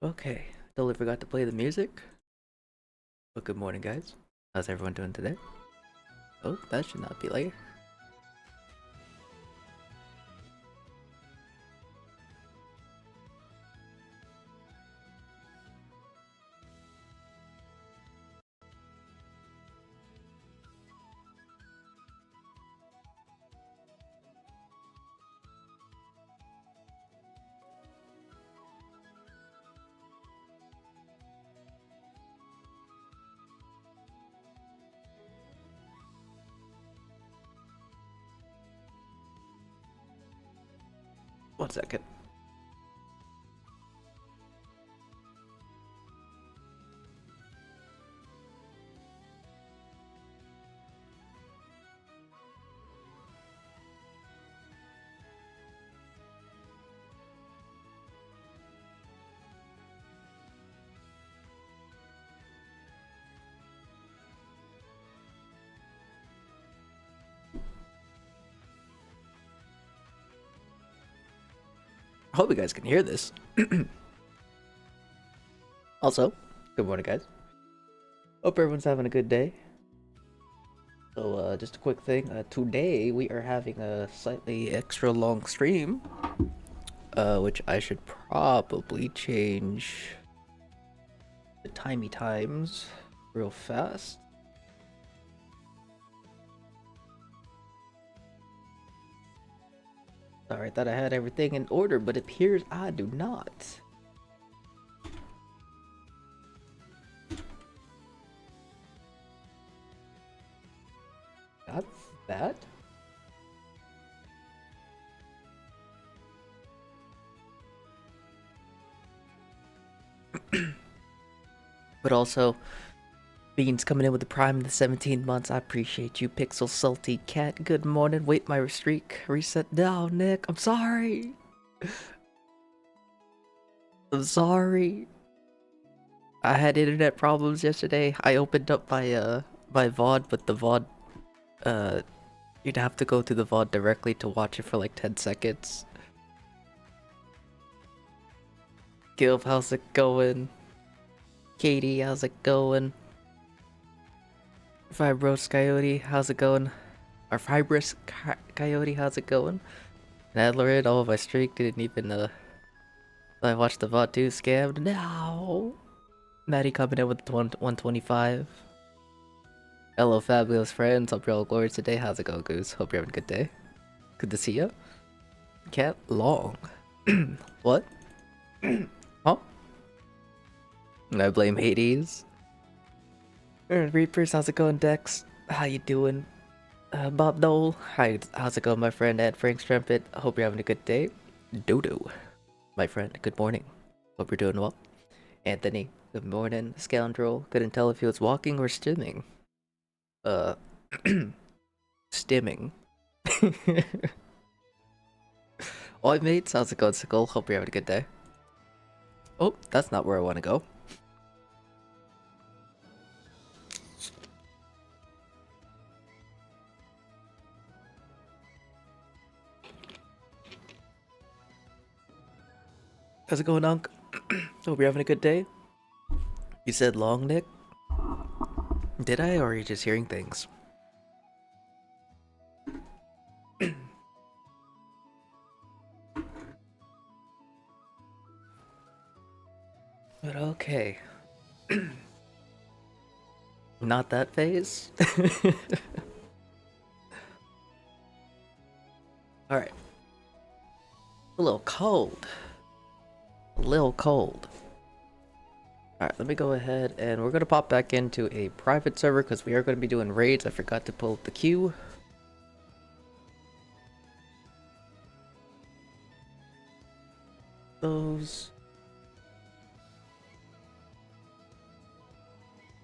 Okay, totally forgot to play the music. But good morning, guys. How's everyone doing today? Oh, that should not be late. One second. I hope you guys can hear this. Also, good morning, guys. Hope everyone's having a good day. So, just a quick thing. Today we are having a slightly extra long stream, which I should probably change the timey times real fast. Sorry, I thought I had everything in order, but it appears I do not. Got that? But also, Beans coming in with the prime in the 17 months. I appreciate you, Pixel Salty Cat. Good morning. Wait, my streak reset now, Nick. I'm sorry. I'm sorry. I had internet problems yesterday. I opened up my VOD, but the VOD you'd have to go to the VOD directly to watch it for like 10 seconds. Gilf, how's it going? Katie, how's it going? Fibrous Coyote, how's it going? Or Fibrous Coyote, how's it going? Nadlerid, oh, my streak didn't even, I watched the VOD too, scammed. No! Maddie coming in with 125. Hello, fabulous friends. Hope you're all glorious today. How's it going, Goose? Hope you're having a good day. Good to see you. Cat Long. What? Huh? I blame Hades. Reapers, how's it going, Dex? How you doing? Bob Dole, hi, how's it going, my friend? And Frank Strumpet, I hope you're having a good day. Dodo, my friend, good morning. Hope you're doing well. Anthony, good morning. Scoundrel, couldn't tell if he was walking or stimming. Stimming. Oi, mates, how's it going, Sickle? Hope you're having a good day. Oh, that's not where I want to go. How's it going, Unc? Hope you're having a good day. You said long, Nick? Did I, or are you just hearing things? But okay. Not that phase? Alright. A little cold. A little cold. Alright, let me go ahead and we're going to pop back into a private server because we are going to be doing raids. I forgot to pull up the queue. Those.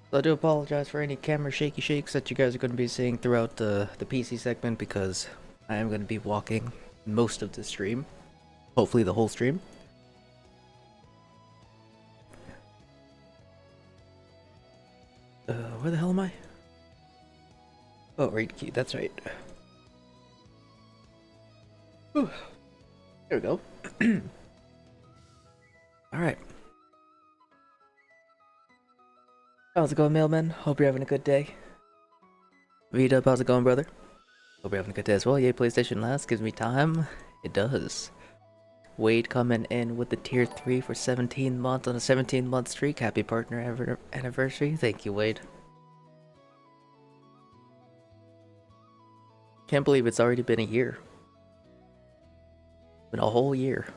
So I do apologize for any camera shaky shakes that you guys are going to be seeing throughout the PC segment because I am going to be walking most of the stream. Hopefully the whole stream. Where the hell am I? Oh, raid key, that's right. Whew. There we go. Alright. How's it going, mailman? Hope you're having a good day. V-Dub, how's it going, brother? Hope you're having a good day as well. Yay, PlayStation Last gives me time. It does. Wade coming in with the tier 3 for 17 months on a 17-month streak. Happy partner anniversary. Thank you, Wade. Can't believe it's already been a year. Been a whole year.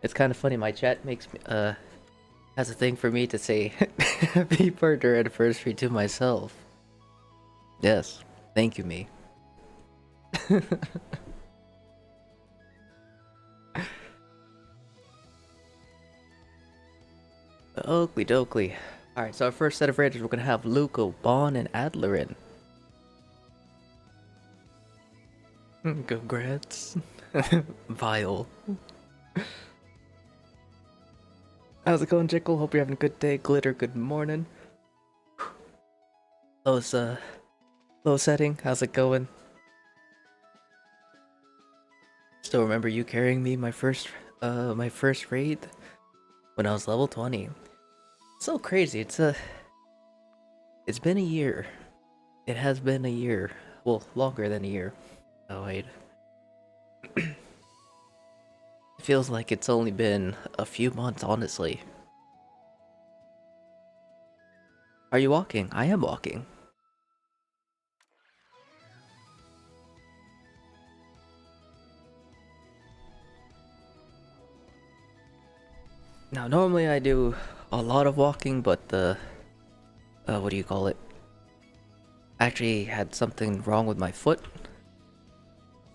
It's kind of funny, my chat makes me, has a thing for me to say happy partner anniversary to myself. Yes, thank you, me. Oakley dokley. Alright, so our first set of raiders, we're gonna have Luco, Bon, and Adler in. Congrats. Vile. How's it going, Jekyll? Hope you're having a good day. Glitter, good morning. Low setting, how's it going? Still remember you carrying me my first raid when I was level 20. So crazy, it's been a year. It has been a year. Well, longer than a year. Oh wait. It feels like it's only been a few months, honestly. Are you walking? I am walking. Now, normally I do a lot of walking, but what do you call it? I actually had something wrong with my foot,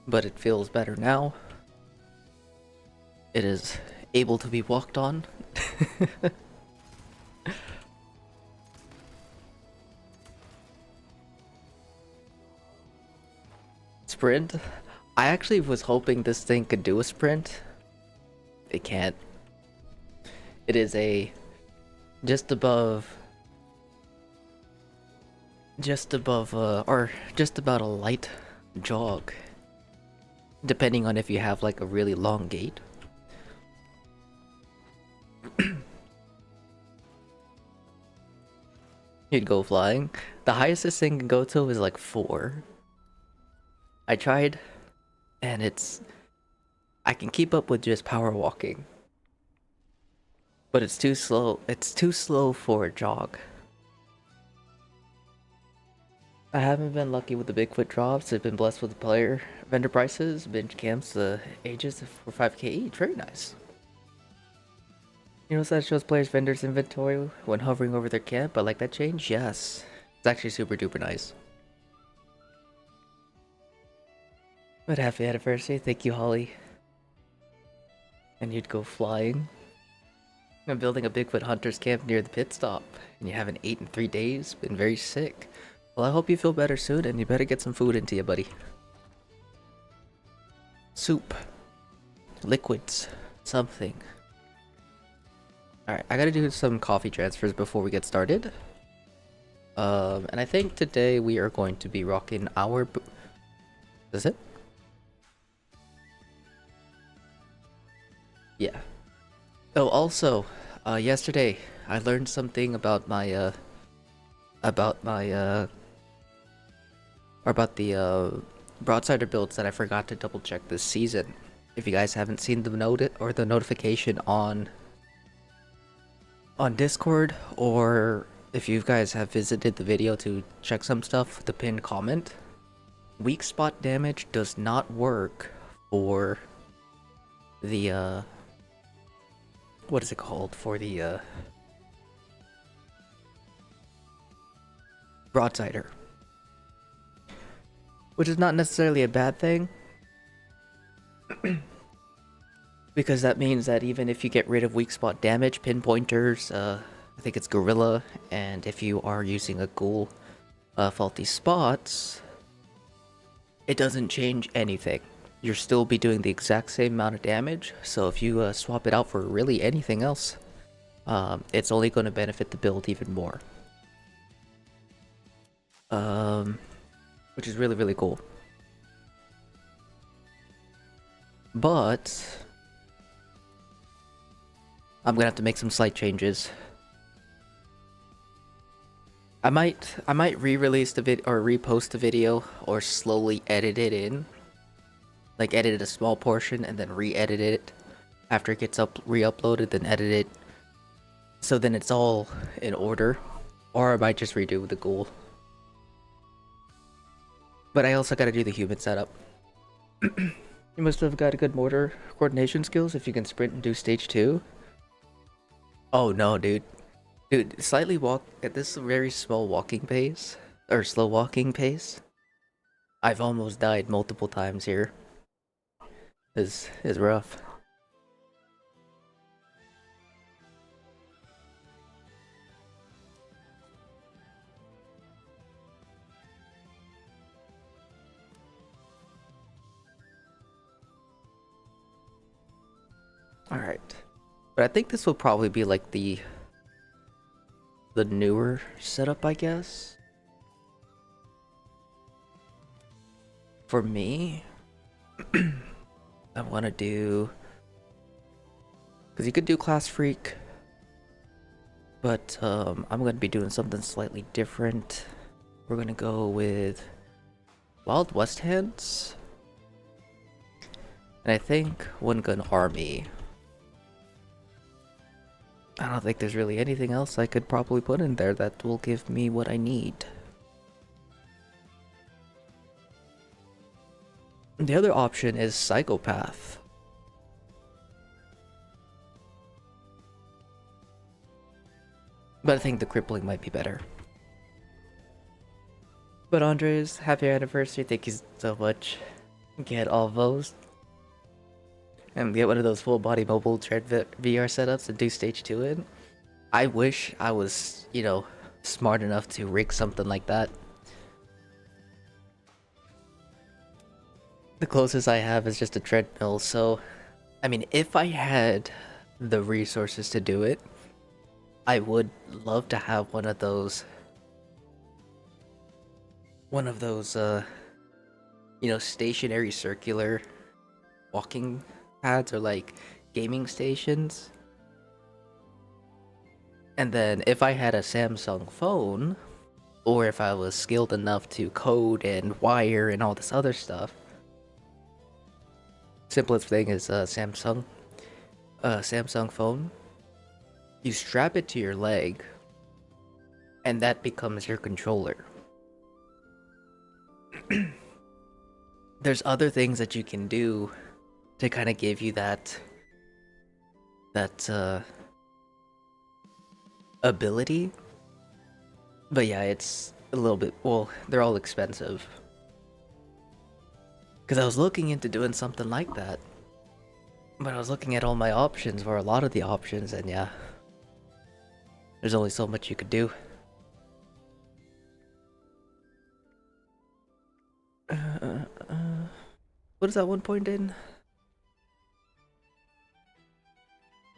but it feels better now. It is able to be walked on. Sprint? I actually was hoping this thing could do a sprint. It can't. It is a just above or just about a light jog, depending on if you have like a really long gait. You'd go flying. The highest this thing can go to is like 4. I tried, and I can keep up with just power walking, but it's too slow. It's too slow for a jog. I haven't been lucky with the Bigfoot drops. I've been blessed with the player vendor prices, binge camps, the ages for 5k each. Very nice. You know, that shows players' vendors' inventory when hovering over their camp. I like that change. Yes, it's actually super duper nice. But happy anniversary. Thank you, Holly. And you'd go flying. I'm building a Bigfoot hunter's camp near the pit stop, and you haven't ate in 3 days. Been very sick. Well, I hope you feel better soon, and you better get some food into you, buddy. Soup. Liquids. Something. Alright, I gotta do some coffee transfers before we get started. And I think today we are going to be rocking our... Is it? Yeah. Oh, also, yesterday I learned something about my, about the Broadsider builds that I forgot to double check this season. If you guys haven't seen the the notification on Discord, or if you guys have visited the video to check some stuff, the pinned comment, weak spot damage does not work for the what is it called, for the Broadsider, which is not necessarily a bad thing. Because that means that even if you get rid of weak spot damage, pinpointers, I think it's gorilla, and if you are using a ghoul, faulty spots, it doesn't change anything. You'll still be doing the exact same amount of damage, so if you swap it out for really anything else, it's only going to benefit the build even more. Which is really, really cool. But I'm gonna have to make some slight changes I might re-release the vid or repost the video or slowly edit it in. Like edit a small portion and then re-edit it after it gets re-uploaded, then edit it. So then it's all in order. Or I might just redo the ghoul. But I also gotta do the human setup. You must have got good motor coordination skills if you can sprint and do stage 2. Oh no, dude. Dude, slightly walk at this very small walking pace, or slow walking pace. I've almost died multiple times here. Is rough. Alright. But I think this will probably be like the newer setup, I guess. For me, I want to do... Because you could do Class Freak. But I'm going to be doing something slightly different. We're going to go with Wild West Hands. And I think One Gun Army. I don't think there's really anything else I could probably put in there that will give me what I need. The other option is Psychopath. But I think the crippling might be better. But Andres, happy anniversary. Thank you so much. Get all those. And get one of those full body mobile tread VR setups and do stage 2 in. I wish I was, you know, smart enough to rig something like that. The closest I have is just a treadmill, so I mean, if I had the resources to do it, I would love to have one of those, you know, stationary circular walking pads or like gaming stations. And then if I had a Samsung phone, or if I was skilled enough to code and wire and all this other stuff, simplest thing is a Samsung phone. You strap it to your leg, and that becomes your controller. There's other things that you can do to kind of give you that ability. But yeah, it's a little bit, well, they're all expensive. Because I was looking into doing something like that. But I was looking at all my options, or a lot of the options, and yeah. There's only so much you could do. What is that one point in?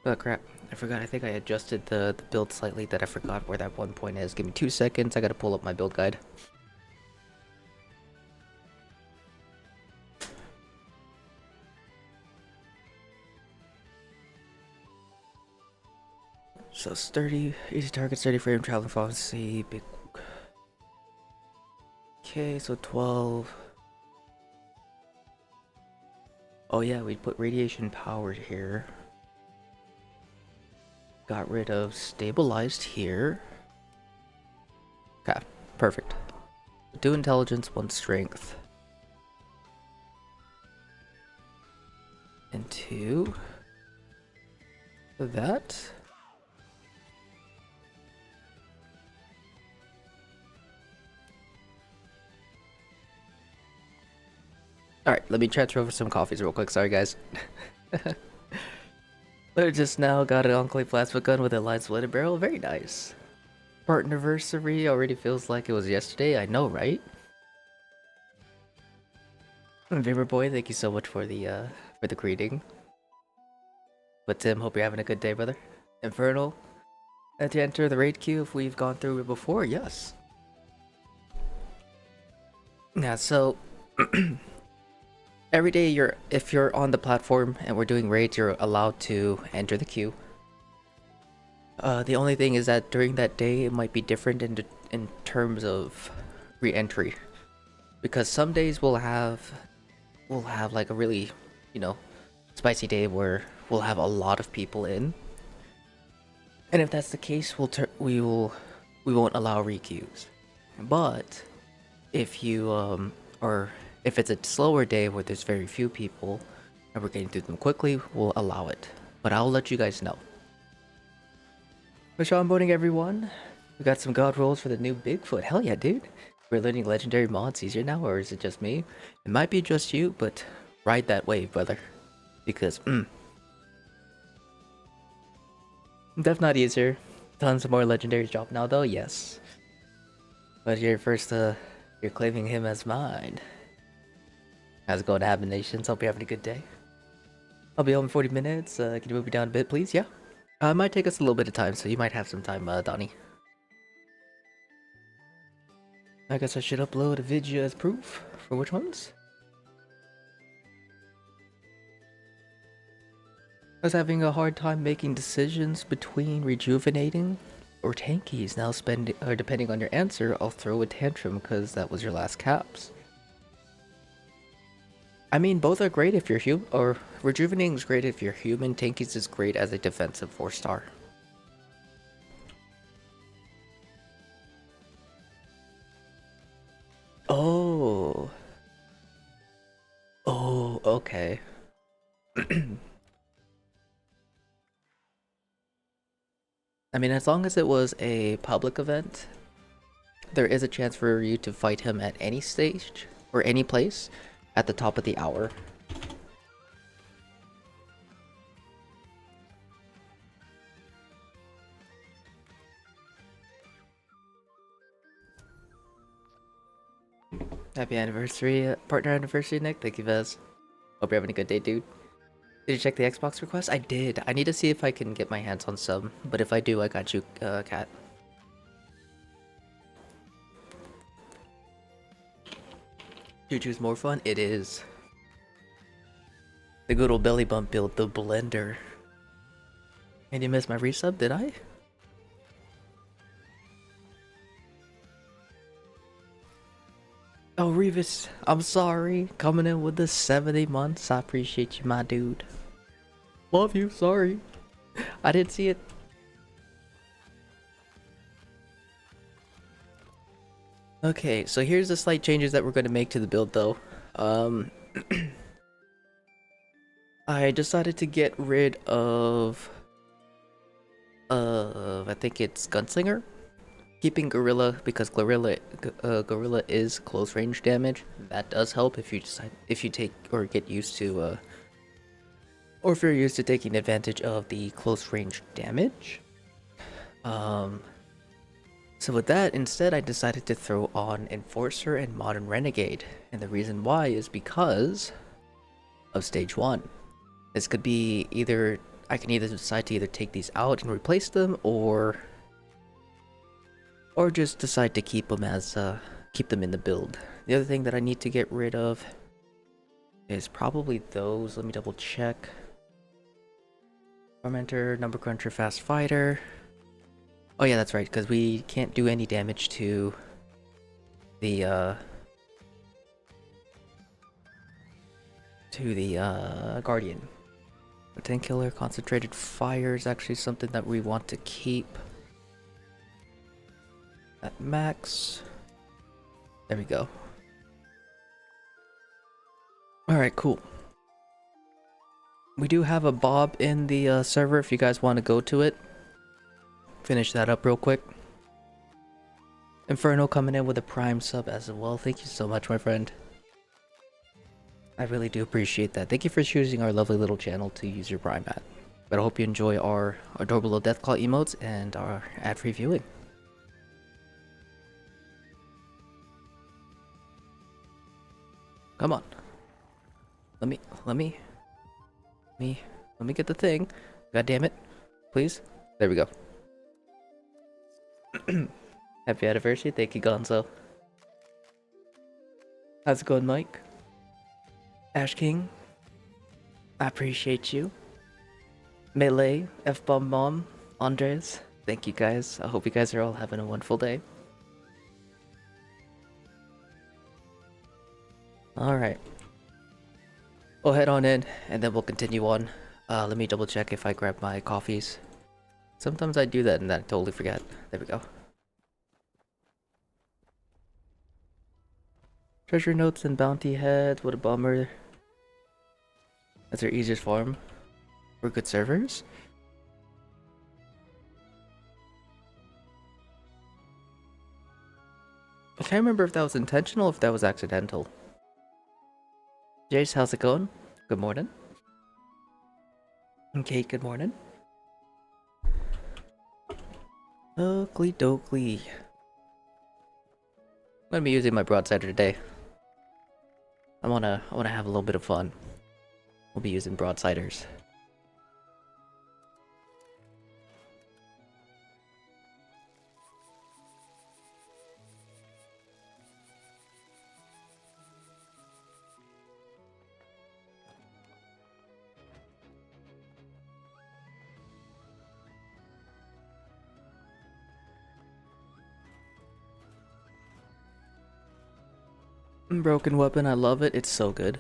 Oh crap, I forgot. I think I adjusted the build slightly that I forgot where that one point is. Give me 2 seconds, I gotta pull up my build guide. So sturdy, easy target, steady frame, traveling velocity, big... Okay, so 12... Oh yeah, we put radiation power here. Got rid of stabilized here. Okay, perfect. 2 intelligence, 1 strength. And 2... for that. Alright, let me transfer over some coffees real quick. Sorry, guys. I just now got an Enclave plasma gun with a line splitted barrel. Very nice. Partnerversary already feels like it was yesterday. I know, right? Vimmer Boy, thank you so much for the greeting. But Tim, hope you're having a good day, brother. Infernal, to enter the raid queue if we've gone through it before. Yes. Yeah. So. Every day if you're on the platform and we're doing raids, you're allowed to enter the queue. The only thing is that during that day it might be different in terms of re-entry, because some days we'll have like a really, you know, spicy day where we'll have a lot of people in, and if that's the case, we won't allow requeues. But if you or if it's a slower day where there's very few people and we're getting through them quickly, we'll allow it. But I'll let you guys know. Wish on boating, everyone. We got some god rolls for the new Bigfoot. Hell yeah, dude. We're learning legendary mods easier now, or is it just me? It might be just you, but ride that wave, brother. Because, definitely not easier. Tons more legendaries drop now, though, yes. But you're claiming him as mine. How's it going, Abominations? Hope you're having a good day. I'll be home in 40 minutes. Can you move me down a bit, please? Yeah. It might take us a little bit of time, so you might have some time, Donnie. I guess I should upload a video as proof. For which ones? I was having a hard time making decisions between rejuvenating or tankies. Now depending on your answer, I'll throw a tantrum because that was your last caps. I mean, both are great if you're human, or rejuvenating is great if you're human. Tankies is great as a defensive 4-star. Oh. Oh, okay. I mean, as long as it was a public event, there is a chance for you to fight him at any stage or any place at the top of the hour. Happy anniversary, partner anniversary, Nick. Thank you, Vez. Hope you're having a good day, dude. Did you check the Xbox request? I did. I need to see if I can get my hands on some, but if I do, I got you, Cat. Juju's more fun? It is. The good old belly bump build, the blender. And you missed my resub, did I? Oh, Revis, I'm sorry. Coming in with the 70 months. I appreciate you, my dude. Love you, sorry. I didn't see it. Okay, so here's the slight changes that we're going to make to the build, though. I decided to get rid of I think it's Gunslinger. Keeping Gorilla, because Gorilla is close range damage. That does help if you take or get used to or if you're used to taking advantage of the close range damage. So with that, instead I decided to throw on Enforcer and Modern Renegade, and the reason why is because of stage 1. This could be either, I can either decide to either take these out and replace them, or just decide to keep them as keep them in the build. The other thing that I need to get rid of is probably those. Let me double check. Tormentor, Number Cruncher, Fast Fighter. Oh yeah, that's right, because we can't do any damage to the Guardian. A 10 killer concentrated fire is actually something that we want to keep at max. There we go. Alright, cool. We do have a Bob in the server if you guys want to go to it. Finish that up real quick. Inferno coming in with a Prime sub as well. Thank you so much, my friend. I really do appreciate that. Thank you for choosing our lovely little channel to use your Prime at. But I hope you enjoy our adorable little Deathclaw emotes and our ad-free viewing. Come on. Let me get the thing. God damn it. Please. There we go. Happy anniversary. Thank you, Gonzo. How's it going, Mike? Ash King. I appreciate you. Melee, F-Bomb Mom, Andres. Thank you guys. I hope you guys are all having a wonderful day. Alright. We'll head on in, and then we'll continue on. Let me double check if I grab my coffees. Sometimes I do that and then I totally forget. There we go. Treasure notes and bounty heads, what a bummer. That's our easiest farm. We're good servers. I can't remember if that was intentional or if that was accidental. Jace, how's it going? Good morning. And Kate, good morning. Oakley dokley. I'm gonna be using my broadsider today. I wanna have a little bit of fun. We'll be using broadsiders. Broken weapon, I love it. It's so good.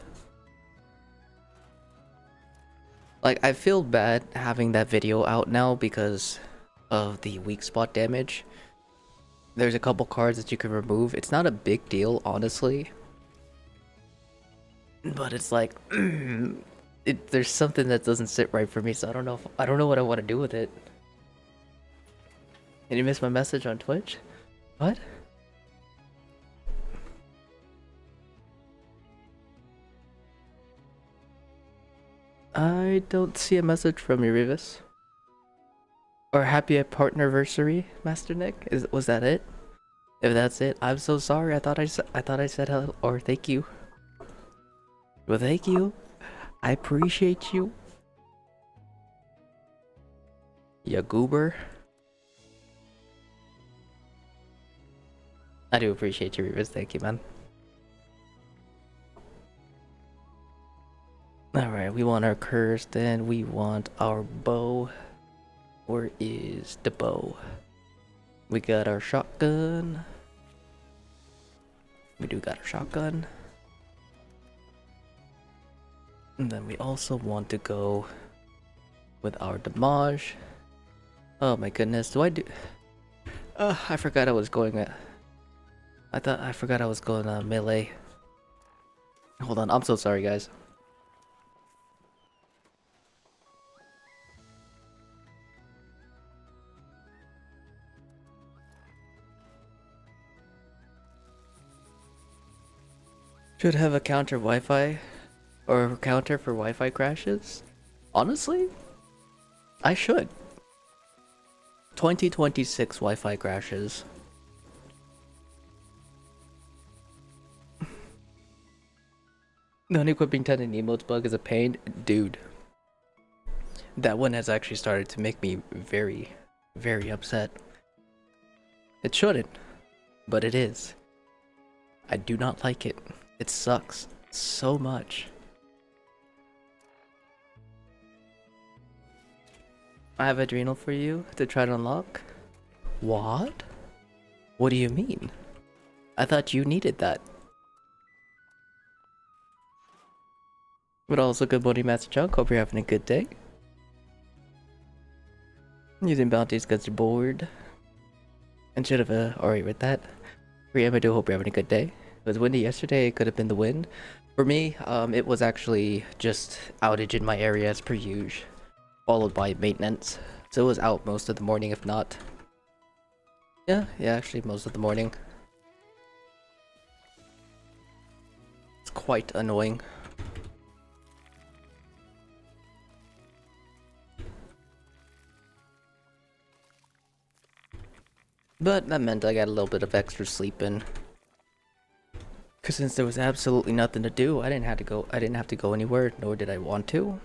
Like, I feel bad having that video out now because of the weak spot damage. There's a couple cards that you can remove. It's not a big deal, honestly. But it's like, there's something that doesn't sit right for me, so I don't know what I want to do with it. Did you miss my message on Twitch? What? I don't see a message from you, Revis. Or happy partnerversary, Master Nick? Was that it? If that's it, I'm so sorry. I thought I said hello or thank you. Well, thank you. I appreciate you. Ya goober. I do appreciate you, Revis. Thank you, man. Alright, we want our curse, then we want our bow. Where is the bow? We got our shotgun. We do got our shotgun. And then we also want to go with our damage. Oh my goodness, do I do... I forgot I was going at... I forgot I was going melee. Hold on, I'm so sorry, guys. Should have a counter Wi-Fi or a counter for Wi-Fi crashes. Honestly, I should. 2026 Wi-Fi crashes. Non-equipping 10 and emotes bug is a pain, dude. That one has actually started to make me very, very upset. It shouldn't, but it is. I do not like it. It sucks so much. I have adrenal for you to try to unlock? What? What do you mean? I thought you needed that. But also good morning, Master Chunk. Hope you're having a good day. Using bounties because you're bored. And should have already read that. I do hope you're having a good day. It was windy yesterday, it could have been the wind. For me, it was actually just outage in my area as per usual, followed by maintenance. So it was out most of the morning, if not. Yeah, actually most of the morning. It's quite annoying. But that meant I got a little bit of extra sleep in. Cause since there was absolutely nothing to do, I didn't have to go anywhere, nor did I want to.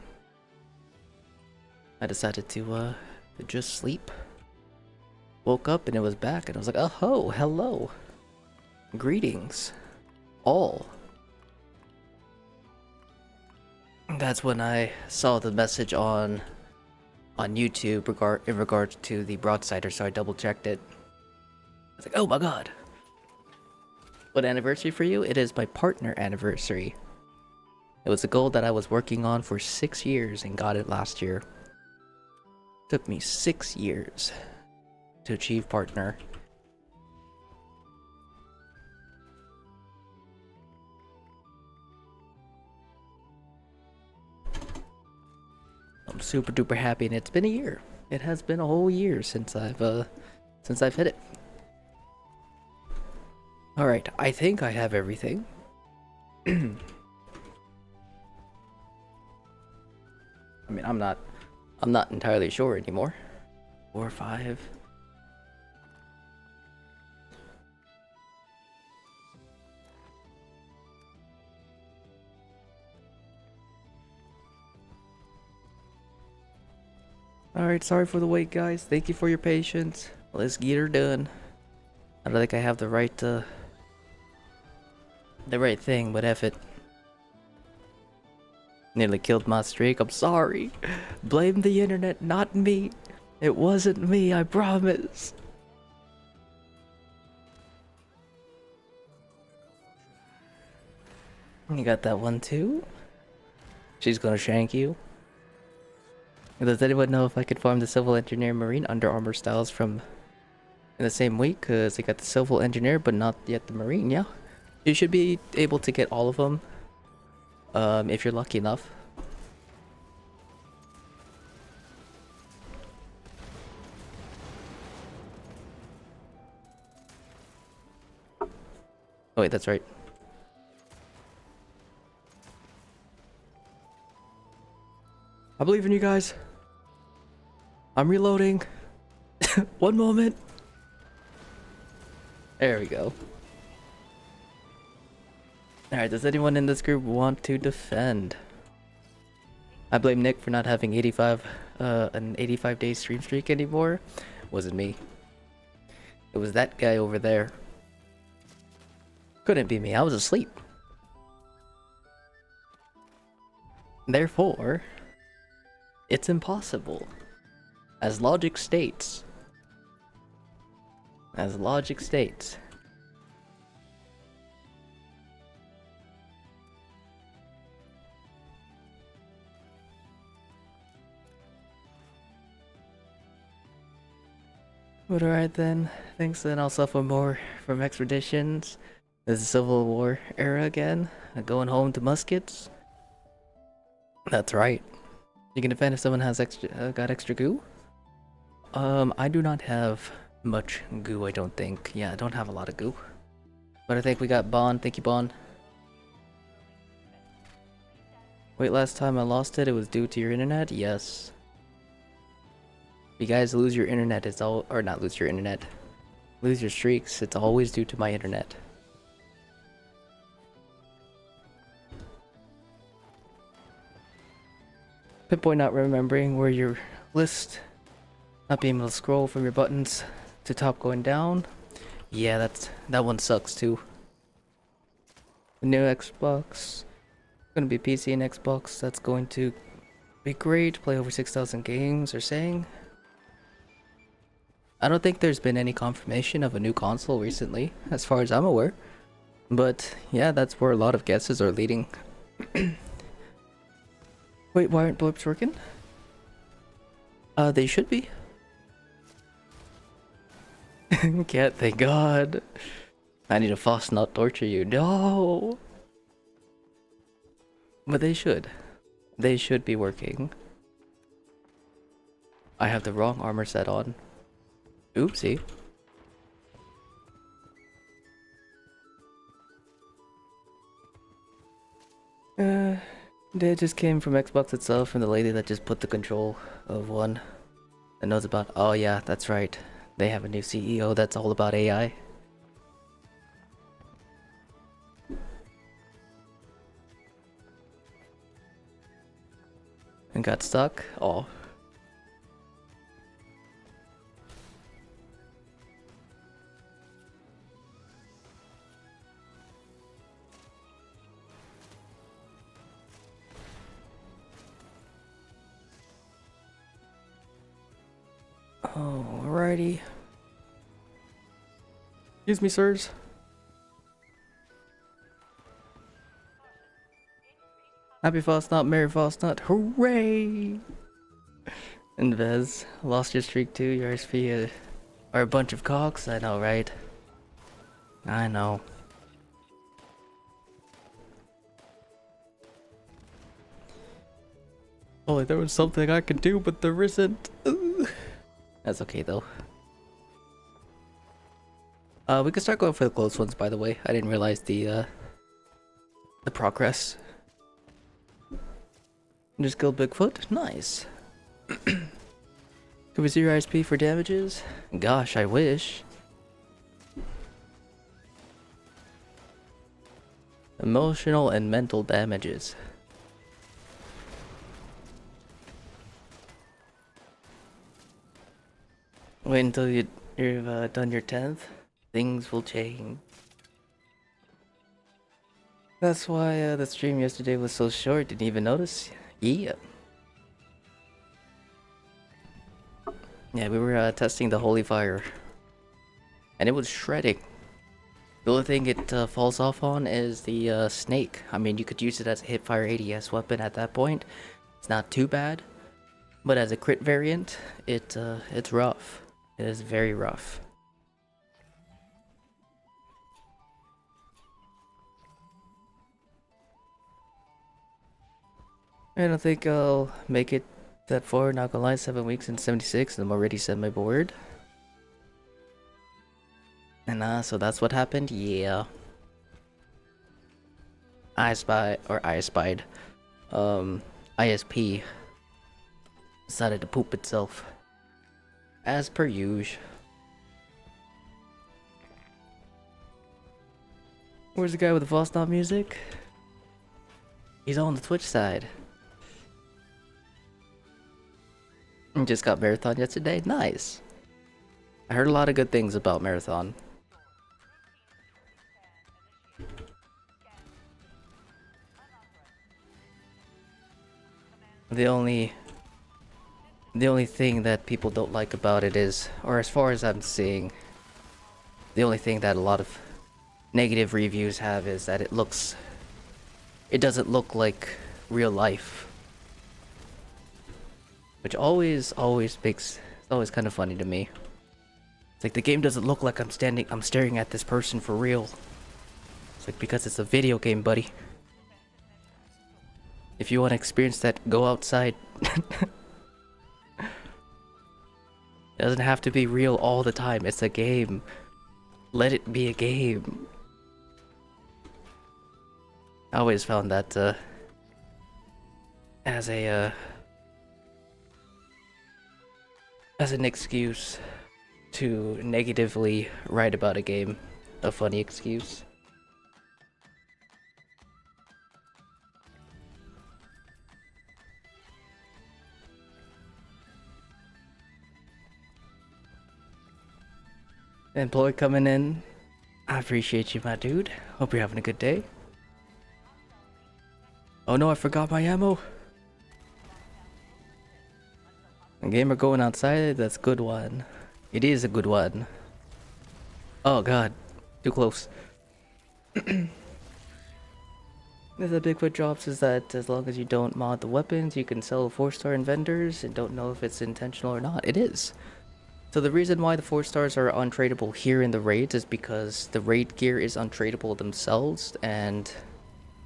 I decided to just sleep. Woke up and it was back and I was like, oh, hello. Greetings. All. That's when I saw the message on YouTube in regards to the Broadsider, so I double checked it. I was like, oh my god. What anniversary for you? It is my partner anniversary. It was a goal that I was working on for 6 years and got it last year. Took me 6 years to achieve partner. I'm super duper happy, and it's been a year. It has been a whole year since I've hit it. All right, I think I have everything. I mean, I'm not entirely sure anymore. 4 or 5. Alright, sorry for the wait, guys. Thank you for your patience. Let's get her done. I don't think I have the right thing, but F it. Nearly killed my streak. I'm sorry. Blame the internet, not me. It wasn't me, I promise. You got that one too? She's gonna shank you. Does anyone know if I could farm the Civil Engineer Marine Under Armor styles from in the same week? Because I got the Civil Engineer, but not yet the Marine, yeah? You should be able to get all of them, if you're lucky enough. Oh wait, that's right. I believe in you guys. I'm reloading. One moment. There we go. Alright, does anyone in this group want to defend? I blame Nick for not having an 85-day stream streak anymore. Wasn't me. It was that guy over there. Couldn't be me, I was asleep. Therefore, it's impossible. As logic states. As logic states. But alright then. Thanks, then I'll suffer more from expeditions. This is Civil War era again. Going home to muskets. That's right. You can defend if someone has got extra goo? I do not have much goo, I don't think. Yeah, I don't have a lot of goo. But I think we got Bond. Thank you, Bond. Wait, last time I lost it, it was due to your internet? Yes. If you guys lose your internet, it's all... Or not lose your internet. Lose your streaks, it's always due to my internet. Pinpoint not remembering where your list... Not being able to scroll from your buttons to top going down. Yeah, that one sucks too. The new Xbox. Gonna be PC and Xbox. That's going to be great. Play over 6,000 games, they're saying. I don't think there's been any confirmation of a new console recently, as far as I'm aware. But yeah, that's where a lot of guesses are leading. Wait, why aren't blips working? They should be. Can't, thank God. I need a FOSS not torture you. No! But they should. They should be working. I have the wrong armor set on. Oopsie. They just came from Xbox itself, from the lady that just put the control of one that knows about. Oh yeah, that's right. They have a new CEO that's all about AI. And got stuck. Oh. Alrighty. Excuse me, sirs. Happy false not, merry false not, hooray! And Vez, lost your streak too, your SP are a bunch of cocks, I know, right? I know. Oh, there was something I could do, but there isn't. That's okay though. We can start going for the close ones, by the way. I didn't realize the progress. Just killed Bigfoot. Nice. Could we see your ISP for damages? Gosh, I wish. Emotional and mental damages. Wait until you've done your 10th. Things will change. That's why the stream yesterday was so short. Didn't even notice. Yeah. Yeah, we were testing the Holy Fire. And it was shredding. The only thing it falls off on is the snake. I mean, you could use it as a hipfire ADS weapon at that point. It's not too bad. But as a crit variant, it's rough. It is very rough. I don't think I'll make it that far, not gonna lie. 7 weeks and 76, and I'm already set my board. And so that's what happened? Yeah. ISPIed. ISP decided to poop itself. As per usual. Where's the guy with the false stop music? He's on the Twitch side. Just got Marathon yesterday. Nice. I heard a lot of good things about Marathon. The only thing that people don't like about it is, or as far as I'm seeing, the only thing that a lot of negative reviews have is that it doesn't look like real life. Which always makes, it's always kind of funny to me. It's like the game doesn't look like I'm staring at this person for real. It's like, because it's a video game, buddy. If you want to experience that, go outside. It doesn't have to be real all the time. It's a game. Let it be a game. I always found that as an excuse to negatively write about a game, a funny excuse. Employee coming in. I appreciate you, my dude. Hope you're having a good day. Oh no, I forgot my ammo. A gamer going outside, that's a good one. It is a good one. Oh god, too close. The Bigfoot drops is that as long as you don't mod the weapons, you can sell 4-star in vendors and don't know if it's intentional or not. It is. So the reason why the 4-stars are untradeable here in the raids is because the raid gear is untradeable themselves and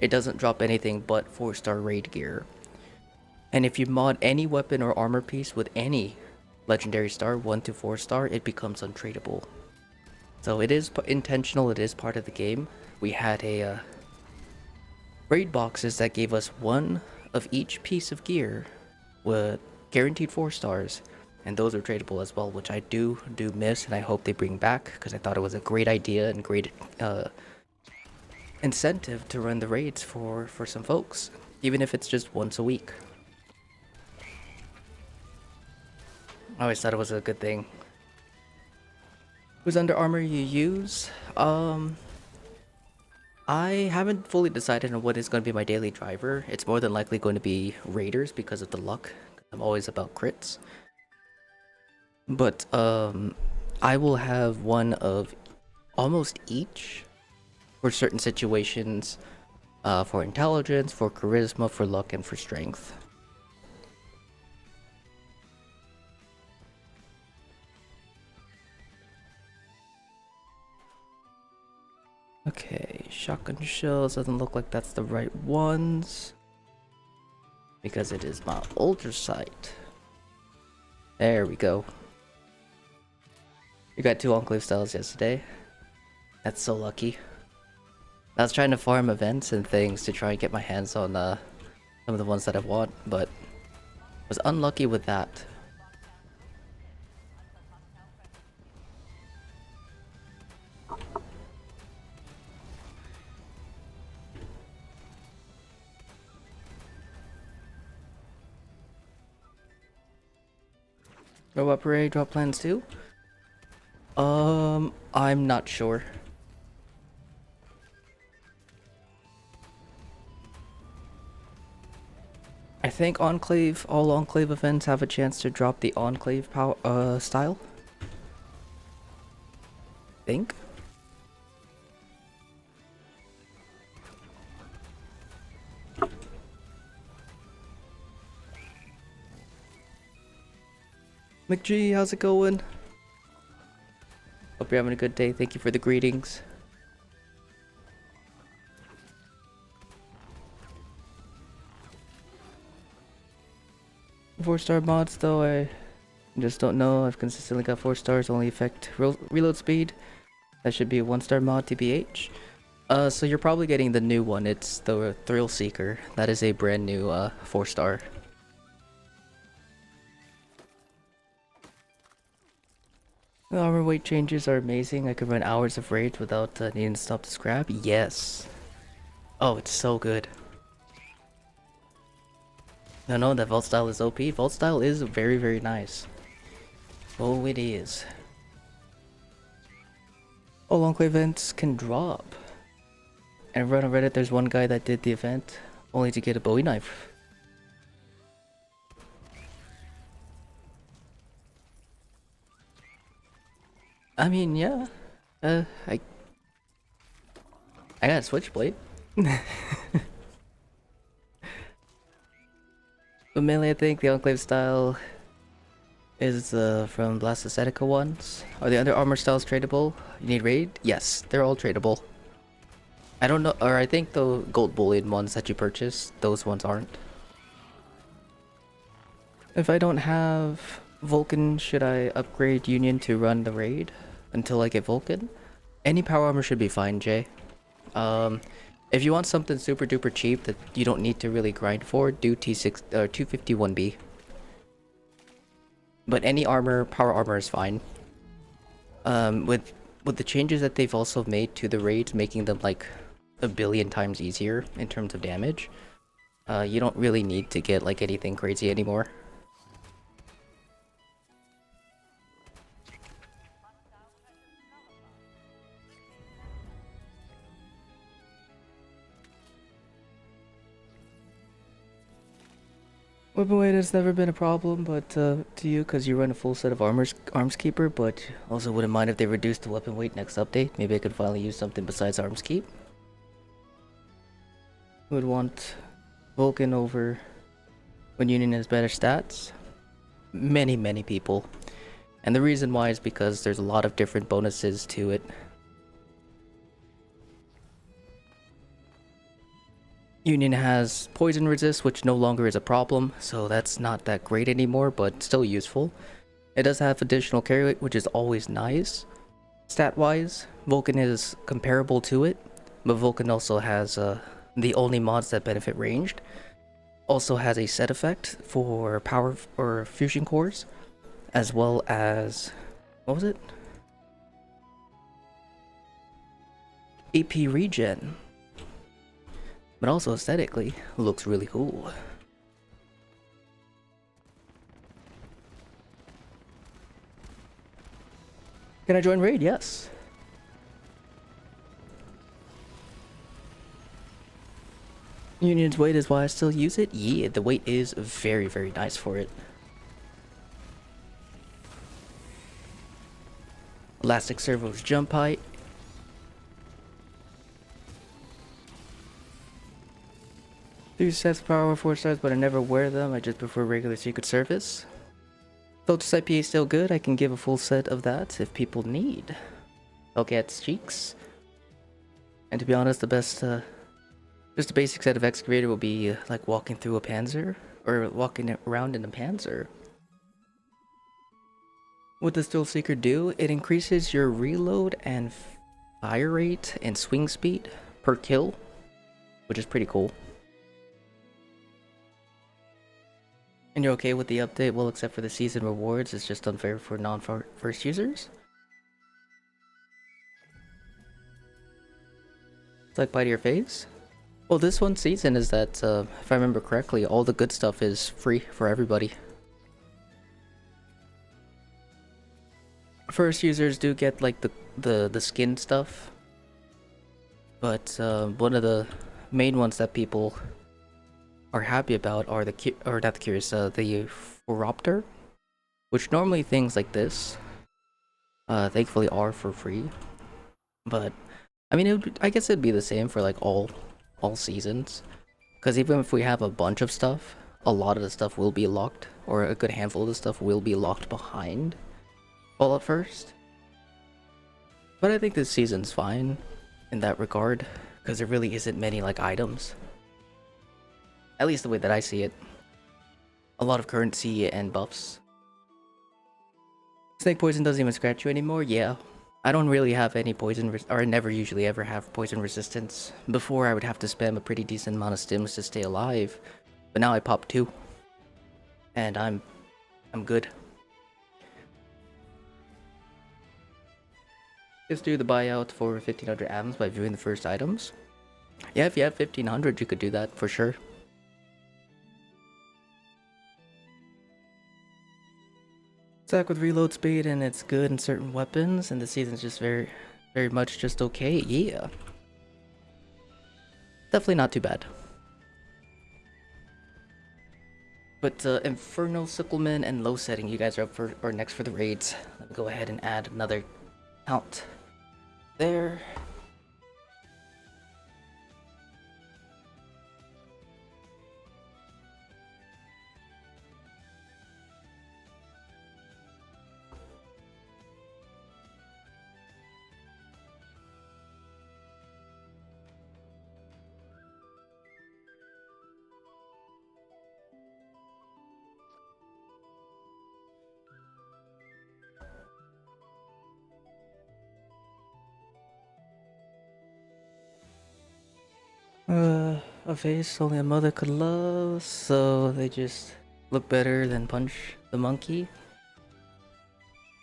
it doesn't drop anything but 4-star raid gear. And if you mod any weapon or armor piece with any legendary star, 1 to 4-star, it becomes untradeable. So it is intentional, it is part of the game. We had a raid boxes that gave us one of each piece of gear with guaranteed 4-stars. And those are tradable as well, which I do miss, and I hope they bring back, because I thought it was a great idea and great incentive to run the raids for some folks, even if it's just once a week. I always thought it was a good thing. Whose Under Armour you use? I haven't fully decided on what is going to be my daily driver. It's more than likely going to be Raiders because of the luck. I'm always about crits. But I will have one of almost each for certain situations. for intelligence, for charisma, for luck, and for strength. Okay, shotgun shells doesn't look like that's the right ones because it is my older sight. There we go. You got 2 enclave styles yesterday. That's so lucky. I was trying to farm events and things to try and get my hands on some of the ones that I want, but was unlucky with that. Robot parade, drop plans too? I'm not sure. I think Enclave, all Enclave events have a chance to drop the Enclave power, style. Think? McG, how's it going? Hope you're having a good day. Thank you for the greetings. Four-star mods though, I just don't know. I've consistently got 4 stars, only affect reload speed. That should be a 1-star mod, TBH. So you're probably getting the new one. It's the Thrill Seeker. That is a brand new 4-star. The armor weight changes are amazing. I could run hours of raids without needing to stop to scrap. Yes. Oh, it's so good. No, that vault style is OP. Vault style is very, very nice. Oh, it is. Oh, Enclave events can drop. And I read on Reddit there's one guy that did the event only to get a Bowie knife. I mean, yeah. I got a switchblade. But mainly I think the Enclave style is from Blast Aesthetica ones. Are the other armor styles tradable? You need raid? Yes, they're all tradable. I don't know, or I think the gold bullion ones that you purchase, those ones aren't. If I don't have Vulcan, should I upgrade Union to run the raid until I get Vulcan? Any power armor should be fine, Jay. If you want something super duper cheap that you don't need to really grind for, do T6 or 251B. But any armor, power armor is fine. With the changes that they've also made to the raids, making them like a billion times easier in terms of damage, you don't really need to get like anything crazy anymore. Weapon weight has never been a problem, but to you, because you run a full set of arms keeper, but also wouldn't mind if they reduced the weapon weight next update. Maybe I could finally use something besides arms keep. Would want Vulcan over when Union has better stats. Many people. And the reason why is because there's a lot of different bonuses to it. Union has poison resist, which no longer is a problem, so that's not that great anymore, but still useful. It does have additional carry weight, which is always nice. Stat-wise, Vulcan is comparable to it, but Vulcan also has the only mods that benefit ranged. Also has a set effect for power or fusion cores, as well as, what was it? AP regen. But also aesthetically, looks really cool. Can I join raid? Yes. Union's weight is why I still use it? Yeah, the weight is very nice for it. Elastic servo's jump height. 3 sets power 4 stars, but I never wear them. I just prefer regular Secret Service. Soldier IPA is still good. I can give a full set of that if people need. Hellcat's Cheeks. And to be honest, the best, just a basic set of Excavator will be like walking through a Panzer, or walking around in a Panzer. What does Thrill Seeker do? It increases your reload and fire rate and swing speed per kill, which is pretty cool. And you're okay with the update? Well, except for the season rewards, it's just unfair for non-first users. It's like bite to your face. Well, this one season is that, if I remember correctly, all the good stuff is free for everybody. First users do get like the skin stuff, but one of the main ones that people are happy about are the Phoropter, which normally things like this, thankfully are for free. But I mean, I guess it'd be the same for like all seasons, because even if we have a bunch of stuff, a lot of the stuff will be locked, or a good handful of the stuff will be locked behind Fallout First. But I think this season's fine in that regard, because there really isn't many like items. At least the way that I see it. A lot of currency and buffs. Snake poison doesn't even scratch you anymore? Yeah. I don't really have any poison, or I never usually ever have poison resistance. Before I would have to spam a pretty decent amount of stims to stay alive, but now I pop 2. And I'm good. Just do the buyout for 1500 atoms by viewing the first items. Yeah, if you have 1500 you could do that for sure. Attack with reload speed, and it's good in certain weapons, and the season's just very much just okay. Yeah. Definitely not too bad. But Infernal Sickleman and Low Setting, you guys are up for, or next for the raids. Let me go ahead and add another count there. A face only a mother could love, so they just look better than Punch the Monkey.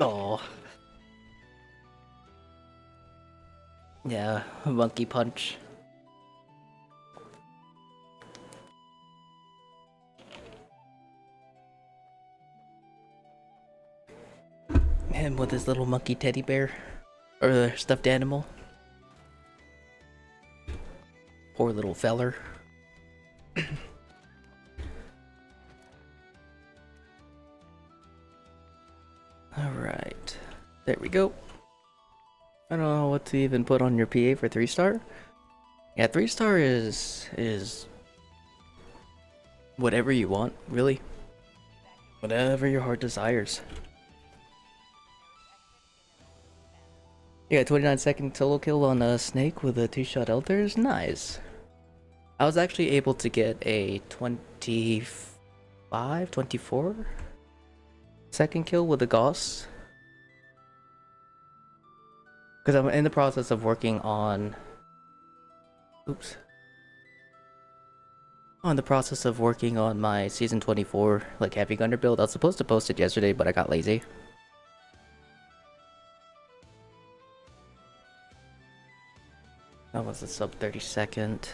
Oh. Yeah, Monkey Punch. Him with his little monkey teddy bear. Or stuffed animal. Poor little feller. Alright. There we go. I don't know what to even put on your PA for 3-star. Yeah, 3-star is whatever you want, really. Whatever your heart desires. Yeah, 29-second solo kill on a snake with a 2-shot elders. Nice. I was actually able to get a 24 second kill with a Gauss. Because I'm in the process of working on... Oops. I'm in the process of working on my Season 24 like heavy gunner build. I was supposed to post it yesterday, but I got lazy. That was a sub 30-second.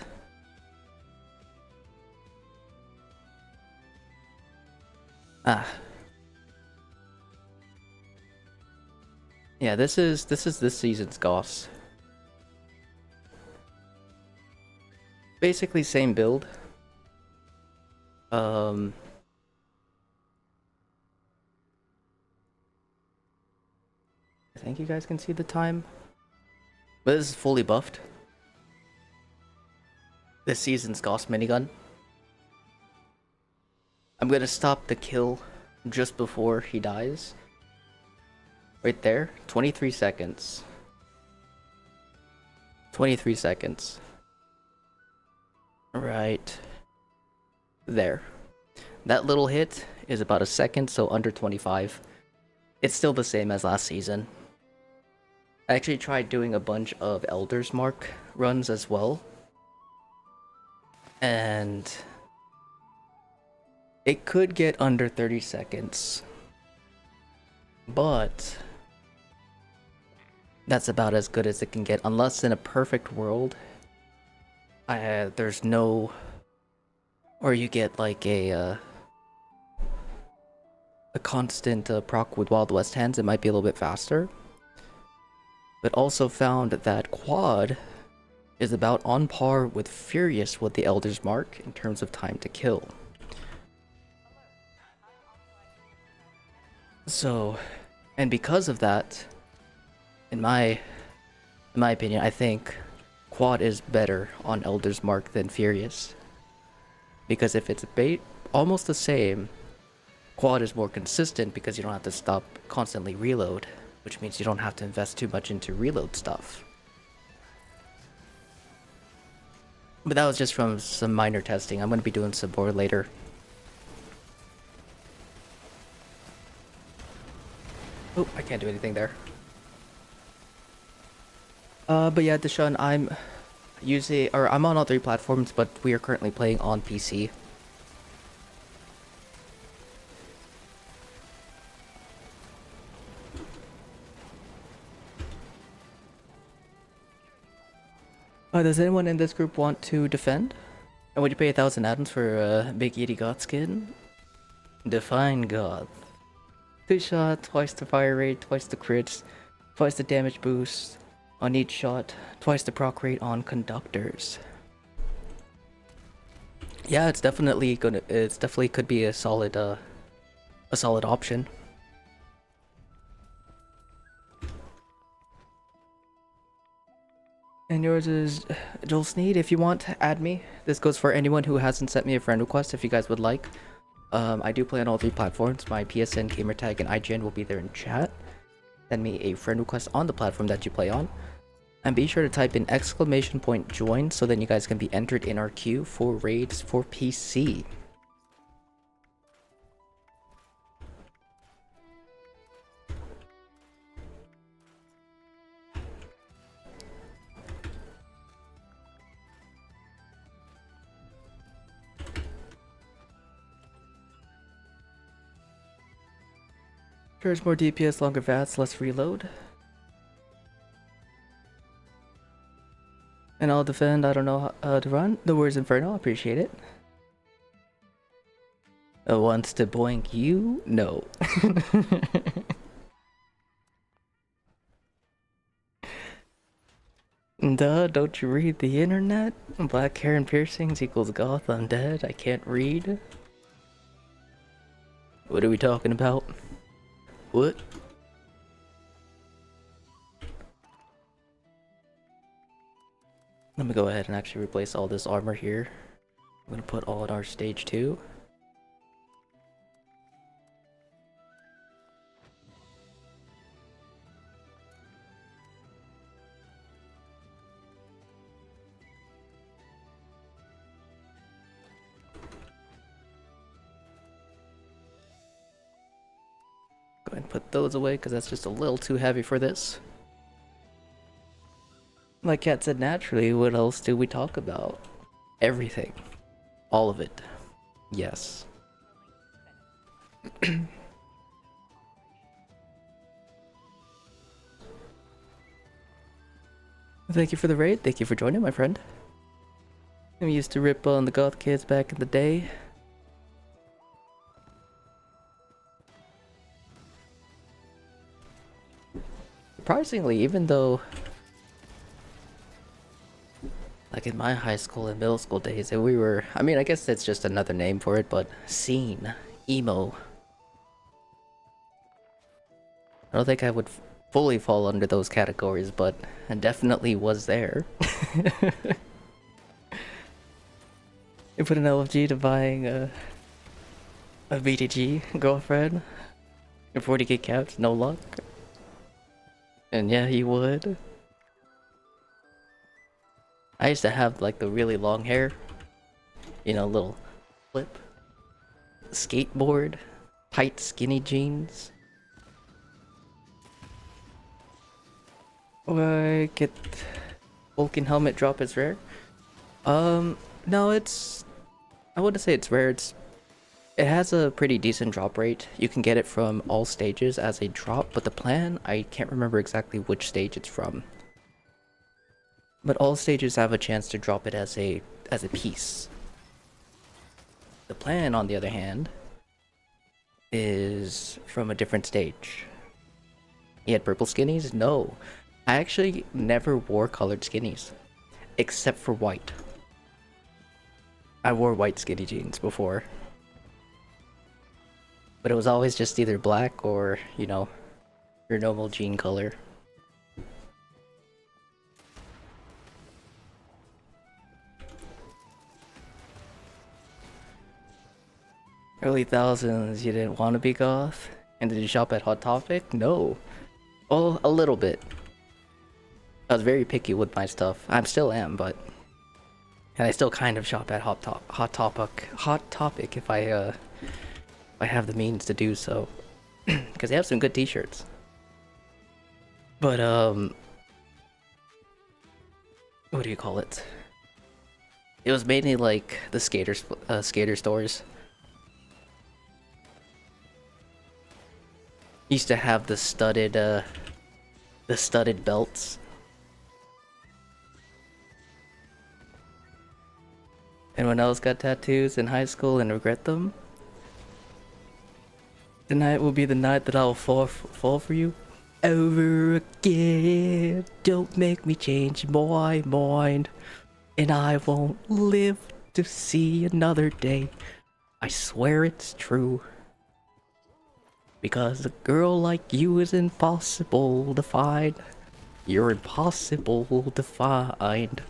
Ah. Yeah, this is this season's Gauss. Basically same build. I think you guys can see the time. But this is fully buffed. This season's Gauss minigun. I'm gonna stop the kill just before he dies. Right there, 23 seconds. 23 seconds. Right there. That little hit is about a second, so under 25. It's still the same as last season. I actually tried doing a bunch of Elder's Mark runs as well. And it could get under 30 seconds. But that's about as good as it can get, unless in a perfect world, there's no, or you get like a constant proc with Wild West hands. It might be a little bit faster. But also found that quad is about on par with Furious with the Elder's Mark in terms of time to kill. So, and because of that, in my opinion, I think quad is better on Elder's Mark than Furious. Because if it's almost the same, quad is more consistent because you don't have to stop constantly reload, which means you don't have to invest too much into reload stuff. But that was just from some minor testing. I'm going to be doing some more later. Oh, I can't do anything there. But yeah, Deshaun, I'm on all 3 platforms, but we are currently playing on PC. Does anyone in this group want to defend? And would you pay 1,000 atoms for a Big Edie Goth skin? Define Goth. 2 shot, twice the fire rate, twice the crits, twice the damage boost on each shot, twice the proc rate on conductors. Yeah, it's definitely could be a solid option. And yours is Joel Sneed. If you want, add me. This goes for anyone who hasn't sent me a friend request if you guys would like. I do play on all 3 platforms. My PSN, gamertag, and IGN will be there in chat. Send me a friend request on the platform that you play on. And be sure to type in !join so then you guys can be entered in our queue for raids for PC. There's more DPS, longer VATs, less reload. And I'll defend, I don't know how to run. The words Inferno, appreciate it. Wants to boink you? No. Duh, don't you read the internet? Black hair and piercings equals goth undead. I can't read. What are we talking about? What? Let me go ahead and actually replace all this armor here. I'm gonna put all in our stage 2. Go ahead and put those away because that's just a little too heavy for this. Like Kat said, naturally, what else do we talk about? Everything. All of it. Yes. Thank you for the raid. Thank you for joining, my friend. I used to rip on the goth kids back in the day. Surprisingly, even though like in my high school and middle school days, we were, I mean, I guess that's just another name for it, but scene, emo. I don't think I would fully fall under those categories, but I definitely was there. You put an LFG to buying a BTG girlfriend and 40k caps, no luck. And yeah, he would. I used to have like the really long hair, you know, little flip, skateboard, tight skinny jeans. I get Vulcan helmet drop is rare. No, I wouldn't say it's rare. It has a pretty decent drop rate. You can get it from all stages as a drop, but the plan, I can't remember exactly which stage it's from. But all stages have a chance to drop it as a piece. The plan, on the other hand, is from a different stage. He had purple skinnies? No. I actually never wore colored skinnies, except for white. I wore white skinny jeans before. But it was always just either black or, you know, your normal jean color. Early thousands, you didn't want to be goth? And did you shop at Hot Topic? No. Well, a little bit. I was very picky with my stuff. I still am, but... And I still kind of shop at Hot Topic if I have the means to do so. Because they have some good t-shirts. But, what do you call it? It was mainly like the skater stores. Used to have the studded belts. Anyone else got tattoos in high school and regret them? Tonight will be the night that I will fall for you over again. Don't make me change my mind, and I won't live to see another day. I swear it's true. Because a girl like you is impossible to find. You're impossible to find.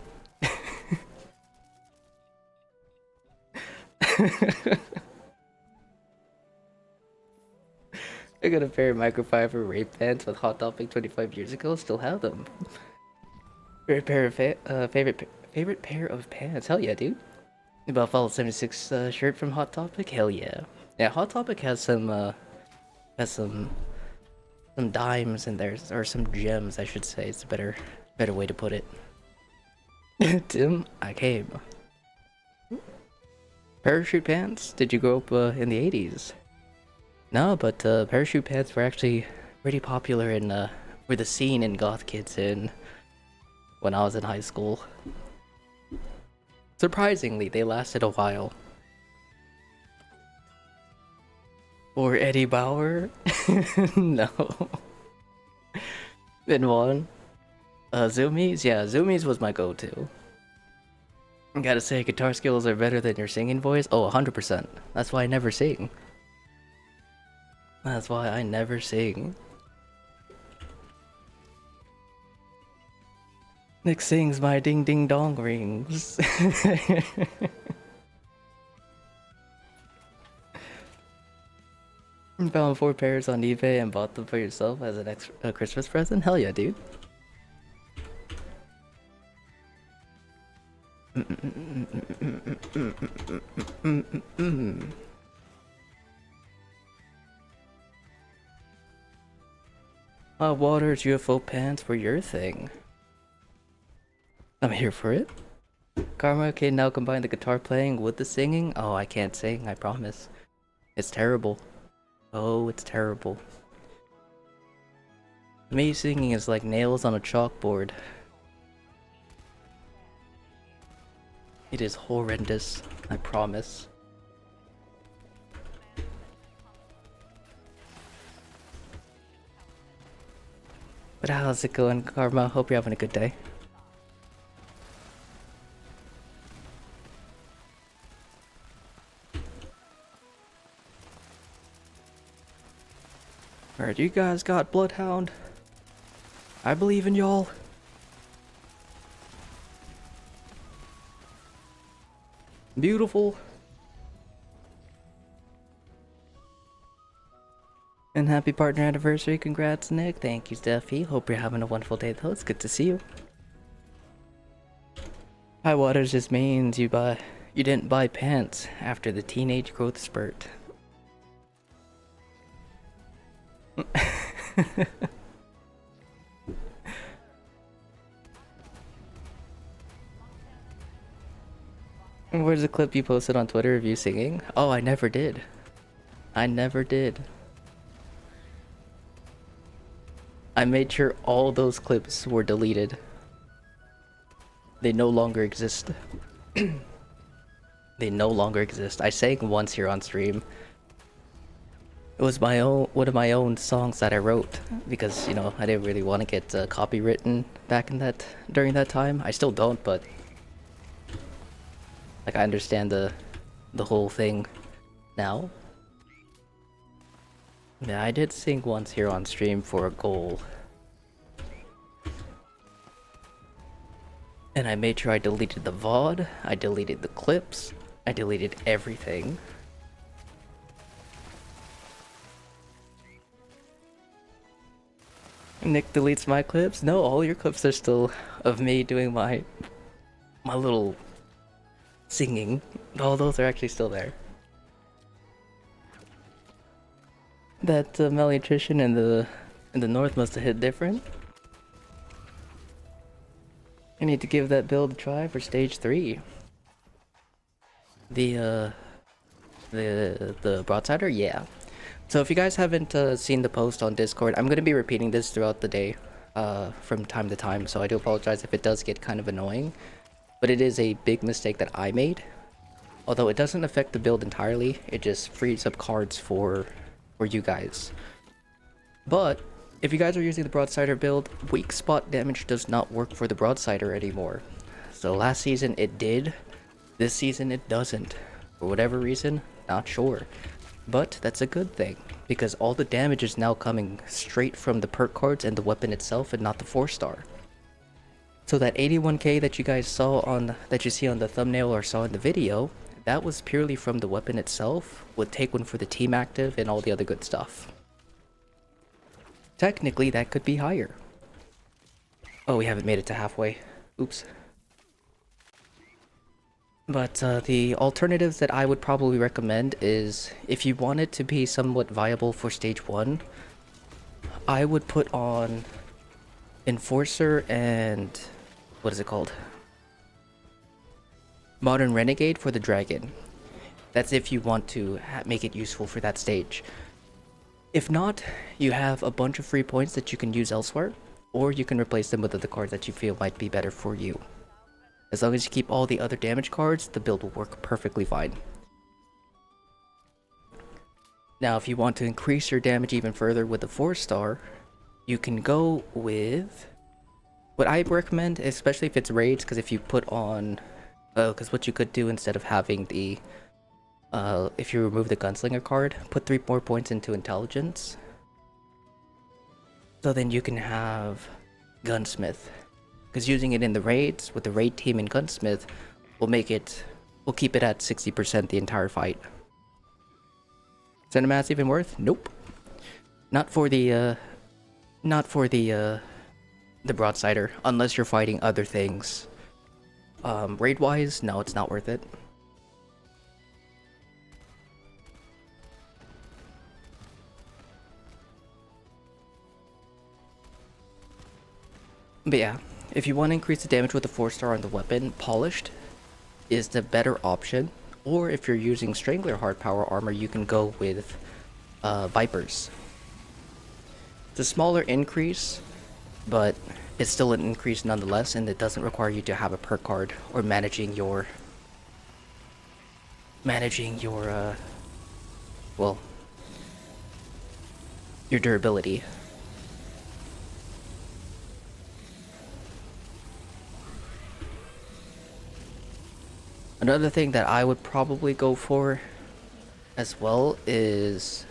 I got a pair of microfiber rape pants with Hot Topic 25 years ago. Still have them. Favorite pair of favorite pair of pants. Hell yeah, dude. About Fall 76 shirt from Hot Topic. Hell yeah. Yeah, Hot Topic has some dimes in there, or some gems, I should say. It's a better way to put it. Tim, I came. Parachute pants? Did you grow up in the 80s? No, but parachute pants were actually pretty popular in were the scene in goth kids in when I was in high school. Surprisingly, they lasted a while. Or Eddie Bauer? No. Been one. Zoomies? Yeah, Zoomies was my go-to. Gotta say, guitar skills are better than your singing voice? Oh, 100%. That's why I never sing. That's why I never sing. Nick sings my ding ding dong rings. Found 4 pairs on eBay and bought them for yourself as a Christmas present? Hell yeah, dude. Water's UFO pants were your thing. I'm here for it. Karma can now combine the guitar playing with the singing. Oh, I can't sing, I promise. It's terrible. Oh, it's terrible. Me singing is like nails on a chalkboard. It is horrendous, I promise. But how's it going, Karma? Hope you're having a good day. Alright, you guys got Bloodhound? I believe in y'all. Beautiful. And happy partner anniversary. Congrats, Nick. Thank you, Steffi. Hope you're having a wonderful day, though. It's good to see you. High waters just means you didn't buy pants after the teenage growth spurt. Where's the clip you posted on Twitter of you singing? Oh, I never did. I never did. I made sure all those clips were deleted. They no longer exist. They no longer exist. I sang once here on stream. It was one of my own songs that I wrote because, you know, I didn't really want to get copywritten back in during that time. I still don't, but like I understand the whole thing now. Yeah, I did sing once here on stream for a goal. And I made sure I deleted the VOD, I deleted the clips, I deleted everything. Nick deletes my clips? No, all your clips are still of me doing my little singing. All those are actually still there. That malnutrition in the north must have hit different. I need to give that build a try for stage 3. The Broadsider? Yeah. So if you guys haven't seen the post on Discord, I'm going to be repeating this throughout the day from time to time, so I do apologize if it does get kind of annoying. But it is a big mistake that I made. Although it doesn't affect the build entirely, it just frees up cards for you guys. But if you guys are using the Broadsider build, weak spot damage does not work for the Broadsider anymore. So last season it did, this season it doesn't. For whatever reason, not sure. But that's a good thing, because all the damage is now coming straight from the perk cards and the weapon itself and not the 4-star. So that 81k that you guys saw that you see on the thumbnail or saw in the video, that was purely from the weapon itself, with take one for the team active and all the other good stuff. Technically, that could be higher. Oh, we haven't made it to halfway. Oops. But the alternatives that I would probably recommend is, if you want it to be somewhat viable for stage 1, I would put on Enforcer and... what is it called? Modern Renegade for the Dragon. That's if you want to make it useful for that stage. If not, you have a bunch of free points that you can use elsewhere, or you can replace them with other cards that you feel might be better for you. As long as you keep all the other damage cards, the build will work perfectly fine. Now, if you want to increase your damage even further with the 4-star, you can go with... what I recommend, especially if it's raids, because if you put on... because what you could do instead of having the... if you remove the Gunslinger card, put 3 more points into Intelligence. So then you can have Gunsmith. Because using it in the raids, with the raid team and Gunsmith, will keep it at 60% the entire fight. Cinema's even worth? Nope. Not for the Broadsider, unless you're fighting other things. Raid-wise, no, it's not worth it. But yeah, if you want to increase the damage with the 4-star on the weapon, Polished is the better option. Or if you're using Strangler hard power armor, you can go with Vipers. It's a smaller increase, but it's still an increase nonetheless, and it doesn't require you to have a perk card or managing your well, your durability. Another thing that I would probably go for as well is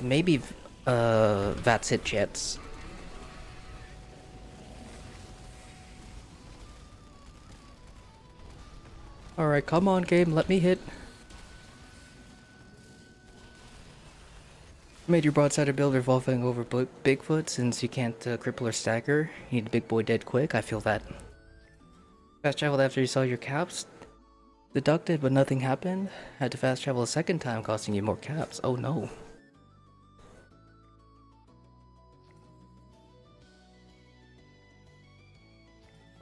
maybe Vatsit Jets. Alright, come on game, let me hit. Made your broadsider build revolving over Bigfoot since you can't cripple or stagger. You need a big boy dead quick. I feel that. Fast traveled after you saw your caps. Deducted, but nothing happened. Had to fast travel a second time, costing you more caps. Oh no.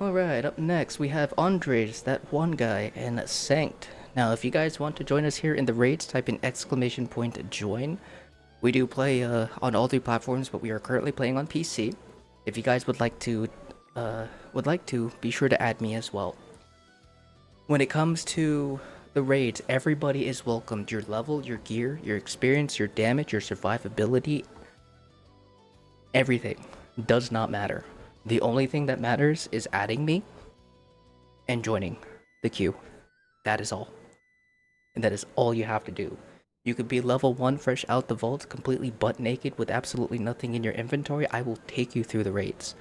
Alright, up next we have Andres, that one guy, and Sanct. Now, if you guys want to join us here in the raids, type in !join. We do play on all three platforms, but we are currently playing on PC. If you guys would like to, be sure to add me as well. When it comes to the raids, everybody is welcomed. Your level, your gear, your experience, your damage, your survivability, everything does not matter. The only thing that matters is adding me and joining the queue. That is all. And that is all you have to do. You could be level 1 fresh out the vault, completely butt naked with absolutely nothing in your inventory. I will take you through the raids.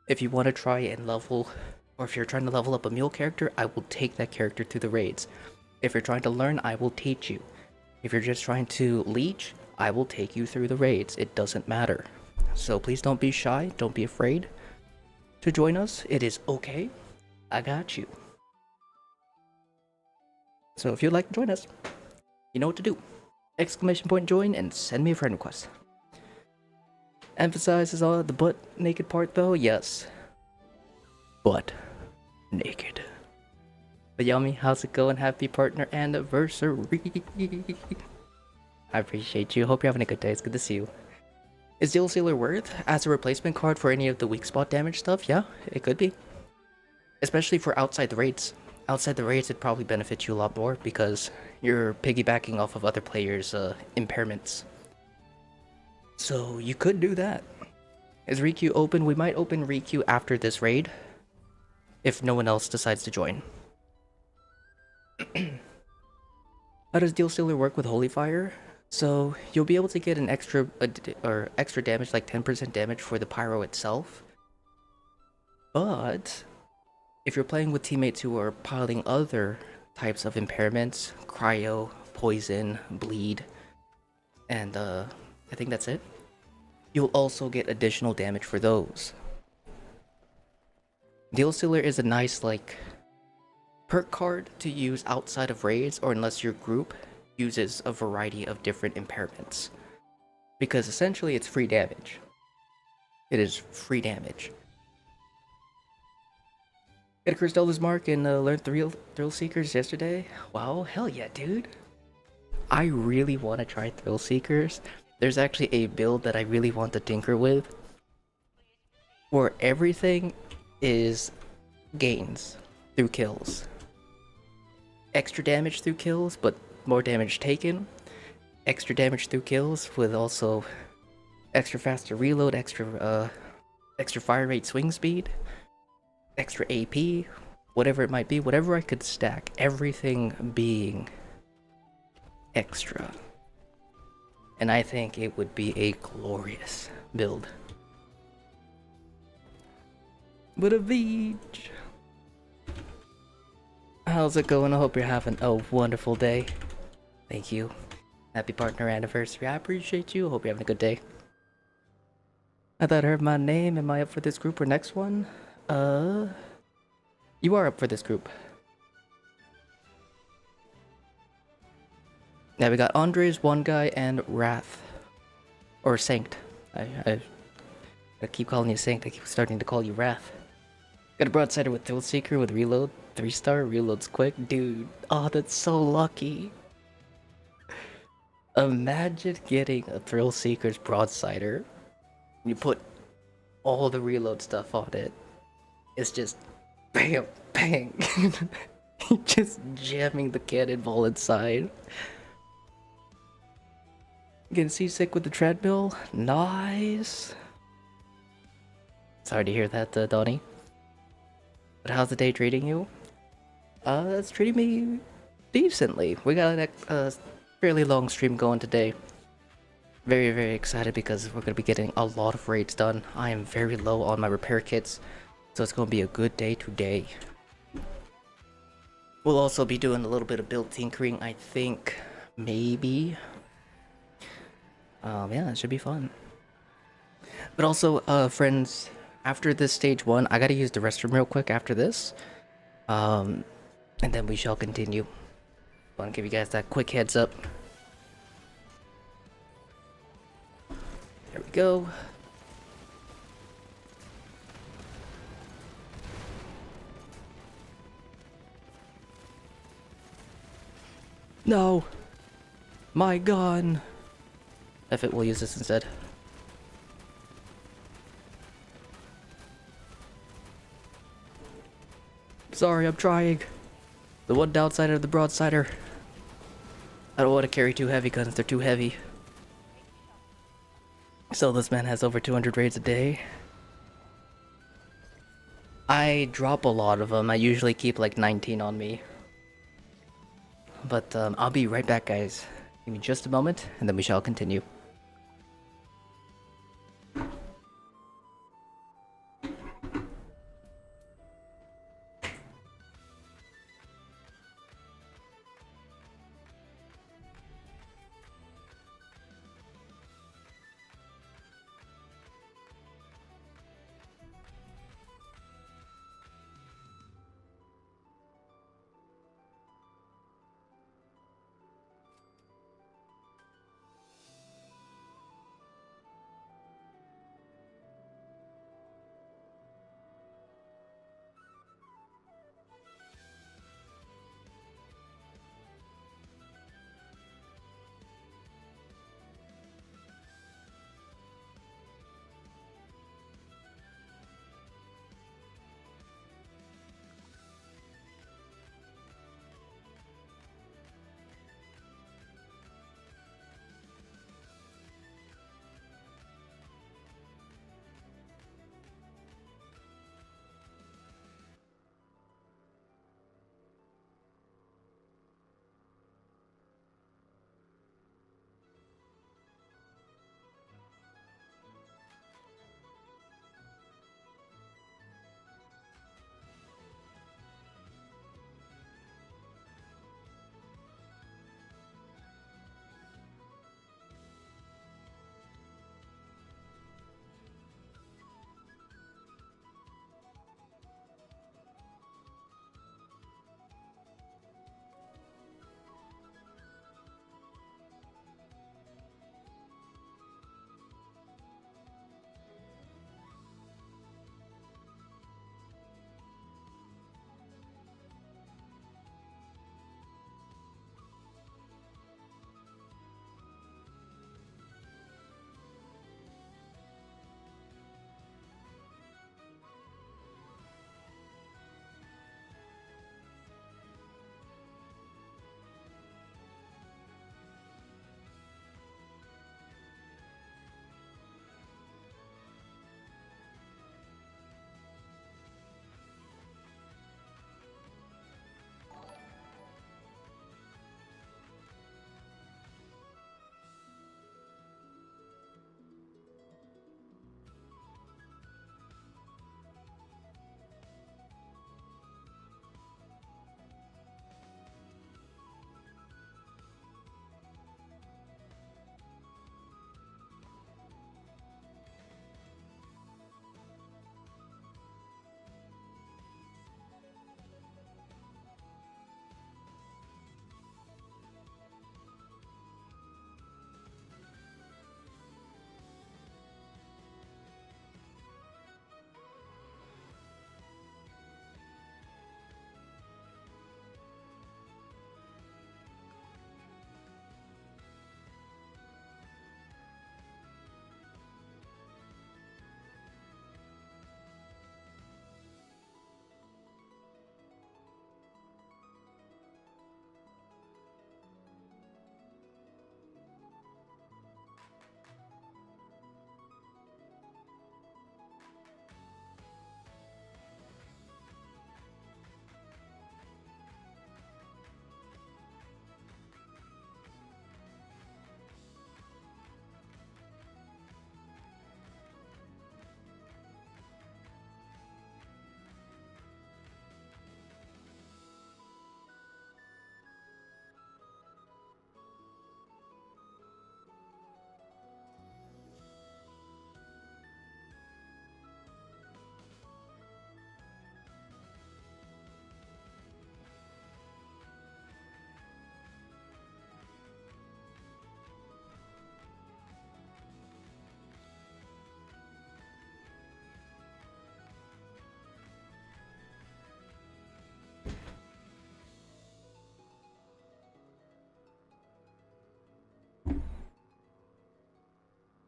If you want to try and level, or if you're trying to level up a mule character, I will take that character through the raids. If you're trying to learn, I will teach you. If you're just trying to leech, I will take you through the raids. It doesn't matter. So please don't be shy, don't be afraid to join us. It is okay. I got you. So if you'd like to join us, you know what to do. ! Join and send me a friend request. Emphasizes on the butt naked part though? Yes. Butt naked. But Yummy, how's it going? Happy partner anniversary. I appreciate you. Hope you're having a good day. It's good to see you. Is Deal Sealer worth as a replacement card for any of the weak spot damage stuff? Yeah, it could be. Especially for outside the raids. Outside the raids, it probably benefits you a lot more because you're piggybacking off of other players' impairments. So you could do that. Is Riku open? We might open Riku after this raid, if no one else decides to join. How does Deal Stealer work with Holy Fire? So you'll be able to get an extra damage, like 10% damage for the pyro itself. But if you're playing with teammates who are piling other types of impairments, cryo, poison, bleed, and I think that's it, you'll also get additional damage for those. Deal Stealer is a nice, like, perk card to use outside of raids or unless your group uses a variety of different impairments. Because essentially it's free damage. It is free damage. Got a Crystal's Mark and learned Thrill Seekers yesterday. Wow, hell yeah, dude. I really want to try Thrill Seekers. There's actually a build that I really want to tinker with, where everything is gains through kills. Extra damage through kills, but more damage taken. Extra damage through kills with also extra faster reload, extra fire rate swing speed, extra AP, whatever it might be, whatever I could stack, everything being extra. And I think it would be a glorious build. But a beach. How's it going? I hope you're having a wonderful day. Thank you. Happy partner anniversary. I appreciate you. Hope you're having a good day. I thought I heard my name. Am I up for this group or next one? You are up for this group. Now we got Andres, one guy, and Wrath. Or Sanct. I keep calling you Sanct. I keep starting to call you Wrath. Got a Broadsider with Thrill Seeker with reload. 3-star, reloads quick. Dude, oh, that's so lucky. Imagine getting a Thrill Seeker's Broadsider. You put all the reload stuff on it. It's just bam, bang. Just jamming the cannonball inside. Getting seasick with the treadmill. Nice. Sorry to hear that, Donnie. But how's the day treating you? It's treating me decently. We got a fairly long stream going today. Very, very excited because we're going to be getting a lot of raids done. I am very low on my repair kits, so it's going to be a good day today. We'll also be doing a little bit of build tinkering. I think maybe Yeah, it should be fun. But also, friends, after this stage 1, I gotta use the restroom real quick after this. Um, and then we shall continue. I want to give you guys that quick heads up. There we go. No! My gun! If it will use this instead. Sorry, I'm trying. The one downside of the Broadsider. I don't want to carry too heavy guns, they're too heavy. So this man has over 200 raids a day. I drop a lot of them. I usually keep like 19 on me. But I'll be right back, guys. Give me just a moment, and then we shall continue.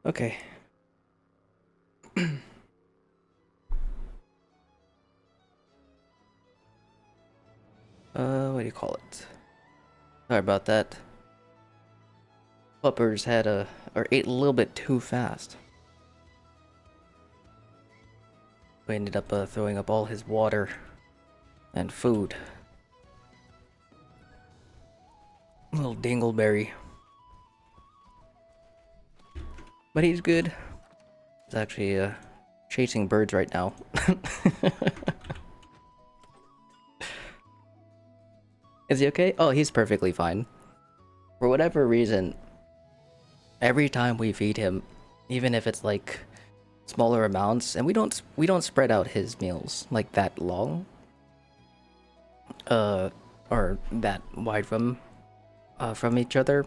Okay. What do you call it? Sorry about that. Puppers had or ate a little bit too fast. We ended up throwing up all his water and food. Little dingleberry. But he's good. He's actually chasing birds right now. Is he okay? Oh, he's perfectly fine. For whatever reason, every time we feed him, even if it's like smaller amounts, and we don't spread out his meals like that long, or that wide from each other,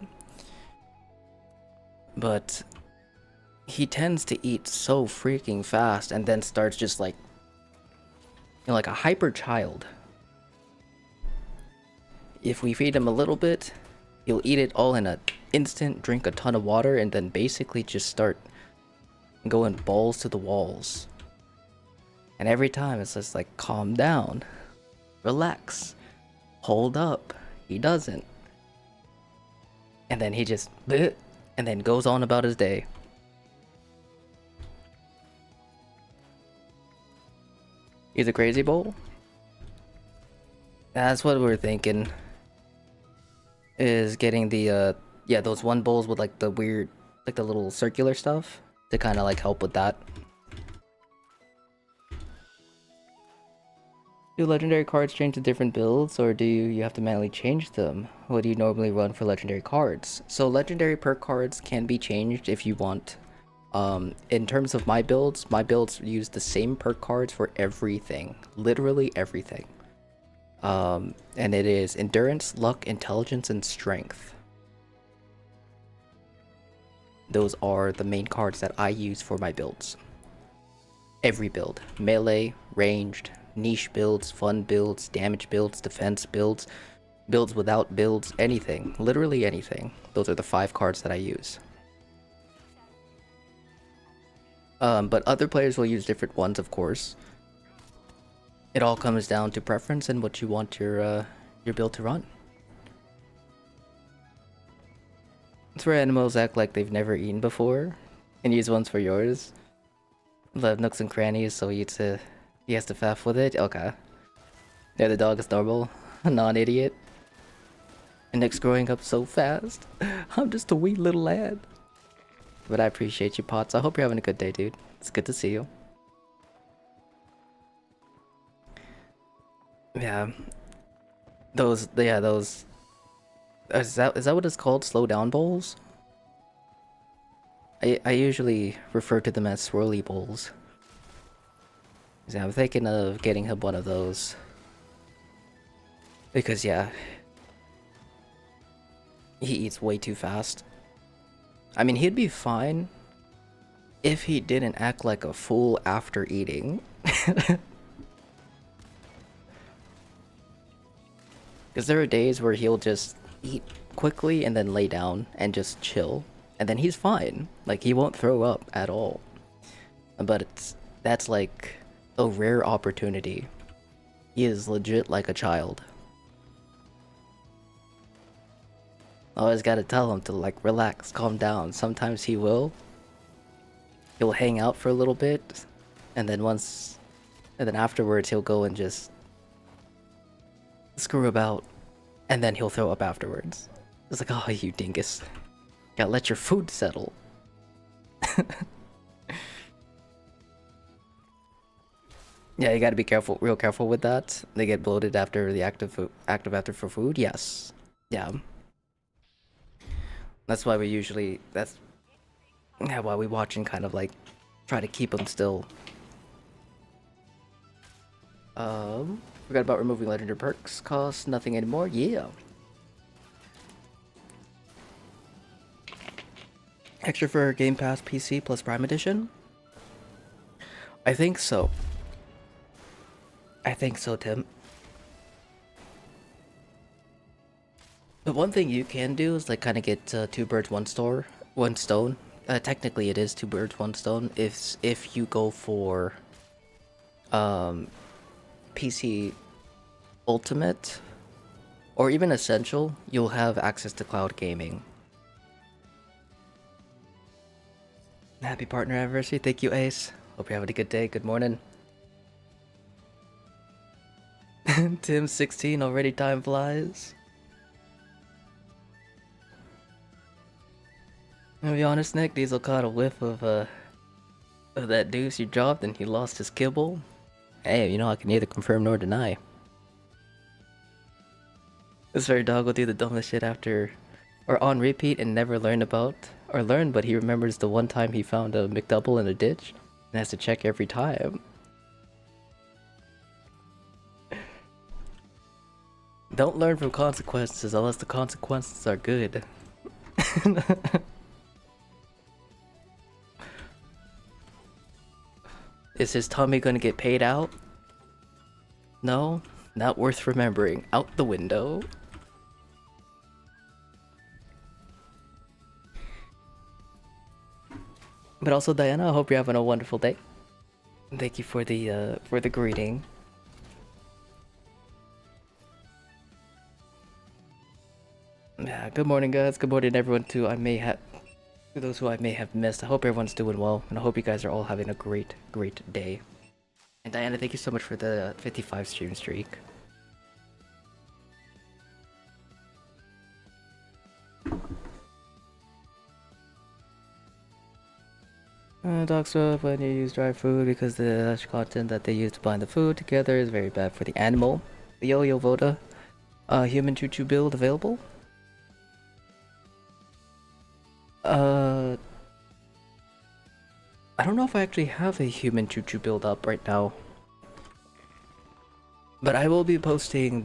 but he tends to eat so freaking fast and then starts just like, you know, like a hyper child. If we feed him a little bit, he'll eat it all in an instant, drink a ton of water, and then basically just start going balls to the walls. And every time it's just like, calm down, relax, hold up. He doesn't. And then he just, and then goes on about his day. He's a crazy bull? That's what we're thinking. Is getting the, yeah, those one bowls with like the weird, like the little circular stuff to kind of like help with that. Do legendary cards change to different builds, or do you have to manually change them? What do you normally run for legendary cards? So legendary perk cards can be changed if you want. In terms of my builds use the same perk cards for everything. Literally everything. And it is endurance, luck, intelligence, and strength. Those are the main cards that I use for my builds. Every build. Melee, ranged, niche builds, fun builds, damage builds, defense builds, builds without builds, anything. Literally anything. Those are the 5 cards that I use. But other players will use different ones, of course. It all comes down to preference and what you want your build to run. That's where animals act like they've never eaten before, and use ones for yours. Love nooks and crannies, so he has to faff with it. Okay. Yeah, the dog is normal, a non-idiot. And Nick's growing up so fast. I'm just a wee little lad. But I appreciate you, Potts. I hope you're having a good day, dude. It's good to see you. Yeah. Those. Is that what it's called? Slow down bowls? I usually refer to them as swirly bowls. So I'm thinking of getting him one of those. Because yeah. He eats way too fast. I mean, he'd be fine if he didn't act like a fool after eating. Because there are days where he'll just eat quickly and then lay down and just chill. And then he's fine. Like, he won't throw up at all. But that's like a rare opportunity. He is legit like a child. Always gotta tell him to like relax, calm down. Sometimes he will. He'll hang out for a little bit. And then afterwards he'll go and just screw about, and then he'll throw up afterwards. It's like, oh, you dingus. Gotta let your food settle. Yeah, you gotta be careful, real careful with that. They get bloated after the active after for food. Yes. Yeah. That's why we usually, why we watch and kind of like try to keep them still. Forgot about removing legendary perks. Cost nothing anymore. Yeah. Extra for Game Pass PC plus Prime Edition? I think so. I think so, Tim. But one thing you can do is like kind of get 2 birds, 1 stone. Technically, it is two birds, one stone. If you go for um, PC Ultimate or even Essential, you'll have access to cloud gaming. Happy partner anniversary! Thank you, Ace. Hope you're having a good day. Good morning. Tim 16 already. Time flies. To be honest, Nick, Diesel caught a whiff of that deuce you dropped and he lost his kibble. Hey, you know, I can neither confirm nor deny. This very dog will do the dumbest shit after or on repeat and never learn, but he remembers the one time he found a McDouble in a ditch and has to check every time. Don't learn from consequences unless the consequences are good. Is his tummy gonna get paid out? No, not worth remembering. Out the window. But also, Diana, I hope you're having a wonderful day. Thank you for the greeting. Yeah, good morning, guys. Good morning, everyone. To those who I may have missed. I hope everyone's doing well, and I hope you guys are all having a great day. And Diana, thank you so much for the 55 stream streak. Dogs up when you use dry food because the content that they use to bind the food together is very bad for the animal. Yo Voda, human choo-choo build available? I don't know if I actually have a human choo-choo build up right now. But I will be posting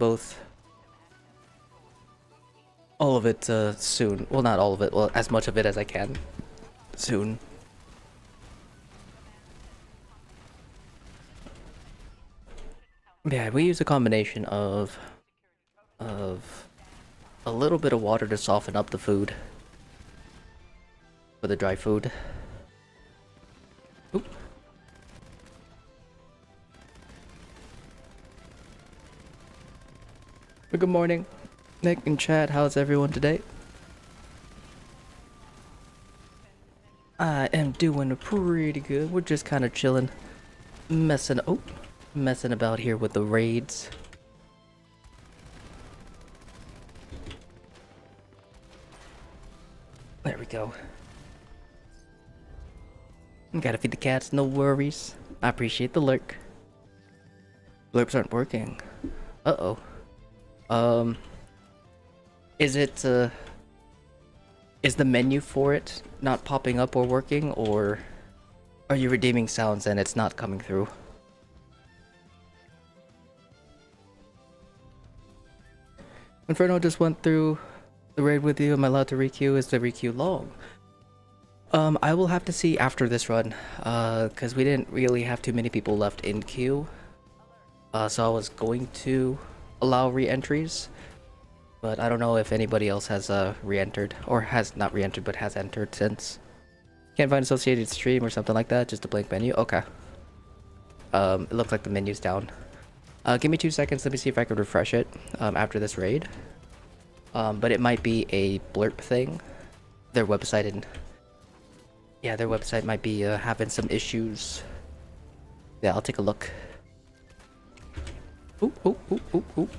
all of it soon. Well, not all of it, well, as much of it as I can soon. Yeah, we use a combination of a little bit of water to soften up the food for the dry food. Oop. Good morning, Nick and Chad. How's everyone today? I am doing pretty good. We're just kind of chilling, messing about here with the raids. There we go. Gotta feed the cats, no worries. I appreciate the lurk. Blurps aren't working. Uh-oh. Is the menu for it not popping up or working, or are you redeeming sounds and it's not coming through? Inferno just went through the raid with you. Am I allowed to requeue? Is the requeue long? I will have to see after this run, because we didn't really have too many people left in queue. So I was going to allow re-entries, but I don't know if anybody else has re-entered, or has not re-entered, but has entered since. Can't find associated stream or something like that, just a blank menu? Okay. It looks like the menu's down. Give me 2 seconds, let me see if I can refresh it after this raid. But it might be a blurp thing. Their website their website might be having some issues. Yeah, I'll take a look. Oop, oop, oop, oop, oop.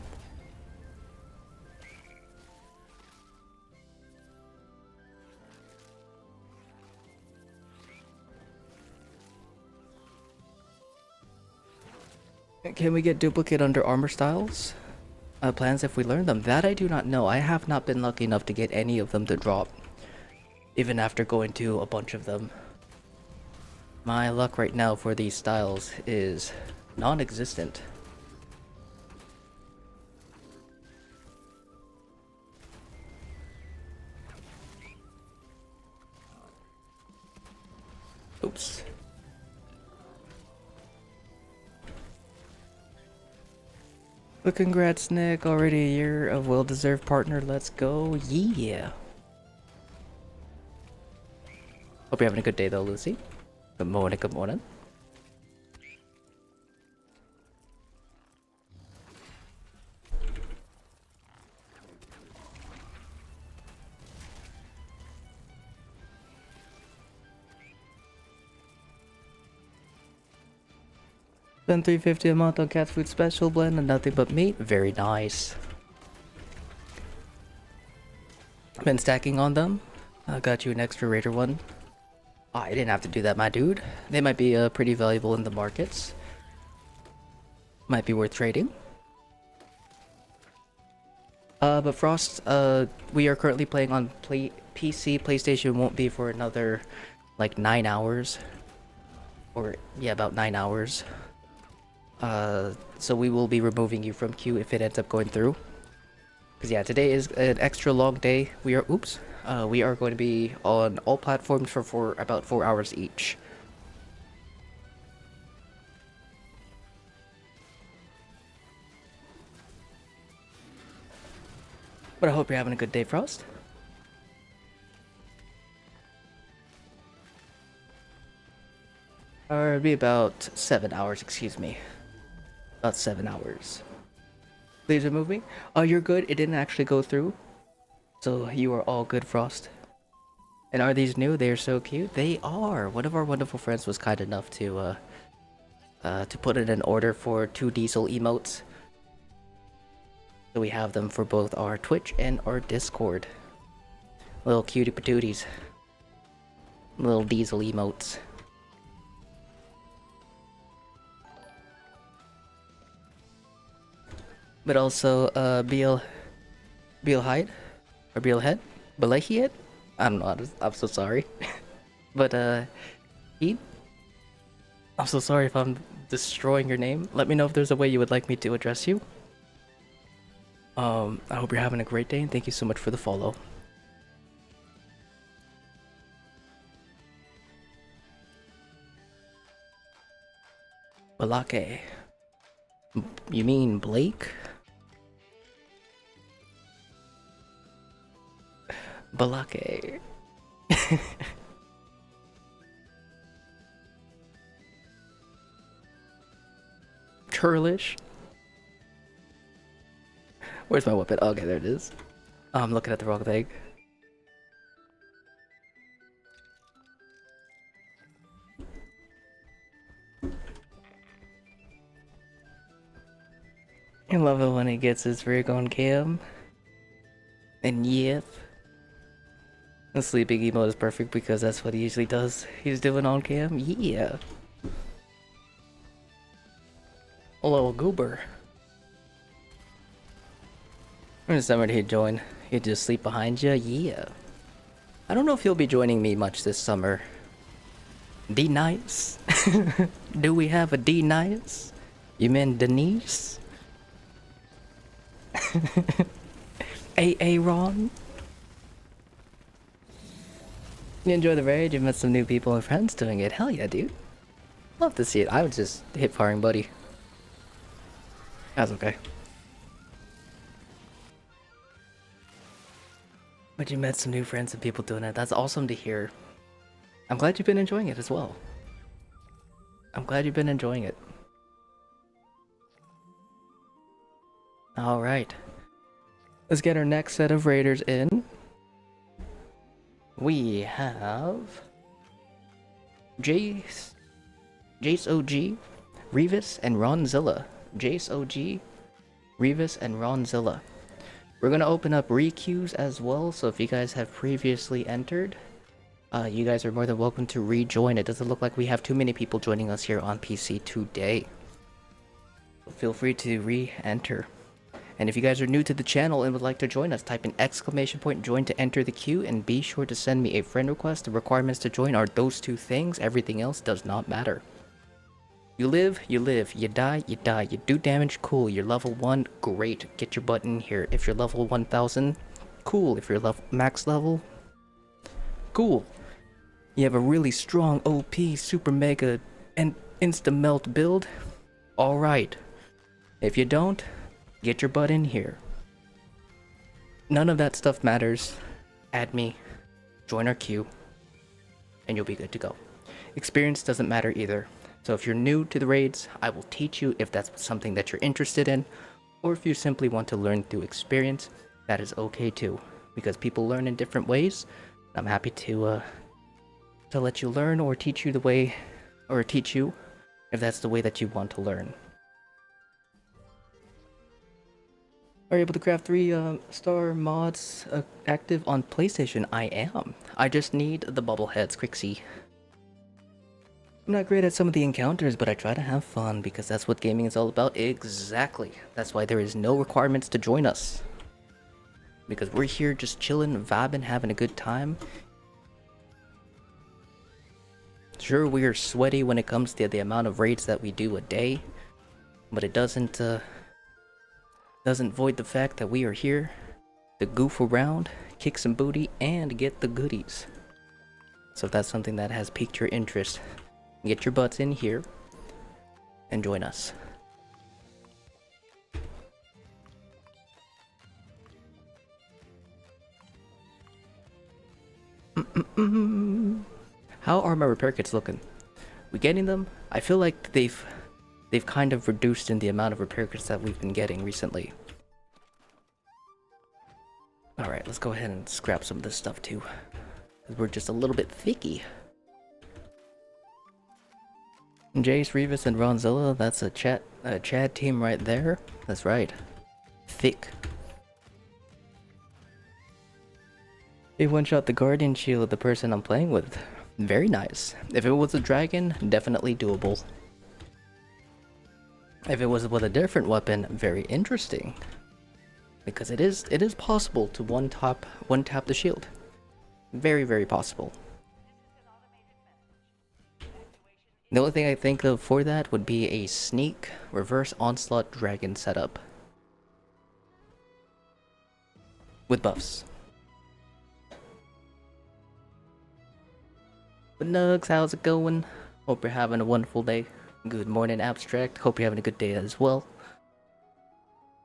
Can we get duplicate under armor styles? Plans if we learn them? That I do not know. I have not been lucky enough to get any of them to drop. Even after going to a bunch of them. My luck right now for these styles is non-existent. Oops. But congrats, Nick. Already a year of well-deserved partner. Let's go. Yeah. Hope you're having a good day though, Lucy. Good morning, good morning. Spend $3.50 a month on cat food special blend and nothing but meat. Very nice. Been stacking on them. I got you an extra raider one. Oh, I didn't have to do that, my dude. They might be pretty valuable in the markets. Might be worth trading. But Frost, we are currently playing on PC. PlayStation won't be for another, like, 9 hours. Or, yeah, about 9 hours. So we will be removing you from queue if it ends up going through. Because yeah, today is an extra long day. We are going to be on all platforms for about 4 hours each. But I hope you're having a good day, Frost. Or it'll be about 7 hours, excuse me. About 7 hours. Please remove me. Oh, you're good. It didn't actually go through. So you are all good, Frost. And are these new? They're so cute. They are. One of our wonderful friends was kind enough to put in an order for 2 diesel emotes. So we have them for both our Twitch and our Discord. Little cutie patooties. Little diesel emotes. But also, Beal Hyde? Or Beal Head? Belahiet? I don't know, I'm so sorry. But, Heed? I'm so sorry if I'm destroying your name. Let me know if there's a way you would like me to address you. I hope you're having a great day, and thank you so much for the follow. Balake. You mean Blake? Balake. Churlish. Where's my weapon? Okay, there it is. I'm looking at the wrong thing. I love it when he gets his rig on cam. And yep. The sleeping emote is perfect because that's what he usually does. He's doing on cam. Yeah. A little goober. When somebody he'd join, he'd just sleep behind you. Yeah. I don't know if he'll be joining me much this summer. D-Nice? Do we have a D-Nice? You mean Denise? Aaron? You enjoy the raid? You met some new people and friends doing it. Hell yeah, dude. Love to see it. I would just hip firing buddy. That's okay. But you met some new friends and people doing it. That's awesome to hear. I'm glad you've been enjoying it as well. I'm glad you've been enjoying it. Alright. Let's get our next set of raiders in. We have Jace OG, Revis, and Ronzilla. Jace OG, Revis, and Ronzilla. We're gonna open up requeues as well, so if you guys have previously entered, you guys are more than welcome to rejoin. It doesn't look like we have too many people joining us here on PC today. Feel free to re-enter. And if you guys are new to the channel and would like to join us, type in ~join to enter the queue, and be sure to send me a friend request. The requirements to join are those 2 things. Everything else does not matter. You live, you live. You die, you die. You do damage, cool. You're level 1, great. Get your butt in here. If you're level 1000, cool. If you're max level, cool. You have a really strong OP, super mega, and insta-melt build, alright. If you don't, get your butt in here. None of that stuff matters. Add me. Join our queue. and you'll be good to go. Experience doesn't matter either. So if you're new to the raids, I will teach you if that's something that you're interested in, or if you simply want to learn through experience, that is okay too, because people learn in different ways. I'm happy to let you learn or teach you the way, or teach you if that's the way that you want to learn. Are you able to craft 3 star mods active on PlayStation? I am. I just need the bobbleheads, quick see. I'm not great at some of the encounters, but I try to have fun because that's what gaming is all about. Exactly. That's why there is no requirements to join us. Because we're here just chilling, vibing, having a good time. Sure, we are sweaty when it comes to the amount of raids that we do a day, but it doesn't void the fact that we are here to goof around, kick some booty, and get the goodies. So if that's something that has piqued your interest, get your butts in here and join us. How are my repair kits looking? We getting them? I feel like they've kind of reduced in the amount of repair kits that we've been getting recently. Alright, let's go ahead and scrap some of this stuff too. Because we're just a little bit thicky. Jace, Revis, and Ronzilla, that's a Chad team right there. That's right. Thick. They one-shot the Guardian Shield of the person I'm playing with. Very nice. If it was a dragon, definitely doable. If it was with a different weapon, very interesting. Because it is possible to one-tap the shield. Very, very possible. The only thing I think of for that would be a sneak reverse onslaught dragon setup. With buffs. But Nugs, how's it going? Hope you're having a wonderful day. Good morning, Abstract. Hope you're having a good day as well.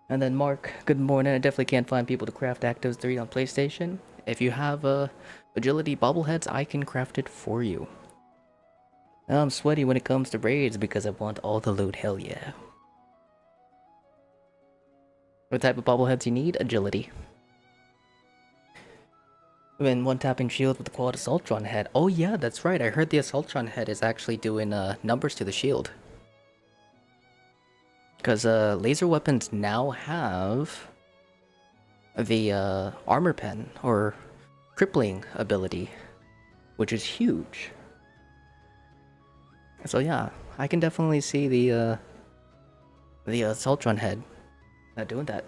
And then Mark, good morning. I definitely can't find people to craft Actos 3 on PlayStation. If you have agility bobbleheads, I can craft it for you. I'm sweaty when it comes to raids because I want all the loot, hell yeah. What type of bobbleheads you need? Agility. When one-tapping shield with the quad Assaultron head. Oh yeah, that's right. I heard the Assaultron head is actually doing numbers to the shield. Because laser weapons now have the armor pen, or crippling ability, which is huge. So yeah, I can definitely see the Assaultron head doing that.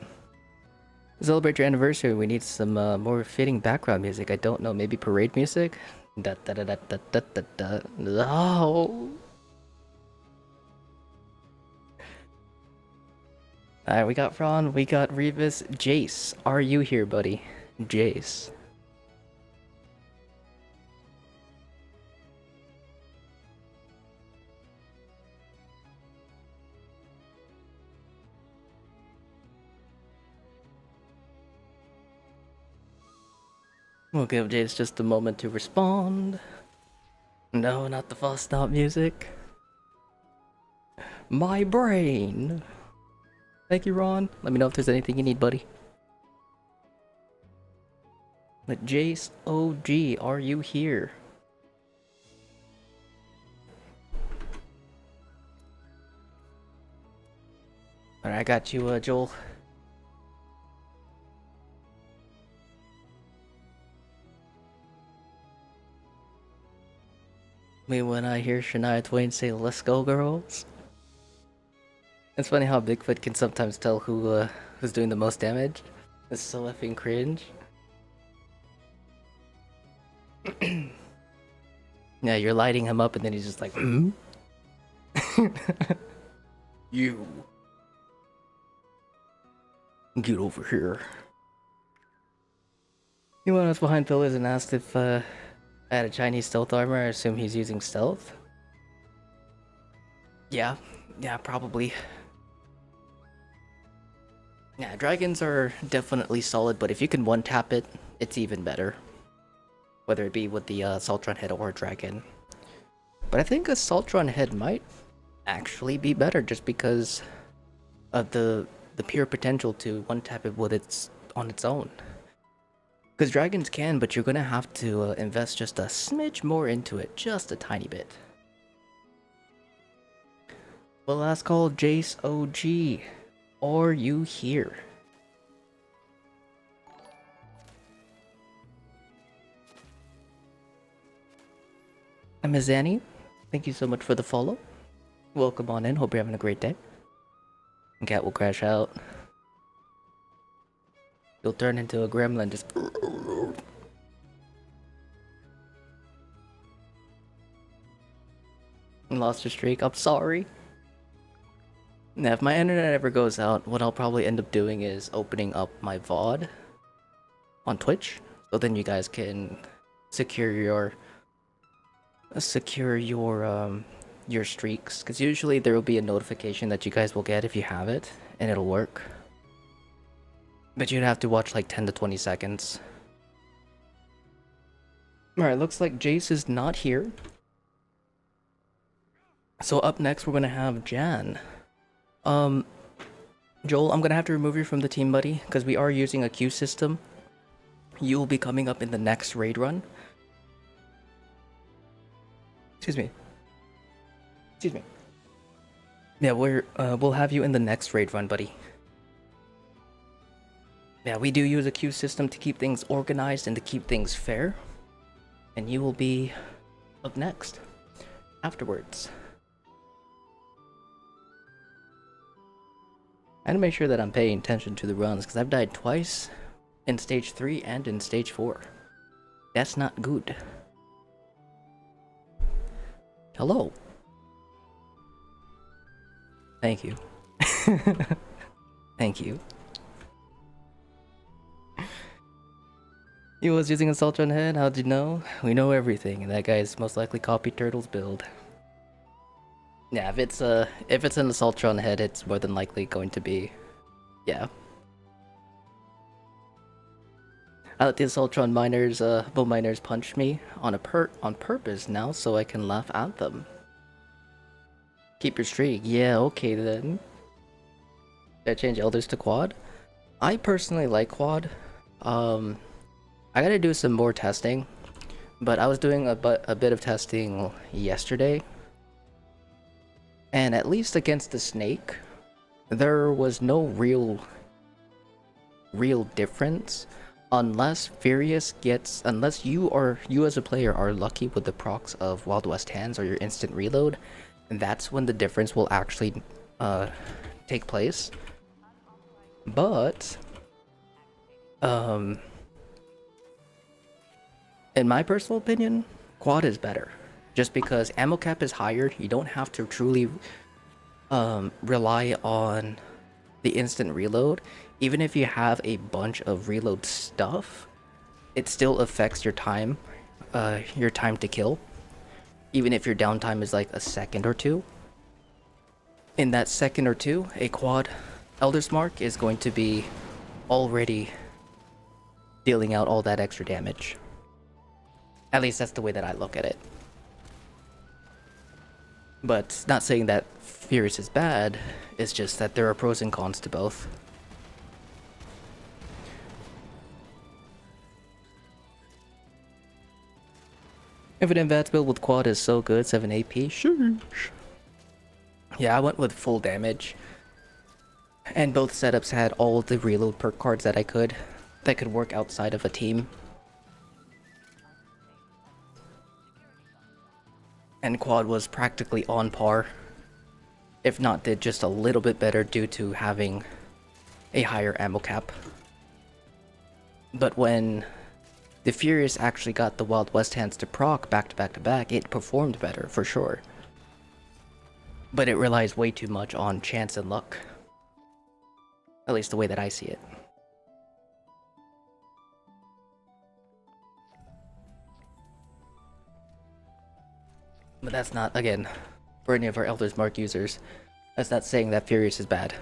To celebrate your anniversary, we need some more fitting background music. I don't know, maybe parade music? Da da da da da da da da. Oh. Alright, we got Ron, we got Revis. Jace, are you here, buddy? Jace. We'll give Jace just a moment to respond. No, not the false stop music. My brain. Thank you, Ron. Let me know if there's anything you need, buddy. But Jace OG, are you here? Alright, I got you, Joel. Me when I hear Shania Twain say, "Let's go, girls." It's funny how Bigfoot can sometimes tell who's doing the most damage. It's so effing cringe. Yeah, you're lighting him up and then he's just like, hmm? You. Get over here. He went us behind pillars and asked if I had a Chinese stealth armor. I assume he's using stealth. Yeah, probably. Yeah, dragons are definitely solid, but if you can one-tap it, it's even better. whether it be with the Saltron head or dragon. But I think a Saltron head might actually be better just because of the pure potential to one tap it with its on its own. Because dragons can, but you're gonna have to invest just a smidge more into it, just a tiny bit. Well, last call, Jace OG. Are you here? I'm Azani. Thank you so much for the follow. Welcome on in. Hope you're having a great day. Cat will crash out. You'll turn into a gremlin just... Lost your streak. I'm sorry. Now, if my internet ever goes out, what I'll probably end up doing is opening up my VOD on Twitch, so then you guys can secure your streaks, because usually there will be a notification that you guys will get if you have it, and it'll work. But you'd have to watch like 10 to 20 seconds. Alright, looks like Jace is not here. So up next we're gonna have Jan. Joel, I'm gonna have to remove you from the team, buddy, because we are using a queue system. You will be coming up in the next raid run. Excuse me. Yeah, we'll have you in the next raid run, buddy. Yeah, we do use a queue system to keep things organized and to keep things fair. And you will be up next afterwards. I gotta make sure that I'm paying attention to the runs, because I've died twice in stage 3 and in stage 4. That's not good. Hello. Thank you. Thank you. He was using a Saltron head, how'd you know? We know everything, and that guy's most likely copied Turtle's build. Yeah, if it's an Saltron head, it's more than likely going to be... Yeah. I let the Saltron miners, miners punch me on purpose now, so I can laugh at them. Keep your streak. Yeah, okay then. Did I change Elders to quad? I personally like quad. I gotta do some more testing, but I was doing a bit of testing yesterday, and at least against the snake, there was no real difference, unless you as a player are lucky with the procs of Wild West Hands or your instant reload, and that's when the difference will actually take place. But in my personal opinion, quad is better. Just because ammo cap is higher, you don't have to truly rely on the instant reload. Even if you have a bunch of reload stuff, it still affects your time to kill. Even if your downtime is like a second or two. In that second or two, a quad Elder's Mark is going to be already dealing out all that extra damage. At least that's the way that I look at it. But not saying that Furious is bad, it's just that there are pros and cons to both. If an advanced build with quad is so good, 7 AP, sure. Yeah, I went with full damage. And both setups had all the reload perk cards that could work outside of a team. And quad was practically on par, if not did just a little bit better due to having a higher ammo cap. But when the Furious actually got the Wild West Hands to proc back to back to back, it performed better for sure. But it relies way too much on chance and luck. At least the way that I see it. But that's not, again, for any of our Elder's Mark users, that's not saying that Furious is bad.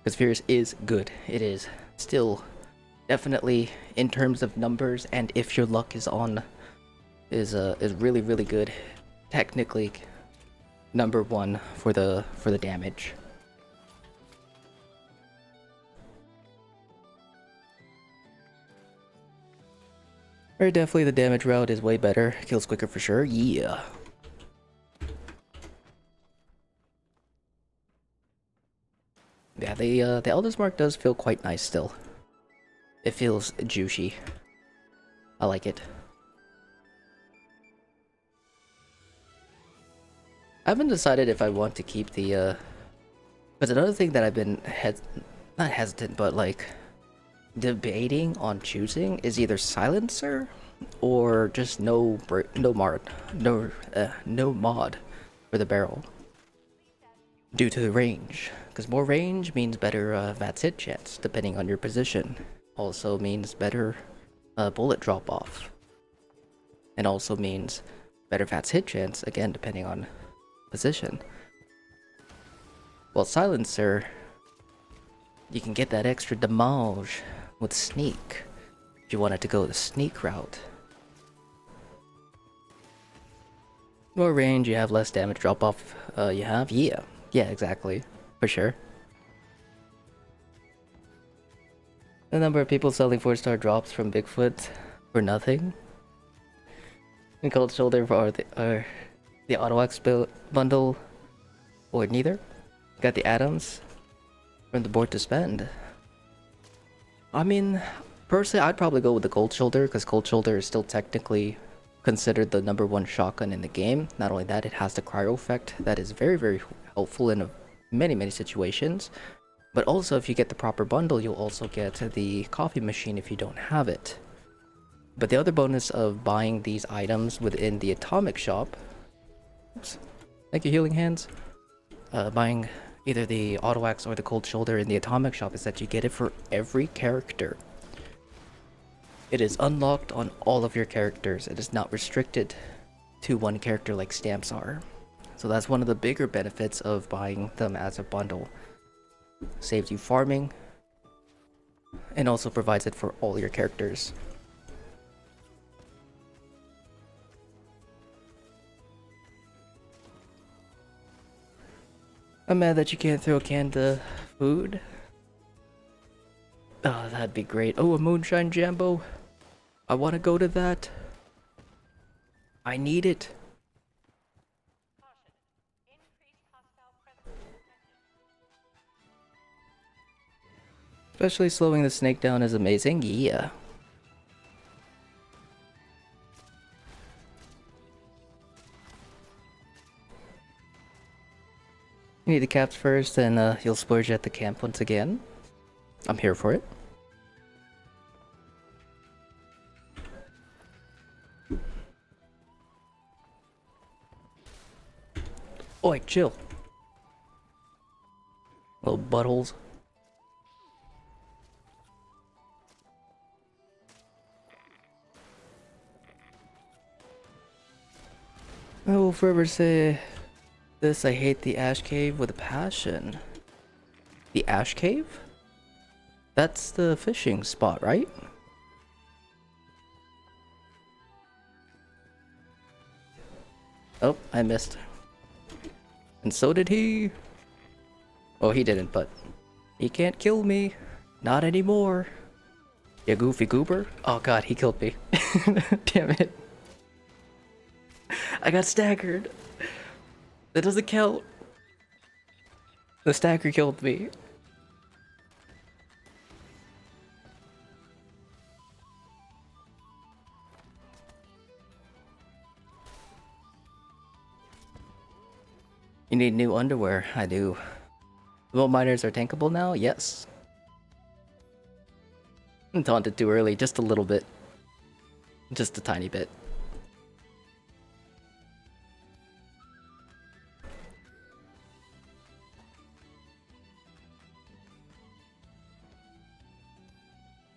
Because Furious is good. It is still definitely in terms of numbers, and if your luck is on, is really really good. Technically, number one for the damage. Very definitely the damage route is way better. Kills quicker for sure. Yeah. Yeah, the Elder's Mark does feel quite nice still. It feels juicy. I like it. I haven't decided if I want to keep the But another thing that I've been not hesitant, but like debating on choosing is either silencer or just no mod for the barrel due to the range. Because more range means better VATS hit chance depending on your position. Also means better bullet drop off, and also means better VATS hit chance again depending on position. Well, silencer, you can get that extra damage with sneak if you wanted to go the sneak route. More range, you have less damage drop off. Yeah, exactly, for sure. The number of people selling 4-star drops from Bigfoot for nothing. And Cold Shoulder for the Auto-X bundle, or neither. Got the atoms from the board to spend. I mean, personally, I'd probably go with the Cold Shoulder, because Cold Shoulder is still technically considered the number one shotgun in the game. Not only that, it has the cryo effect that is very, very helpful in many situations. But also, if you get the proper bundle, you'll also get the coffee machine if you don't have it. But the other bonus of buying these items within the Atomic Shop... Oops. Thank you, Healing Hands. Buying either the Auto-Axe or the Cold Shoulder in the Atomic Shop is that you get it for every character. It is unlocked on all of your characters. It is not restricted to one character like stamps are. So that's one of the bigger benefits of buying them as a bundle. Saves you farming, and also provides it for all your characters. I'm mad that you can't throw canned food. Oh, that'd be great. Oh, a moonshine jambo. I want to go to that. I need it. Especially slowing the snake down is amazing. Yeah. You need the caps first, and you'll splurge at the camp once again. I'm here for it. Oi, chill. Little buttholes. I will forever say this, I hate the Ash Cave with a passion. The Ash Cave? That's the fishing spot, right? Oh, I missed. And so did he. Oh, he didn't, but he can't kill me. Not anymore. You goofy goober. Oh god, he killed me. Damn it. I got staggered. That doesn't count. The stagger killed me. You need new underwear. I do. Remote miners are tankable now? Yes. I'm taunted too early, just a little bit. Just a tiny bit.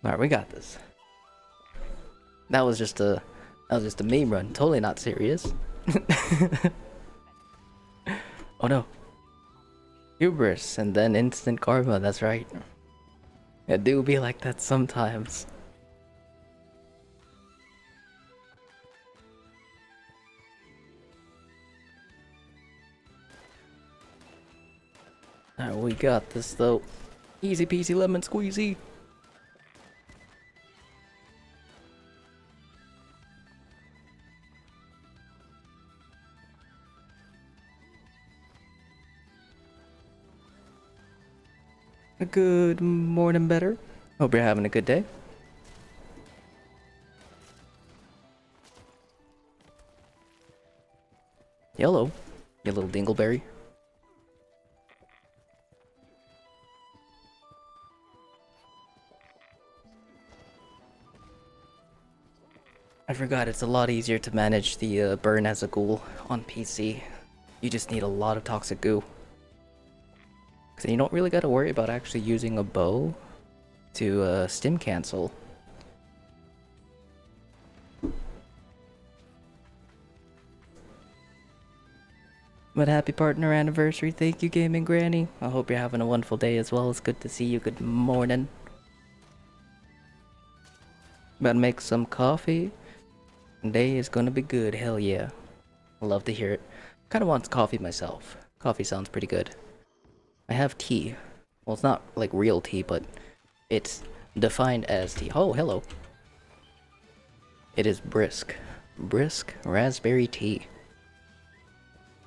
Alright, we got this. That was just a meme run, totally not serious. Oh no. Hubris and then instant karma, that's right. It do be like that sometimes. Alright, we got this though. Easy peasy lemon squeezy. A good morning, better. Hope you're having a good day. Yellow, you little dingleberry. I forgot it's a lot easier to manage the burn as a ghoul on PC. You just need a lot of toxic goo. Cause you don't really gotta worry about actually using a bow to stim cancel. But happy partner anniversary, thank you gaming granny. I hope you're having a wonderful day as well. It's good to see you, good morning. About to make some coffee. Day is gonna be good, hell yeah. I love to hear it. Kinda want coffee myself. Coffee sounds pretty good. I have tea. Well, it's not like real tea, but it's defined as tea. Oh, hello. It is brisk. Brisk raspberry tea.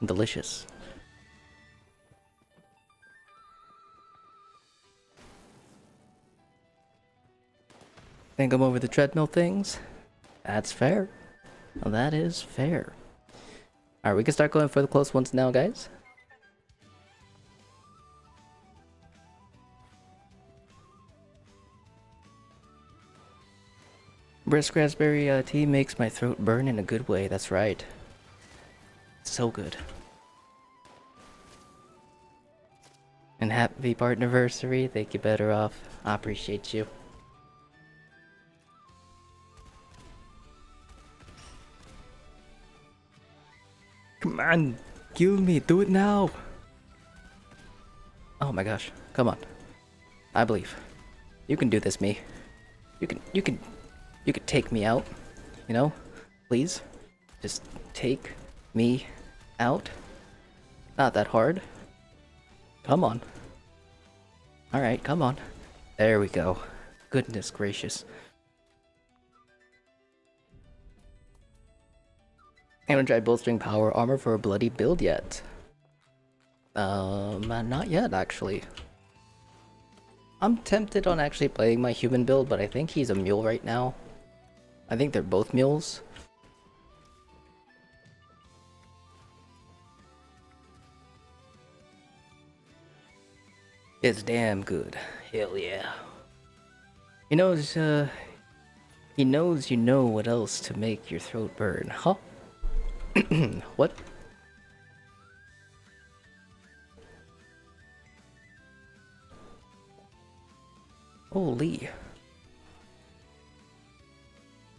Delicious. Think I'm over the treadmill things? That's fair. Well, that is fair. Alright, we can start going for the close ones now, guys. Brisk raspberry tea makes my throat burn in a good way, that's right. So good. And happy partnerversary, thank you, better off. I appreciate you. Come on, kill me, do it now. Oh my gosh, come on. I believe. You can do this, me. You can take me out, you know? Please? Just take me out. Not that hard. Come on. Alright, come on. There we go. Goodness gracious. I haven't tried bolstering power armor for a bloody build yet. Not yet, actually. I'm tempted on actually playing my human build, but I think he's a mule right now. I think they're both mules. It's damn good. Hell yeah. He knows you know what else to make your throat burn, huh? What? Holy.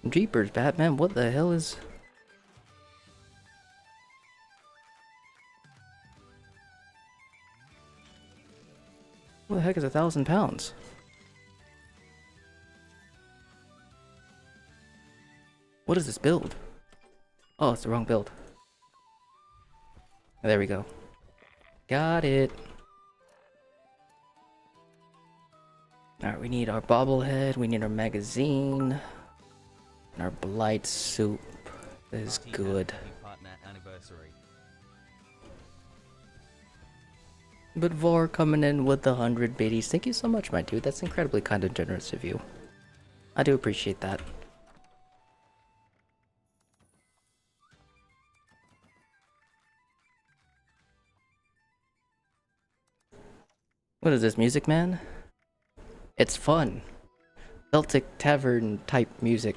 Jeepers, Batman, what the hell is... What the heck is 1,000 pounds? What is this build? Oh, it's the wrong build. There we go. Got it. Alright, we need our bobblehead, we need our magazine, and our blight soup is good. But Vor coming in with the 100 biddies, thank you so much, my dude. That's incredibly kind and generous of you. I do appreciate that. What is this, music man? It's fun. Celtic tavern type music.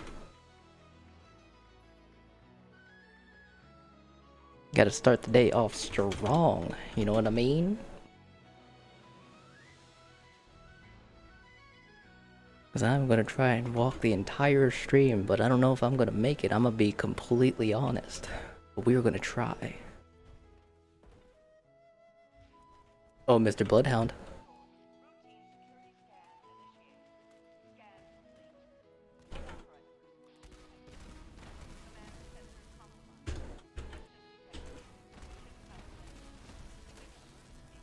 Gotta start the day off strong, you know what I mean? Cause I'm gonna try and walk the entire stream, but I don't know if I'm gonna make it. I'm gonna be completely honest. But we're gonna try. Oh, Mr. Bloodhound.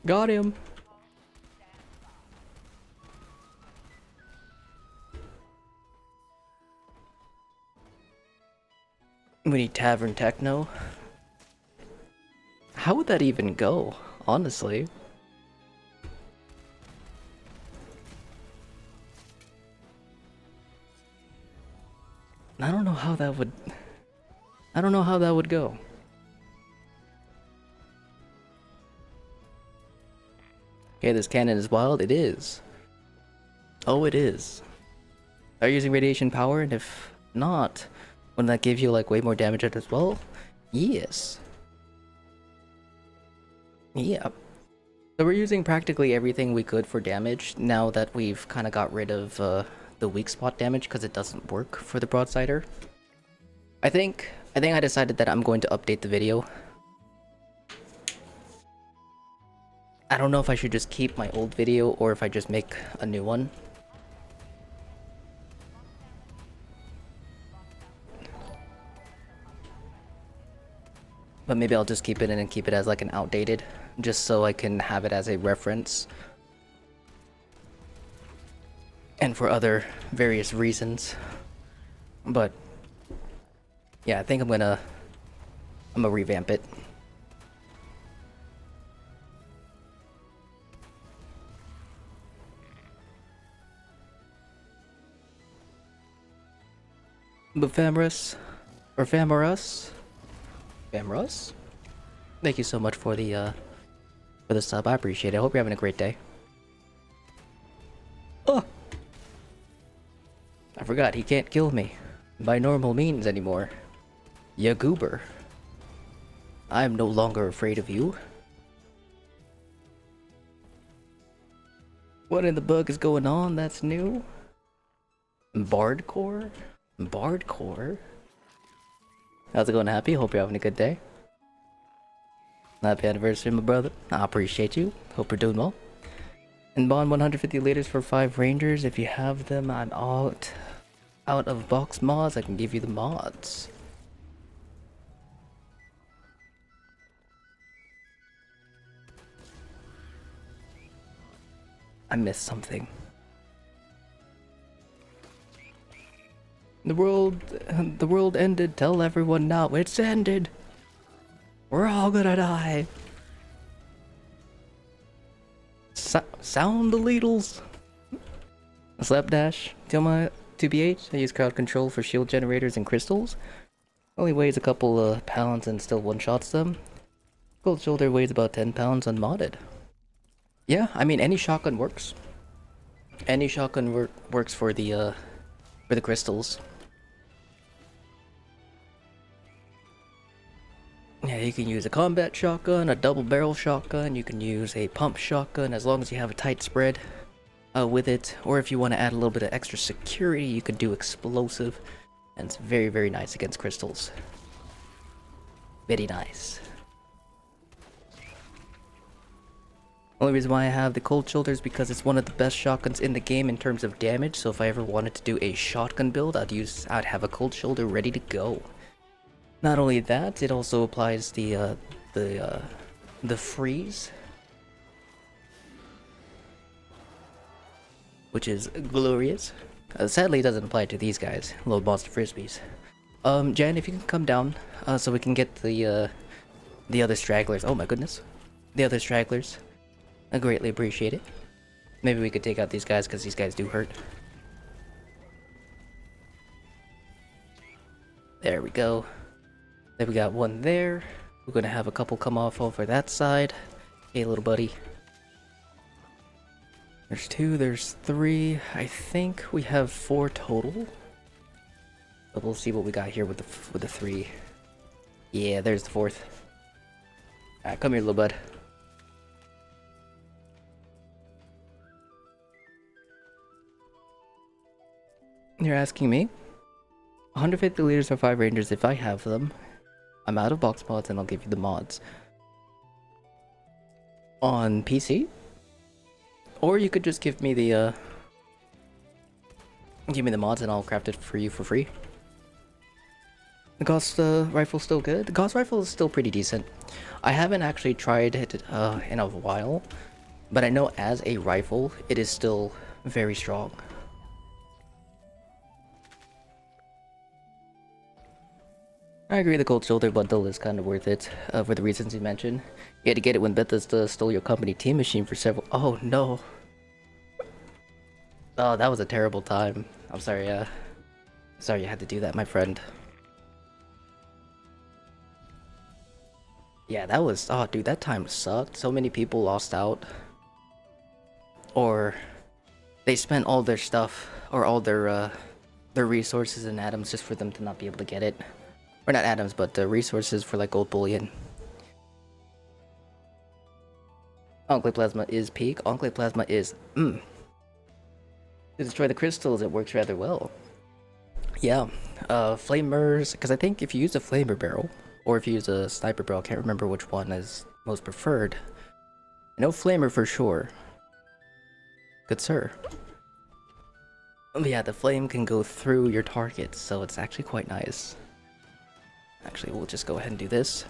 Got him. We need Tavern Techno. How would that even go, honestly? I don't know how that would... I don't know how that would go. Okay, this cannon is wild. It is. Oh, it is. Are you using radiation power? And if not, wouldn't that give you like way more damage as well? Yes. Yeah. So we're using practically everything we could for damage now that we've kind of got rid of the weak spot damage because it doesn't work for the Broadsider. I think I decided that I'm going to update the video. I don't know if I should just keep my old video or if I just make a new one. But maybe I'll just keep it in and keep it as like an outdated, just so I can have it as a reference. And for other various reasons. But yeah, I think I'm gonna revamp it. But Famrus, or Famorus, thank you so much for the sub. I appreciate it. I hope you're having a great day. Oh, I forgot he can't kill me by normal means anymore. Ya goober. I am no longer afraid of you. What in the bug is going on? That's new. Bardcore? Bardcore? How's it going, Happy? Hope you're having a good day. Happy anniversary, my brother. I appreciate you. Hope you're doing well. And bond 150 liters for 5 rangers. If you have them, I'm out of box mods. I can give you the mods. I missed something. The world ended. Tell everyone now it's ended. We're all gonna die. Sound the needles. Slapdash. Tell my 2BH. I use crowd control for shield generators and crystals. Only weighs a couple pounds and still one-shots them. Cold shoulder weighs about 10 pounds unmodded. Yeah, I mean any shotgun works. Any shotgun works for the crystals. Yeah, you can use a combat shotgun, a double barrel shotgun, you can use a pump shotgun as long as you have a tight spread with it. Or if you want to add a little bit of extra security, you could do explosive. And it's very, very nice against crystals. Very nice. Only reason why I have the cold shoulder is because it's one of the best shotguns in the game in terms of damage. So if I ever wanted to do a shotgun build, I'd have a cold shoulder ready to go. Not only that, it also applies the freeze, which is glorious. Sadly, it doesn't apply to these guys, little monster frisbees. Jan, if you can come down, so we can get the other stragglers. Oh my goodness, the other stragglers. I greatly appreciate it. Maybe we could take out these guys because these guys do hurt. There we go. Then we got one there. We're gonna have a couple come off over that side. Hey, little buddy. There's 2, there's 3. I think we have 4 total. But we'll see what we got here with the 3. Yeah, there's the 4th. Alright, come here, little bud. You're asking me? 150 liters for 5 rangers if I have them. I'm out of box mods and I'll give you the mods. On PC? Or you could just give me the mods and I'll craft it for you for free. The Gauss rifle's still good. The Gauss rifle is still pretty decent. I haven't actually tried it in a while, but I know as a rifle, it is still very strong. I agree the Cold Shoulder bundle is kind of worth it, for the reasons you mentioned. You had to get it when Bethesda stole your company team machine for several— Oh no! Oh, that was a terrible time. I'm sorry, sorry you had to do that, my friend. Yeah, that was— oh dude, that time sucked. So many people lost out. Or they spent all their stuff, or all their resources and atoms just for them to not be able to get it. Or not atoms, but resources for like gold bullion. Enclave Plasma is peak. Enclave Plasma is to destroy the crystals, it works rather well. Yeah, flamers, because I think if you use a flamer barrel, or if you use a sniper barrel, I can't remember which one is most preferred. I know flamer for sure. Good sir. Yeah, the flame can go through your targets, so it's actually quite nice. Actually, we'll just go ahead and do this.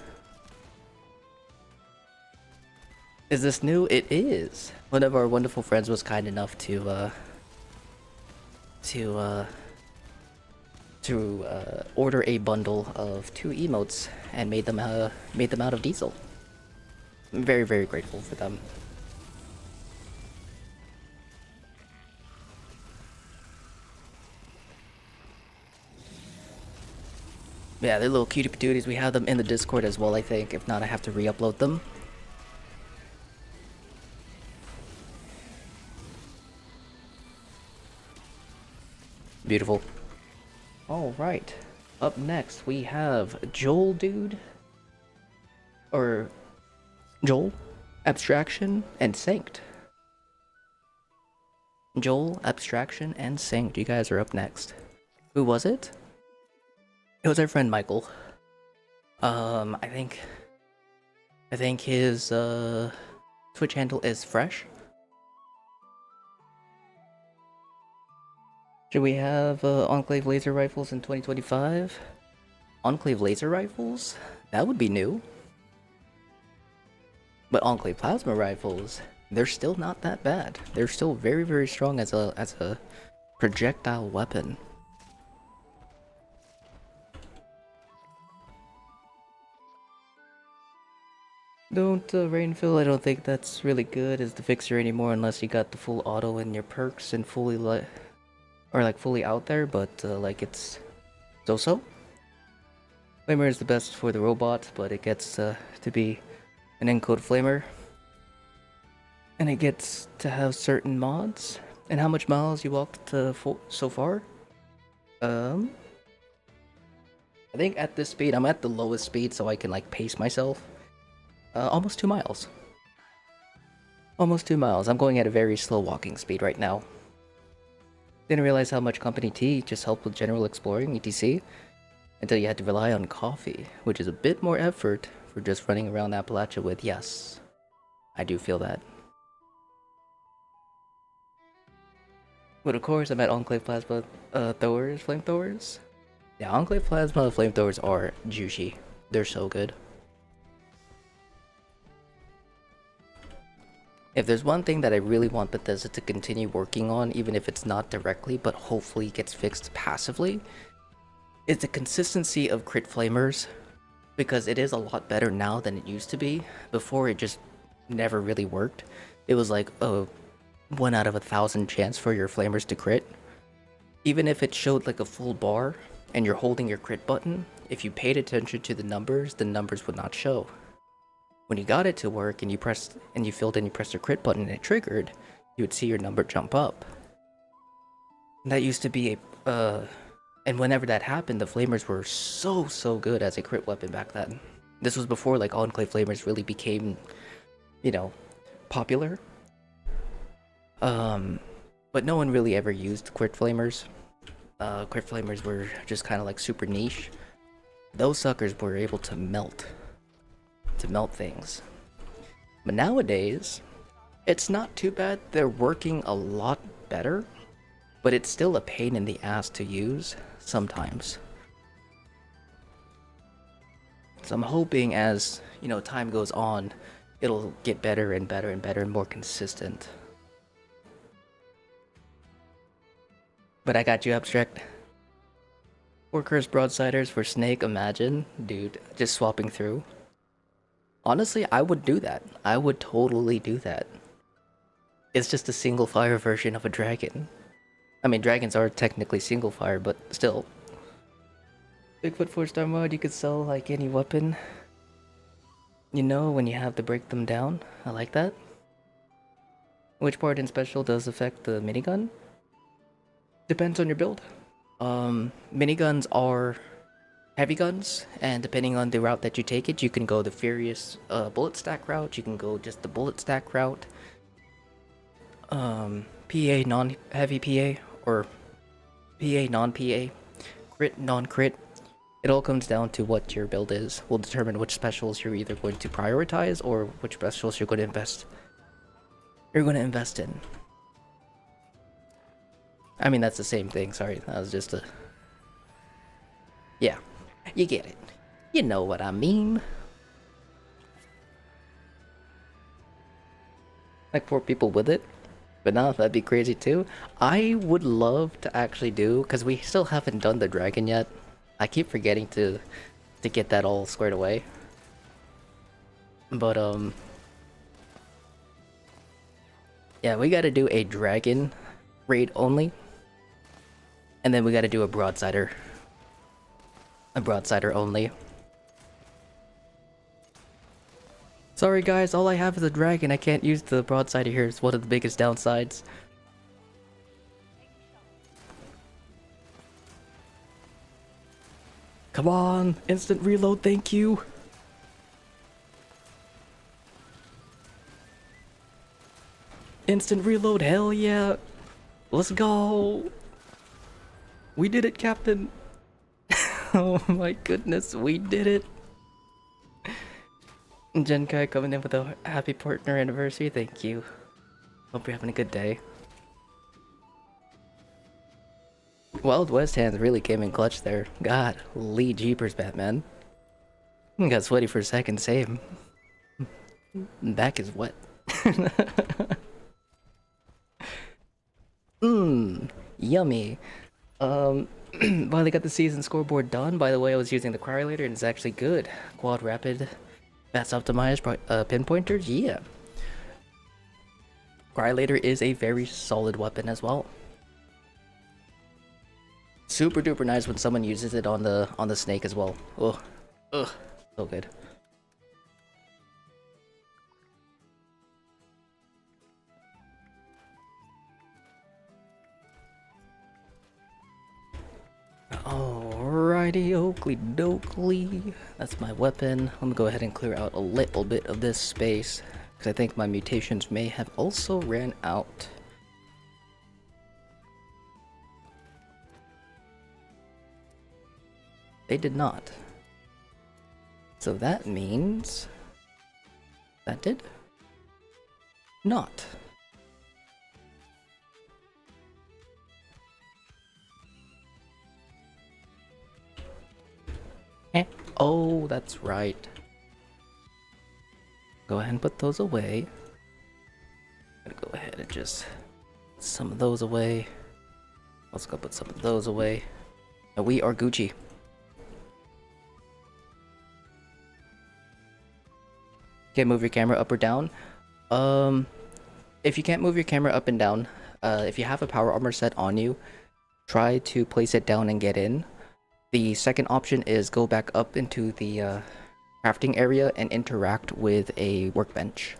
Is this new? It is. One of our wonderful friends was kind enough to order a bundle of 2 emotes and made them out of diesel. I'm very, very grateful for them. Yeah, they're little cutie patooties. We have them in the Discord as well, I think. If not, I have to re-upload them. Beautiful. Alright. Up next, we have Joel Dude. Or Joel, Abstraction, and Sanct. Joel, Abstraction, and Sanct. You guys are up next. Who was it? It was our friend Michael. I think his Twitch handle is Fresh. Should we have Enclave laser rifles in 2025? Enclave laser rifles? That would be new. But Enclave plasma rifles, they're still not that bad. They're still very, very strong as a projectile weapon. Don't Rainfill, I don't think that's really good as the fixer anymore unless you got the full auto in your perks and fully fully out there, but like it's so-so. Flamer is the best for the robot, but it gets to be an encode flamer. And it gets to have certain mods. And how much miles you walked so far? I think at this speed, I'm at the lowest speed so I can like pace myself. Almost 2 miles. Almost 2 miles. I'm going at a very slow walking speed right now. Didn't realize how much Company T just helped with general exploring, etc. Until you had to rely on coffee, which is a bit more effort for just running around Appalachia with. Yes, I do feel that. But of course, I'm at Enclave Plasma flamethrowers. Yeah, Enclave Plasma flamethrowers are juicy. They're so good. If there's one thing that I really want Bethesda to continue working on, even if it's not directly, but hopefully gets fixed passively, is the consistency of crit flamers, because it is a lot better now than it used to be. Before, it just never really worked. It was like a 1 out of 1,000 chance for your flamers to crit. Even if it showed like a full bar and you're holding your crit button, if you paid attention to the numbers would not show. When you got it to work and you pressed and you filled in, you pressed your crit button and it triggered, you would see your number jump up. And that used to be and whenever that happened, the flamers were so good as a crit weapon back then. This was before like Enclave flamers really became, you know, popular. But no one really ever used crit flamers. Crit flamers were just kind of like super niche. Those suckers were able to melt things. But nowadays, it's not too bad. They're working a lot better, but it's still a pain in the ass to use sometimes. So I'm hoping as, you know, time goes on, it'll get better and better and better and more consistent. But I got you, Abstract. 4 cursed broadsiders for Snake, imagine. Dude, just swapping through. Honestly, I would do that. I would totally do that. It's just a single fire version of a dragon. I mean, dragons are technically single fire, but still. Bigfoot 4-star mod, you could sell like any weapon. You know, when you have to break them down. I like that. Which part in special does affect the minigun? Depends on your build. Miniguns are heavy guns, and depending on the route that you take it, you can go the furious bullet stack route, you can go just the bullet stack route. PA non-heavy PA, or PA non-PA, crit non-crit. It all comes down to what your build is. Will determine which specials you're either going to prioritize or which specials you're going to invest. In. I mean, that's the same thing. Sorry, that was just a. Yeah, you get it. You know what I mean. Like 4 people with it. But now that'd be crazy too. I would love to actually do, because we still haven't done the dragon yet. I keep forgetting to get that all squared away. But yeah, we gotta do a dragon raid only. And then we gotta do a broadsider. A broadsider only. Sorry guys, all I have is a dragon. I can't use the broadsider here. It's one of the biggest downsides. Come on, instant reload, thank you. Instant reload, hell yeah. Let's go. We did it, Captain. Oh my goodness, we did it. Genkai coming in with a happy partner anniversary, thank you. Hope you're having a good day. Wild West hands really came in clutch there. God, Lee Jeepers, Batman. I got sweaty for a second, same. Back is wet. Yummy. Finally got the season scoreboard done. By the way, I was using the Cryolator and it's actually good. Quad rapid, fast optimized pinpointers, yeah. Cryolator is a very solid weapon as well. Super duper nice when someone uses it on the snake as well. Ugh, so good. Alrighty, Oakley Dokley. That's my weapon. Let me go ahead and clear out a little bit of this space, because I think my mutations may have also ran out. They did not. So that means that did not. Oh, that's right. Go ahead and put those away. I'm gonna go ahead and just put some of those away. Let's go put some of those away. And we are Gucci. Can't move your camera up or down. If you can't move your camera up and down, if you have a power armor set on you, try to place it down and get in. The second option is go back up into the crafting area and interact with a workbench.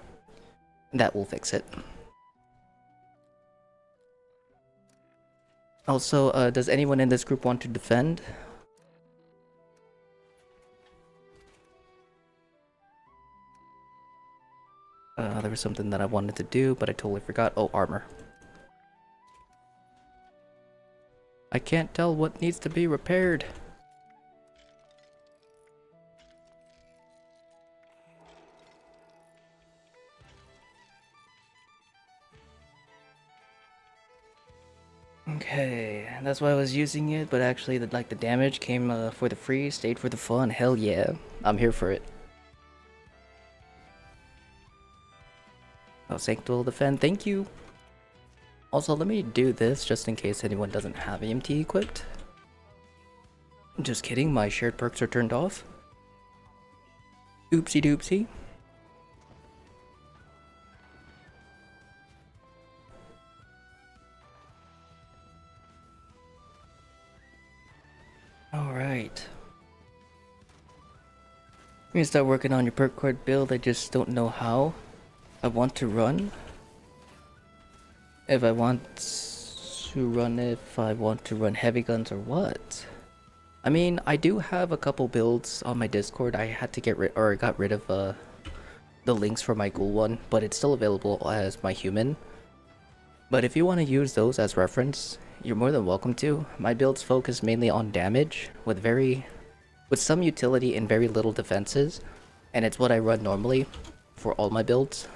That will fix it. Also, does anyone in this group want to defend? There was something that I wanted to do, but I totally forgot. Oh, armor. I can't tell what needs to be repaired. Okay, that's why I was using it, but actually the damage came for the free, stayed for the fun. Hell yeah. I'm here for it. Oh, Sanctum will defend. Thank you. Also, let me do this just in case anyone doesn't have EMT equipped. Just kidding, my shared perks are turned off. Oopsie doopsie. Alright. I'm gonna start working on your perk card build. I just don't know how I want to run. If I want to run heavy guns or what. I mean, I do have a couple builds on my Discord. I had to got rid of the links for my ghoul one, but it's still available as my human. But if you want to use those as reference, you're more than welcome to. My builds focus mainly on damage with some utility and very little defenses, and it's what I run normally for all my builds.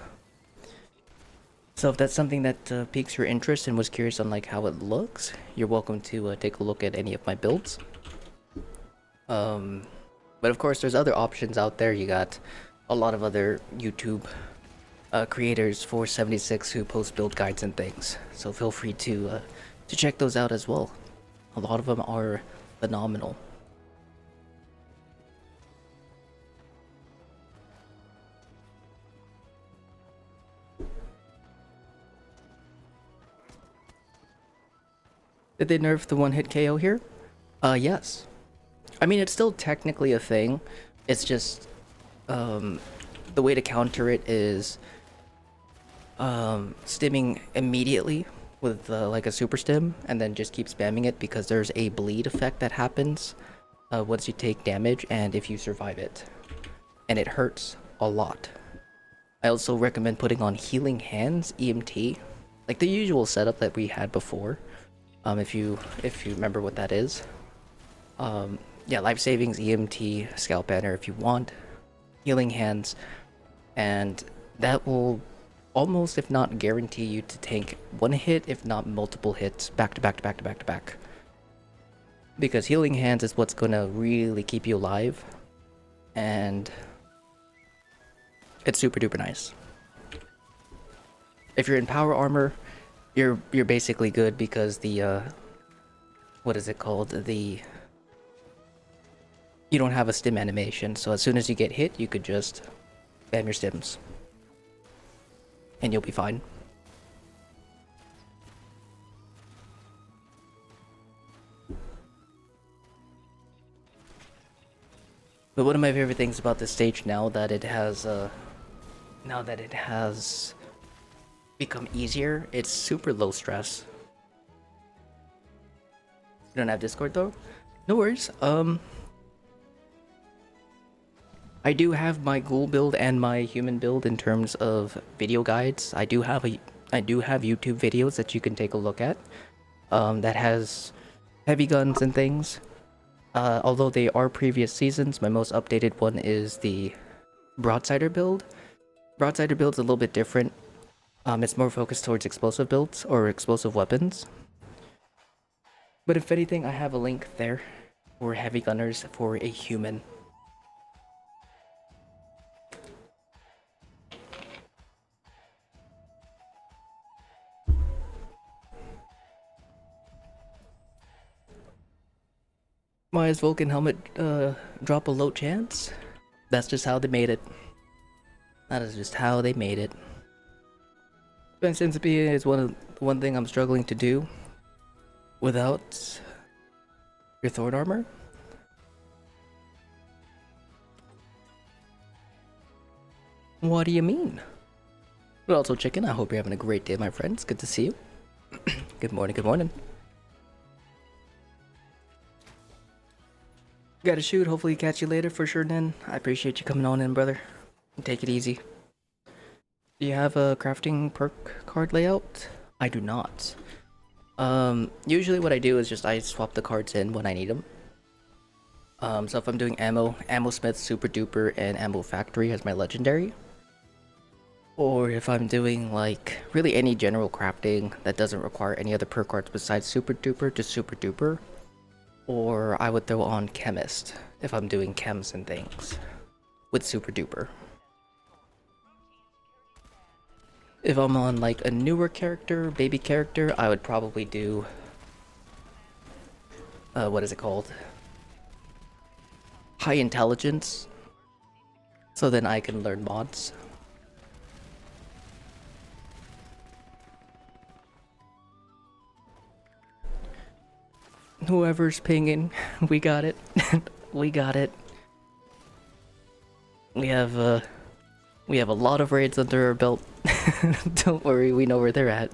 So if that's something that piques your interest and was curious on like how it looks, you're welcome to take a look at any of my builds. But of course there's other options out there. You got a lot of other YouTube creators for 76 who post build guides and things, so feel free to check those out as well. A lot of them are phenomenal. Did they nerf the one-hit KO here? Yes. I mean, it's still technically a thing. It's just, the way to counter it is, stimming immediately with, like a super stim, and then just keep spamming it because there's a bleed effect that happens, once you take damage and if you survive it. And it hurts a lot. I also recommend putting on Healing Hands, EMT, like the usual setup that we had before. If you remember what that is. Yeah, life savings, EMT, scalp banner if you want, Healing Hands, and that will almost, if not guarantee you to tank one hit, if not multiple hits, back to back to back to back to back. Because Healing Hands is what's gonna really keep you alive, and it's super duper nice. If you're in power armor, you're basically good because the what is it called? You don't have a stim animation, so as soon as you get hit, you could just spam your stims. And you'll be fine. But one of my favorite things about this stage now that it has become easier, it's super low stress. You don't have Discord though? No worries. I do have my ghoul build and my human build in terms of video guides. I do have YouTube videos that you can take a look at. That has heavy guns and things. Although they are previous seasons, my most updated one is the Broadsider build. Broadsider build's a little bit different. It's more focused towards explosive builds or explosive weapons. But if anything, I have a link there for heavy gunners for a human. Why is Vulcan helmet drop a low chance? That's just how they made it. That is just how they made it. Sensitivity is one thing I'm struggling to do without your Thorn armor. What do you mean? But also, Chicken, I hope you're having a great day, my friends. Good to see you. Good morning, good morning. Gotta shoot, hopefully catch you later for sure, Nen. I appreciate you coming on in, brother. Take it easy. Do you have a crafting perk card layout? I do not. Usually what I do is just I swap the cards in when I need them. So if I'm doing ammo smith, super duper, and ammo factory as my legendary. Or if I'm doing like really any general crafting that doesn't require any other perk cards besides super duper, just super duper. Or I would throw on chemist if I'm doing chems and things. with Super Duper. If I'm on like a newer character, baby character, I would probably do what is it called? High intelligence. So then I can learn mods. Whoever's pinging, we got it. We got it. We have a lot of raids under our belt. Don't worry, we know where they're at.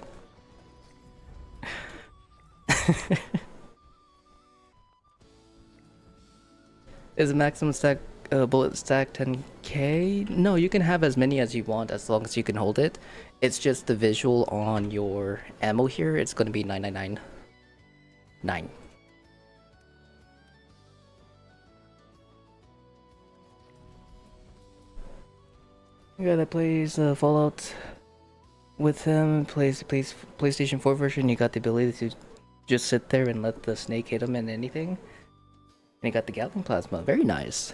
Is the maximum stack bullet stack 10k? No, you can have as many as you want as long as you can hold it. It's just the visual on your ammo here. It's going to be 999.9. The guy that plays Fallout with him plays PlayStation 4 version. You got the ability to just sit there and let the snake hit him in anything. And you got the Gatling Plasma. Very nice.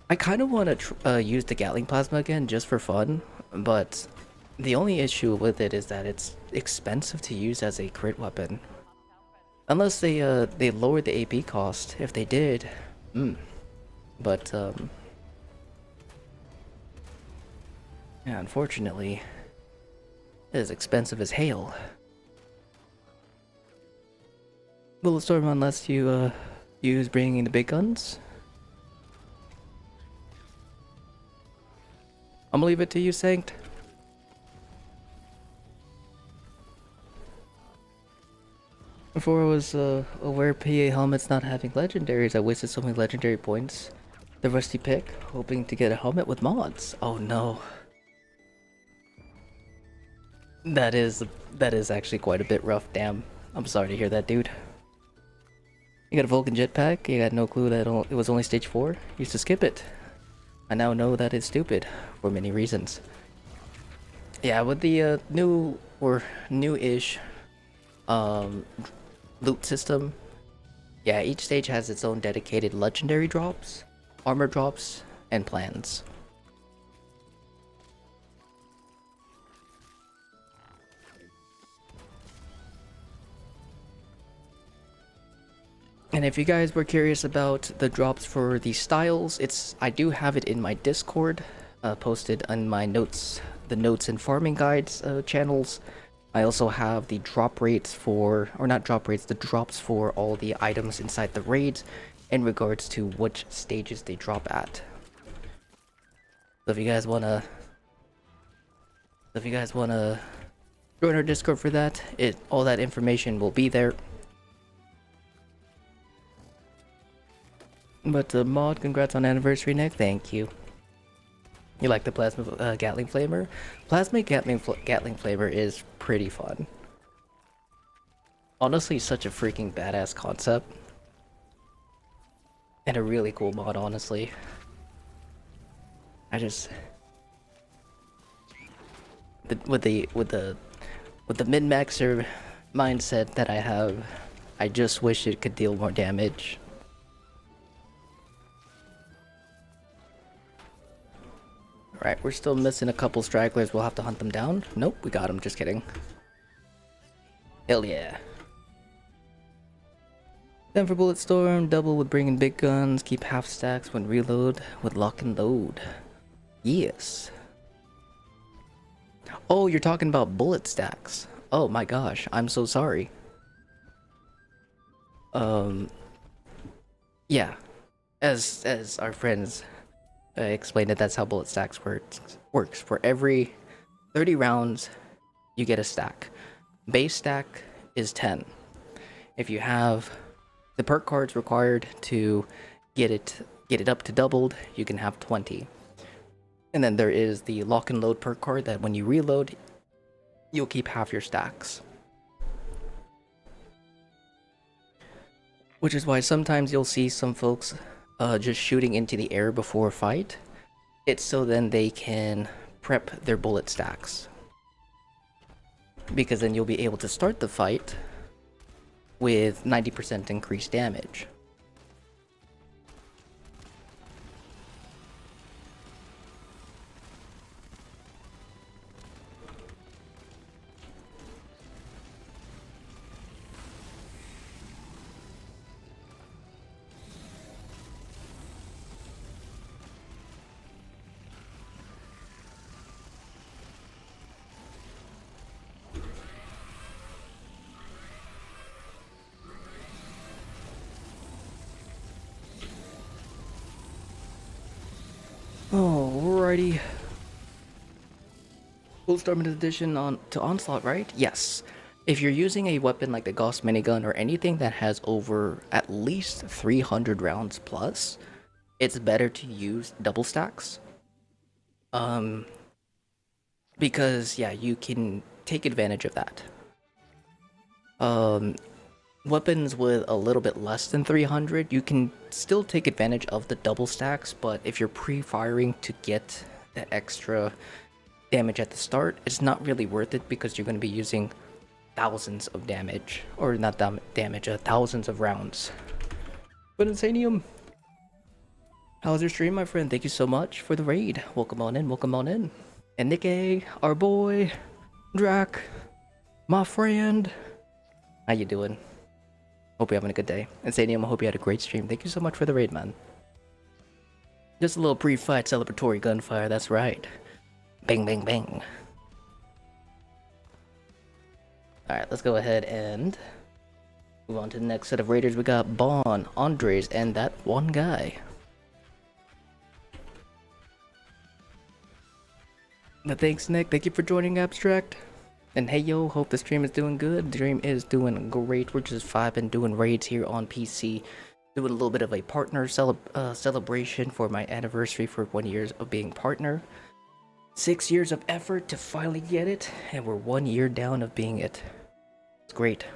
I kind of want to use the Gatling Plasma again just for fun, but the only issue with it is that it's expensive to use as a crit weapon. Unless they lowered the AP cost. If they did, but yeah, unfortunately, it is expensive as hail. Bulletstorm unless you use bringing the big guns. I'm gonna leave it to you, Sanct. Before I was aware PA helmets not having legendaries, I wasted so many legendary points. The rusty pick, hoping to get a helmet with mods. Oh no. That is actually quite a bit rough, damn. I'm sorry to hear that, dude. You got a Vulcan jetpack? You got no clue that it was only stage 4? Used to skip it. I now know that it's stupid, for many reasons. Yeah, with the new, or new-ish, loot system, yeah, each stage has its own dedicated legendary drops, armor drops, and plans. And if you guys were curious about the drops for the styles, I do have it in my Discord, posted on my notes, the notes and farming guides channels. I also have the drop rates for, or not drop rates, the drops for all the items inside the raids in regards to which stages they drop at. So if you guys wanna join our Discord for that, all that information will be there. But mod, congrats on anniversary, Nick. Thank you. You like the plasma Gatling flamer? Plasma Gatling flamer is pretty fun. Honestly, such a freaking badass concept, and a really cool mod. Honestly, I just with the min-maxer mindset that I have, I just wish it could deal more damage. Right, we're still missing a couple stragglers. We'll have to hunt them down. Nope, we got them. Just kidding. Hell yeah. Then for Bulletstorm, double with bringing big guns. Keep half stacks when reload with lock and load. Yes. Oh, you're talking about bullet stacks. Oh my gosh, I'm so sorry. Yeah. As our friends explained it, that's how bullet stacks works. For every 30 rounds, you get a stack. Base stack is 10. If you have the perk cards required to get it up to doubled, you can have 20. And then there is the lock and load perk card that when you reload, you'll keep half your stacks. Which is why sometimes you'll see some folks just shooting into the air before a fight. It's so then they can prep their bullet stacks. Because then you'll be able to start the fight with 90% increased damage. Alrighty. Full Storm Edition on to Onslaught, right? Yes. If you're using a weapon like the Gauss minigun or anything that has over at least 300 rounds plus, it's better to use double stacks. Because yeah, you can take advantage of that. Weapons with a little bit less than 300, you can still take advantage of the double stacks, but if you're pre-firing to get that extra damage at the start, it's not really worth it because you're going to be using thousands of damage, or not damage, thousands of rounds. But Insanium, how's your stream, my friend? Thank you so much for the raid. Welcome on in, welcome on in. And Nicky, our boy, Drac, my friend, how you doing? Hope you're having a good day. Insanium, I hope you had a great stream. Thank you so much for the raid, man. Just a little pre-fight celebratory gunfire, that's right. Bang, bang, bang. Alright, let's go ahead and move on to the next set of raiders. We got Bon, Andres, and that one guy. But thanks, Nick. Thank you for joining Abstract. And hey, yo, hope the stream is doing good. The stream is doing great. We're just vibing, doing raids here on PC. Doing a little bit of a partner celebration for my anniversary for 1 year of being partner. 6 years of effort to finally get it, and we're 1 year down of being it. It's great.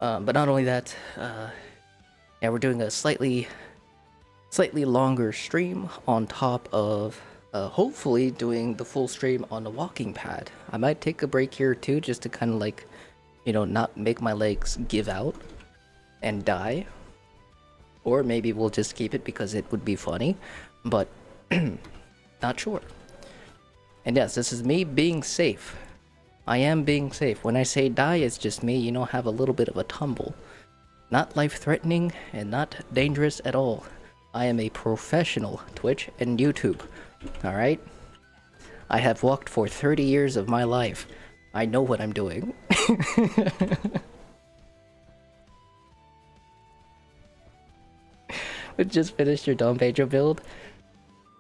But not only that, yeah, we're doing a slightly longer stream on top of hopefully doing the full stream on the walking pad. I might take a break here too, just to kind of like, you know, not make my legs give out and die. Or maybe we'll just keep it because it would be funny, but not sure. And yes, this is me being safe. I am being safe. When I say die, it's just me, you know, have a little bit of a tumble. Not life-threatening and not dangerous at all. I am a professional Twitch and YouTube. Alright? I have walked for 30 years of my life. I know what I'm doing. We just finished your Don Pedro build.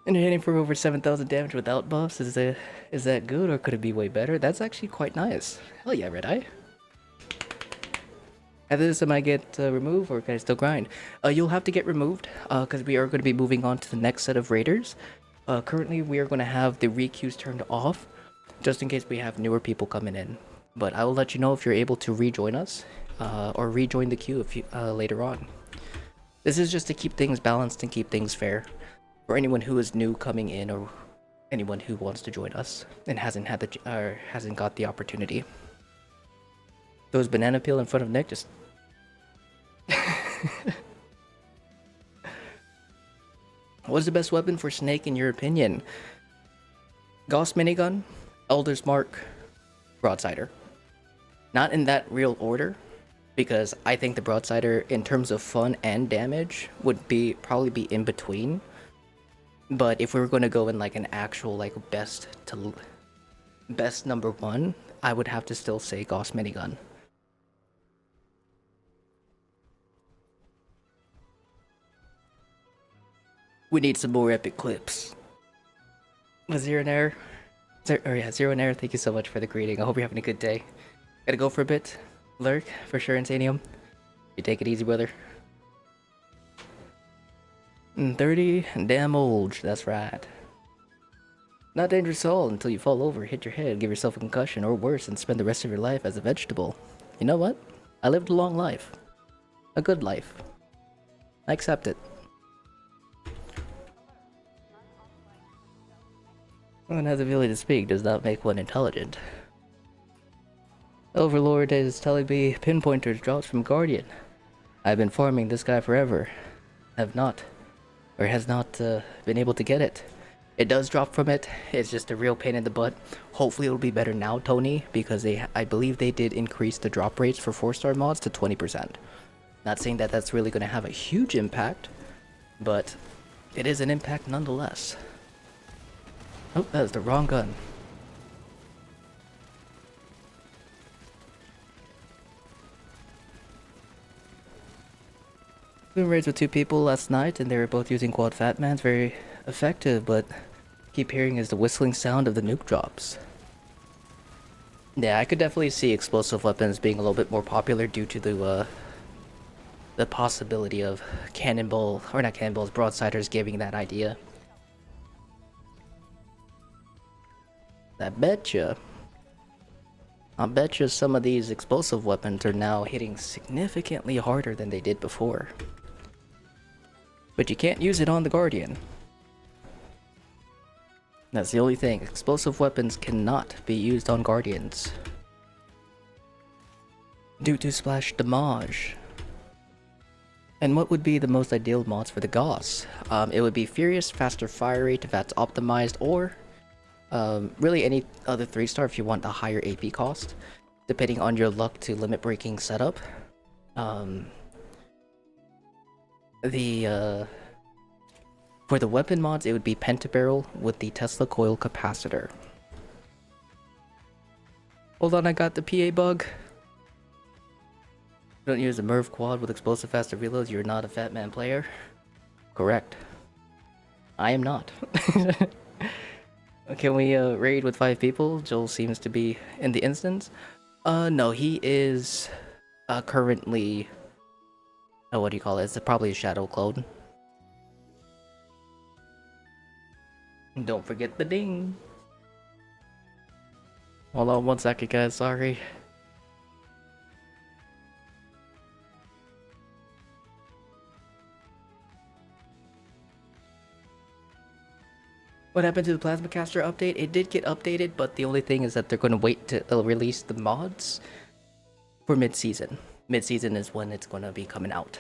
And you're hitting for over 7,000 damage without buffs. Is that good, or could it be way better? That's actually quite nice. Hell yeah, Red Eye. After this, I might get removed, or can I still grind? You'll have to get removed, because we are going to be moving on to the next set of raiders. Currently, we are going to have the requeues turned off, just in case we have newer people coming in. But I will let you know if you're able to rejoin us, or rejoin the queue if you, later on. This is just to keep things balanced and keep things fair. For anyone who is new coming in, or anyone who wants to join us and hasn't got the opportunity. Those banana peel in front of Nick just. What's the best weapon for Snake in your opinion? Gauss minigun, Elder's Mark, Broadsider. Not in that real order, because I think the Broadsider, in terms of fun and damage, would probably be in between. But if we were going to go in like an actual like best number one, I would have to still say Gauss minigun. We need some more epic clips. Zero and Error. Zero and Error, thank you so much for the greeting. I hope you're having a good day. Gotta go for a bit. Lurk, for sure, Insanium. You take it easy, brother. 30, damn old, that's right. Not dangerous at all until you fall over, hit your head, give yourself a concussion, or worse, and spend the rest of your life as a vegetable. You know what? I lived a long life. A good life. I accept it. One has the ability to speak does not make one intelligent. Overlord is telling me pinpointers drops from Guardian. I've been farming this guy forever. Has not been able to get it. It does drop from it. It's just a real pain in the butt. Hopefully it'll be better now, Tony, because I believe they did increase the drop rates for 4-star mods to 20%. Not saying that that's really going to have a huge impact, but it is an impact nonetheless. Oh, that is the wrong gun. Doing raids with 2 people last night, and they were both using quad Fatmans. Very effective, but keep hearing is the whistling sound of the nuke drops. Yeah, I could definitely see explosive weapons being a little bit more popular due to the possibility of cannonball, or not cannonballs, broadsiders giving that idea. I betcha some of these explosive weapons are now hitting significantly harder than they did before. But you can't use it on the Guardian. That's the only thing. Explosive weapons cannot be used on Guardians due to splash damage. And what would be the most ideal mods for the Gauss? It would be Furious, faster fire rate if that's optimized, or really any other 3-star if you want a higher AP cost, depending on your luck to limit breaking setup. For the weapon mods, it would be Pentabarrel with the Tesla coil capacitor. Hold on, I got the PA bug. Don't use the Merv quad with explosive faster reloads, you're not a Fat Man player? Correct. I am not. Can we raid with 5 people? Joel seems to be in the instance. No, he is currently... Oh, what do you call it? It's probably a shadow clone. Don't forget the ding. Hold on 1 second, guys, sorry. What happened to the Plasma Caster update? It did get updated, but the only thing is that they're going to wait to release the mods for mid-season. Mid-season is when it's going to be coming out.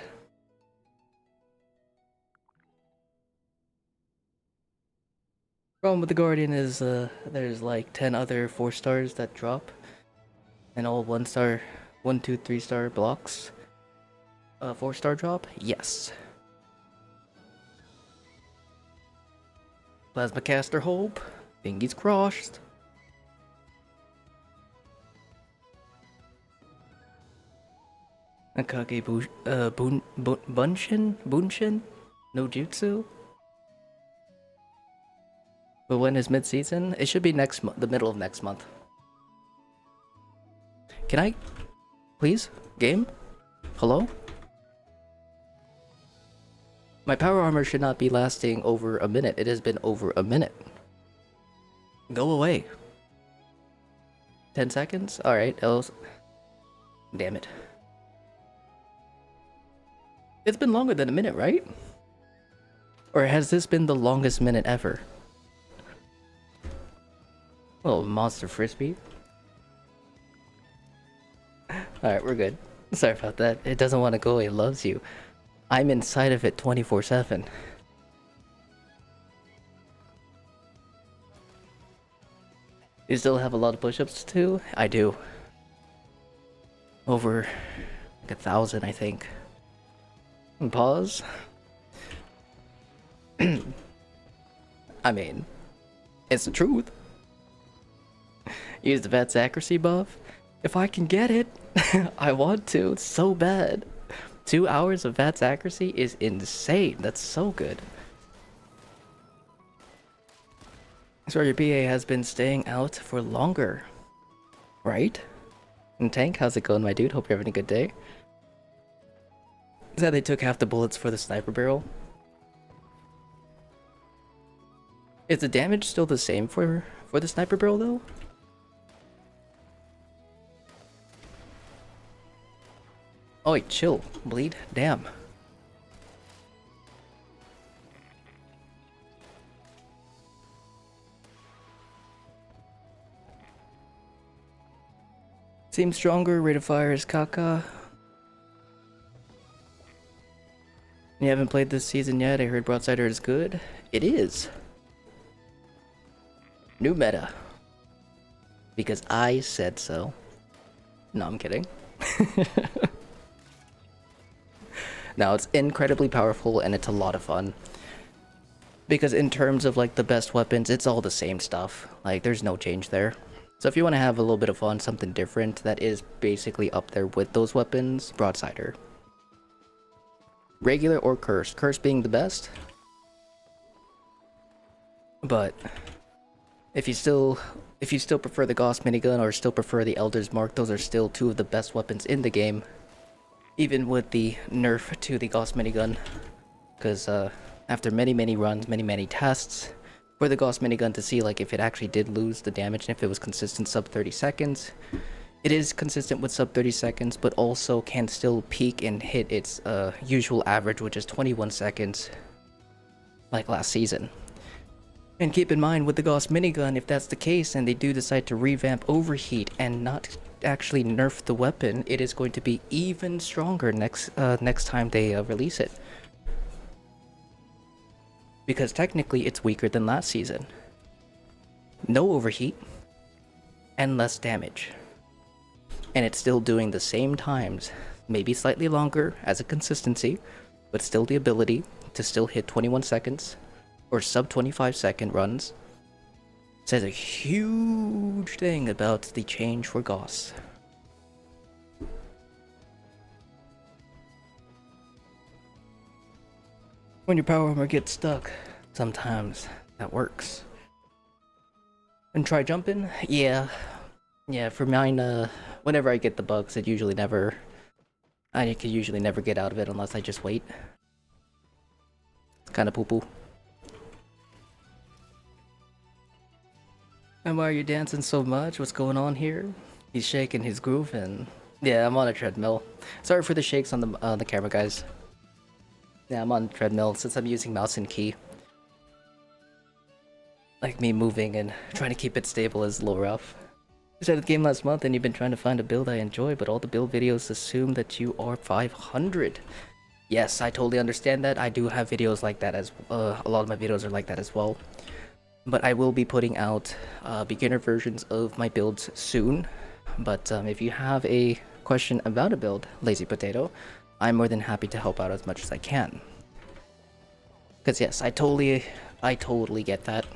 Problem with the Guardian is there's like 10 other 4-stars that drop, and all 1-star, 1, 2, 3-star blocks. 4-star drop? Yes. Plasma Caster hope. Thingy's crossed. Akage Bunshin? No Jutsu? But when is mid-season? It should be next month, the middle of next month. Can I... Please? Game? Hello? My power armor should not be lasting over a minute. It has been over a minute. Go away. 10 seconds? Alright, else... Damn it. It's been longer than a minute, right? Or has this been the longest minute ever? Oh, monster frisbee. Alright, we're good. Sorry about that. It doesn't want to go away. It loves you. I'm inside of it 24/7. You still have a lot of push-ups too? I do. Over like 1,000, I think. And pause. I mean, it's the truth. Use the VATS accuracy buff. If I can get it, I want to. It's so bad. 2 hours of VATS accuracy is insane. That's so good. So your PA has been staying out for longer, right? And Tank, how's it going, my dude? Hope you're having a good day. Is that they took half the bullets for the sniper barrel? Is the damage still the same for the sniper barrel though? Oh wait, chill, bleed, damn. Seems stronger, rate of fire is caca. You haven't played this season yet, I heard Broadsider is good. It is. New meta. Because I said so. No, I'm kidding. No, it's incredibly powerful and it's a lot of fun. Because in terms of like the best weapons, it's all the same stuff. Like there's no change there. So if you want to have a little bit of fun, something different that is basically up there with those weapons, Broadsider. Regular or cursed? Cursed being the best? But if you still prefer the Gauss minigun or still prefer the Elder's Mark, those are still two of the best weapons in the game, even with the nerf to the Gauss minigun. Because after many runs, many tests for the Gauss minigun to see like if it actually did lose the damage and if it was consistent sub 30 seconds, it is consistent with sub 30 seconds, but also can still peak and hit its usual average, which is 21 seconds, like last season. And keep in mind with the Gauss minigun, if that's the case and they do decide to revamp Overheat and not actually nerf the weapon, it is going to be even stronger next time they release it. Because technically it's weaker than last season. No overheat and less damage. And it's still doing the same times, maybe slightly longer as a consistency, but still the ability to still hit 21 seconds or sub 25 second runs. Says a huge thing about the change for Gauss. When your power armor gets stuck, sometimes that works. And try jumping? Yeah, for mine, whenever I get the bugs, I can usually never get out of it unless I just wait. It's kind of poo-poo. And why are you dancing so much? What's going on here? He's shaking his groove and... Yeah, I'm on a treadmill. Sorry for the shakes on the camera, guys. Yeah, I'm on treadmill since I'm using mouse and key. Like me moving and trying to keep it stable is a little rough. You started the game last month and you've been trying to find a build I enjoy, but all the build videos assume that you are 500. Yes, I totally understand that. I do have videos like that as a lot of my videos are like that as well. But I will be putting out beginner versions of my builds soon. But if you have a question about a build, Lazy Potato, I'm more than happy to help out as much as I can. Because yes, I totally get that.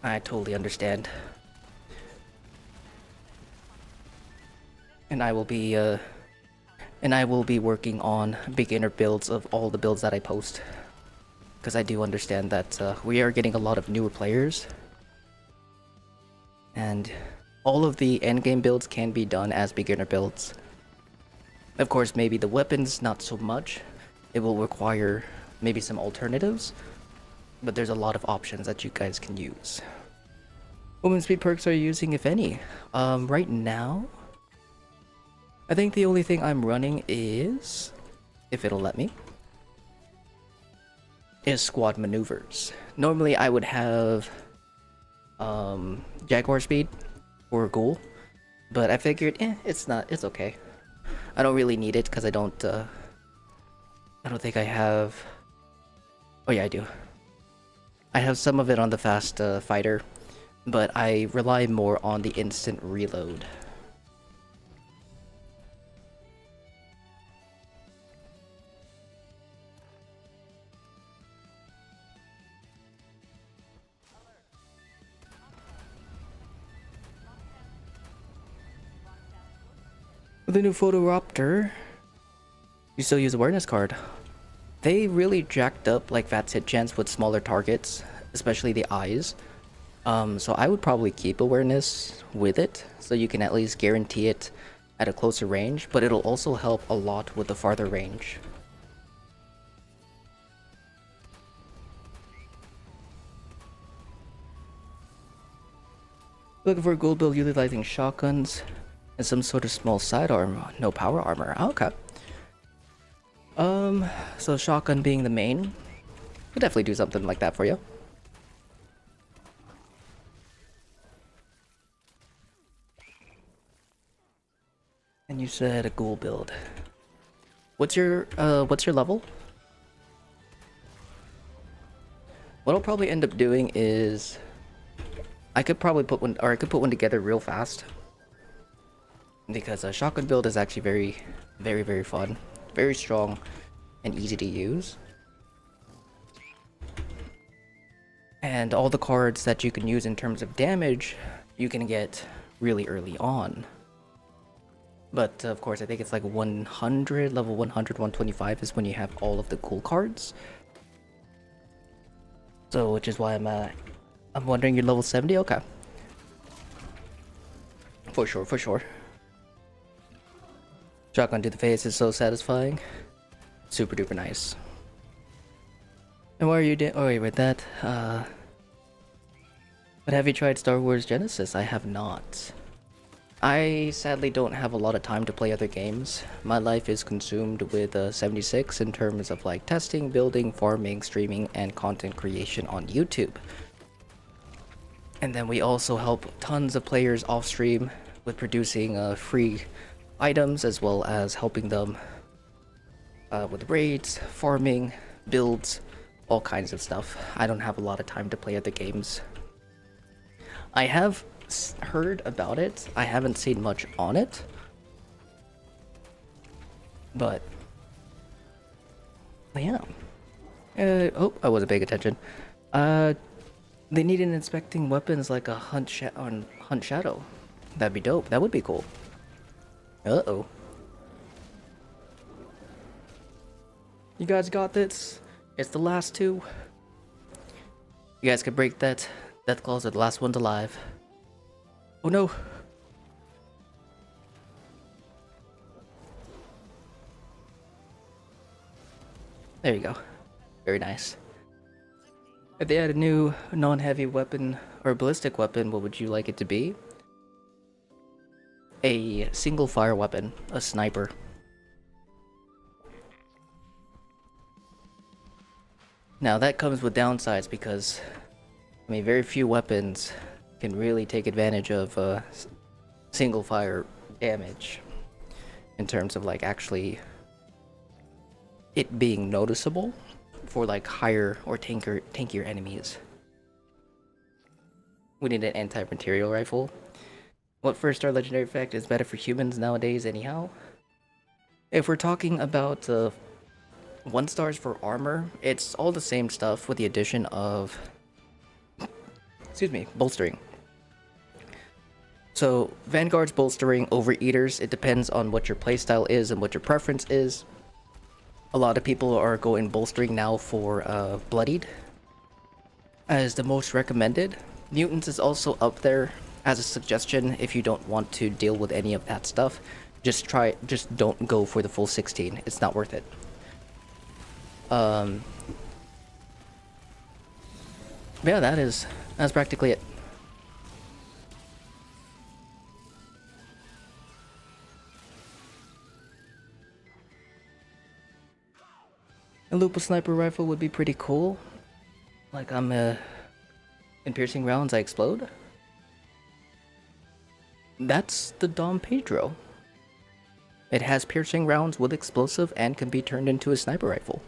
I totally understand. And I will be working on beginner builds of all the builds that I post. Because I do understand that we are getting a lot of newer players. And all of the endgame builds can be done as beginner builds. Of course, maybe the weapons, not so much. It will require maybe some alternatives. But there's a lot of options that you guys can use. What movement speed perks are you using, if any? Right now, I think the only thing I'm running is, if it'll let me, is squad maneuvers. Normally I would have Jaguar speed or Ghoul, but I figured it's okay. I don't really need it because I don't think I have. Oh yeah, I do. I have some of it on the fast fighter, but I rely more on the instant reload. With the new Photoraptor, you still use awareness card. They really jacked up like VATS hit chance with smaller targets, especially the eyes. So I would probably keep awareness with it, so you can at least guarantee it at a closer range, but it'll also help a lot with the farther range. Looking for a gold build utilizing shotguns and some sort of small sidearm, no power armor. Okay. So shotgun being the main, we'll definitely do something like that for you. And you said a ghoul build. What's your level? What I'll probably end up doing is I could probably put one together real fast. Because a shotgun build is actually very fun, very strong, and easy to use. And all the cards that you can use in terms of damage, you can get really early on. But of course, I think it's like 100, level 100, 125 is when you have all of the cool cards. So, which is why I'm wondering you're level 70? Okay. For sure, for sure. Shotgun to the face is so satisfying. Super duper nice. And why are you doing? Oh wait, with that, but have you tried Star Wars Genesis? I have not. I sadly don't have a lot of time to play other games. My life is consumed with 76 in terms of like testing, building, farming, streaming, and content creation on YouTube. And then we also help tons of players off stream with producing free items, as well as helping them with raids, farming, builds, all kinds of stuff. I don't have a lot of time to play other games. I have heard about it. I haven't seen much on it. But yeah. Oh, I wasn't paying attention. They need an inspecting weapons like a hunt shadow. That'd be dope. That would be cool. Uh-oh. You guys got this. It's the last two. You guys can break that. Death claws are the last ones alive. Oh no. There you go. Very nice. If they had a new non-heavy weapon or ballistic weapon, what would you like it to be? A single fire weapon, a sniper. Now that comes with downsides because, I mean, very few weapons can really take advantage of single fire damage in terms of like actually it being noticeable for like higher or tankier enemies. We need an anti-material rifle. What first star legendary effect is better for humans nowadays anyhow? If we're talking about 1 stars for armor, it's all the same stuff with the addition of, excuse me, bolstering. So Vanguard's bolstering, Overeaters, it depends on what your playstyle is and what your preference is. A lot of people are going bolstering now for Bloodied as the most recommended. Mutants is also up there as a suggestion if you don't want to deal with any of that stuff. Just don't go for the full 16. It's not worth it. Yeah, that's practically it. A lupus sniper rifle would be pretty cool. Like in piercing rounds I explode. That's the Dom Pedro. It has piercing rounds with explosive and can be turned into a sniper rifle.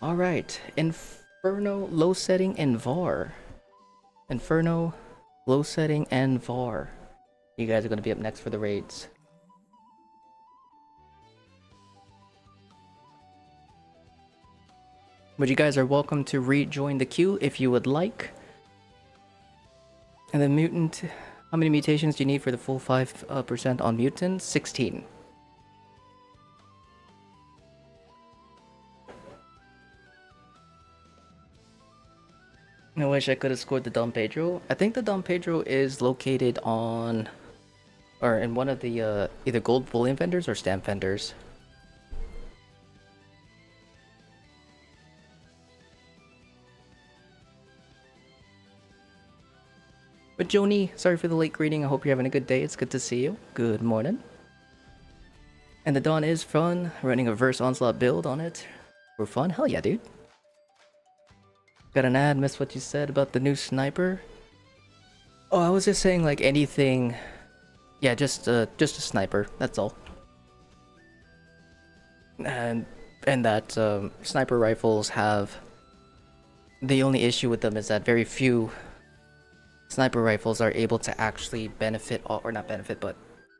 Alright. Inferno, low setting, and VAR. Inferno, low setting, and VAR. You guys are going to be up next for the raids. But you guys are welcome to rejoin the queue if you would like. And then mutant, how many mutations do you need for the full 5% on mutants? 16. I wish I could have scored the Dom Pedro. I think the Dom Pedro is located on, or in one of the either gold bullion vendors or stamp vendors. But Joni, sorry for the late greeting. I hope you're having a good day. It's good to see you. Good morning. And the Dawn is fun. Running a verse onslaught build on it for fun. Hell yeah, dude. Got an ad. Missed what you said about the new sniper. Oh, I was just saying like anything. Yeah, just a sniper. That's all. And that sniper rifles have. The only issue with them is that very few sniper rifles are able to actually benefit, or not benefit, but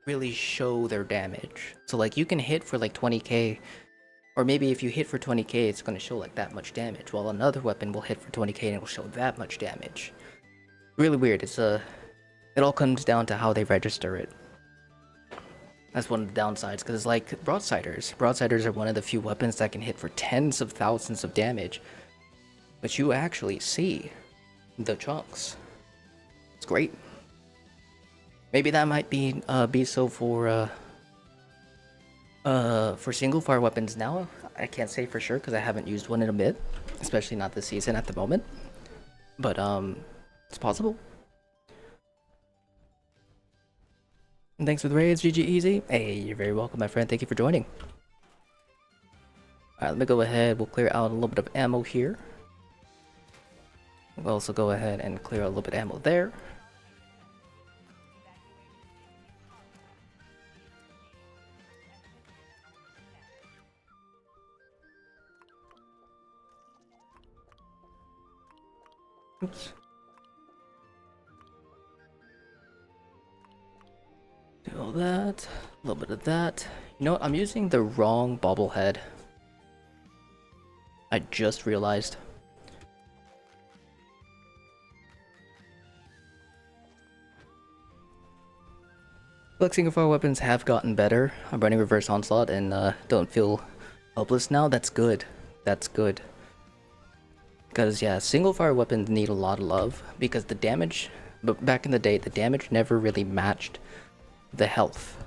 really show their damage. So like you can hit for like 20k, or maybe if you hit for 20k it's going to show like that much damage, while another weapon will hit for 20k and it will show that much damage. Really weird. It all comes down to how they register it. That's one of the downsides, because like broadsiders. Broadsiders are one of the few weapons that can hit for tens of thousands of damage, but you actually see the chunks. It's great. Maybe that might be so for single fire weapons now. I can't say for sure because I haven't used one in a bit, especially not this season at the moment. But it's possible. And thanks for the raids, GG Easy. Hey, you're very welcome, my friend. Thank you for joining. Alright, let me go ahead. We'll clear out a little bit of ammo here. We'll also go ahead and clear out a little bit of ammo there. Oops. Do all that. A little bit of that. You know what? I'm using the wrong bobblehead. I just realized. Like single fire weapons have gotten better. I'm running reverse onslaught and don't feel helpless now. That's good. That's good. Because yeah, single fire weapons need a lot of love because the damage, but back in the day, the damage never really matched the health.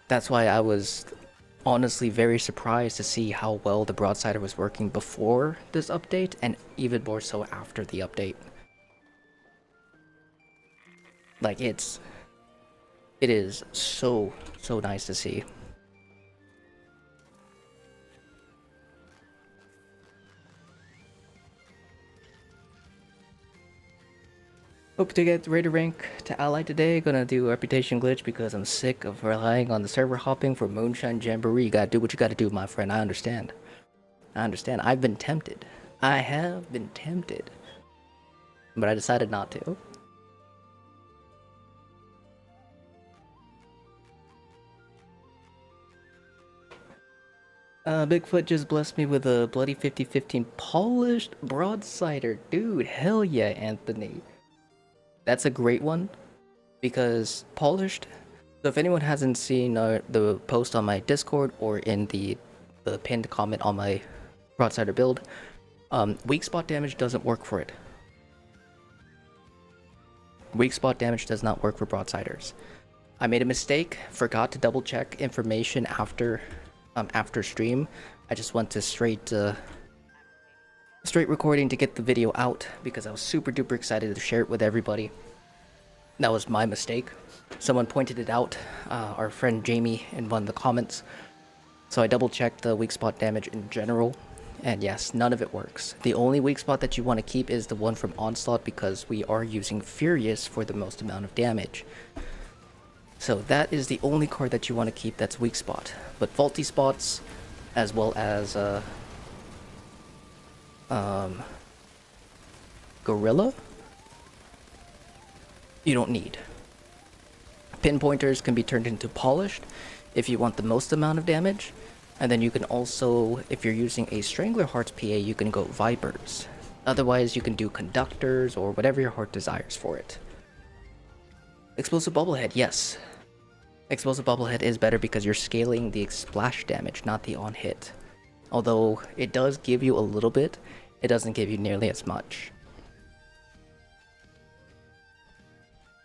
That's why I was honestly very surprised to see how well the Broadsider was working before this update and even more so after the update. Like it is so nice to see. Hope to get Raider rank to ally today. Gonna do a reputation glitch because I'm sick of relying on the server hopping for Moonshine Jamboree. You gotta do what you gotta do, my friend. I understand. I understand. I've been tempted. I have been tempted. But I decided not to. Bigfoot just blessed me with a bloody 50-15 polished broadsider. Dude, hell yeah, Anthony. That's a great one. Because polished... So if anyone hasn't seen the post on my Discord or in the pinned comment on my broadsider build, weak spot damage doesn't work for it. Weak spot damage does not work for broadsiders. I made a mistake, forgot to double check information after stream. I just went to straight recording to get the video out because I was super duper excited to share it with everybody. That was my mistake. Someone pointed it out, our friend Jamie in one of the comments. So I double checked the weak spot damage in general, and yes, none of it works. The only weak spot that you want to keep is the one from Onslaught because we are using Furious for the most amount of damage. So that is the only card that you want to keep that's weak spot. But faulty spots, as well as Gorilla, you don't need. Pinpointers can be turned into polished if you want the most amount of damage, and then you can also, if you're using a Strangler Heart's PA, you can go Vipers. Otherwise, you can do Conductors or whatever your heart desires for it. Explosive Bubblehead, yes. Explosive Bubblehead is better because you're scaling the splash damage, not the on-hit. Although it does give you a little bit, it doesn't give you nearly as much.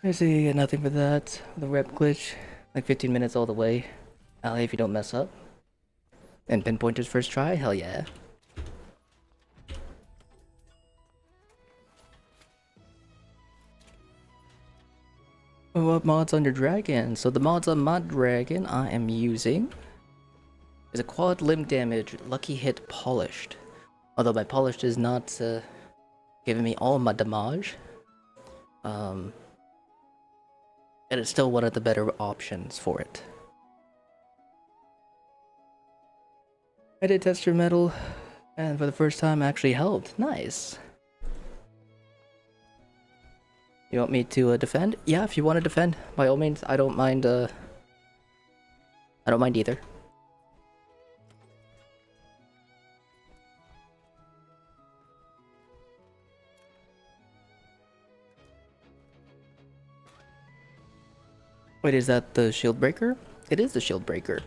I see nothing for that. The rep glitch, like 15 minutes all the way. Ally if you don't mess up. And pinpointers first try, hell yeah. What mods on your dragon? So the mods on my dragon I am using is a quad limb damage, lucky hit polished. Although my polished is not giving me all my damage. And it's still one of the better options for it. I did test your metal, and for the first time actually helped. Nice. You want me to defend? Yeah, if you want to defend, by all means. I don't mind. I don't mind either. Wait, is that the shield breaker? It is the shield breaker.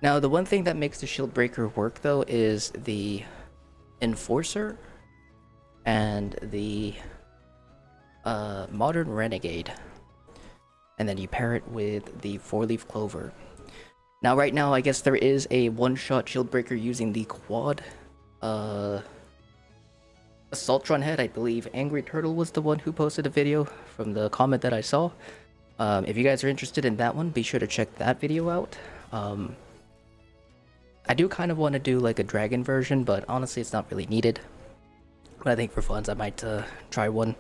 Now, the one thing that makes the shield breaker work though is the enforcer and the modern renegade. And then you pair it with the 4-leaf clover. Now, right now, I guess there is a one-shot shield breaker using the quad Assaultron head. I believe Angry Turtle was the one who posted a video from the comment that I saw. If you guys are interested in that one, be sure to check that video out. I do kind of want to do like a dragon version, but honestly it's not really needed. But I think for funds I might try one.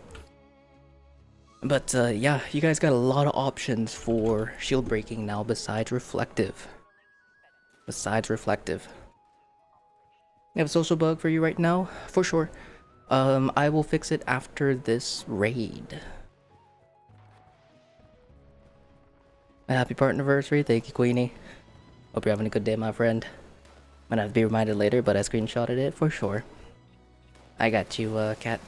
But yeah, you guys got a lot of options for shield breaking now besides reflective. I have a social bug for you right now, for sure. I will fix it after this raid. A happy anniversary, thank you, Queenie. Hope you're having a good day, my friend. Might have to be reminded later, but I screenshotted it for sure. I got you, Cat.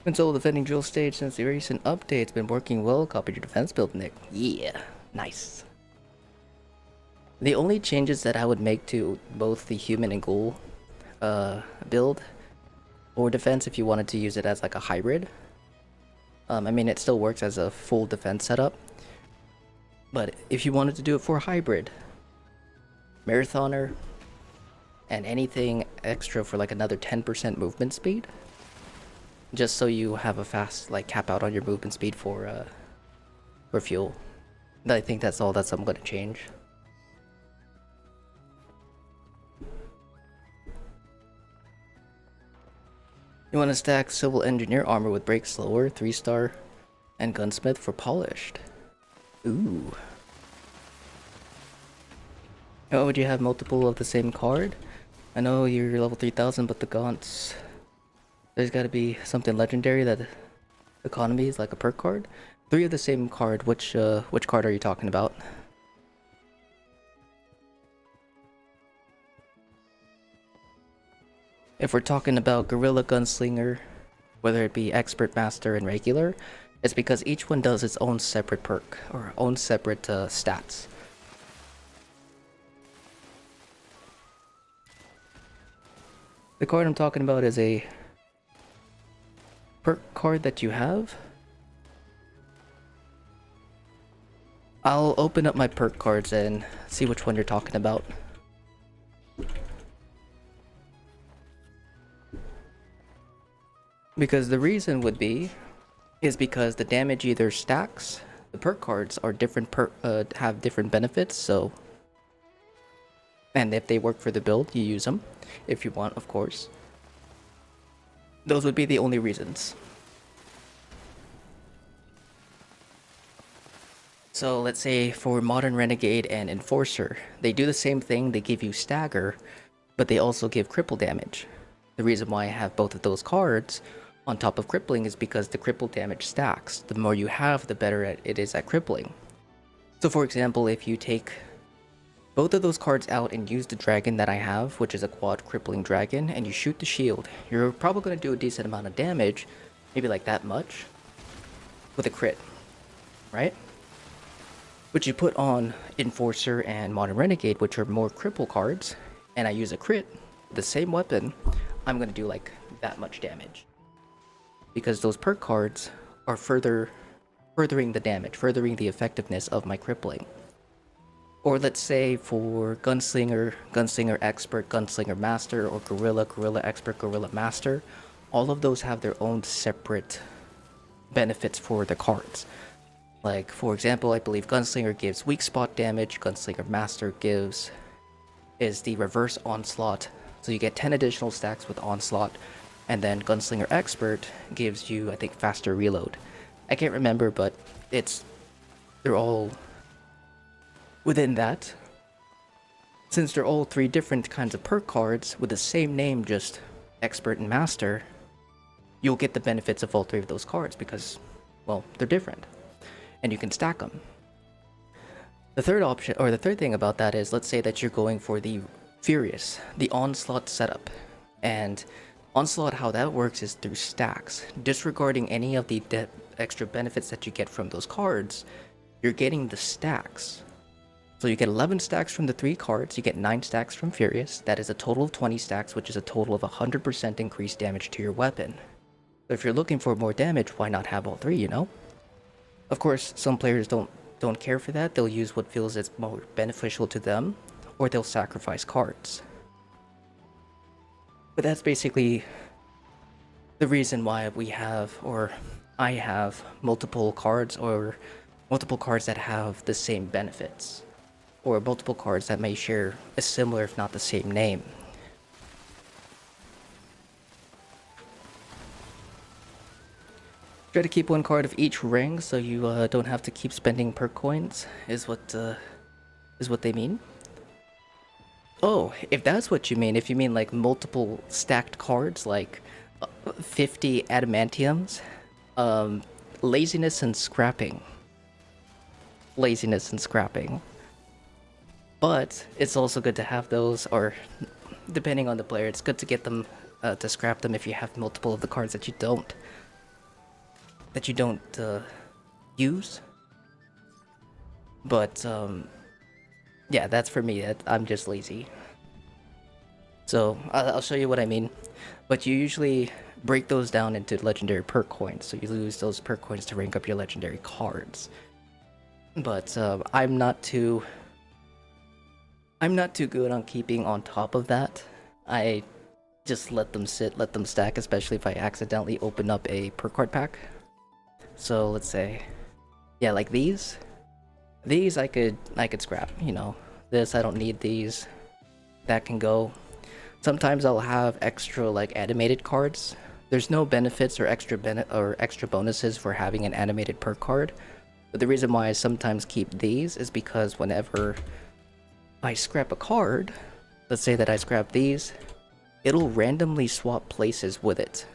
Been solo defending drill stage since the recent update's been working well. Copied your defense build, Nick. Yeah, nice. The only changes that I would make to both the human and ghoul build or defense, if you wanted to use it as like a hybrid. I mean, it still works as a full defense setup, but if you wanted to do it for a hybrid, marathoner, and anything extra for like another 10% movement speed, just so you have a fast like cap out on your movement speed for fuel. I think that's all that I'm gonna change. You want to stack civil engineer armor with break slower, 3-star, and gunsmith for polished. Ooh. Oh, would you have multiple of the same card? I know you're level 3000, but the gaunts, there's got to be something legendary that economy is like a perk card. 3 of the same card. Which card are you talking about? If we're talking about Gorilla Gunslinger, whether it be Expert, Master, and Regular, it's because each one does its own separate perk, or own separate stats. The card I'm talking about is a perk card that you have. I'll open up my perk cards and see which one you're talking about. Because the reason would be, is because the damage either stacks, the perk cards are different have different benefits, so, and if they work for the build, you use them, if you want, of course. Those would be the only reasons. So let's say for Modern Renegade and Enforcer, they do the same thing, they give you stagger, but they also give cripple damage. The reason why I have both of those cards on top of crippling is because the cripple damage stacks. The more you have, the better it is at crippling. So for example, if you take both of those cards out and use the dragon that I have, which is a quad crippling dragon, and you shoot the shield, you're probably going to do a decent amount of damage, maybe like that much, with a crit, right? But you put on Enforcer and Modern Renegade, which are more cripple cards, and I use a crit, the same weapon, I'm going to do like that much damage. Because those perk cards are furthering the damage, furthering the effectiveness of my crippling. Or let's say for Gunslinger, Gunslinger Expert, Gunslinger Master, or Gorilla, Gorilla Expert, Gorilla Master, all of those have their own separate benefits for the cards. Like, for example, I believe Gunslinger gives weak spot damage, Gunslinger Master is the reverse onslaught, so you get 10 additional stacks with onslaught. And then Gunslinger Expert gives you, I think, faster reload. I can't remember, but they're all within that. Since they're all 3 different kinds of perk cards with the same name, just Expert and Master, you'll get the benefits of all 3 of those cards because, well, they're different. And you can stack them. The third option, or the third thing about that is, let's say that you're going for the Furious, the Onslaught setup, and Onslaught, how that works is through stacks. Disregarding any of the extra benefits that you get from those cards, you're getting the stacks. So you get 11 stacks from the 3 cards, you get 9 stacks from Furious. That is a total of 20 stacks, which is a total of 100% increased damage to your weapon. So if you're looking for more damage, why not have all 3, you know? Of course, some players don't care for that. They'll use what feels as more beneficial to them, or they'll sacrifice cards. But that's basically the reason why we have, or I have, multiple cards, or multiple cards that have the same benefits, or multiple cards that may share a similar if not the same name. Try to keep one card of each ring so you don't have to keep spending perk coins, is what they mean. Oh, if that's what you mean, if you mean like multiple stacked cards, like 50 adamantiums, laziness and scrapping. Laziness and scrapping. But it's also good to have those, or depending on the player, it's good to get them to scrap them if you have multiple of the cards that you don't use. But yeah, that's for me. I'm just lazy. So I'll show you what I mean. But you usually break those down into legendary perk coins, so you lose those perk coins to rank up your legendary cards. But I'm not too good on keeping on top of that. I just let them sit, let them stack, especially if I accidentally open up a perk card pack. So let's say, yeah, like these I could scrap, you know. This, I don't need these. That can go. Sometimes I'll have extra like animated cards. There's no benefits or extra bonuses for having an animated perk card. But the reason why I sometimes keep these is because whenever I scrap a card, let's say that I scrap these, it'll randomly swap places with it.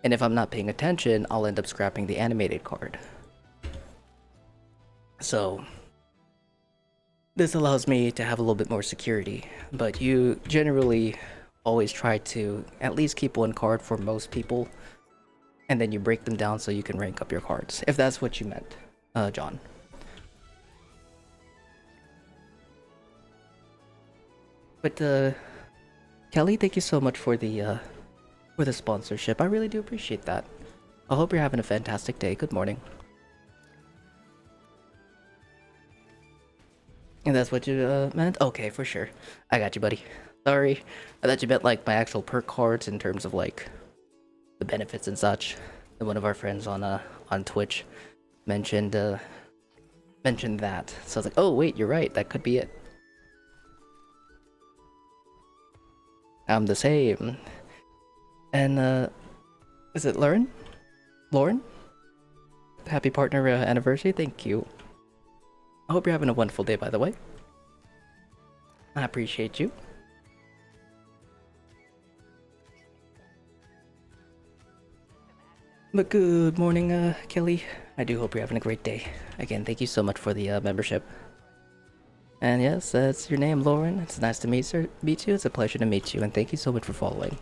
And if I'm not paying attention, I'll end up scrapping the animated card. So this allows me to have a little bit more security, but you generally always try to at least keep one card for most people, and then you break them down so you can rank up your cards, if that's what you meant, John. But Kelly, thank you so much for the sponsorship. I really do appreciate that. I hope you're having a fantastic day. Good morning. And that's what you meant? Okay, for sure. I got you, buddy. Sorry. I thought you meant like my actual perk cards in terms of like the benefits and such. And one of our friends on Twitch mentioned that. So I was like, oh wait, you're right. That could be it. I'm the same. And is it Lauren? Lauren? Happy partner anniversary. Thank you. I hope you're having a wonderful day, by the way. I appreciate you. But good morning, Kelly. I do hope you're having a great day. Again, thank you so much for the membership. And yes, that's your name, Lauren. It's nice to meet you. It's a pleasure to meet you, and thank you so much for following.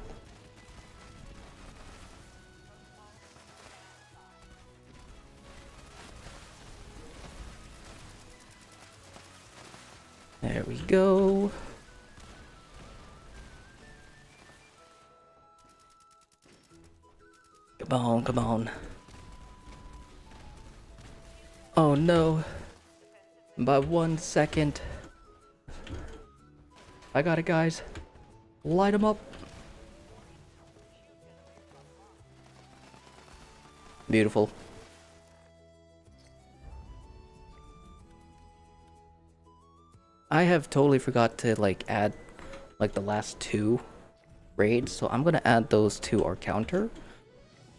There we go. Come on, come on. Oh no. By 1 second. I got it, guys. Light them up. Beautiful. I have totally forgot to like add like the last 2 raids, so I'm gonna add those to our counter,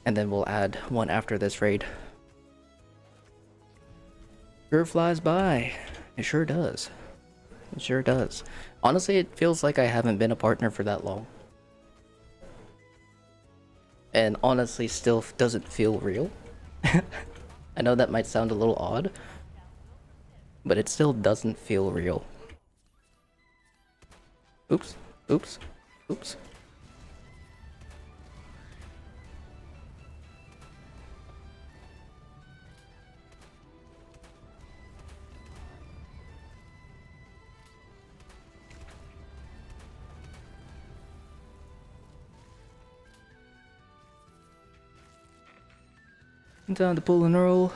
and then we'll add one after this raid. Sure flies by. It sure does. It sure does. Honestly, it feels like I haven't been a partner for that long. And honestly, still doesn't feel real. I know that might sound a little odd, but it still doesn't feel real. Oops. Oops. Oops. Time to pull and roll.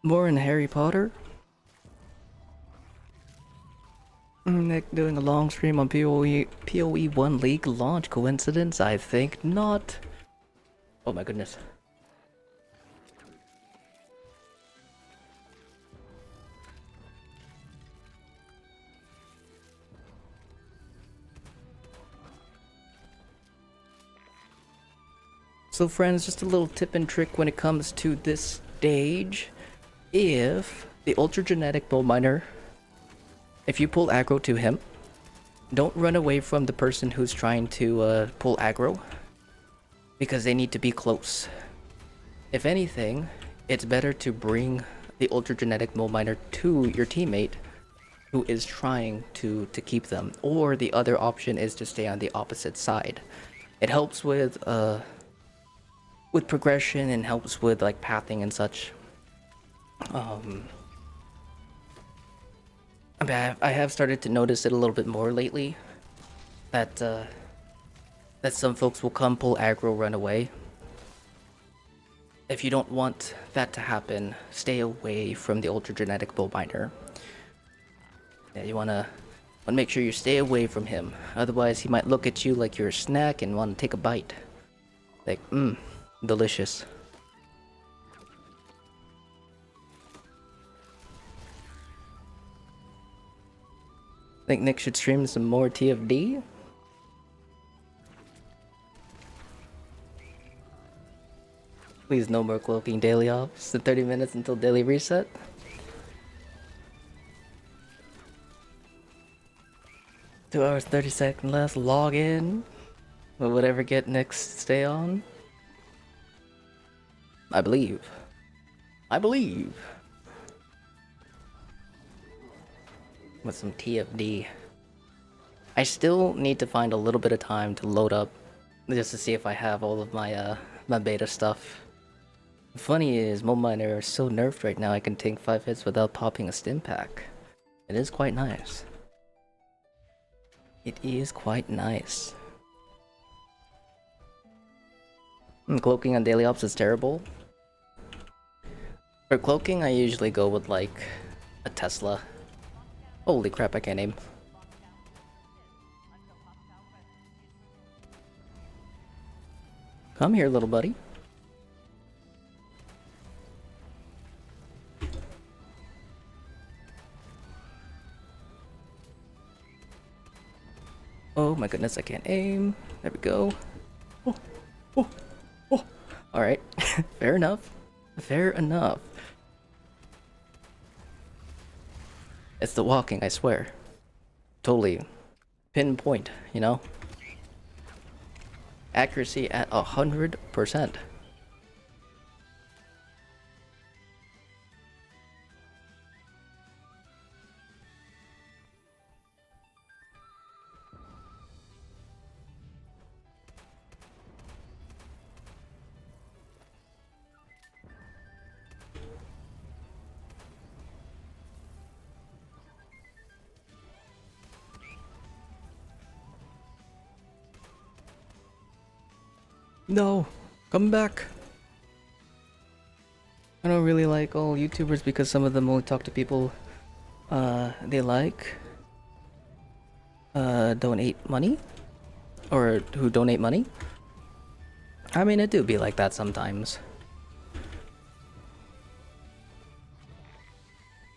More in Harry Potter. Nick doing a long stream on PoE 1 League launch. Coincidence? I think not. Oh my goodness. So friends, just a little tip and trick when it comes to this stage. If the Ultra Genetic Bull Miner, if you pull aggro to him, don't run away from the person who's trying to pull aggro, because they need to be close. If anything, it's better to bring the Ultra Genetic Bull Miner to your teammate who is trying to keep them, or the other option is to stay on the opposite side. It helps with progression and helps with like pathing and such. I have started to notice it a little bit more lately, that that some folks will come pull aggro, run away. If you don't want that to happen, stay away from the Ultra Genetic Bull Miner. Yeah, you wanna make sure you stay away from him. Otherwise, he might look at you like you're a snack and want to take a bite. Like, delicious. Think Nick should stream some more TFD? Please no more cloaking daily ops. The 30 minutes until daily reset. Two hours 30 seconds left. Log in. Will whatever get next stay on? I believe. With some TFD. I still need to find a little bit of time to load up just to see if I have all of my my beta stuff. Funny is, Mole Miner is so nerfed right now I can take 5 hits without popping a stim pack. It is quite nice. It is quite nice. Cloaking on daily ops is terrible. For cloaking, I usually go with like a Tesla. Holy crap, I can't aim. Come here, little buddy. Oh my goodness, I can't aim. There we go. Oh. Alright, fair enough. Fair enough. It's the walking, I swear. Totally pinpoint, you know? Accuracy at 100%. No, come back. I don't really like all YouTubers because some of them only talk to people they like. Donate money? Or who donate money? I mean, it do be like that sometimes.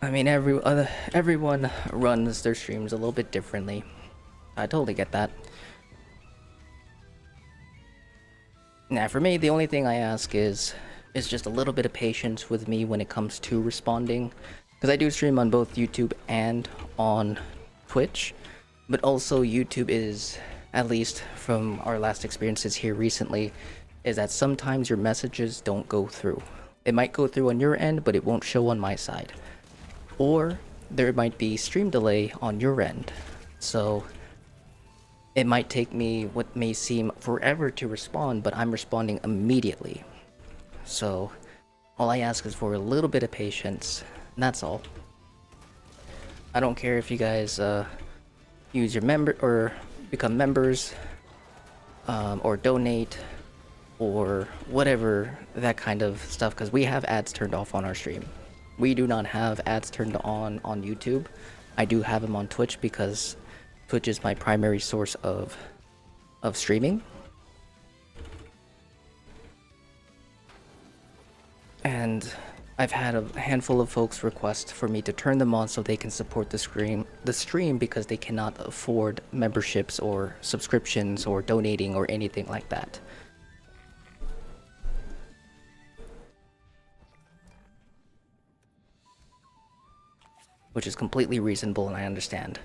I mean, everyone runs their streams a little bit differently. I totally get that. Now, for me, the only thing I ask is just a little bit of patience with me when it comes to responding. Because I do stream on both YouTube and on Twitch. But also YouTube is, at least from our last experiences here recently, is that sometimes your messages don't go through. It might go through on your end, but it won't show on my side. Or there might be stream delay on your end. So it might take me what may seem forever to respond, but I'm responding immediately. So all I ask is for a little bit of patience, and that's all. I don't care if you guys use your member or become members or donate. or whatever, that kind of stuff, because we have ads turned off on our stream. We do not have ads turned on YouTube. I do have them on Twitch because Twitch is my primary source of streaming. And I've had a handful of folks request for me to turn them on so they can support the stream because they cannot afford memberships or subscriptions or donating or anything like that. Which is completely reasonable and I understand.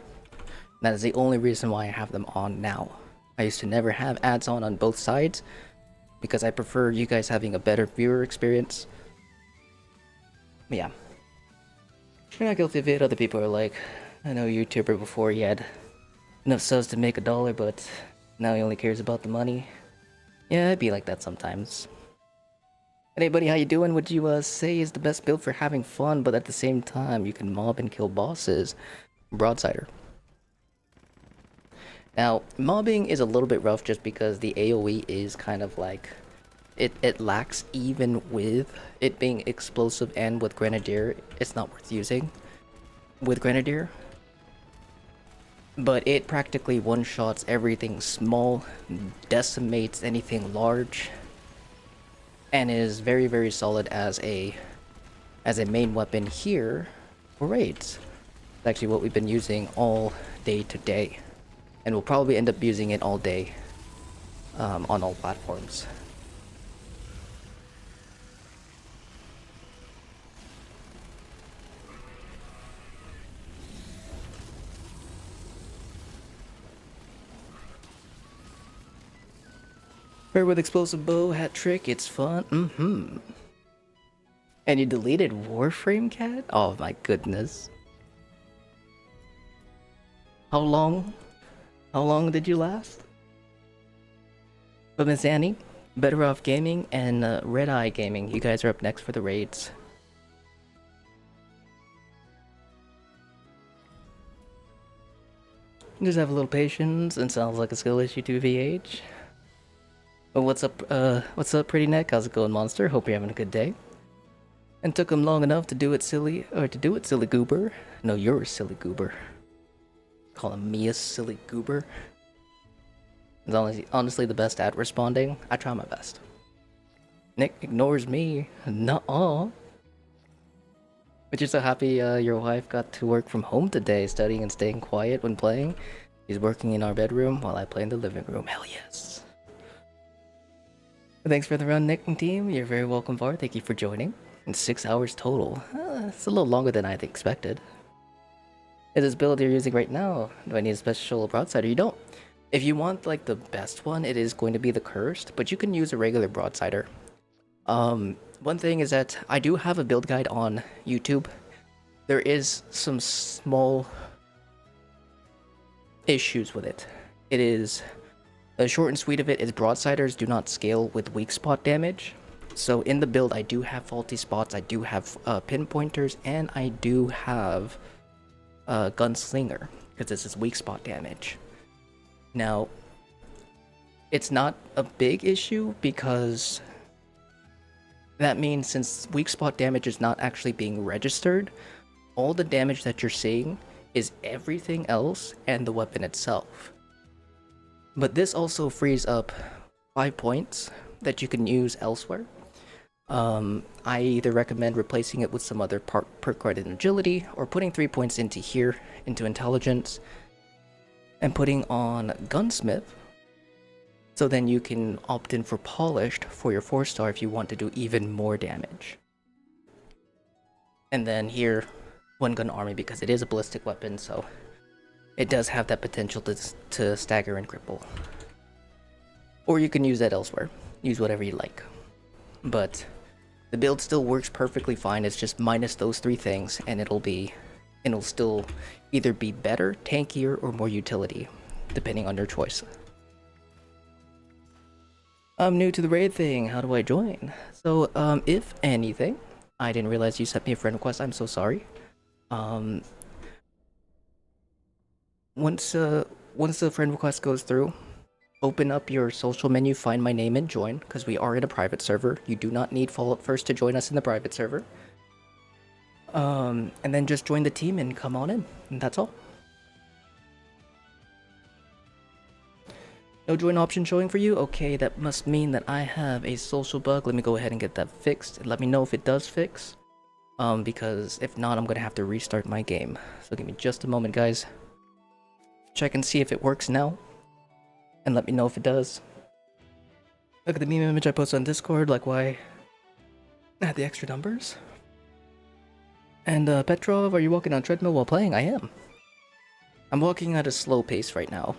That is the only reason why I have them on now. I used to never have ads on both sides because I prefer you guys having a better viewer experience. But yeah. You're not guilty of it. Other people are like, I know a YouTuber before he had enough subs to make $1, but now he only cares about the money. Yeah, it'd be like that sometimes. Hey buddy, how you doing? Would you say is the best build for having fun, but at the same time you can mob and kill bosses? Broadsider. Now, mobbing is a little bit rough just because the AoE is kind of like... It lacks, even with it being explosive and with Grenadier, it's not worth using with Grenadier. But it practically one-shots everything small, decimates anything large, and is very, very solid as a main weapon here for raids. It's actually what we've been using all day today, and we'll probably end up using it all day on all platforms. Prayer with explosive bow, hat trick, it's fun. And you deleted Warframe Cat? Oh my goodness. How long? How long did you last? But Miss Annie, Better Off Gaming, and Red Eye Gaming, you guys are up next for the raids. Just have a little patience, and sounds like a skill issue to VH. But what's up, Pretty Neck? How's it going, Monster? Hope you're having a good day. And took him long enough to do it, silly goober. No, you're a silly goober. Calling me a silly goober. It's honestly the best at responding. I try my best. Nick ignores me. Nuh-uh. But you're so happy your wife got to work from home today, studying and staying quiet when playing. She's working in our bedroom while I play in the living room. Hell yes. Thanks for the run, Nick and team. You're very welcome, Var. Thank you for joining. And 6 hours total. It's a little longer than I expected. Is this build you're using right now? Do I need a special broadsider? You don't. If you want like the best one, it is going to be the cursed, but you can use a regular broadsider. One thing is that I do have a build guide on YouTube. There is some small issues with it. It is... The short and sweet of it is broadsiders do not scale with weak spot damage. So in the build, I do have faulty spots, I do have pinpointers, and I do have gunslinger, because this is weak spot damage. Now, it's not a big issue because that means since weak spot damage is not actually being registered, all the damage that you're seeing is everything else and the weapon itself. But this also frees up 5 points that you can use elsewhere. I either recommend replacing it with some other perk card in agility, or putting 3 points into here, into intelligence, and putting on gunsmith. So then you can opt in for polished for your 4-star if you want to do even more damage. And then here, one gun army, because it is a ballistic weapon, so it does have that potential to stagger and cripple. Or you can use that elsewhere. Use whatever you like. But the build still works perfectly fine. It's just minus those 3 things, and it'll still either be better, tankier, or more utility, depending on your choice. I'm new to the raid thing. How do I join? So, if anything, I didn't realize you sent me a friend request. I'm so sorry. Once the friend request goes through, open up your social menu, find my name, and join, because we are in a private server. You do not need Fallout First to join us in the private server. And then just join the team and come on in, and that's all. No join option showing for you? Okay, that must mean that I have a social bug. Let me go ahead and get that fixed. Let me know if it does fix. Because if not, I'm gonna have to restart my game. So give me just a moment, guys. Check and see if it works now. And let me know if it does. Look at the meme image I posted on Discord, like why add the extra numbers. And Petrov, are you walking on treadmill while playing? I am. I'm walking at a slow pace right now.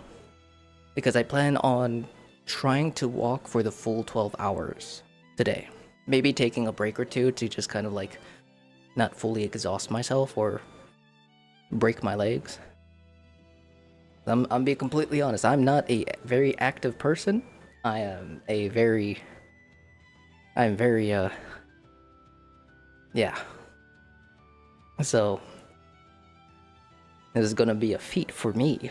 Because I plan on trying to walk for the full 12 hours today. Maybe taking a break or two to just kind of like not fully exhaust myself or break my legs. I'm being completely honest. I'm not a very active person. I'm very yeah. So this is gonna be a feat for me.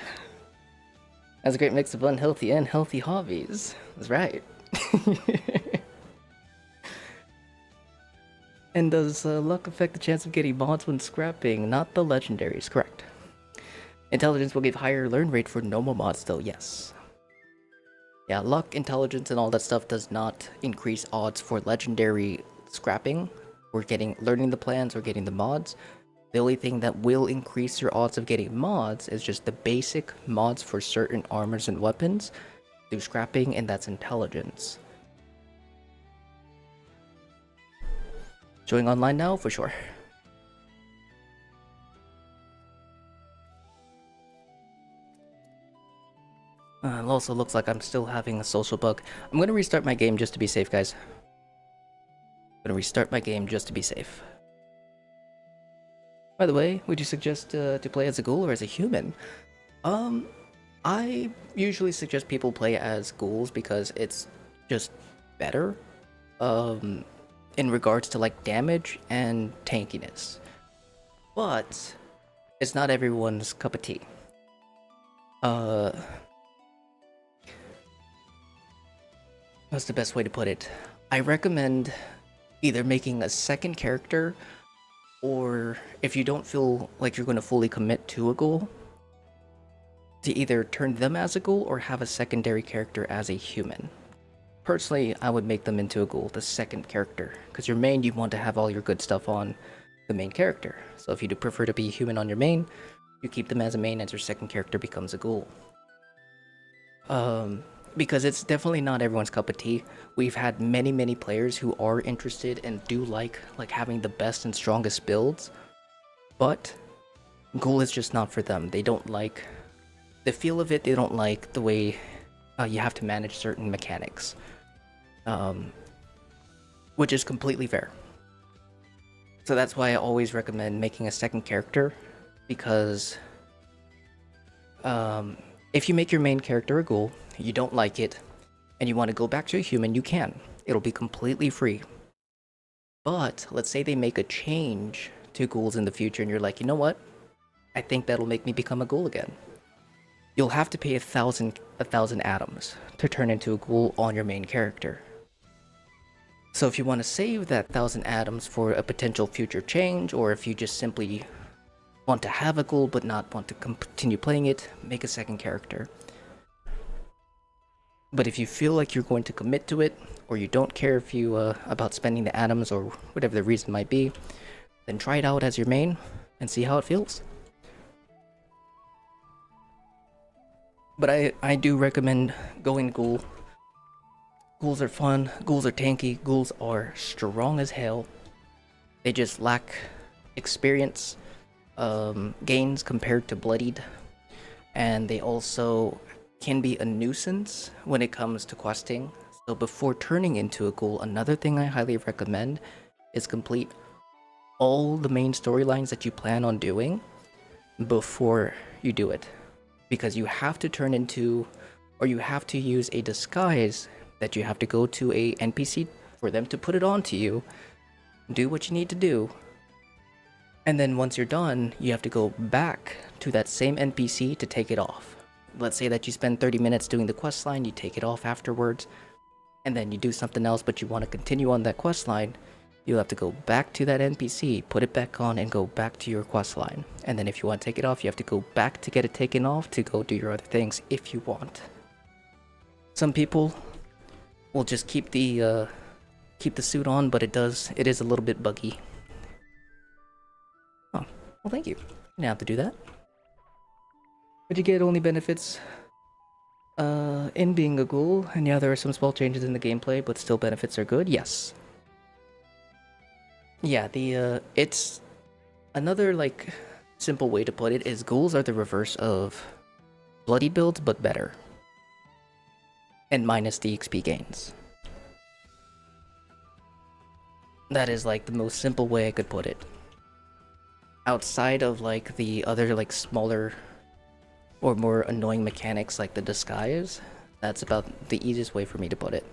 That's a great mix of unhealthy and healthy hobbies. That's right. And does luck affect the chance of getting mods when scrapping? Not the legendaries, correct. Intelligence will give higher learn rate for normal mods though, yes. Yeah, luck, intelligence, and all that stuff does not increase odds for legendary scrapping, or learning the plans, or getting the mods. The only thing that will increase your odds of getting mods is just the basic mods for certain armors and weapons through scrapping, and that's intelligence. Joining online now? For sure. It also looks like I'm still having a social bug. I'm gonna restart my game just to be safe, guys. I'm gonna restart my game just to be safe. By the way, would you suggest to play as a ghoul or as a human? I usually suggest people play as ghouls because it's just better. In regards to like damage and tankiness. But it's not everyone's cup of tea. What's the best way to put it? I recommend either making a second character, or if you don't feel like you're going to fully commit to a ghoul, to either turn them as a ghoul or have a secondary character as a human. Personally, I would make them into a ghoul, the second character, because your main, you want to have all your good stuff on the main character. So if you do prefer to be a human on your main, you keep them as a main, as your second character becomes a ghoul. Because it's definitely not everyone's cup of tea. We've had many players who are interested and do like having the best and strongest builds, but ghoul is just not for them. They don't like the feel of it. They don't like the way you have to manage certain mechanics. Which is completely fair. So that's why I always recommend making a second character, because if you make your main character a ghoul, you don't like it, and you want to go back to a human, you can. It'll be completely free. But let's say they make a change to ghouls in the future, and you're like, you know what? I think that'll make me become a ghoul again. You'll have to pay 1,000 atoms to turn into a ghoul on your main character. So if you want to save that 1,000 atoms for a potential future change, or if you just simply want to have a ghoul but not want to continue playing it, make a second character. But if you feel like you're going to commit to it, or you don't care if you about spending the atoms or whatever the reason might be, then try it out as your main and see how it feels. But I do recommend going ghoul. Ghouls are fun, ghouls are tanky, ghouls are strong as hell. They just lack experience gains compared to bloodied, and they also can be a nuisance when it comes to questing. So before turning into a ghoul, another thing I highly recommend is complete all the main storylines that you plan on doing before you do it, because you have to turn into, or you have to use a disguise that you have to go to a NPC for them to put it onto you, do what you need to do, and then once you're done, you have to go back to that same NPC to take it off. let's say that you spend 30 minutes doing the quest line, you take it off afterwards, and then you do something else, but you want to continue on that quest line, you'll have to go back to that NPC, put it back on, and go back to your quest line. And then if you want to take it off, you have to go back to get it taken off to go do your other things if you want. Some people will just keep the suit on, but it is a little bit buggy. Oh, well, thank you. You didn't have to do that. But you get only benefits in being a ghoul, and yeah, there are some small changes in the gameplay, but still benefits are good, yes. Yeah, it's another, like, simple way to put it is ghouls are the reverse of bloody builds, but better. And minus the XP gains. That is, like, the most simple way I could put it. Outside of, like, the other, like, smaller or more annoying mechanics like the disguise, that's about the easiest way for me to put it.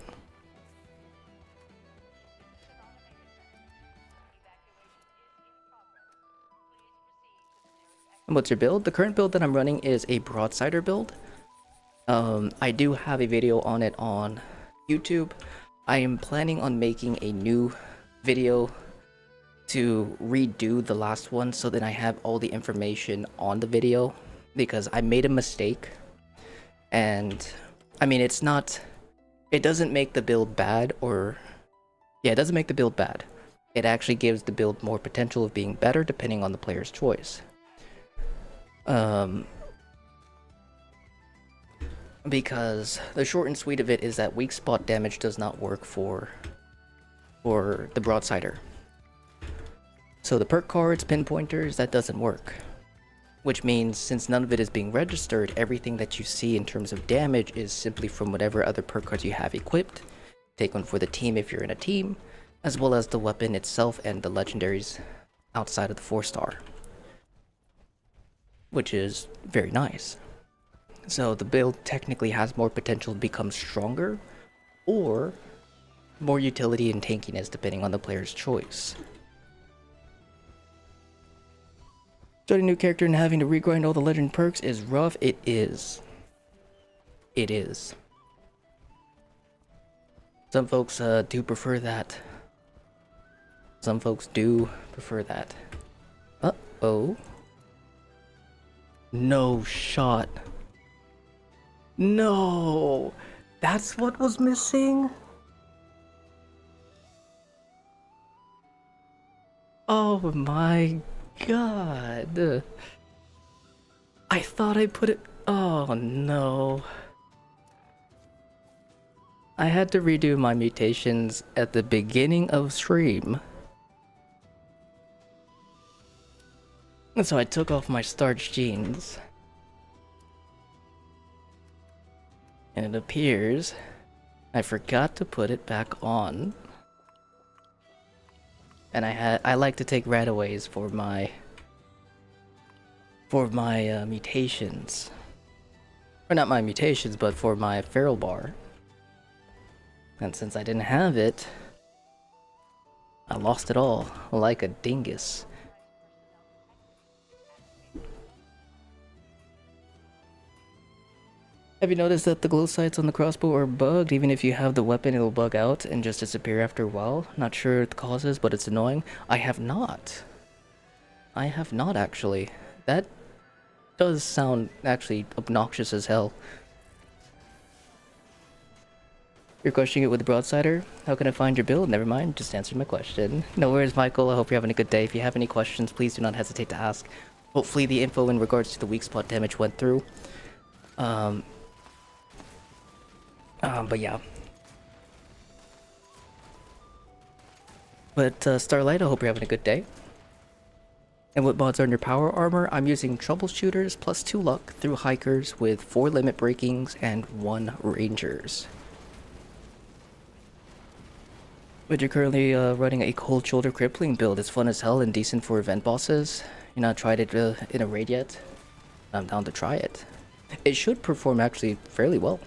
And what's your build? The current build that I'm running is a Broadsider build. I do have a video on it on YouTube. I am planning on making a new video to redo the last one so that I have all the information on the video, because I made a mistake. And I mean, it doesn't make the build bad, or yeah, it doesn't make the build bad. It actually gives the build more potential of being better depending on the player's choice. Because the short and sweet of it is that weak spot damage does not work for the Broadsider. So the perk cards, pinpointers, that doesn't work. Which means since none of it is being registered, everything that you see in terms of damage is simply from whatever other perk cards you have equipped. Take one for the team if you're in a team, as well as the weapon itself and the legendaries outside of the 4-star. Which is very nice. So the build technically has more potential to become stronger, or more utility and tankiness depending on the player's choice. Starting a new character and having to regrind all the legend perks is rough. It is. It is. Some folks do prefer that. Some folks do prefer that. Uh-oh. No shot. No! That's what was missing? Oh my god. I thought I put it... Oh no. I had to redo my mutations at the beginning of stream. And so I took off my starch jeans. And it appears I forgot to put it back on. And I like to take rataways for my mutations. Or not my mutations, but for my feral bar. And since I didn't have it, I lost it all like a dingus. Have you noticed that the glow sights on the crossbow are bugged? Even if you have the weapon, it'll bug out and just disappear after a while. Not sure the causes, but it's annoying. I have not. I have not, actually. That does sound actually obnoxious as hell. You're questioning it with the Broadsider? How can I find your build? Never mind, just answered my question. No worries, Michael. I hope you're having a good day. If you have any questions, please do not hesitate to ask. Hopefully the info in regards to the weak spot damage went through. But yeah. But Starlight, I hope you're having a good day. And what mods are in your power armor? I'm using Troubleshooters plus 2 luck through Hikers with 4 limit breakings and 1 Rangers. But you're currently running a cold shoulder crippling build. It's fun as hell and decent for event bosses. You've not tried it in a raid yet? I'm down to try it. It should perform actually fairly well.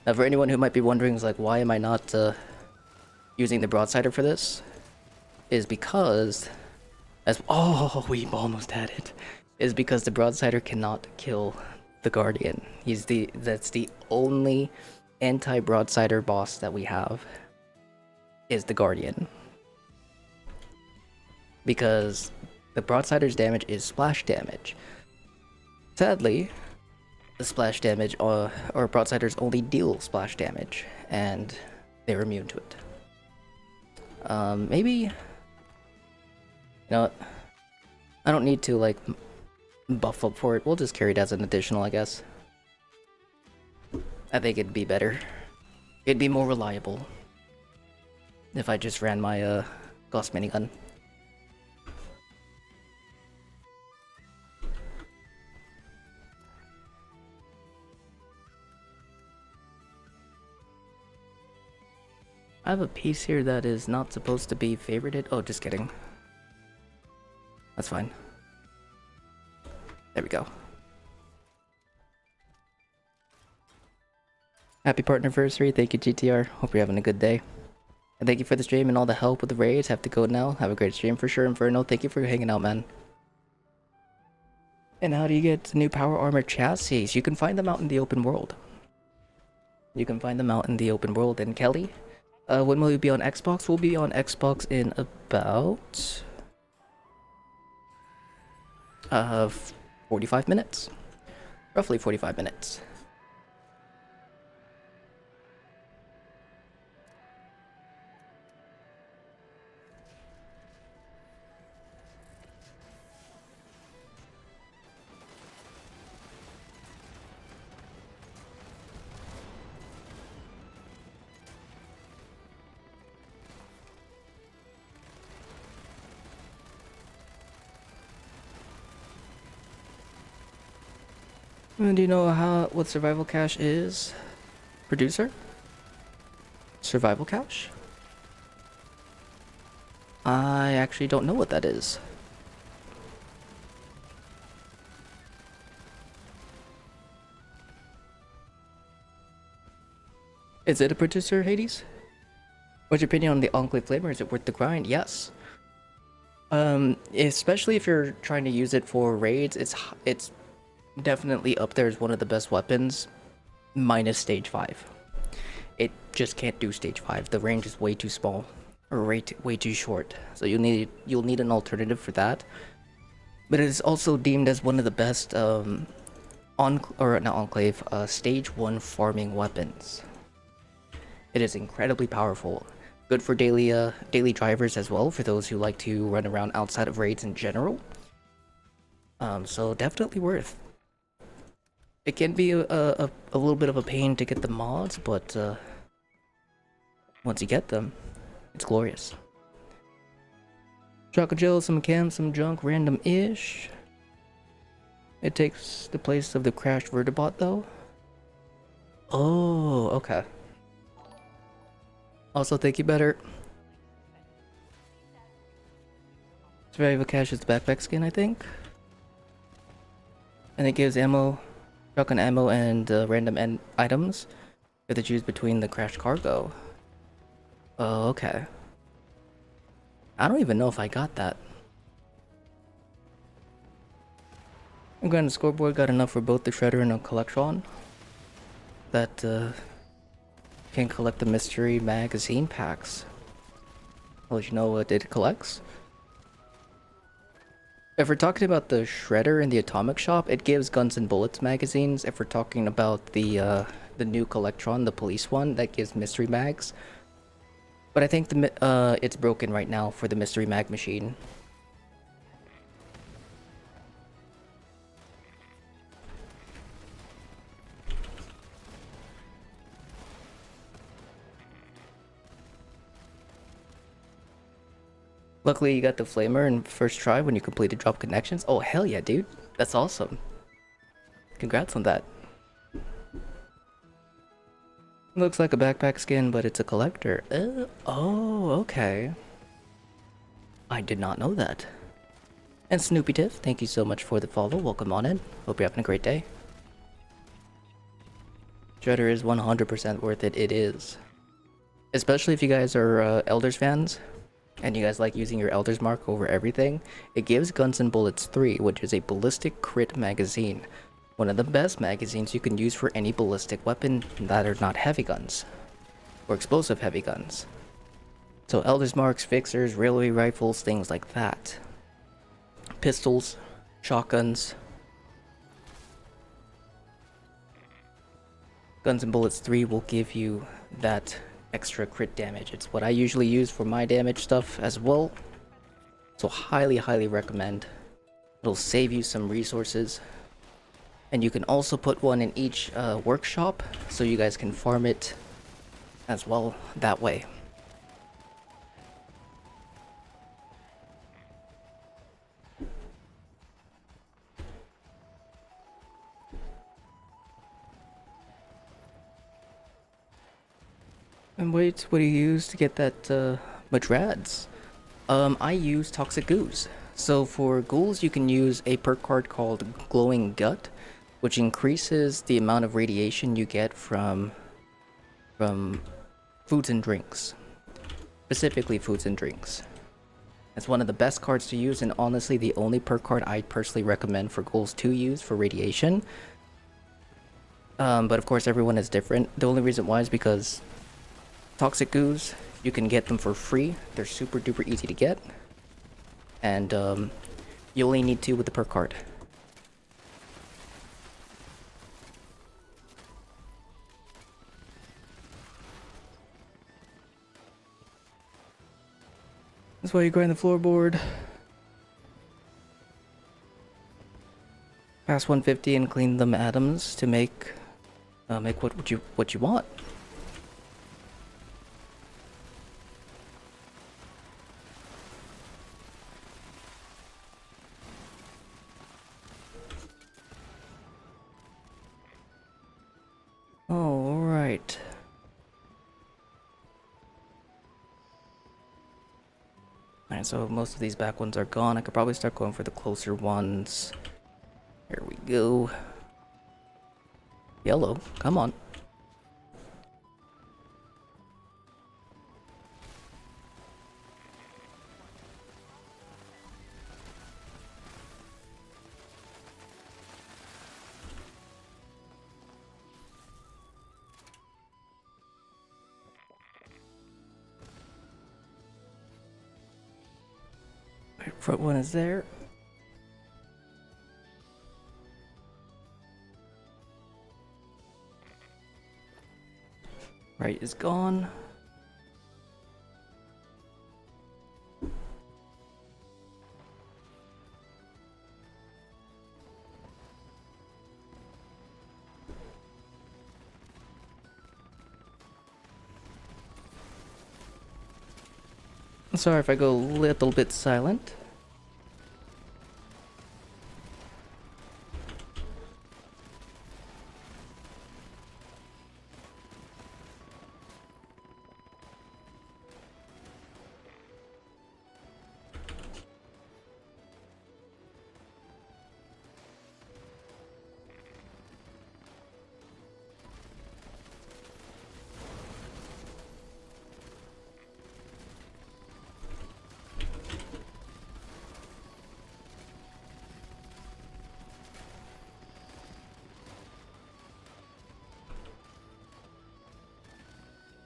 Now, for anyone who might be wondering, is like, why am I not using the Broadsider for this? Is because, oh, we almost had it. is because the Broadsider cannot kill the Guardian. That's the only anti-Broadsider boss that we have, is the Guardian. Because the Broadsider's damage is splash damage. Sadly, the splash damage or Broadsiders only deal splash damage, and they're immune to it. Maybe, you know what? I don't need to like buff up for it. We'll just carry it as an additional, I guess. I think it'd be better. It'd be more reliable if I just ran my Gauss minigun. I have a piece here that is not supposed to be favorited. Oh, just kidding. That's fine. There we go. Happy partnerversary. Thank you, GTR. Hope you're having a good day. And thank you for the stream and all the help with the raids. Have to go now. Have a great stream for sure. Inferno, thank you for hanging out, man. And how do you get new power armor chassis? You can find them out in the open world. You can find them out in the open world. And Kelly, when will you be on Xbox? We'll be on Xbox in about 45 minutes. Roughly 45 minutes. Do you know what survival cache is? Producer? Survival cache? I actually don't know what that is. Is it a producer, Hades? What's your opinion on the Enclave Flamer? Is it worth the grind? Yes. Especially if you're trying to use it for raids, it's definitely up there as one of the best weapons, minus stage 5. It just can't do stage 5. The range is way too small, or way too short. So you'll need an alternative for that. But it is also deemed as one of the best stage 1 farming weapons. It is incredibly powerful. Good for daily drivers as well, for those who like to run around outside of raids in general. So definitely worth. It can be a little bit of a pain to get the mods, but once you get them, it's glorious. Choco Jill, some cam, some junk, random-ish. It takes the place of the crashed Vertibot, though. Oh, okay. Also, thank you, better. Survival cache is the backpack skin, I think. And it gives ammo. Shotgun ammo and random items. You have to choose between the crashed cargo. Oh, okay. I don't even know if I got that. I'm glad the scoreboard got enough for both the Shredder and a Collectron. That can collect the mystery magazine packs. I'll let you know what it collects. If we're talking about the Shredder in the Atomic Shop, it gives Guns and Bullets magazines. If we're talking about the new Collectron, the police one, that gives mystery mags. But I think it's broken right now for the mystery mag machine. Luckily, you got the flamer in first try when you completed drop connections. Oh, hell yeah, dude. That's awesome. Congrats on that. Looks like a backpack skin, but it's a collector. Oh, okay. I did not know that. And Snoopy Tiff, thank you so much for the follow. Welcome on in. Hope you're having a great day. Shredder is 100% worth it. It is. Especially if you guys are Elders fans. and you guys like using your Elder's Mark over everything, it gives Guns and Bullets 3, which is a ballistic crit magazine. One of the best magazines you can use for any ballistic weapon that are not heavy guns, or explosive heavy guns. So Elder's Marks, Fixers, railway rifles, things like that. Pistols, shotguns. Guns and Bullets 3 will give you that extra crit damage. It's what I usually use for my damage stuff as well. So highly recommend. It'll save you some resources. And you can also put one in each workshop so you guys can farm it as well that way. And wait, what do you use to get that Madrads? I use Toxic Ooze. So for ghouls, you can use a perk card called Glowing Gut, which increases the amount of radiation you get from foods and drinks. Specifically foods and drinks. It's one of the best cards to use, and honestly the only perk card I personally recommend for ghouls to use for radiation. But of course everyone is different. The only reason why is because Toxic Ooze, you can get them for free. They're super duper easy to get. And you only need 2 with the perk card. That's why you grind the floorboard. Pass 150 and clean them atoms to make what you want. Alright. Alright, so most of these back ones are gone. I could probably start going for the closer ones. Here we go. Yellow, come on. Front one is there. Right is gone. Sorry if I go a little bit silent.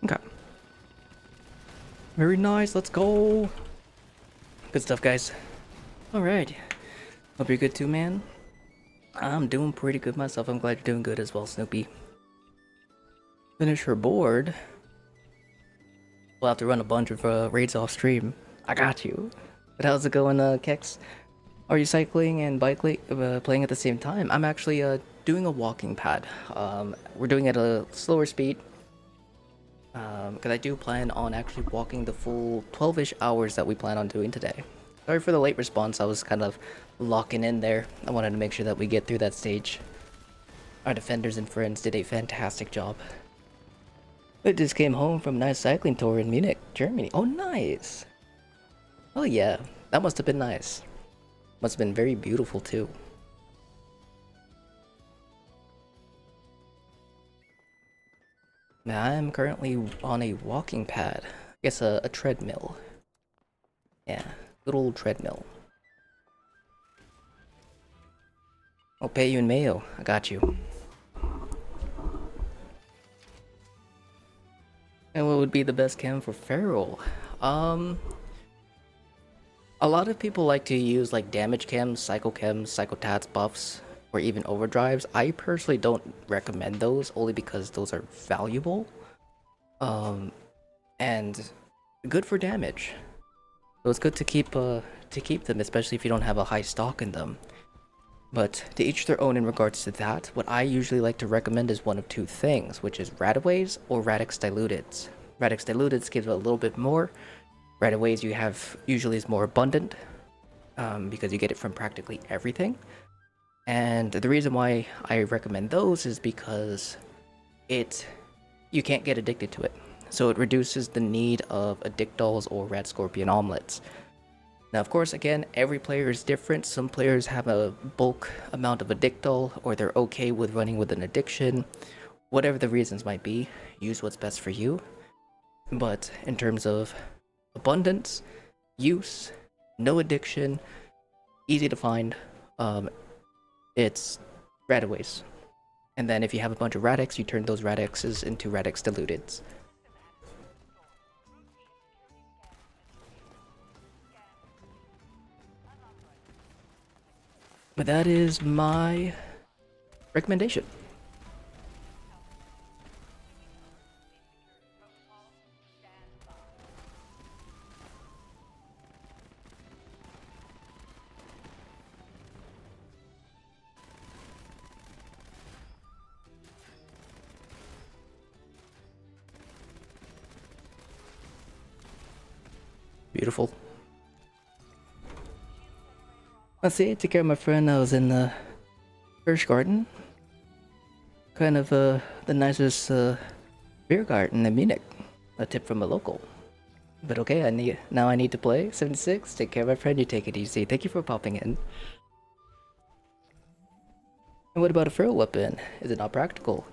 Okay. Very nice, let's go. Good stuff, guys. Alright. Hope you're good too, man. I'm doing pretty good myself. I'm glad you're doing good as well, Snoopy. Finish her board. We'll have to run a bunch of raids off stream. I got you. But how's it going, Kex? Are you cycling and playing at the same time? I'm actually doing a walking pad. We're doing it at a slower speed. Because I do plan on actually walking the full 12-ish hours that we plan on doing today. Sorry for the late response, I was kind of locking in there. I wanted to make sure that we get through that stage. Our defenders and friends did a fantastic job. I just came home from a nice cycling tour in Munich, Germany. Oh, nice! Oh yeah, that must have been nice. Must have been very beautiful too. Now, I am currently on a walking pad. I guess a treadmill. Yeah, good old treadmill. I'll pay you in mayo. I got you. And what would be the best chem for Feral? Um, a lot of people like to use like damage chems, psychotats, buffs, or even overdrives. I personally don't recommend those only because those are valuable. And good for damage. So it's good to keep them, especially if you don't have a high stock in them. But to each their own in regards to that. What I usually like to recommend is one of two things, which is Radaways or Radix Diluteds. Radix Diluteds gives a little bit more. Radaways you have usually is more abundant because you get it from practically everything. And the reason why I recommend those is because you can't get addicted to it. So it reduces the need of Addictols or Red Scorpion omelets. Now, of course, again, every player is different. Some players have a bulk amount of Addictol, or they're okay with running with an addiction. Whatever the reasons might be, use what's best for you. But in terms of abundance, use, no addiction, easy to find, it's Radaways. And then if you have a bunch of Radix, you turn those Radixes into Radix Diluteds. But that is my recommendation. Beautiful. Let's see, take care of my friend. I was in the Hirsch Garden. Kind of the nicest beer garden in Munich. A tip from a local. But okay, I need to play. 76, take care of my friend, you take it easy. Thank you for popping in. And what about a feral weapon? Is it not practical?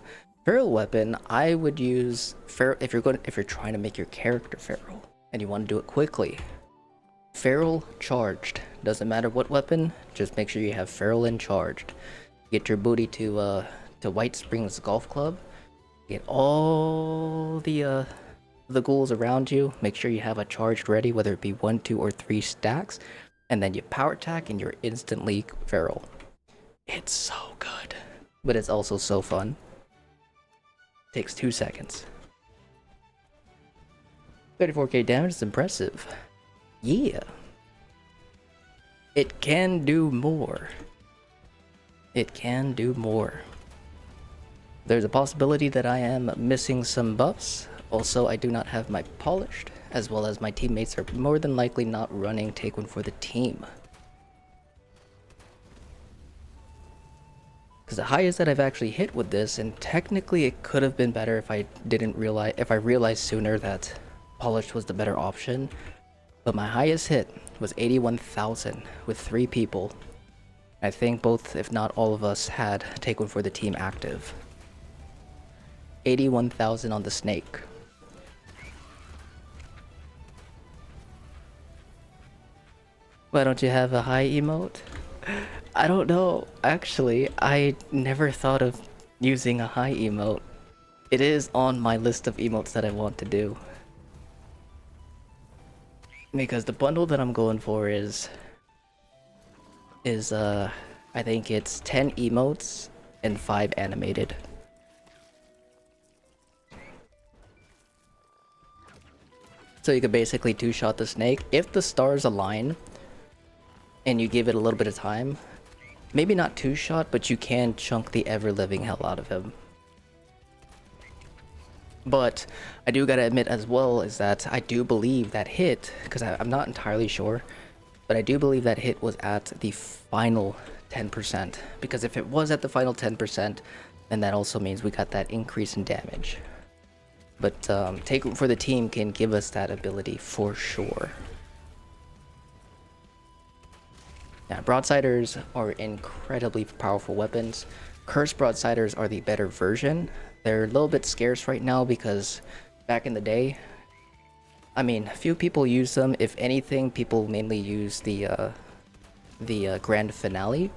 Feral weapon, I would use if you're trying to make your character feral and you want to do it quickly. Feral charged. Doesn't matter what weapon, just make sure you have feral and charged. Get your booty to White Springs Golf Club. Get all the ghouls around you. Make sure you have a charged ready, whether it be 1, 2, or 3 stacks. And then you power attack and you're instantly feral. It's so good. But it's also so fun. Takes 2 seconds. 34k damage is impressive. Yeah. It can do more. It can do more. There's a possibility that I am missing some buffs. Also, I do not have my polished, as well as my teammates are more than likely not running Take One for the team. Because the highest that I've actually hit with this, and technically it could have been better if I realized sooner that polished was the better option. But my highest hit was 81,000 with 3 people. I think both, if not all of us, had Take One for the team active. 81,000 on the snake. Why don't you have a high emote? I don't know. Actually, I never thought of using a high emote. It is on my list of emotes that I want to do. Because the bundle that I'm going for is I think it's 10 emotes and 5 animated. So you could basically 2-shot the snake. If the stars align and you give it a little bit of time, maybe not 2-shot, but you can chunk the ever-living hell out of him. But I do gotta admit as well is that I do believe that hit, because I'm not entirely sure, but I do believe that hit was at the final 10%. Because if it was at the final 10%, then that also means we got that increase in damage. But Take One for the team can give us that ability for sure. Yeah, Broadsiders are incredibly powerful weapons. Cursed Broadsiders are the better version. They're a little bit scarce right now because back in the day, I mean, few people use them. If anything, people mainly use the grand finale.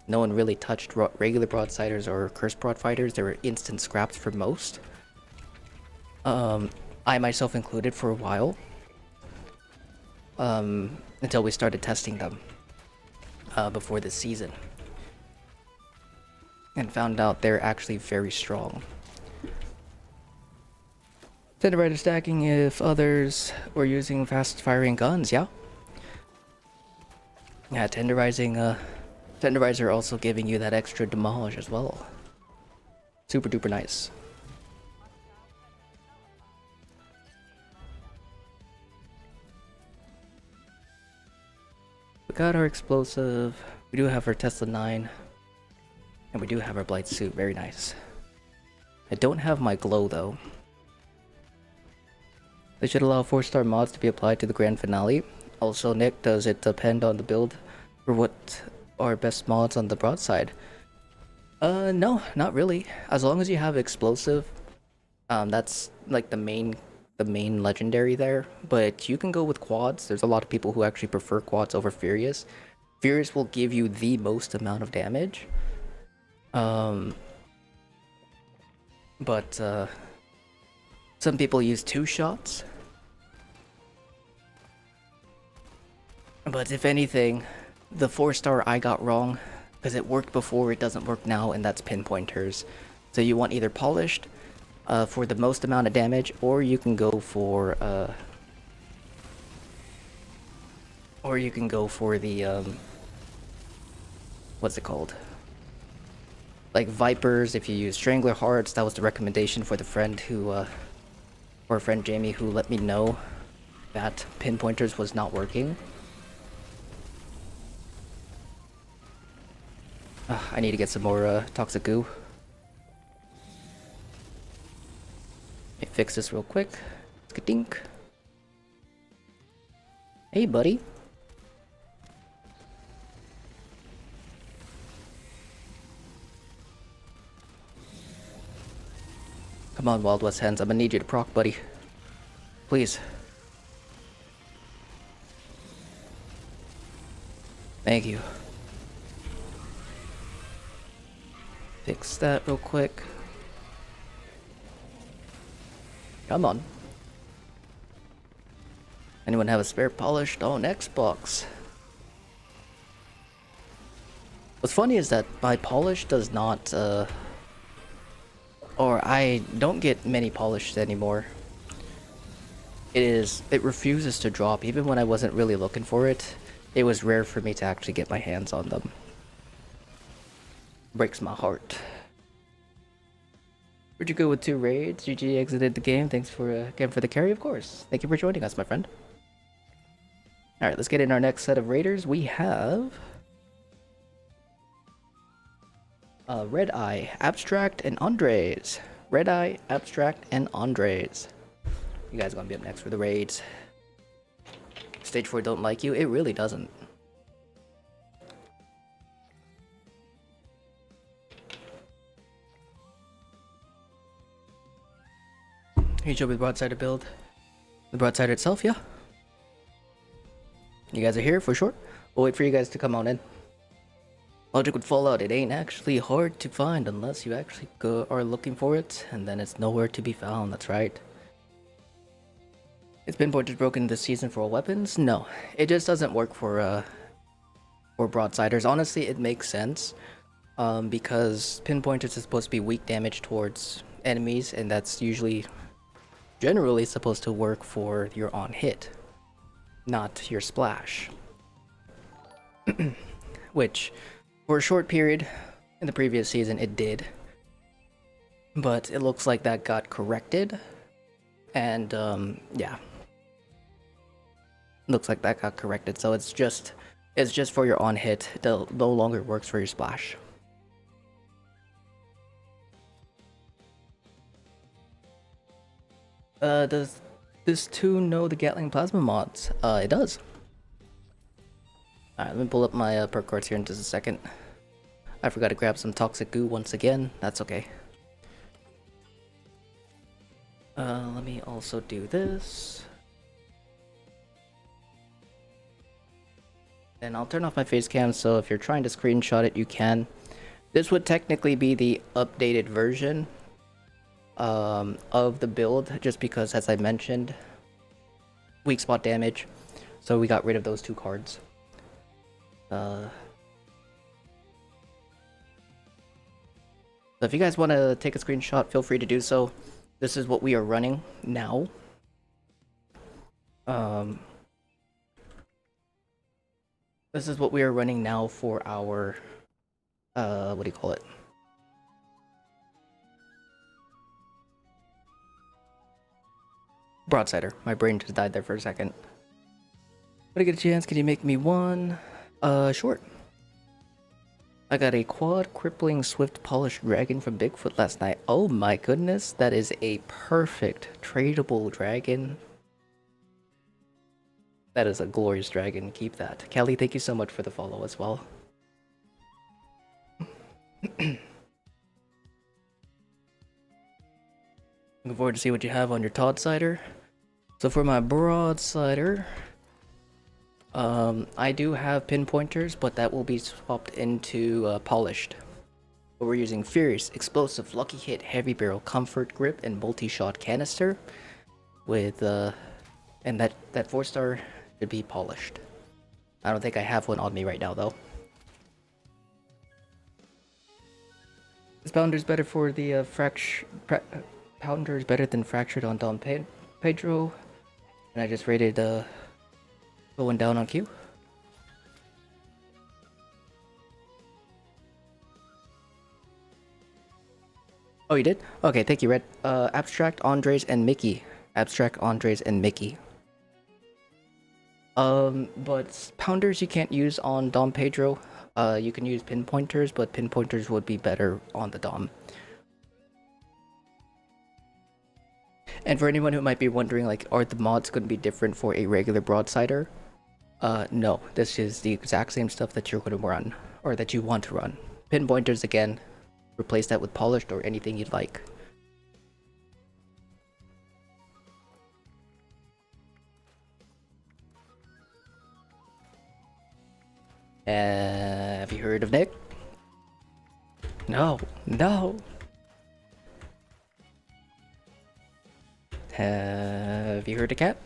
No one really touched regular broadsiders or cursed broadfighters. They were instant scraps for most. I myself included for a while. Until we started testing them before this season. And found out they're actually very strong. Tenderizer stacking if others were using fast firing guns, yeah? Yeah, Tenderizer also giving you that extra demolish as well. Super duper nice. We got our explosive. We do have our Tesla 9. And we do have our Blight suit. Very nice. I don't have my glow though. They should allow 4-star mods to be applied to the grand finale. Also, Nick, does it depend on the build for what are best mods on the broadside? No, not really. As long as you have explosive, that's like the main legendary there. But you can go with quads. There's a lot of people who actually prefer quads over Furious. Furious will give you the most amount of damage. But some people use 2 shots. But if anything, the 4-star I got wrong, because it worked before, it doesn't work now, and that's pinpointers. So you want either polished for the most amount of damage, or you can go for the what's it called? Like Vipers. If you use Strangler Hearts, that was the recommendation for the friend who, or friend Jamie, who let me know that pinpointers was not working. I need to get some more toxic goo. Let me fix this real quick. Skadink. Hey, buddy. Come on, Wild West Hens. I'm gonna need you to proc, buddy. Please. Thank you. Fix that real quick. Come on. Anyone have a spare polished on Xbox? What's funny is that my polish does not, or I don't get many polished anymore. It refuses to drop. Even when I wasn't really looking for it, it was rare for me to actually get my hands on them. Breaks my heart. Where'd you go with 2 raids? GG exited the game. Thanks for again for the carry, of course. Thank you for joining us, my friend. Alright, let's get in our next set of raiders. We have Red Eye, Abstract, and Andres. Red Eye, Abstract, and Andres. You guys are gonna be up next for the raids. Stage 4 don't like you? It really doesn't. You show me the Broadsider build. The Broadsider itself, yeah. You guys are here for sure. We'll wait for you guys to come on in. Logic with Fallout, it ain't actually hard to find unless you actually are looking for it, and then it's nowhere to be found, that's right. It's pinpointers broken this season for all weapons? No, it just doesn't work for Broadsiders. Honestly, it makes sense, because pinpointers is supposed to be weak damage towards enemies, and that's generally supposed to work for your on hit, not your splash. Which, for a short period in the previous season, it did. But it looks like that got corrected. And, yeah. Looks like that got corrected. So it's just for your on hit. It no longer works for your splash. Does this tune know the Gatling Plasma mods? It does. Alright, let me pull up my perk cards here in just a second. I forgot to grab some toxic goo once again. That's okay. Let me also do this. And I'll turn off my face cam, so if you're trying to screenshot it, you can. This would technically be the updated version of the build, just because, as I mentioned, weak spot damage. So we got rid of those 2 cards. So if you guys want to take a screenshot, feel free to do so. This is what we are running now. This is what we are running now for our, what do you call it? Broadsider. My brain just died there for a second. When I get a chance, can you make me one? Sure. I got a quad crippling swift polished dragon from Bigfoot last night. Oh my goodness, that is a perfect tradable dragon. That is a glorious dragon. Keep that. Kelly, thank you so much for the follow as well. Looking forward to see what you have on your Broadsider. So for my Broadsider, I do have pinpointers, but that will be swapped into polished. But we're using Fierce, Explosive, Lucky Hit, Heavy Barrel, Comfort Grip, and Multi-Shot Canister. With and that 4-star should be polished. I don't think I have one on me right now though. This Pounder's better for the Pounder is better than Fractured on Don Pedro, and I just rated going down on Q. Oh, you did? Okay, thank you, Red. Abstract, Andres, and Mickey. Abstract, Andres, and Mickey. But Pounders you can't use on Dom Pedro. You can use Pinpointers, but Pinpointers would be better on the Dom. And for anyone who might be wondering, like, are the mods going to be different for a regular Broadsider? No, this is the exact same stuff that you're going to run, or that you want to run. Pinpointers, again, replace that with polished or anything you'd like. Have you heard of Nick? No, no. Have you heard of Cat?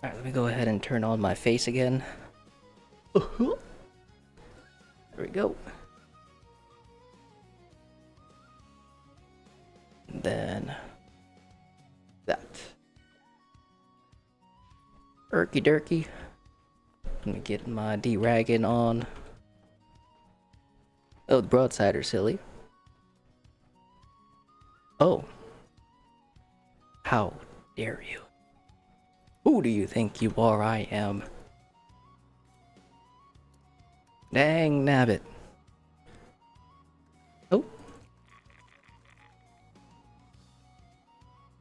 Alright, let me go ahead and turn on my face again. There we go. And then that. Erky Durky. Let me get my D-Ragon on. Oh, the Broadsider, silly. Oh. How dare you? Who do you think you are? I am. Dang nabbit. Oh.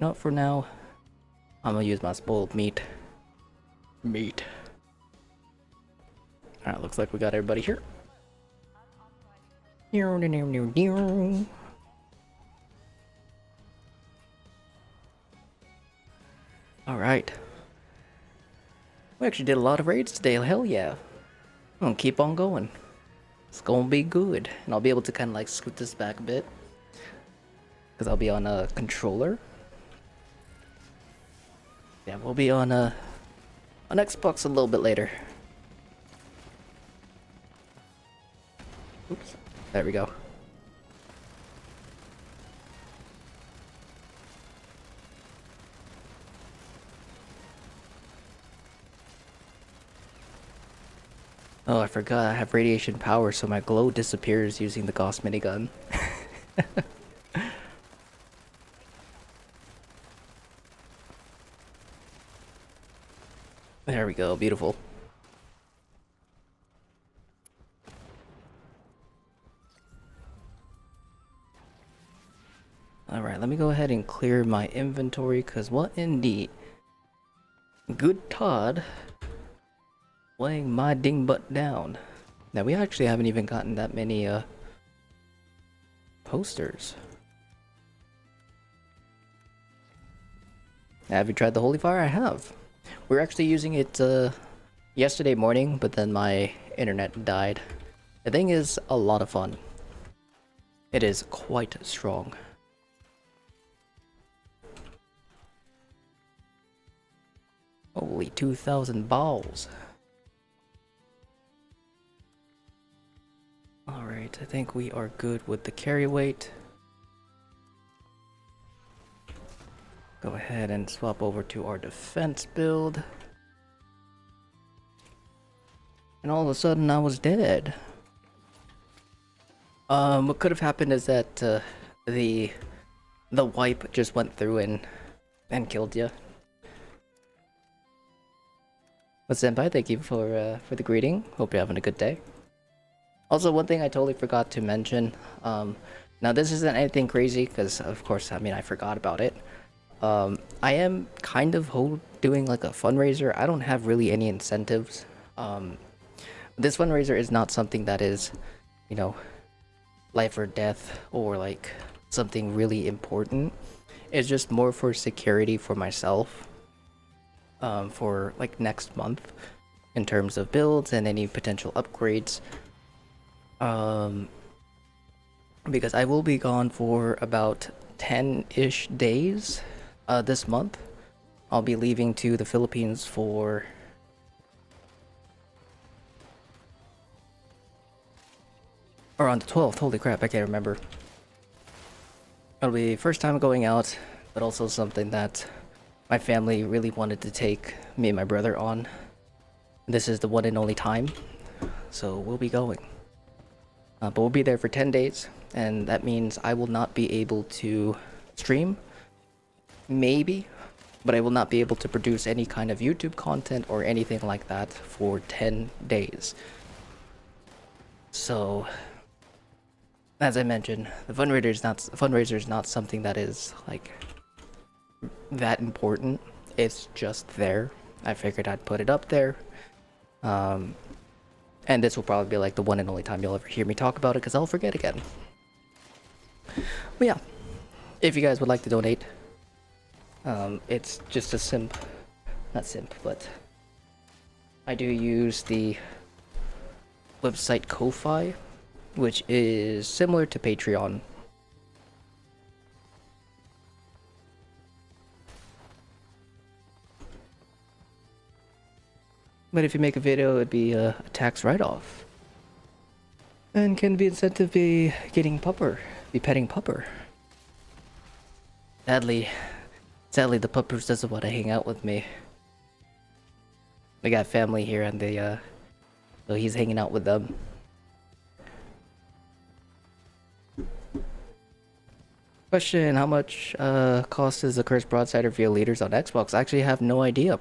Not for now. I'm gonna use my spoiled meat. Alright, looks like we got everybody here. Alright. We actually did a lot of raids today, hell yeah. I'm gonna keep on going. It's gonna be good. And I'll be able to kind of like scoot this back a bit. Because I'll be on a controller. Yeah, we'll be on Xbox a little bit later. Oops. There we go. Oh, I forgot I have radiation power, so my glow disappears using the Gauss minigun. There we go, beautiful. Alright, let me go ahead and clear my inventory, because what in the good Todd laying my ding butt down. Now, we actually haven't even gotten that many posters. Have you tried the Holy Fire? I have. We were actually using it yesterday morning, but then my internet died. The thing is a lot of fun. It is quite strong. Holy 2,000 balls. Alright, I think we are good with the carry weight. Go ahead and swap over to our defense build. And all of a sudden I was dead. What could have happened is that the wipe just went through and killed you. But Senpai, thank you for the greeting. Hope you're having a good day. Also, one thing I totally forgot to mention. Now this isn't anything crazy because, of course, I mean I forgot about it. I am kind of doing like a fundraiser. I don't have really any incentives. This fundraiser is not something that is, you know, life or death or like something really important. It's just more for security for myself. For like next month in terms of builds and any potential upgrades. Because I will be gone for about 10-ish days this month. I'll be leaving to the Philippines for or on the 12th. Holy crap, I can't remember. It'll be first time going out, but also something that my family really wanted to take me and my brother on. This is the one and only time, so we'll be going. But we'll be there for 10 days, and that means I will not be able to stream. Maybe, but I will not be able to produce any kind of YouTube content or anything like that for 10 days. So, as I mentioned, the fundraiser is not something that is like that important. It's just there. I figured I'd put it up there. And this will probably be like the one and only time you'll ever hear me talk about it because I'll forget again. But yeah, if you guys would like to donate, it's just a not simp, but I do use the website Ko-Fi, which is similar to Patreon. But if you make a video, it'd be a tax write-off. And can be incentive be getting pupper, be petting pupper. Sadly, the puppers doesn't want to hang out with me. We got family here and so he's hanging out with them. Question, how much cost is the cursed Broadsider via liters on Xbox? I actually have no idea.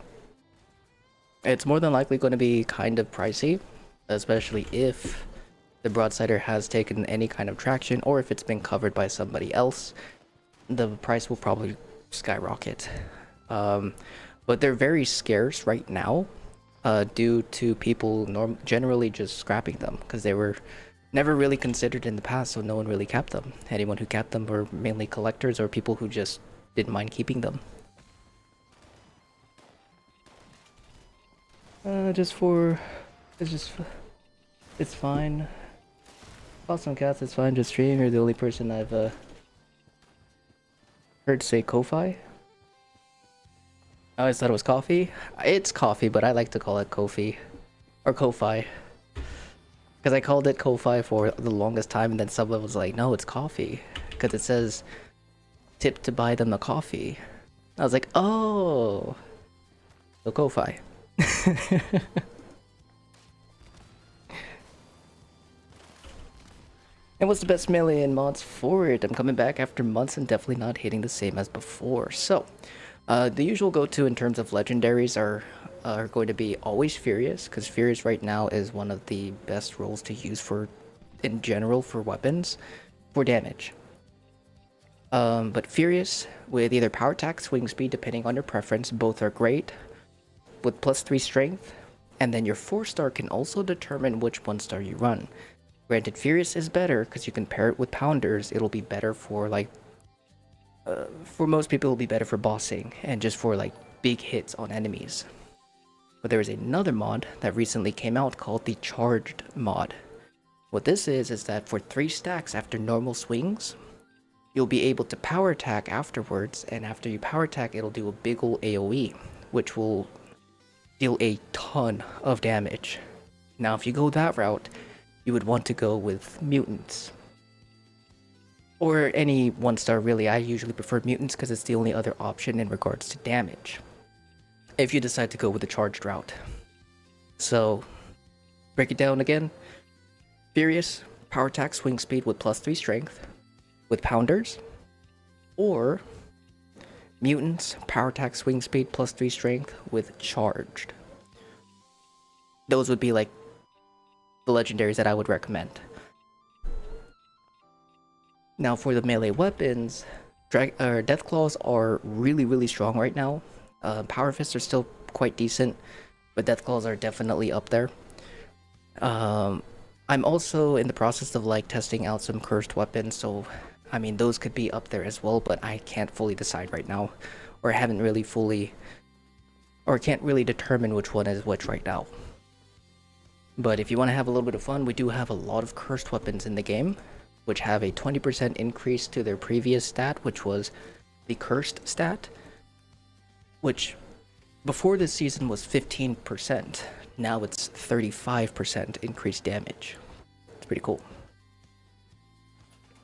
It's more than likely going to be kind of pricey, especially if the Broadsider has taken any kind of traction or if it's been covered by somebody else. The price will probably skyrocket. But they're very scarce right now due to people generally just scrapping them because they were never really considered in the past, so no one really kept them. Anyone who kept them were mainly collectors or people who just didn't mind keeping them. It's fine. Awesome cats, it's fine, just stream. You're the only person I've heard say Ko-Fi. I always thought it was coffee. It's coffee, but I like to call it Ko-Fi. Or Ko-Fi. Because I called it Ko-Fi for the longest time, and then someone was like, no, it's coffee. Because it says, tip to buy them a coffee. I was like, oh. So Ko-Fi. And what's the best melee and mods for it? I'm coming back after months and definitely not hitting the same as before. So, the usual go-to in terms of legendaries are going to be always Furious, because Furious right now is one of the best roles to use in general for weapons, for damage. But Furious with either power attack, swing speed, depending on your preference, both are great. With +3 strength, and then your 4-star can also determine which 1-star you run. Granted, Furious is better because you can pair it with Pounders. It'll be better for like For most people, it'll be better for bossing and just for like big hits on enemies. But there is another mod that recently came out called the Charged mod. What this is that for 3 stacks after normal swings, you'll be able to power attack afterwards, and after you power attack, it'll do a big ol' AoE, which will deal a ton of damage. Now, if you go that route, you would want to go with mutants. Or any 1-star really. I usually prefer mutants because it's the only other option in regards to damage, if you decide to go with the charged route. So, break it down again. Furious, power attack swing speed with +3 strength, with pounders. Or, mutants, power attack swing speed +3 strength with charged. Those would be like the legendaries that I would recommend. Now for the melee weapons, Death Claws are really strong right now. Power Fists are still quite decent, but Death Claws are definitely up there. I'm also in the process of like testing out some cursed weapons, so I mean those could be up there as well, but I can't fully decide right now, or haven't really fully, or can't really determine which one is which right now. But if you want to have a little bit of fun, we do have a lot of cursed weapons in the game, which have a 20% increase to their previous stat, which was the cursed stat, which before this season was 15%. Now it's 35% increased damage. It's pretty cool.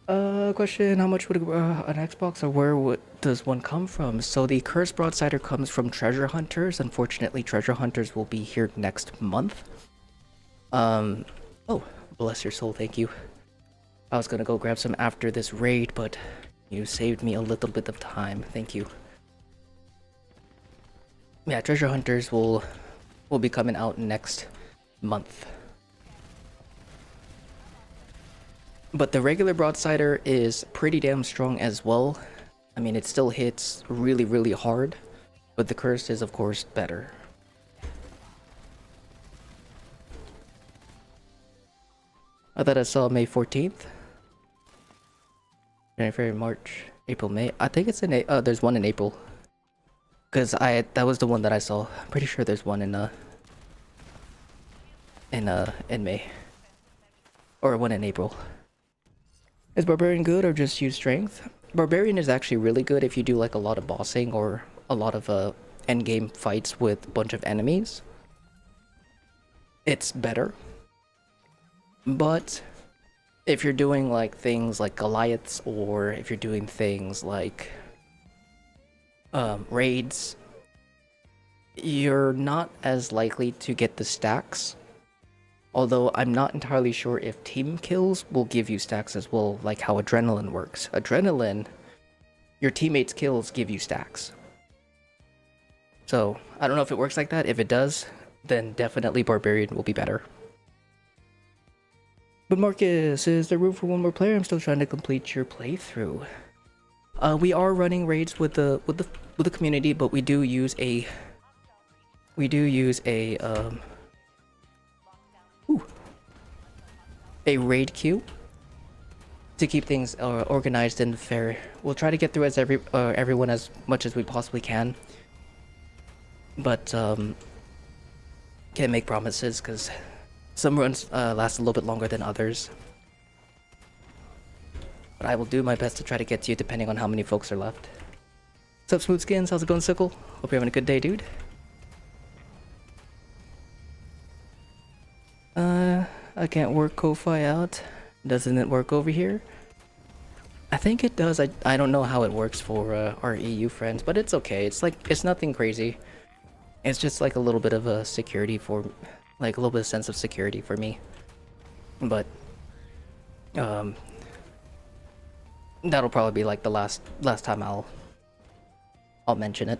Question, how much would an Xbox, or where does one come from? So the cursed Broadsider comes from treasure hunters. Unfortunately, treasure hunters will be here next month. Oh, bless your soul, thank you. I was gonna go grab some after this raid, but you saved me a little bit of time. Thank you. Yeah, treasure hunters will be coming out next month. But the regular Broadsider is pretty damn strong as well. I mean, it still hits really hard, but the cursed is of course better. I thought I saw May 14th. January, March, April, May. I think it's in there's one in April. Cause that was the one that I saw. I'm pretty sure there's one in May. Or one in April. Is Barbarian good or just use strength? Barbarian is actually really good if you do like a lot of bossing or a lot of endgame fights with a bunch of enemies. It's better. But if you're doing like things like Goliaths, or if you're doing things like raids, you're not as likely to get the stacks. Although I'm not entirely sure if team kills will give you stacks as well, like how Adrenaline works. Adrenaline, your teammates' kills give you stacks. So I don't know if it works like that. If it does, then definitely Barbarian will be better. But Marcus, is there room for one more player? I'm still trying to complete your playthrough. We are running raids with the community, but we do use a raid queue to keep things organized and fair. We'll try to get through as everyone as much as we possibly can, but can't make promises because some runs last a little bit longer than others. But I will do my best to try to get to you depending on how many folks are left. What's up, Smooth Skins? How's it going, Sickle? Hope you're having a good day, dude. I can't work Ko-Fi out. Doesn't it work over here? I think it does. I don't know how it works for our EU friends, but it's okay. It's nothing crazy. It's just like a little bit of a security for, like a little bit of sense of security for me. But that'll probably be like the last time I'll mention it.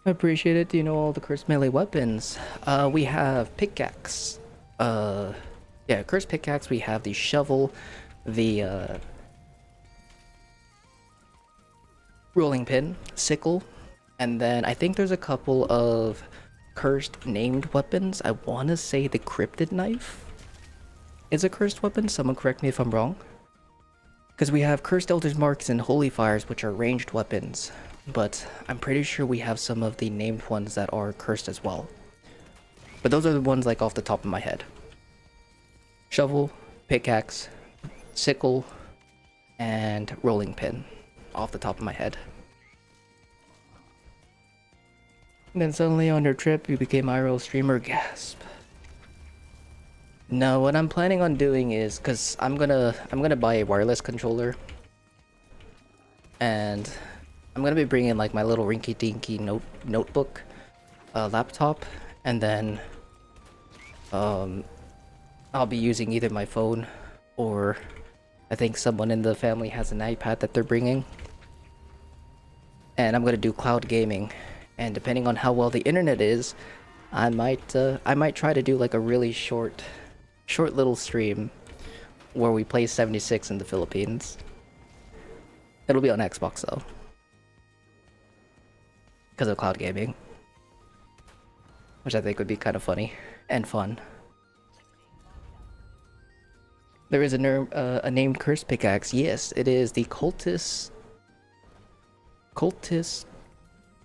I appreciate it. Do you know all the cursed melee weapons? We have pickaxe. Yeah, cursed pickaxe. We have the shovel, the rolling pin, sickle, and then I think there's a couple of cursed named weapons. I want to say the cryptid knife. is a cursed weapon. Someone correct me if I'm wrong. Because we have Cursed Elder's Marks and Holy Fires, which are ranged weapons. But I'm pretty sure we have some of the named ones that are cursed as well. But those are the ones like off the top of my head. Shovel, pickaxe, sickle, and rolling pin. Off the top of my head. And then suddenly on your trip, you became IRL streamer. Gasp. No, what I'm planning on doing is, cause I'm gonna buy a wireless controller, and I'm gonna be bringing like my little rinky-dinky notebook, laptop, and then I'll be using either my phone, or I think someone in the family has an iPad that they're bringing, and I'm gonna do cloud gaming, and depending on how well the internet is, I might try to do like a really short little stream where we play 76 in the Philippines. It'll be on Xbox though, because of cloud gaming, which I think would be kind of funny and fun. There is a named cursed pickaxe. Yes, it is the Cultist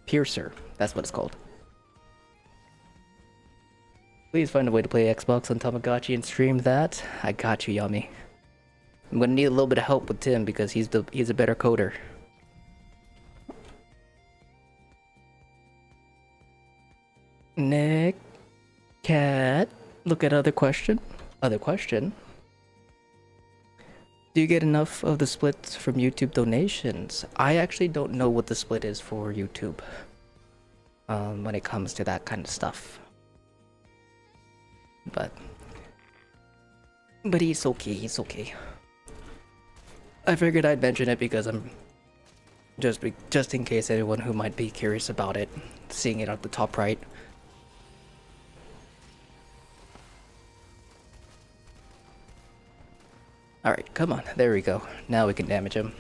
Piercer. That's what it's called. Please find a way to play Xbox on Tamagotchi and stream that. I got you, Yummy. I'm gonna need a little bit of help with Tim because he's a better coder. Nick, Cat, look at other question. Other question. Do you get enough of the splits from YouTube donations? I actually don't know what the split is for YouTube. When it comes to that kind of stuff. But he's okay, he's okay. I figured I'd mention it because I'm just in case anyone who might be curious about it, seeing it at the top right. Alright, come on, there we go. Now we can damage him.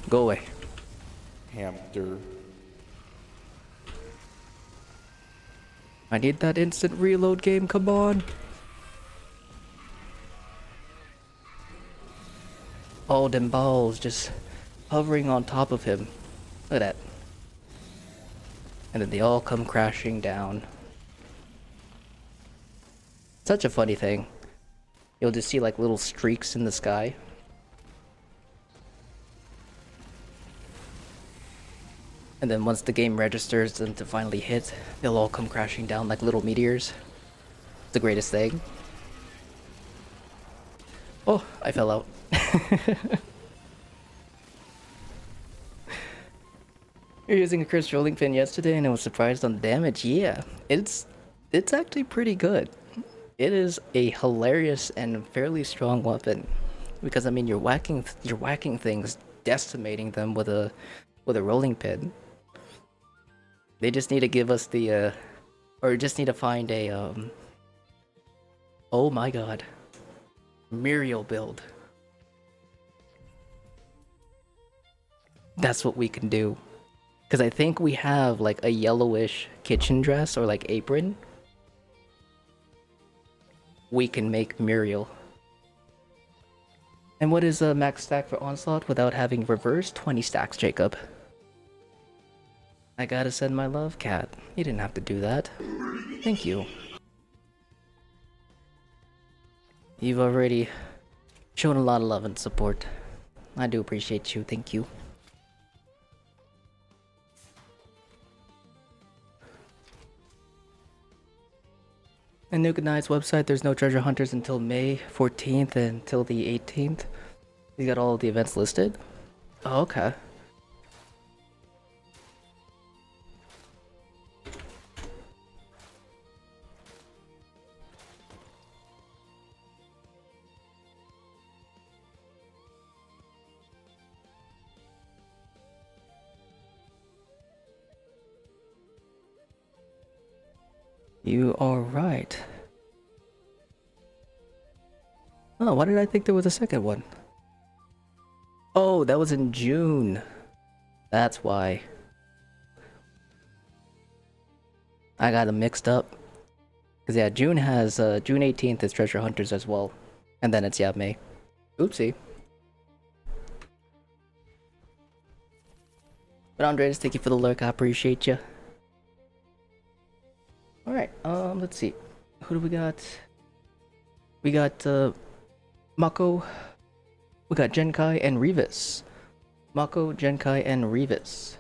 Go away. Hamster. I need that instant reload game, come on. All them balls just hovering on top of him. Look at that. And then they all come crashing down. Such a funny thing. You'll just see like little streaks in the sky. And then once the game registers them to finally hit, they'll all come crashing down like little meteors. It's the greatest thing. Oh, I fell out. You're using a cursed rolling pin yesterday and I was surprised on the damage. Yeah, it's actually pretty good. It is a hilarious and fairly strong weapon. Because I mean you're whacking things, decimating them with a rolling pin. They just need to give us the or just need to find a oh my god, Muriel build. That's what we can do. Because I think we have like a yellowish kitchen dress or like apron. We can make Muriel. And what is a max stack for Onslaught without having reverse? 20 stacks, Jacob. I gotta send my love, Cat. You didn't have to do that. Thank you. You've already shown a lot of love and support. I do appreciate you, thank you. And Nuke Knight's website, there's no treasure hunters until May 14th until the 18th. You got all of the events listed? Oh, okay. You are right. Oh, why did I think there was a second one? Oh, that was in June. That's why. I got them mixed up. Cause yeah, June has June 18th is Treasure Hunters as well, and then it's May. Oopsie. But Andres, thank you for the lurk. I appreciate you. All right. Let's see. Who do we got? We got Mako. We got Genkai and Revis. Mako, Genkai, and Revis.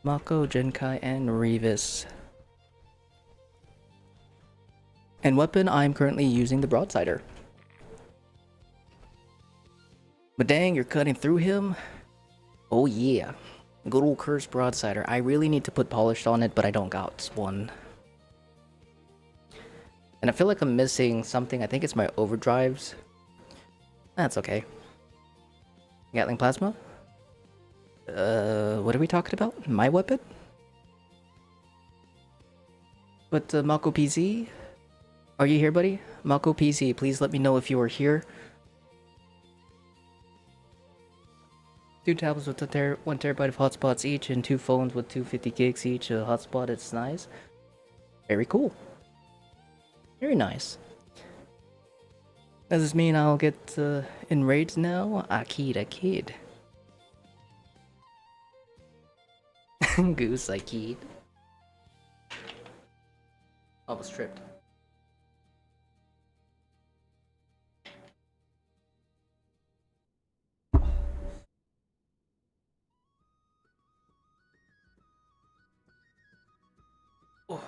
Mako, Genkai, and Revis. And weapon, I'm currently using the Broadsider. But dang, you're cutting through him? Oh yeah. Good old cursed Broadsider. I really need to put polished on it, but I don't got one. And I feel like I'm missing something. I think it's my overdrives. That's okay. Gatling Plasma? What are we talking about? My weapon? But Mako PZ? Are you here, buddy? Mako PZ, please let me know if you are here. 2 tablets with 1 terabyte of hotspots each, and 2 phones with 250 gigs each. Hotspot, it's nice. Very cool. Very nice. Does this mean I'll get in raids now? Akid. Goose, Akid. Almost tripped. Oh.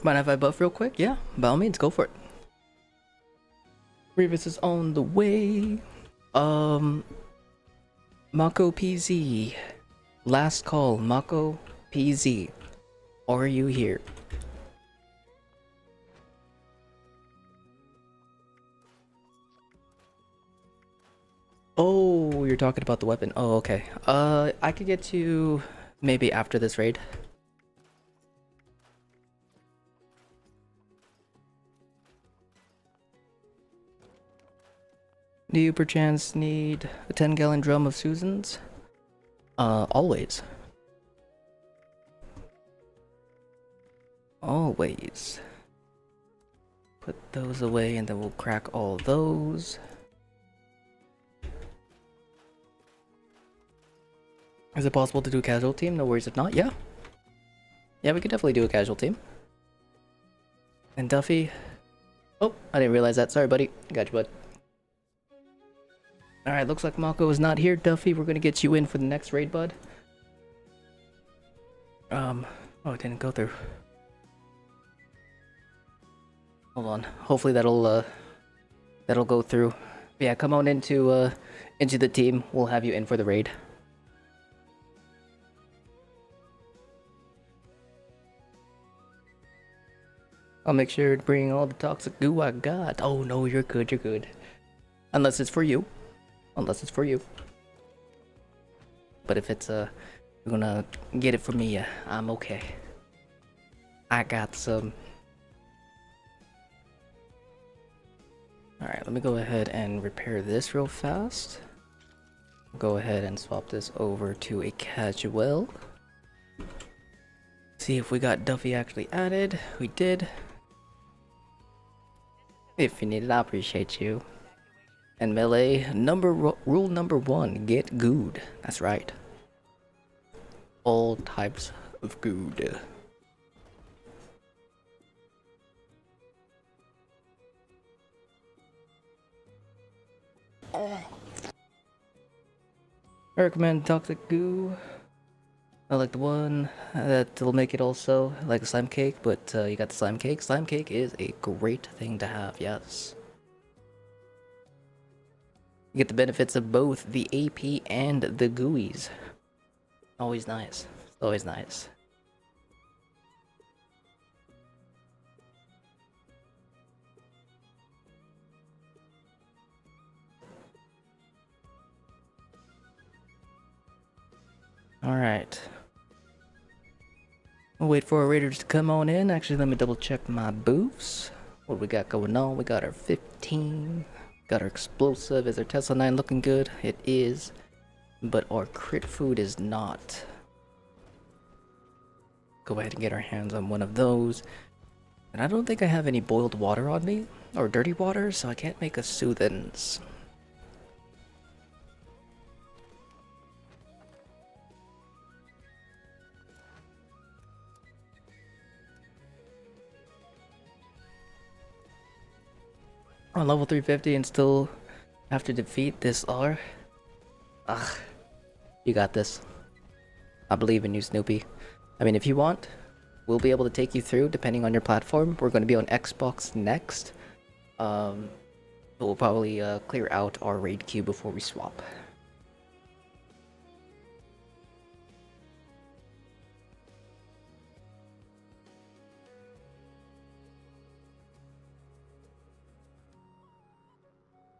Mind if I buff real quick? Yeah, by all means, go for it. Revis is on the way. Mako PZ. Last call, Mako PZ. Are you here? Oh, you're talking about the weapon. Oh, okay. I could get to maybe after this raid. Do you perchance need a 10-gallon drum of Susan's? Always. Always. Put those away and then we'll crack all those. Is it possible to do a casual team? No worries if not. Yeah. Yeah, we could definitely do a casual team. And Duffy. Oh, I didn't realize that. Sorry, buddy. Got you, bud. Alright, looks like Mako is not here. Duffy, we're gonna get you in for the next raid, bud. Oh, it didn't go through. Hold on. Hopefully that'll go through. But yeah, come on into the team. We'll have you in for the raid. I'll make sure to bring all the toxic goo I got. Oh no, you're good, you're good. Unless it's for you. Unless it's for you. But if it's you're gonna get it from me, I'm okay. I got some. Alright, let me go ahead and repair this real fast. Go ahead and swap this over to a casual. See if we got Duffy actually added. We did. If you need it, I appreciate you. And melee, rule number 1, get good. That's right. All types of good. I recommend toxic goo. I like the one that'll make it also like a slime cake, but you got the slime cake. Slime cake is a great thing to have, yes. You get the benefits of both the AP and the GUIs. Always nice. Always nice. Alright. We'll wait for our raiders to come on in. Actually, let me double check my booths. What we got going on? We got our 15. Got our explosive. Is our Tesla 9 looking good? It is. But our crit food is not. Go ahead and get our hands on one of those. And I don't think I have any boiled water on me. Or dirty water, so I can't make a Soothins. On level 350 and still have to defeat this R. Ugh. You got this. I believe in you, Snoopy. I mean, if you want, we'll be able to take you through depending on your platform. We're going to be on Xbox next. We'll probably clear out our raid queue before we swap.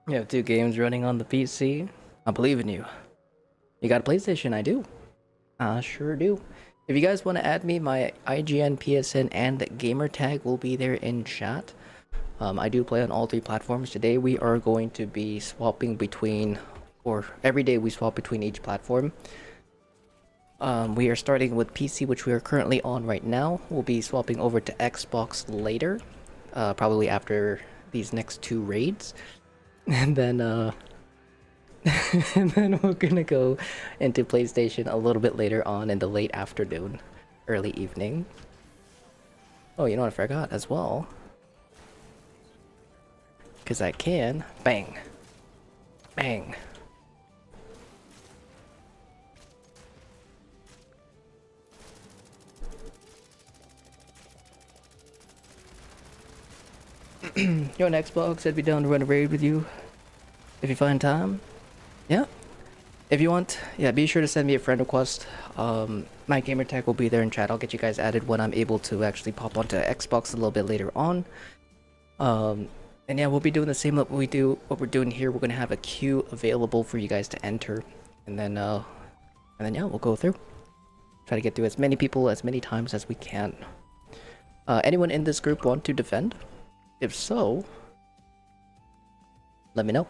You have 2 games running on the PC. I believe in you. You got a PlayStation? I do. I sure do. If you guys want to add me, my IGN, PSN, and gamer tag will be there in chat. I do play on all 3 platforms. Today we are going to be swapping between, or every day we swap between each platform. We are starting with PC, which we are currently on right now. We'll be swapping over to Xbox later, probably after these next 2 raids. And then, and then we're gonna go into PlayStation a little bit later on in the late afternoon, early evening. Oh, you know what I forgot as well? Because I can. Bang. Bang. You're on Xbox, I'd be down to run a raid with you. If you find time. Yeah. If you want, yeah, be sure to send me a friend request. My gamer tag will be there in chat. I'll get you guys added when I'm able to actually pop onto Xbox a little bit later on. And yeah, we'll be doing the same what we're doing here. We're gonna have a queue available for you guys to enter. And then yeah, we'll go through. Try to get through as many people as many times as we can. Anyone in this group want to defend? If so, let me know.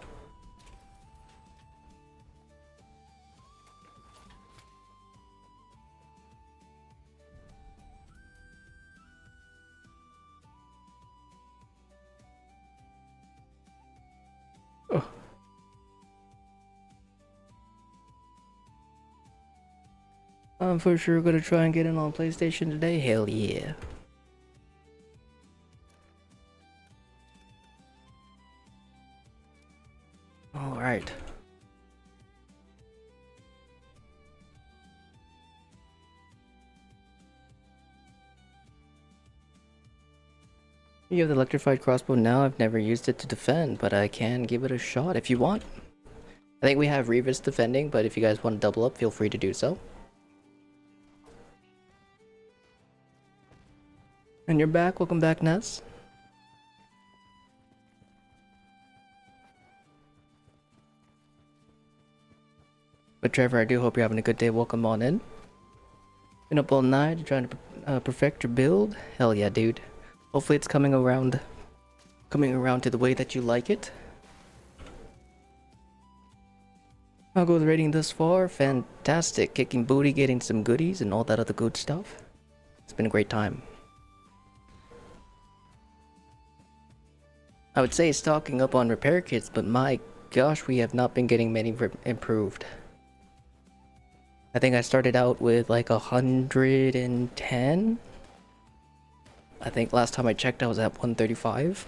Oh. I'm for sure gonna try and get in on PlayStation today. Hell yeah. Alright. You have the electrified crossbow now. I've never used it to defend, but I can give it a shot if you want. I think we have Revis defending, but if you guys want to double up, feel free to do so. And you're back. Welcome back, Ness. But Trevor, I do hope you're having a good day. Welcome on in. Been up all night trying to perfect your build. Hell yeah, dude. Hopefully it's coming around to the way that you like it. I'll go with rating thus far. Fantastic. Kicking booty, getting some goodies, and all that other good stuff. It's been a great time. I would say stocking up on repair kits, but my gosh, we have not been getting many improved. I think I started out with like 110. I think last time I checked I was at 135.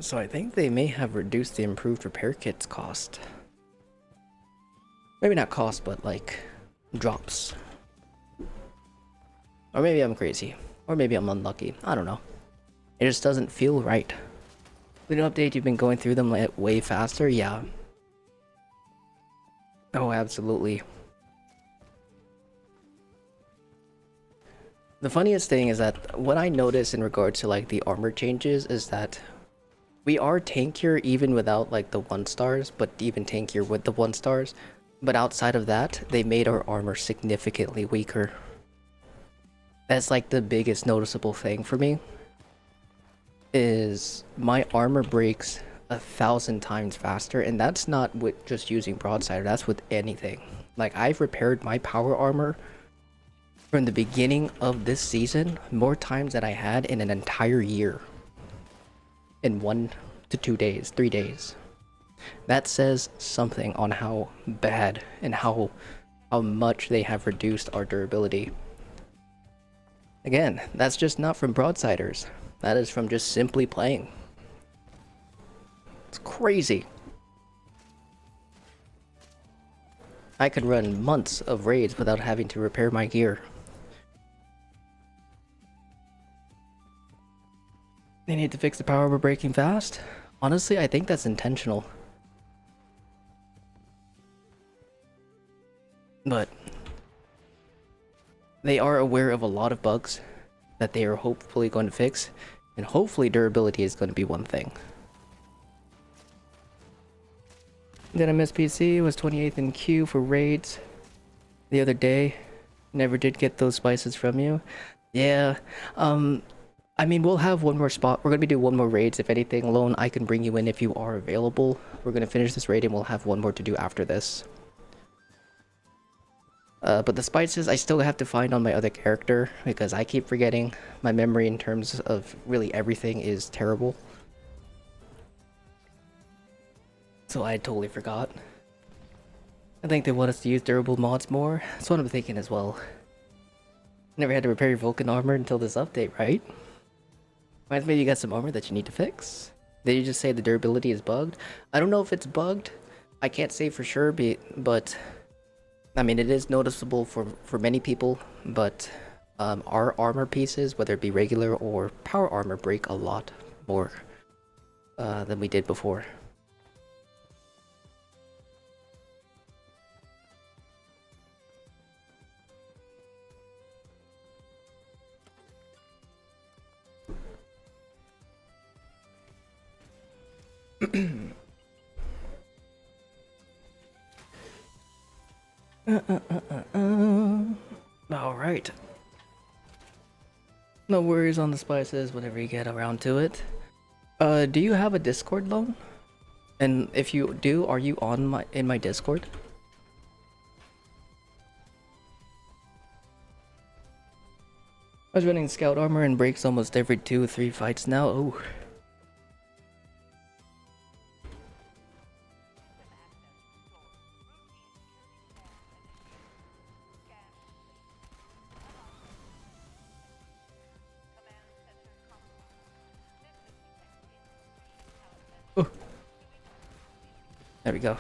So I think they may have reduced the improved repair kits cost. Maybe not cost, but like drops. Or maybe I'm crazy. Or maybe I'm unlucky. I don't know. It just doesn't feel right. With an update, you've been going through them like way faster? Yeah. Oh, absolutely. The funniest thing is that what I notice in regards to like the armor changes is that we are tankier even without like the 1-stars, but even tankier with the 1-stars. But outside of that, they made our armor significantly weaker. That's like the biggest noticeable thing for me. is my armor breaks 1,000 times faster, and that's not with just using Broadsider, that's with anything. Like, I've repaired my power armor from the beginning of this season more times than I had in an entire year. In 1 to 2 days, 3 days. That says something on how bad and how much they have reduced our durability. Again, that's just not from Broadsiders. That is from just simply playing. It's crazy. I could run months of raids without having to repair my gear. They need to fix the power we're breaking fast? Honestly, I think that's intentional. But they are aware of a lot of bugs that they are hopefully going to fix, and hopefully durability is going to be one thing. Did I miss PC? Was 28th in queue for raids the other day. Never did get those spices from you. Yeah, I mean, we'll have one more spot. We're going to be doing one more raids. If anything, Lone, I can bring you in if you are available. We're going to finish this raid and we'll have one more to do after this. But the spices I still have to find on my other character because I keep forgetting. My memory in terms of really everything is terrible. So I totally forgot. I think they want us to use durable mods more. That's what I'm thinking as well. Never had to repair your Vulcan armor until this update, right? Reminds me you got some armor that you need to fix. Did you just say the durability is bugged? I don't know if it's bugged. I can't say for sure, but I mean, it is noticeable for many people, but our armor pieces, whether it be regular or power armor, break a lot more than we did before. Alright. No worries on the spices whenever you get around to it. Do you have a Discord, Lone? And if you do, are you on in my Discord? I was running scout armor and breaks almost every 2 or 3 fights now. Oh. Oh. There we go.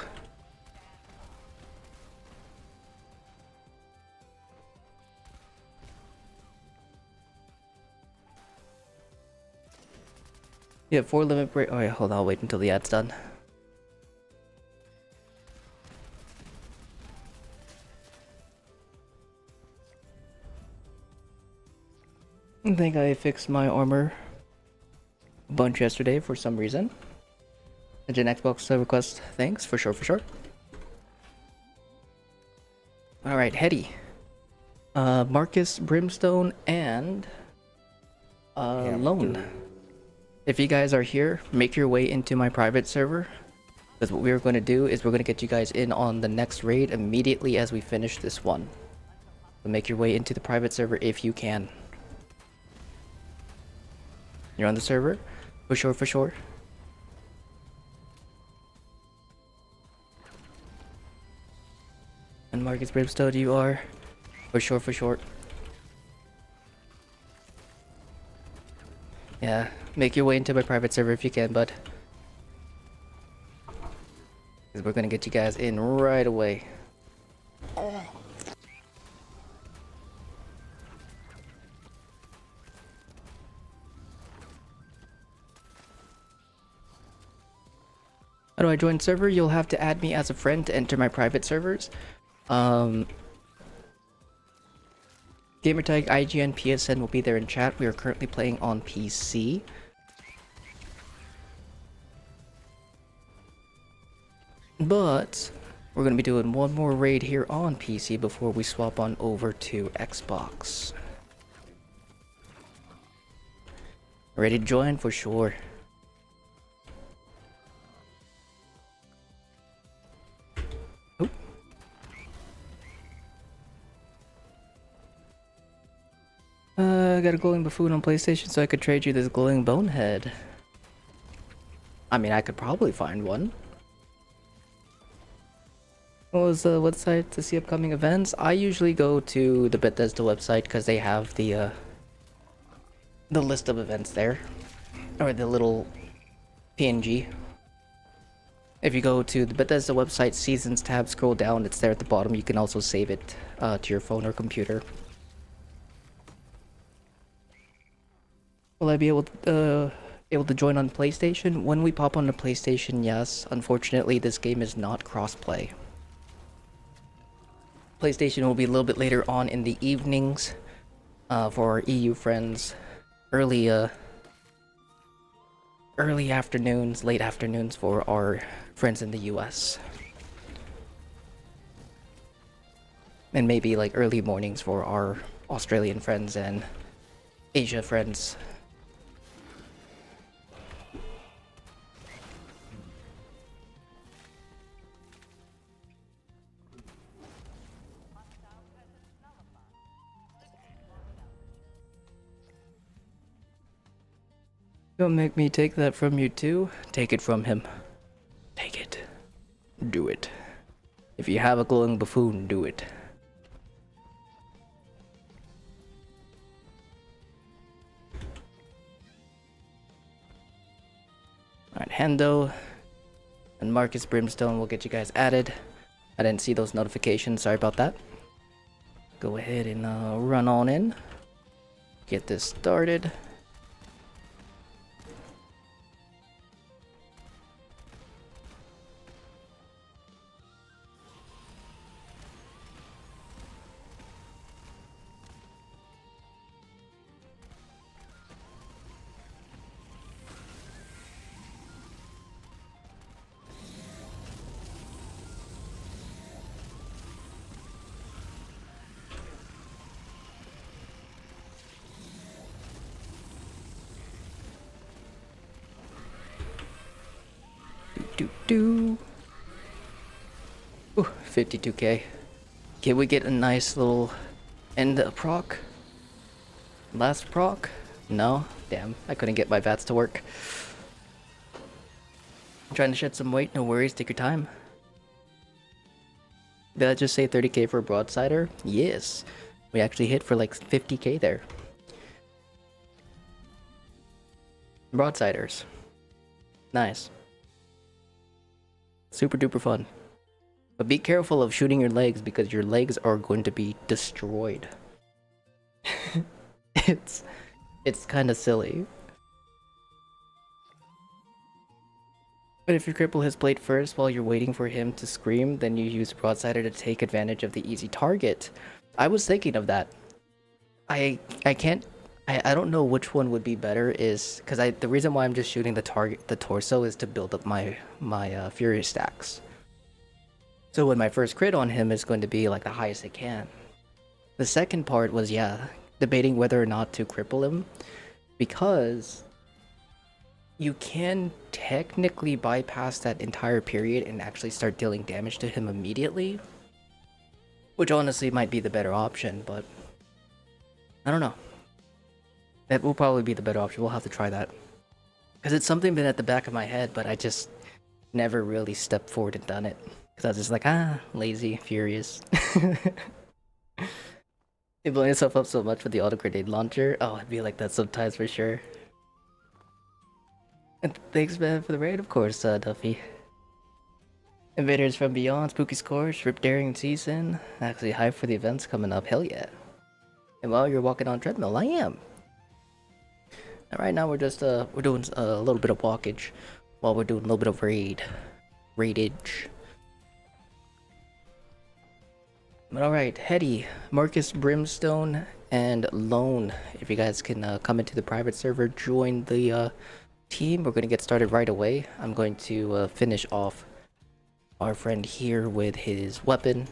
Yeah, 4 limit break. Oh yeah, hold on, I'll wait until the ad's done. I think I fixed my armor a bunch yesterday for some reason. An Xbox request, thanks, for sure, for sure. Alright, Hetty. Marcus, Brimstone, and Lone. If you guys are here, make your way into my private server. Because what we're going to do is we're going to get you guys in on the next raid immediately as we finish this one. So make your way into the private server if you can. You're on the server? For sure, for sure. And Marcus Brimstone, you are? For sure, for sure. Yeah, make your way into my private server if you can, bud. Because we're gonna get you guys in right away. How do I join server? You'll have to add me as a friend to enter my private servers. Gamertag, IGN, PSN will be there in chat. We are currently playing on PC. But we're going to be doing one more raid here on PC before we swap on over to Xbox. Ready to join for sure. Oh. I got a glowing buffoon on PlayStation, so I could trade you this glowing bonehead. I mean, I could probably find one. What was the website to see upcoming events? I usually go to the Bethesda website because they have the list of events there, or the little PNG. If you go to the Bethesda website Seasons tab, scroll down, it's there at the bottom. You can also save it to your phone or computer. Will I be able to join on PlayStation? When we pop on the PlayStation, yes. Unfortunately, this game is not crossplay. PlayStation will be a little bit later on in the evenings for our EU friends. Early afternoons, late afternoons for our friends in the US. And maybe like early mornings for our Australian friends and Asia friends. Don't make me take that from you too. Take it from him. Take it. Do it. If you have a glowing buffoon, do it. Alright, Hendo and Marcus Brimstone will get you guys added. I didn't see those notifications, sorry about that. Go ahead and run on in. Get this started. Ooh, 52k. Can we get a nice little end proc? Last proc? No? Damn, I couldn't get my VATs to work. I'm trying to shed some weight, no worries, take your time. Did I just say 30k for a Broadsider? Yes. We actually hit for like 50k there. Broadsiders. Nice. Super duper fun. But be careful of shooting your legs because your legs are going to be destroyed. It's kind of silly. But if you cripple his blade first while you're waiting for him to scream, then you use Broadsider to take advantage of the easy target. I was thinking of that. I don't know which one would be better is because the reason why I'm just shooting the torso is to build up my fury stacks. So when my first crit on him is going to be like the highest it can. The second part was debating whether or not to cripple him because you can technically bypass that entire period and actually start dealing damage to him immediately, which honestly might be the better option, but I don't know. That will probably be the better option. We'll have to try that. Because it's something been at the back of my head, but I just never really stepped forward and done it. Because I was just like, lazy, furious. You blow yourself up so much with the auto grenade launcher? Oh, I'd be like that sometimes for sure. And thanks, man, for the raid, of course, Duffy. Invaders from Beyond, Spooky Scorch, Rip Daring Season. Actually, hype for the events coming up. Hell yeah. And while you're walking on treadmill, I am. And right now we're just we're doing a little bit of walkage while we're doing a little bit of raidage. But alright, Hetty, Marcus Brimstone, and Lone. If you guys can come into the private server, join the team. We're going to get started right away. I'm going to finish off our friend here with his weapon.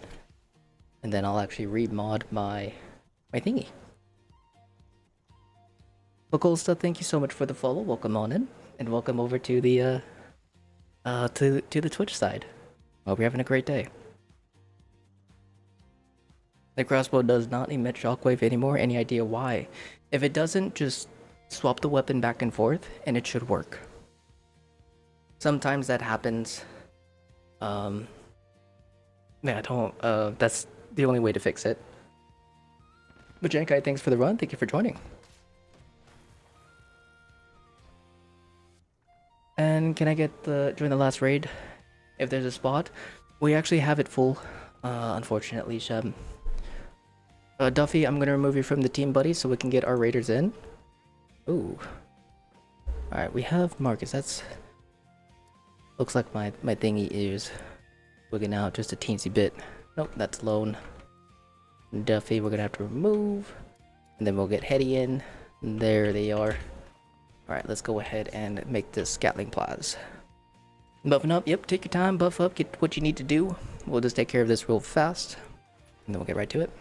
And then I'll actually remod my thingy. Colsta, thank you so much for the follow. Welcome on in, and welcome over to the Twitch side. Hope you're having a great day. The crossbow does not emit shockwave anymore. Any idea why? If it doesn't, just swap the weapon back and forth, and it should work. Sometimes that happens. Yeah, I don't. That's the only way to fix it. But Jankai, thanks for the run. Thank you for joining. And can I get join the last raid if there's a spot? We actually have it full, unfortunately, Sheb. Duffy, I'm gonna remove you from the team, buddy, so we can get our raiders in. Ooh. Alright, we have Marcus. That's... Looks like my thingy is wigging out just a teensy bit. Nope, that's Lone. Duffy, we're gonna have to remove. And then we'll get Hetty in. There they are. Alright, let's go ahead and make this Scatling Plaz. Buffing up, yep, take your time, buff up, get what you need to do. We'll just take care of this real fast. And then we'll get right to it.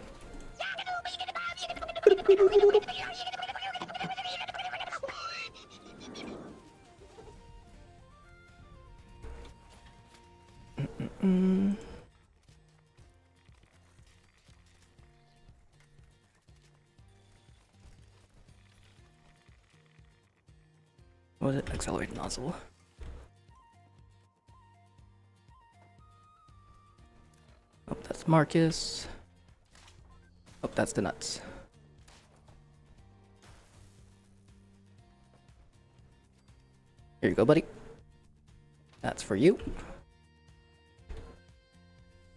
What was it? Accelerate nozzle. Oh, that's Marcus. Oh, that's the nuts. Here you go, buddy. That's for you.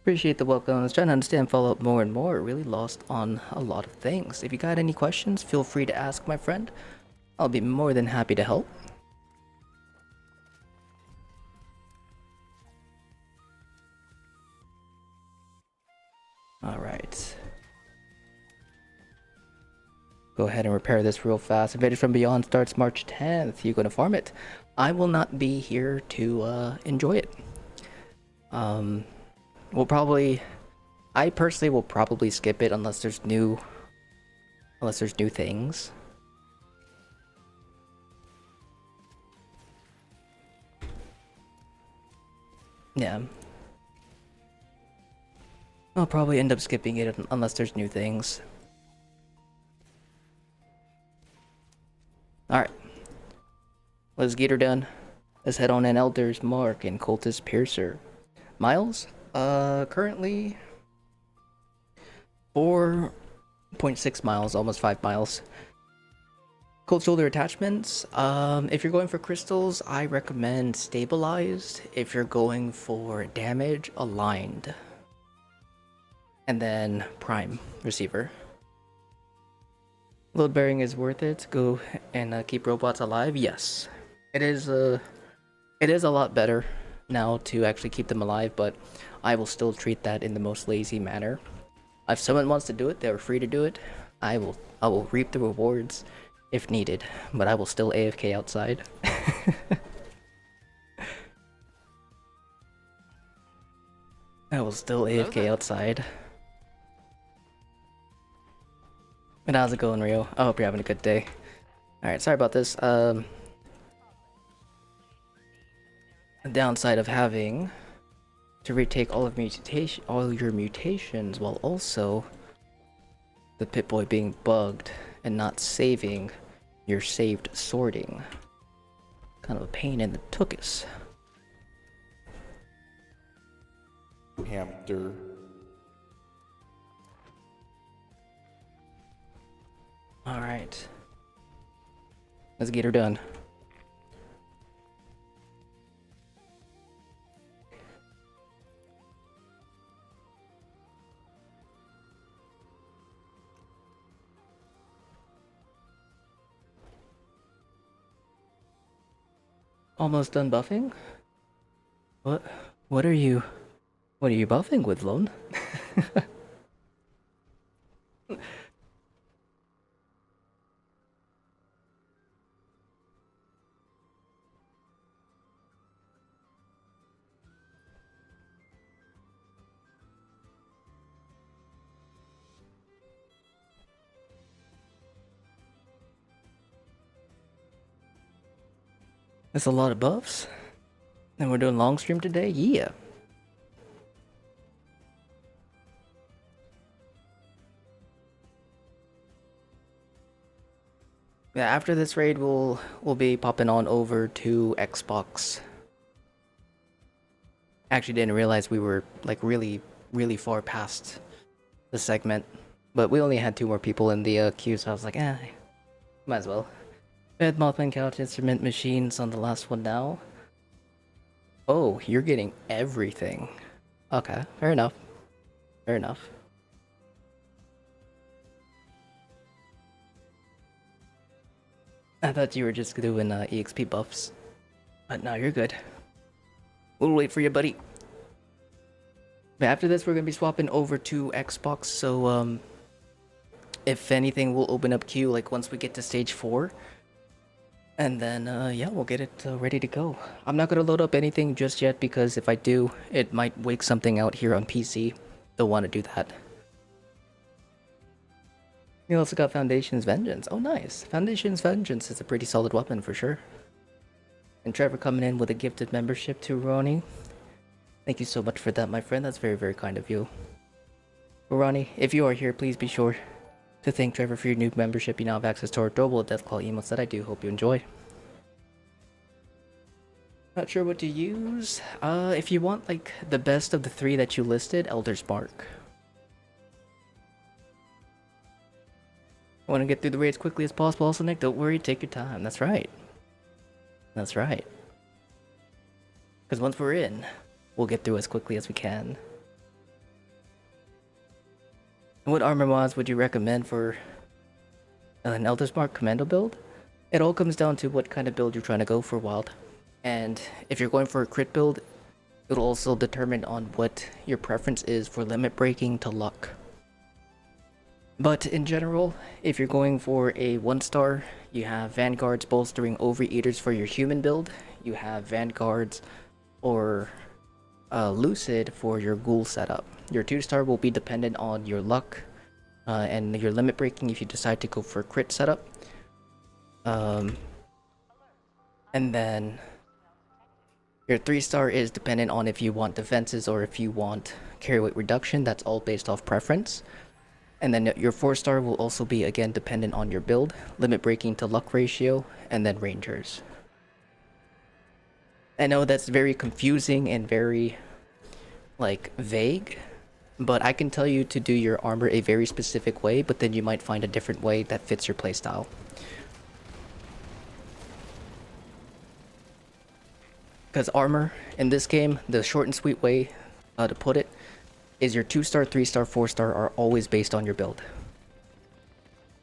Appreciate the welcome. I was trying to understand Fallout more and more. Really lost on a lot of things. If you got any questions, feel free to ask, my friend. I'll be more than happy to help. Alright. Go ahead and repair this real fast. Invaders from Beyond starts March 10th. You gonna farm it? I will not be here to enjoy it. We'll probably... I personally will probably skip it unless there's new things. Yeah. I'll probably end up skipping it unless there's new things. Alright. Let's get her done. Let's head on an Elder's Mark and Cultist Piercer. Miles? Currently 4.6 miles, almost 5 miles. Cold shoulder attachments. If you're going for crystals, I recommend stabilized. If you're going for damage, aligned. And then prime receiver. Load bearing is worth it. Go and keep robots alive. Yes, it is a lot better now to actually keep them alive, but I will still treat that in the most lazy manner. If someone wants to do it, they're free to do it. I will reap the rewards if needed, but I will still AFK outside. I will still AFK outside. And how's it going, Rio? I hope you're having a good day. Alright, sorry about this. The downside of having to retake all your mutations while also the Pip-Boy being bugged and not saving your saved sorting. Kind of a pain in the tuchus. Hamster. Alright. Let's get her done. Almost done buffing? What are you buffing with, Lone? That's a lot of buffs. And we're doing long stream today? Yeah. Yeah, after this raid, we'll be popping on over to Xbox. Actually, didn't realize we were like really far past the segment, but we only had 2 more people in the queue, so I was like, might as well. Bed, Mothman, couch, instrument, machines on the last one now. Oh, you're getting everything. Okay, fair enough. Fair enough. I thought you were just doing EXP buffs. But no, you're good. We'll wait for you, buddy. But after this, we're going to be swapping over to Xbox, so if anything, we'll open up queue like once we get to stage 4. And then, yeah, we'll get it ready to go. I'm not going to load up anything just yet because if I do, it might wake something out here on PC. Don't want to do that. You also got Foundation's Vengeance. Oh, nice. Foundation's Vengeance is a pretty solid weapon for sure. And Trevor coming in with a gifted membership to Ronnie. Thank you so much for that, my friend. That's very, very kind of you. Well, Ronnie, if you are here, please be sure to thank Trevor for your new membership. You now have access to our adorable Deathclaw emotes that I do hope you enjoy. Not sure what to use. If you want like the best of the 3 that you listed, Elder's Mark. I want to get through the raid as quickly as possible. Also, Nick, don't worry, take your time. That's right. That's right. Because once we're in, we'll get through as quickly as we can. What armor mods would you recommend for an Elder's Mark commando build? It all comes down to what kind of build you're trying to go for, Wild. And if you're going for a crit build, it'll also determine on what your preference is for limit breaking to luck. But in general, if you're going for a 1-star, you have Vanguards bolstering Overeaters for your human build. You have Vanguards or Lucid for your Ghoul setup. Your 2-star will be dependent on your luck and your limit breaking if you decide to go for a crit setup. And then your 3-star is dependent on if you want defenses or if you want carry weight reduction. That's all based off preference. And then your 4-star will also be again dependent on your build, limit breaking to luck ratio, and then rangers. I know that's very confusing and very like vague, but I can tell you to do your armor a very specific way, but then you might find a different way that fits your playstyle. Because armor in this game, the short and sweet way to put it is your 2-star, 3-star, 4-star are always based on your build.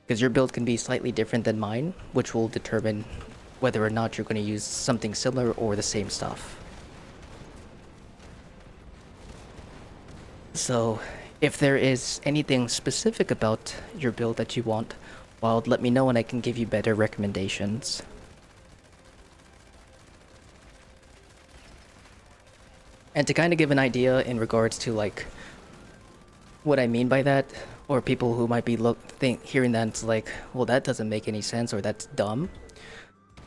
Because your build can be slightly different than mine, which will determine whether or not you're going to use something similar or the same stuff. So, if there is anything specific about your build that you want, well, let me know and I can give you better recommendations. And to kind of give an idea in regards to like what I mean by that, or people who might be hearing that it's like, well, that doesn't make any sense or that's dumb.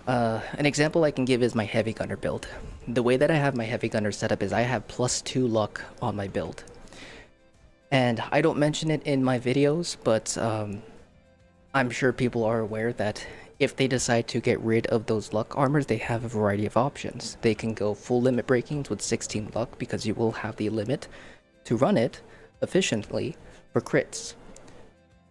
An example I can give is my heavy gunner build. The way that I have my heavy gunner set up is I have +2 luck on my build. And I don't mention it in my videos, but I'm sure people are aware that if they decide to get rid of those luck armors, they have a variety of options. They can go full limit breakings with 16 luck because you will have the limit to run it efficiently for crits.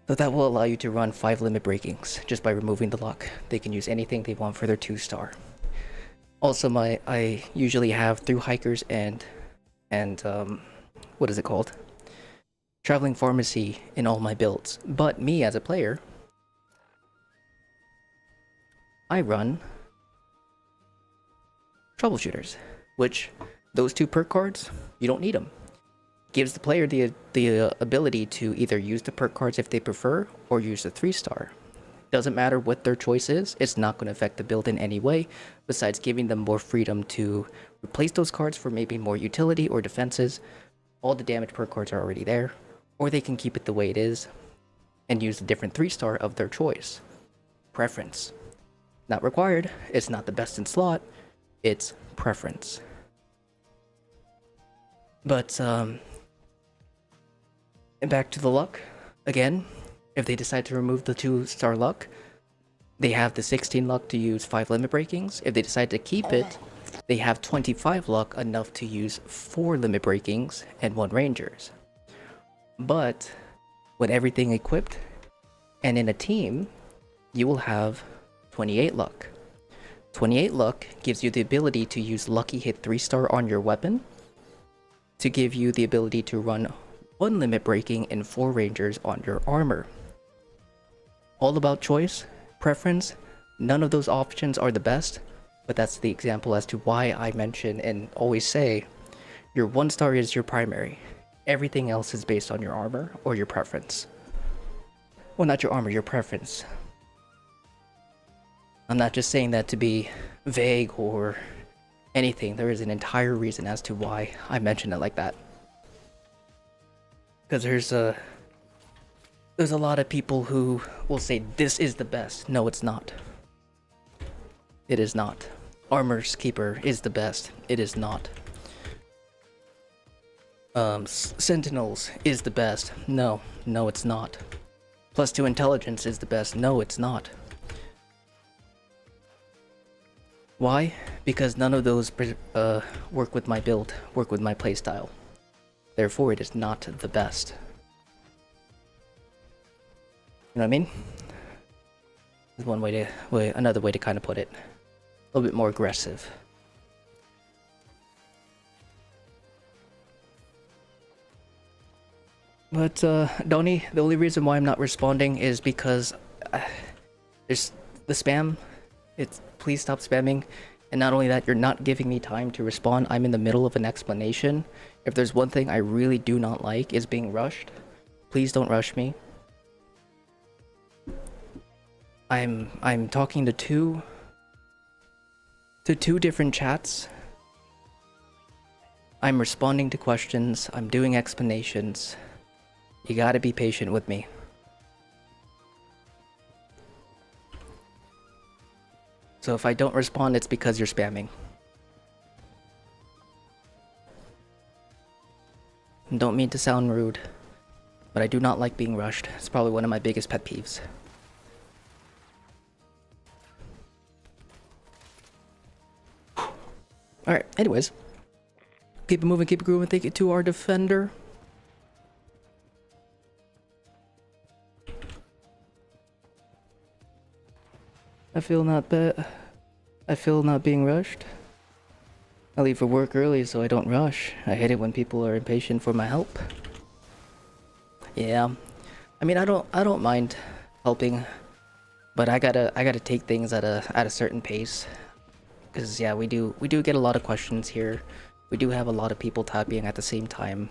So that will allow you to run 5 limit breakings just by removing the luck. They can use anything they want for their 2-star. Also, I usually have through hikers and what is it called? Traveling pharmacy in all my builds. But me as a player, I run troubleshooters, which those 2 perk cards, you don't need them. Gives the player the ability to either use the perk cards if they prefer or use the 3-star. Doesn't matter what their choice is, it's not going to affect the build in any way, besides giving them more freedom to replace those cards for maybe more utility or defenses. All the damage perk cards are already there, or they can keep it the way it is and use a different 3-star of their choice. Preference. Not required, it's not the best in slot, it's preference. But back to the luck again. If they decide to remove the 2-star luck, they have the 16 luck to use 5 limit breakings. If they decide to keep it, they have 25 luck, enough to use 4 limit breakings and 1 rangers. But with everything equipped and in a team, you will have 28 luck. 28 luck gives you the ability to use lucky hit 3-star on your weapon, to give you the ability to run 1 limit breaking and 4 rangers on your armor. All about choice, preference. None of those options are the best, but that's the example as to why I mention and always say your 1-star is your primary. Everything else is based on your armor or your preference. Well, not your armor, your preference. I'm not just saying that to be vague or anything. There is an entire reason as to why I mention it like that. Because there's a lot of people who will say this is the best. No, it's not. It is not. Armor's Keeper is the best. It is not. Sentinels is the best. No, it's not. +2 intelligence is the best. No, it's not. Why? Because none of those work with my build, work with my playstyle. Therefore, it is not the best. You know what I mean? There's one another way to kind of put it. A little bit more aggressive. But, Donnie, the only reason why I'm not responding is because there's the spam. Please stop spamming. And not only that, you're not giving me time to respond. I'm in the middle of an explanation. If there's one thing I really do not like is being rushed. Please don't rush me. I'm talking to two different chats. I'm responding to questions. I'm doing explanations. You gotta be patient with me. So if I don't respond, it's because you're spamming. Don't mean to sound rude, but I do not like being rushed. It's probably one of my biggest pet peeves. Alright, anyways. Keep it moving, keep it grooving. Take it to our defender. I feel not being rushed. I leave for work early so I don't rush. I hate it when people are impatient for my help. Yeah. I mean, I don't mind helping, but I gotta take things at a certain pace. Cause yeah, we do get a lot of questions here. We do have a lot of people typing at the same time.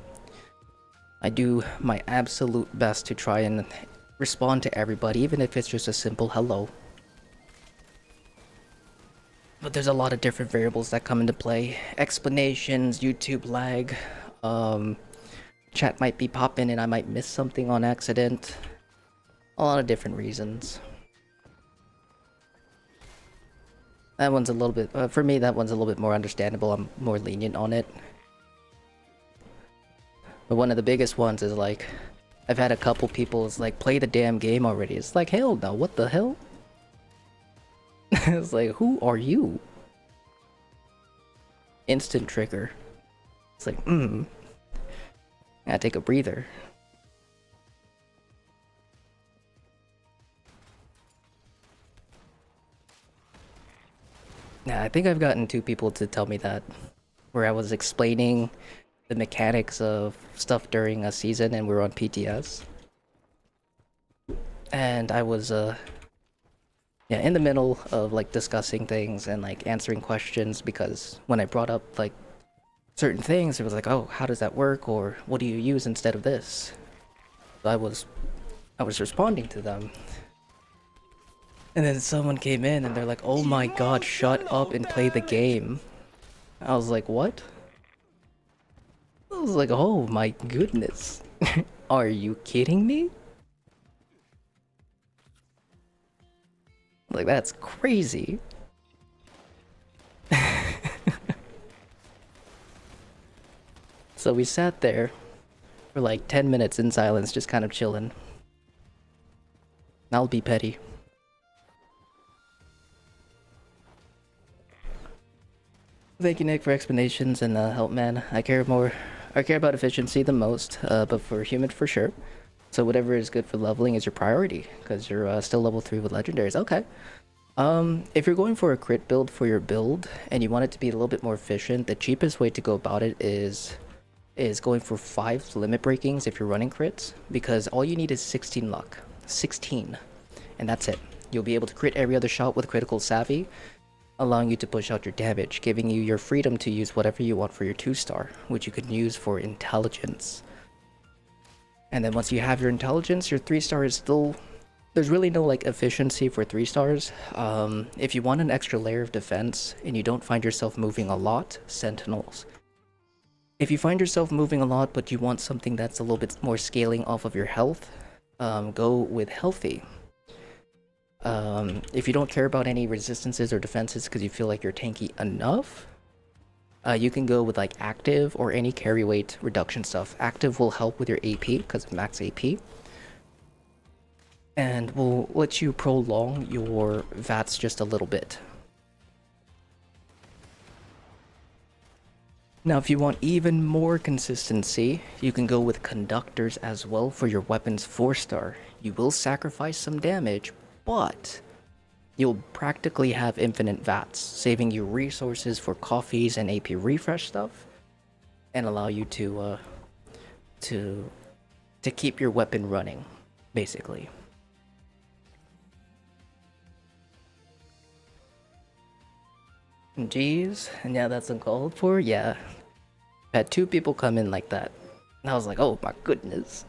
I do my absolute best to try and respond to everybody, even if it's just a simple hello. But there's a lot of different variables that come into play. Explanations, YouTube lag, chat might be popping and I might miss something on accident. A lot of different reasons. That one's a little bit, for me, that one's a little bit more understandable. I'm more lenient on it. But one of the biggest ones is like, I've had a couple people is like, play the damn game already. It's like, hell no, what the hell? It's like, who are you? Instant trigger. It's like, gotta take a breather. Yeah, I think I've gotten 2 people to tell me that. Where I was explaining the mechanics of stuff during a season and we were on PTS. And I was, yeah, in the middle of like discussing things and like answering questions, because when I brought up like certain things, it was like, oh, how does that work, or what do you use instead of this? So I was responding to them, and then someone came in and they're like, oh my god, shut up and play the game. I was like, what? I was like, oh my goodness. Are you kidding me? Like, that's crazy. So we sat there for like 10 minutes in silence, just kind of chilling. I'll be petty. Thank you, Nick, for explanations and help, man. I care about efficiency the most, but for human for sure. So whatever is good for leveling is your priority, because you're still level 3 with legendaries. Okay. If you're going for a crit build for your build, and you want it to be a little bit more efficient, the cheapest way to go about it is going for 5 limit breakings if you're running crits, because all you need is 16 luck. 16. And that's it. You'll be able to crit every other shot with critical savvy, allowing you to push out your damage, giving you your freedom to use whatever you want for your 2-star, which you can use for intelligence. And then once you have your intelligence, your 3-star is still... There's really no like efficiency for 3 stars. If you want an extra layer of defense and you don't find yourself moving a lot, sentinels. If you find yourself moving a lot but you want something that's a little bit more scaling off of your health, go with healthy. If you don't care about any resistances or defenses because you feel like you're tanky enough, you can go with like active or any carry weight reduction stuff. Active will help with your AP because of max AP. And will let you prolong your VATs just a little bit. Now if you want even more consistency, you can go with conductors as well for your weapons 4-star. You will sacrifice some damage, but you'll practically have infinite VATs, saving you resources for coffees and AP refresh stuff, and allow you to keep your weapon running, basically. Jeez, and yeah, that's uncalled for. Yeah, had 2 people come in like that, and I was like, oh my goodness.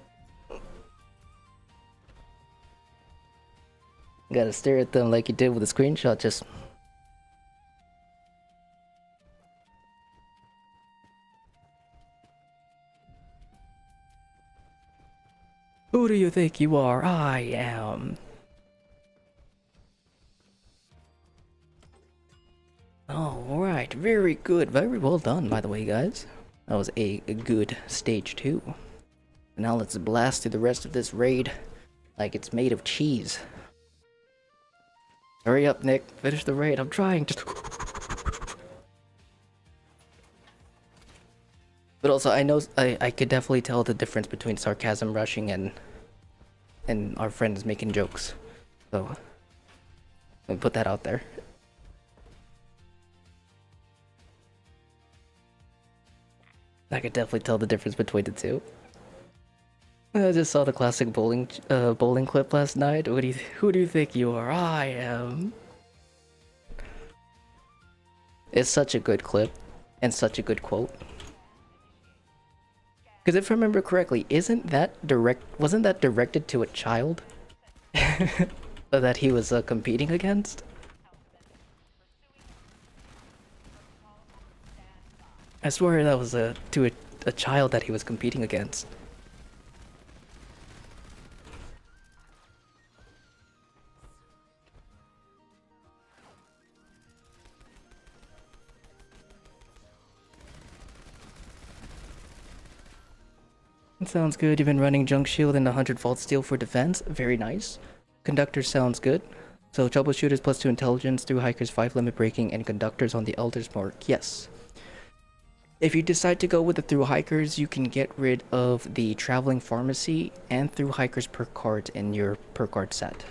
Gotta stare at them like you did with the screenshot, just... Who do you think you are? I am. Alright, very good. Very well done, by the way, guys. That was a good stage 2. Now let's blast through the rest of this raid like it's made of cheese. Hurry up, Nick. Finish the raid. I'm trying to... But also, I know I could definitely tell the difference between sarcasm rushing and our friends making jokes. So, let me put that out there. I could definitely tell the difference between the two. I just saw the classic bowling clip last night. Who do you think you are? I am. It's such a good clip and such a good quote. Because if I remember correctly, wasn't that directed to a child that he was competing against? I swear that was to a child that he was competing against. Sounds good. You've been running Junk Shield and 100 Vault Steel for defense. Very nice. Conductor sounds good. So Troubleshooters +2 intelligence, through Hikers 5 limit breaking, and Conductors on the Elder's Mark. Yes. If you decide to go with the Through Hikers, you can get rid of the Traveling Pharmacy and Through Hikers per card in your per card set,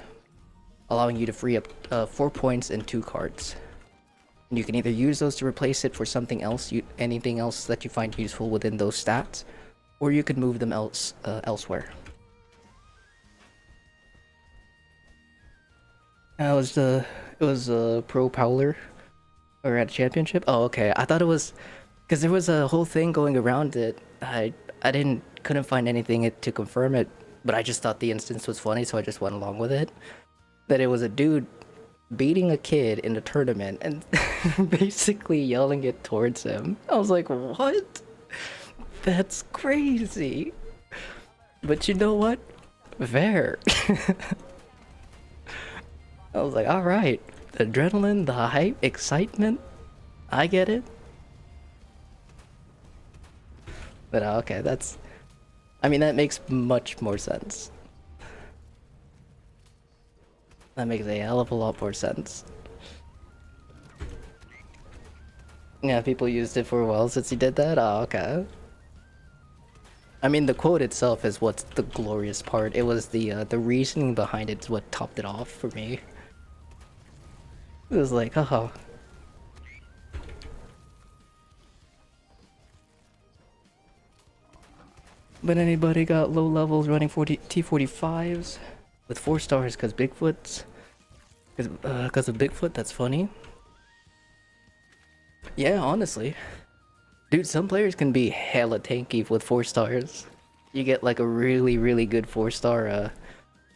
allowing you to free up 4 points and 2 cards. And you can either use those to replace it for something else, anything else that you find useful within those stats, or you could move them elsewhere. It was a pro Powler, or at a championship. Oh, okay. I thought it was because there was a whole thing going around it. I couldn't find anything to confirm it, but I just thought the instance was funny, so I just went along with it. That it was a dude beating a kid in a tournament and basically yelling it towards him. I was like, what? That's crazy. But you know what? Fair. I was like, alright. The adrenaline, the hype, excitement. I get it. But okay, that's... I mean, that makes much more sense. That makes a hell of a lot more sense. Yeah, people used it for a while since he did that? Oh, okay. I mean, the quote itself is what's the glorious part. It was the reasoning behind it's what topped it off for me. It was like, oh. But anybody got low levels running 40 T45s with 4 stars because Bigfoot's... Because of Bigfoot, that's funny. Yeah, honestly. Dude, some players can be hella tanky with 4 stars. You get like a really, really good 4-star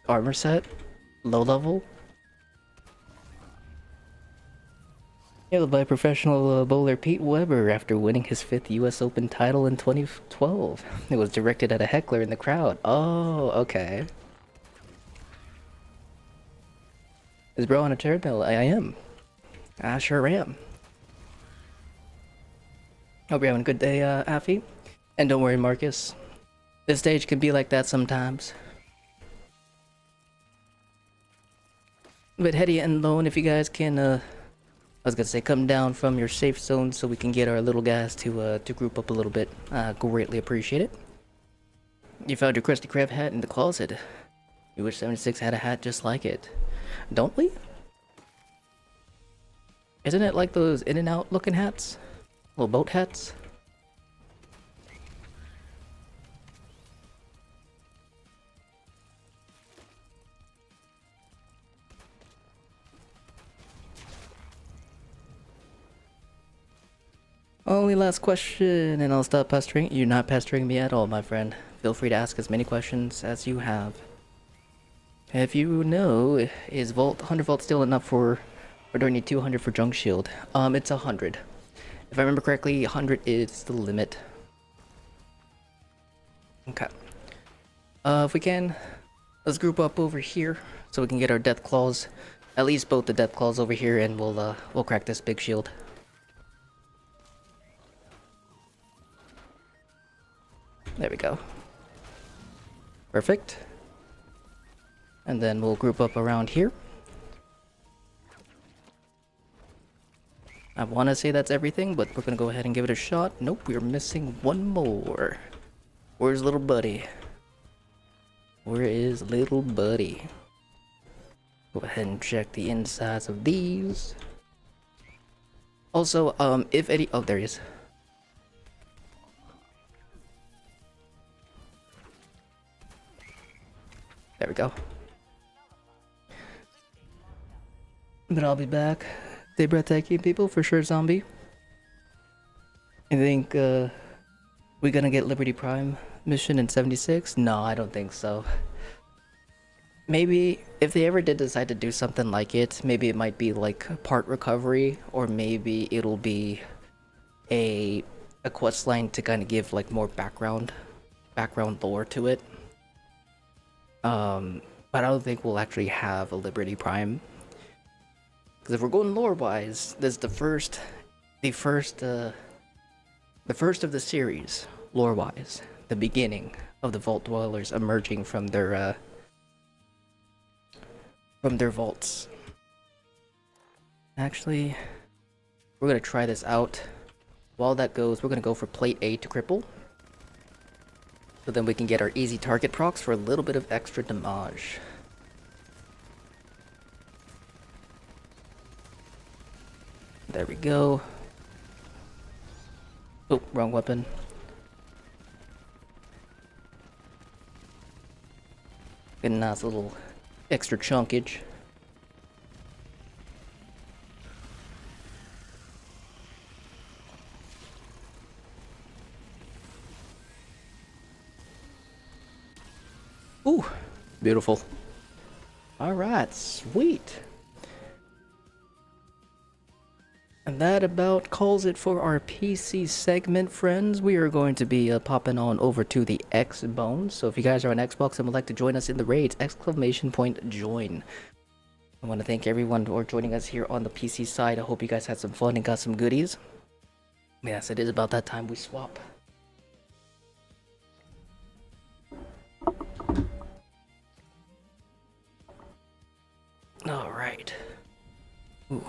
armor set, low level. Hailed by professional bowler Pete Weber after winning his 5th US Open title in 2012. It was directed at a heckler in the crowd. Oh, okay. Is bro on a treadmill? I am. I sure am. Hope you're having a good day, Affy. And don't worry, Marcus. This stage can be like that sometimes. But Hetty and Lone, if you guys can, I was gonna say, come down from your safe zone so we can get our little guys to group up a little bit. Greatly appreciate it. You found your Krusty Krab hat in the closet. You wish 76 had a hat just like it. Don't we? Isn't it like those In-N-Out looking hats? Little boat hats? Only last question, and I'll stop pestering. You're not pestering me at all, my friend. Feel free to ask as many questions as you have. If you know, is 100 volt still enough for, or do I need 200 for junk shield? It's 100. If I remember correctly, 100 is the limit. Okay. If we can, let's group up over here so we can get our death claws. At least both the death claws over here, and we'll crack this big shield. There we go. Perfect. And then we'll group up around here. I want to say that's everything, but we're going to go ahead and give it a shot. Nope, we're missing one more. Where's little buddy? Where is little buddy? Go ahead and check the insides of these. Also, if any... Oh, there he is. There we go. But I'll be back. Stay breathtaking, people, for sure, zombie. I think, we gonna get Liberty Prime mission in 76? No, I don't think so. Maybe, if they ever did decide to do something like it, maybe it might be like part recovery, or maybe it'll be a quest line to kind of give like more background lore to it. But I don't think we'll actually have a Liberty Prime. Because if we're going lore-wise, this is the first of the series, lore-wise. The beginning of the Vault Dwellers emerging from their vaults. Actually, we're gonna try this out. While that goes, we're gonna go for plate A to cripple. So then we can get our easy target procs for a little bit of extra damage. There we go. Oh, wrong weapon. Get a nice little extra chunkage. Ooh, beautiful. Alright, sweet. And that about calls it for our PC segment, friends. We are going to be popping on over to the X-Bone. So if you guys are on Xbox and would like to join us in the raids, !join. I want to thank everyone for joining us here on the PC side. I hope you guys had some fun and got some goodies. Yes, it is about that time we swap. Alright. Ooh.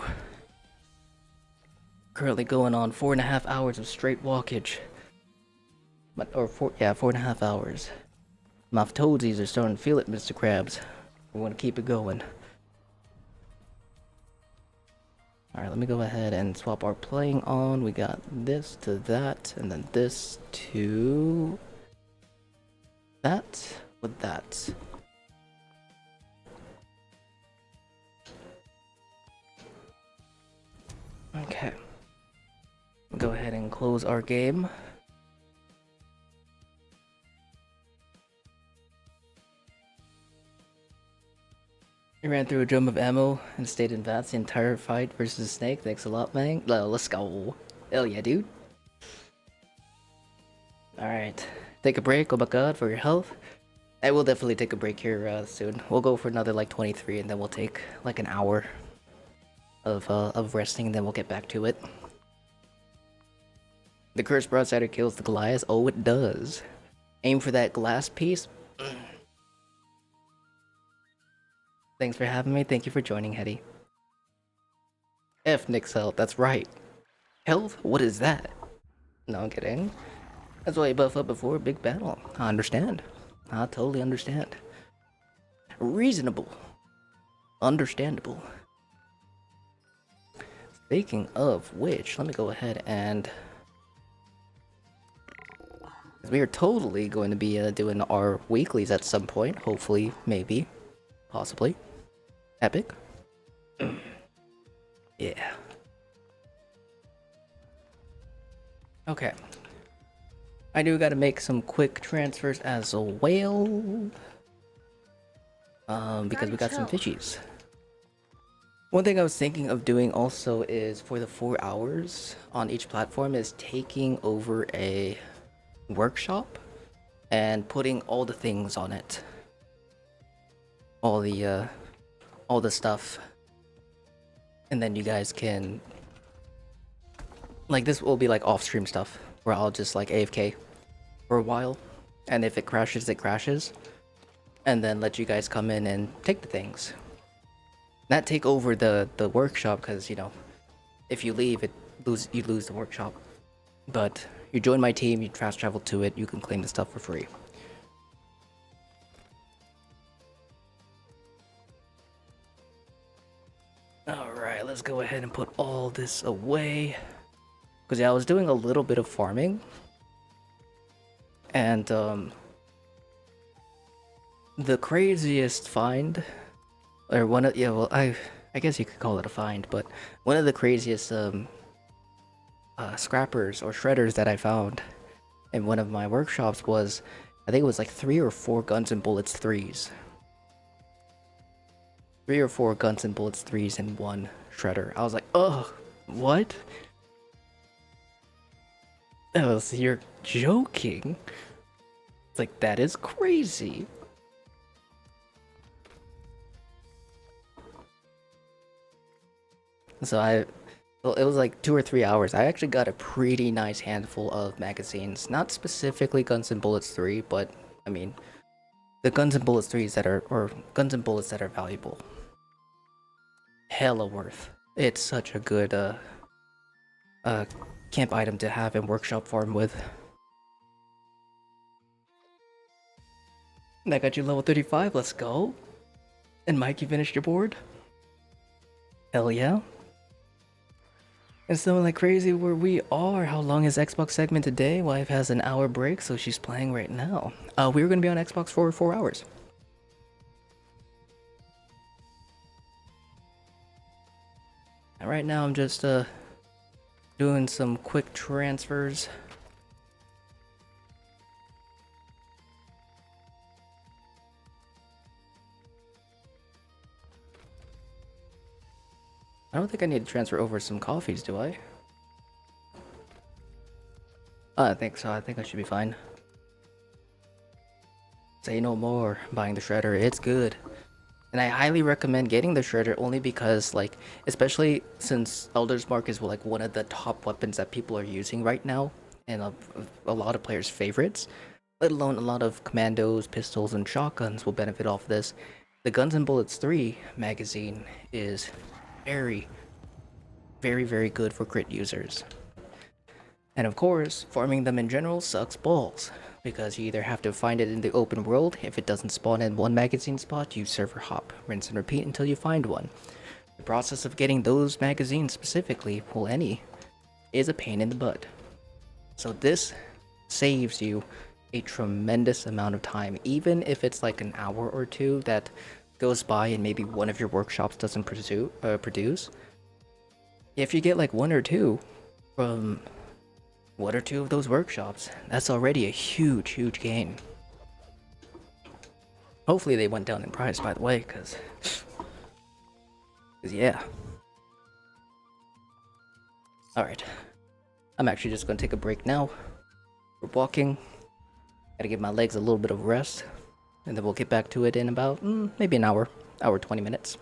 Currently going on 4.5 hours of straight walkage. Or 4.5 hours. My toesies are starting to feel it, Mr. Krabs. We want to keep it going. Alright, let me go ahead and swap our playing on. We got this to that, and then this to that with that. Okay. Go ahead and close our game. I ran through a drum of ammo and stayed in VATS the entire fight versus Snake. Thanks a lot, man. Let's go. Hell yeah, dude. Alright. Take a break. Oh my god, for your health. I will definitely take a break here soon. We'll go for another like 23 and then we'll take like an hour of resting and then we'll get back to it. The cursed Broadsider kills the Goliath. Oh, it does. Aim for that glass piece. Thanks for having me. Thank you for joining, Hetty. F Nick's health. That's right. Health? What is that? No, I'm kidding. That's why you buff up before a big battle. I understand. I totally understand. Reasonable. Understandable. Speaking of which, let me go ahead and... we are totally going to be doing our weeklies at some point. Hopefully, maybe, possibly. Epic. Yeah. Okay. I do gotta make some quick transfers as well. Because we got some fishies. One thing I was thinking of doing also is for the 4 hours on each platform is taking over a workshop and putting all the things on it. All the stuff. And then you guys can... like, this will be like off-stream stuff where I'll just like AFK for a while. And if it crashes, it crashes. And then let you guys come in and take the things. Not take over the workshop, because, you know, if you leave, you lose the workshop. But you join my team, you fast travel to it, you can claim the stuff for free. Alright, let's go ahead and put all this away. Because yeah, I was doing a little bit of farming. And the craziest find, or one of, yeah, well, I guess you could call it a find, but one of the craziest scrappers or shredders that I found in one of my workshops was, I think it was like 3 or 4 guns and bullets 3s. 3 or 4 guns and bullets 3s in one shredder. I was like, oh, what? You're joking. It's like, that is crazy. So well, it was like 2 or 3 hours. I actually got a pretty nice handful of magazines. Not specifically Guns and Bullets 3, but I mean, the Guns and Bullets 3s that are, or Guns and Bullets that are valuable. Hella worth. It's such a good camp item to have in workshop farm with. That got you level 35. Let's go. And Mike, you finished your board? Hell yeah. It's something like crazy where we are. How long is Xbox segment today? Wife has an hour break, so she's playing right now. We were gonna be on Xbox for 4 hours. And right now I'm just doing some quick transfers. I don't think I need to transfer over some coffees, do I? I think so. I think I should be fine. Say no more. Buying the shredder. It's good. And I highly recommend getting the shredder only because, like, especially since Elder's Mark is like one of the top weapons that people are using right now, and a lot of players' favorites, let alone a lot of commandos, pistols, and shotguns will benefit off this. the Guns and Bullets 3 magazine is very, very, very good for crit users. And of course, farming them in general sucks balls, because you either have to find it in the open world. If it doesn't spawn in one magazine spot, you server hop, rinse and repeat until you find one. The process of getting those magazines specifically, well any, is a pain in the butt. So this saves you a tremendous amount of time, even if it's like an hour or two that goes by and maybe one of your workshops doesn't produce. If you get like one or two from one or two of those workshops, that's already a huge gain. Hopefully they went down in price, by the way, because yeah. Alright, I'm actually just gonna take a break now. We're walking. Gotta give my legs a little bit of rest, and then we'll get back to it in about maybe an hour 20 minutes.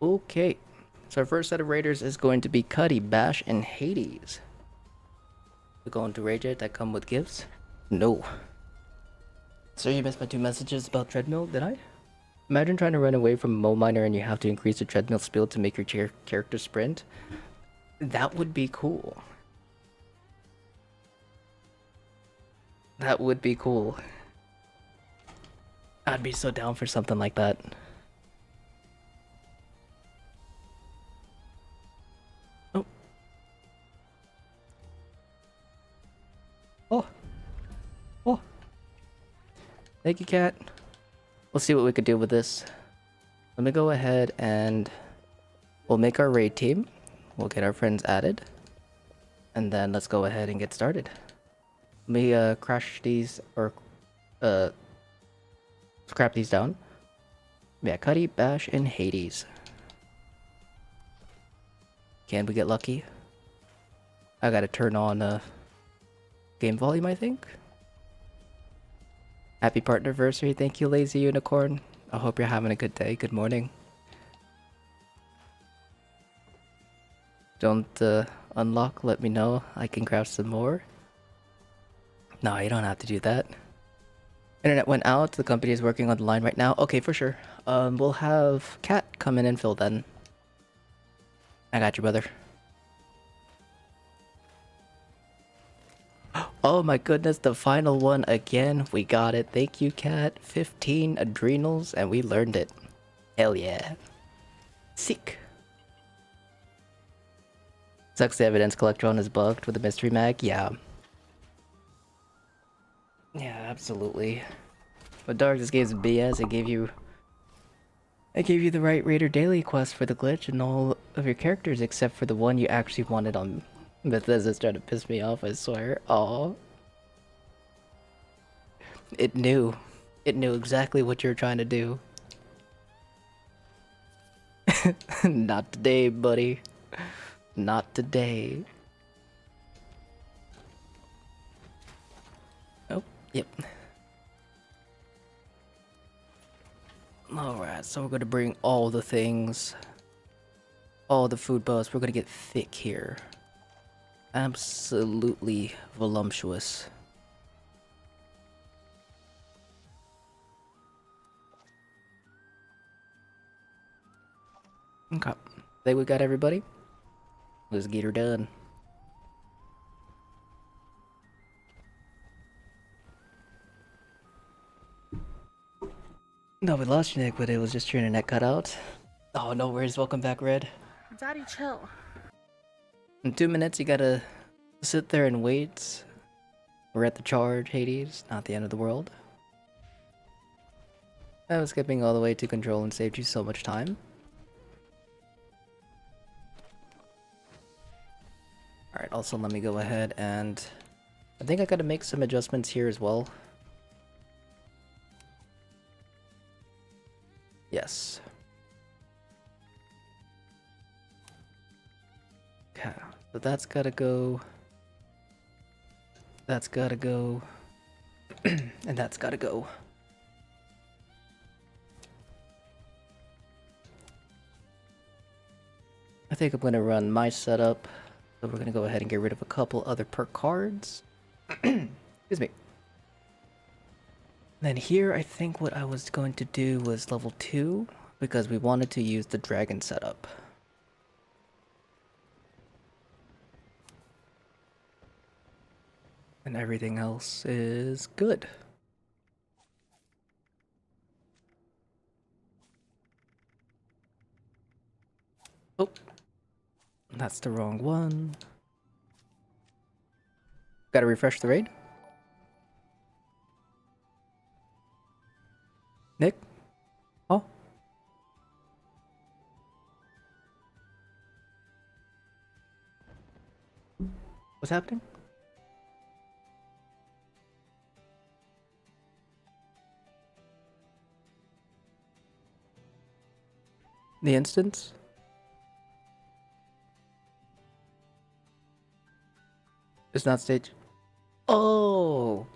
Okay, so our first set of raiders is going to be Cuddy, Bash, and Hades. We're going to raid it that come with gifts? No. So you missed my 2 messages about treadmill, did I? Imagine trying to run away from a mole miner and you have to increase the treadmill speed to make your character sprint. That would be cool. That would be cool. I'd be so down for something like that. Oh. Oh. Oh. Thank you, cat. We'll see what we could do with this. Let me go ahead and we'll make our raid team. We'll get our friends added. And then let's go ahead and get started. Let me crash these, or scrap these down. Yeah, Cuddy, Bash, and Hades. Can we get lucky? I gotta turn on game volume, I think. Happy partnerversary, thank you, Lazy Unicorn. I hope you're having a good day. Good morning. Don't unlock, let me know. I can craft some more. No, you don't have to do that. Internet went out. The company is working on the line right now. Okay, for sure. We'll have Cat come in and fill then. I got you, brother. Oh my goodness, the final one again. We got it. Thank you, Cat. 15 adrenals, and we learned it. Hell yeah. Sick. Sucks the evidence collectron is bugged with the mystery mag. Yeah. Yeah, absolutely. But Dark, this game's BS. It gave you the right Raider daily quest for the glitch and all of your characters except for the one you actually wanted on Bethesda's trying to piss me off, I swear. Aw. It knew. It knew exactly what you were trying to do. Not today, buddy. Not today. Oh, yep. Alright, so we're gonna bring all the things. All the food buffs. We're gonna get thick here. Absolutely voluptuous. Okay. Think we got everybody? Let's get her done. No, we lost you, Nick, but it was just your internet cut out. Oh, no worries. Welcome back, Red. Daddy, chill. In 2 minutes, you gotta sit there and wait We're at the charge, Hades. Not the end of the world. I was skipping all the way to control and saved you so much time. Alright, also let me go ahead and... I think I gotta make some adjustments here as well. Yes. Okay, so that's gotta go. That's gotta go. And that's gotta go. I think I'm gonna run my setup. So we're gonna go ahead and get rid of a couple other perk cards. Excuse me. Then here, I think what I was going to do was level 2, because we wanted to use the dragon setup. And everything else is good. Oh, that's the wrong one. Gotta refresh the raid. Nick? Oh? What's happening? The instance? It's not stage. Oh!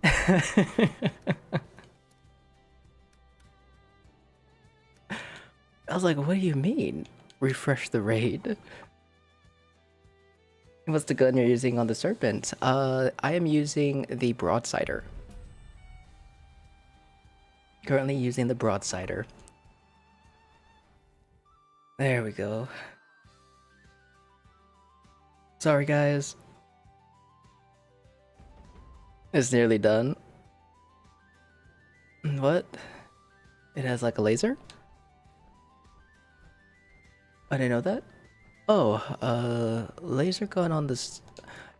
I was like, what do you mean? Refresh the raid? What's the gun you're using on the Serpent? I am using the Broadsider. Currently using the Broadsider. There we go. Sorry, guys. It's nearly done. What? It has like a laser? I didn't know that. Oh, laser gun on this.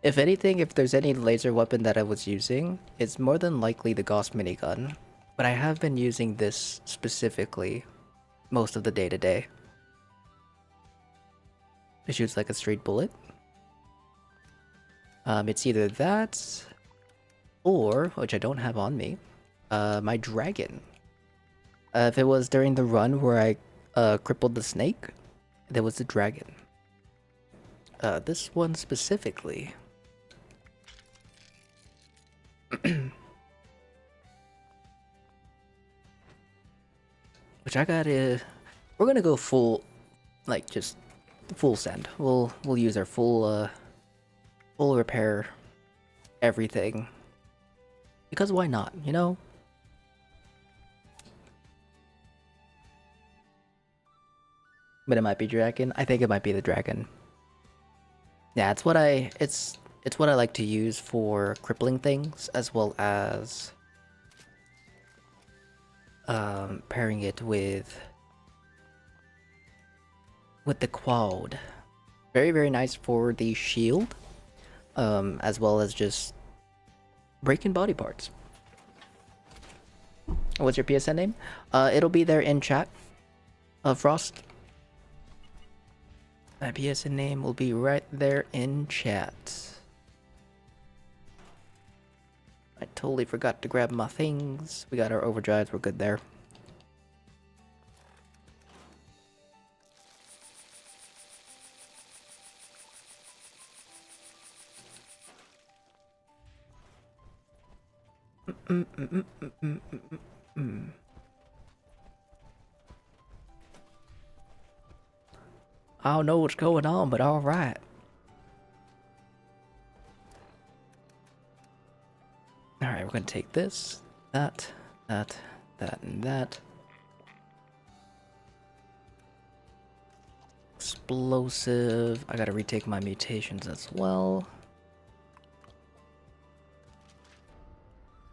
If anything, if there's any laser weapon that I was using, it's more than likely the Gauss minigun. But I have been using this specifically most of the day to day. It shoots like a straight bullet. It's either that, or, which I don't have on me, my dragon. If it was during the run where I crippled the snake, there was the dragon. This one specifically. Which I gotta... We're gonna go full, like, just full send. We'll use our full repair everything. Because why not, you know? But it might be dragon. I think it might be the dragon. Yeah, it's what I like to use for crippling things, as well as pairing it with the quad. Very, very nice for the shield, as well as just breaking body parts. What's your PSN name? It'll be there in chat. Frost. My PSN name will be right there in chat. I totally forgot to grab my things. We got our overdrives, we're good there. I don't know what's going on, but alright. Alright, we're gonna take this, that, and that. Explosive. I gotta retake my mutations as well.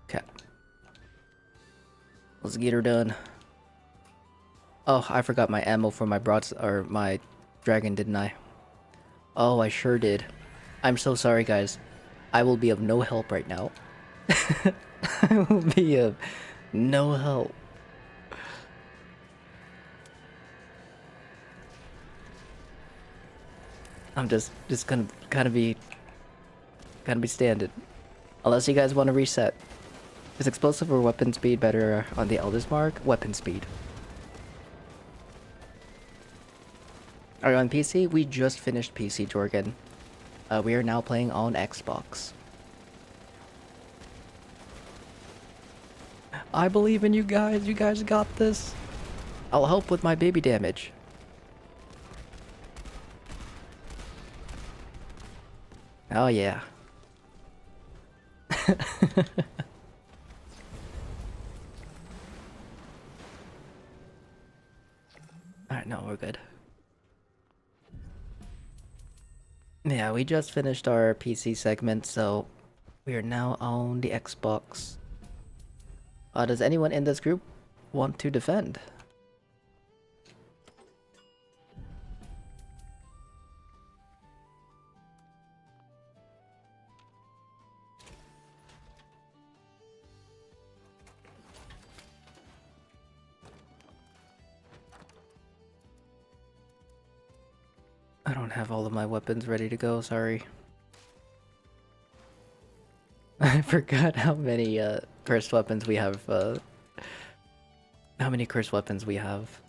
Okay. Let's get her done. Oh, I forgot my ammo for my my dragon, didn't I? Oh, I sure did. I'm so sorry, guys. I will be of no help right now. I will be of no help. I'm just gonna be standing. Unless you guys want to reset. Is explosive or weapon speed better on the Elder's Mark? Weapon speed. Are you on PC? We just finished PC, Jorgen. We are now playing on Xbox. I believe in you guys. You guys got this. I'll help with my baby damage. Oh yeah. Alright, no, we're good. Yeah, we just finished our PC segment, so we are now on the Xbox. Does anyone in this group want to defend? I don't have all of my weapons ready to go, sorry. I forgot how many cursed weapons we have. How many cursed weapons we have.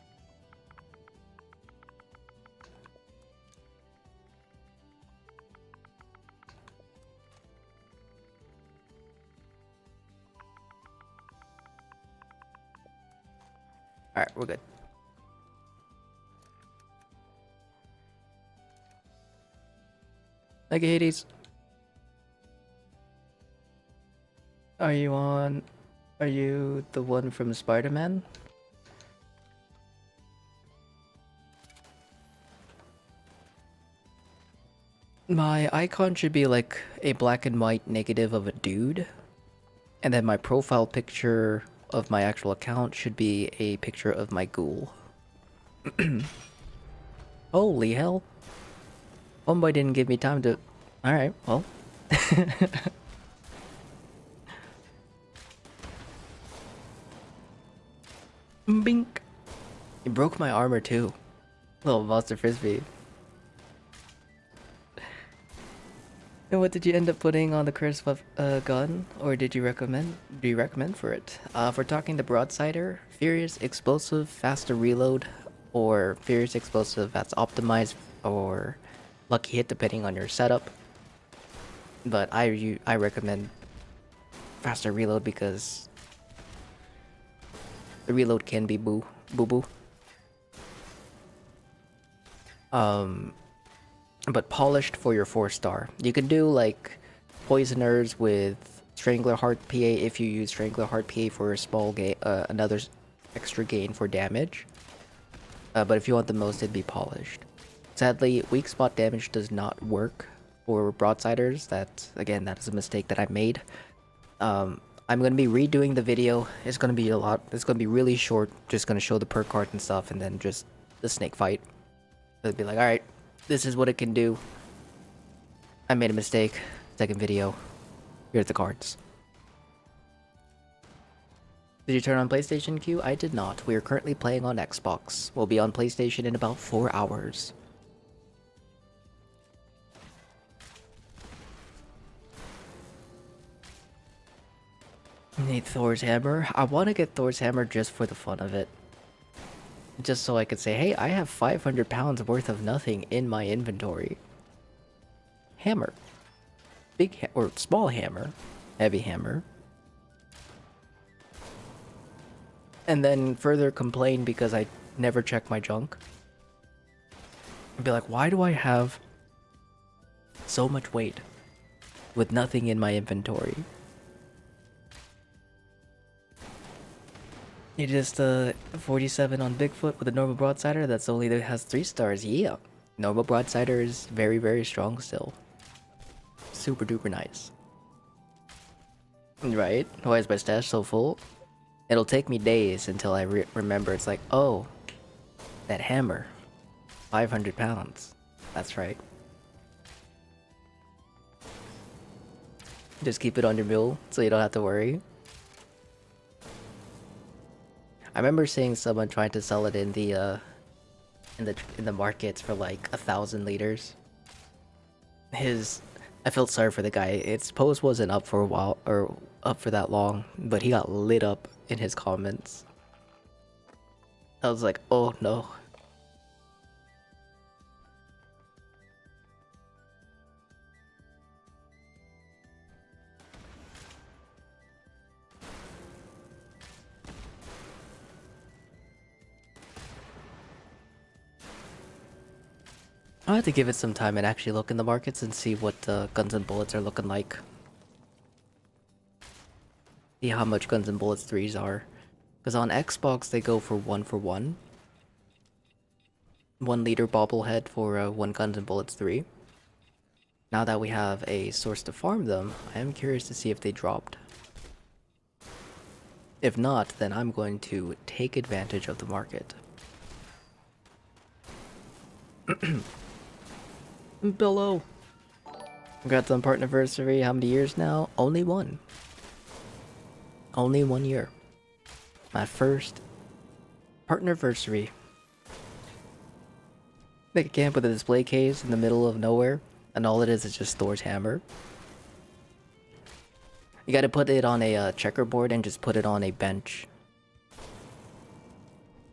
Alright, we're good. Like Hades. Are you the one from Spider-Man? My icon should be like a black and white negative of a dude. And then my profile picture of my actual account should be a picture of my ghoul. Holy hell. Homeboy didn't give me time to... Alright, well. Bink. He broke my armor too. Little monster frisbee. And what did you end up putting on the cursed gun? Or did you recommend for it? For talking the Broadsider, Furious Explosive, faster reload, or Furious Explosive that's optimized, or Lucky Hit depending on your setup. But I recommend faster reload because the reload can be boo boo. But polished for your 4-star. You can do like poisoners with Strangler Heart PA if you use Strangler Heart PA for a small gain, another extra gain for damage. But if you want the most, it'd be polished. Sadly, weak spot damage does not work for Broadsiders. That is a mistake that I made. I'm gonna be redoing the video. It's gonna be really short. Just gonna show the perk card and stuff, and then just the snake fight. It'll be like, all right. This is what it can do. I made a mistake. Second video. Here's the cards. Did you turn on PlayStation Q? I did not. We are currently playing on Xbox. We'll be on PlayStation in about 4 hours. Need Thor's hammer? I want to get Thor's hammer just for the fun of it. Just so I could say, hey, I have 500 pounds worth of nothing in my inventory. Hammer. Or small hammer. Heavy hammer. And then further complain because I never check my junk. I'd be like, why do I have so much weight with nothing in my inventory? You just 47 on Bigfoot with a normal Broadsider that has 3 stars. Yeah, normal Broadsider is very, very strong still. Super duper nice. Right? Why is my stash so full? It'll take me days until I remember. It's like, oh, that hammer, 500 pounds. That's right. Just keep it on your mule so you don't have to worry. I remember seeing someone trying to sell it in the markets for like 1,000 liters. I felt sorry for the guy. Its post wasn't up for a while or up for that long, but he got lit up in his comments. I was like, oh no. I have to give it some time and actually look in the markets and see what guns and bullets are looking like. See how much guns and bullets 3s are. Because on Xbox they go for 1 for 1. 1 liter bobblehead for 1 guns and bullets 3. Now that we have a source to farm them, I am curious to see if they dropped. If not, then I'm going to take advantage of the market. Below. Congrats on partnerversary. How many years now? Only one. Only 1 year. My first partnerversary. Make a camp with a display case in the middle of nowhere, and all it is just Thor's hammer. You gotta put it on a checkerboard and just put it on a bench.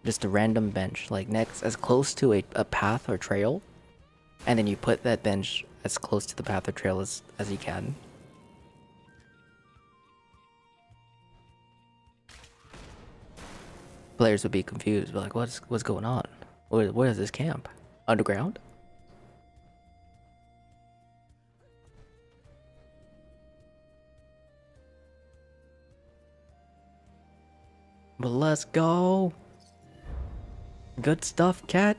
Just a random bench, like next, as close to a path or trail. And then you put that bench as close to the path or trail as you can. Players would be confused, but like, what's going on? What is this camp? Underground? But let's go. Good stuff, cat.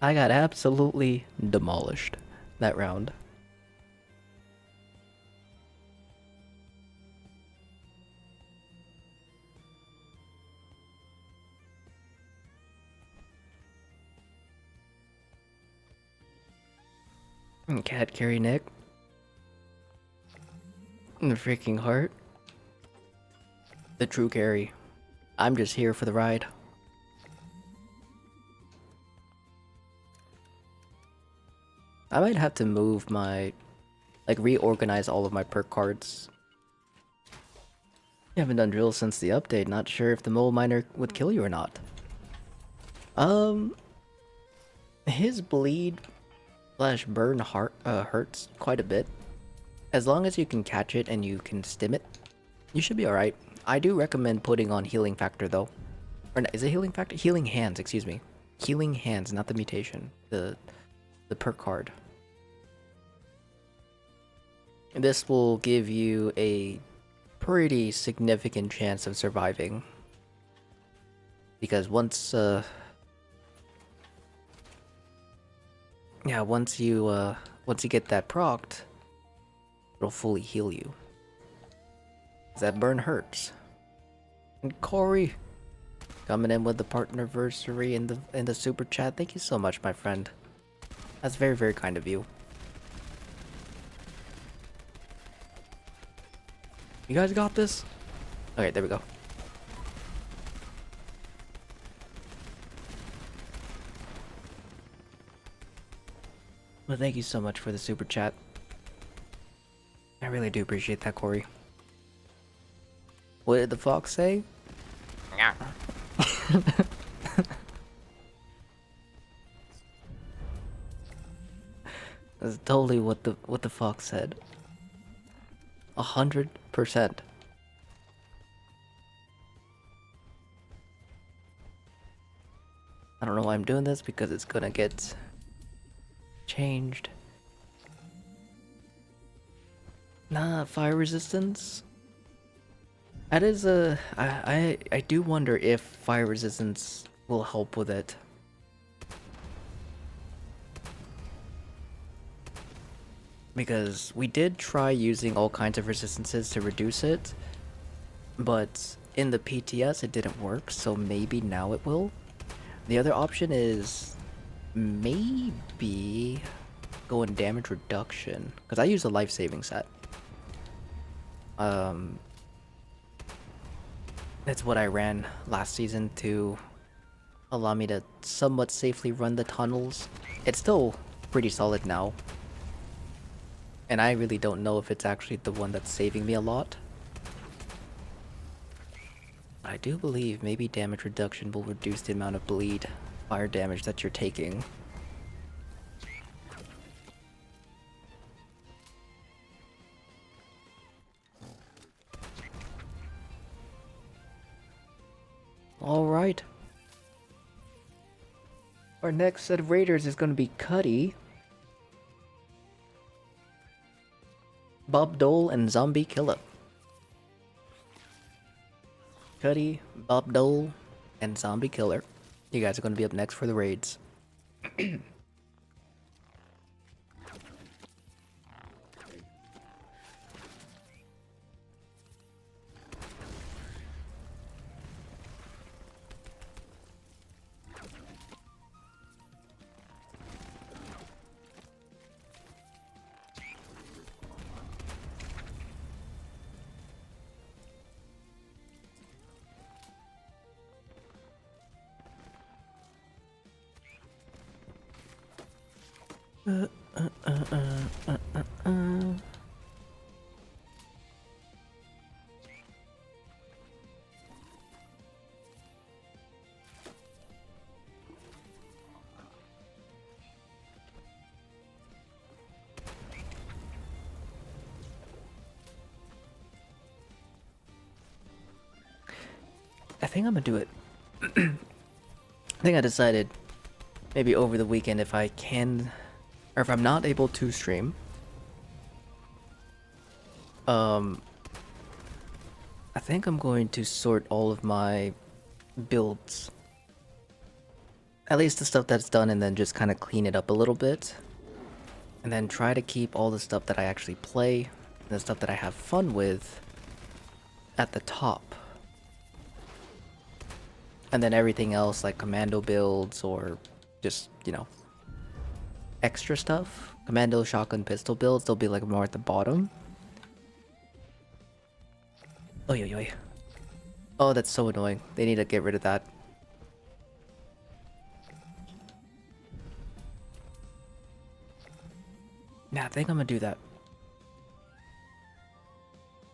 I got absolutely demolished that round. Cat carry Nick. The freaking heart. The true carry. I'm just here for the ride. I might have to move my... like, reorganize all of my perk cards. You haven't done drill since the update. Not sure if the mole miner would kill you or not. His bleed slash burn hurts quite a bit. As long as you can catch it and you can stim it, you should be alright. I do recommend putting on healing factor though. Or is it healing factor? Healing hands, excuse me. Healing hands, not the mutation. The perk card. This will give you a pretty significant chance of surviving. Because once once you get that procced, it'll fully heal you. That burn hurts. And Corey coming in with the partnerversary in the super chat. Thank you so much, my friend. That's very, very kind of you. You guys got this? Okay, there we go. Well, thank you so much for the super chat. I really do appreciate that, Corey. What did the fox say? That's totally what the fox said. 100%. I don't know why I'm doing this because it's gonna get changed. Nah, fire resistance. That is I do wonder if fire resistance will help with it. Because we did try using all kinds of resistances to reduce it, but in the PTS it didn't work, so maybe now it will. The other option is maybe go in damage reduction, because I use a life-saving set. Um, that's what I ran last season to allow me to somewhat safely run the tunnels. It's still pretty solid now. And I really don't know if it's actually the one that's saving me a lot. I do believe maybe damage reduction will reduce the amount of bleed fire damage that you're taking. Alright. Our next set of raiders is going to be Cuddy, Bob Dole, and Zombie Killer. Cuddy, Bob Dole, and Zombie Killer. You guys are going to be up next for the raids. I think I'm gonna do it. I think I decided maybe over the weekend if I can, or if I'm not able to stream, I think I'm going to sort all of my builds, at least the stuff that's done, and then just kind of clean it up a little bit, and then try to keep all the stuff that I actually play and the stuff that I have fun with at the top. And then everything else, like commando builds or just, you know, extra stuff. Commando, shotgun, pistol builds, they'll be like more at the bottom. Oy, oy, oy. Oh, that's so annoying. They need to get rid of that. Nah, I think I'm gonna do that.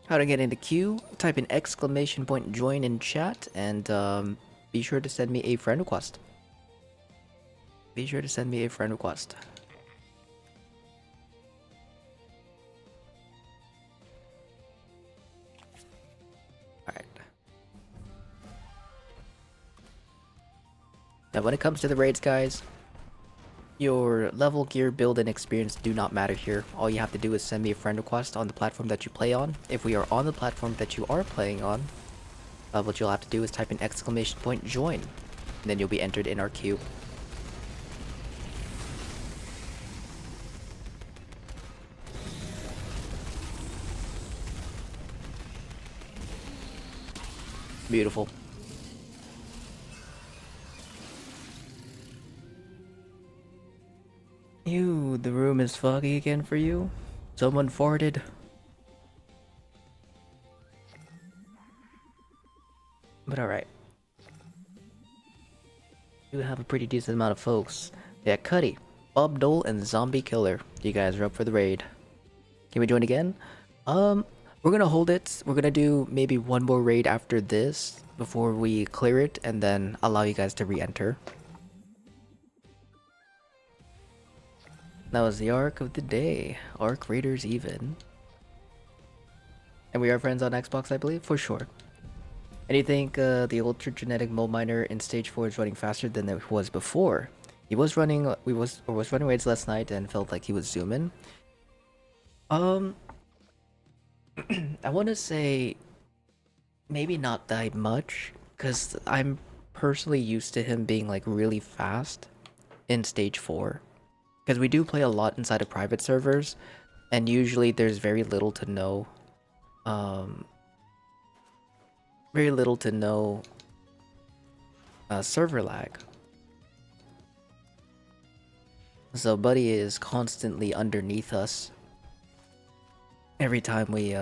How to get into queue? Type in !! join in chat and be sure to send me a friend request. Be sure to send me a friend request. Alright. Now when it comes to the raids, guys, your level, gear, build, and experience do not matter here. All you have to do is send me a friend request on the platform that you play on. If we are on the platform that you are playing on, what you'll have to do is type in ! join. And then you'll be entered in our queue. Beautiful. Ew, the room is foggy again for you? Someone farted. But alright. You have a pretty decent amount of folks. Yeah, Cuddy, Bob Dole, and Zombie Killer. You guys are up for the raid. Can we join again? We're gonna hold it. We're gonna do maybe one more raid after this before we clear it and then allow you guys to re-enter. That was the arc of the day. Arc Raiders even. And we are friends on Xbox, I believe? For sure. And you think the Ultra Genetic Mole Miner in Stage 4 is running faster than it was before? He was running, was running raids last night and felt like he was zooming. I want to say maybe not that much, because I'm personally used to him being like really fast in Stage 4. Because we do play a lot inside of private servers, and usually there's very little to no server lag. So Buddy is constantly underneath us every time we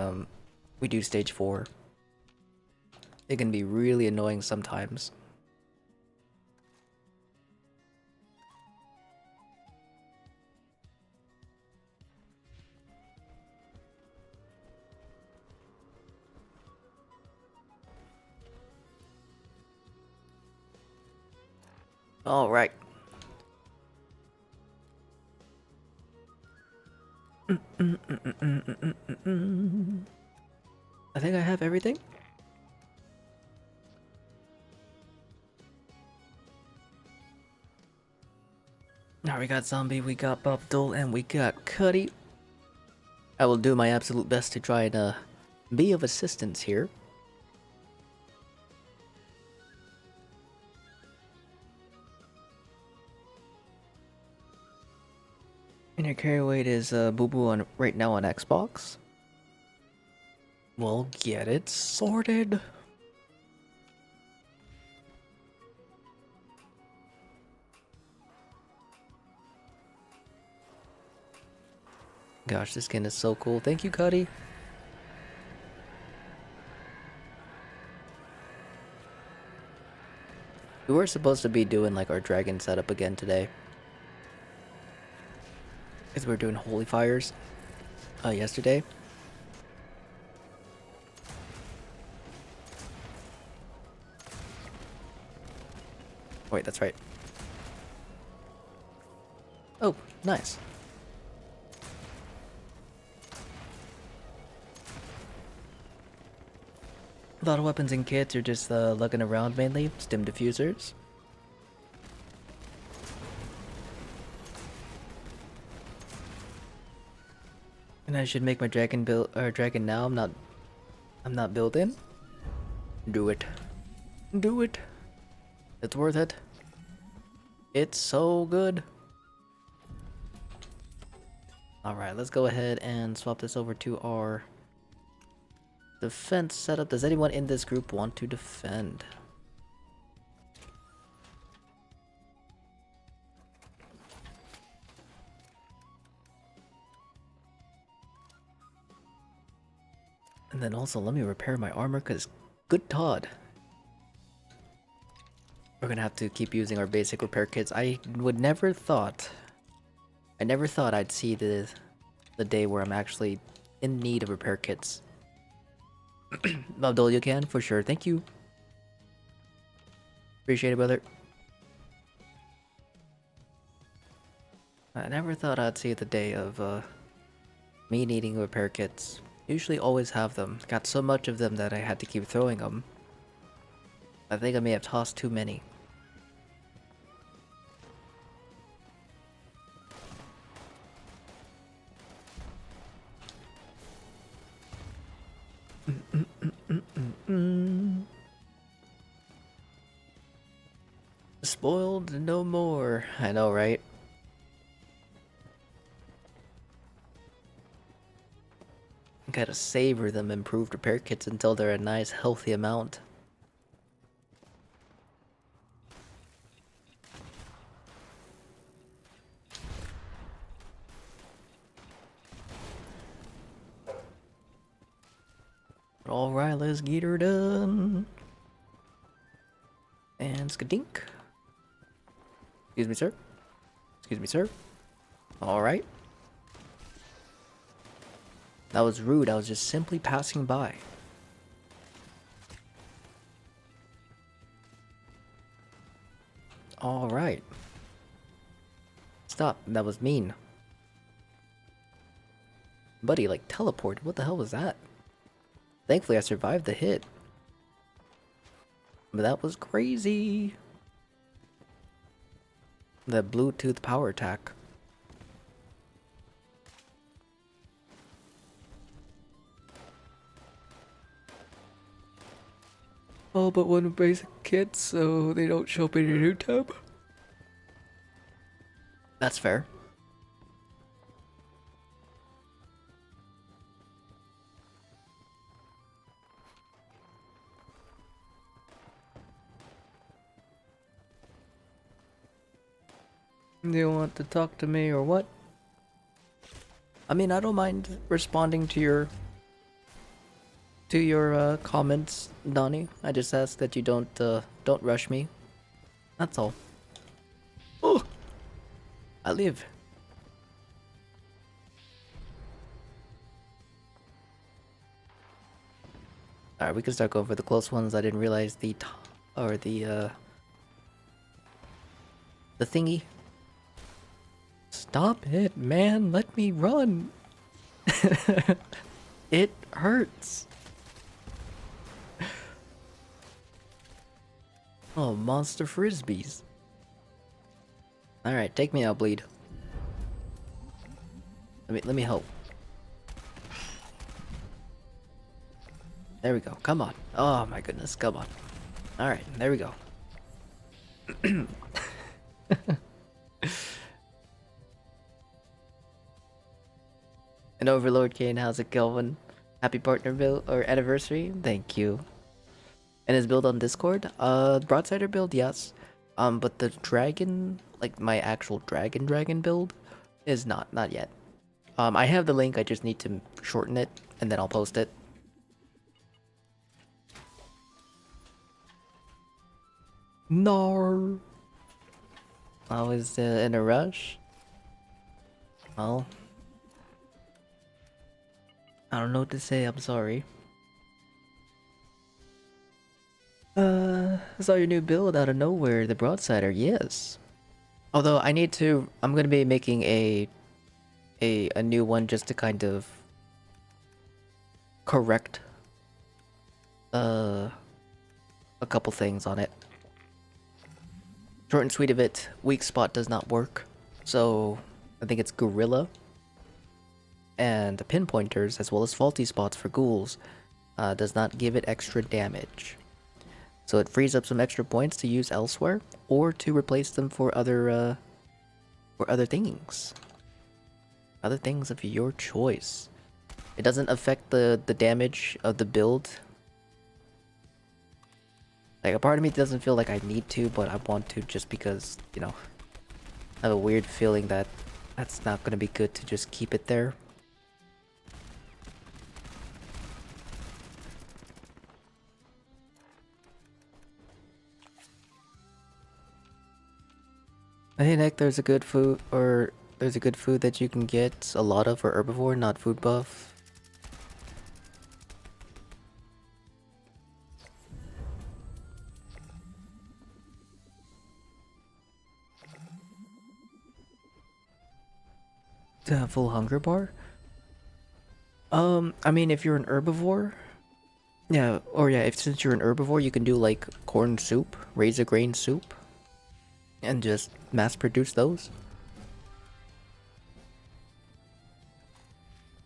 we do stage 4. It can be really annoying sometimes. All right. I think I have everything. Now we got Zombie, we got Bubdol, and we got Cuddy. I will do my absolute best to try and be of assistance here. And your carry weight is Boo Boo on right now on Xbox. We'll get it sorted. Gosh, this skin is so cool. Thank you, Cuddy. We were supposed to be doing like our dragon setup again today. Because we were doing holy fires yesterday. Wait, that's right. Oh, nice. A lot of weapons and kits are just lugging around mainly. Stim diffusers. And I should make my dragon build or dragon now. I'm not building. Do it. Do it. It's worth it. It's so good. Alright, let's go ahead and swap this over to our defense setup. Does anyone in this group want to defend? And then also let me repair my armor because good Todd. We're gonna have to keep using our basic repair kits. I never thought I'd see the day where I'm actually in need of repair kits. Abdul, you can for sure. Thank you. Appreciate it, brother. I never thought I'd see the day of me needing repair kits. Usually always have them. Got so much of them that I had to keep throwing them. I think I may have tossed too many. Spoiled no more. I know, right? Gotta savor them improved repair kits until they're a nice healthy amount. Alright, let's get her done. And skadink. Excuse me, sir. Excuse me, sir. Alright. That was rude. I was just simply passing by. Alright. Stop. That was mean. Buddy, like, teleported. What the hell was that? Thankfully, I survived the hit. But that was crazy. The Bluetooth power attack. All but one basic kit, so they don't show up in your new tab. That's fair. Do you want to talk to me or what? I mean, I don't mind responding to your To your comments, Donnie, I just ask that you don't rush me. That's all. Oh, I live. All right, we can start going for the close ones. I didn't realize the thingy. Stop it, man! Let me run. It hurts. Oh, monster frisbees. All right, take me out, bleed. Let me help. There we go. Come on. Oh my goodness. Come on. All right. There we go. And Overlord Kane, how's it going? Happy partner build or anniversary? Thank you. And his build on Discord? Broadsider build, yes. But the dragon, like my actual dragon build, is not yet. I have the link. I just need to shorten it, and then I'll post it. No. I was in a rush. Well, I don't know what to say. I'm sorry. I saw your new build out of nowhere, the Broadsider. Yes. Although I'm gonna be making a new one just to kind of correct a couple things on it. Short and sweet of it, weak spot does not work. So I think it's Gorilla and pinpointers as well as faulty spots for ghouls does not give it extra damage. So it frees up some extra points to use elsewhere or to replace them for other things. Other things of your choice. It doesn't affect the damage of the build. Like, a part of me doesn't feel like I need to, but I want to just because, you know, I have a weird feeling that that's not going to be good to just keep it there. Hey Nick, there's a good food that you can get a lot of for herbivore, not food buff. The full hunger bar? I mean, if you're an herbivore, yeah, or yeah, if since you're an herbivore, you can do like corn soup, razor grain soup, and just mass produce those.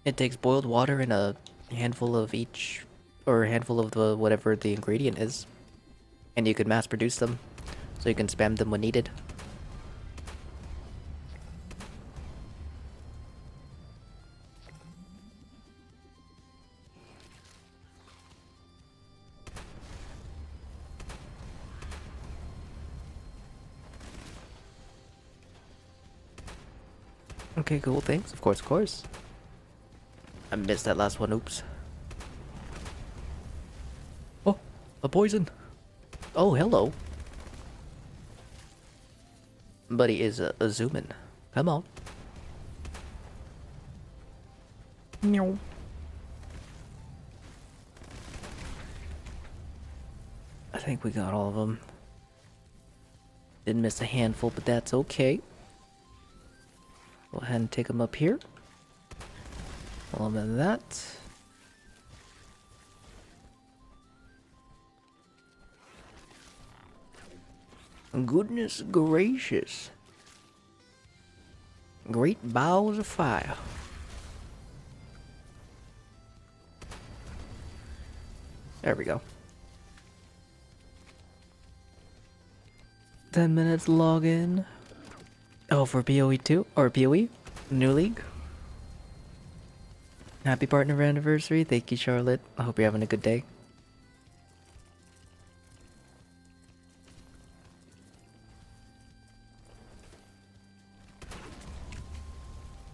It takes boiled water and a handful of each, or a handful of the whatever the ingredient is, and you can mass produce them, so you can spam them when needed. Okay, cool, thanks. Of course, of course. I missed that last one, oops. Oh, a poison. Oh, hello. Buddy is a zooming. Come on. Meow. I think we got all of them. Didn't miss a handful, but that's okay. Go ahead and take them up here. A little bit of that. Goodness gracious. Great balls of fire. There we go. 10 minutes login. Oh, for PoE 2 or PoE? New league? Happy partner anniversary. Thank you, Charlotte. I hope you're having a good day.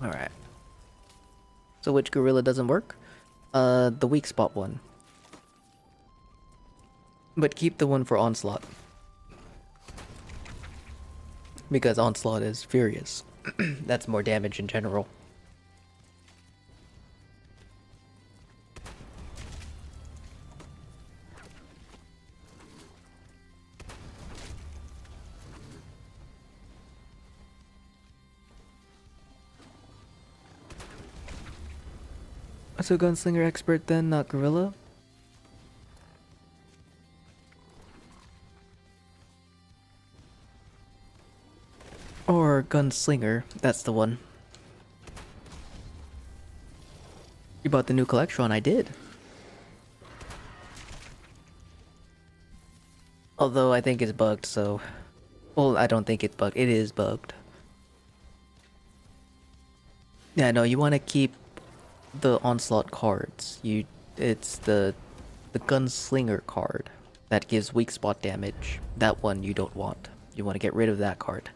Alright. So which gorilla doesn't work? The weak spot one. But keep the one for Onslaught. Because Onslaught is furious. That's more damage in general. So gunslinger expert then, not gorilla? Or gunslinger, that's the one. You bought the new Collectron, I did. Although I think it's bugged, so... Well, I don't think it's bugged, it is bugged. Yeah, no, you want to keep the Onslaught cards. It's the gunslinger card that gives weak spot damage. That one you don't want. You want to get rid of that card.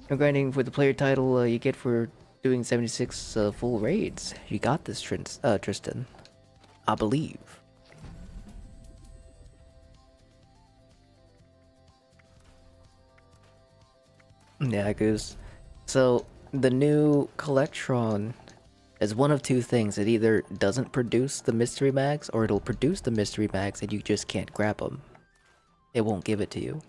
And grinding for the player title you get for doing 76 full raids. You got this, Tristan. I believe. Yeah, Goose. So, the new Collectron is one of two things. It either doesn't produce the mystery mags, or it'll produce the mystery mags and you just can't grab them. It won't give it to you.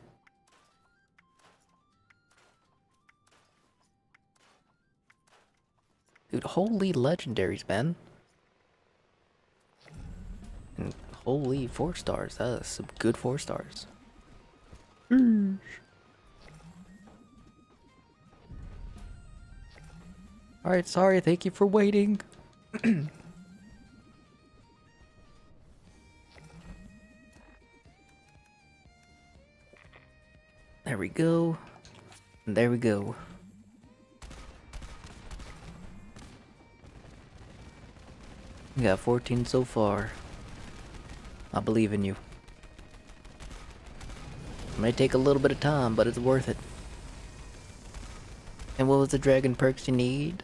Dude, holy legendaries, man. And holy 4 stars. That is some good 4 stars. Alright, sorry, thank you for waiting. There we go. And there we go. We got 14 so far. I believe in you. It may take a little bit of time, but it's worth it. And what was the dragon perks you need?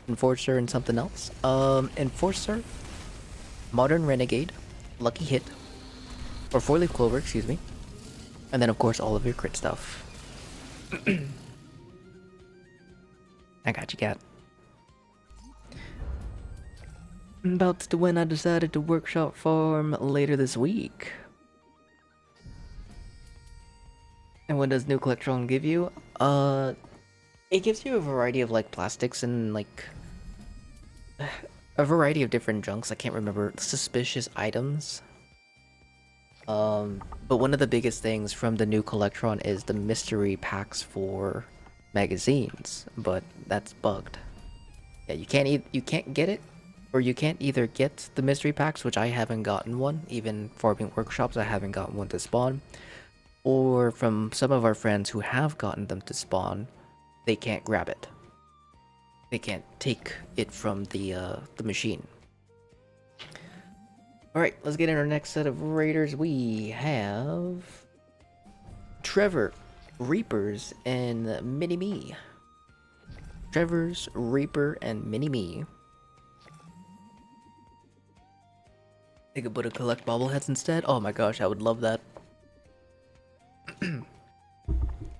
Enforcer and something else? Enforcer, Modern Renegade, Lucky Hit, or 4-leaf Clover, excuse me. And then of course all of your crit stuff. I got you, cat. About to when I decided to workshop farm later this week. And what does new Collectron give you? It gives you a variety of like plastics and like a variety of different junks. I can't remember, suspicious items. But one of the biggest things from the new Collectron is the mystery packs for magazines, but that's bugged. Yeah, you can't get it, or you can't either get the mystery packs, which I haven't gotten one. Even farming workshops, I haven't gotten one to spawn. Or from some of our friends who have gotten them to spawn, they can't grab it. They can't take it from the machine. Alright, let's get in our next set of raiders. We have Trevor, Reapers, and Mini-Me. Trevor's, Reaper, and Mini-Me. They could put a collect bobbleheads instead. Oh my gosh, I would love that.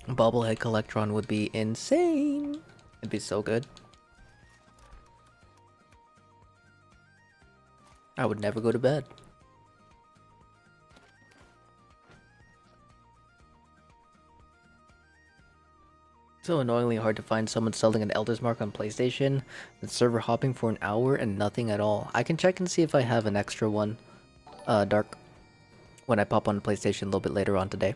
Bobblehead Collectron would be insane. It'd be so good. I would never go to bed. So annoyingly hard to find someone selling an Elder's Mark on PlayStation. And server hopping for an hour and nothing at all. I can check and see if I have an extra one. Dark. When I pop on PlayStation a little bit later on today.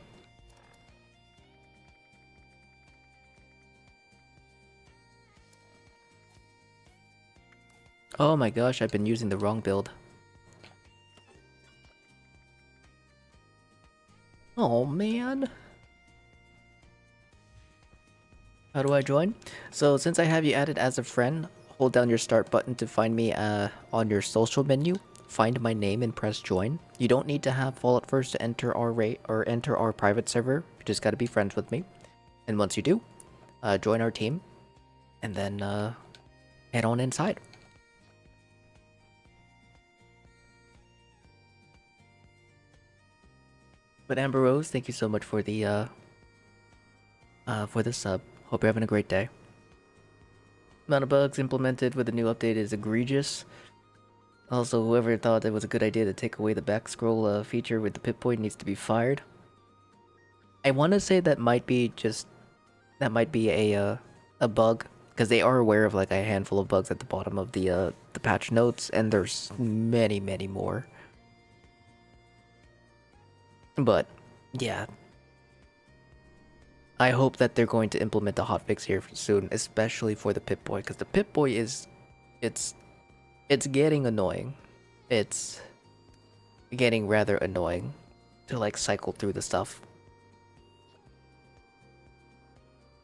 Oh my gosh, I've been using the wrong build. Oh man. How do I join? So since I have you added as a friend, hold down your start button to find me on your social menu. Find my name and press join. You don't need to have Fallout First to enter our rate or enter our private server. You just gotta be friends with me. And once you do, join our team, and then head on inside. But Amber Rose, thank you so much for the sub. Hope you're having a great day. Amount of bugs implemented with the new update is egregious. Also, whoever thought it was a good idea to take away the back scroll feature with the Pip-Boy needs to be fired. I want to say that might be a bug, because they are aware of like a handful of bugs at the bottom of the patch notes, and there's many more. But yeah, I hope that they're going to implement the hotfix here soon, especially for the Pip-Boy, because the Pip-Boy it's it's getting annoying. It's getting rather annoying to like cycle through the stuff.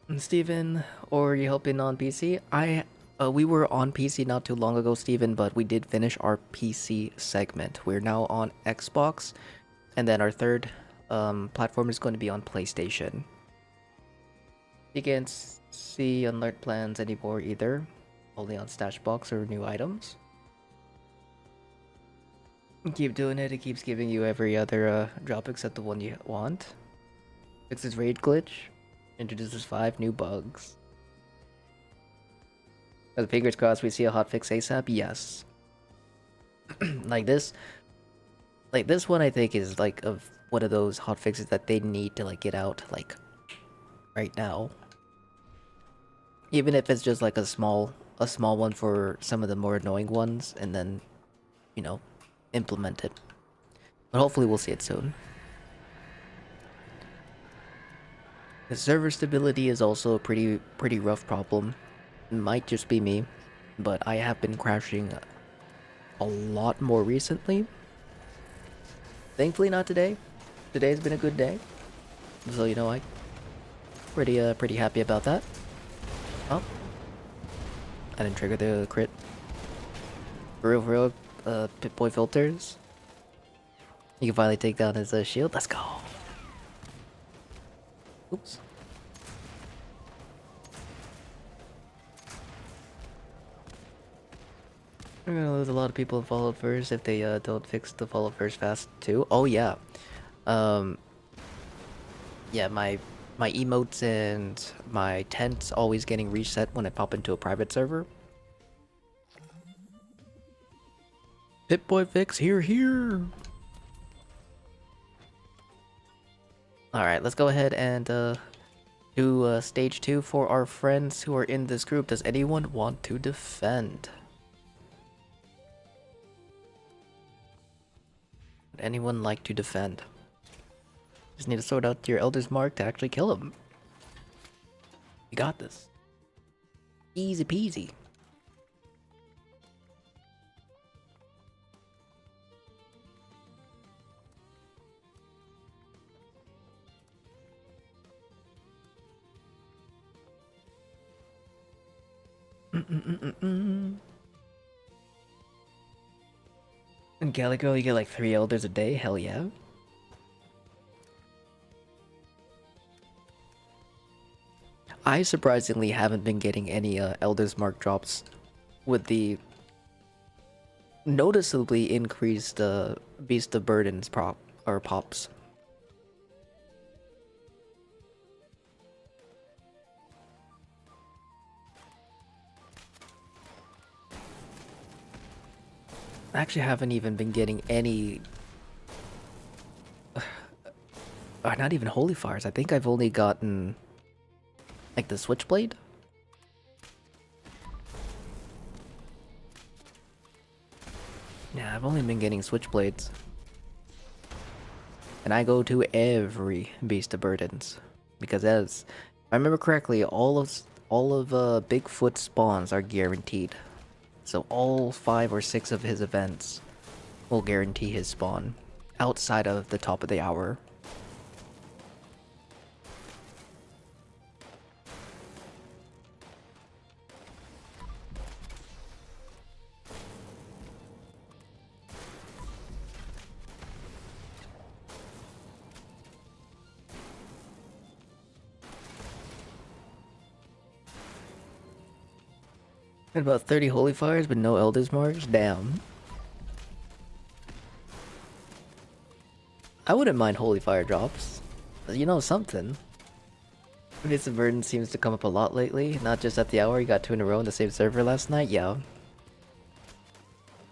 And Steven, or are you helping on PC? We were on PC not too long ago, Steven, but we did finish our PC segment. We're now on Xbox, and then our third platform is going to be on PlayStation. You can't see alert plans anymore either, only on stash box or new items. Keep doing it, it keeps giving you every other drop except the one you want. Fixes raid glitch, introduces 5 new bugs. With fingers crossed we see a hotfix ASAP, yes. like this one I think is like of one of those hotfixes that they need to like get out like right now. Even if it's just like a small one for some of the more annoying ones, and then, you know, implement it. But hopefully we'll see it soon. The server stability is also a pretty rough problem. It might just be me, but I have been crashing a lot more recently. Thankfully not today. Today's been a good day. So you know, I pretty happy about that. Oh. I didn't trigger the crit. For real, Pip-Boy filters. You can finally take down his shield. Let's go. Oops. We're gonna lose a lot of people in follow first if they don't fix the follow first fast too. Oh yeah. Yeah, my emotes and my tents always getting reset when I pop into a private server. Pip-Boy fix here. Alright, let's go ahead and do stage 2 for our friends who are in this group. Does anyone want to defend? Would anyone like to defend? Just need to sort out your Elder's Mark to actually kill him. You got this. Easy peasy. In Calico, you get like 3 elders a day? Hell yeah. I surprisingly haven't been getting any Elder's Mark drops with the noticeably increased Beast of Burdens pops. I actually haven't even been getting any... not even Holy Fires. I think I've only gotten... like the Switchblade? Yeah, I've only been getting Switchblades. And I go to every Beast of Burdens. Because as if I remember correctly, all of Bigfoot spawns are guaranteed. So all 5 or 6 of his events will guarantee his spawn outside of the top of the hour. And about 30 Holy Fires, but no Elder's Marks? Damn. I wouldn't mind holy fire drops. You know something. This burden seems to come up a lot lately, not just at the hour. You got 2 in a row in the same server last night, yeah.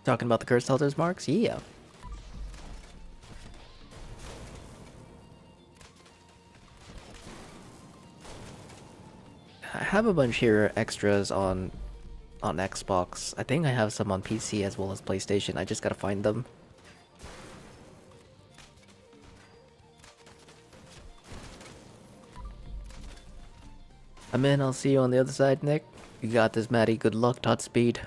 Talking about the Cursed Altars marks? Yeah. I have a bunch here extras on Xbox. I think I have some on PC as well as PlayStation. I just gotta find them. I'm in. I'll see you on the other side, Nick. You got this, Maddie. Good luck. Godspeed.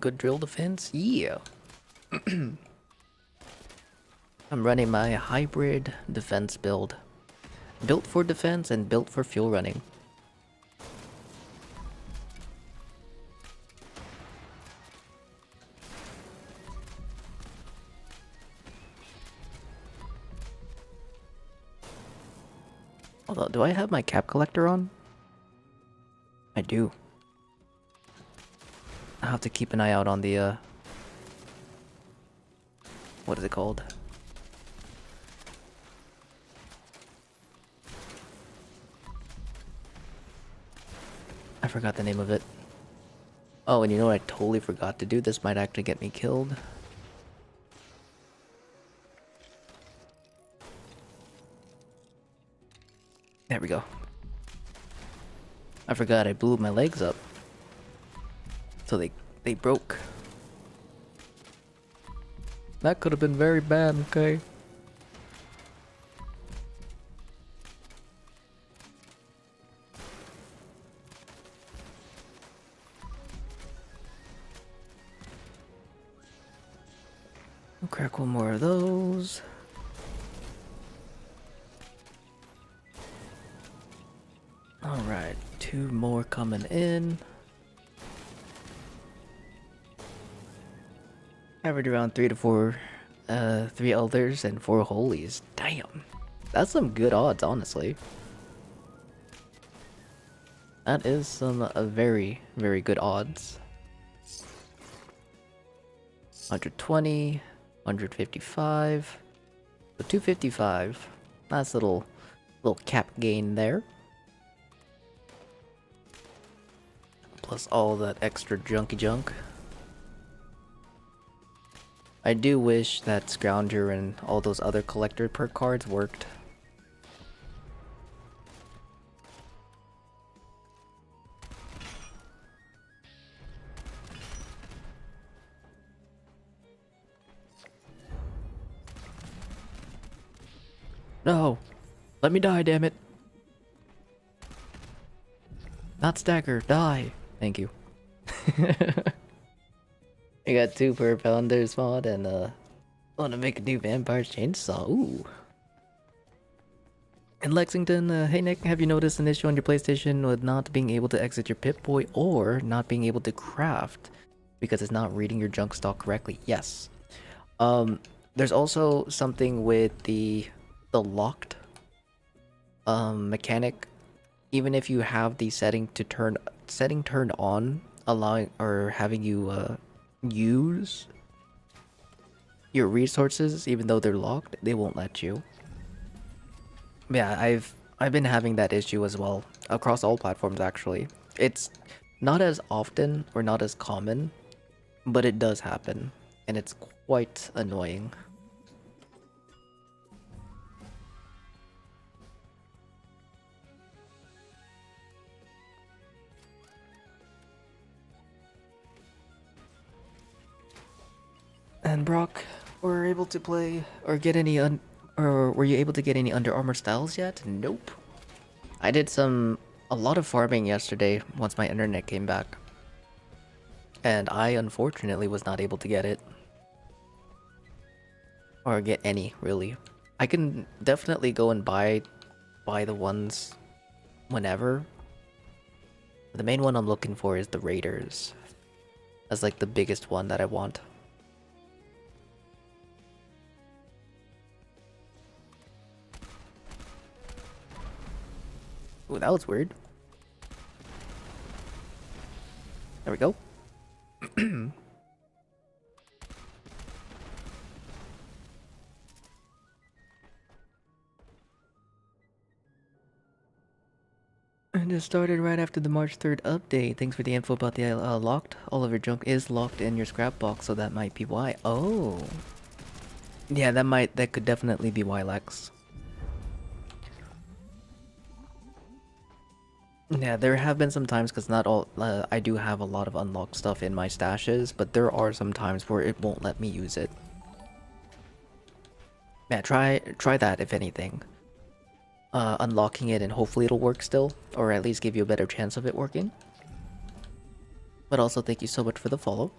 Good drill defense? Yeah. I'm running my hybrid defense build. Built for defense and built for fuel running. Hold on, do I have my cap collector on? I do. I have to keep an eye out on the, what is it called? I forgot the name of it. Oh, and you know what I totally forgot to do? This might actually get me killed. There we go. I forgot I blew my legs up. So they broke. That could have been very bad, okay? I'll crack one more of those. Alright, 2 more coming in. Average around 3 to 4, 3 elders and 4 holies. Damn. That's some good odds, honestly. That is some very, very good odds. 120, 155, so 255. Nice little cap gain there. Plus all that extra junky junk. I do wish that Scrounger and all those other collector perk cards worked. No! Let me die, damn it! Not stagger, die! Thank you. I got 2 per pounders mod and want to make a new vampire's chainsaw. Ooh. In Lexington, hey Nick, have you noticed an issue on your PlayStation with not being able to exit your Pip-Boy or not being able to craft because it's not reading your junk stock correctly? Yes. There's also something with the locked mechanic. Even if you have the setting turned on, allowing or having you use your resources, even though they're locked, they won't let you. Yeah, I've been having that issue as well across all platforms actually. It's not as often or not as common, but it does happen, and it's quite annoying. And Brock, were able to play or get any or were you able to get any Under Armour styles yet? Nope. I did a lot of farming yesterday once my internet came back. And I unfortunately was not able to get it. Or get any, really. I can definitely go and buy the ones whenever. The main one I'm looking for is the Raiders. That's like the biggest one that I want. Ooh, that was weird. There we go. And it started right after the March 3rd update. Thanks for the info about the locked. All of your junk is locked in your scrap box, so that might be why. Oh. Yeah, that could definitely be why, Lex. Yeah, there have been some times, because not all, I do have a lot of unlocked stuff in my stashes, but there are some times where it won't let me use it. Yeah, try that if anything. Unlocking it and hopefully it'll work still, or at least give you a better chance of it working. But also thank you so much for the follow.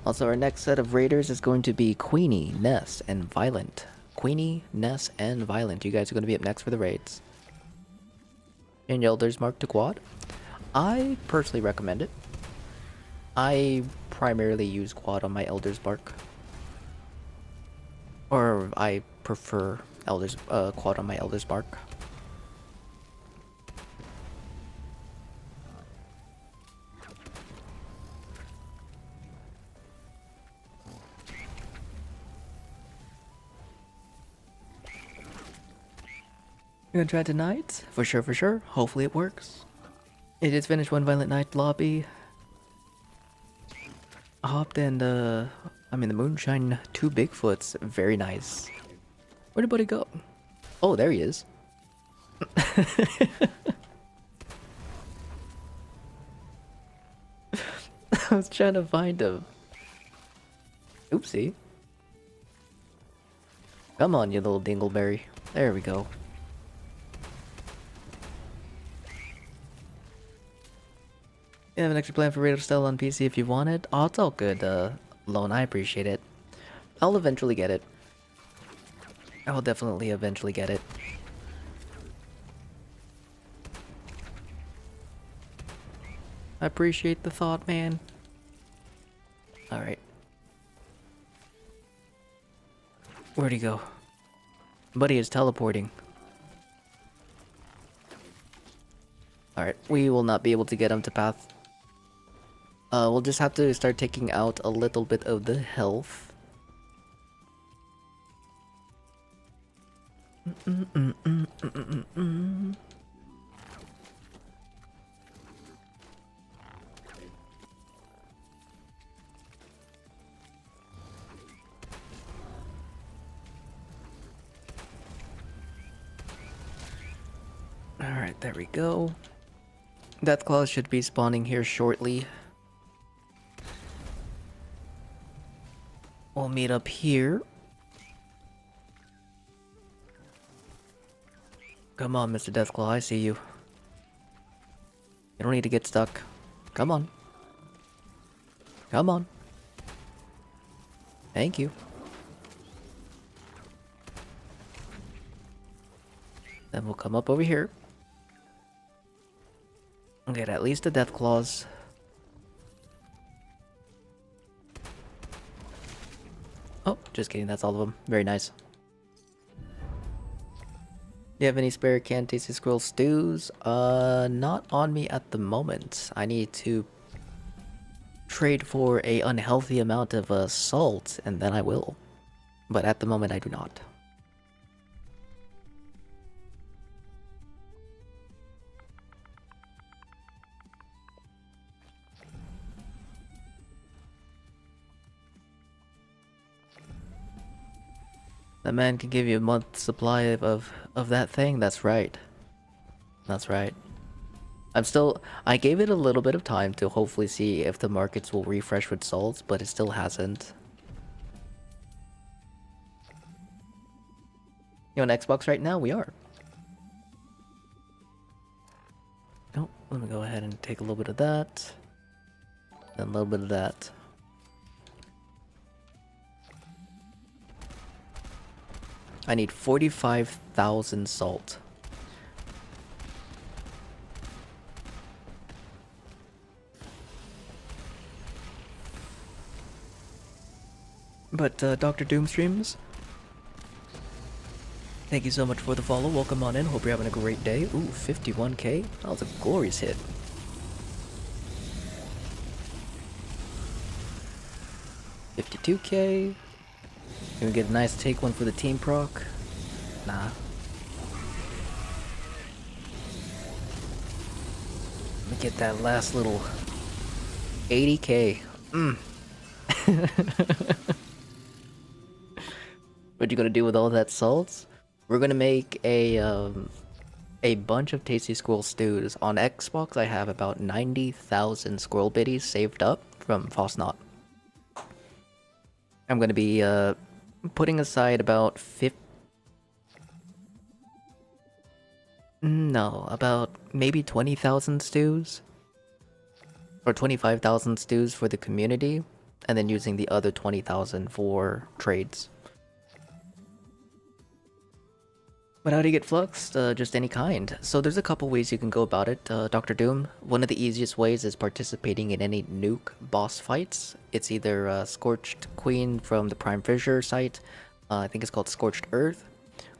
Also, our next set of raiders is going to be Queenie, Ness, and Violent. Queenie, Ness, and Violent. You guys are going to be up next for the raids. And Elder's Mark to quad. I personally recommend it. I primarily use quad on my Elder's Mark. Or I prefer quad on my Elder's Mark. You're gonna try tonight? For sure, for sure. Hopefully it works. It is finished one Violent Night lobby. Hopped and I'm in the Moonshine 2 Bigfoots. Very nice. Where'd the buddy go? Oh, there he is. I was trying to find him. Oopsie. Come on, you little dingleberry. There we go. You have an extra plan for Radio Style on PC if you want it? Oh, it's all good, Lone. I appreciate it. I'll eventually get it. I'll definitely eventually get it. I appreciate the thought, man. Alright. Where'd he go? Buddy is teleporting. Alright, we will not be able to get him to path. We'll just have to start taking out a little bit of the health. Alright, there we go. Deathclaws should be spawning here shortly. We'll meet up here. Come on, Mr. Deathclaw, I see you. You don't need to get stuck. Come on. Come on. Thank you. Then we'll come up over here. And get at least the Deathclaws. Oh, just kidding, that's all of them. Very nice. Do you have any spare canned tasty squirrel stews? Not on me at the moment. I need to trade for a unhealthy amount of salt, and then I will. But at the moment, I do not. That man can give you a month's supply of that thing. That's right. That's right. I gave it a little bit of time to hopefully see if the markets will refresh with salts, but it still hasn't. You on Xbox right now? We are. Oh, let me go ahead and take a little bit of that. And a little bit of that. I need 45,000 salt. But Dr. Doom streams? Thank you so much for the follow. Welcome on in. Hope you're having a great day. Ooh, 51k. That was a glorious hit. $52k. Can we get a nice take one for the team proc? Nah. Let me get that last little 80k. What you gonna do with all that salt? We're gonna make a bunch of tasty squirrel stews. On Xbox, I have about 90,000 squirrel biddies saved up from Fosnot. I'm gonna be putting aside about about maybe 20,000 stews or 25,000 stews for the community, and then using the other 20,000 for trades. But how do you get fluxed? Just any kind. So there's a couple ways you can go about it, Dr. Doom. One of the easiest ways is participating in any nuke boss fights. It's either Scorched Queen from the Prime Fissure site, I think it's called Scorched Earth,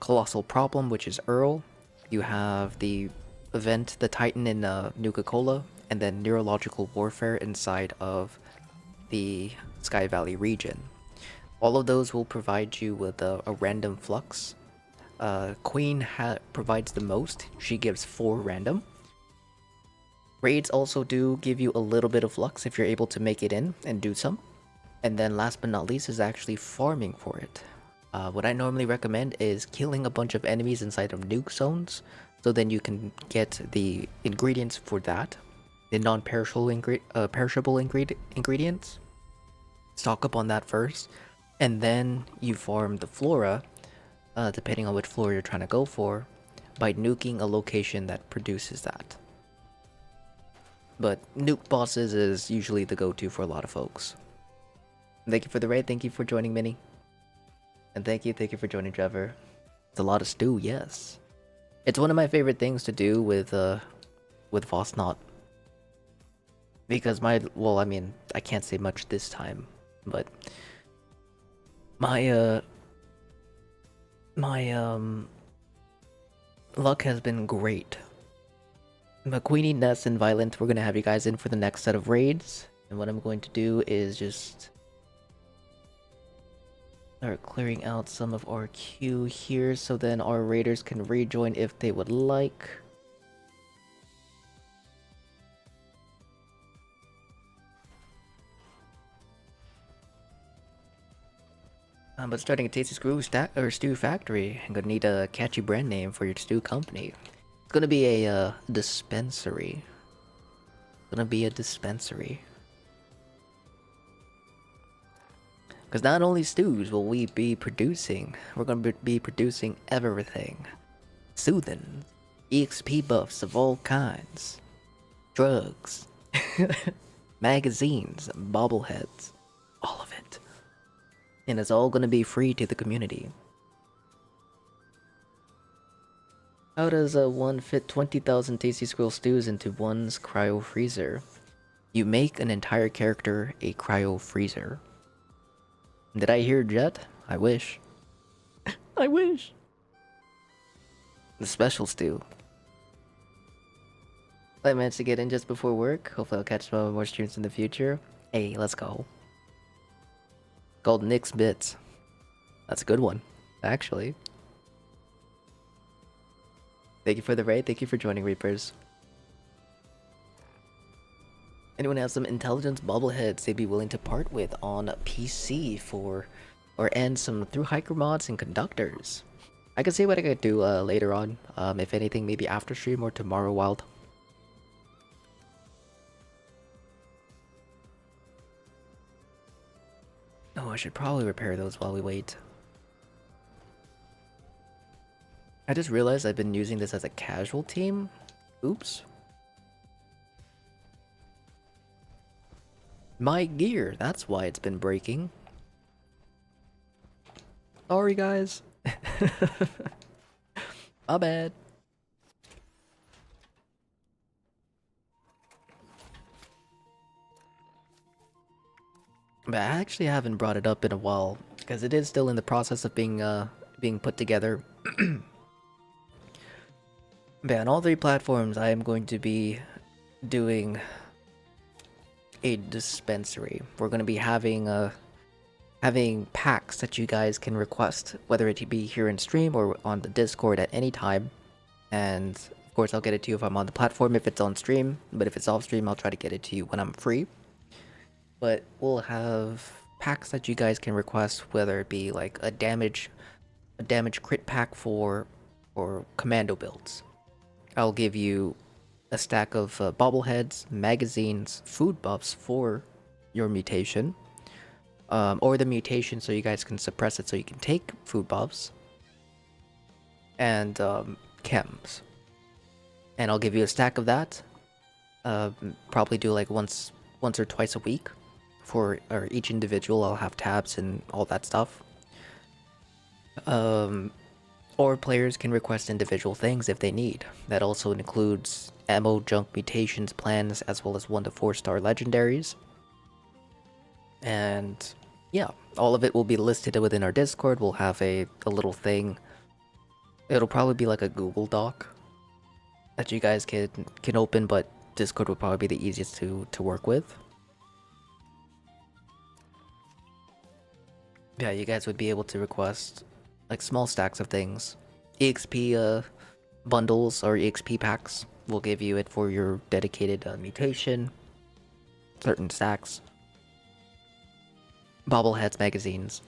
Colossal Problem, which is Earl. You have the event, the Titan in Nuka-Cola, and then Neurological Warfare inside of the Sky Valley region. All of those will provide you with a random flux. Queen provides the most. She gives 4 random. Raids also do give you a little bit of flux if you're able to make it in and do some. And then last but not least is actually farming for it. What I normally recommend is killing a bunch of enemies inside of nuke zones, so then you can get the ingredients for that, the non-perishable ingredients. Stock up on that first, and then you farm the flora, depending on which flora you're trying to go for, by nuking a location that produces that. But nuke bosses is usually the go-to for a lot of folks. Thank you for the raid, thank you for joining Minnie. And thank you for joining Trevor. It's a lot of stew, yes. It's one of my favorite things to do with Vosnot. Because well, I mean, I can't say much this time, but my luck has been great. But Queenie, Ness, and Violent, we're gonna have you guys in for the next set of raids. And what I'm going to do is just start clearing out some of our queue here, so then our raiders can rejoin if they would like. But starting a tasty stew factory, I'm gonna need a catchy brand name for your stew company. It's gonna be a dispensary. Because not only stews will we be producing, we're going to be producing everything. Soothing, EXP buffs of all kinds, drugs, magazines, bobbleheads, all of it. And it's all going to be free to the community. How does one fit 20,000 tasty squirrel stews into one's cryo freezer? You make an entire character a cryo freezer. Did I hear Jet? I wish. I wish. The special stew. I managed to get in just before work. Hopefully I'll catch some more streams in the future. Hey, let's go. Called Nick's Bits. That's a good one, actually. Thank you for the raid. Thank you for joining, Reapers. Anyone have some intelligence bobbleheads they'd be willing to part with on PC and some through hiker mods and conductors? I can see what I could do later on. If anything, maybe after stream or tomorrow wild. Oh, I should probably repair those while we wait. I just realized I've been using this as a casual team. Oops. My gear, that's why it's been breaking. Sorry, guys. My bad. But I actually haven't brought it up in a while, because it is still in the process of being put together. But on all three platforms, I am going to be doing a dispensary. We're going to be having packs that you guys can request, whether it be here in stream or on the Discord at any time. And of course, I'll get it to you if I'm on the platform if it's on stream. But if it's off stream, I'll try to get it to you when I'm free. But we'll have packs that you guys can request, whether it be like a damage crit pack for commando builds. I'll give you a stack of bobbleheads, magazines, food buffs for your mutation, or the mutation so you guys can suppress it so you can take food buffs, and chems. And I'll give you a stack of that. Probably do like once or twice a week for each individual. I'll have tabs and all that stuff. Or players can request individual things if they need. That also includes ammo, junk, mutations, plans, as well as 1 to 4 star legendaries. And yeah, all of it will be listed within our Discord. We'll have a little thing. It'll probably be like a Google Doc that you guys can open, but Discord will probably be the easiest to work with. Yeah, you guys would be able to request like small stacks of things. EXP bundles or EXP packs will give you it for your dedicated mutation. Certain stacks. Bobbleheads, magazines.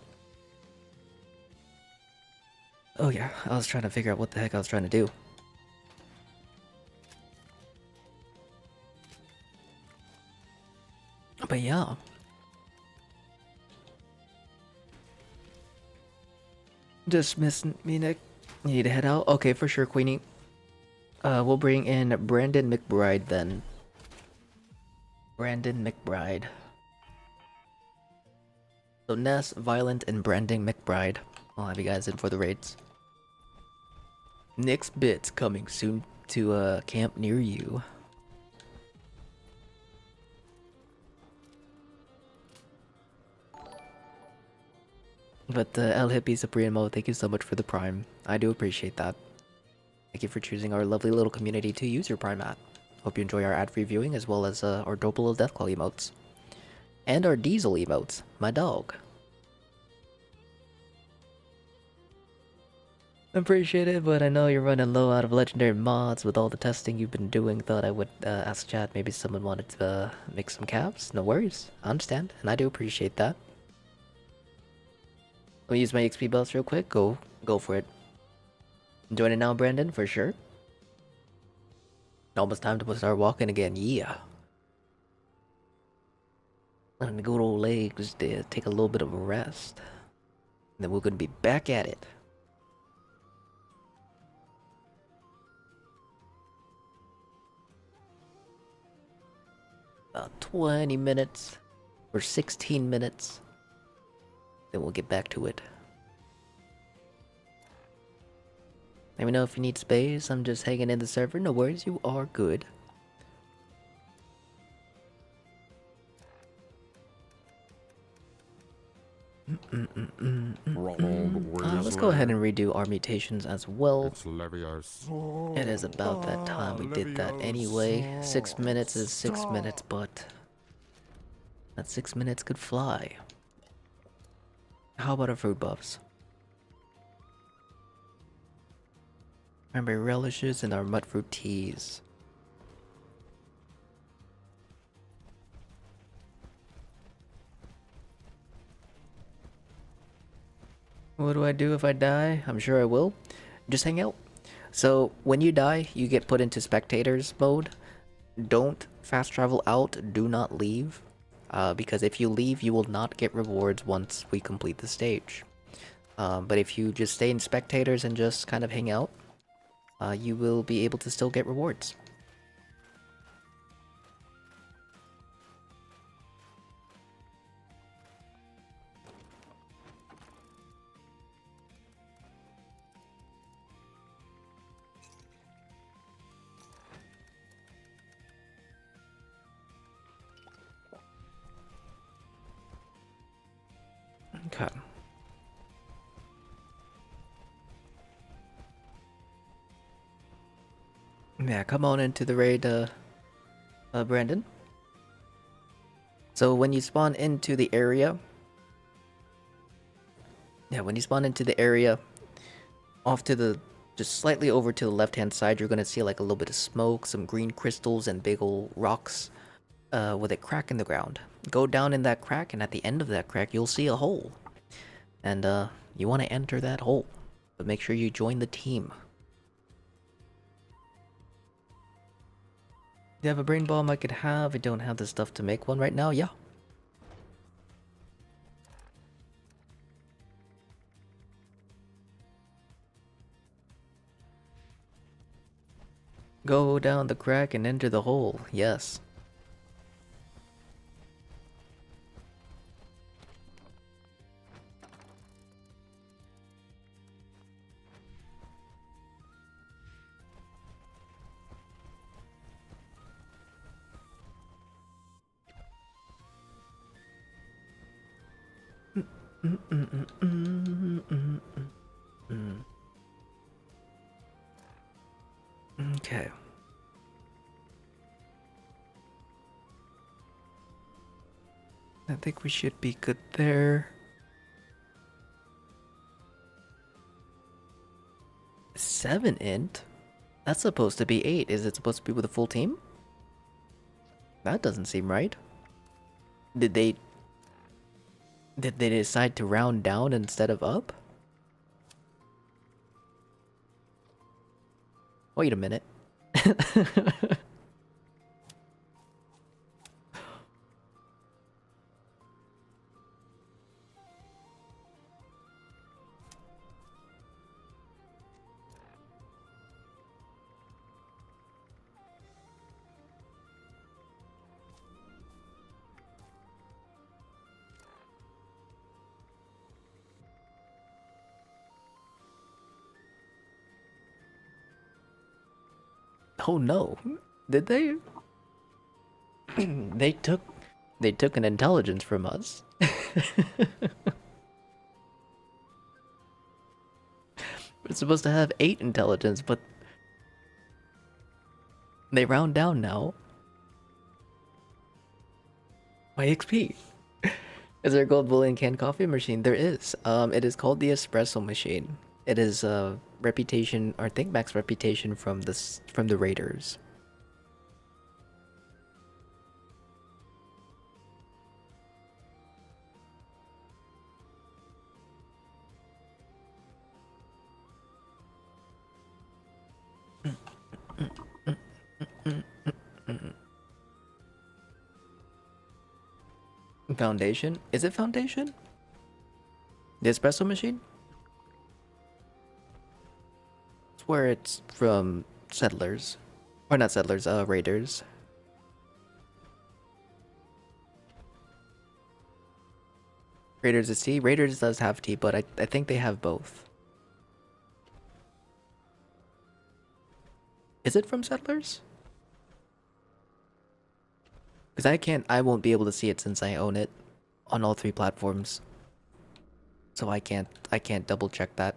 Oh yeah, I was trying to figure out what the heck I was trying to do. But yeah. Dismiss me, Nick. You need to head out? Okay, for sure, Queenie. We'll bring in Brandon McBride then. Brandon McBride. So Ness, Violent, and Brandon McBride. I'll have you guys in for the raids. Nick's Bits coming soon to a camp near you. But El Hippie Supremo, thank you so much for the Prime. I do appreciate that. Thank you for choosing our lovely little community to use your Prime at. Hope you enjoy our ad-free viewing as well as our dope little Deathclaw emotes. And our Diesel emotes, my dog. Appreciate it, but I know you're running low out of legendary mods with all the testing you've been doing. Thought I would ask chat, maybe someone wanted to make some caps. No worries, I understand, and I do appreciate that. Let me use my XP buffs real quick. Go for it. Join it now, Brandon, for sure. Almost time to start walking again. Yeah. Letting the good old legs take a little bit of a rest. And then we're gonna be back at it. About 20 minutes or 16 minutes. Then we'll get back to it. Let me know if you need space. I'm just hanging in the server. No worries, you are good. Let's go ahead and redo our mutations as well. It is about that time. We did that anyway. 6 minutes is 6 minutes, but that 6 minutes could fly. How about our food buffs? Remember relishes and our mudfruit teas. What do I do if I die? I'm sure I will. Just hang out. So when you die, you get put into spectators mode. Don't fast travel out. Do not leave. Because if you leave, you will not get rewards once we complete the stage. But if you just stay in spectators and just kind of hang out, you will be able to still get rewards. Okay. Yeah, come on into the raid, Brandon. So when you spawn into the area, off to the, just slightly over to the left-hand side, you're gonna see like a little bit of smoke, some green crystals, and big old rocks, with a crack in the ground. Go down in that crack, and at the end of that crack, you'll see a hole. And you want to enter that hole, but make sure you join the team. Do you have a brain bomb I could have? I don't have the stuff to make one right now. Yeah. Go down the crack and enter the hole. Yes. Okay. I think we should be good there. 7 int? That's supposed to be 8. Is it supposed to be with a full team? That doesn't seem right. Did they decide to round down instead of up? Wait a minute. Oh no. Did they? they took an intelligence from us. We're supposed to have 8 intelligence, but they round down now. My XP. Is there a gold bullion canned coffee machine? There is. It is called the espresso machine. It is a reputation, or think max reputation from the Raiders. Foundation? Is it Foundation? The espresso machine? It's where it's from settlers. Or not settlers, raiders. Raiders is tea? Raiders does have tea, but I think they have both. Is it from settlers? Because I won't be able to see it since I own it on all 3 platforms. So I can't double check that.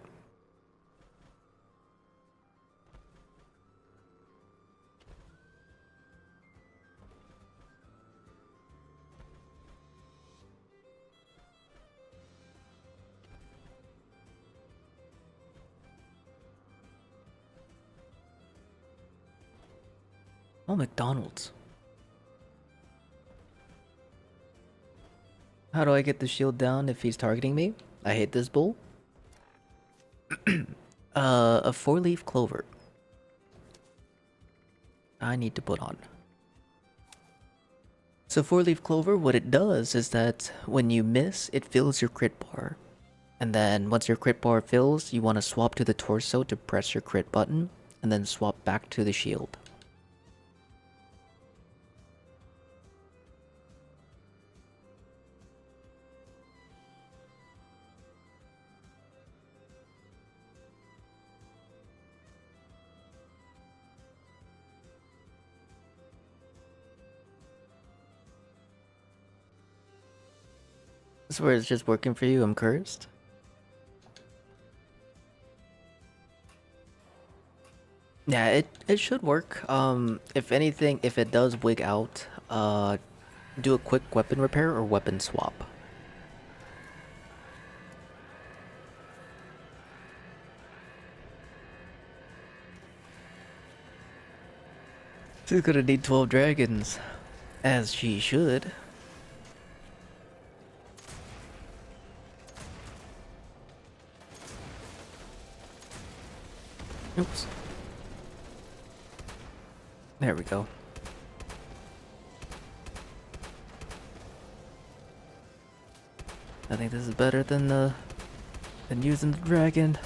Oh, McDonald's. How do I get the shield down if he's targeting me? I hate this bull. A 4-leaf clover. I need to put on. So 4-leaf clover, what it does is that when you miss, it fills your crit bar. And then once your crit bar fills, you want to swap to the torso to press your crit button, and then swap back to the shield. This is where it's just working for you, I'm cursed. Yeah, it should work. If anything, if it does wig out, do a quick weapon repair or weapon swap. She's gonna need 12 dragons, as she should. Oops. There we go. I think this is better than using the dragon.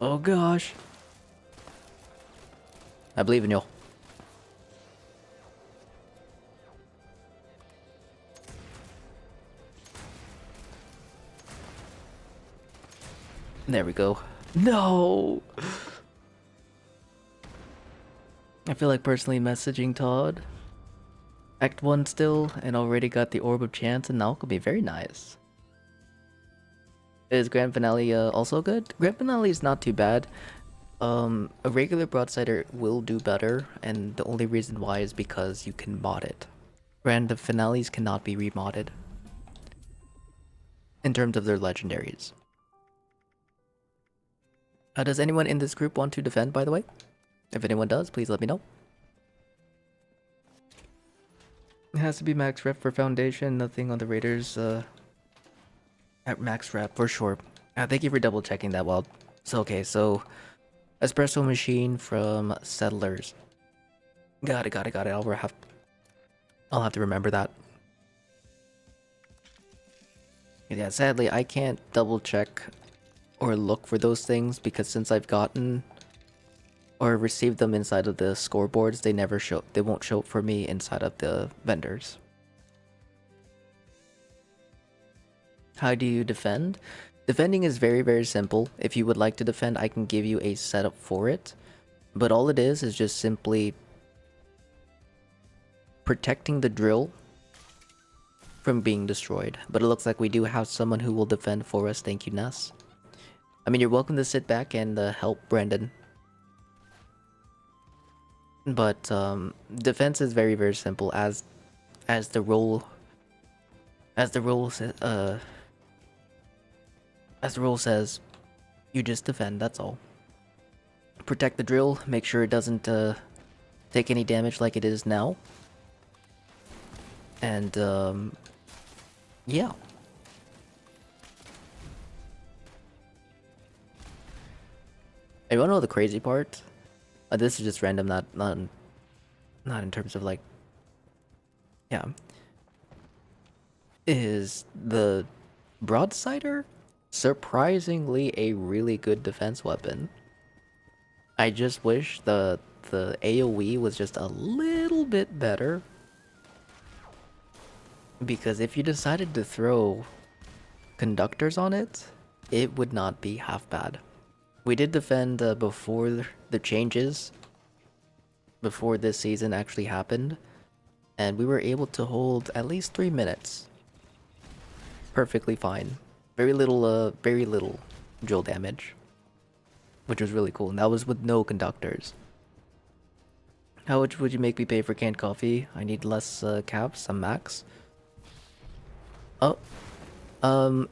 Oh gosh. I believe in you. There we go. No! I feel like personally messaging Todd. Act 1 still, and already got the Orb of Chance and Alchemy. Very nice. Is Grand Finale also good? Grand Finale is not too bad. A regular Broadsider will do better, and the only reason why is because you can mod it. Grand Finales cannot be remodded in terms of their legendaries. Does anyone in this group want to defend, by the way? If anyone does, please let me know. It has to be max rep for Foundation, nothing on the Raiders at max rep for sure. Thank you for double checking that, Wild. So, okay, so Espresso Machine from Settlers. Got it. I'll have to remember that. Yeah, sadly, I can't double check or look for those things because since I've gotten or received them inside of the scoreboards, they won't show up for me inside of the vendors. How do you defend? Defending is very, very simple. If you would like to defend, I can give you a setup for it. But all it is just simply protecting the drill from being destroyed. But it looks like we do have someone who will defend for us. Thank you, Ness. I mean, you're welcome to sit back and help Brandon. But defense is very, very simple as the rule says, you just defend, that's all. Protect the drill, make sure it doesn't take any damage like it is now. And yeah. I wanna know the crazy part? This is just random, not in terms of like, yeah. Is the Broadsider surprisingly a really good defense weapon. I just wish the AoE was just a little bit better. Because if you decided to throw conductors on it, it would not be half bad. We did defend before the changes, before this season actually happened, and we were able to hold at least 3 minutes. Perfectly fine. Very little drill damage, which was really cool, and that was with no conductors. How much would you make me pay for canned coffee? I need less caps. I'm max. Oh,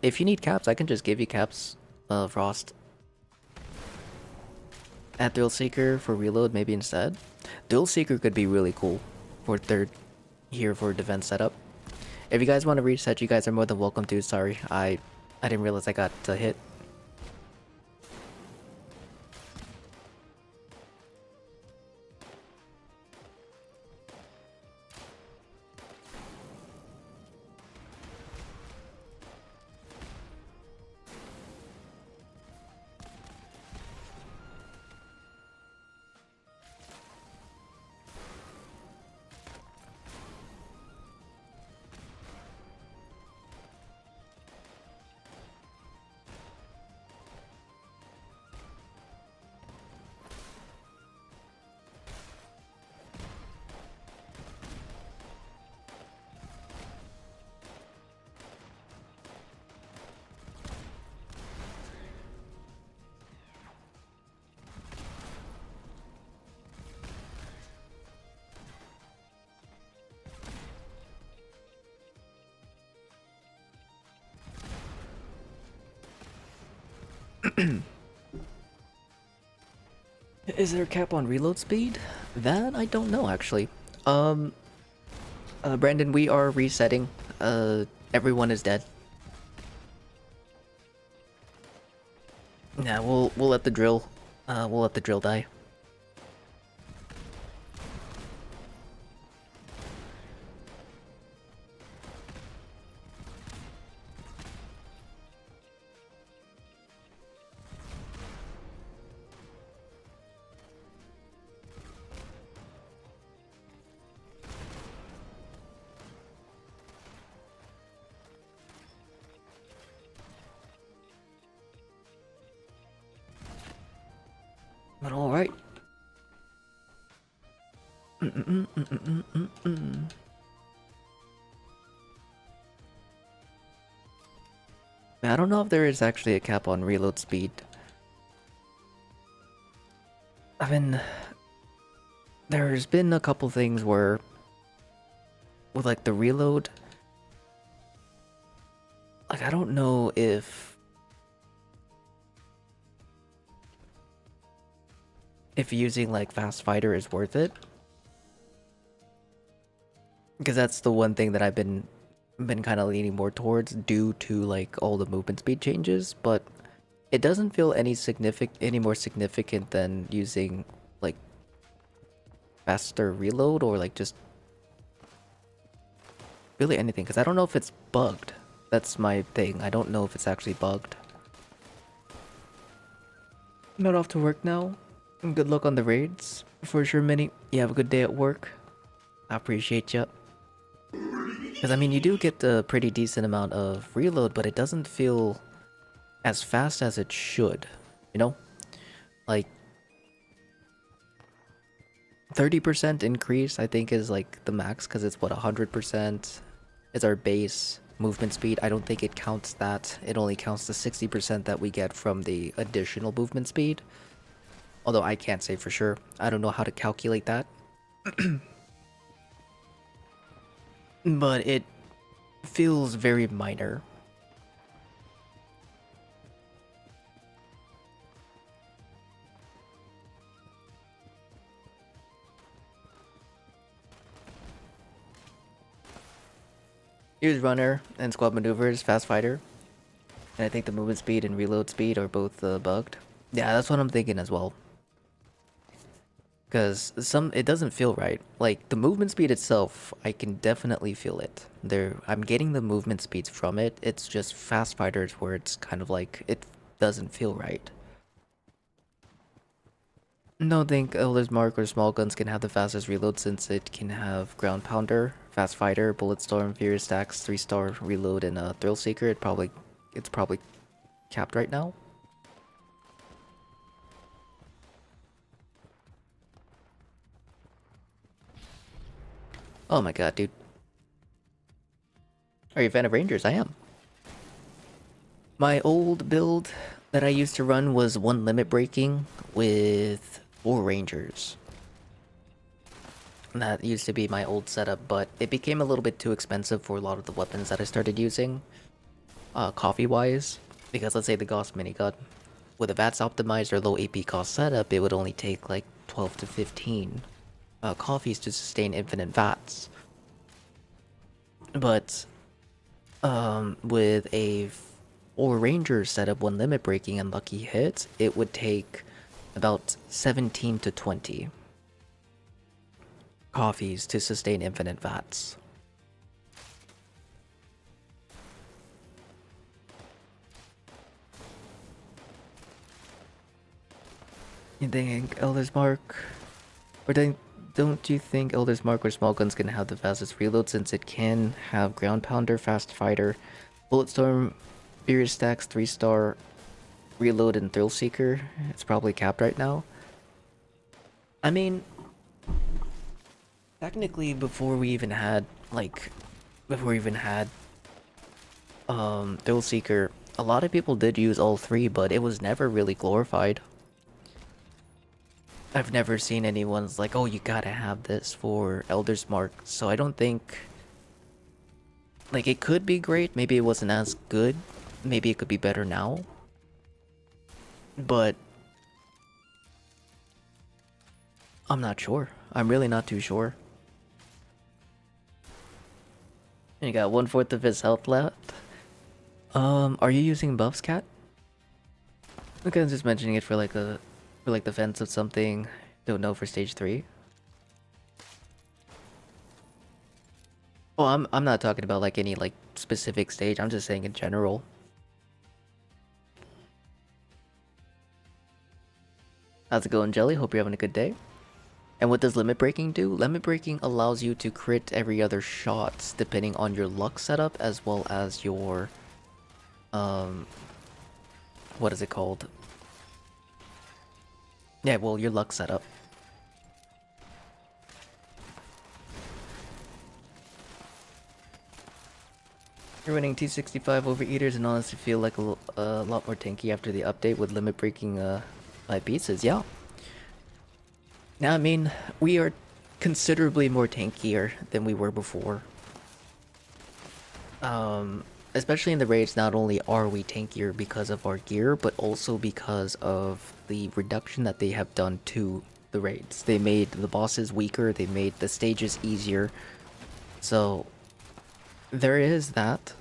if you need caps, I can just give you caps, Frost. Add Thrill Seeker for reload, maybe instead. Thrill Seeker could be really cool for third here for defense setup. If you guys want to reset, you guys are more than welcome to. Sorry, I didn't realize I got hit. Is there a cap on reload speed? That I don't know actually. Brandon, we are resetting. Everyone is dead. Yeah, we'll let the drill. We'll let the drill die. But all right. I don't know if there is actually a cap on reload speed. I mean, there's been a couple things where, with like the reload, like I don't know if using like fast fighter is worth it, because that's the one thing that I've been kind of leaning more towards due to like all the movement speed changes, but it doesn't feel any more significant than using like faster reload or like just really anything, because I don't know if it's bugged. That's my thing. I don't know if it's actually bugged. Not off to work now. Good luck on the raids. For sure, Minnie. You have a good day at work. I appreciate you. Because, I mean, you do get a pretty decent amount of reload, but it doesn't feel as fast as it should. You know? Like, 30% increase, I think, is like the max, because it's what, 100% is our base movement speed. I don't think it counts that. It only counts the 60% that we get from the additional movement speed. Although I can't say for sure. I don't know how to calculate that. But it feels very minor. Use runner and squad maneuvers, fast fighter. And I think the movement speed and reload speed are both bugged. Yeah, that's what I'm thinking as well. Because it doesn't feel right. Like, the movement speed itself, I can definitely feel it. I'm getting the movement speeds from it. It's just fast fighters where it's kind of like, it doesn't feel right. No, think Elder's Mark or small guns can have the fastest reload since it can have ground pounder, fast fighter, bullet storm, furious stacks, 3-star reload, and a thrill seeker. It's probably capped right now. Oh my god, dude. Are you a fan of Rangers? I am. My old build that I used to run was 1 limit breaking with 4 Rangers. That used to be my old setup, but it became a little bit too expensive for a lot of the weapons that I started using. Coffee-wise. Because let's say the Gauss minigun. With a VATS optimized or low AP cost setup, it would only take like 12 to 15 coffees to sustain infinite VATS. But with a 4 Ranger setup, 1 limit breaking and lucky hits, it would take about 17 to 20 coffees to sustain infinite VATS. You think Elder's Mark, or don't you think Elder's Mark or small guns can have the fastest reload since it can have ground pounder, fast fighter, bullet storm, furious stacks, 3-star reload, and thrill seeker? It's probably capped right now. I mean, technically, before we even had thrill seeker, a lot of people did use all 3, but it was never really glorified. I've never seen anyone's like, oh, you gotta have this for Elder's Mark, so I don't think... Like, it could be great, maybe it wasn't as good, maybe it could be better now. but I'm not sure. I'm really not too sure. And you got 1/4 of his health left. Are you using buffs, Cat? Okay, I'm just mentioning it for like defense of something. Don't know for stage 3. Well, I'm not talking about like any like specific stage. I'm just saying in general. How's it going, Jelly? Hope you're having a good day. And what does limit breaking do? Limit breaking allows you to crit every other shot depending on your luck setup as well as your what is it called? Yeah, well, your luck setup. You're running T65 overeaters and honestly feel like a lot more tanky after the update with limit breaking by pieces. Yeah. Now, I mean, we are considerably more tankier than we were before. Especially in the raids, not only are we tankier because of our gear, but also because of the reduction that they have done to the raids. They made the bosses weaker, they made the stages easier. So, there is that.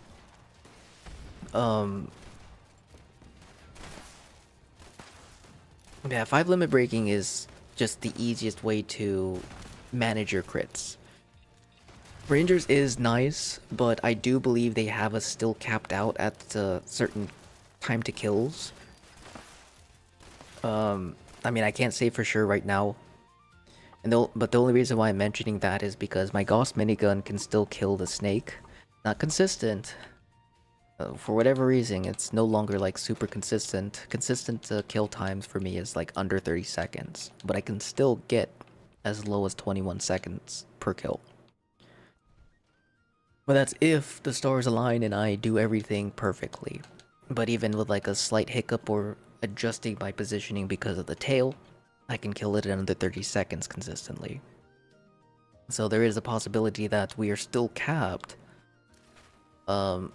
Yeah, 5 limit breaking is just the easiest way to manage your crits. Rangers is nice, but I do believe they have us still capped out at a certain time to kills. I mean, I can't say for sure right now. But the only reason why I'm mentioning that is because my Gauss minigun can still kill the snake. Not consistent. For whatever reason, it's no longer like super consistent. Consistent kill times for me is like under 30 seconds. But I can still get as low as 21 seconds per kill. But that's if the stars align and I do everything perfectly. But even with like a slight hiccup or adjusting my positioning because of the tail, I can kill it in under 30 seconds consistently. So there is a possibility that we are still capped. And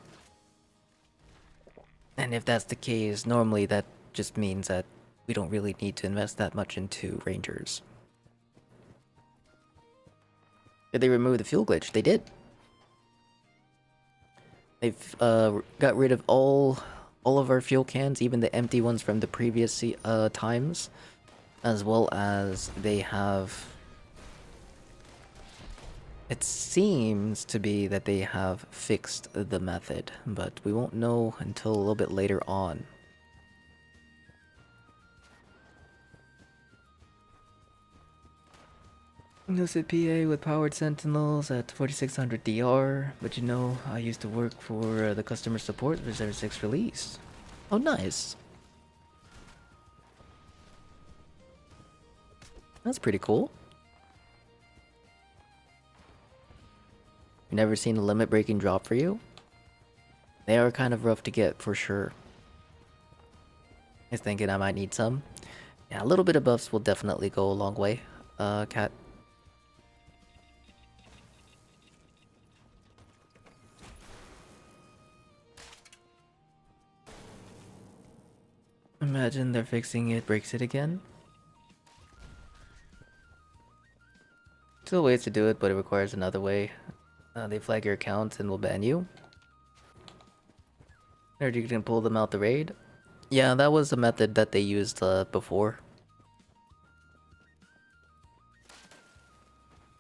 if that's the case, normally that just means that we don't really need to invest that much into Rangers. Did they remove the fuel glitch? They did. They've got rid of all of our fuel cans, even the empty ones from the previous times, as well as they have. It seems to be that they have fixed the method, but we won't know until a little bit later on. Lucid PA with powered sentinels at 4600 DR, but you know, I used to work for the customer support for 06 release. Oh, nice. That's pretty cool. You never seen a limit breaking drop for you? They are kind of rough to get for sure. I was thinking I might need some. Yeah, a little bit of buffs will definitely go a long way. Cat. Imagine they're fixing it, breaks it again. Still ways to do it, but it requires another way. They flag your account and will ban you. Or you can pull them out the raid. Yeah, that was a method that they used before.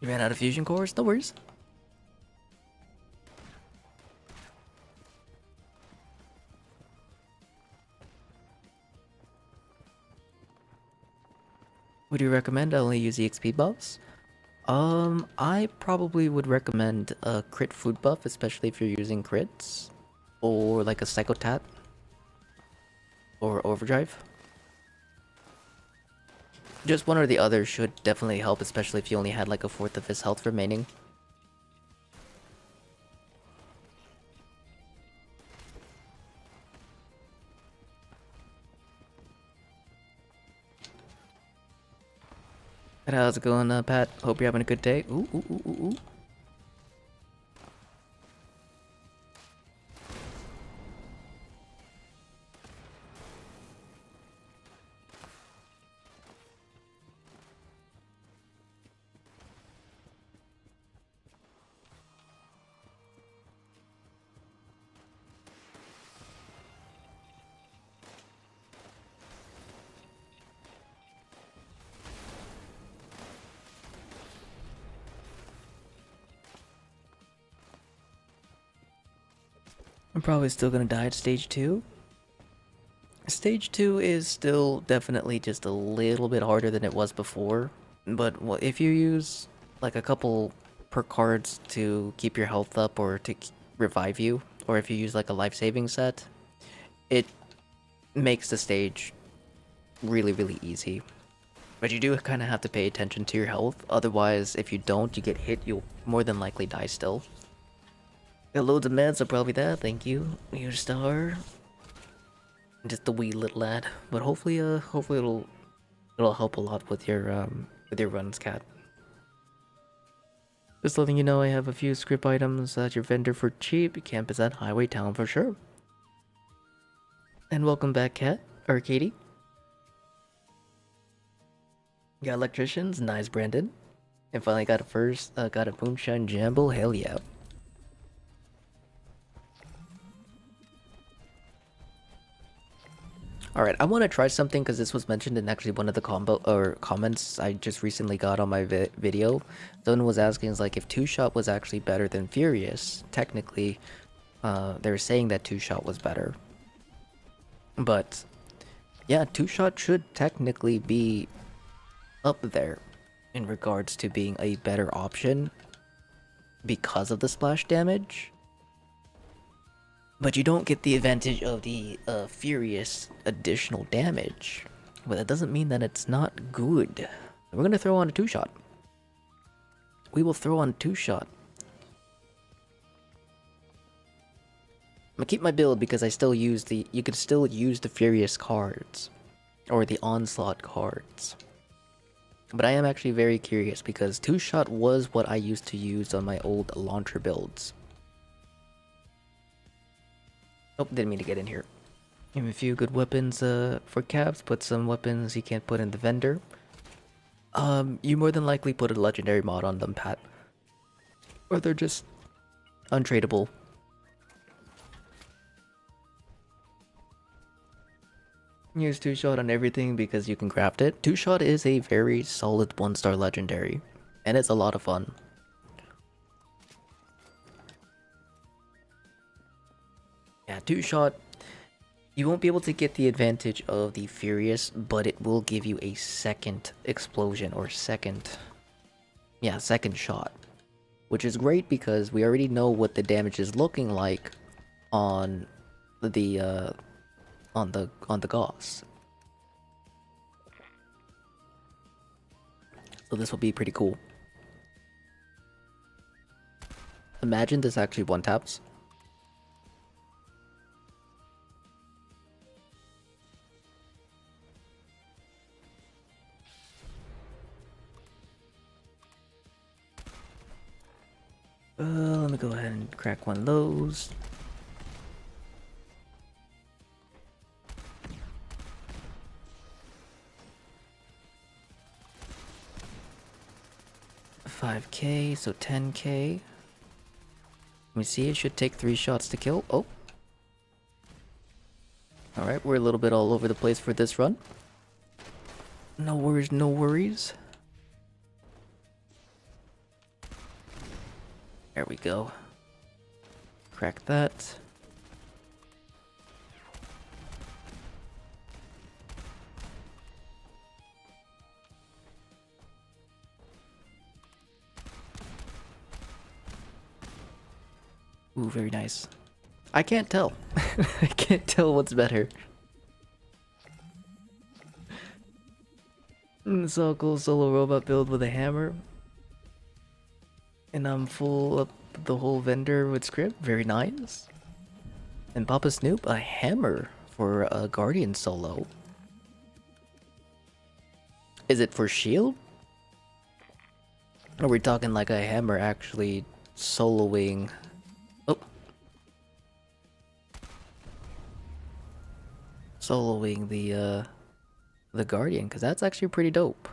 You ran out of fusion cores? No worries. Would you recommend I only use EXP buffs? I probably would recommend a crit food buff, especially if you're using crits. Or like a psychotat. Or overdrive. Just one or the other should definitely help, especially if you only had like a fourth of his health remaining. And how's it going, Pat? Hope you're having a good day. Ooh, ooh, ooh, ooh, ooh. I'm probably still gonna die at stage 2. Stage 2 is still definitely just a little bit harder than it was before. But if you use like a couple perk cards to keep your health up or to revive you, or if you use like a life-saving set, it makes the stage really, really easy. But you do kind of have to pay attention to your health, otherwise if you don't, you get hit, you'll more than likely die still. Got loads of meds, so probably that, thank you. You star. Just a wee little lad, but hopefully it'll help a lot with your runs, cat. Just letting you know I have a few script items at your vendor for cheap. Camp is at Highway Town for sure. And welcome back, cat or Katie. Got electricians, nice, Brandon. And finally got a moonshine jamble, hell yeah. Alright, I want to try something because this was mentioned in actually one of the comments I just recently got on my video. Someone was asking like if 2-shot was actually better than Furious. Technically, they were saying that 2-shot was better. But yeah, 2-shot should technically be up there in regards to being a better option because of the splash damage. But you don't get the advantage of the Furious additional damage. But that doesn't mean that it's not good. We're gonna throw on a 2-shot. We will throw on a 2-shot. I'm gonna keep my build because I still use the... You can still use the Furious cards. Or the Onslaught cards. But I am actually very curious because 2-shot was what I used to use on my old launcher builds. Oh, didn't mean to get in here. Give him a few good weapons for Caps. Put some weapons he can't put in the vendor. You more than likely put a legendary mod on them, Pat. Or they're just untradeable. Use 2-shot on everything because you can craft it. 2-shot is a very solid 1-star legendary. And it's a lot of fun. Yeah, 2-shot, you won't be able to get the advantage of the Furious, but it will give you a second explosion or second shot. Which is great because we already know what the damage is looking like on the Gauss. So this will be pretty cool. Imagine this actually one-taps. Let me go ahead and crack one of those. $5K, so $10K. Let me see, it should take 3 shots to kill. Oh. Alright, we're a little bit all over the place for this run. No worries, no worries. There we go. Crack that. Ooh, very nice. I can't tell. I can't tell what's better. It's all cool solo robot build with a hammer. And I'm full up the whole vendor with script. Very nice. And Papa Snoop, a hammer for a Guardian solo. Is it for shield? Or are we talking like a hammer actually soloing? Oh. Soloing the Guardian, because that's actually pretty dope.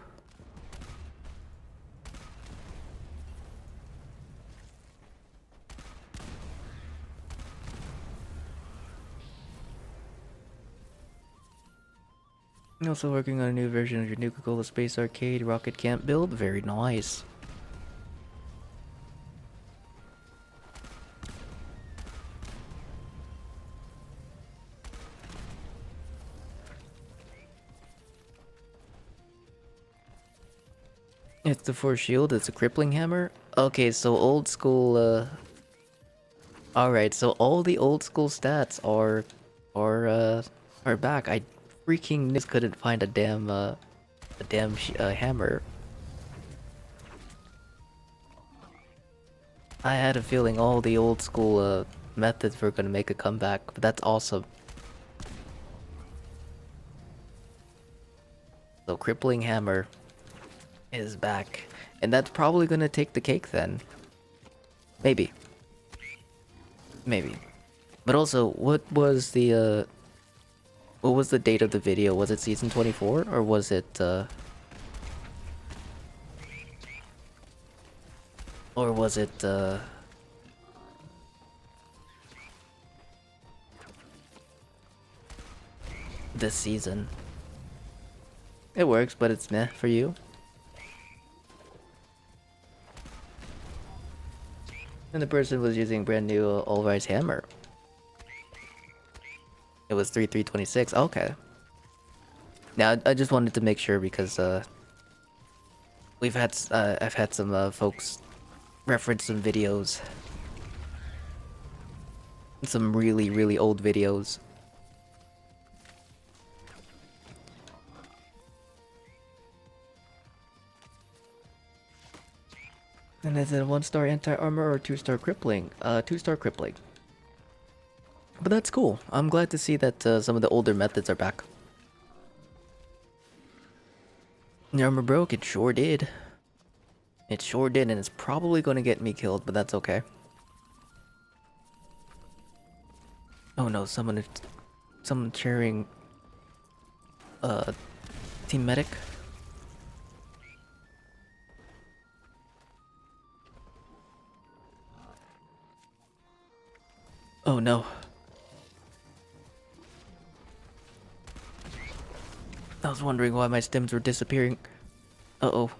Also working on a new version of your Nuka-Cola Space Arcade Rocket Camp build. Very nice. It's the force shield, it's a crippling hammer. Okay, so old school, alright, so all the old school stats are back. I freaking just couldn't find a damn hammer. I had a feeling all the old school methods were gonna make a comeback, but that's awesome. So crippling hammer is back, and that's probably gonna take the cake then. Maybe. Maybe. But also, what was the date of the video? Was it season 24 or was it or was it this season? It works, but it's meh for you. And the person was using brand new all-rise hammer. It was 3326. Okay. Now I just wanted to make sure because I've had some folks reference some videos, some really old videos. And is it a 1-star anti-armor or 2-star crippling? 2-star crippling. But that's cool. I'm glad to see that some of the older methods are back. Your armor broke? It sure did. It sure did, and it's probably gonna get me killed, but that's okay. Oh no, someone sharing team medic. Oh no. I was wondering why my stems were disappearing. Uh-oh.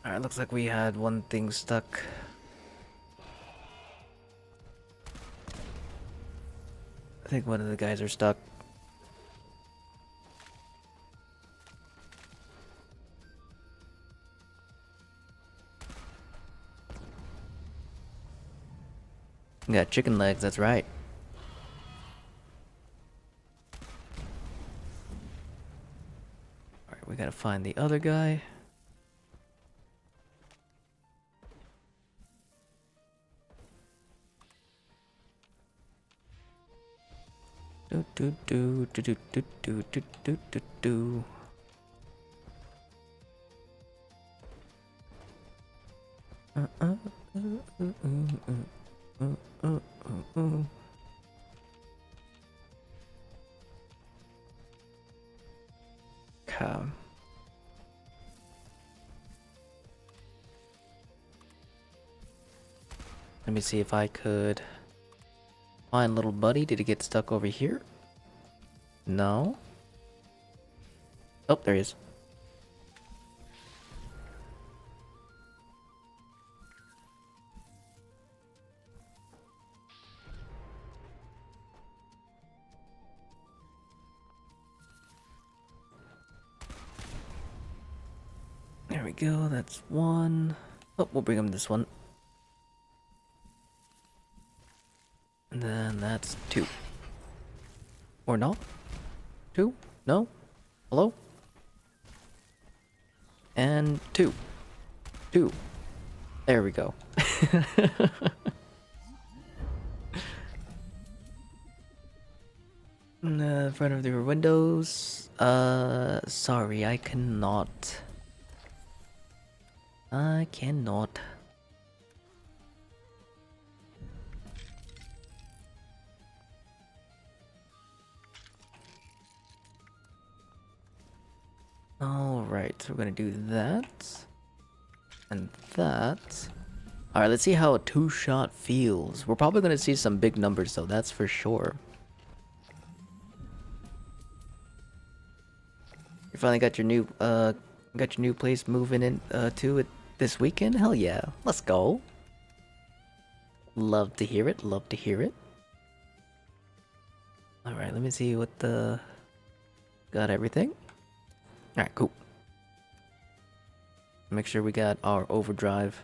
Alright, looks like we had one thing stuck. I think one of the guys are stuck. We got chicken legs, that's right. Alright, we gotta find the other guy. Do. Come. Let me see if I could find little buddy. Did he get stuck over here? No. Oh, there he is. There we go, that's one. Oh, we'll bring him this one. And then that's two. Or no? Two? No? Hello? And two. Two. There we go. In the front of your windows. Sorry, I cannot. I cannot. Alright, so we're gonna do that. And that. Alright, let's see how a two-shot feels. We're probably gonna see some big numbers though, that's for sure. You finally got your new place moving in to it this weekend? Hell yeah. Let's go. Love to hear it, love to hear it. Alright, let me see what the... Got everything? Alright, cool. Make sure we got our overdrive.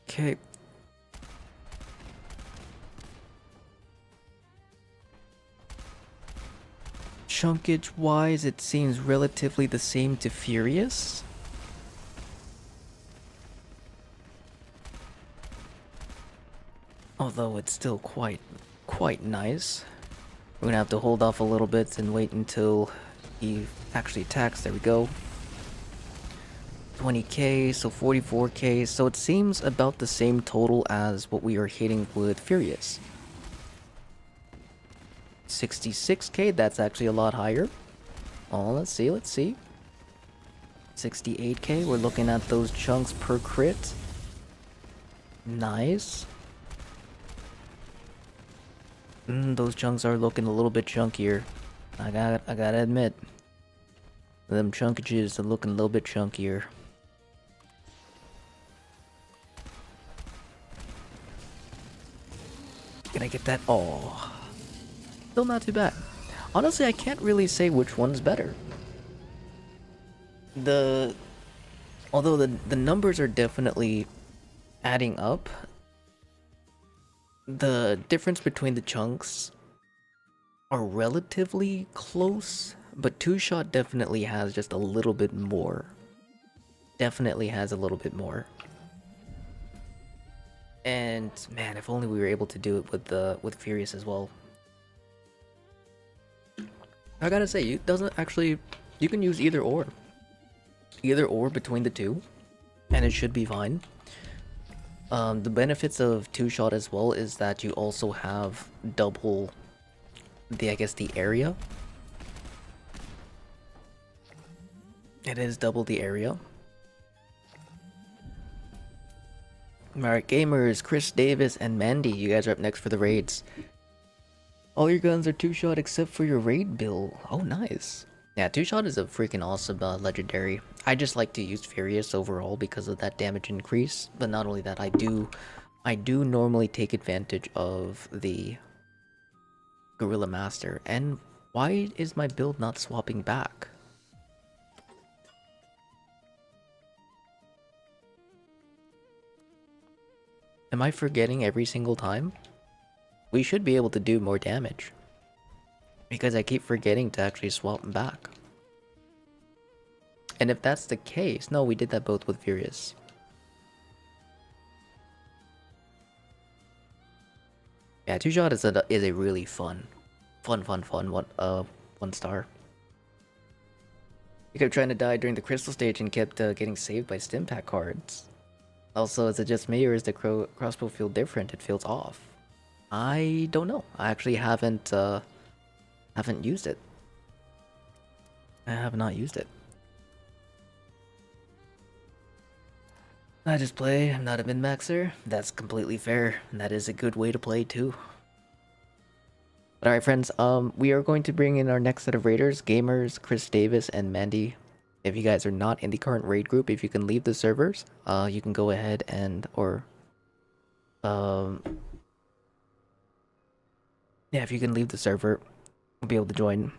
Okay. Chunkage wise, it seems relatively the same to Furious. Although it's still quite nice. We're gonna have to hold off a little bit and wait until he actually attacks. There we go. 20k, so 44k, so it seems about the same total as what we are hitting with Furious. 66k, that's actually a lot higher. Oh, let's see. 68k, we're looking at those chunks per crit. Nice. Those chunks are looking a little bit chunkier. I gotta admit. Them chunkages are looking a little bit chunkier. Can I get that? Oh. Still not too bad. Honestly, I can't really say which one's better. Although the numbers are definitely adding up, the difference between the chunks are relatively close, but Two Shot definitely has just a little bit more. Definitely has a little bit more. And man, if only we were able to do it with Furious as well. I gotta say, it doesn't actually. You can use either or between the two, and it should be fine. The benefits of Two Shot as well is that you also have double the area. It is double the area. Alright, gamers, Chris Davis and Mandy, you guys are up next for the raids. All your guns are Two Shot except for your raid bill. Oh, nice. Yeah, Two Shot is a freaking awesome legendary. I just like to use Furious overall because of that damage increase. But not only that, I do normally take advantage of the Gorilla Master. And why is my build not swapping back? Am I forgetting every single time? We should be able to do more damage. Because I keep forgetting to actually swap them back. And if that's the case... No, we did that both with Furious. Yeah, Two Shot is a really fun one star. You kept trying to die during the crystal stage and kept getting saved by Stimpack cards. Also, is it just me or is the crossbow feel different? It feels off. I don't know. I actually haven't used it. I have not used it. I just play. I'm not a min-maxer. That's completely fair. And that is a good way to play too. But alright friends, we are going to bring in our next set of raiders, gamers, Chris Davis and Mandy. If you guys are not in the current raid group, if you can leave the servers, you can go ahead and yeah, if you can leave the server, we'll be able to join.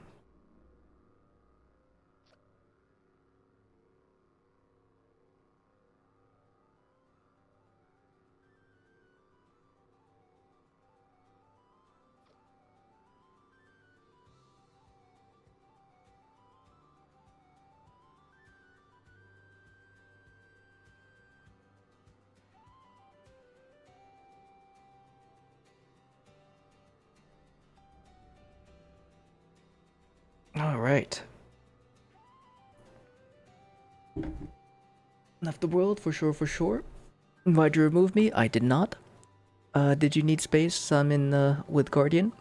Alright. Left the world, for sure. Why'd you remove me? I did not. Did you need space? I'm in, with Guardian.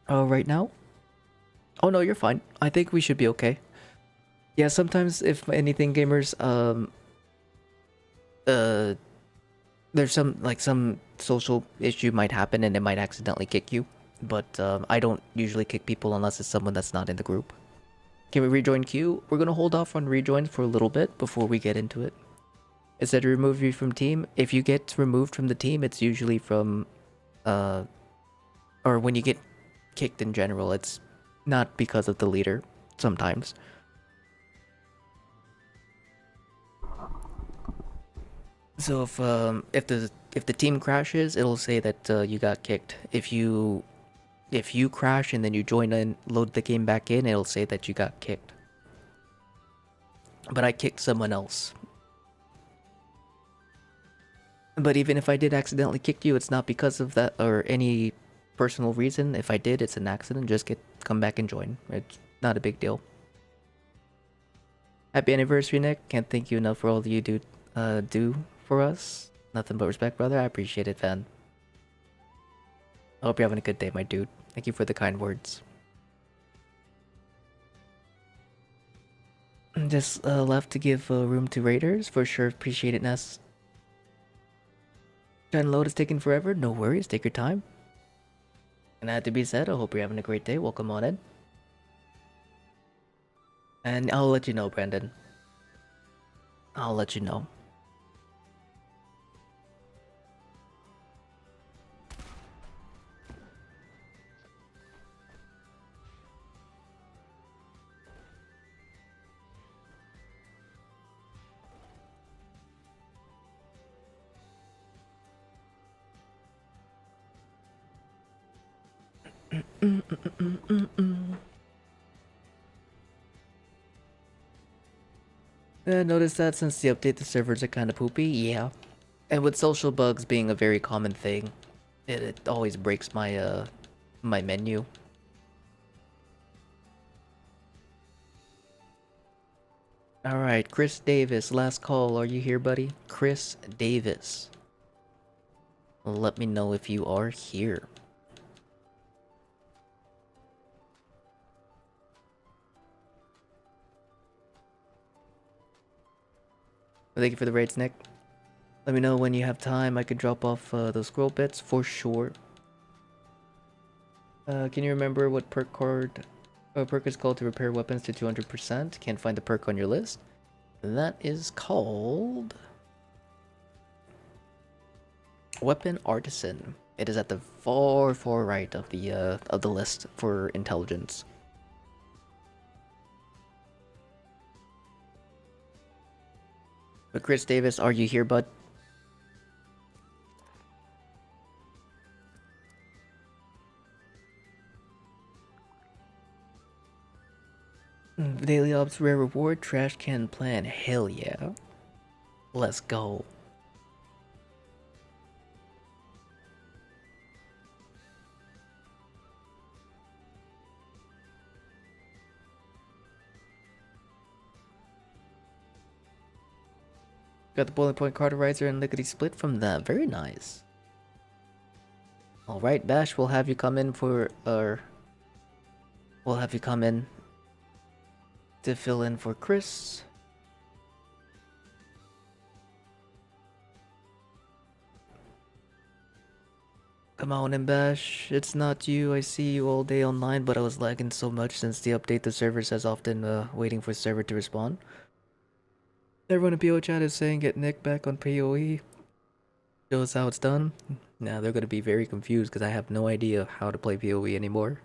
Right now? Oh no, you're fine. I think we should be okay. Yeah, sometimes if anything, gamers, uh, there's some social issue might happen and it might accidentally kick you. But I don't usually kick people unless it's someone that's not in the group. Can we rejoin queue? We're gonna hold off on rejoins for a little bit before we get into it. It said remove you from team. If you get removed from the team, it's usually from, uh, or when you get kicked in general, it's not because of the leader. Sometimes. So if the team crashes, it'll say that you got kicked. If you crash and then you join and load the game back in, it'll say that you got kicked. But I kicked someone else. But even if I did accidentally kick you, it's not because of that or any personal reason. If I did, it's an accident. Just come back and join. It's not a big deal. Happy anniversary, Nick. Can't thank you enough for all that you do for us. Nothing but respect, brother. I appreciate it, fan. I hope you're having a good day, my dude. Thank you for the kind words. Just left to give room to raiders for sure. Appreciate it, Ness. Trying to load is taking forever. No worries. Take your time. And that to be said, I hope you're having a great day. Welcome on in. And I'll let you know, Brandon. I'll let you know. Notice that since the update, the servers are kind of poopy. Yeah. And with social bugs being a very common thing, it always breaks my menu. Alright, Chris Davis, last call. Are you here, buddy? Chris Davis. Let me know if you are here. Thank you for the raids, Nick. Let me know when you have time. I could drop off those scroll bits for sure. Can you remember what perk is called to repair weapons to 200%? Can't find the perk on your list. That is called Weapon Artisan. It is at the far right of the list for intelligence. But Chris Davis, are you here, bud? Daily Ops rare reward, trash can plan. Hell yeah. Let's go. Got the boiling point cauterizer and lickety split from that. Very nice. Alright, Bash, we'll have you come in for we'll have you come in to fill in for Chris. Come on in, Bash. It's not you. I see you all day online, but I was lagging so much since the update. The server says often waiting for server to respond. Everyone in PO chat is saying get Nick back on PoE. Show us how it's done. Now they're gonna be very confused because I have no idea how to play PoE anymore.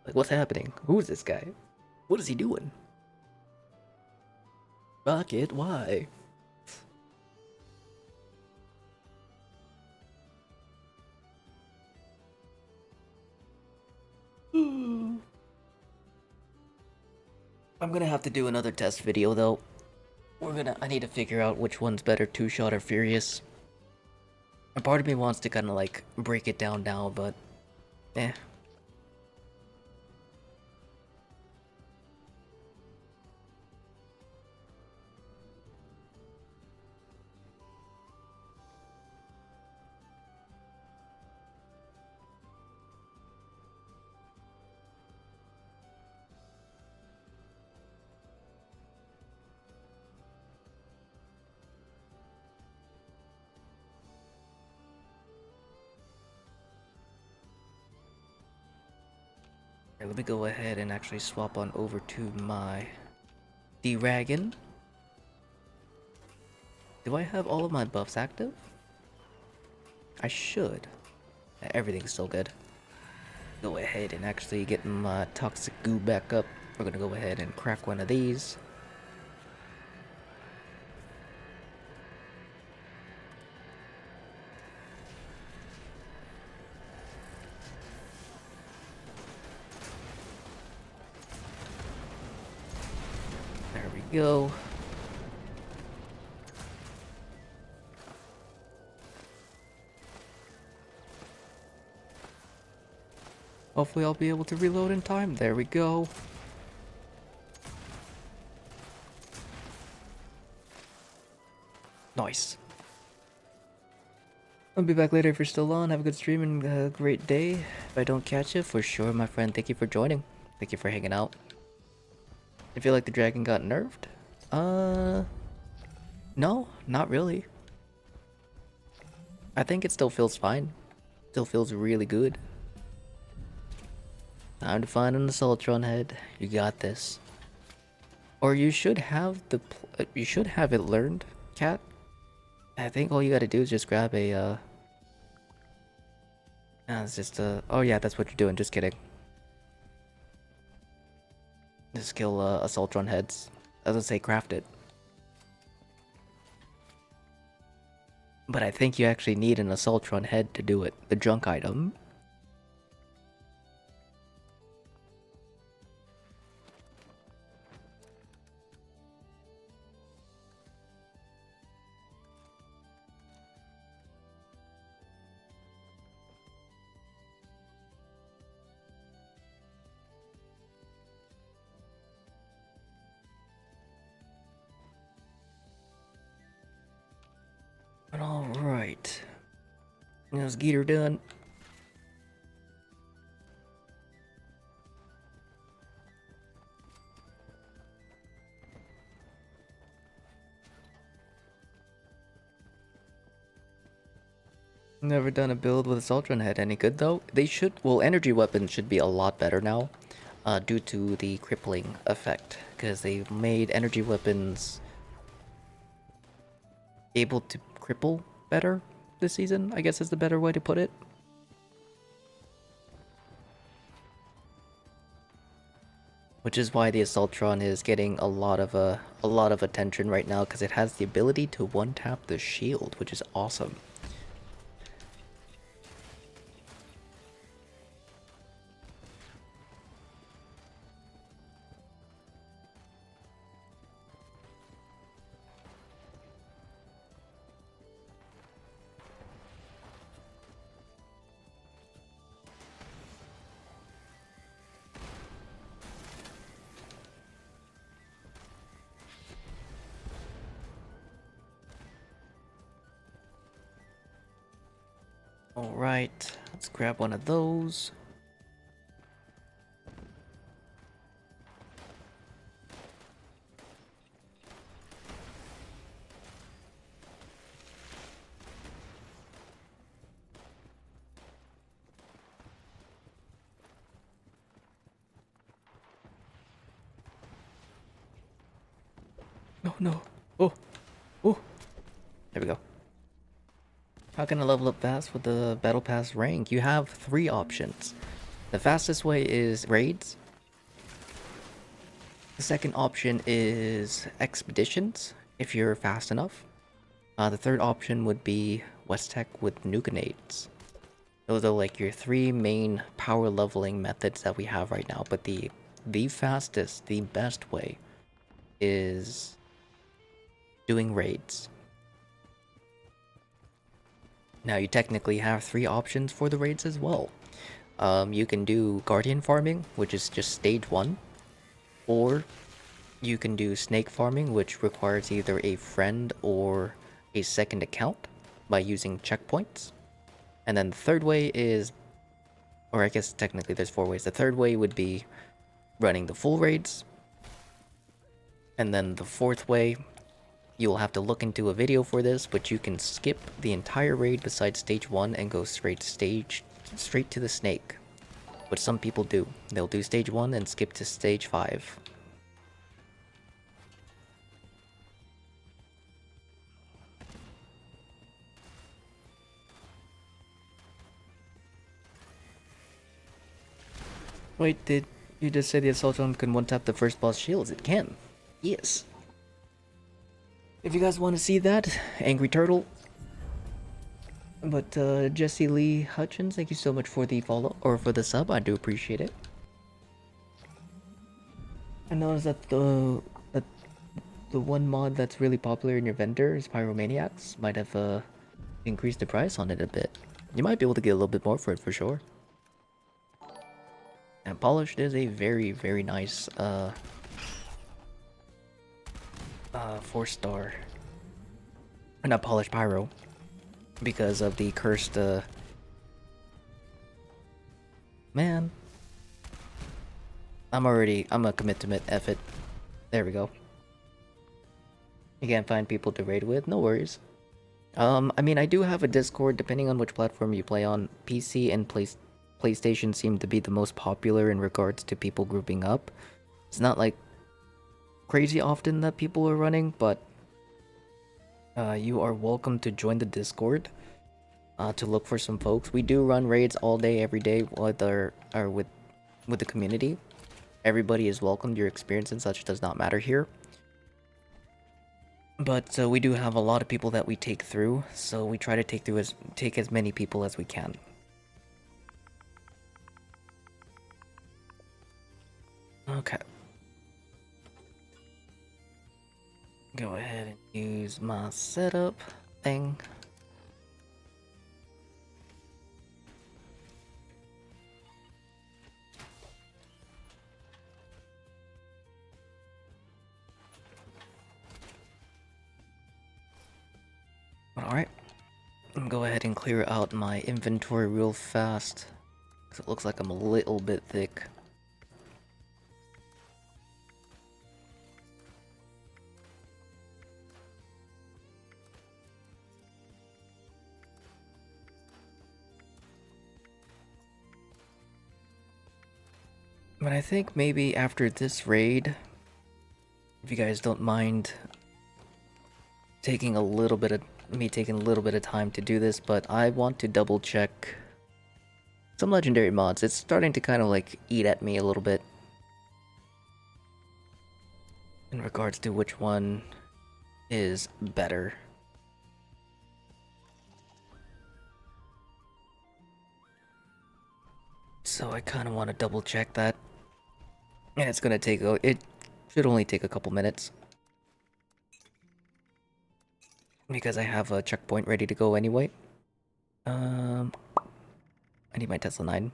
Like, what's happening? Who's this guy? What is he doing? Rocket, why? I'm gonna have to do another test video though. I need to figure out which one's better, Two Shot or Furious. A part of me wants to kind of like break it down now, but eh. Okay, let me go ahead and actually swap on over to my D-Dragon. Do I have all of my buffs active? I should. Everything's still good. Go ahead and actually get my toxic goo back up. We're gonna go ahead and crack one of these. There we go. Hopefully I'll be able to reload in time. There we go. Nice. I'll be back later if you're still on. Have a good stream and a great day. If I don't catch you, for sure, my friend, thank you for joining. Thank you for hanging out. I feel like the dragon got nerfed. No, not really. I think it still feels fine. Still feels really good. Time to find an Assaultron head. You got this. Or you should have you should have it learned, cat. I think all you gotta do is just grab a it's just oh yeah, that's what you're doing, just kidding. Just kill Assaultron heads. Doesn't say craft it. But I think you actually need an Assaultron head to do it. The junk item. Alright. Let's get her done. Never done a build with a Sultron head. Any good though? They should. Well, energy weapons should be a lot better now, due to the crippling effect, because they made energy weapons able to cripple better this season. I guess is the better way to put it. Which is why the Assaultron is getting a lot of attention right now, because it has the ability to one-tap the shield, which is awesome. Alright, let's grab one of those. No, no. Oh, oh. There we go. How can I level up fast with the Battle Pass rank? You have 3 options. The fastest way is raids. The second option is expeditions, if you're fast enough. The third option would be West Tech with Nuke-Nades. Those are like your 3 main power leveling methods that we have right now. But the fastest, the best way is doing raids. Now you technically have 3 options for the raids as well. You can do Guardian farming, which is just stage 1. Or you can do snake farming, which requires either a friend or a second account by using checkpoints. And then the third way is, or I guess technically there's 4 ways. The third way would be running the full raids. And then the fourth way, you'll have to look into a video for this, but you can skip the entire raid besides stage 1 and go straight to the snake. But some people do. They'll do stage 1 and skip to stage 5. Wait, did you just say the Assault Drum can one-tap the first boss shields? It can. Yes. If you guys want to see that, Angry Turtle. But Jesse Lee Hutchins, thank you so much for the follow, or for the sub, I do appreciate it. I noticed that the one mod that's really popular in your vendor is Pyromaniacs. Might have increased the price on it a bit. You might be able to get a little bit more for it for sure. And Polished is a very, very nice 4-star. Not Polished, Pyro. Because of the cursed man. I'm a commit to it, F it. There we go. You can't find people to raid with, no worries. I mean, I do have a Discord, depending on which platform you play on. PC and PlayStation seem to be the most popular in regards to people grouping up. It's not like crazy often that people are running, but you are welcome to join the Discord to look for some folks. We do run raids all day, every day with with the community. Everybody is welcome. Your experience and such does not matter here. But we do have a lot of people that we take through, so we try to take as many people as we can. Okay. Go ahead and use my setup thing. Alright. Go ahead and clear out my inventory real fast, because it looks like I'm a little bit thick. But I think maybe after this raid, if you guys don't mind taking a little bit of time to do this, but I want to double check some legendary mods. It's starting to kind of like eat at me a little bit in regards to which one is better. So I kind of want to double check that. And it's gonna take, it should only take a couple minutes. Because I have a checkpoint ready to go anyway. I need my Tesla 9.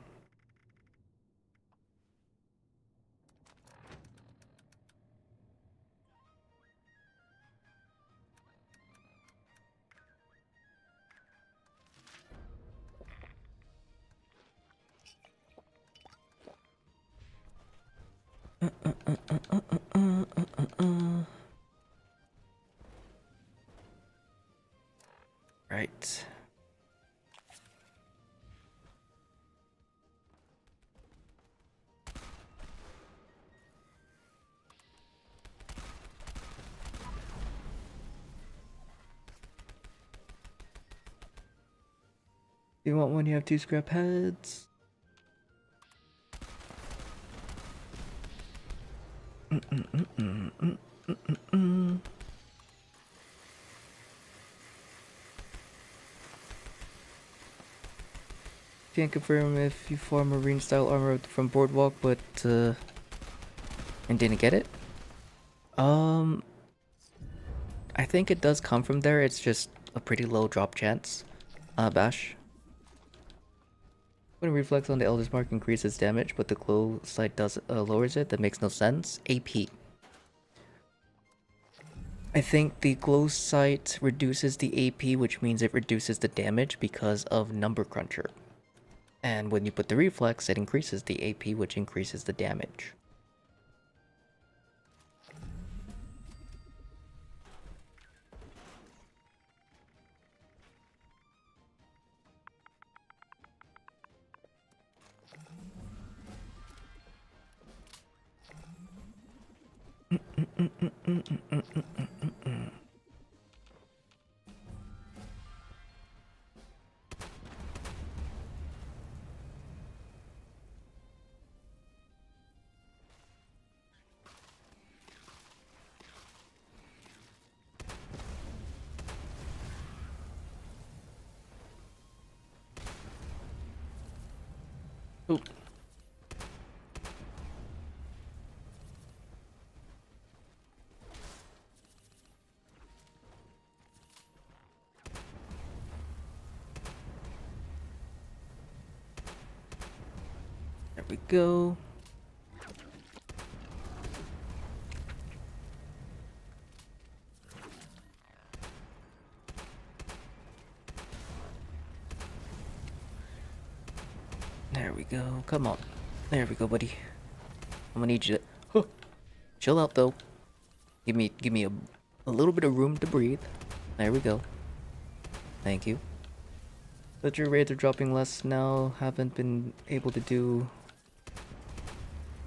Right. You want one? You have 2 scrap heads. Can't confirm if you farm marine style armor from Boardwalk, but and didn't get it. I think it does come from there. It's just a pretty low drop chance. Bash. When reflex on the Elder's Mark increases damage, but the glow sight does lowers it. That makes no sense. AP. I think the glow sight reduces the AP, which means it reduces the damage because of number cruncher. And when you put the reflex, it increases the AP, which increases the damage. Oop. There we go. There we go. Come on. There we go, buddy. I'm gonna need you to chill out though. Give me a little bit of room to breathe. There we go. Thank you. But your raids are dropping less now. Haven't been able to do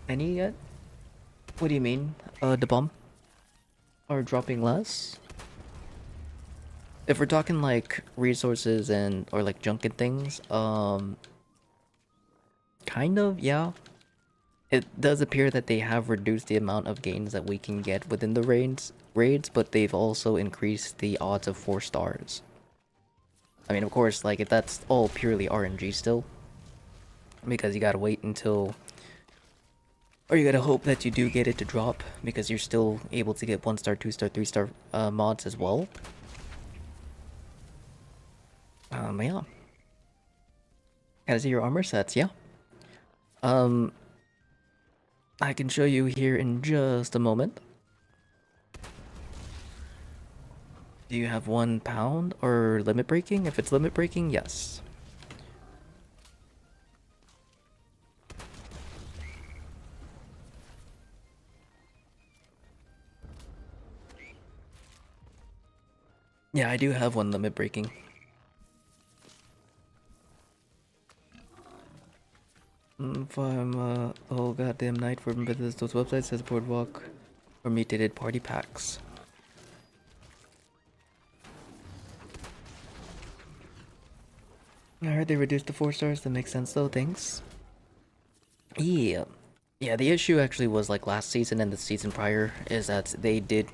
any yet? What do you mean? The bomb are dropping less? If we're talking like resources and or like junk and things, kind of, yeah. It does appear that they have reduced the amount of gains that we can get within the raids, but they've also increased the odds of 4 stars. I mean, of course, like, that's all purely RNG still. Because you gotta wait until... Or you gotta hope that you do get it to drop, because you're still able to get 1-star, 2-star, 3-star mods as well. Yeah. Gotta see your armor sets, yeah. I can show you here in just a moment. Do you have 1 pound or limit breaking? If it's limit breaking, yes. Yeah, I do have 1 limit breaking. If I'm the whole goddamn night for those websites says boardwalk or mutated party packs. I heard they reduced to 4 stars. That makes sense though. Thanks. Yeah. Yeah, the issue actually was like last season and the season prior is that they did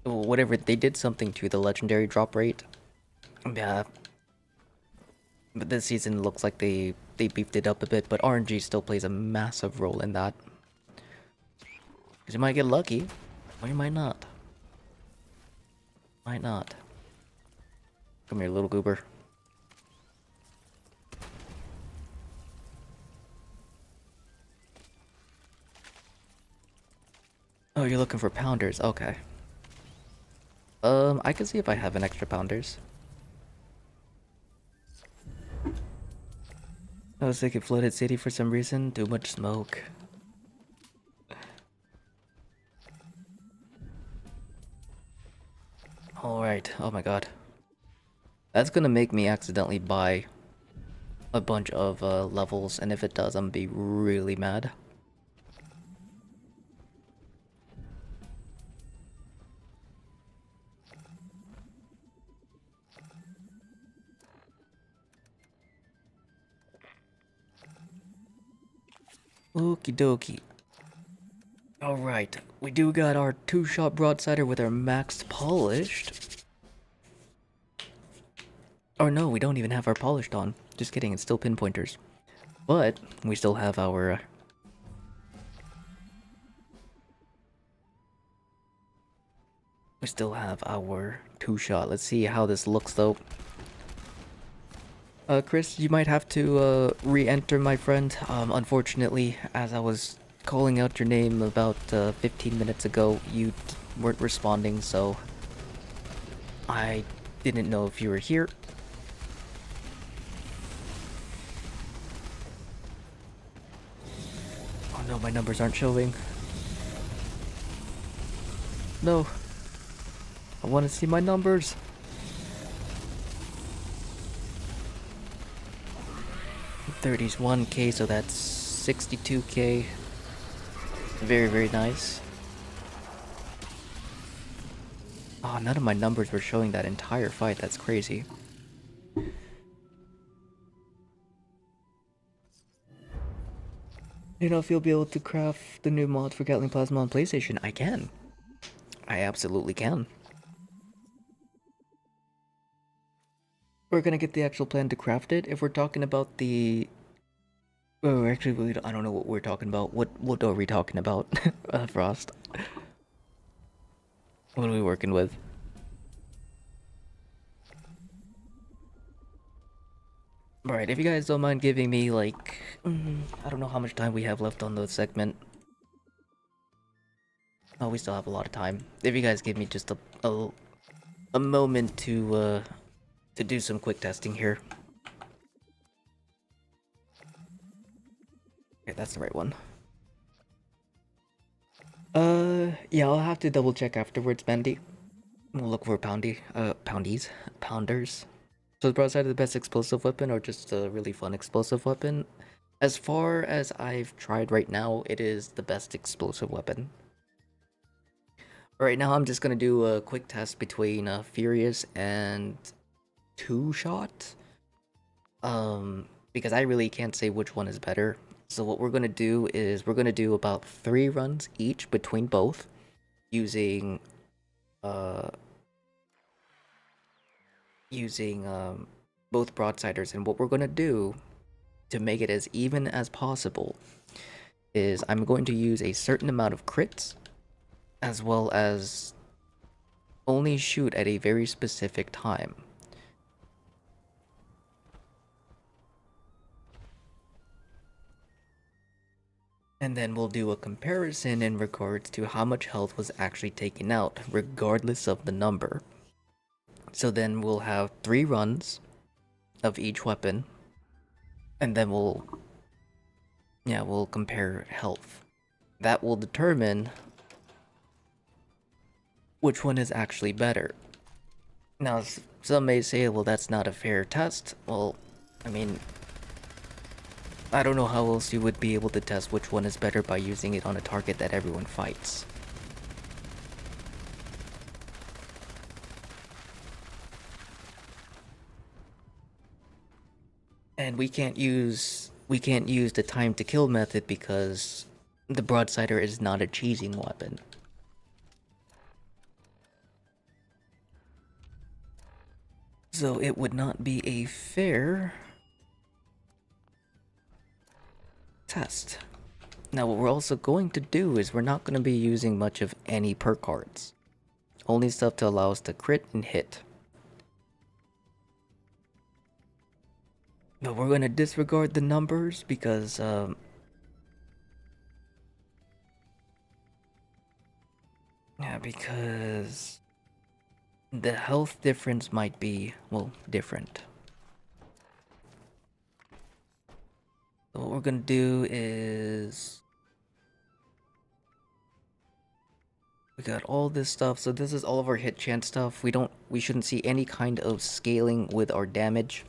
whatever they did something to the legendary drop rate. Yeah. But this season looks like they beefed it up a bit, but RNG still plays a massive role in that. Because you might get lucky, or you might not. Might not. Come here, little goober. Oh, you're looking for pounders. Okay. I can see if I have an extra pounders. I was thinking flooded city for some reason. Too much smoke. Alright. Oh my god. That's gonna make me accidentally buy a bunch of levels, and if it does, I'm gonna be really mad. Okie dokie. Alright, we do got our 2-shot broadsider with our maxed polished. Or no, we don't even have our polished on. Just kidding, it's still pinpointers. But we still have our we still have our 2-shot. Let's see how this looks though. Chris, you might have to re-enter, my friend. Unfortunately, as I was calling out your name about 15 minutes ago, you weren't responding, so I didn't know if you were here. Oh no, my numbers aren't showing. No. I want to see my numbers. $30's 1K, so that's 62K. Very, very nice. Oh, none of my numbers were showing that entire fight. That's crazy. You know, if you'll be able to craft the new mod for Gatling Plasma on PlayStation, I can. I absolutely can. We're gonna get the actual plan to craft it. If we're talking about the... Oh, actually, I don't know what we're talking about. What are we talking about, Frost? What are we working with? Alright, if you guys don't mind giving me, like... I don't know how much time we have left on the segment. Oh, we still have a lot of time. If you guys give me just a moment to do some quick testing here. Okay, that's the right one. Yeah, I'll have to double check afterwards, Bandy. We'll look for pounders. So is Broadside the best explosive weapon or just a really fun explosive weapon? As far as I've tried right now, it is the best explosive weapon. Right now, I'm just gonna do a quick test between Furious and Two Shot. Because I really can't say which one is better. So what we're gonna do is we're gonna do about 3 runs each between both, using uh both broadsiders. And what we're gonna do to make it as even as possible is I'm going to use a certain amount of crits, as well as only shoot at a very specific time. And then we'll do a comparison in regards to how much health was actually taken out, regardless of the number. So then we'll have 3 runs of each weapon, and then we'll compare health. That will determine which one is actually better. Now, some may say, well, that's not a fair test. Well, I mean, I don't know how else you would be able to test which one is better by using it on a target that everyone fights. And we can't use the time to kill method because the broadsider is not a cheesing weapon. So it would not be a fair test. Now what we're also going to do is we're not going to be using much of any perk cards. Only stuff to allow us to crit and hit. But we're going to disregard the numbers because because the health difference might be, well, different. So what we're gonna do is we got all this stuff. So this is all of our hit chance stuff. We shouldn't see any kind of scaling with our damage.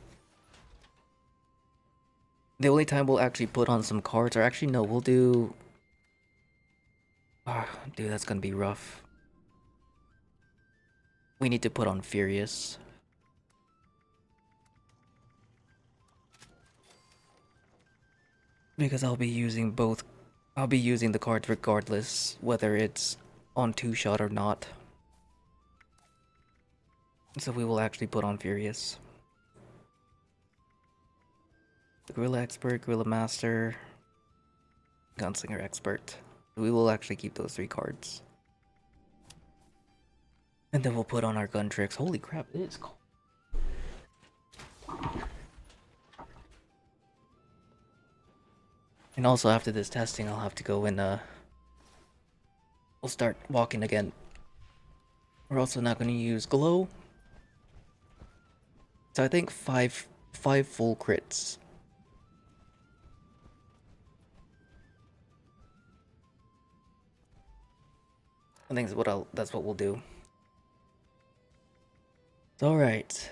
The only time we'll actually put on some cards, or actually no, we'll do... Ah, dude, that's gonna be rough. We need to put on Furious. Because I'll be using both. I'll be using the cards regardless, whether it's on 2-shot or not. So we will actually put on Furious. The Gorilla Expert, Gorilla Master, Gunslinger Expert. We will actually keep those 3 cards. And then we'll put on our gun tricks. Holy crap, it is cold. And also after this testing, I'll have to go and we'll start walking again. We're also not going to use glow. So I think five full crits. I think that's what we'll do. All right.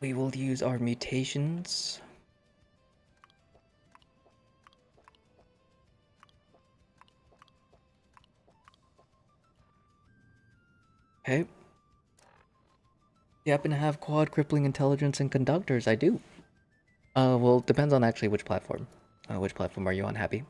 We will use our mutations. Okay. You happen to have quad crippling intelligence and conductors? I do. Well, depends on actually which platform. Which platform are you on, Happy?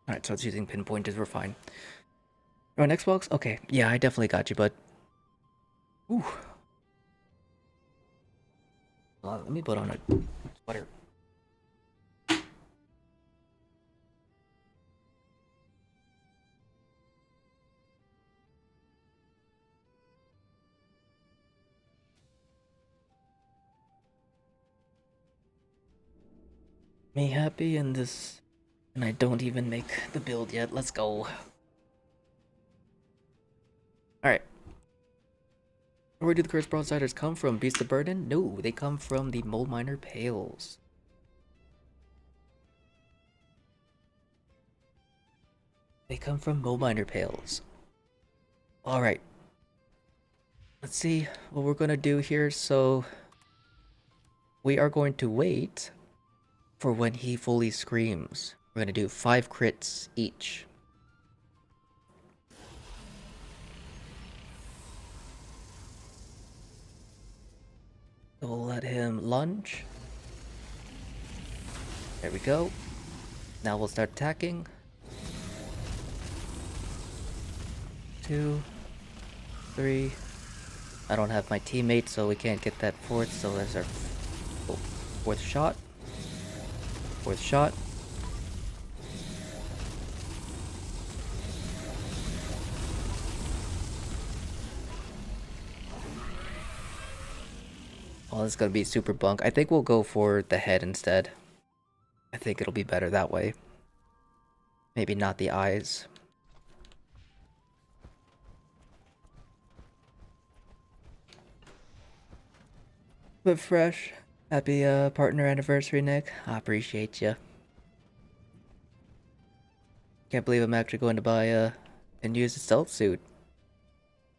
Alright, so it's using pinpointers, we're fine. You're on Xbox? Okay, yeah, I definitely got you, bud. Ooh. Let me put on a sweater. Me happy in this, and I don't even make the build yet. Let's go. Alright. Where do the cursed broadsiders come from? Beast of Burden? No, they come from the Mole Miner Pales. They come from Mole Miner Pales. Alright. Let's see what we're gonna do here. So, we are going to wait for when he fully screams. We're gonna do 5 crits each. So we'll let him lunge. There we go. Now we'll start attacking. 2, 3. I don't have my teammate, so we can't get that fourth. So there's our fourth shot. Fourth shot. Oh, this is gonna be super bunk. I think we'll go for the head instead. I think it'll be better that way. Maybe not the eyes. But fresh. Happy partner anniversary, Nick. I appreciate you. Can't believe I'm actually going to buy and use a stealth suit.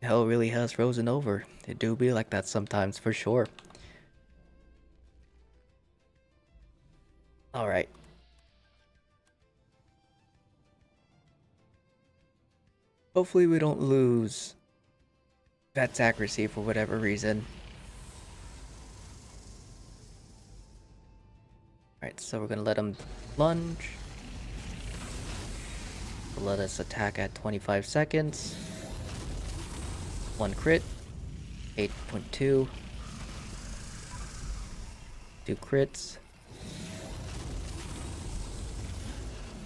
Hell really has frozen over. It do be like that sometimes, for sure. Alright. Hopefully we don't lose Vet's accuracy for whatever reason. Alright, so we're gonna let him lunge. Let us attack at 25 seconds. 1 crit. 8.2. 2 crits.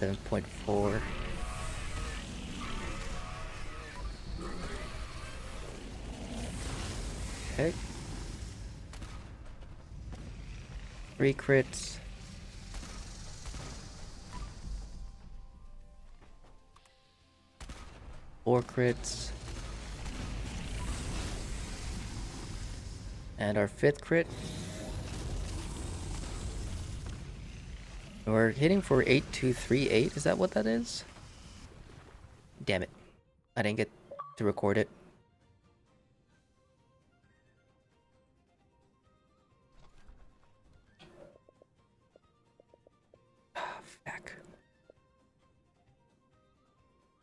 7.4. Okay. 3 crits. 4 crits. And our 5th crit. We're hitting for 8238. Is that what that is? Damn it. I didn't get to record it. Ah, fuck.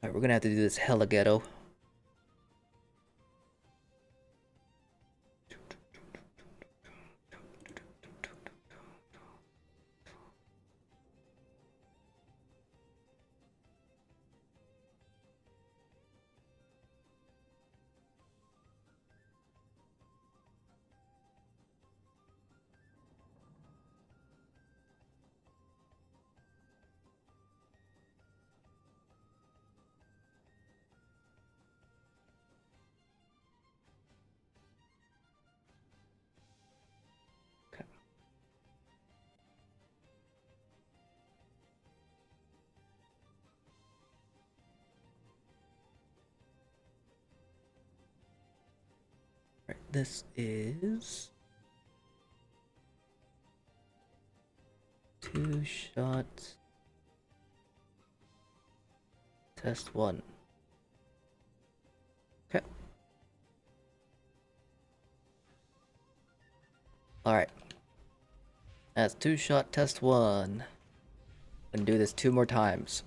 Alright, we're gonna have to do this hella ghetto. Right, this is 2 shots. Test 1. Okay. Alright. That's 2-shot test 1. And do this 2 more times.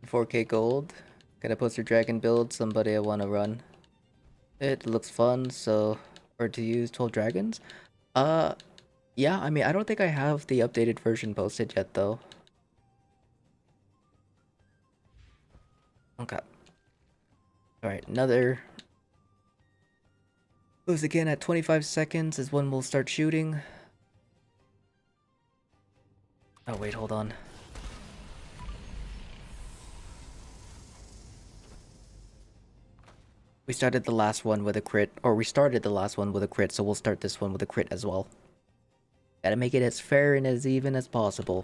4K gold. Gonna post your dragon build, somebody I wanna run. It looks fun, so... Or to use 12 dragons? Yeah, I mean, I don't think I have the updated version posted yet, though. Okay. Alright, another... Moves again at 25 seconds is when we'll start shooting. Oh, wait, hold on. We started the last one with a crit, or we started the last one with a crit, so we'll start this one with a crit as well. Gotta make it as fair and as even as possible.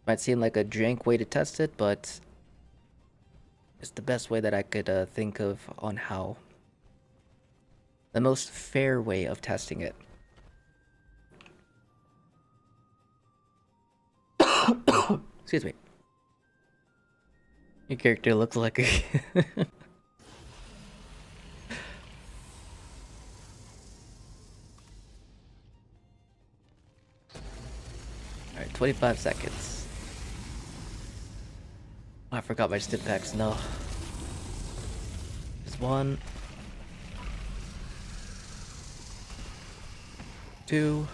Might seem like a jank way to test it, but it's the best way that I could think of on how. The most fair way of testing it. Excuse me. Your character looks like a... Alright, 25 seconds. I forgot my stim packs, no. Just 1. 2.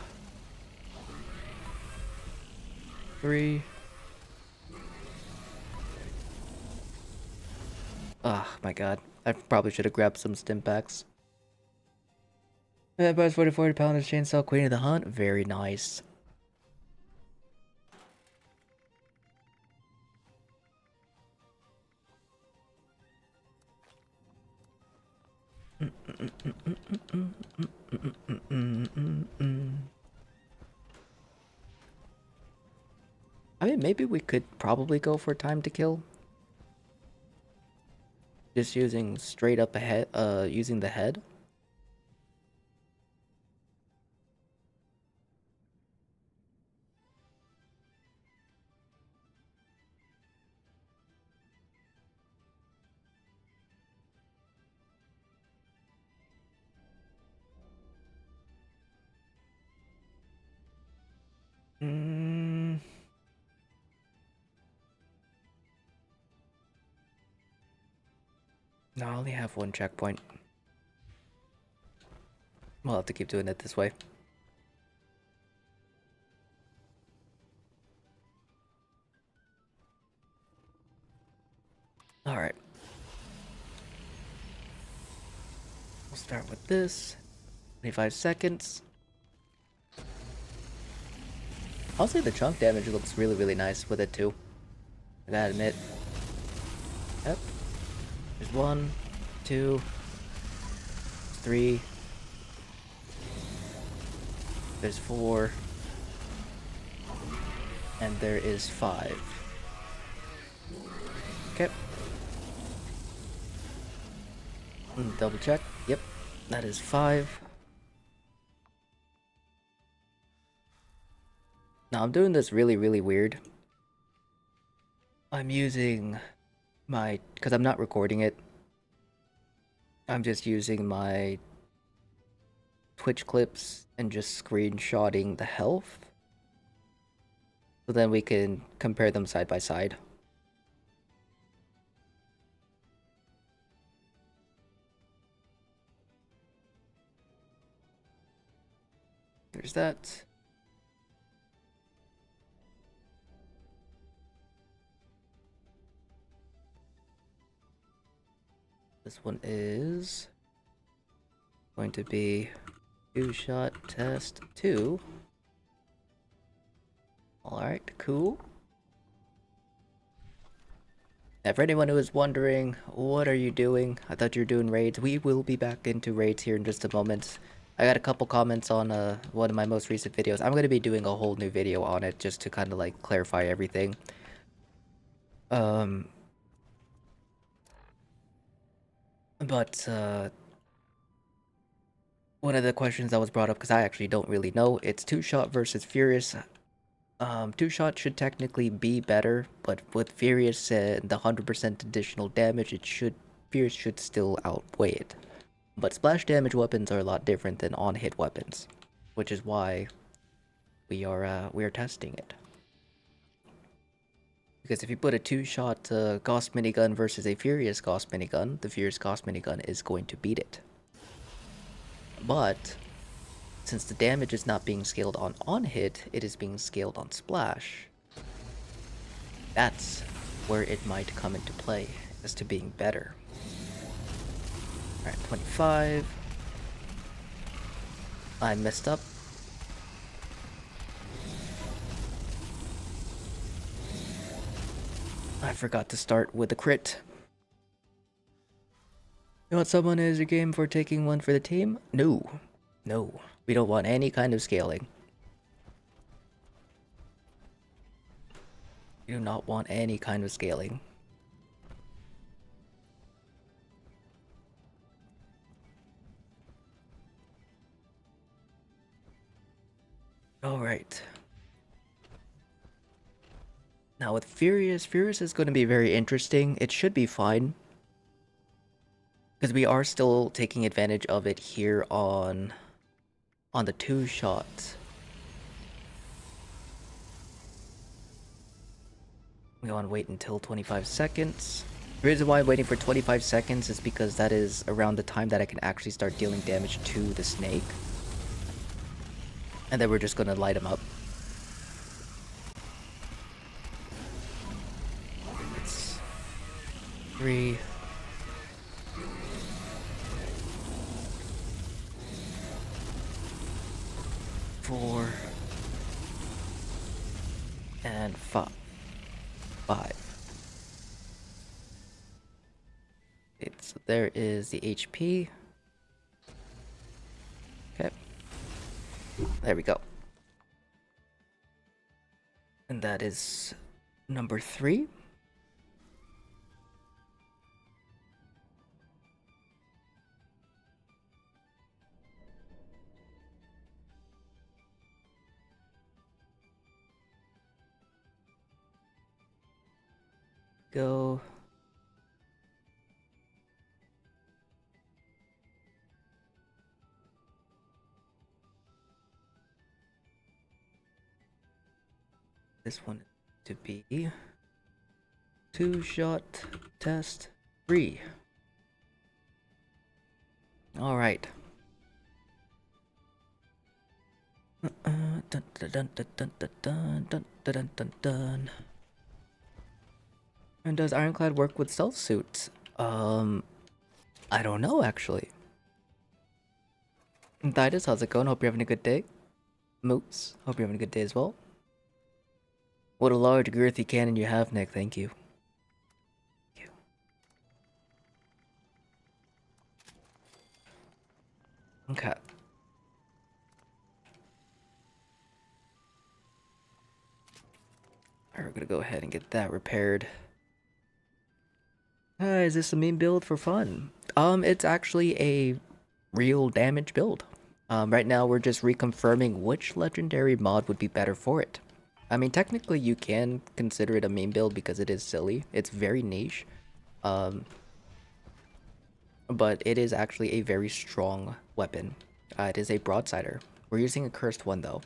3. Ah, my god. I probably should have grabbed some stim packs. Buys 40 pounds chainsaw, Queen of the Hunt. Very nice. I mean, maybe we could probably go for time to kill. Just using straight up ahead, using the head. No, I only have 1 checkpoint. We'll have to keep doing it this way. Alright. We'll start with this. 25 seconds. I'll say the chunk damage looks really, really nice with it too. I gotta admit. Yep. There's 1, 2, 3. There's 4. And there is 5. Okay. Double check. Yep. That is 5. Now I'm doing this really, really weird. I'm using my... because I'm not recording it. I'm just using my Twitch clips and just screenshotting the health. So then we can compare them side by side. There's that. This one is going to be 2-shot test 2. Alright, cool. Now, for anyone who is wondering, what are you doing? I thought you were doing raids. We will be back into raids here in just a moment. I got a couple comments on one of my most recent videos. I'm going to be doing a whole new video on it just to kind of like clarify everything. But one of the questions that was brought up, because I actually don't really know, it's 2-shot versus Furious. Two-shot should technically be better, but with Furious and the 100% additional damage, Furious should still outweigh it. But splash damage weapons are a lot different than on-hit weapons, which is why we are testing it. Because if you put a two-shot Gauss minigun versus a Furious Gauss minigun, the Furious Gauss minigun is going to beat it. But since the damage is not being scaled on hit, it is being scaled on splash. That's where it might come into play as to being better. Alright, 25. I messed up. I forgot to start with a crit. You want someone as your game for taking one for the team? No. No. We don't want any kind of scaling. We do not want any kind of scaling. Alright. Now with Furious is going to be very interesting. It should be fine. Because we are still taking advantage of it here on the two-shot. We want to wait until 25 seconds. The reason why I'm waiting for 25 seconds is because that is around the time that I can actually start dealing damage to the snake. And then we're just going to light him up. It's 3, 4, and 5. So there is the HP. Okay. There we go. And that is number 3. Go. This one to be two-shot test 3. All right. Dun, dun, dun, dun, dun, dun, dun, dun, dun, dun. And does Ironclad work with stealth suits? I don't know actually. Titus, how's it going? Hope you're having a good day. Moose, hope you're having a good day as well. What a large girthy cannon you have, Nick. Thank you. Thank you. Okay. Alright, we're gonna go ahead and get that repaired. Is this a meme build for fun? It's actually a real damage build. Right now we're just reconfirming which legendary mod would be better for it. I mean, technically you can consider it a meme build because it is silly. It's very niche. But it is actually a very strong weapon. It is a Broadsider. We're using a cursed one though.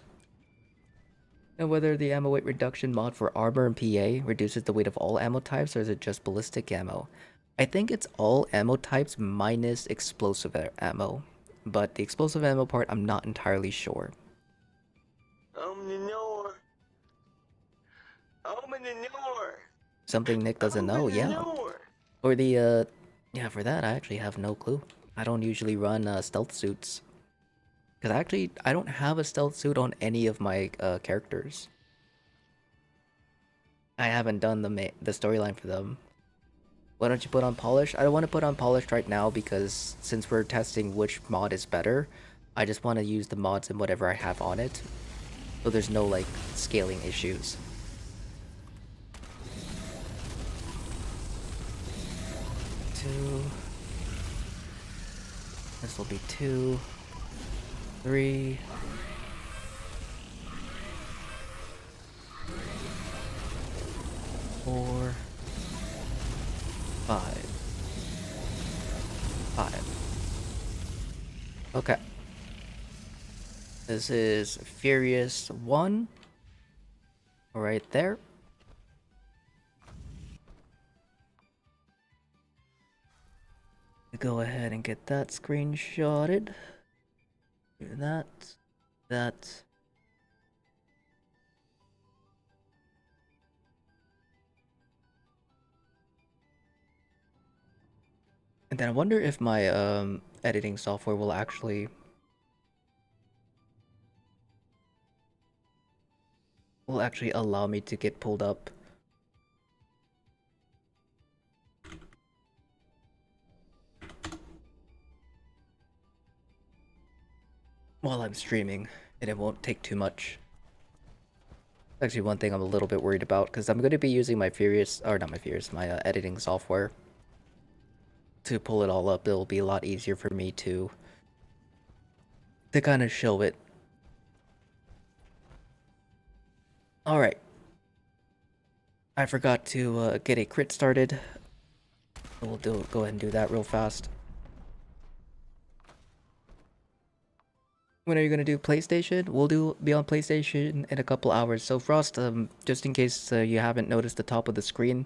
And whether the ammo weight reduction mod for armor and PA reduces the weight of all ammo types, or is it just ballistic ammo? I think it's all ammo types minus explosive ammo. But the explosive ammo part, I'm not entirely sure. Something Nick doesn't know, yeah. Or the, yeah, for that, I actually have no clue. I don't usually run stealth suits. Because actually, I don't have a stealth suit on any of my characters. I haven't done the storyline for them. Why don't you put on polish? I don't want to put on polished right now because since we're testing which mod is better, I just want to use the mods and whatever I have on it. So there's no like scaling issues. Two. This will be 2, 3, 4, 5. 5. Okay. This is Furious 1. Right there. Go ahead and get that screenshotted. Do that. That. And then I wonder if my editing software will actually allow me to get pulled up while I'm streaming, and it won't take too much. Actually, one thing I'm a little bit worried about, because I'm going to be using my my editing software to pull it all up. It'll be a lot easier for me to kind of show it. All right. I forgot to get a crit started. We'll go ahead and do that real fast. When are you gonna do PlayStation? We'll be on PlayStation in a couple hours. So Frost, just in case you haven't noticed the top of the screen,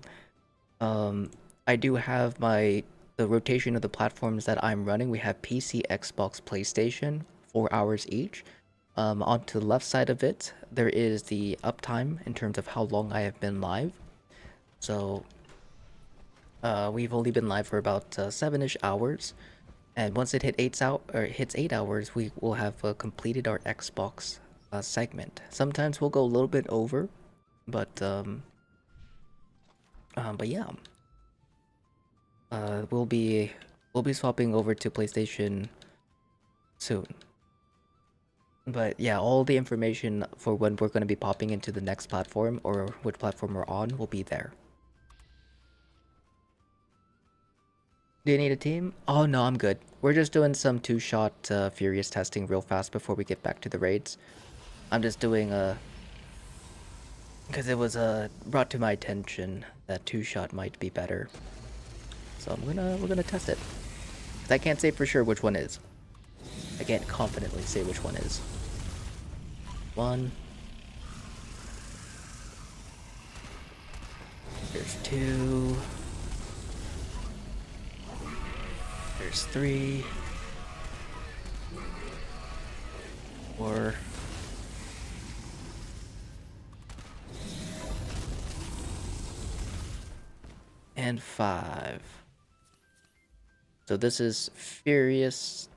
I do have the rotation of the platforms that I'm running. We have PC, Xbox, PlayStation, 4 hours each. Onto the left side of it, there is the uptime in terms of how long I have been live. So we've only been live for about 7-ish hours. And once it hits 8 hours, we will have completed our Xbox segment. Sometimes we'll go a little bit over, but yeah, we'll be swapping over to PlayStation soon. But yeah, all the information for when we're going to be popping into the next platform or which platform we're on will be there. Do you need a team? Oh no, I'm good. We're just doing some 2-shot Furious testing real fast before we get back to the raids. I'm just doing because it was brought to my attention that 2-shot might be better. So we're gonna test it. 'Cause I can't say for sure which one is. I can't confidently say which one is. 1. There's 2. There's 3. 4. And 5. So this is Furious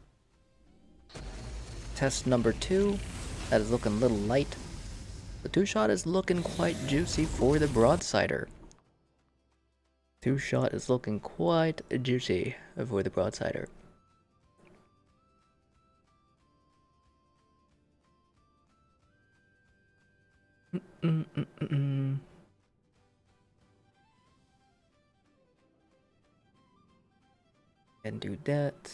test number 2. That is looking a little light. The 2-shot is looking quite juicy for the Broadsider. 2-shot is looking quite juicy for the Broadsider. And do that.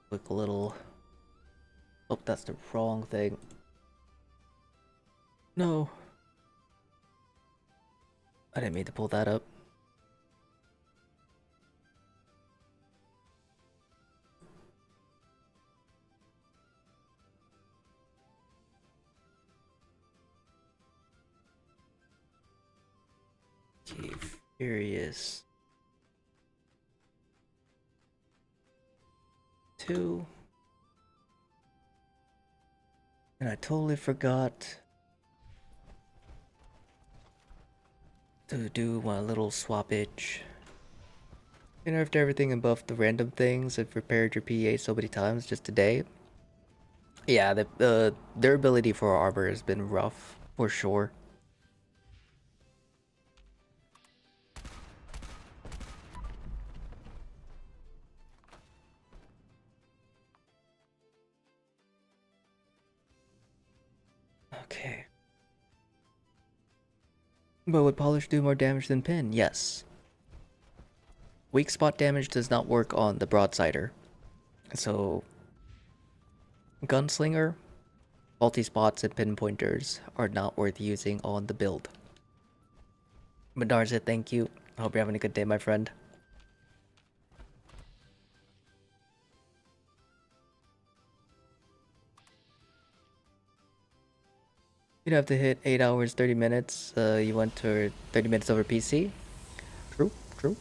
Quick little... Oh, that's the wrong thing. No. I didn't mean to pull that up. Okay, Furious 2. And I totally forgot to do my little swappage. You nerfed everything and buffed the random things and repaired your PA so many times just today. Yeah, the durability for our armor has been rough, for sure. Okay. But would polish do more damage than pin? Yes. Weak spot damage does not work on the Broadsider. So, Gunslinger Faulty spots and pinpointers are not worth using on the build. Medarza, thank you. I hope you're having a good day, my friend. You'd have to hit 8 hours, 30 minutes. You went to 30 minutes over PC. True, true.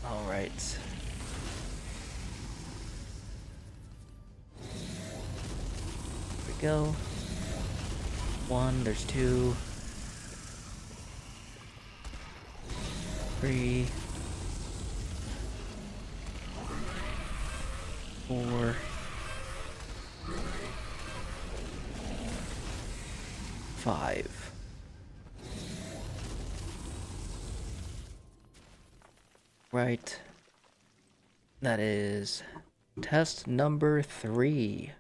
Alright. Here we go. 1, there's 2. 3. 4. 5. Right. That is test number 3.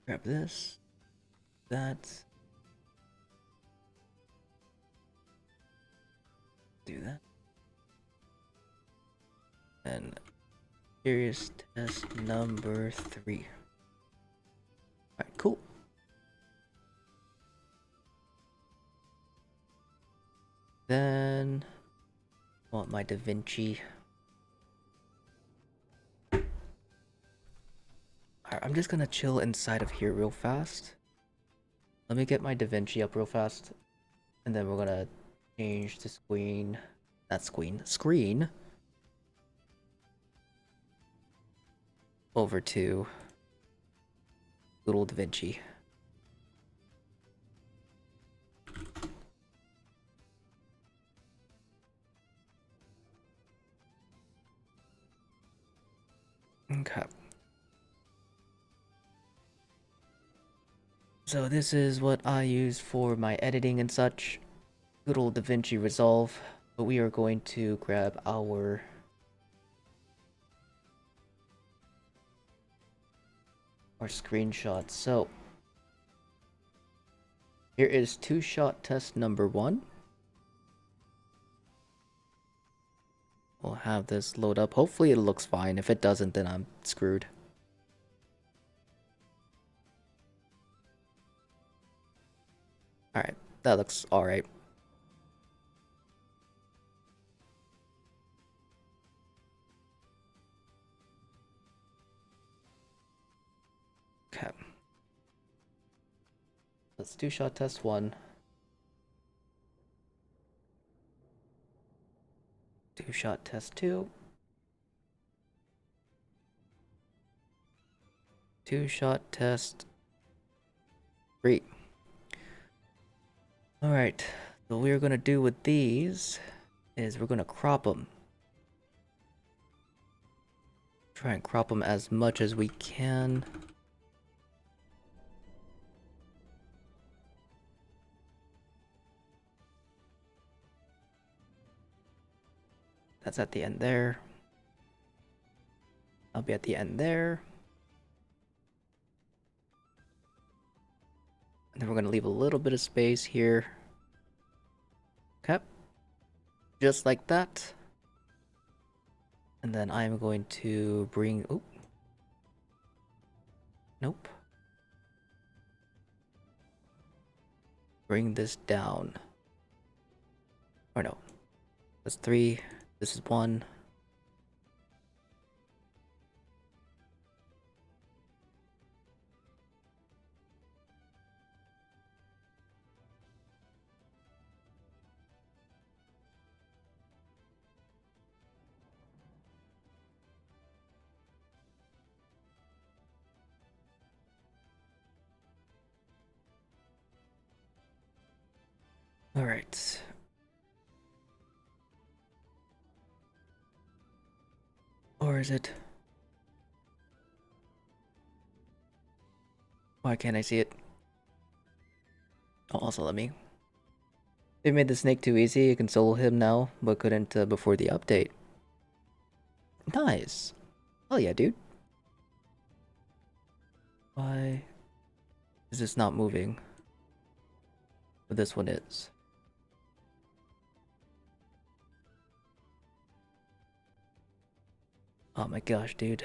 Grab this. That. Do that. And here's test number 3. Alright, cool. Then I want my DaVinci. Alright, I'm just gonna chill inside of here real fast. Let me get my DaVinci up real fast. And then we're gonna change the screen. Not screen. Over to Little DaVinci. Okay. So this is what I use for my editing and such. Good old DaVinci Resolve. But we are going to grab our screenshots. So here is 2-shot test number 1. We'll have this load up. Hopefully it looks fine. If it doesn't, then I'm screwed. Alright, that looks alright. Okay. Let's 2-shot test 1. 2-shot test 2. 2-shot test 3. Alright, so what we're gonna do with these is we're gonna crop them. Try and crop them as much as we can. That's at the end there. I'll be at the end there. And then we're going to leave a little bit of space here. Okay. Just like that. And then I'm going to bring... Oh. Nope. Bring this down. Or no. That's 3. This is 1. All right. Or is it? Why can't I see it? Oh, also let me. They made the snake too easy. You can solo him now, but couldn't before the update. Nice. Oh yeah, dude. Why is this not moving? But this one is. Oh my gosh, dude.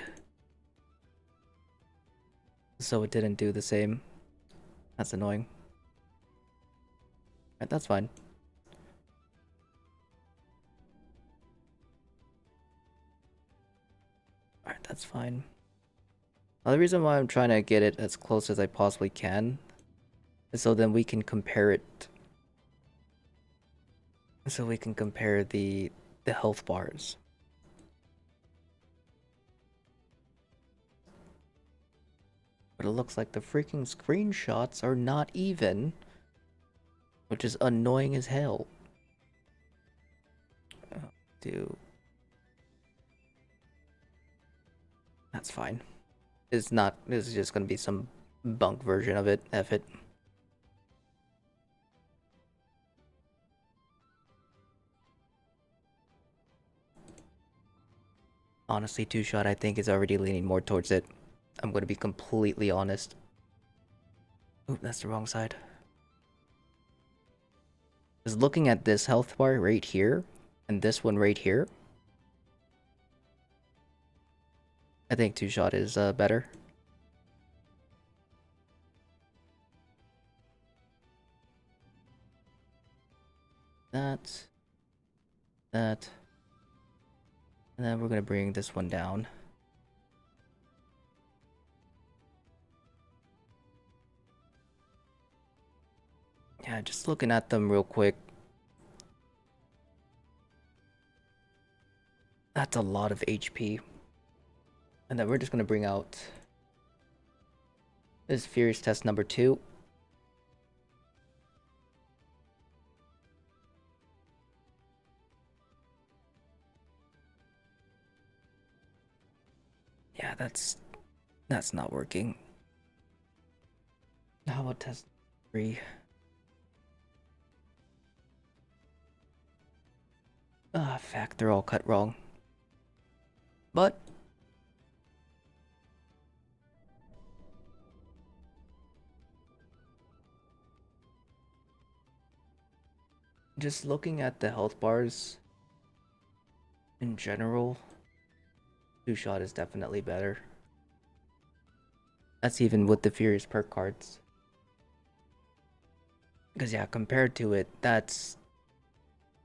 So it didn't do the same. That's annoying. Right, that's fine. Alright, that's fine. Now, the reason why I'm trying to get it as close as I possibly can is so then we can compare it. So we can compare the health bars. But it looks like the freaking screenshots are not even, which is annoying as hell. Do that's fine. It's not. This is just gonna be some bunk version of it. F it. Honestly, two shot I think is already leaning more towards it. I'm gonna be completely honest. Oop, that's the wrong side. Just looking at this health bar right here, and this one right here, I think two shot is better. That, and then we're gonna bring this one down. Yeah, just looking at them real quick. That's a lot of HP. And then we're just gonna bring out this Furious Test number 2. Yeah, that's not working. How about test 3? Ah, fact, they're all cut wrong. But just looking at the health bars in general, two shot is definitely better. That's even with the Furious perk cards. Because yeah, compared to it, that's,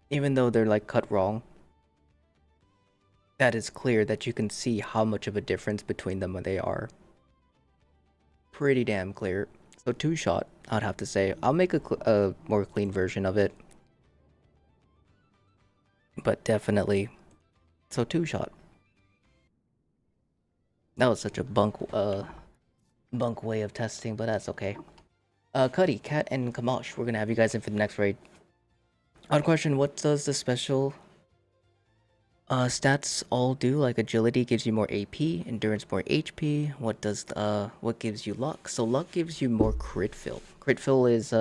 even though they're like cut wrong, that is clear that you can see how much of a difference between them they are. Pretty damn clear. So two shot, I'd have to say. I'll make a more clean version of it. But definitely. So two shot. That was such a bunk way of testing, but that's okay. Cuddy, Cat, and Kamash, we're gonna have you guys in for the next raid. Odd question, what does the special stats all do? Like agility gives you more AP, endurance more HP. What does what gives you luck? So luck gives you more crit fill. Crit fill is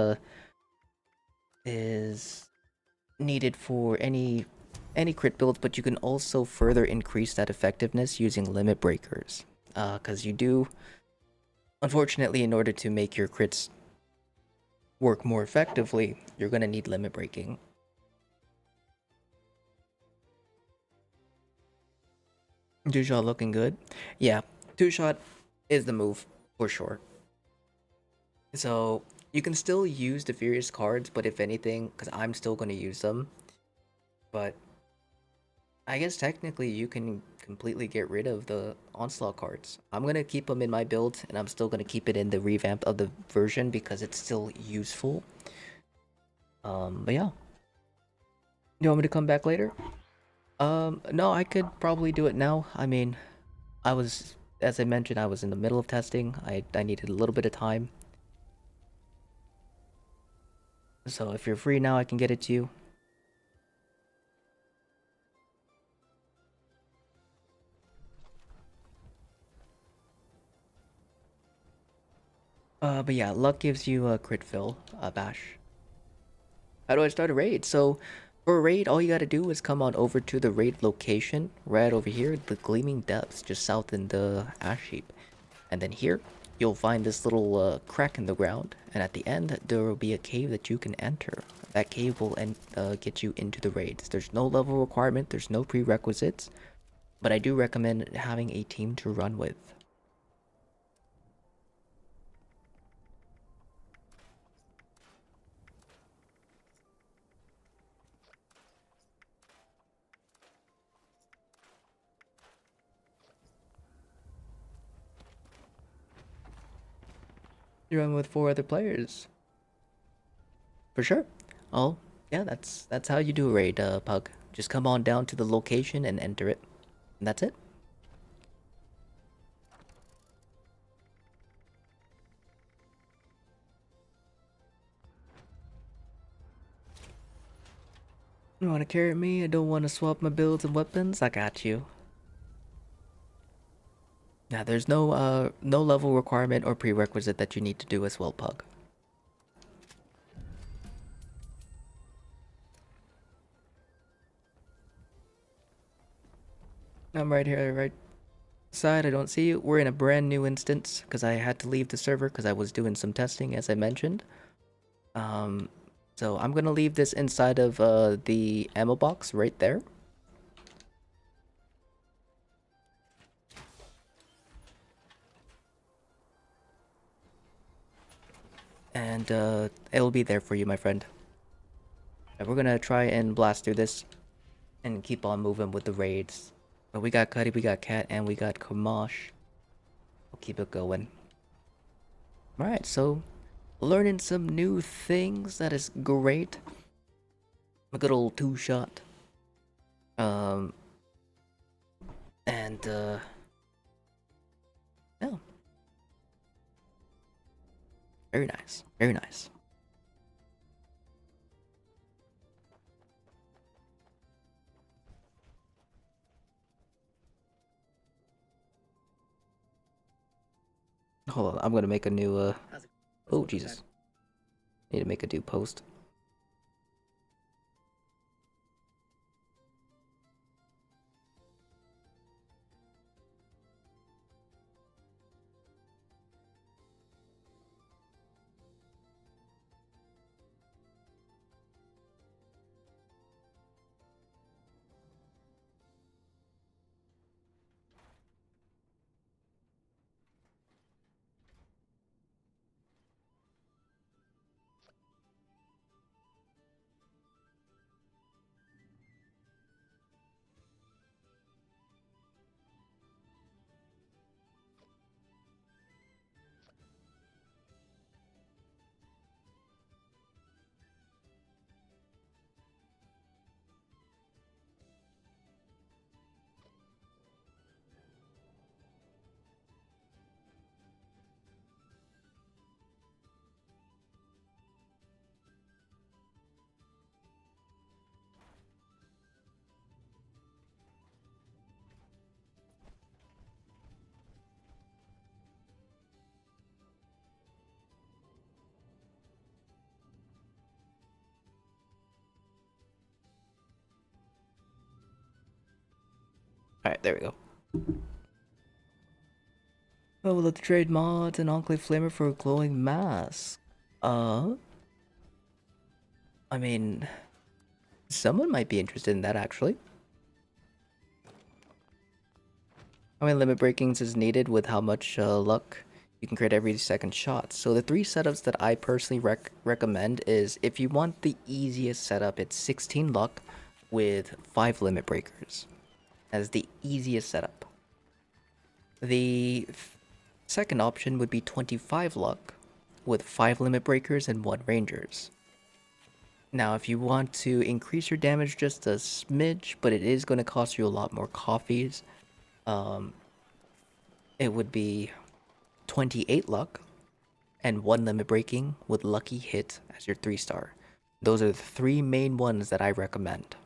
needed for any crit build, but you can also further increase that effectiveness using limit breakers. Because you do, unfortunately, in order to make your crits work more effectively, you're gonna need limit breaking. Two shot looking good. Yeah, two shot is the move for sure. So you can still use the Furious cards, but if anything, because I'm still gonna use them, but I guess technically you can completely get rid of the Onslaught cards. I'm gonna keep them in my build, and I'm still gonna keep it in the revamp of the version because it's still useful. But yeah. You want me to come back later? No, I could probably do it now. I mean, as I mentioned, I was in the middle of testing. I needed a little bit of time. So if you're free now, I can get it to you. But yeah, luck gives you a crit fill, bash. How do I start a raid? So, for a raid, all you gotta do is come on over to the raid location, right over here, the Gleaming Depths, just south in the Ash Heap. And then here, you'll find this little crack in the ground, and at the end, there will be a cave that you can enter. That cave will get you into the raids. There's no level requirement, there's no prerequisites, but I do recommend having a team to run with. You run with 4 other players. For sure. Oh, yeah, that's how you do a raid, Pug. Just come on down to the location and enter it. And that's it. You wanna carry me? I don't wanna swap my builds and weapons? I got you. Yeah, there's no level requirement or prerequisite that you need to do as well, Pug. I'm right here, right side. I don't see you. We're in a brand new instance because I had to leave the server because I was doing some testing, as I mentioned. Um, so I'm gonna leave this inside of the ammo box right there. And it'll be there for you, my friend. And we're gonna try and blast through this and keep on moving with the raids. But we got Cuddy, we got Cat, and we got Kamash. We'll keep it going. Alright, so learning some new things. That is great. A good old 2-shot. Um, and yeah, very nice, very nice. Hold on, I'm gonna make a new oh Jesus, need to make a new post. All right, there we go. Oh, let's trade mods and Enclave Flamer for a glowing mask. I mean, someone might be interested in that actually. How many limit breakings is needed with how much luck you can create every second shot? So the 3 setups that I personally recommend is if you want the easiest setup, it's 16 luck with 5 limit breakers as the easiest setup. The second option would be 25 luck with 5 limit breakers and 1 rangers. Now, if you want to increase your damage just a smidge, but it is going to cost you a lot more coffees, it would be 28 luck and 1 limit breaking with lucky hit as your 3-star. Those are the 3 main ones that I recommend.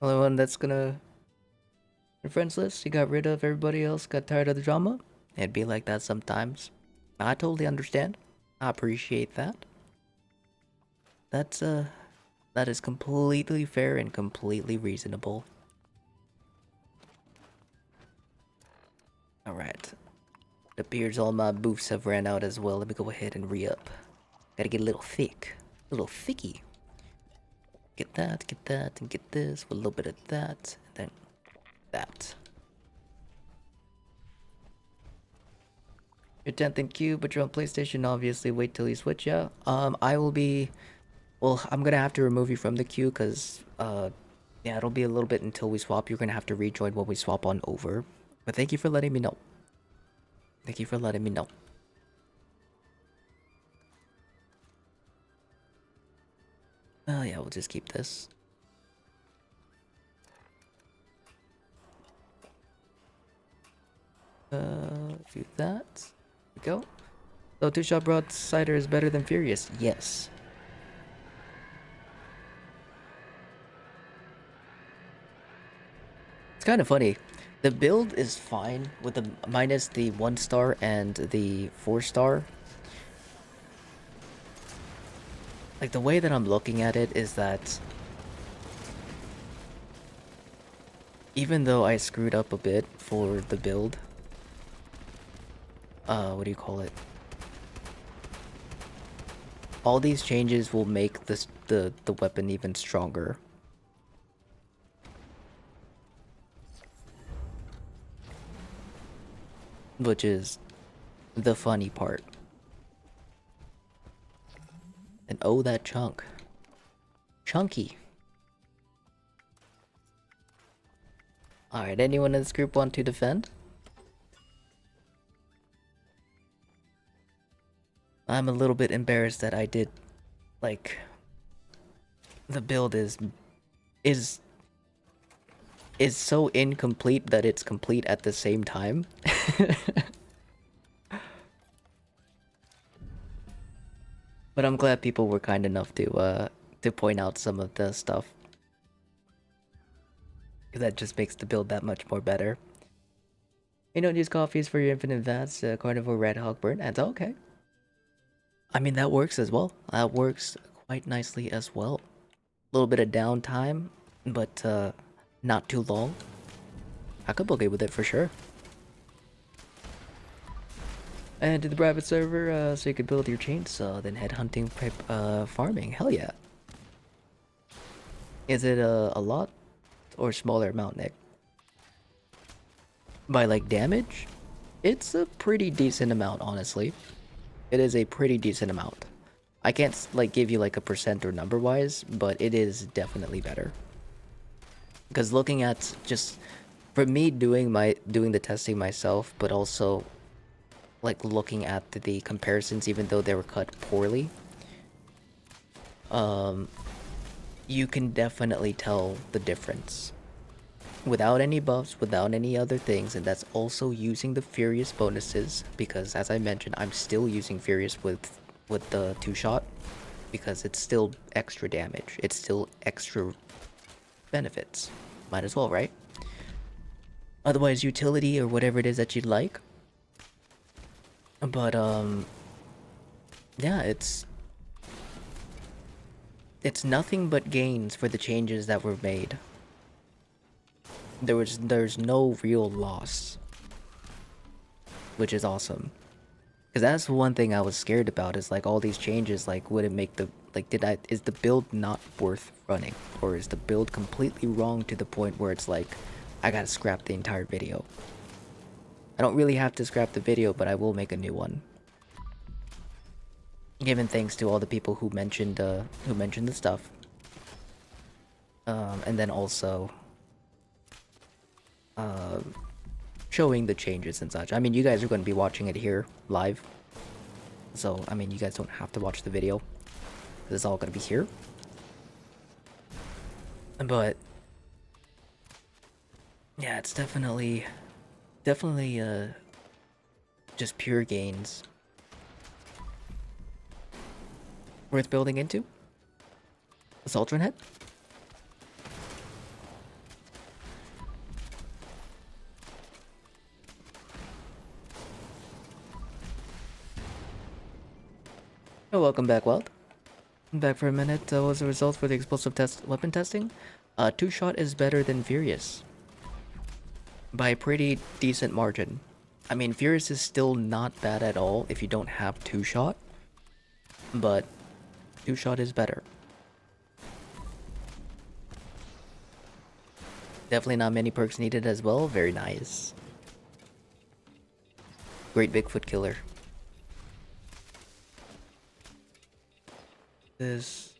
Only one that's gonna Your friends list, you got rid of everybody else, got tired of the drama? It'd be like that sometimes. I totally understand. I appreciate that. That's, that is completely fair and completely reasonable. Alright. It appears all my boofs have ran out as well. Let me go ahead and re-up. Gotta get a little thick. A little thicky. Get that, and get this with a little bit of that, and then that. You're 10th in queue, but you're on PlayStation, obviously. Wait till you switch, yeah. I will be... Well, I'm gonna have to remove you from the queue, because, yeah, it'll be a little bit until we swap. You're gonna have to rejoin when we swap on over. But thank you for letting me know. Thank you for letting me know. Oh, yeah, we'll just keep this. Do that. There we go. So, two-shot Broadsider is better than Furious? Yes. It's kind of funny. The build is fine with the minus the 1-star and the 4-star. Like, the way that I'm looking at it is that even though I screwed up a bit for the build, what do you call it? All these changes will make this the weapon even stronger. Which is the funny part. And oh, that chunk. Chunky. Alright, anyone in this group want to defend? I'm a little bit embarrassed that I did, like, the build is so incomplete that it's complete at the same time. But I'm glad people were kind enough to point out some of the stuff. That just makes the build that much more better. You don't use coffees for your infinite vats, carnivore red hog burn, and okay. I mean, that works as well. That works quite nicely as well. A little bit of downtime, but not too long. I could boogie with it for sure. And to the private server, so you could build your chainsaw, then head hunting, farming. Hell yeah. Is it a lot or smaller amount, Nick? By like damage? It's a pretty decent amount, honestly. It is a pretty decent amount. I can't like give you like a percent or number wise, but it is definitely better. Because looking at just for me doing the testing myself, but also like looking at the comparisons, even though they were cut poorly, you can definitely tell the difference without any buffs, without any other things, and that's also using the Furious bonuses, because as I mentioned, I'm still using Furious with the 2-shot because it's still extra damage, it's still extra benefits. Might as well, right? Otherwise, utility or whatever it is that you'd like. But yeah, it's nothing but gains for the changes that were made. There's no real loss, which is awesome. Because that's one thing I was scared about, is like all these changes, like would it make the, like is the build not worth running? Or is the build completely wrong to the point where it's like, I gotta scrap the entire video? I don't really have to scrap the video, but I will make a new one. Given thanks to all the people who mentioned the stuff. And then also showing the changes and such. I mean, you guys are going to be watching it here live, so I mean, you guys don't have to watch the video. It's all going to be here. But yeah, it's definitely just pure gains. Worth building into. Assault run head. Oh, welcome back, Wild. I'm back for a minute. What was the results for the explosive weapon testing? Two-shot is better than Furious. By a pretty decent margin. I mean, Furious is still not bad at all if you don't have two-shot. But two-shot is better. Definitely not many perks needed as well. Very nice. Great Bigfoot killer. This...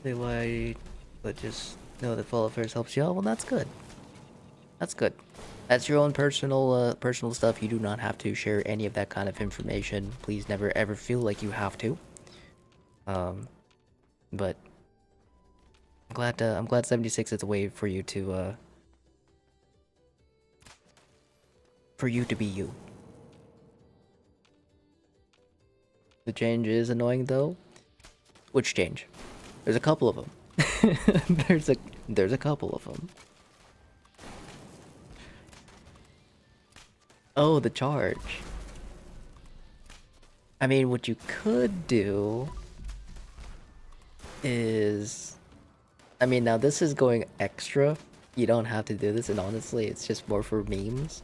Say why... But just know that follow first helps you out. Well, that's good. That's good. That's your own personal stuff. You do not have to share any of that kind of information. Please never ever feel like you have to. But I'm glad 76 is a way for you to be you. The change is annoying though. Which change? There's a couple of them. there's a couple of them. Oh, the charge. I mean, what you could do is... I mean, now this is going extra. You don't have to do this, and honestly, it's just more for memes.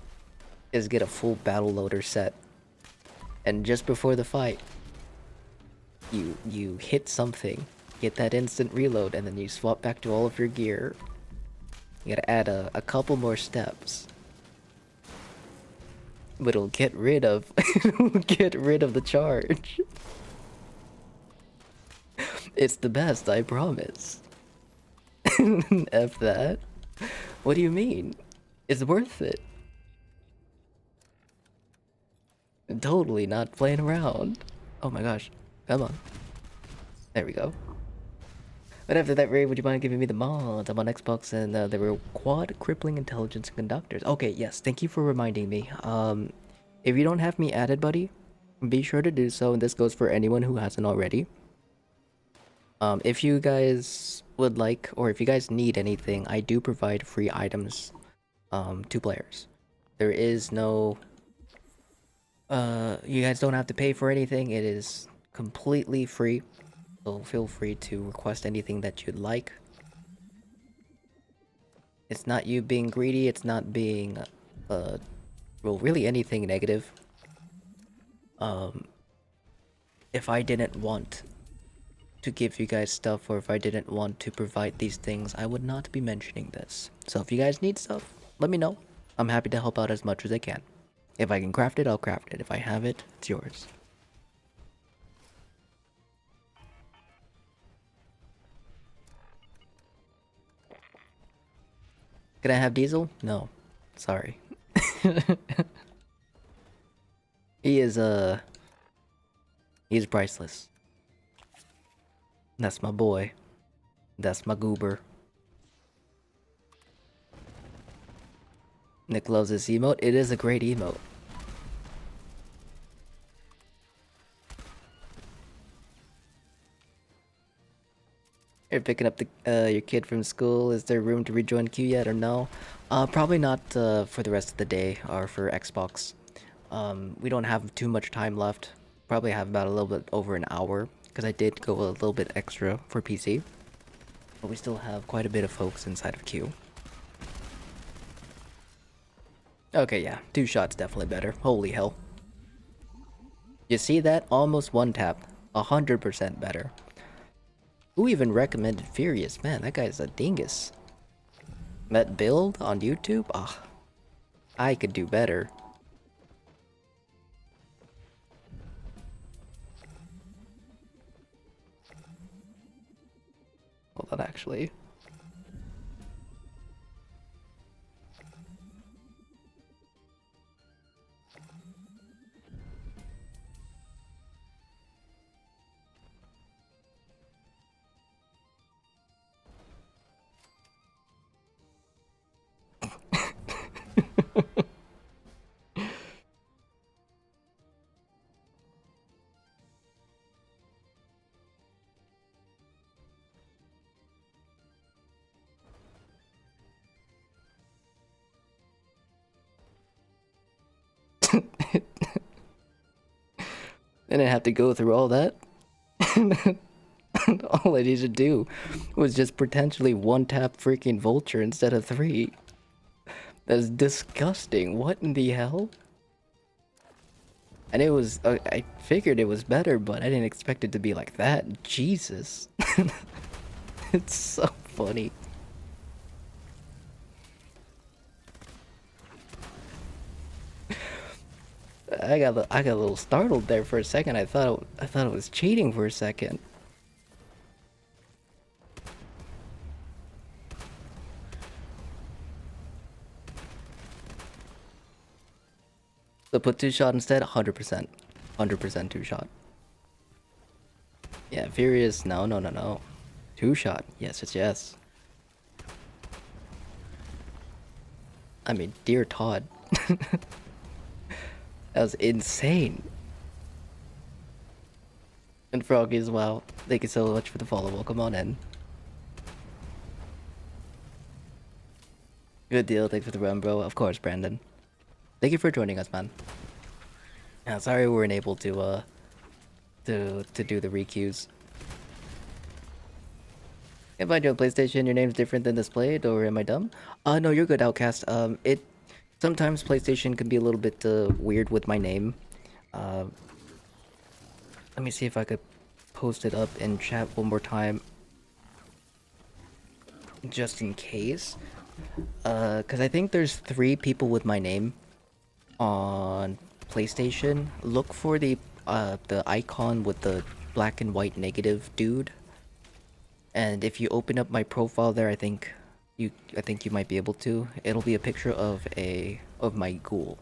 Is get a full battle loader set. And just before the fight, you hit something, get that instant reload, and then you swap back to all of your gear. You gotta add a couple more steps. But it'll get rid of the charge. It's the best, I promise. F that. What do you mean? It's worth it. Totally not playing around. Oh my gosh. Come on. There we go. But after that raid, would you mind giving me the mods? I'm on Xbox and there were quad, crippling, intelligence, and conductors. Okay, yes, thank you for reminding me. If you don't have me added, buddy, be sure to do so, and this goes for anyone who hasn't already. If you guys would like, or if you guys need anything, I do provide free items to players. There is no... you guys don't have to pay for anything. It is completely free. So feel free to request anything that you'd like. It's not you being greedy, it's not being, well, really anything negative. If I didn't want to give you guys stuff, or if I didn't want to provide these things, I would not be mentioning this. So if you guys need stuff, let me know. I'm happy to help out as much as I can. If I can craft it, I'll craft it. If I have it, it's yours. Can I have Diesel? No. Sorry. He's priceless. That's my boy. That's my goober. Nick loves this emote. It is a great emote. You're picking up your kid from school. Is there room to rejoin queue yet or no? Probably not for the rest of the day or for Xbox. We don't have too much time left. Probably have about a little bit over an hour because I did go a little bit extra for PC. But we still have quite a bit of folks inside of queue. Okay, yeah, 2 shots definitely better. Holy hell. You see that? Almost one tap. 100% better. Who even recommended Furious? Man, that guy's a dingus. That build on YouTube? Ah, I could do better. Hold on, actually. Didn't have to go through all that. All I needed to do was just potentially one tap freaking vulture instead of 3. That's disgusting. What in the hell? And it was, I figured it was better, but I didn't expect it to be like that. Jesus. It's so funny. I got a little startled there for a second. I thought it was cheating for a second. So put 2-shot instead, 100%. 100% 2-shot. Yeah, Furious, no. 2-shot, yes. I mean, dear Todd. That was insane. And Froggy as well. Thank you so much for the follow. Welcome on in. Good deal. Thanks for the run, bro. Of course, Brandon. Thank you for joining us, man. Yeah, sorry we weren't able to do the requeues. If I do a PlayStation, your name's different than displayed, or am I dumb? No, you're good, Outcast. Sometimes PlayStation can be a little bit weird with my name. Let me see if I could post it up in chat one more time, just in case. Cause I think there's 3 people with my name on PlayStation. Look for the icon with the black and white negative dude. And if you open up my profile there, I think you might be able to. It'll be a picture of my ghoul.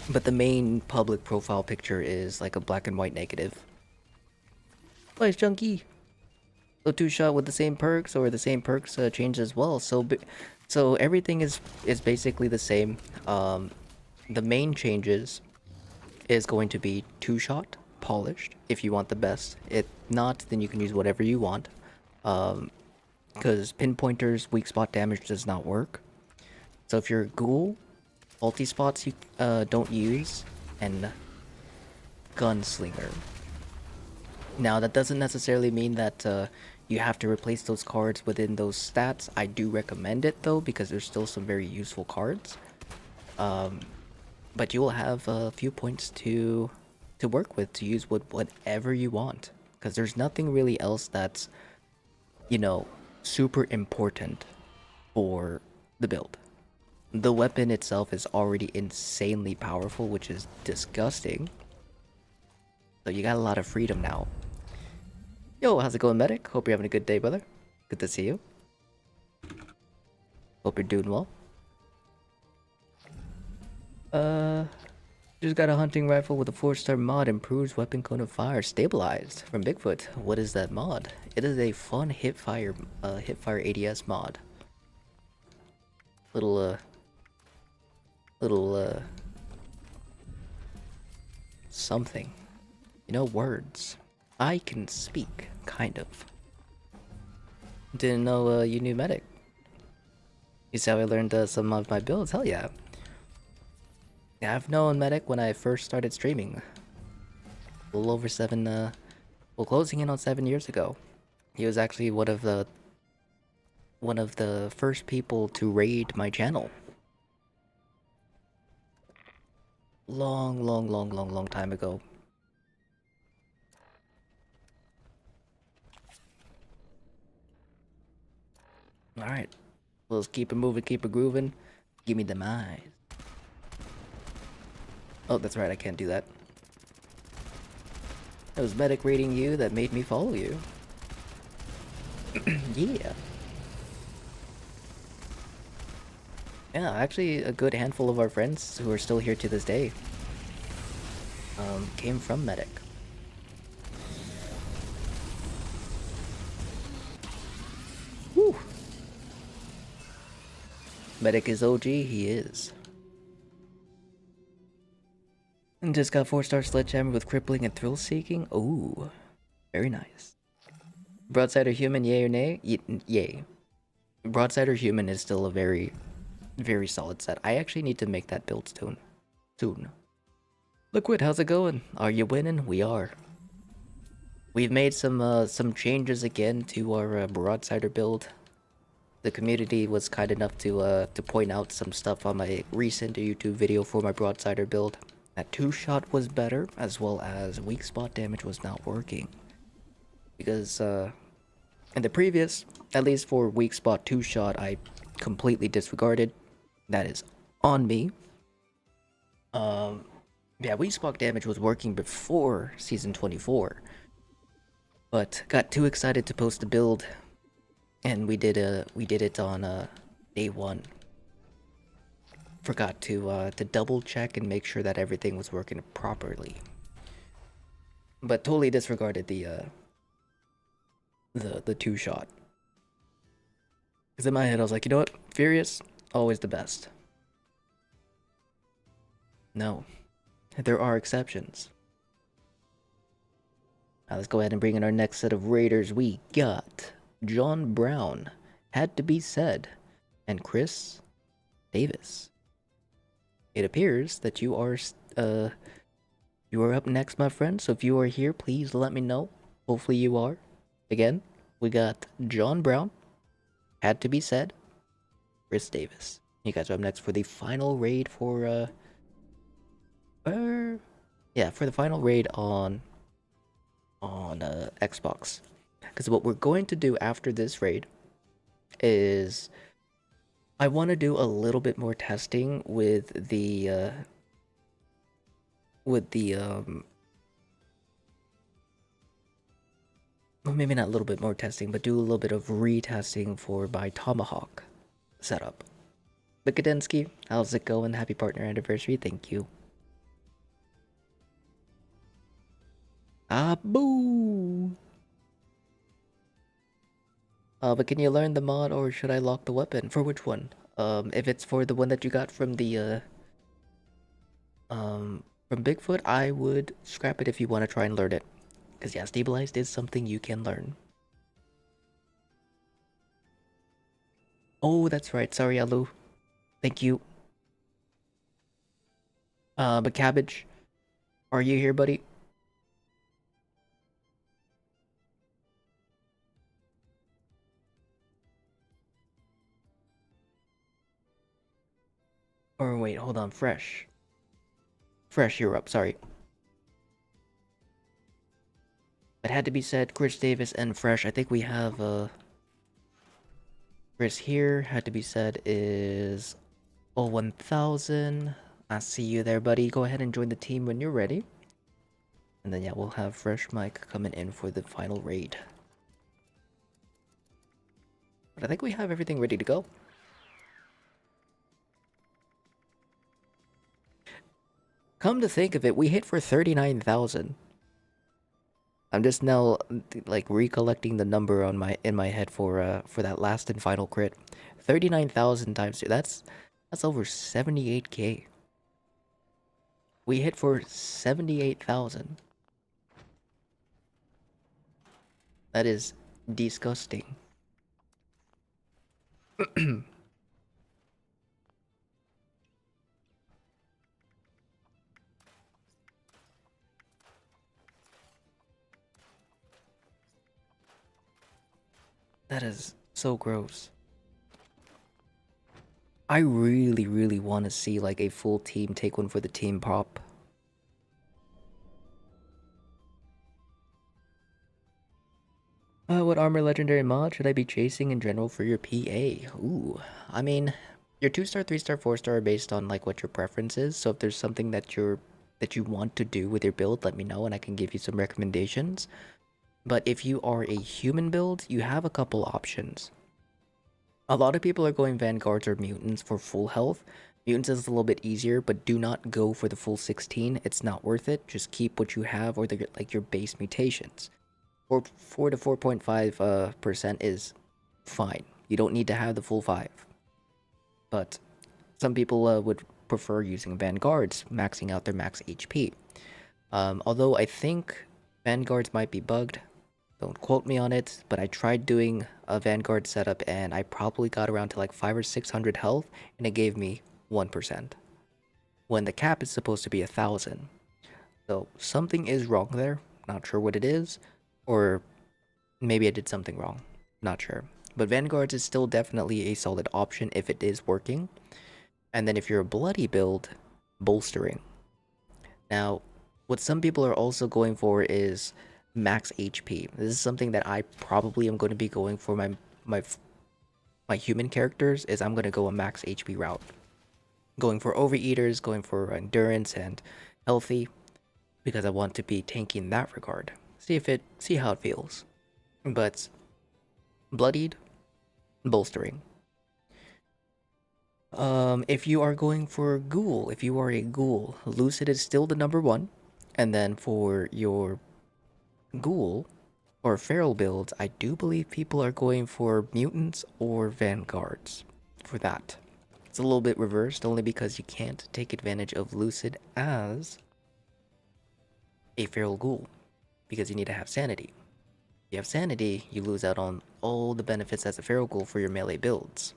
But the main public profile picture is like a black and white negative. Nice, Junkie. So 2-shot with the same perks, or the same perks changed as well. So everything is basically the same. The main changes is going to be 2-shot, polished, if you want the best. If not, then you can use whatever you want. Because pinpointers, weak spot damage does not work. So if you're a ghoul, multi-spots you don't use, and gunslinger. Now that doesn't necessarily mean that you have to replace those cards within those stats. I do recommend it though, because there's still some very useful cards. But you will have a few points to work with, to use with whatever you want, because there's nothing really else that's, you know, super important for the build. The weapon itself is already insanely powerful, which is disgusting. So you got a lot of freedom now. Yo, how's it going, Medic? Hope you're having a good day, brother. Good to see you. Hope you're doing well. Just got a hunting rifle with a 4-star mod. Improves weapon cone of fire. Stabilized from Bigfoot. What is that mod? It is a fun hipfire ADS mod. Little something. You know, words. I can speak, kind of. Didn't know you knew Medic. You see how I learned some of my builds? Hell yeah. Yeah, I've known Medic when I first started streaming. A little over 7, well, closing in on 7 years ago. He was actually one of the first people to raid my channel. Long time ago. Alright. Let's keep it moving, keep it grooving. Give me them eyes. Oh, that's right, I can't do that. It was Medic raiding you that made me follow you. Yeah. Yeah, actually a good handful of our friends who are still here to this day came from Medic. Woo! Medic is OG, he is. And just got 4-star sledgehammer with crippling and thrill seeking. Ooh, very nice. Broadsider human, yay or nay? Yay. Broadsider human is still a very solid set. I actually need to make that build soon. Liquid, how's it going? Are you winning? We are. we've made some changes again to our Broadsider build. The community was kind enough to point out some stuff on my recent YouTube video for my Broadsider build. That two-shot was better, as well as weak spot damage was not working. Because in the previous, at least for weak spot two-shot, I completely disregarded. That is on me. Yeah, weak spot damage was working before season 24, but got too excited to post a build, and we did it on day one. Forgot to double check and make sure that everything was working properly, but totally disregarded the two shot. Because in my head I was like, you know what, Furious, always the best. No, there are exceptions. Now let's go ahead and bring in our next set of raiders. We got John Brown, had to be said, and Chris Davis. It appears that you are up next, my friend. So if you are here, please let me know. Hopefully you are. Again, we got John Brown, had to be said, Chris Davis. You guys are up next for the final raid for for the final raid on Xbox. Because what we're going to do after this raid is I want to do a little bit more testing with the well, maybe not a little bit more testing, but do a little bit of retesting for my Tomahawk setup. But Kadensky, how's it going? Happy partner anniversary, thank you. Ah, boo! But can you learn the mod, or should I lock the weapon? For which one? If it's for the one that you got from the, from Bigfoot, I would scrap it if you want to try and learn it. Because, yeah, stabilized is something you can learn. Oh, that's right. Sorry, Alu. Thank you. But Cabbage, are you here, buddy? Or wait, hold on. Fresh. Fresh, you're up. Sorry. It had to be said, Chris Davis and Fresh. I think we have, Chris here. Had to be said is 1000. I see you there, buddy. Go ahead and join the team when you're ready. And then, yeah, we'll have Fresh Mike coming in for the final raid. But I think we have everything ready to go. Come to think of it, we hit for 39,000. I'm just now like recollecting the number on in my head for that last and final crit. 39,000 times 2. That's over 78k. We hit for 78,000. That is disgusting. That is so gross. I really, really want to see like a full team take one for the team pop. What armor legendary mod should I be chasing in general for your PA? Ooh, I mean, your 2-star, 3-star, 4-star are based on like what your preference is. So if there's something that you want to do with your build, let me know and I can give you some recommendations. But if you are a human build, you have a couple options. A lot of people are going Vanguards or Mutants for full health. Mutants is a little bit easier, but do not go for the full 16. It's not worth it. Just keep what you have or like your base mutations. 4 to 4.5% is fine. You don't need to have the full 5. But some people would prefer using Vanguards, maxing out their max HP. Although I think Vanguards might be bugged. Don't quote me on it, but I tried doing a Vanguard setup and I probably got around to like 500 or 600 health and it gave me 1%. When the cap is supposed to be 1,000. So something is wrong there. Not sure what it is. Or maybe I did something wrong. Not sure. But Vanguards is still definitely a solid option if it is working. And then if you're a bloody build, bolstering. Now, what some people are also going for is max HP. This is something that I probably am going to be going for my my human characters is I'm going to go a max HP route. Going for overeaters, going for endurance and healthy because I want to be tanky in that regard. See how it feels. But bloodied, bolstering. If you are going for ghoul, if you are a ghoul, lucid is still the number one. And then for your ghoul or feral builds, I do believe people are going for mutants or vanguards for that. It's a little bit reversed only because you can't take advantage of lucid as a feral ghoul because you need to have sanity. If you have sanity, you lose out on all the benefits as a feral ghoul for your melee builds.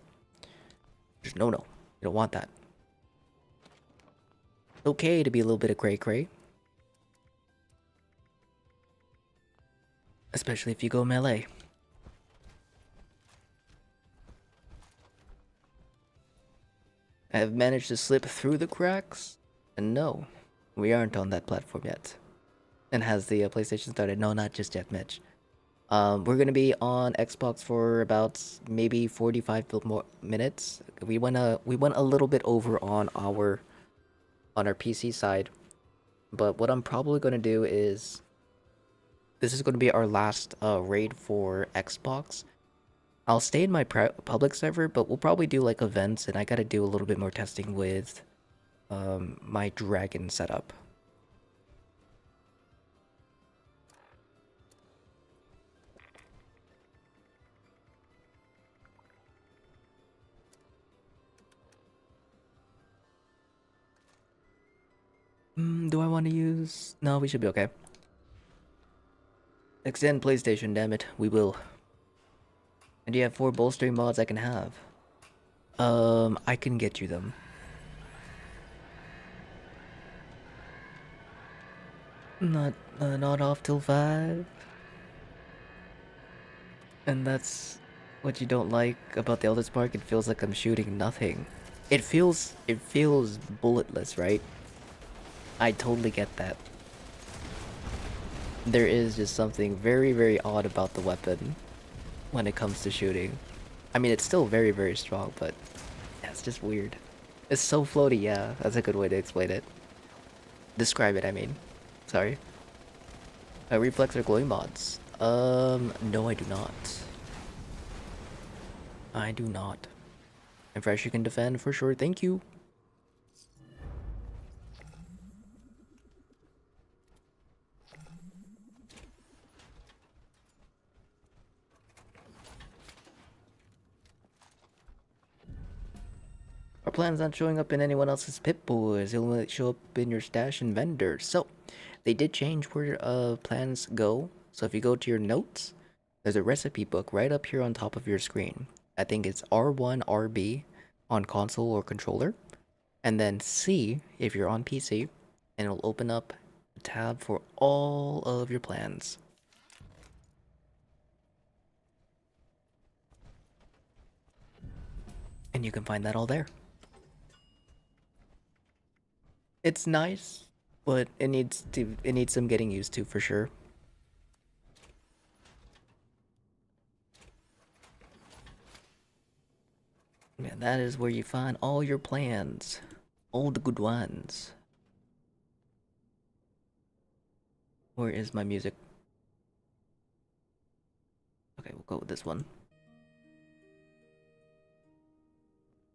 Just no. You don't want that. Okay to be a little bit of cray cray. Especially if you go melee. I have managed to slip through the cracks, and no, we aren't on that platform yet. And has the PlayStation started? No, not just yet, Mitch. We're gonna be on Xbox for about maybe 45 more minutes. We went a little bit over on our PC side, but what I'm probably gonna do is this is gonna be our last raid for Xbox. I'll stay in my public server, but we'll probably do like events, and I gotta do a little bit more testing with my dragon setup. Do I want to use? No, we should be okay. Extend PlayStation, damn it, we will. And you have 4 bolstering mods I can have. I can get you them. Not off till 5. And that's what you don't like about the Elder Spark. It feels like I'm shooting nothing. It feels bulletless, right? I totally get that. There is just something very odd about the weapon when it comes to shooting. I mean, it's still very strong, but yeah, it's just weird. It's so floaty, yeah. That's a good way to explain it. Describe it, I mean. Sorry. Reflex or glowing mods? No, I do not. I do not. And Fresh, you can defend for sure. Thank you. Our plan's not showing up in anyone else's Pip Boys. It'll only show up in your stash and vendors. So, they did change where plans go. So if you go to your notes, there's a recipe book right up here on top of your screen. I think it's R1, RB on console or controller. And then C if you're on PC. And it'll open up a tab for all of your plans. And you can find that all there. It's nice, but it needs some getting used to for sure. Yeah, that is where you find all your plans. All the good ones. Where is my music? Okay, we'll go with this one.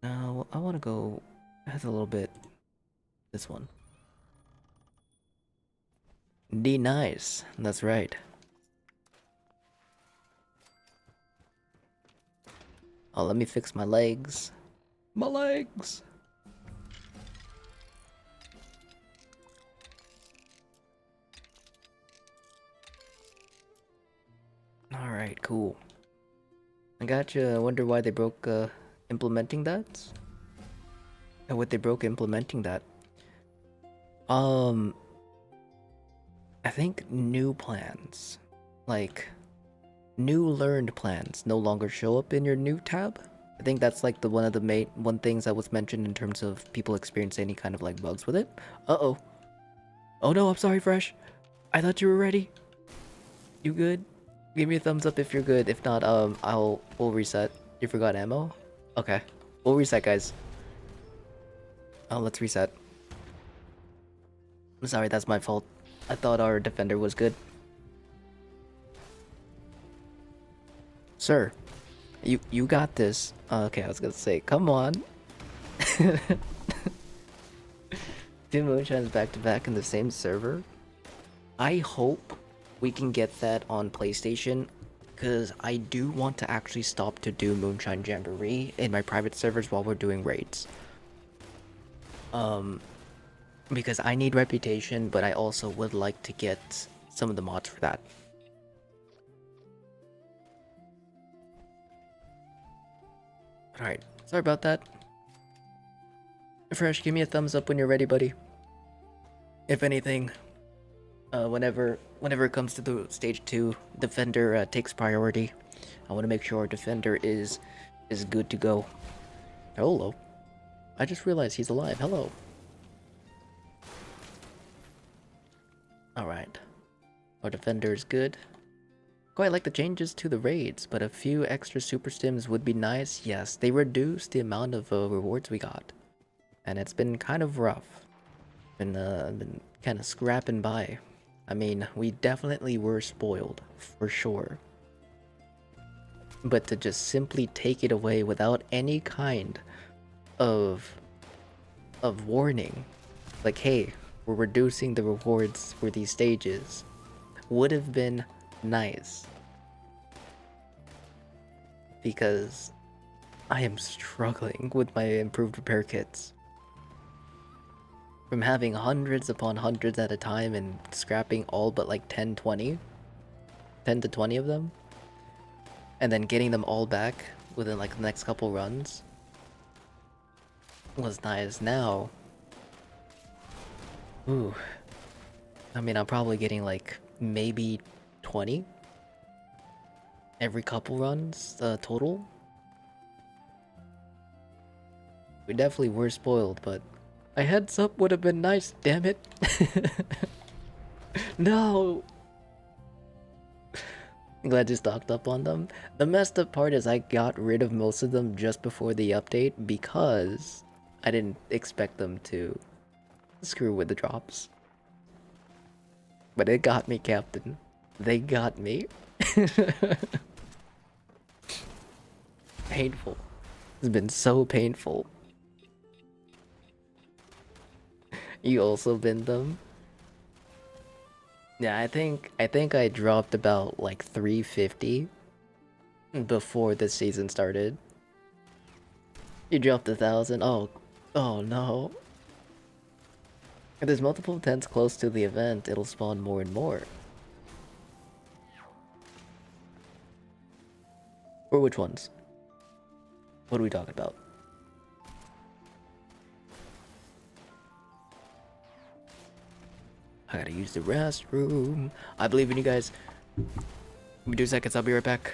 Now, I want to go... It has a little bit... This one. D nice. That's right. Oh, let me fix my legs. My legs! Alright, cool. I gotcha. I wonder why they broke implementing that? And what they broke implementing that. I think new plans. like new learned plans no longer show up in your new tab. I think that's like the one of the main things that was mentioned in terms of people experiencing any kind of like bugs with it. Uh-oh. Oh no, I'm sorry, Fresh. I thought you were ready. You good? Give me a thumbs up if you're good. If not, we'll reset. You forgot ammo? Okay. We'll reset, guys. Oh, let's reset. I'm sorry, that's my fault. I thought our defender was good. Sir, you got this. Okay, I was gonna say, come on. Two moonshines back to back in the same server. I hope we can get that on PlayStation, because I do want to actually stop to do Moonshine Jamboree in my private servers while we're doing raids. Because I need reputation, but I also would like to get some of the mods for that. Alright, sorry about that. Fresh, give me a thumbs up when you're ready, buddy. If anything, whenever it comes to the stage 2, defender takes priority. I want to make sure our defender is good to go. Hello. I just realized he's alive. Hello. Alright. Our defender is good. Quite like the changes to the raids, but a few extra super stims would be nice. Yes, they reduced the amount of rewards we got. And it's been kind of rough. Been kind of scrapping by. I mean, we definitely were spoiled, for sure. But to just simply take it away without any kind of warning, like, hey, we're reducing the rewards for these stages, would have been nice. Because I am struggling with my improved repair kits. From having hundreds upon hundreds at a time and scrapping all but like 10 to 20 of them, and then getting them all back within like the next couple runs was nice. Now, ooh, I mean, I'm probably getting like maybe 20 every couple runs total. We definitely were spoiled, but a heads up would have been nice, damn it. No! I'm glad you stocked up on them. The messed up part is I got rid of most of them just before the update because I didn't expect them to screw with the drops. But it got me, Captain. They got me. Painful. It's been so painful. You also binned them? Yeah, I think I dropped about like 350 before the season started. You dropped 1,000? Oh no. If there's multiple tents close to the event, it'll spawn more and more. Or which ones? What are we talking about? I gotta use the restroom. I believe in you guys. Give me 2 seconds, I'll be right back.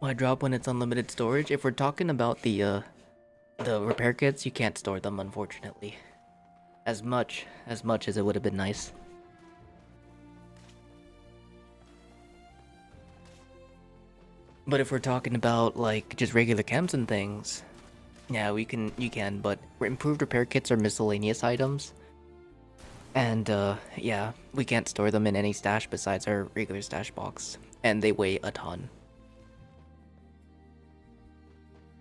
Why drop when it's unlimited storage? If we're talking about the repair kits, you can't store them, unfortunately. As much as it would have been nice. But if we're talking about like just regular chems and things, yeah, you can, but improved repair kits are miscellaneous items. And yeah, we can't store them in any stash besides our regular stash box. And they weigh a ton.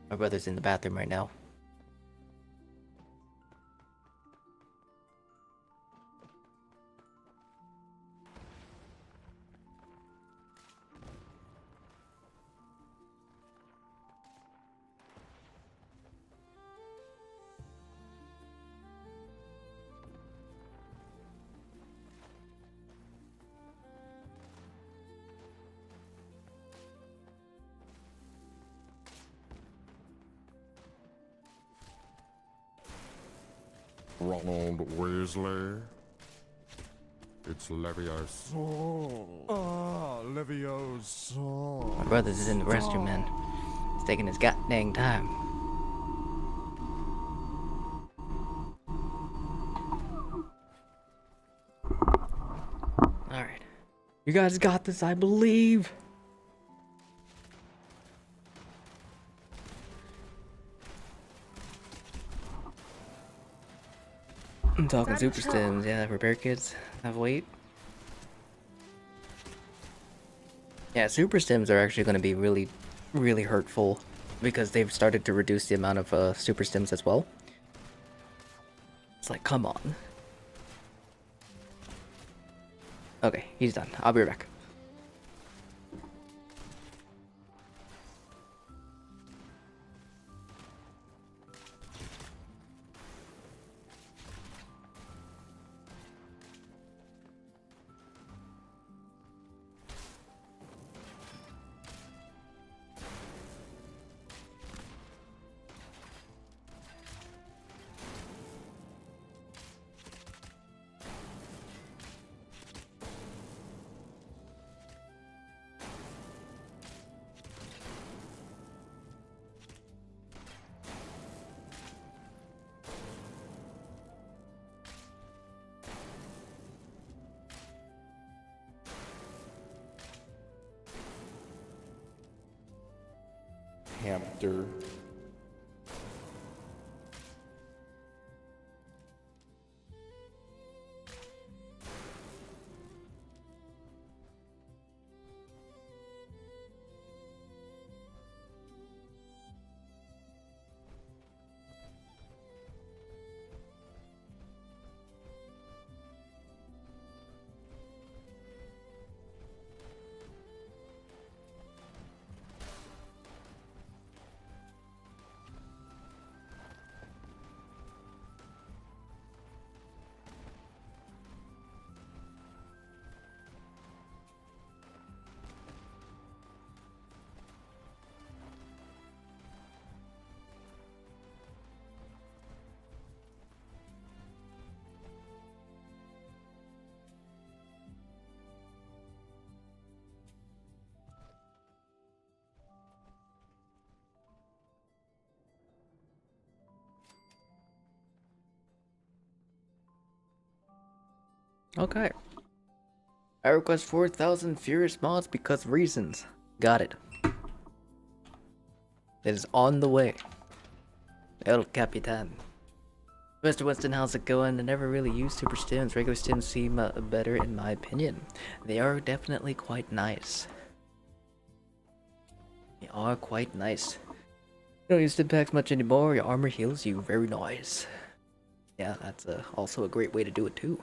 My brother's in the bathroom right now. Ronald Weasley. It's Leviosa. Leviosa. My brother's in the restroom, man. He's taking his goddamn time. Alright. You guys got this, I believe. I'm talking super stims, yeah, repair kits. Have weight. Yeah, super stims are actually going to be really hurtful because they've started to reduce the amount of super stims as well. It's like, come on. Okay, he's done. I'll be right back. Hamster. Okay. I request 4,000 Furious mods because of reasons. Got it. It is on the way. El Capitan. Mr. Winston, how's it going? I never really used super stims. Regular stims seem better in my opinion. They are definitely quite nice. They are quite nice. You don't use stim packs much anymore. Your armor heals you. Very nice. Yeah, that's also a great way to do it too.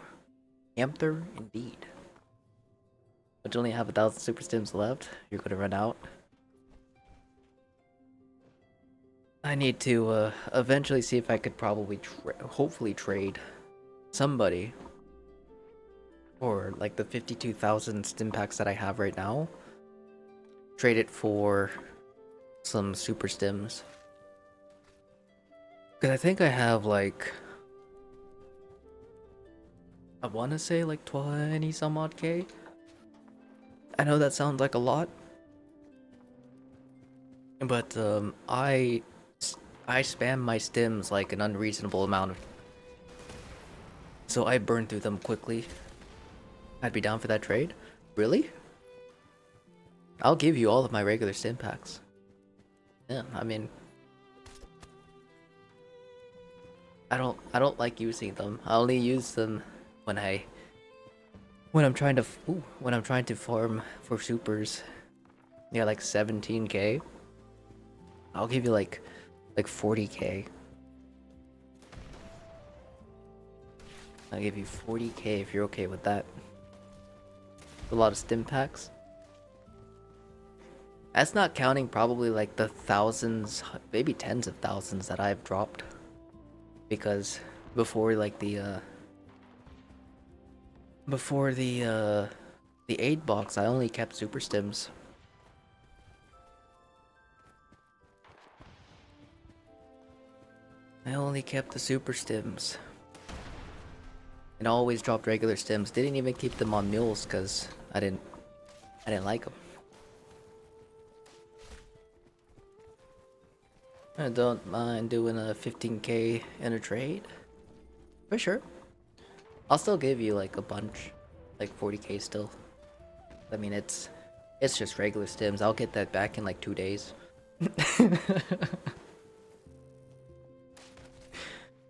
Hamster, indeed. But you only have 1,000 super stims left. You're gonna run out. I need to eventually see if I could probably hopefully trade somebody for like the 52,000 stim packs that I have right now. Trade it for some super stims. Because I think I have like, I want to say like 20 some odd K. I know that sounds like a lot. But I spam my stims like an unreasonable amount. So I burn through them quickly. I'd be down for that trade. Really? I'll give you all of my regular stim packs. Yeah, I mean, I don't like using them. I only use them when I'm trying to farm for supers. Yeah, like 17K. I'll give you like like 40k. I'll give you 40k if you're okay with that. A lot of stim packs. That's not counting probably like the thousands, maybe tens of thousands that I've dropped. Because before like the 8 box, I only kept super stims. I only kept the super stims. And always dropped regular stims. Didn't even keep them on mules because I didn't like them. I don't mind doing a 15k in a trade. For sure. I'll still give you like a bunch. Like 40k still. I mean it's just regular stims. I'll get that back in like 2 days.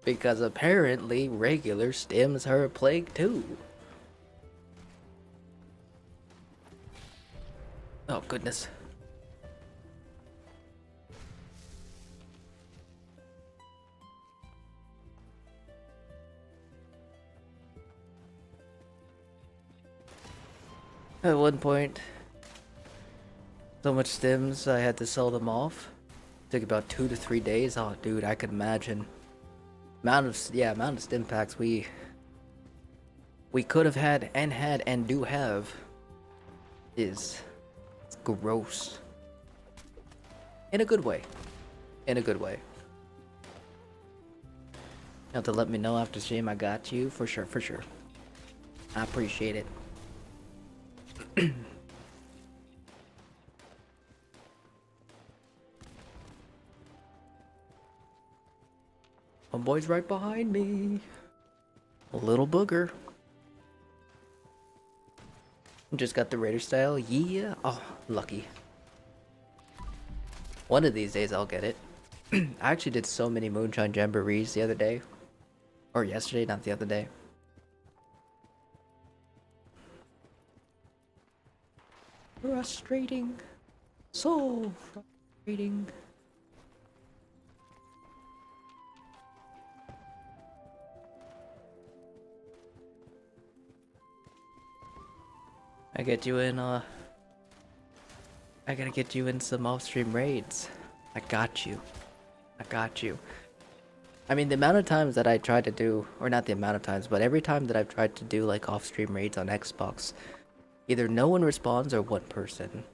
Because apparently regular stims are a plague too. Oh goodness. At one point, so much stims I had to sell them off. Took about 2 to 3 days. Oh dude, I could imagine. Amount of stim packs we could have had and do have is gross. In a good way. In a good way. You have to let me know after stream. I got you for sure, for sure. I appreciate it. My boy's right behind me. A little booger. Just got the Raider style. Yeah. Oh, lucky. One of these days I'll get it. I actually did so many Moonshine Jamborees the other day. Or yesterday, not the other day. Frustrating. So frustrating. I gotta get you in some off-stream raids. I got you. I got you. I mean, the amount of times that I tried to do, or not the amount of times, but every time that I've tried to do like off-stream raids on Xbox, either no one responds or one person.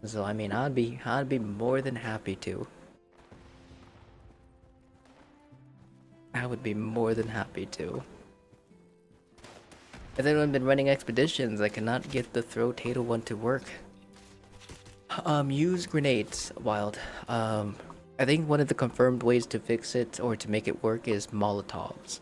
So I mean, I'd be more than happy to. I would be more than happy to. As anyone been running expeditions, I cannot get the throw tato one to work. Use grenades, Wild. I think one of the confirmed ways to fix it or to make it work is Molotovs.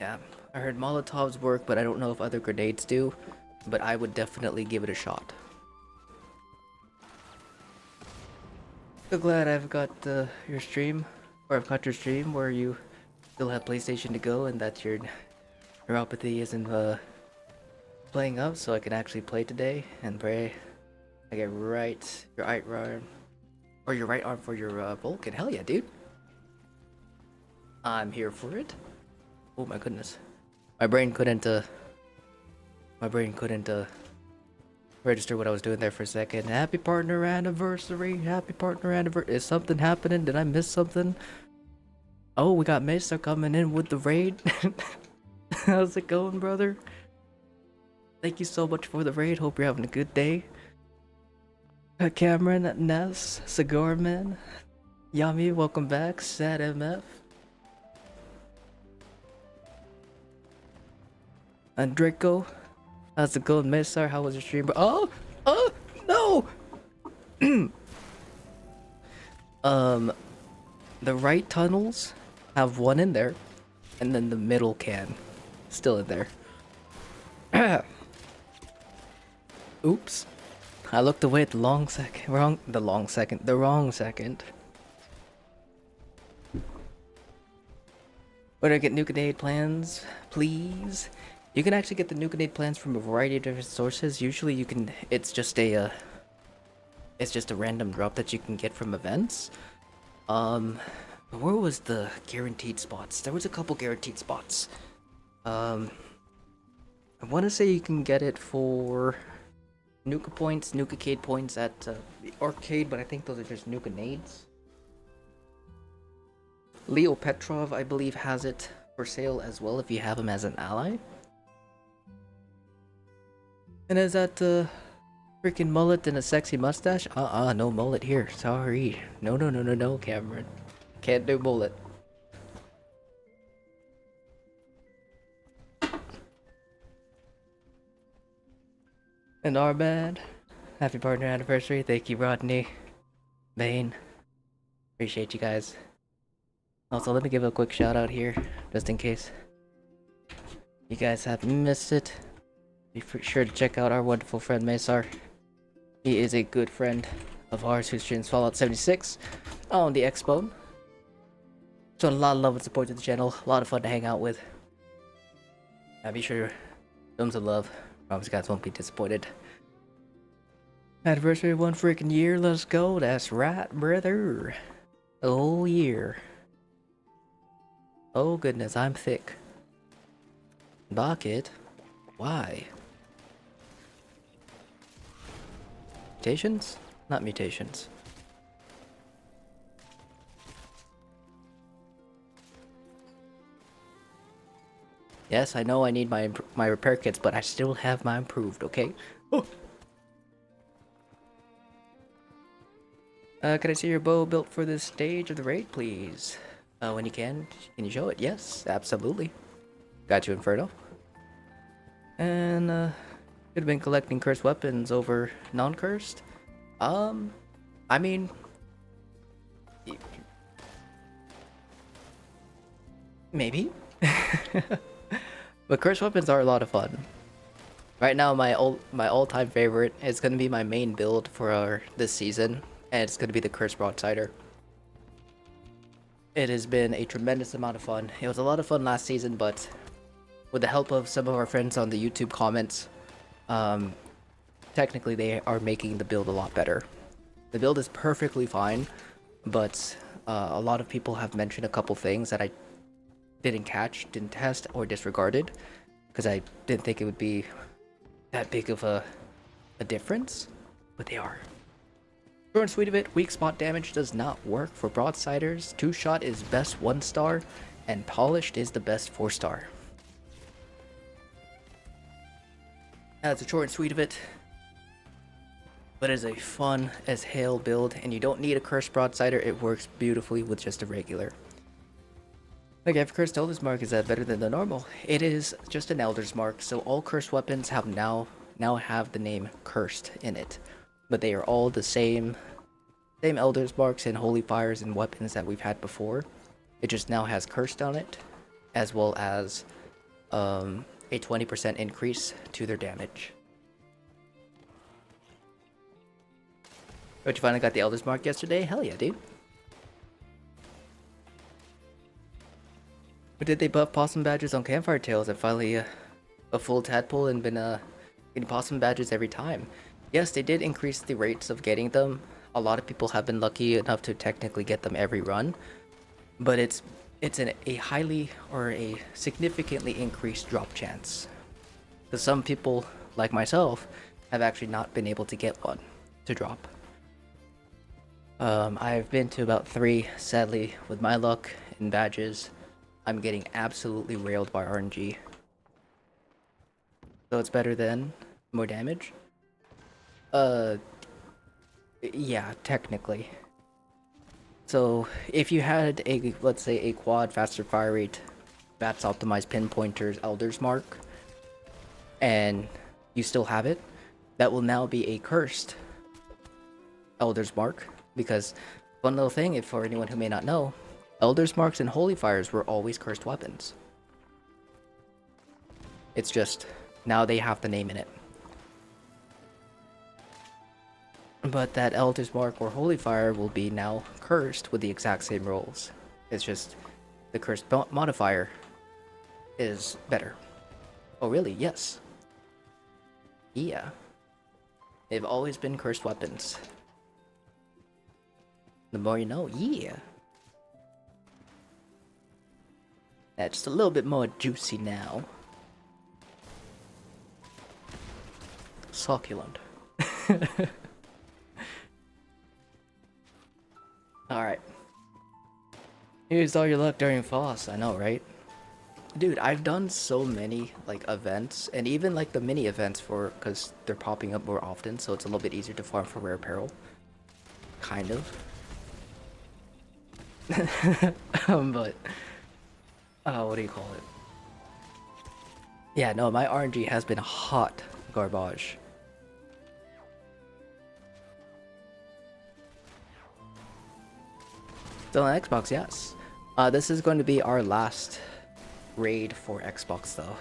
Yeah, I heard Molotovs work, but I don't know if other grenades do. But I would definitely give it a shot. So glad I've got your stream, or I've got your stream where you still have PlayStation to go and that your neuropathy isn't playing up, so I can actually play today and pray I get your right arm, or your right arm for your Vulcan. Hell yeah, dude! I'm here for it. Oh my goodness, my brain couldn't register what I was doing there for a second. Happy partner anniversary. Happy partner anniversary. Is something happening? Did I miss something? Oh, we got Mesa coming in with the raid. How's it going, brother? Thank you so much for the raid. Hope you're having a good day. Cameron, Ness, Cigar Man, Yami, welcome back. Sad MF. And Draco. How's it going, Mesa? How was your stream? Oh, no. The right tunnels have one in there, and then the middle can still in there. Oops. I looked away at the wrong second. Where do I get Nuke plans, please? You can actually get the Nuke plans from a variety of different sources. Usually you can, it's just a random drop that you can get from events. But where was the guaranteed spots? There was a couple guaranteed spots. I want to say you can get it for Nuka points, Nuka-cade points at the arcade, but I think those are just Nuka-nades. Leo Petrov, I believe, has it for sale as well if you have him as an ally. And is that freaking mullet and a sexy mustache? No mullet here. Sorry. No, Cameron. Can't do mullet. And Arbad, happy partner anniversary. Thank you, Rodney. Bane. Appreciate you guys. Also, let me give a quick shout out here, just in case you guys have missed it. Be sure to check out our wonderful friend Mesar. He is a good friend of ours who streams Fallout 76 on the Expo. So a lot of love and support to the channel. A lot of fun to hang out with. Be sure to show him some love. Promise you guys won't be disappointed. Anniversary 1 freaking year. Let's go. That's right, brother. A whole year. Oh goodness, I'm thick. Bucket? Why? Mutations? Not mutations. Yes, I know I need my repair kits, but I still have my improved, okay? Oh. Can I see your bow built for this stage of the raid, please? When you can you show it? Yes, absolutely. Got you, Inferno. And, could have been collecting cursed weapons over non-cursed. I mean... maybe? But cursed weapons are a lot of fun. Right now, my all-time favorite is going to be my main build for this season, and it's going to be the Cursed Broadsider. It has been a tremendous amount of fun. It was a lot of fun last season, but with the help of some of our friends on the YouTube comments, technically they are making the build a lot better. The build is perfectly fine, but a lot of people have mentioned a couple things that I didn't catch, didn't test, or disregarded, because I didn't think it would be that big of a difference, but they are. Short and sweet of it, weak spot damage does not work for Broadsiders. 2-shot is best 1-star, and polished is the best 4-star. That's a short and sweet of it. But it is a fun as hell build, and you don't need a cursed Broadsider. It works beautifully with just a regular. Like, if cursed Elder's Mark, is that better than the normal? It is just an Elder's Mark, so all cursed weapons have now have the name cursed in it. But they are all the same Elder's Marks and Holy Fires and weapons that we've had before. It just now has cursed on it, as well as a 20% increase to their damage. But you finally got the Elder's Mark yesterday? Hell yeah, dude. But did they buff possum badges on Campfire Tales? I've finally a full tadpole and been getting possum badges every time. Yes, they did increase the rates of getting them. A lot of people have been lucky enough to technically get them every run, but it's a highly or a significantly increased drop chance. Because some people, like myself, have actually not been able to get one to drop. I've been to about 3, sadly, with my luck in badges. I'm getting absolutely railed by RNG. So it's better than more damage? Yeah, technically. So if you had a, let's say, a quad faster fire rate, bats optimized pinpointers Elder's Mark, and you still have it, that will now be a cursed Elder's Mark, because one little thing, if for anyone who may not know, Elder's Marks and Holy Fires were always cursed weapons. It's just, now they have the name in it. But that Elder's Mark or Holy Fire will be now cursed with the exact same rolls. It's just the cursed modifier is better. Oh, really? Yes. Yeah. They've always been cursed weapons. The more you know, yeah. Yeah, just a little bit more juicy now. Succulent. Alright. Here's all your luck during FOSS, I know, right? Dude, I've done so many, like, events, and even, like, the mini events because they're popping up more often, so it's a little bit easier to farm for rare apparel. Kind of. But, what do you call it? Yeah, no, my RNG has been hot garbage. Still on Xbox, yes. This is going to be our last raid for Xbox, though.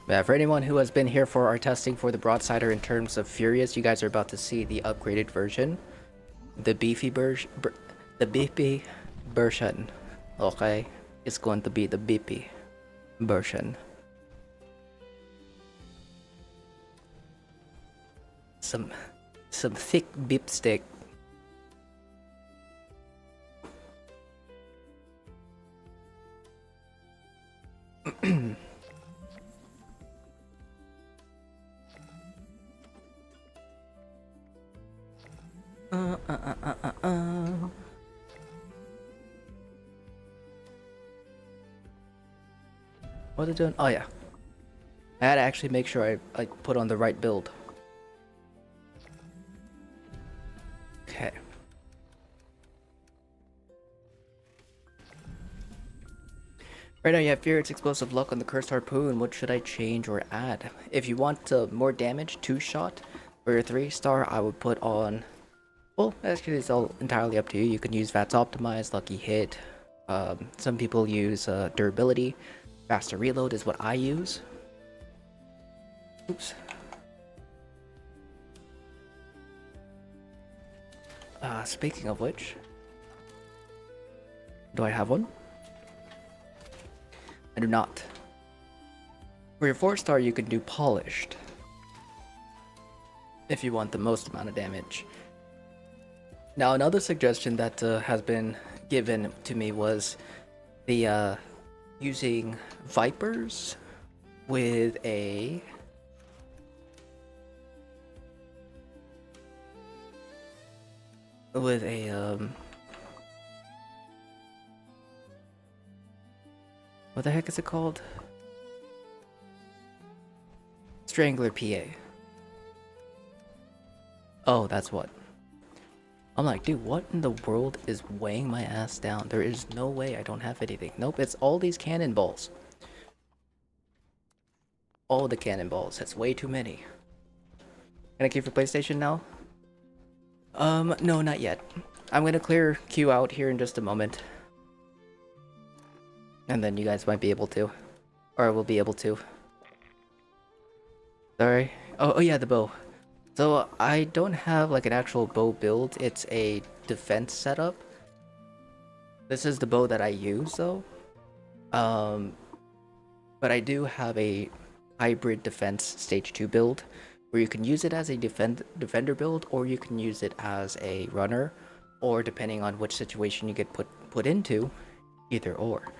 Yeah, for anyone who has been here for our testing for the Broadsider in terms of Furious, you guys are about to see the upgraded version. The beefy version. The beefy version. Okay? It's going to be the beefy version. Some thick beef stick. What are they doing? Oh yeah. I had to actually make sure I put on the right build. Okay. Right now you have Fear, it's explosive luck on the cursed harpoon. What should I change or add? If you want more damage, 2-shot. For your 3-star, I would put on... Well, actually it's all entirely up to you. You can use VATS Optimized, Lucky Hit. Some people use durability. Faster reload is what I use. Oops. Speaking of which, do I have one? I do not. For your 4-star, you can do Polished. If you want the most amount of damage. Now, another suggestion that has been given to me was the using Vipers with a... what the heck is it called? Strangler PA. Oh, that's what. I'm like, dude, what in the world is weighing my ass down? There is no way I don't have anything. Nope, it's all these cannonballs. All the cannonballs. That's way too many. Can I keep for PlayStation now? No, not yet. I'm gonna clear queue out here in just a moment. And then you guys might be able to. Or will be able to. Sorry. Oh yeah, the bow. So I don't have like an actual bow build. It's a defense setup. This is the bow that I use though. But I do have a hybrid defense stage 2 build where you can use it as a defender build, or you can use it as a runner, or depending on which situation you get put into, either or.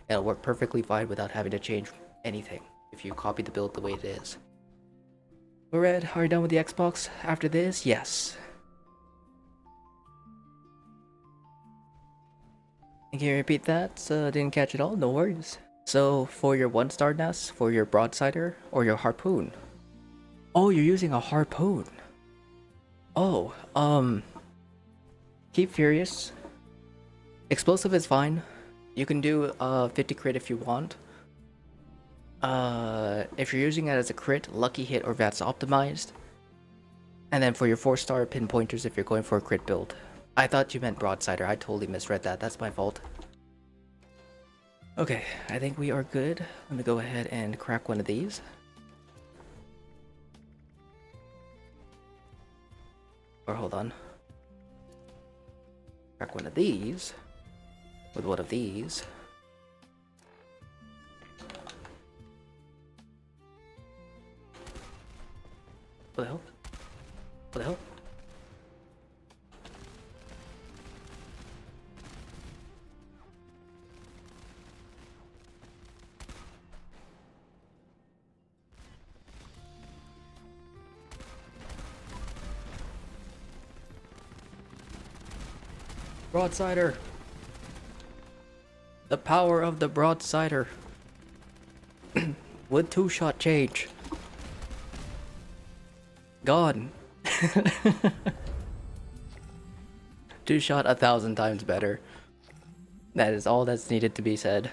It'll work perfectly fine without having to change anything if you copy the build the way it is. Red, are you done with the Xbox after this? Yes. Can you repeat that? Didn't catch it all? No worries. So, for your 1-star nest, for your Broadsider, or your harpoon? Oh, you're using a harpoon. Oh, keep Furious. Explosive is fine. You can do 50 crit if you want. If you're using it as a crit, Lucky Hit or VATS Optimized. And then for your 4-star pinpointers if you're going for a crit build. I thought you meant Broadsider. I totally misread that. That's my fault. Okay, I think we are good. Let me go ahead and crack one of these. Or hold on. Crack one of these with one of these. What the hell? What the hell? Broadsider! The power of the Broadsider! With two-shot change. Gone. Two-shot 1,000 times better. That is all that's needed to be said.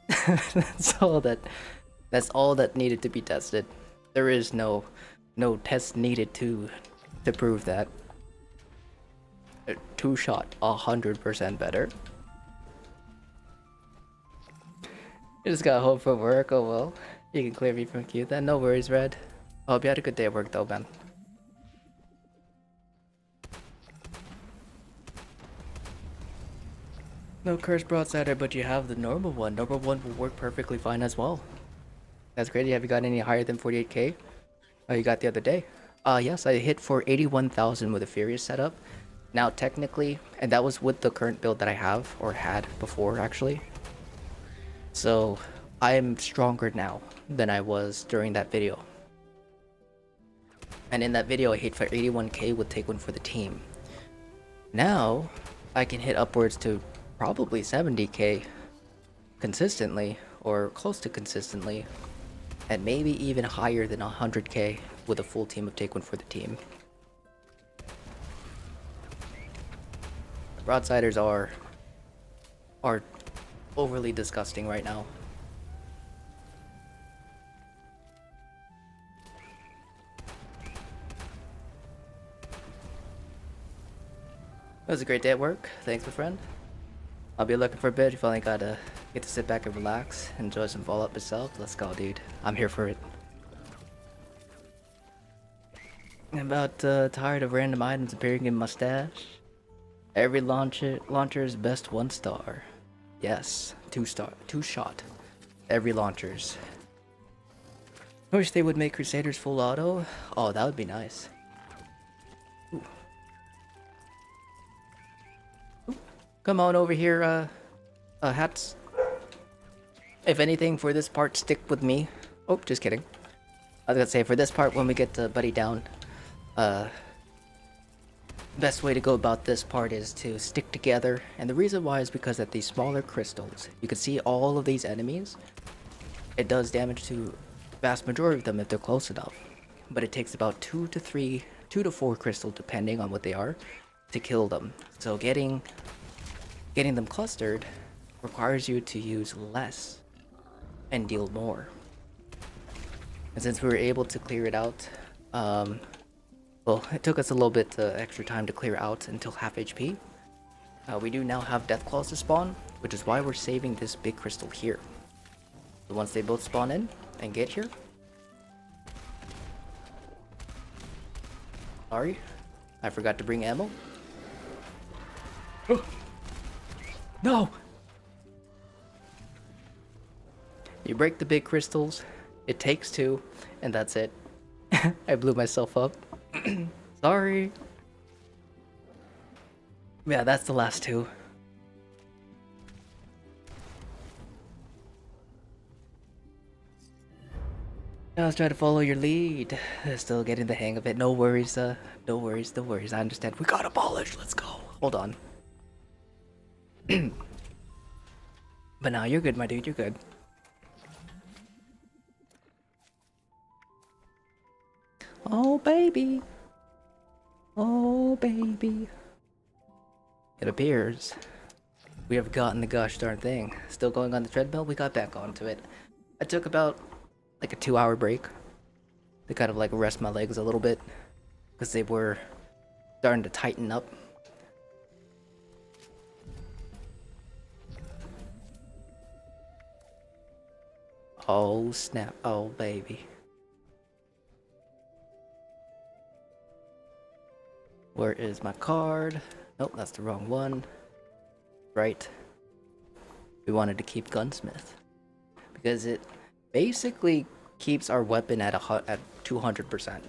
That's all that needed to be tested. There is no test needed to prove that. Two-shot 100% better. You just got home from work. Oh well, you can clear me from queue then. No worries, Red. I hope you had a good day at work though, man. No cursed Broadsider, but you have the normal one. Normal one will work perfectly fine as well. That's great. Have you got any higher than 48k? Oh, you got the other day. Yes, I hit for 81,000 with a Furious setup. Now technically, and that was with the current build that I have, or had before actually. So, I am stronger now than I was during that video. And in that video I hit for 81k with Take One for the Team. Now, I can hit upwards to probably 70k consistently, or close to consistently, and maybe even higher than 100k with a full team of Take One for the Team. Broadsiders are overly disgusting right now. It was a great day at work. Thanks, my friend. I'll be looking for a bit. You finally gotta get to sit back and relax, enjoy some Fallout myself. Let's go, dude. I'm here for it. I'm about tired of random items appearing in my stash. Every launcher is best 1 star. Yes, 2 shot. Every launchers. I wish they would make Crusaders full auto. Oh, that would be nice. Ooh. Ooh. Come on over here, hats. If anything, for this part, stick with me. Oh, just kidding. I was gonna say, for this part, when we get the buddy down, best way to go about this part is to stick together, and the reason why is because at these smaller crystals, you can see all of these enemies. It does damage to the vast majority of them if they're close enough, but it takes about 2 to 4 crystals, depending on what they are, to kill them. So getting them clustered requires you to use less and deal more. And since we were able to clear it out, well, it took us a little bit extra time to clear out until half HP. We do now have Death Claws to spawn, which is why we're saving this big crystal here. So once they both spawn in and get here... Sorry, I forgot to bring ammo. No! You break the big crystals, it takes 2, and that's it. I blew myself up. Sorry. Yeah, that's the last 2. I was trying to follow your lead. Still getting the hang of it. No worries, no worries, no worries. I understand. We got abolished. Let's go. Hold on. But now you're good, my dude. You're good. Oh, baby. Oh, baby. It appears we have gotten the gosh darn thing. Still going on the treadmill, we got back onto it. I took about like a 2-hour break to kind of like rest my legs a little bit because they were starting to tighten up. Oh snap, oh baby. Where is my card? Nope, that's the wrong one. right? We wanted to keep gunsmith because it basically keeps our weapon at 200%.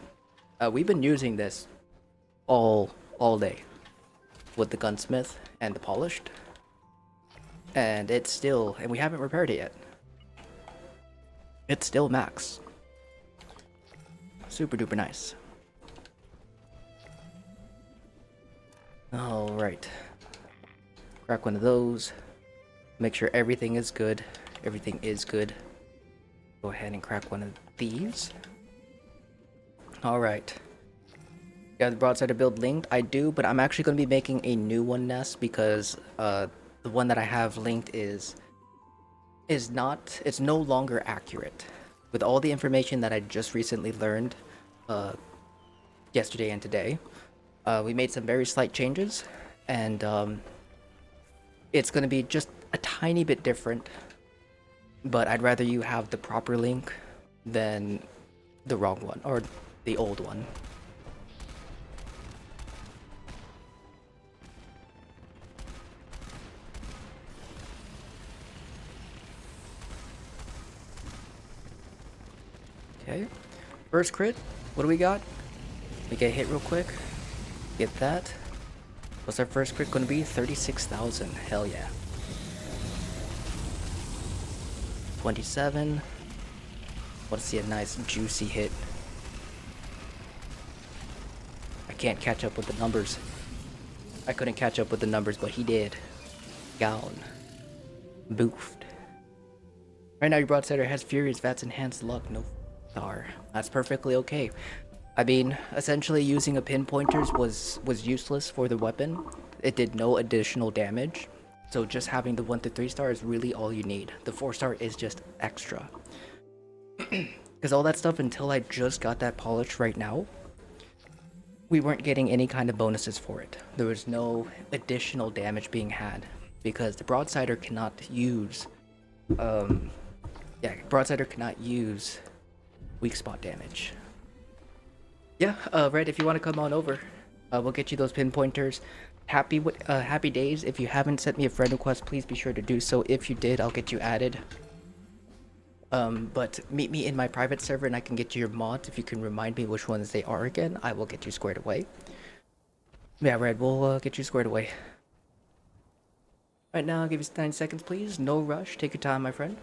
We've been using this all day with the gunsmith and the polished, and we haven't repaired it yet. It's still max. Super duper nice. All right. Crack one of those. Make sure everything is good. Everything is good. Go ahead and crack one of these. All right. Got the Broadsider build linked? I do, but I'm actually going to be making a new one, Ness, because the one that I have linked it's no longer accurate. With all the information that I just recently learned yesterday and today, we made some very slight changes, and it's going to be just a tiny bit different, but I'd rather you have the proper link than the wrong one, or the old one. Okay, first crit, what do we got? We get hit real quick, get that. What's our first crit gonna be? 36,000, hell yeah. 27, want to see a nice juicy hit. I can't catch up with the numbers. I couldn't catch up with the numbers, but he did. Gown. Boofed. Right now your Broadsider has Furious Vats enhanced luck, no star. That's perfectly okay. I mean, essentially using a pinpointers was useless for the weapon. It did no additional damage. So just having the 1 to 3 star is really all you need. The 4 star is just extra. Because all that stuff, until I just got that polish right now, we weren't getting any kind of bonuses for it. There was no additional damage being had. Because the Broadsider cannot use... Broadsider cannot use weak spot damage. Yeah, Red, if you want to come on over, we'll get you those pinpointers. Happy days. If you haven't sent me a friend request, please be sure to do so. If you did, I'll get you added. But meet me in my private server and I can get you your mods. If you can remind me which ones they are again, I will get you squared away. Yeah, Red, we'll get you squared away. Right now, I'll give you 9 seconds, please. No rush. Take your time, my friend.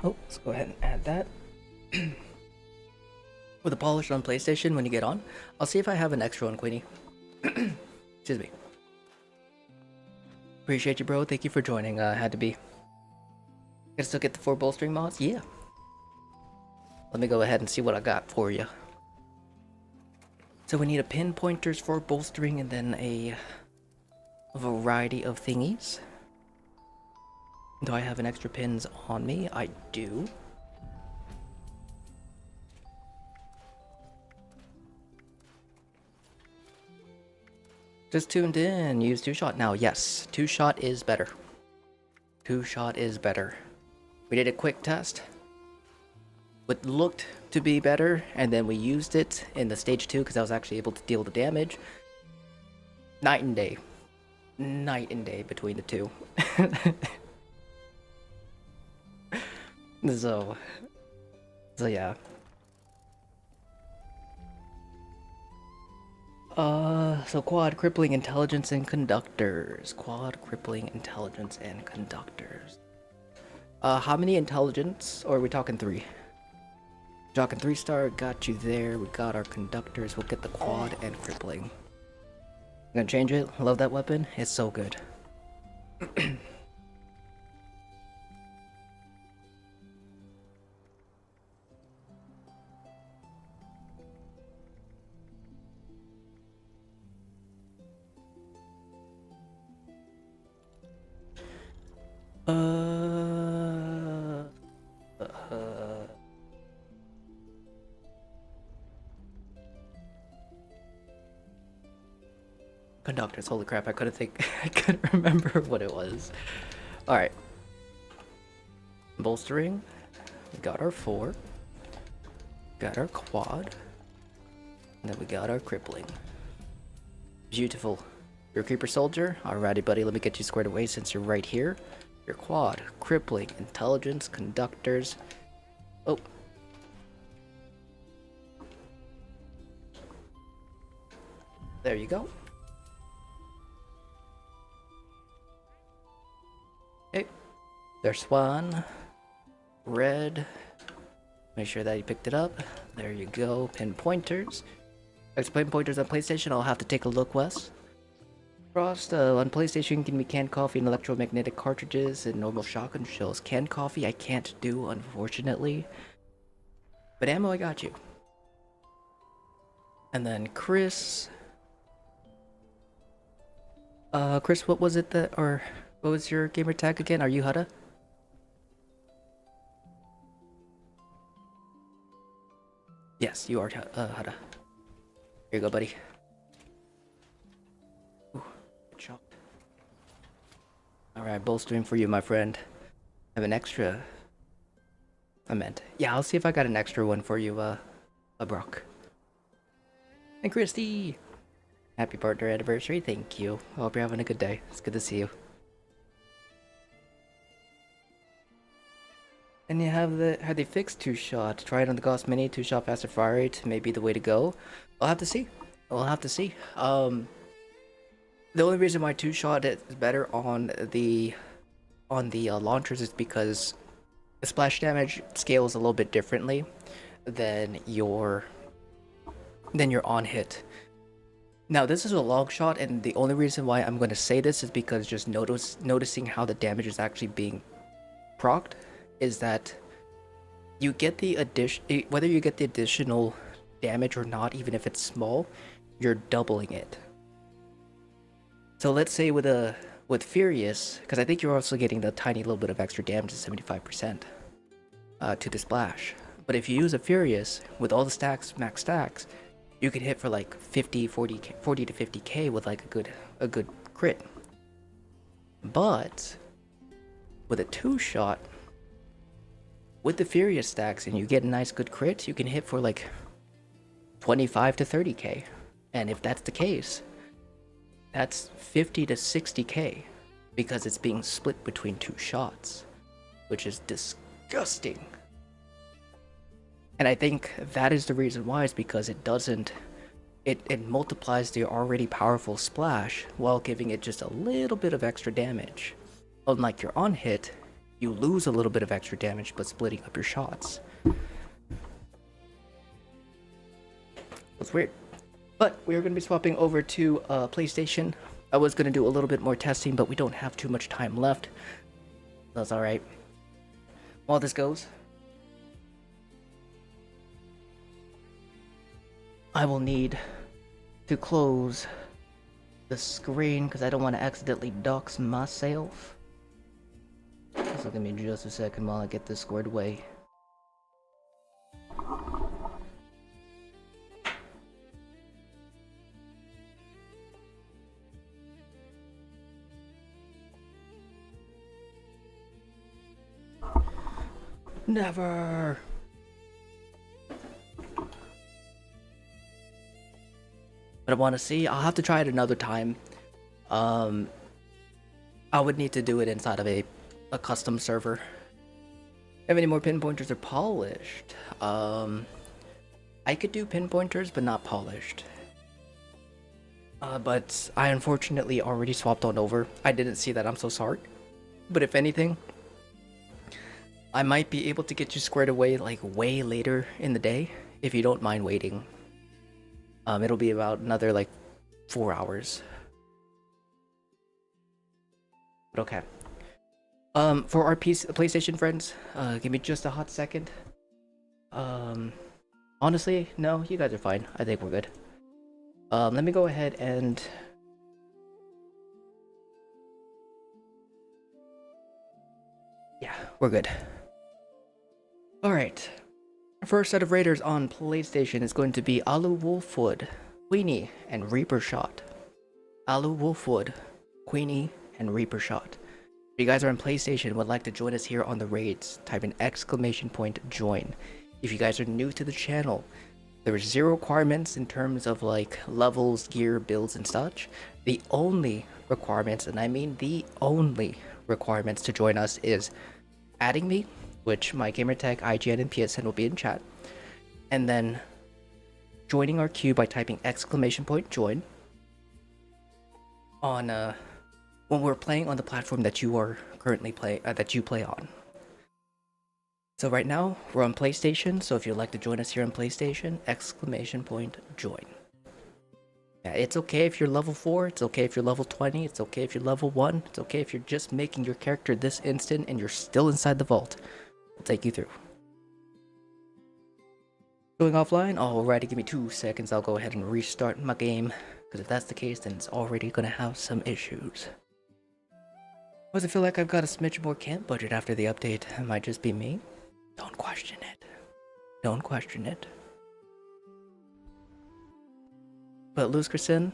Oh, let's go ahead and add that. With the polish on PlayStation when you get on. I'll see if I have an extra one, Queenie. Excuse me. Appreciate you, bro. Thank you for joining. Had to be. Can still get the 4 bolstering mods? Yeah. Let me go ahead and see what I got for you. So we need a pinpointers for bolstering and then a variety of thingies. Do I have an extra pins on me? I do. Just tuned in. Use 2-shot now. Yes, 2-shot is better. 2-shot is better. We did a quick test. What looked to be better, and then we used it in the stage 2 because I was actually able to deal the damage. Night and day. Night and day between the two. So yeah. So quad crippling intelligence and conductors. Quad crippling intelligence and conductors. How many intelligence? Or are we talking 3? Talking 3 star, got you there. We got our conductors. We'll get the quad and crippling. I'm gonna change it. Love that weapon. It's so good. Conductors, holy crap, I couldn't remember what it was. Alright. Bolstering. We got our 4. Got our quad. And then we got our crippling. Beautiful. You're a creeper soldier? Alrighty, buddy, let me get you squared away since you're right here. Your quad, crippling, intelligence, conductors. Oh. There you go. Okay. There's Swan. Red. Make sure that you picked it up. There you go. Pinpointers. Next pinpointers on PlayStation, I'll have to take a look, Wes. Frost, on PlayStation can be canned coffee and electromagnetic cartridges and normal shotgun shells. Canned coffee I can't do, unfortunately. But ammo, I got you. And then Chris. Chris, what was it that, or what was your gamer tag again? Are you Hutta? Yes, you are Hutta. Here you go, buddy. Ooh, good shot. Alright, bolstering for you, my friend. I have an extra. Yeah, I'll see if I got an extra one for you, Brock. And Christy! Happy partner anniversary, thank you. I hope you're having a good day. It's good to see you. And you have they fixed two-shot. Try it on the Gauss Mini, two-shot faster fire rate may be the way to go. I'll have to see. We'll have to see. The only reason why two-shot is better on the launchers is because the splash damage scales a little bit differently than your on hit. Now this is a long shot, and the only reason why I'm going to say this is because just noticing how the damage is actually being procced is that you get the whether you get the additional damage or not, even if it's small, you're doubling it. So let's say with Furious, because I think you're also getting the tiny little bit of extra damage to 75% to the splash. But if you use a Furious with all the stacks, max stacks, you can hit for like 40 to 50k with like a good crit. But with a two-shot with the Furious stacks and you get a nice good crit, you can hit for like 25 to 30k. And if that's the case, that's 50 to 60k because it's being split between two shots, which is disgusting. And I think that is the reason why, is because it multiplies the already powerful splash while giving it just a little bit of extra damage. Unlike your on hit, you lose a little bit of extra damage but splitting up your shots. That's weird. But we're going to be swapping over to PlayStation. I was going to do a little bit more testing, but we don't have too much time left. That's alright. While this goes, I will need to close the screen because I don't want to accidentally dox myself. So give me just a second while I get this squared away. Never! But I want to see. I'll have to try it another time. I would need to do it inside of a custom server. Have any more pinpointers are polished? I could do pinpointers, but not polished. But I unfortunately already swapped on over. I didn't see that. I'm so sorry. But if anything, I might be able to get you squared away like way later in the day if you don't mind waiting. It'll be about another like 4 hours. But okay. For our PlayStation friends, give me just a hot second. Honestly, no, you guys are fine. I think we're good. Let me go ahead and yeah, we're good. Alright. First set of raiders on PlayStation is going to be Alu Wolfwood, Queenie, and Reaper Shot. Alu Wolfwood, Queenie, and Reaper Shot. If you guys are on PlayStation and would like to join us here on the raids, type in !join. if you guys are new to the channel, there is 0 requirements in terms of like levels, gear, builds, and such. The only requirements, and I mean the only requirements to join us is adding me, which my gamertag, IGN, and PSN will be in chat, and then joining our queue by typing !join on when we're playing on the platform that you are currently play on. So right now we're on PlayStation, so if you'd like to join us here on PlayStation, !join. Yeah, it's okay if you're level 4, it's okay if you're level 20, it's okay if you're level 1, it's okay if you're just making your character this instant and you're still inside the vault. We'll take you through. Going offline? Alrighty, give me 2 seconds, I'll go ahead and restart my game, because if that's the case, then it's already gonna have some issues. Does it feel like I've got a smidge more camp budget after the update? It might just be me. Don't question it. Don't question it. But Luz Kristen,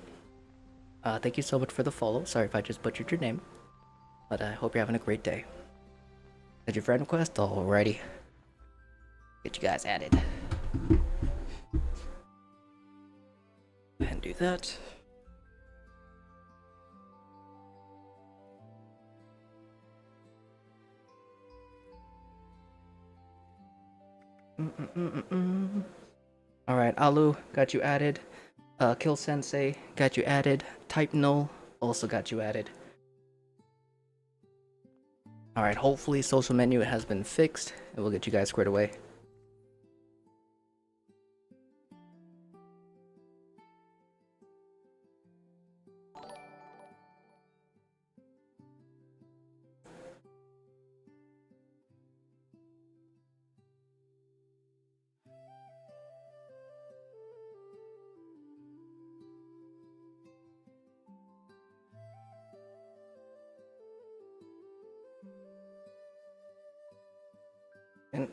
thank you so much for the follow. Sorry if I just butchered your name. But I hope you're having a great day. Did your friend request? Alrighty. Get you guys added. And do that. Alright, Alu, got you added. Kill Sensei, got you added. Type Null, also got you added. Alright, hopefully social menu has been fixed, and we'll get you guys squared away. And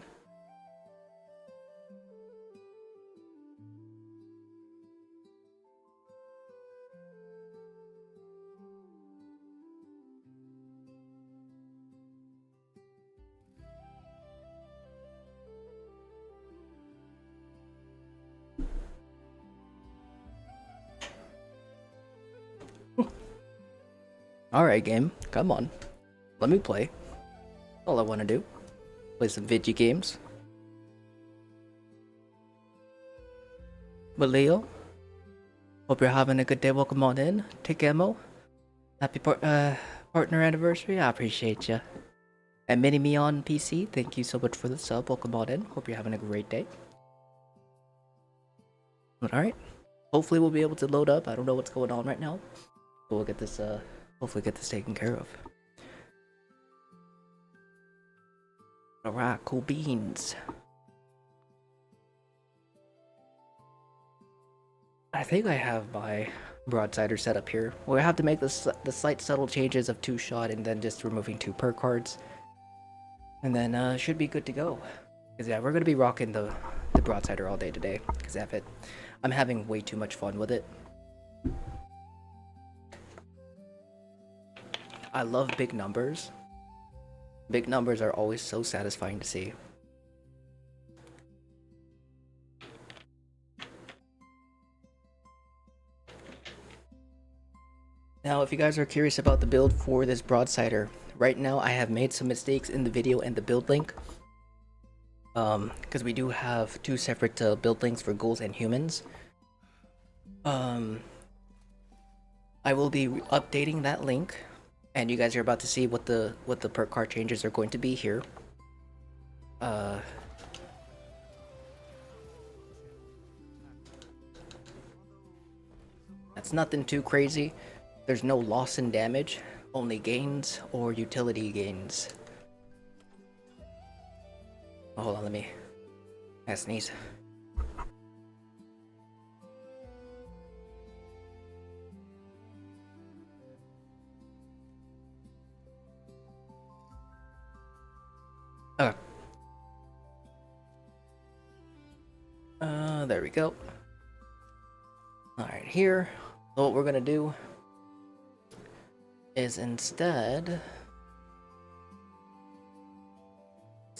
alright, game, come on. Let me play. All I want to do. Play some video games. But Leo, hope you're having a good day. Welcome on in. Take ammo. Happy partner anniversary. I appreciate you. And Mini Me on PC, thank you so much for the sub. Welcome on in. Hope you're having a great day. Alright. Hopefully we'll be able to load up. I don't know what's going on right now. But we'll get this hopefully get this taken care of. Alright, cool beans. I think I have my Broadsider set up here. We'll have to make the slight subtle changes of 2-shot and then just removing 2 perk cards. And then should be good to go. Because yeah, we're going to be rocking the Broadsider all day today. Because I'm having way too much fun with it. I love big numbers. Big numbers are always so satisfying to see. Now, if you guys are curious about the build for this Broadsider, right now I have made some mistakes in the video and the build link. Because we do have 2 separate build links for ghouls and humans. I will be updating that link. And you guys are about to see what the perk card changes are going to be here. That's nothing too crazy. There's no loss in damage, only gains or utility gains. Oh, hold on, let me sneeze. Okay. There we go. Alright, here, what we're gonna do is instead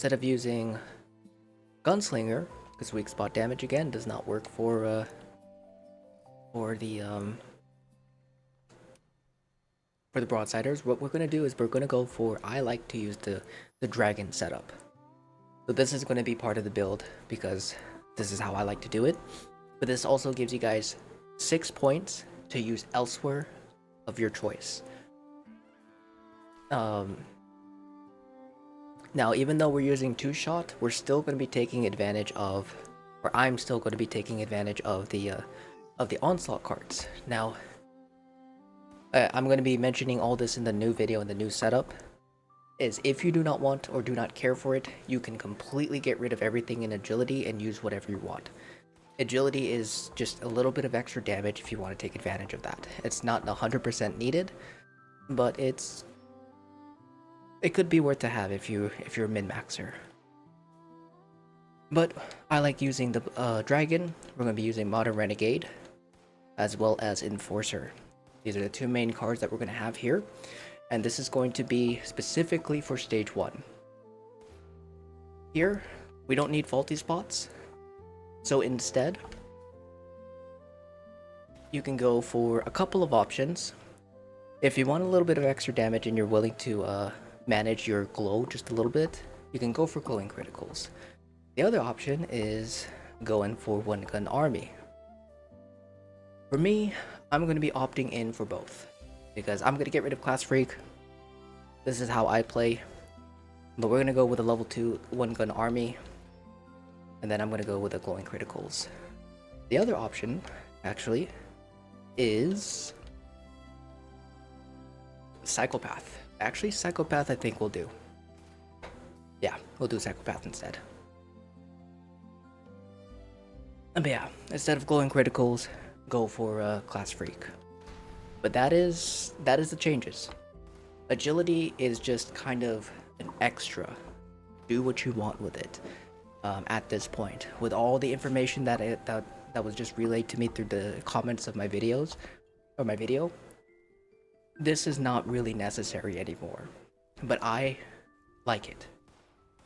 of using Gunslinger, because weak spot damage again does not work for the Broadsiders. What we're gonna do is we're gonna go for, I like to use the dragon setup. So this is gonna be part of the build because this is how I like to do it. But this also gives you guys 6 points to use elsewhere of your choice. Now, even though we're using 2-shot, we're still going to be taking advantage of, or I'm still going to be taking advantage of the onslaught cards. Now, I'm going to be mentioning all this in the new video, in the new setup. Is if you do not want or do not care for it, you can completely get rid of everything in agility and use whatever you want. Agility is just a little bit of extra damage if you want to take advantage of that. It's not 100% needed, but it could be worth to have if you're a min-maxer. But I like using the dragon. We're going to be using Modern Renegade as well as Enforcer. These are the 2 main cards that we're going to have here, and this is going to be specifically for stage 1. Here, we don't need faulty spots, so instead, you can go for a couple of options. If you want a little bit of extra damage and you're willing to manage your glow just a little bit, you can go for glowing criticals. The other option is going for one gun army. For me, I'm going to be opting in for both because I'm going to get rid of class freak. This is how I play, but we're going to go with a level 2 one gun army, and then I'm going to go with the glowing criticals. The other option actually is psychopath. Actually, psychopath I think we'll do. Yeah, we'll do psychopath instead. But yeah, instead of glowing criticals, go for class freak. But that is the changes. Agility is just kind of an extra. Do what you want with it. At this point, with all the information that was just relayed to me through the comments of my videos or my video, this is not really necessary anymore. But I like it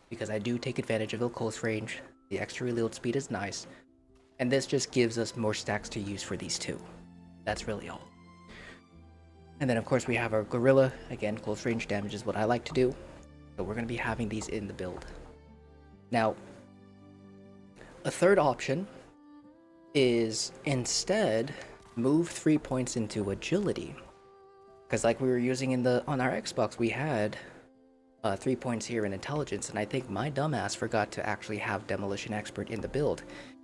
because I do take advantage of the close range. The extra reload speed is nice, and this just gives us more stacks to use for these 2. That's really all. And then of course we have our gorilla. Again, close range damage is what I like to do, so we're going to be having these in the build. Now, a third option is instead move 3 points into agility, because like we were using on our Xbox, we had 3 points here in intelligence, and I think my dumbass forgot to actually have demolition expert in the build.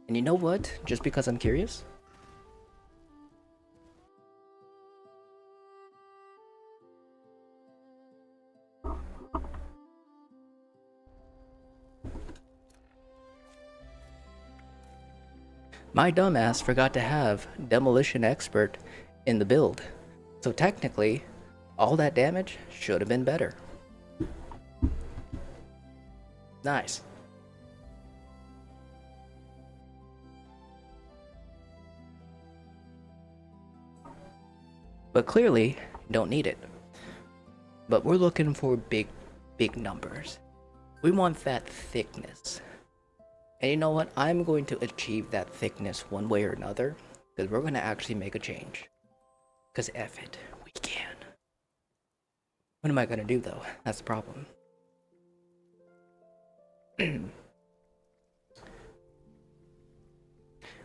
And you know what? Just because I'm curious, my dumbass forgot to have demolition expert in the build. So technically, all that damage should have been better. Nice. But clearly, don't need it. But we're looking for big numbers. We want that thickness. And you know what? I'm going to achieve that thickness one way or another, because we're going to actually make a change. Because F it, we can. What am I going to do though? That's the problem.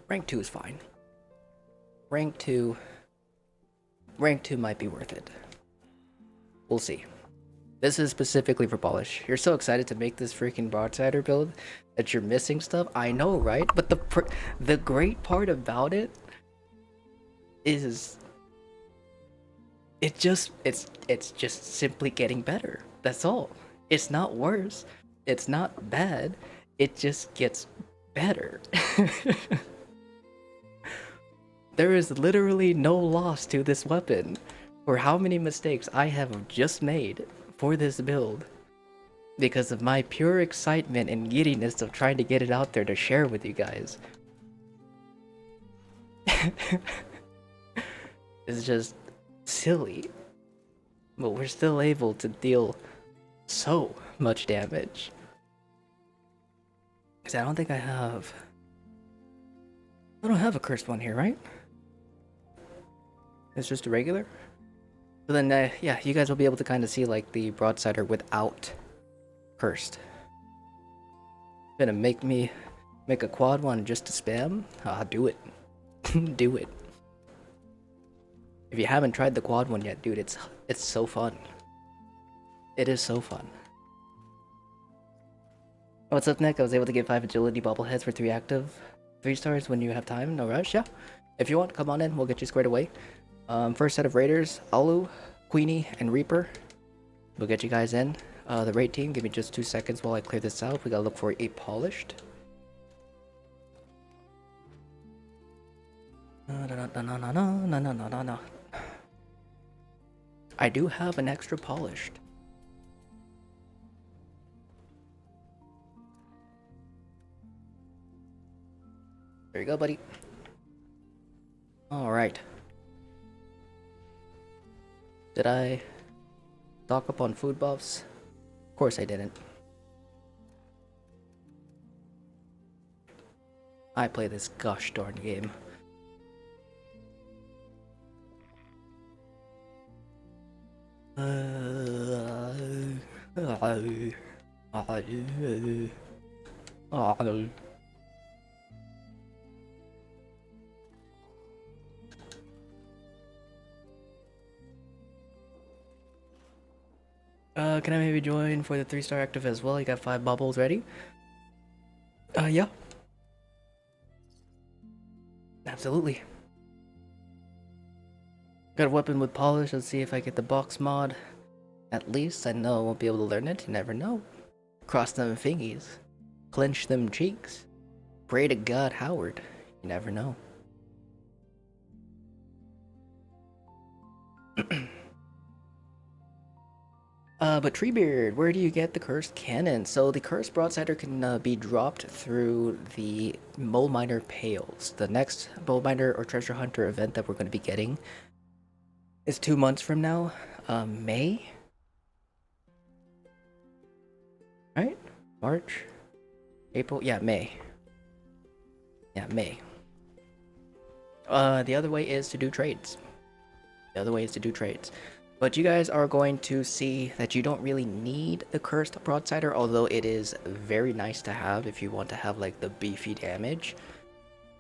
Rank 2 is fine. Rank 2 might be worth it. We'll see. This is specifically for polish. You're so excited to make this freaking Broadsider build that you're missing stuff. I know, right? But the great part about it is it's just simply getting better. That's all. It's not worse. It's not bad. It just gets better. There is literally no loss to this weapon for how many mistakes I have just made for this build because of my pure excitement and giddiness of trying to get it out there to share with you guys. It's just silly, but we're still able to deal so much damage. 'Cause I don't think I have. I don't have a cursed one here, right? It's just a regular. So then, yeah, you guys will be able to kind of see like the broadsider without cursed. Gonna make me make a quad one just to spam? Ah, do it. Do it. If you haven't tried the quad one yet, dude, it's so fun. It is so fun. What's up, Nick? I was able to get 5 agility bobbleheads for 3 active 3 stars when you have time. No rush, yeah. If you want, come on in. We'll get you squared away. First set of raiders, Alu, Queenie, and Reaper. We'll get you guys in. The raid team, give me just 2 seconds while I clear this out. We gotta look for a polished. No. I do have an extra polished. There you go, buddy. Alright. Did I stock up on food buffs? Of course I didn't. I play this gosh darn game. Can I maybe join for the 3-star active as well? You got 5 bubbles ready? Yeah. Absolutely. Got a weapon with polish. Let's see if I get the box mod. At least I know I won't be able to learn it. You never know. Cross them fingies. Clench them cheeks. Pray to God, Howard. You never know. But Treebeard, where do you get the cursed cannon? So the cursed broadsider can be dropped through the mole miner pails. The next mole miner or treasure hunter event that we're going to be getting is 2 months from now. May? Right? March? April? Yeah, May. Yeah, May. The other way is to do trades. But you guys are going to see that you don't really need the cursed broadsider, although it is very nice to have if you want to have like the beefy damage.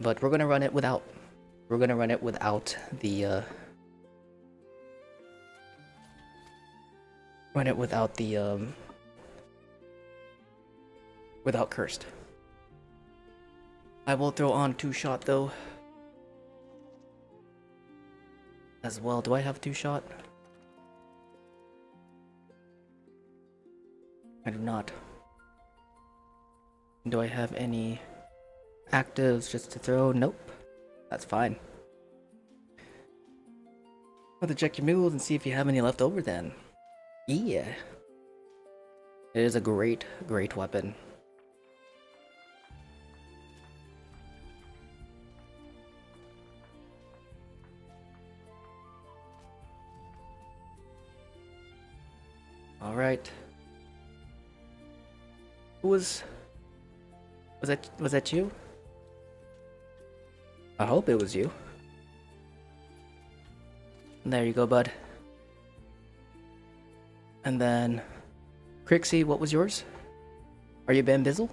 But we're gonna run it without. We're gonna run it without the without cursed. I will throw on 2-shot though. As well. Do I have 2-shot? I do not. Do I have any actives just to throw? Nope. That's fine. I'll have to check your mules and see if you have any left over then. Yeah. It is a great weapon. Alright. Was that you? I hope it was you. There you go, bud. And then Crixie, what was yours? Are you Bambizzle?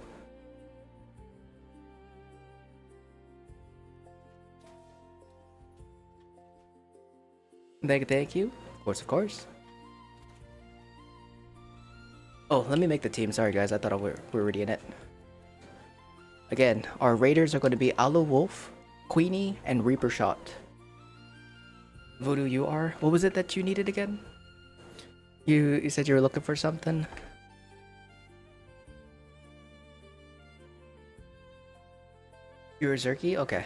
Thank you. Of course. Oh, let me make the team. Sorry, guys. I thought we were already in it. Again, our raiders are going to be Aloe Wolf, Queenie, and Reaper Shot. Voodoo, you are? What was it that you needed again? You said you were looking for something? You're a Zerky? Okay.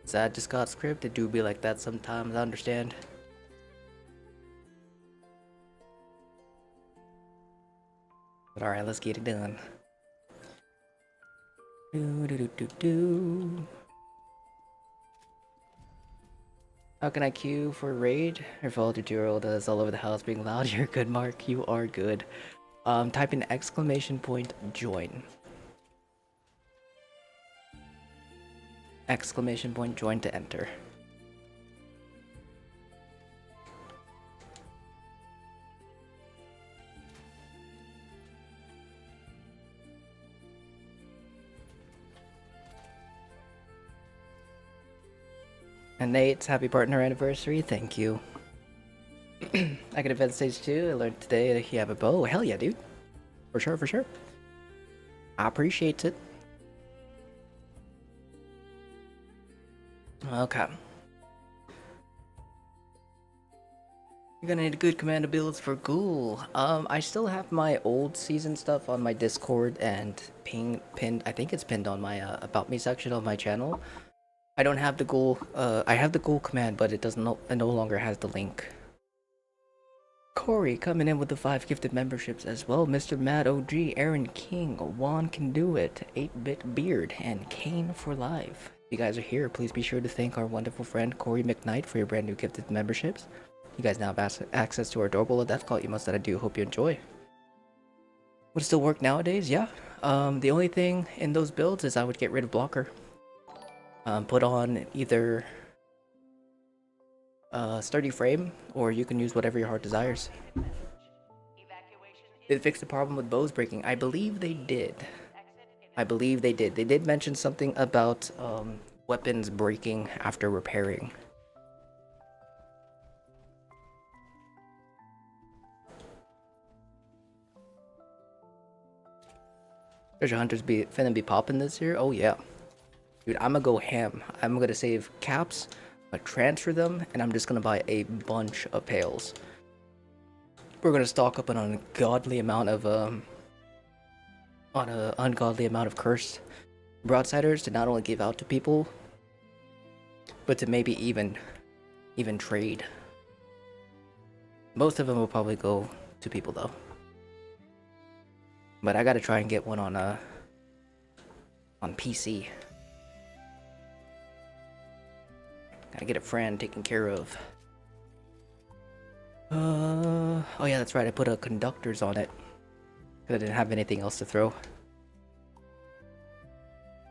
Sad just got script. It do be like that sometimes, I understand. But alright, let's get it done. How can I queue for raid? Your follow tutorial does all over the house being loud. You're good, Mark. You are good. Type in exclamation point join. Exclamation point join to enter. And Nate's happy partner anniversary. Thank you. I can event stage 2. I learned today that you have a bow. Hell yeah, dude. For sure, for sure. I appreciate it. Okay. You're gonna need a good command builds for Ghoul. I still have my old season stuff on my Discord and pinned. I think it's pinned on my about me section of my channel. I don't have the Ghoul. I have the Ghoul command, but it no longer has the link. Corey coming in with the 5 gifted memberships as well. Mr. Mad OG, Aaron King, Juan Can Do It, 8-Bit Beard, and Kane for Life. If you guys are here, please be sure to thank our wonderful friend Corey McKnight for your brand new gifted memberships. You guys now have access to our adorable Death Cult emotes that I do hope you enjoy. Would it still work nowadays? Yeah. The only thing in those builds is I would get rid of blocker. Put on either sturdy frame, or you can use whatever your heart desires. Did it fix the problem with bows breaking? I believe they did. I believe they did. They did mention something about weapons breaking after repairing. Treasure hunters finna be popping this year? Oh yeah. Dude, I'm gonna go ham. I'm gonna save caps, transfer them, and I'm just gonna buy a bunch of pails. We're gonna stock up on an ungodly amount of cursed broadsiders to not only give out to people, but to maybe even trade. Most of them will probably go to people though. But I gotta try and get one on PC. Gotta get a friend taken care of. Oh yeah, that's right. I put a conductors on it because I didn't have anything else to throw. All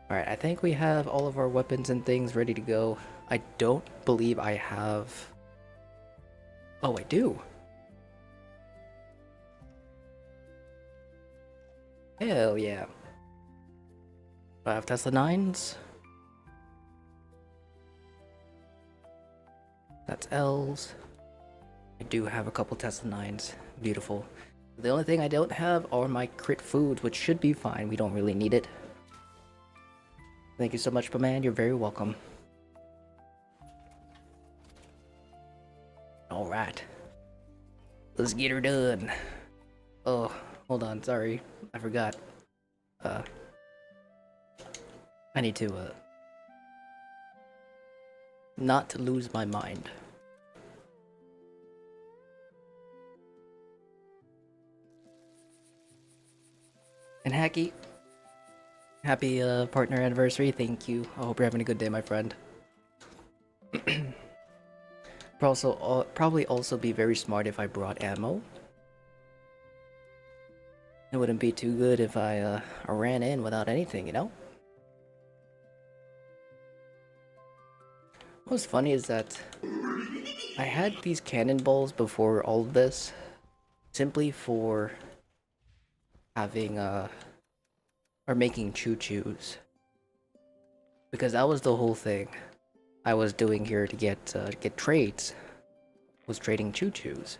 right, I think we have all of our weapons and things ready to go. I don't believe I have. Oh, I do. Hell yeah. 5 Tesla 9s. That's L's. I do have a couple Tesla 9s. Beautiful. The only thing I don't have are my crit foods, which should be fine. We don't really need it. Thank you so much, man. You're very welcome. Alright. Let's get her done. Oh, hold on. Sorry. I forgot. I need to, not to lose my mind. And Hacky, happy partner anniversary. Thank you. I hope you're having a good day, my friend. Probably also be very smart if I brought ammo. It wouldn't be too good if I ran in without anything, you know? What's funny is that I had these cannonballs before all of this, simply for having or making choo-choos, because that was the whole thing I was doing here to get trades, was trading choo-choos.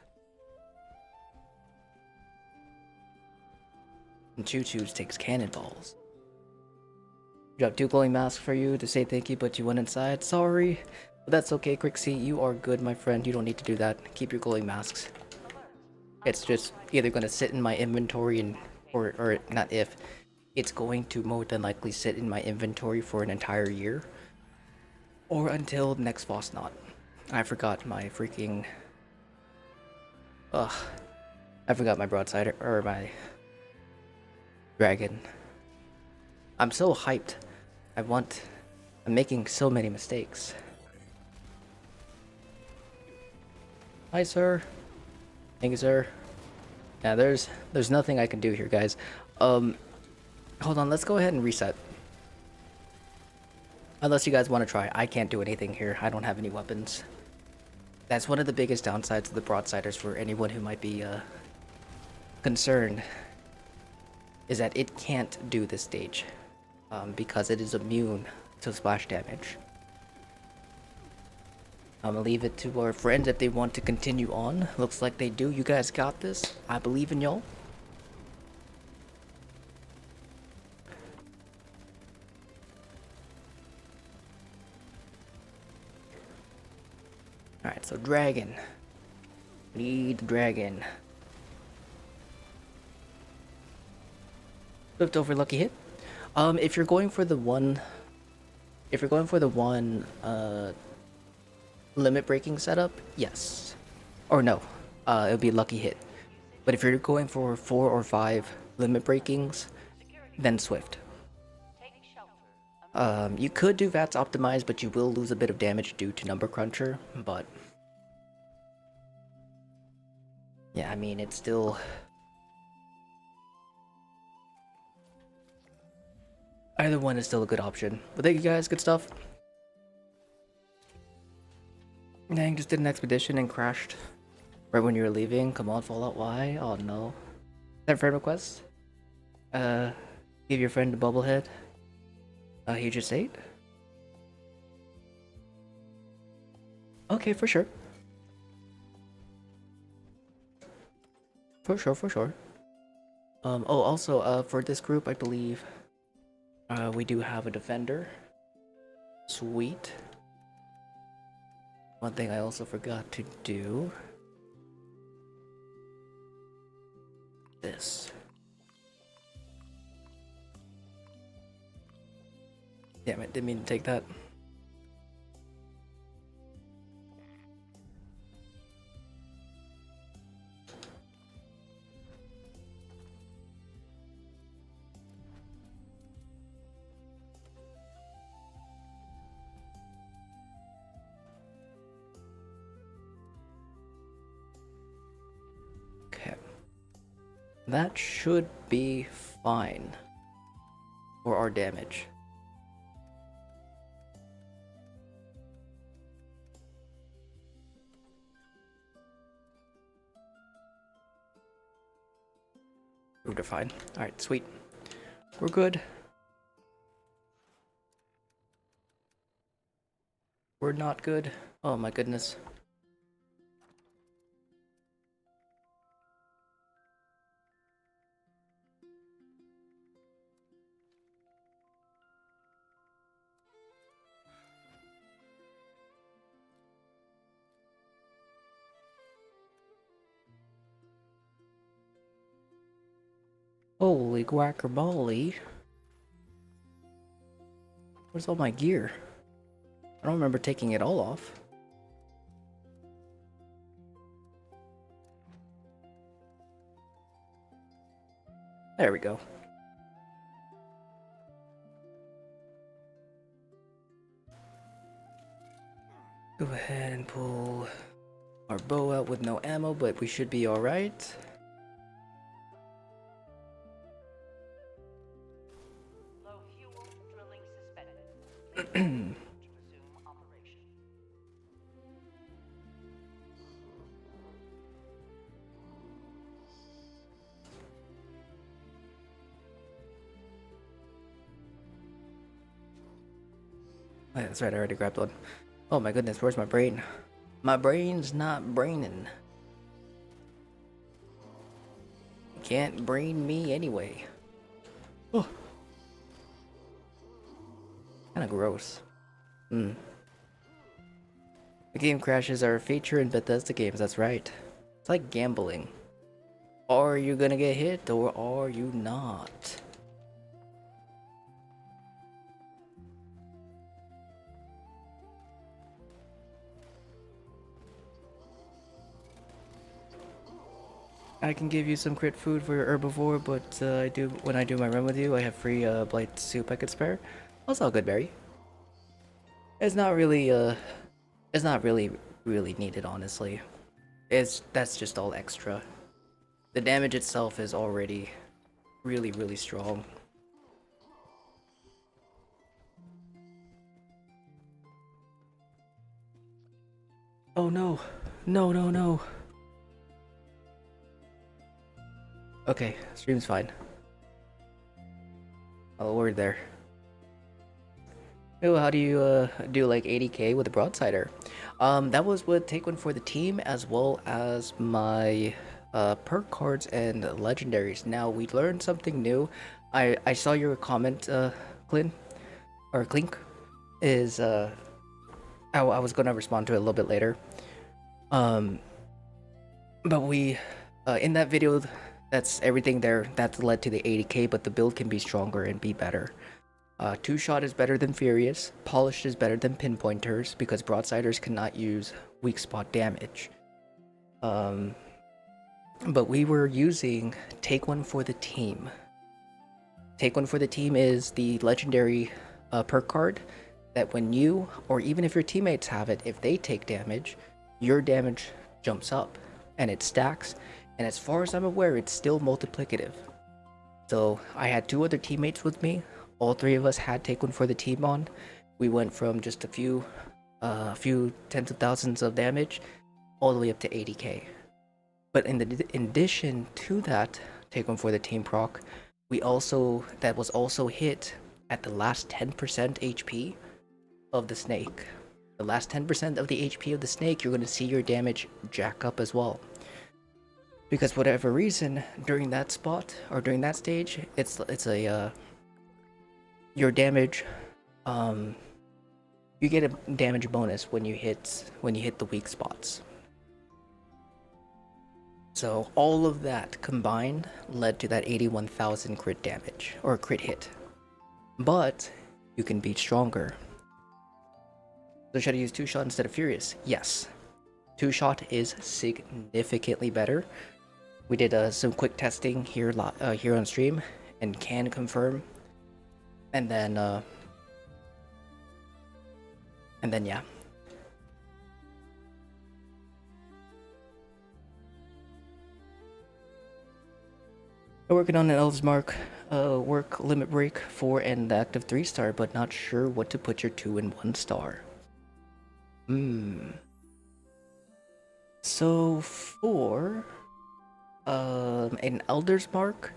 And choo-choos takes cannonballs. Dropped 2 glowing masks for you to say thank you, but you went inside. Sorry. But that's okay, Crixie. You are good, my friend. You don't need to do that. Keep your glowing masks. It's just either gonna sit in my inventory and or not if. It's going to more than likely sit in my inventory for an entire year. Or until next Fosnot. I forgot my freaking... Ugh. I forgot my Broadsider, or my... Dragon. I'm so hyped. I'm making so many mistakes. Hi, sir. Thank you, sir. Yeah, there's nothing I can do here, guys. Hold on, let's go ahead and reset. Unless you guys want to try. I can't do anything here. I don't have any weapons. That's one of the biggest downsides of the Broadsiders for anyone who might be concerned, is that it can't do this stage because it is immune to splash damage. I'm gonna leave it to our friends if they want to continue on. Looks like they do. You guys got this. I believe in y'all. Alright, so dragon. Need the dragon. Flipped over lucky hit. If you're going for the one limit breaking setup, yes. Or no. It'll be lucky hit. But if you're going for 4 or 5 limit breakings, then Swift. You could do VATS optimized, but you will lose a bit of damage due to number cruncher, but yeah, I mean, it's still either one is still a good option. But thank you guys, good stuff. Dang, just did an expedition and crashed right when you were leaving. Come on, Fallout, why? Oh no. Is that a friend request? Give your friend a bubblehead. He just ate? Okay, for sure. For sure. Oh, also, for this group, I believe, we do have a defender. Sweet. One thing I also forgot to do. This. Damn it, didn't mean to take that. Okay. That should be fine for our damage. We're fine. Alright, sweet. We're good. We're not good. Oh my goodness. Holy guacamole. Where's all my gear? I don't remember taking it all off. There we go. Go ahead and pull our bow out with no ammo, but we should be alright. Low fuel drilling suspended. To resume operation. Oh, yeah, that's right, I already grabbed one. Oh my goodness, where's my brain? My brain's not braining. You can't brain me anyway. Oh. Kinda gross. The game crashes are a feature in Bethesda games, that's right. It's like gambling. Are you gonna get hit or are you not? I can give you some crit food for your herbivore, but when I do my run with you, I have free blight soup I could spare. That's all good, Barry. It's not really really needed, honestly. That's just all extra. The damage itself is already really, really strong. Oh no. No, no, no. Okay, stream's fine. Oh, we're there. Oh, how do you do like 80k with a broadsider? That was with Take One for the Team as well as my perk cards and legendaries. Now we learned something new. I saw your comment, Clint or Clink, is I was gonna respond to it a little bit later. Um, but we in that video, that's everything there. That's led to the 80k, but the build can be stronger and be better. Two-shot is better than Furious. Polished is better than Pinpointers because Broadsiders cannot use weak spot damage. But we were using Take One for the Team. Take One for the Team is the legendary perk card that when you, or even if your teammates have it, if they take damage, your damage jumps up and it stacks. And as far as I'm aware, it's still multiplicative. So I had 2 other teammates with me. All 3 of us had Take One for the Team on. We went from just a few tens of thousands of damage all the way up to 80k. But in addition to that Take One for the Team proc, that was also hit at the last 10% HP of the snake. The last 10% of the HP of the snake, you're going to see your damage jack up as well. Because whatever reason, during that spot or during that stage, it's a your damage, you get a damage bonus when you hit the weak spots. So all of that combined led to that 81,000 crit damage or crit hit. But you can be stronger. So should I use 2-shot instead of Furious? Yes. 2-shot is significantly better. We did some quick testing here on stream and can confirm. And then yeah. I'm working on an Elves Mark work limit break 4 and the active 3-star, but not sure what to put your 2 and 1-star. So for an Elder's Mark,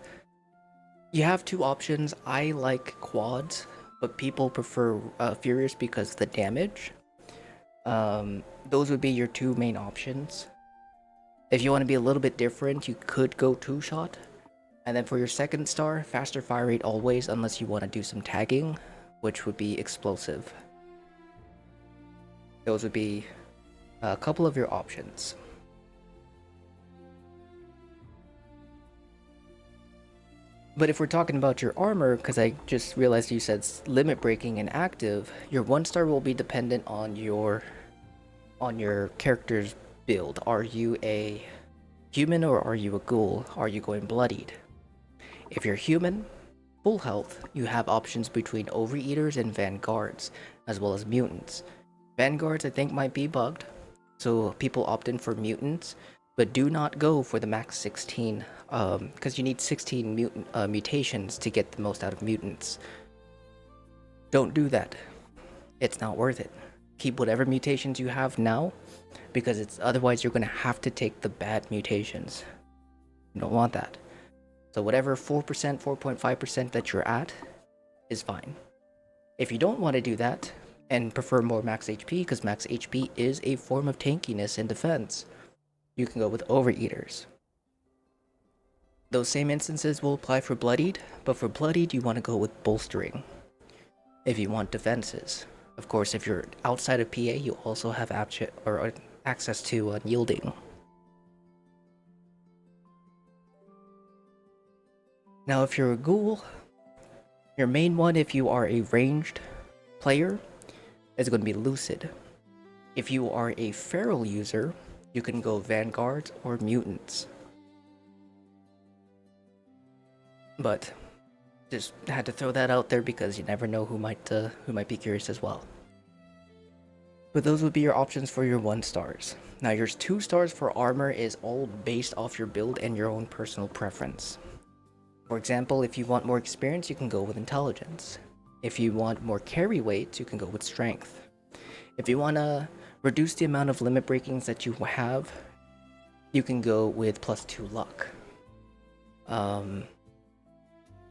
you have 2 options. I like quads, but people prefer Furious because of the damage. Those would be your 2 main options. If you want to be a little bit different, you could go 2-shot. And then for your 2nd star, faster fire rate always, unless you want to do some tagging, which would be explosive. Those would be a couple of your options. But if we're talking about your armor, because I just realized you said limit breaking and active, your 1-star will be dependent on your character's build. Are you a human or are you a ghoul? Are you going bloodied? If you're human, full health, you have options between Overeaters and Vanguards, as well as Mutants. Vanguards I think might be bugged, so people opt in for Mutants, but do not go for the max 16, because you need 16 mutations to get the most out of Mutants. Don't do that. It's not worth it. Keep whatever mutations you have now, because otherwise you're going to have to take the bad mutations. You don't want that. So whatever 4%, 4.5% that you're at is fine. If you don't want to do that and prefer more max HP, because max HP is a form of tankiness and defense, you can go with Overeaters. Those same instances will apply for Bloodied, but for Bloodied you want to go with Bolstering if you want defenses. Of course, if you're outside of PA, you also have access to Yielding. Now, if you're a ghoul, your main one, if you are a ranged player, is going to be Lucid. If you are a feral user, you can go Vanguards or Mutants. But just had to throw that out there because you never know who might be curious as well. But those would be your options for your 1 stars. Now your 2 stars for armor is all based off your build and your own personal preference. For example, if you want more experience, you can go with intelligence. If you want more carry weight, you can go with strength. If you want to reduce the amount of limit breakings that you have, you can go with +2 luck.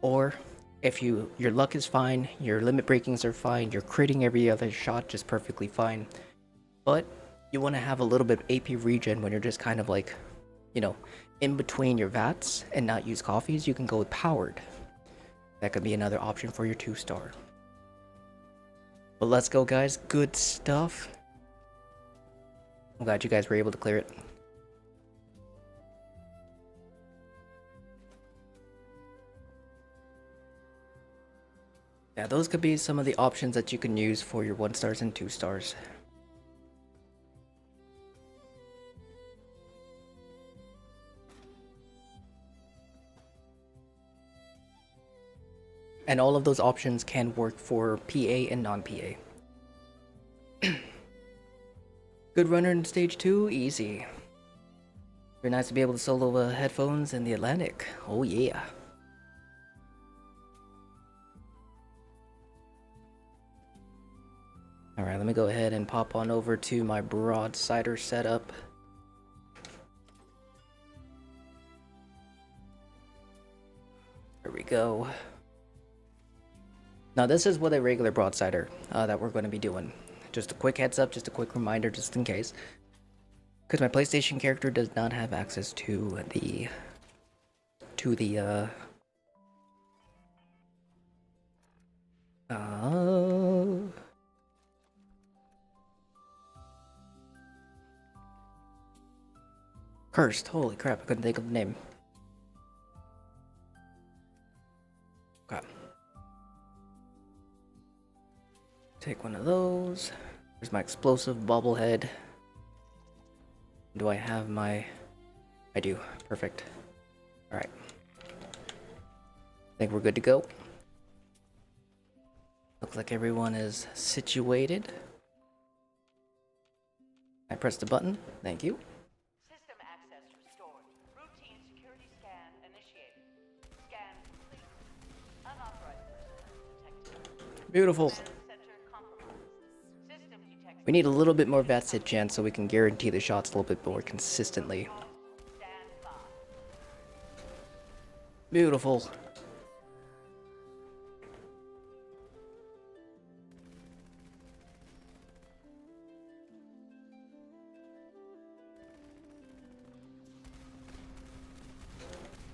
Or if your luck is fine, your limit breakings are fine, you're critting every other shot just perfectly fine. But you want to have a little bit of AP regen when you're just kind of like, you know, in between your VATs and not use coffees, you can go with powered. That could be another option for your 2 star. But let's go, guys. Good stuff. I'm glad you guys were able to clear it. Yeah, those could be some of the options that you can use for your 1 stars and 2 stars. And all of those options can work for PA and non-PA. Good runner in stage 2, easy. Very nice to be able to solo headphones in the Atlantic. Oh yeah. Alright, let me go ahead and pop on over to my Broadsider setup. There we go. Now this is what a regular Broadsider that we're going to be doing. Just a quick heads up, just a quick reminder just in case. Because my PlayStation character does not have access to the Cursed, holy crap, I couldn't think of the name. Okay. Take one of those. Here's my explosive bobblehead. Do I have my... I do. Perfect. Alright. I think we're good to go. Looks like everyone is situated. I press the button. Thank you. System access restored. Routine security scan initiated. Scan complete. Unauthorized personnel detected. Beautiful. Center compromised. System detects. We need a little bit more VATS hit chance so we can guarantee the shots a little bit more consistently. Stand by. Beautiful.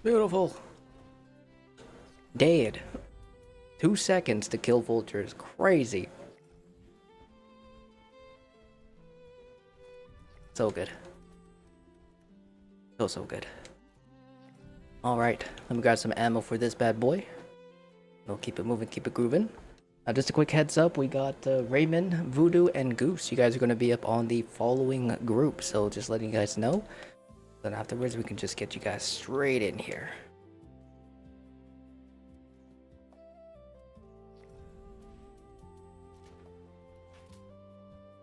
Beautiful. Dead. 2 seconds to kill vultures. Crazy. So good. So good. Alright, let me grab some ammo for this bad boy. We'll keep it moving, keep it grooving. Just a quick heads up, we got Raymond, Voodoo, and Goose. You guys are going to be up on the following group, so just letting you guys know. Then afterwards, we can just get you guys straight in here.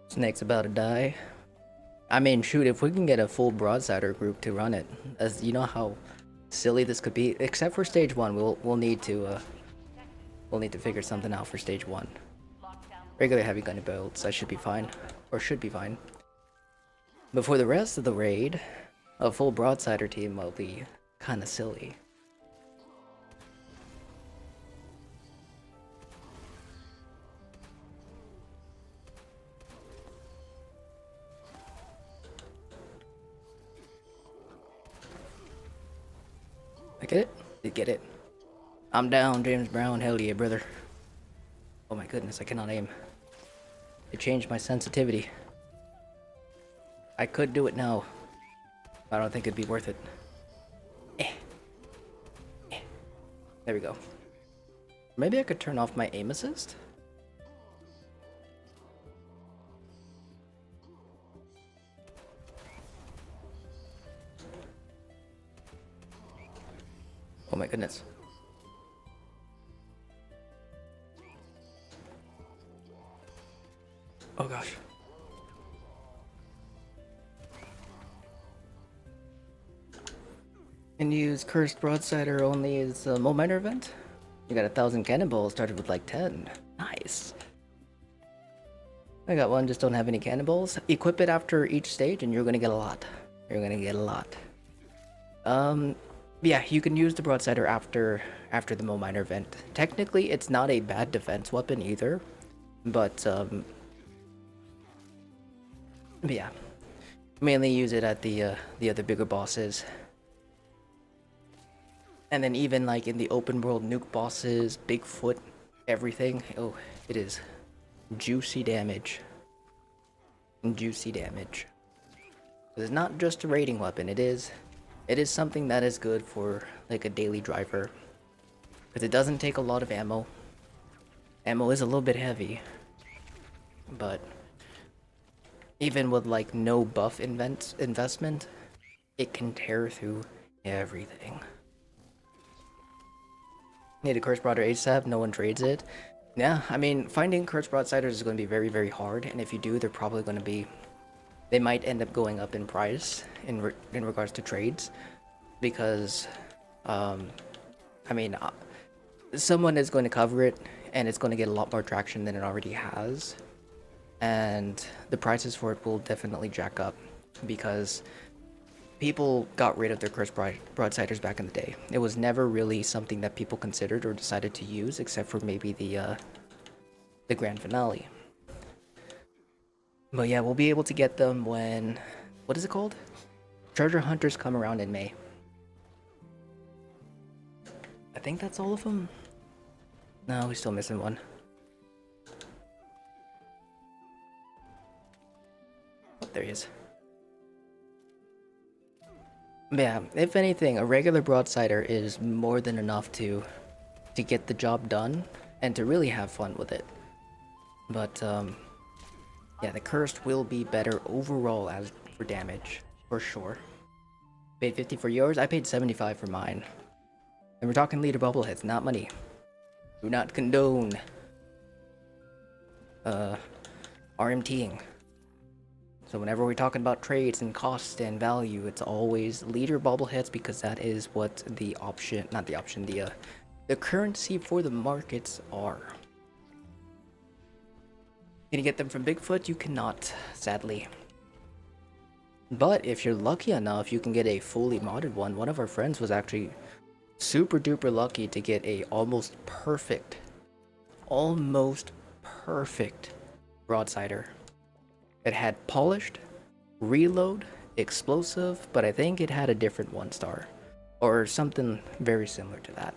Snake's about to die. I mean, shoot, if we can get a full Broadsider group to run it, as you know how silly this could be. Except for stage 1, we'll need to figure something out for stage 1. Regular heavy gun builds, I should be fine, or should be fine. But for the rest of the raid, a full Broadsider team will be kind of silly. I get it? You get it. I'm down, James Brown. Hell yeah, brother. Oh my goodness, I cannot aim. It changed my sensitivity. I could do it now. I don't think it'd be worth it. There we go. Maybe I could turn off my aim assist? Oh my goodness. Oh gosh. And use Cursed Broadsider only as a Mole Miner event. You got 1,000 cannonballs, started with like 10. Nice. I got one, just don't have any cannonballs. Equip it after each stage and you're gonna get a lot. You're gonna get a lot. Yeah, you can use the Broadsider after the Mole Miner event. Technically, it's not a bad defense weapon either, but yeah, mainly use it at the other bigger bosses, and then even like in the open world nuke bosses, Bigfoot, everything. Oh, it is juicy damage. Juicy damage. It's not just a raiding weapon. It is something that is good for like a daily driver, because it doesn't take a lot of ammo. Ammo is a little bit heavy, but even with like no buff investment, it can tear through everything. Need a Curse Broader ASAP, no one trades it. Yeah, I mean, finding Curse Broadsiders is going to be very, very hard, and if you do, they're probably going to be... They might end up going up in price in regards to trades, because, I mean, someone is going to cover it, and it's going to get a lot more traction than it already has, and the prices for it will definitely jack up, because people got rid of their Cursed Broadsiders back in the day. It was never really something that people considered or decided to use, except for maybe the grand finale. But yeah, we'll be able to get them when... What is it called? Treasure Hunters come around in May. I think that's all of them. No, we're still missing one. Oh, there he is. Yeah, if anything, a regular Broadsider is more than enough to get the job done and to really have fun with it. But yeah, the Cursed will be better overall as for damage, for sure. Paid 50 for yours, I paid 75 for mine. And we're talking leader bubbleheads, not money. Do not condone RMTing. So whenever we're talking about trades and cost and value, it's always leader bobbleheads, because that is what the option, not the option, the currency for the markets are. Can you get them from Bigfoot? You cannot, sadly. But if you're lucky enough, you can get a fully modded one. One of our friends was actually super duper lucky to get a almost perfect Broadsider. It had polished, reload, explosive, but I think it had a different 1-star. Or something very similar to that.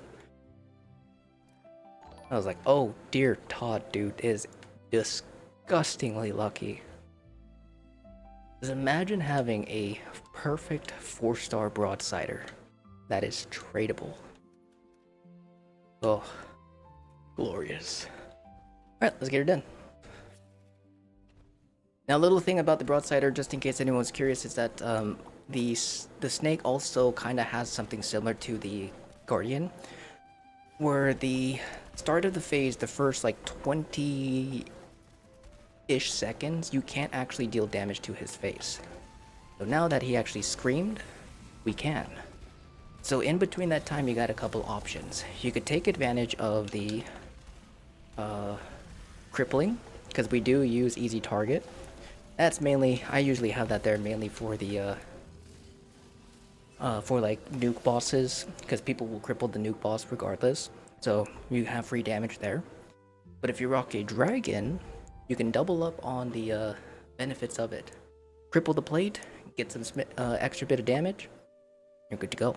I was like, oh dear Todd, dude is disgustingly lucky. Just imagine having a perfect 4-star Broadsider that is tradable. Oh, glorious. Alright, let's get her done. Now, a little thing about the Broadsider, just in case anyone's curious, is that the snake also kind of has something similar to the Guardian, where the start of the phase, the first like 20-ish seconds, you can't actually deal damage to his face. So now that he actually screamed, we can. So in between that time, you got a couple options. You could take advantage of the crippling, because we do use easy target. That's mainly, I usually have that there mainly for the for like nuke bosses, because people will cripple the nuke boss regardless, so you have free damage there. But if you rock a dragon, you can double up on the benefits of it. Cripple the plate, get some extra bit of damage, you're good to go.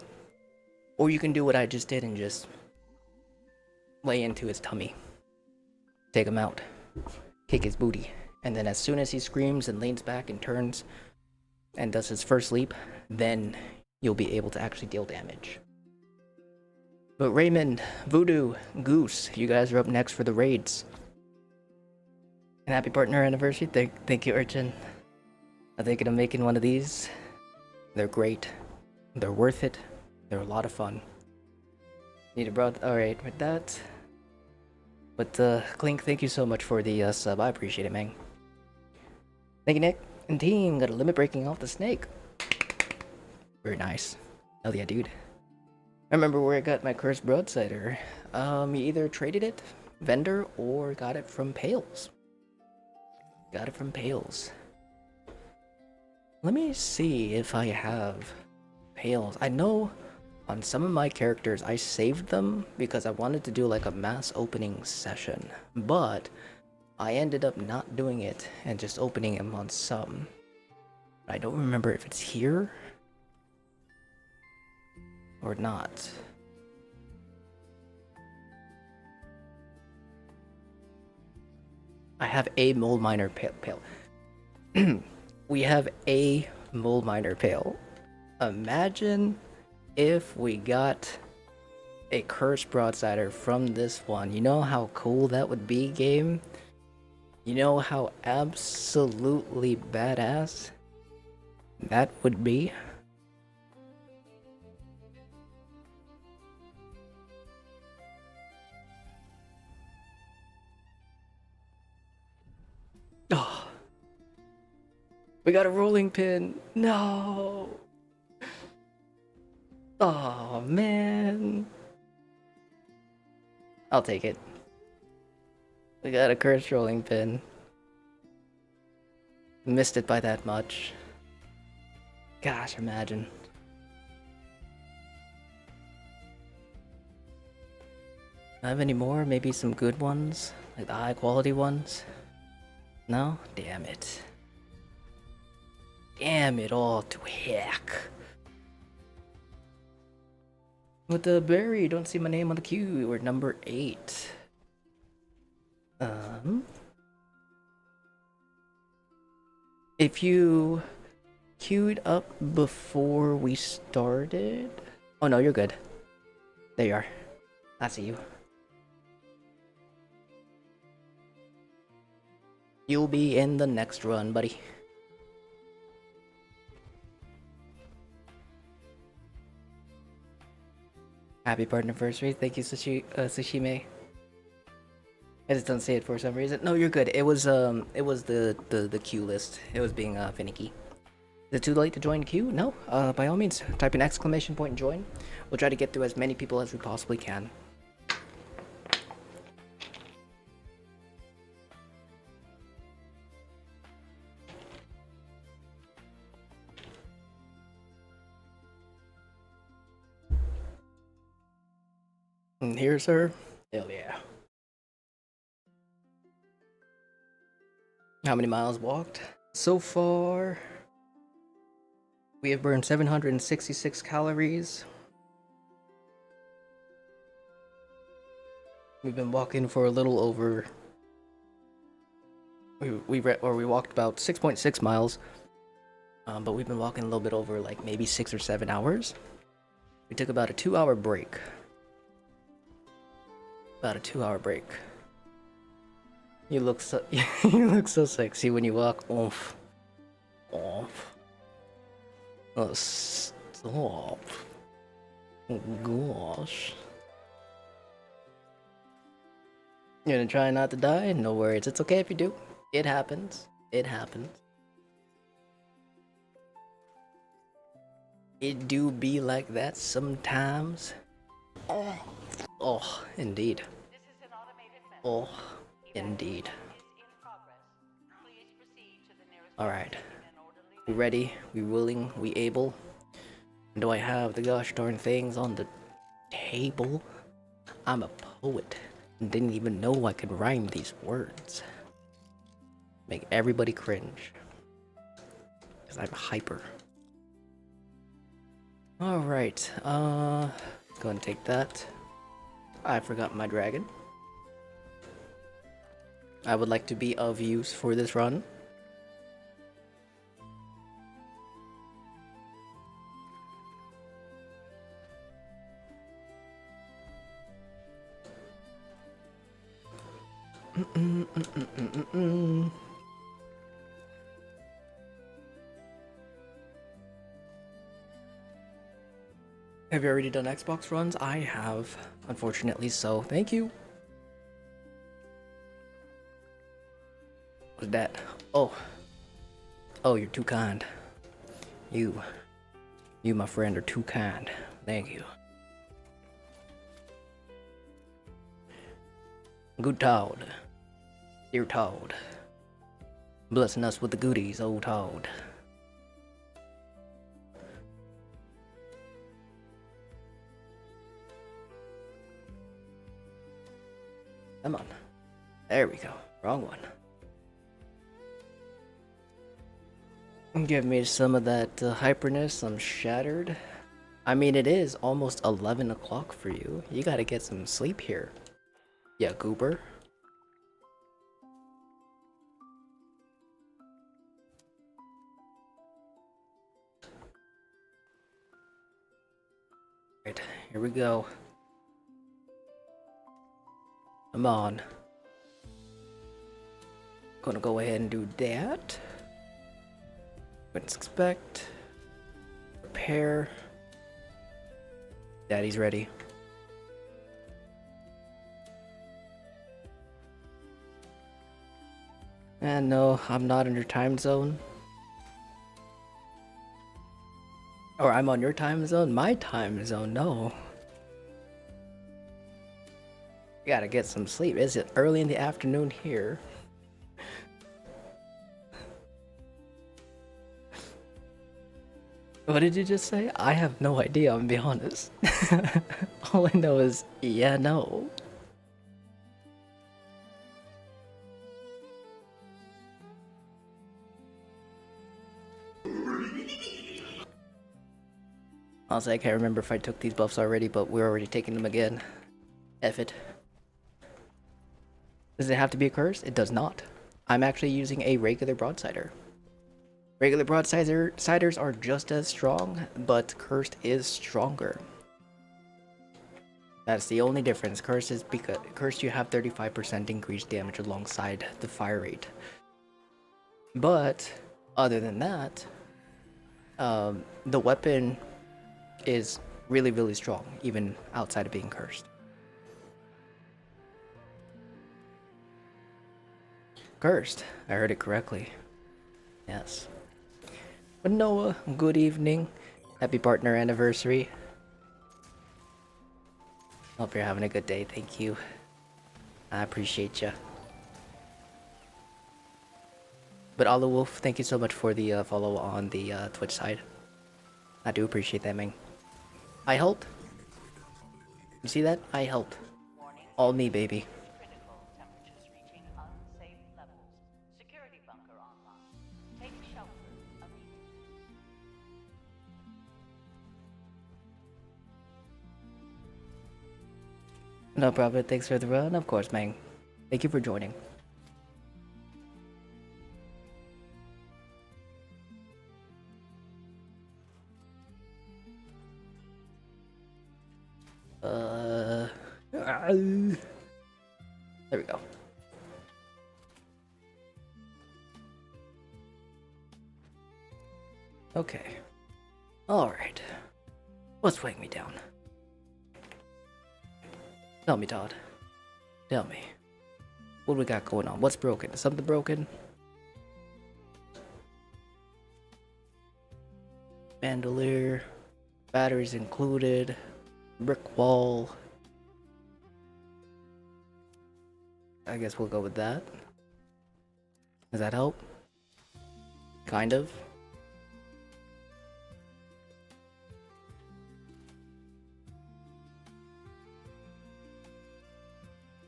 Or you can do what I just did and just lay into his tummy, take him out, kick his booty. And then as soon as he screams and leans back and turns and does his first leap, then you'll be able to actually deal damage. But Raymond, Voodoo, Goose, you guys are up next for the raids. And happy partner anniversary. Thank you, Urchin. I'm thinking of making one of these. They're great. They're worth it. They're a lot of fun. Need a broad. Alright, with that. But Clink, thank you so much for the sub. I appreciate it, man. Thank you, Nick. And team, got a limit breaking off the snake. Very nice. Hell yeah, dude. I remember where I got my cursed broadsider. You either traded it, vendor, or got it from Pales. Got it from Pales. Let me see if I have Pales. I know on some of my characters I saved them because I wanted to do like a mass opening session, but I ended up not doing it and just opening them on some. I don't remember if it's here or not. I have a mold miner pale. We have a mold miner pale. Imagine if we got a cursed broadsider from this one. You know how cool that would be, game? You know how absolutely badass that would be? Oh, we got a rolling pin. No. Oh, man. I'll take it. We got a cursed rolling pin. Missed it by that much. Gosh, imagine. I have any more? Maybe some good ones? Like the high quality ones? No? Damn it. Damn it all to heck. With the berry, don't see my name on the queue. We're number 8. If you queued up before we started... Oh no, you're good. There you are. I see you. You'll be in the next run, buddy. Happy partner anniversary. Thank you, Sushime. I just don't say it for some reason. No, you're good. It was the queue list. It was being finicky. Is it too late to join queue? No. By all means, type an exclamation point and join. We'll try to get through as many people as we possibly can. And here, sir. Hell yeah. How many miles walked? So far, we have burned 766 calories. We've been walking for a little over... We walked about 6.6 miles. But we've been walking a little bit over like maybe 6 or 7 hours. We took about a 2-hour break. About a 2-hour break. You look so you look so sexy when you walk. Oomph. Oomph. Oh, stop. Oh, gosh. You're gonna try not to die? No worries. It's okay if you do. It happens. It happens. It do be like that sometimes. Oh, indeed. This is an automated message. Oh, indeed. Is in progress. Please proceed to the nearest Alright. location in an orderly We ready? We willing? We able? Do I have the gosh darn things on the table? I'm a poet and didn't even know I could rhyme these words. Make everybody cringe. Because I'm hyper. Alright, go and take that. I forgot my dragon. I would like to be of use for this run. Have you already done Xbox runs? I have, unfortunately, so thank you. What's that? Oh, you're too kind. You, my friend, are too kind. Thank you. Good Toad. Dear Toad. Blessing us with the goodies, old Toad. Come on. There we go. Wrong one. Give me some of that hyperness. I'm shattered. I mean, it is almost 11 o'clock for you. You gotta get some sleep here. Yeah, goober. Right, here we go. Come on. Gonna go ahead and do that. Let's expect. Prepare. Daddy's ready. And no, I'm not in your time zone. Or I'm on your time zone? My time zone, no. You gotta get some sleep. Is it early in the afternoon here? What did you just say? I have no idea, I'm gonna be honest. All I know is, yeah, no. Honestly, I can't remember if I took these buffs already, but we're already taking them again. F it. Does it have to be a curse? It does not. I'm actually using a regular broadsider. Regular broadsiders are just as strong, but cursed is stronger. That's the only difference. Cursed is because cursed you have 35% increased damage alongside the fire rate. But other than that, the weapon is really, really strong, even outside of being cursed. Cursed. I heard it correctly. Yes. But Noah, good evening. Happy partner anniversary. Hope you're having a good day. Thank you. I appreciate you. But Olive Wolf, thank you so much for the follow on the Twitch side. I do appreciate that, man. I helped. You see that? I helped. Warning. All me, baby. Critical. Temperatures reaching unsafe levels. Security bunker online. Take shelter immediately. No problem. Thanks for the run. Of course, man. Thank you for joining. There we go. Okay. Alright. What's weighing me down? Tell me, Todd. Tell me. What we got going on? What's broken? Is something broken? Bandolier. Batteries included. Brick wall. I guess we'll go with that. Does that help? Kind of.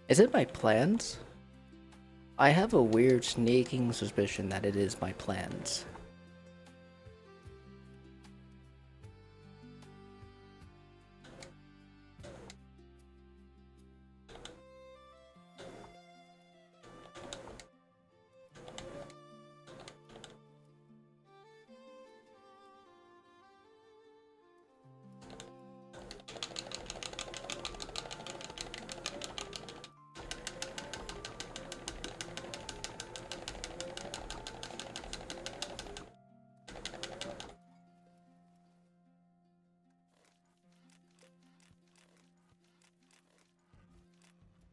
Is it my plans? I have a weird sneaking suspicion that it is my plans.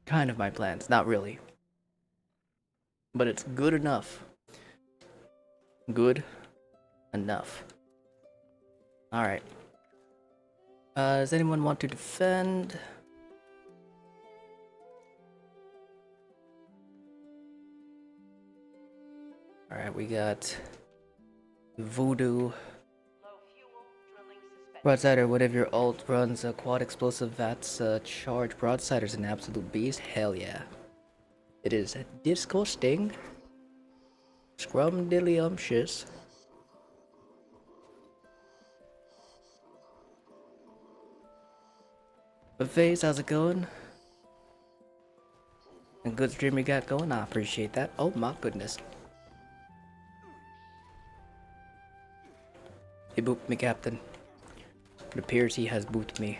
Kind of my plans, not really. But it's good enough. Good enough. Alright. Does anyone want to defend? Alright, we got Voodoo. Low fuel, drilling suspended. Broadsider, whatever your ult runs a quad explosive VATS charge. Broadsider's an absolute beast. Hell yeah. It is disgusting. Scrumdiddlyumptious. But Phase, how's it going? A good stream you got going? I appreciate that. Oh my goodness. He booped me, Captain. It appears he has booped me.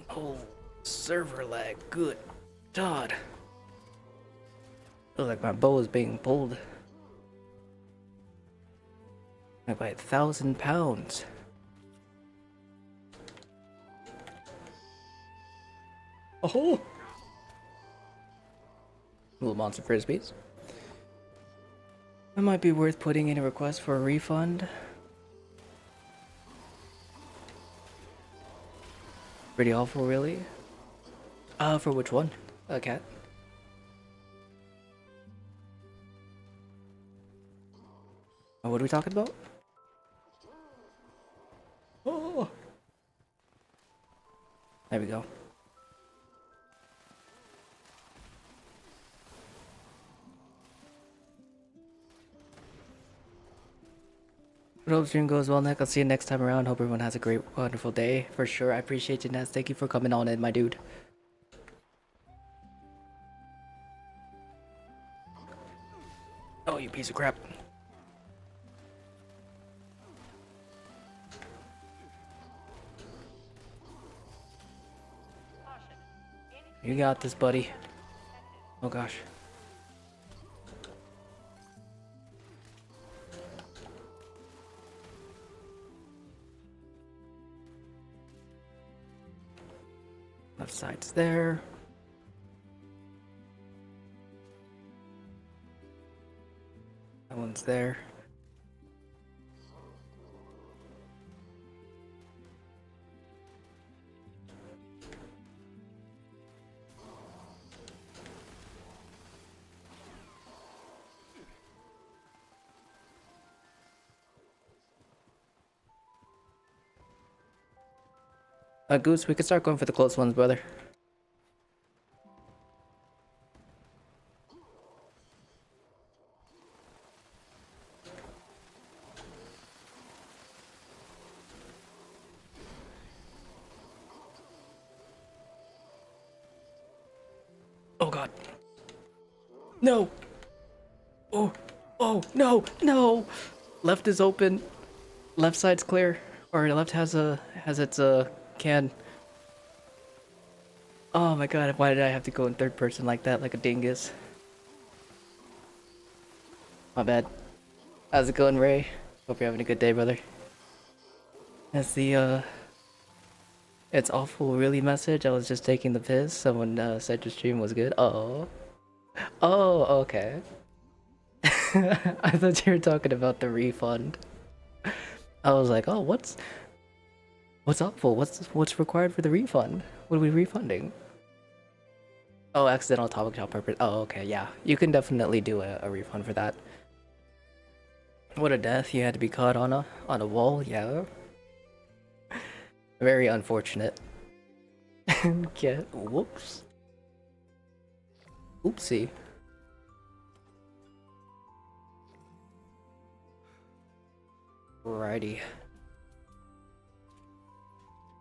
Oh, server lag. Good God. Feels like my bow is being pulled. Like by 1,000 pounds. Oh! Little monster frisbees. It might be worth putting in a request for a refund. Pretty awful, really. For which one? Cat. What are we talking about? Oh! There we go. Hope stream goes well, Nick. I'll see you next time around. Hope everyone has a great, wonderful day. For sure. I appreciate you, Ness. Thank you for coming on in, my dude. Oh, you piece of crap. You got this, buddy. Oh gosh. Left side's there. That one's there. Goose, we could start going for the close ones, brother. Oh god. No! Oh! Oh, no! No! Left is open. Left side's clear. Or left has its can. Oh my god, why did I have to go in third person like that, like a dingus? My bad. How's it going, Ray? Hope you're having a good day, brother. That's the it's awful really message. I was just taking the piss. Someone said your stream was good. Oh. Oh, okay. I thought you were talking about the refund. I was like, oh, what's awful? What's required for the refund? What are we refunding? Oh, accidental atomic shot purpose. Oh, okay, yeah. You can definitely do a refund for that. What a death! You had to be caught on a wall. Yeah. Very unfortunate. Yeah. Whoops. Oopsie. Alrighty.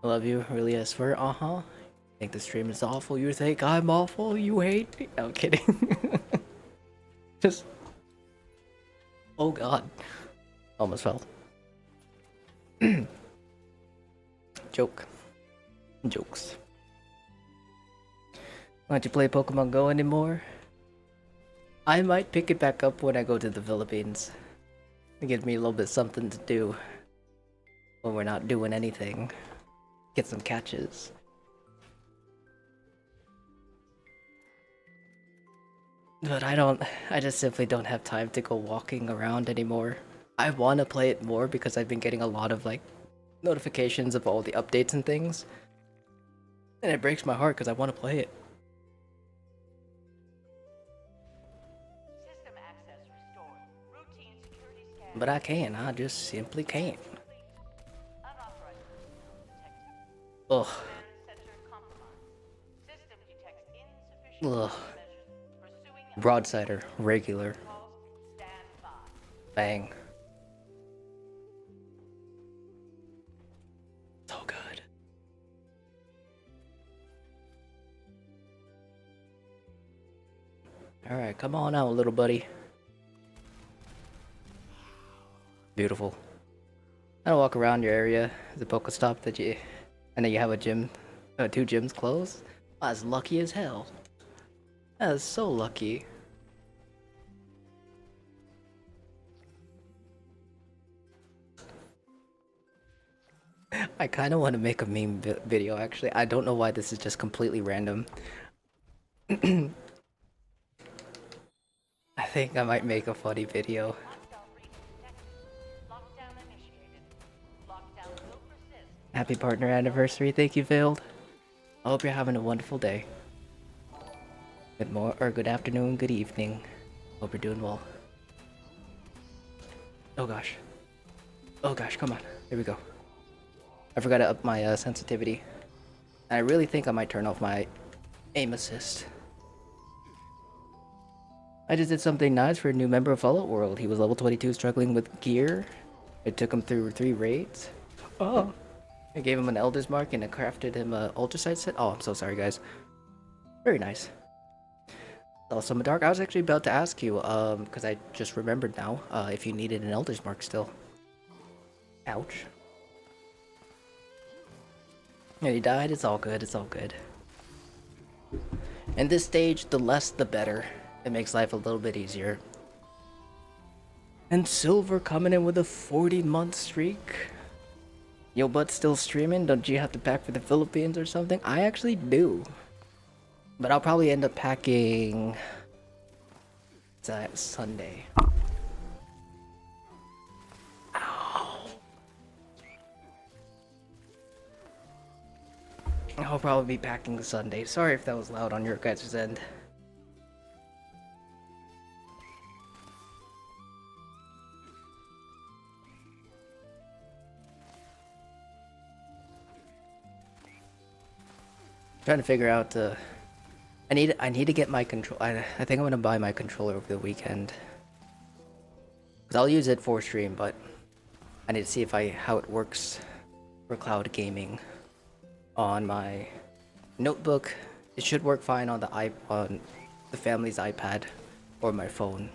I love you, really, I swear. Think the stream is awful. You think I'm awful? You hate me? No, I'm kidding. Just. Oh god. Almost fell. Joke. Jokes. Why don't you play Pokemon Go anymore? I might pick it back up when I go to the Philippines. It gives me a little bit something to do when we're not doing anything. Get some catches. But I just simply don't have time to go walking around anymore. I want to play it more because I've been getting a lot of like notifications of all the updates and things. And it breaks my heart because I want to play it. System access restored. Routine security scan. But I can't. I just simply can't. Unauthorized personnel detected. Ugh. Command center compromised. System detects insufficient Ugh. measures. Pursuing Broadsider. Regular. calls. Stand by. Bang. So good. Alright, come on out, little buddy. Beautiful. I walk around your area. There's a Pokestop that you... And then you have a gym. 2 gyms closed. That's lucky as hell. That is so lucky. I kind of want to make a meme video, actually. I don't know why this is just completely random. I think I might make a funny video. Hostile breach detected. Lockdown initiated. Lockdown will persist. Happy partner anniversary. Thank you, Veiled. I hope you're having a wonderful day. Good afternoon, good evening. Hope you're doing well. Oh gosh. Oh gosh, come on. Here we go. I forgot to up my sensitivity. And I really think I might turn off my aim assist. I just did something nice for a new member of Fallout World. He was level 22 struggling with gear. It took him through 3 raids. Oh. I gave him an Elder's Mark and I crafted him a Ultrasight set. Oh, I'm so sorry, guys. Very nice. Also, Dark, I was actually about to ask you, because I just remembered now, if you needed an Elder's Mark still. Ouch. Yeah, he died. It's all good. It's all good. In this stage, the less the better. It makes life a little bit easier. And Silver coming in with a 40-month streak. Yo, but still streaming? Don't you have to pack for the Philippines or something? I actually do. But I'll probably end up packing... Sunday. Ow. I'll probably be packing Sunday. Sorry if that was loud on your guys' end. Trying to figure out I need to get my control. I think I'm gonna buy my controller over the weekend. Cause I'll use it for stream, but I need to see how it works for cloud gaming on my notebook. It should work fine on on the family's iPad or my phone.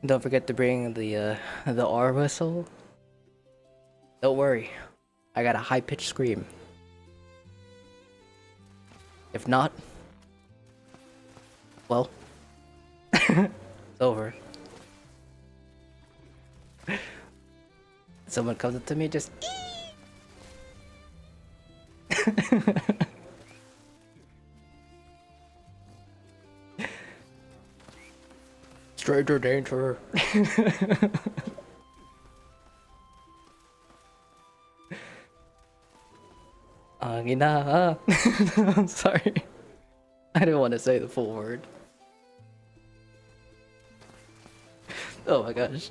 Don't forget to bring the R whistle. Don't worry, I got a high-pitched scream. If not, well, it's over. Someone comes up to me, just stranger danger. I'm sorry. I didn't want to say the full word. Oh my gosh.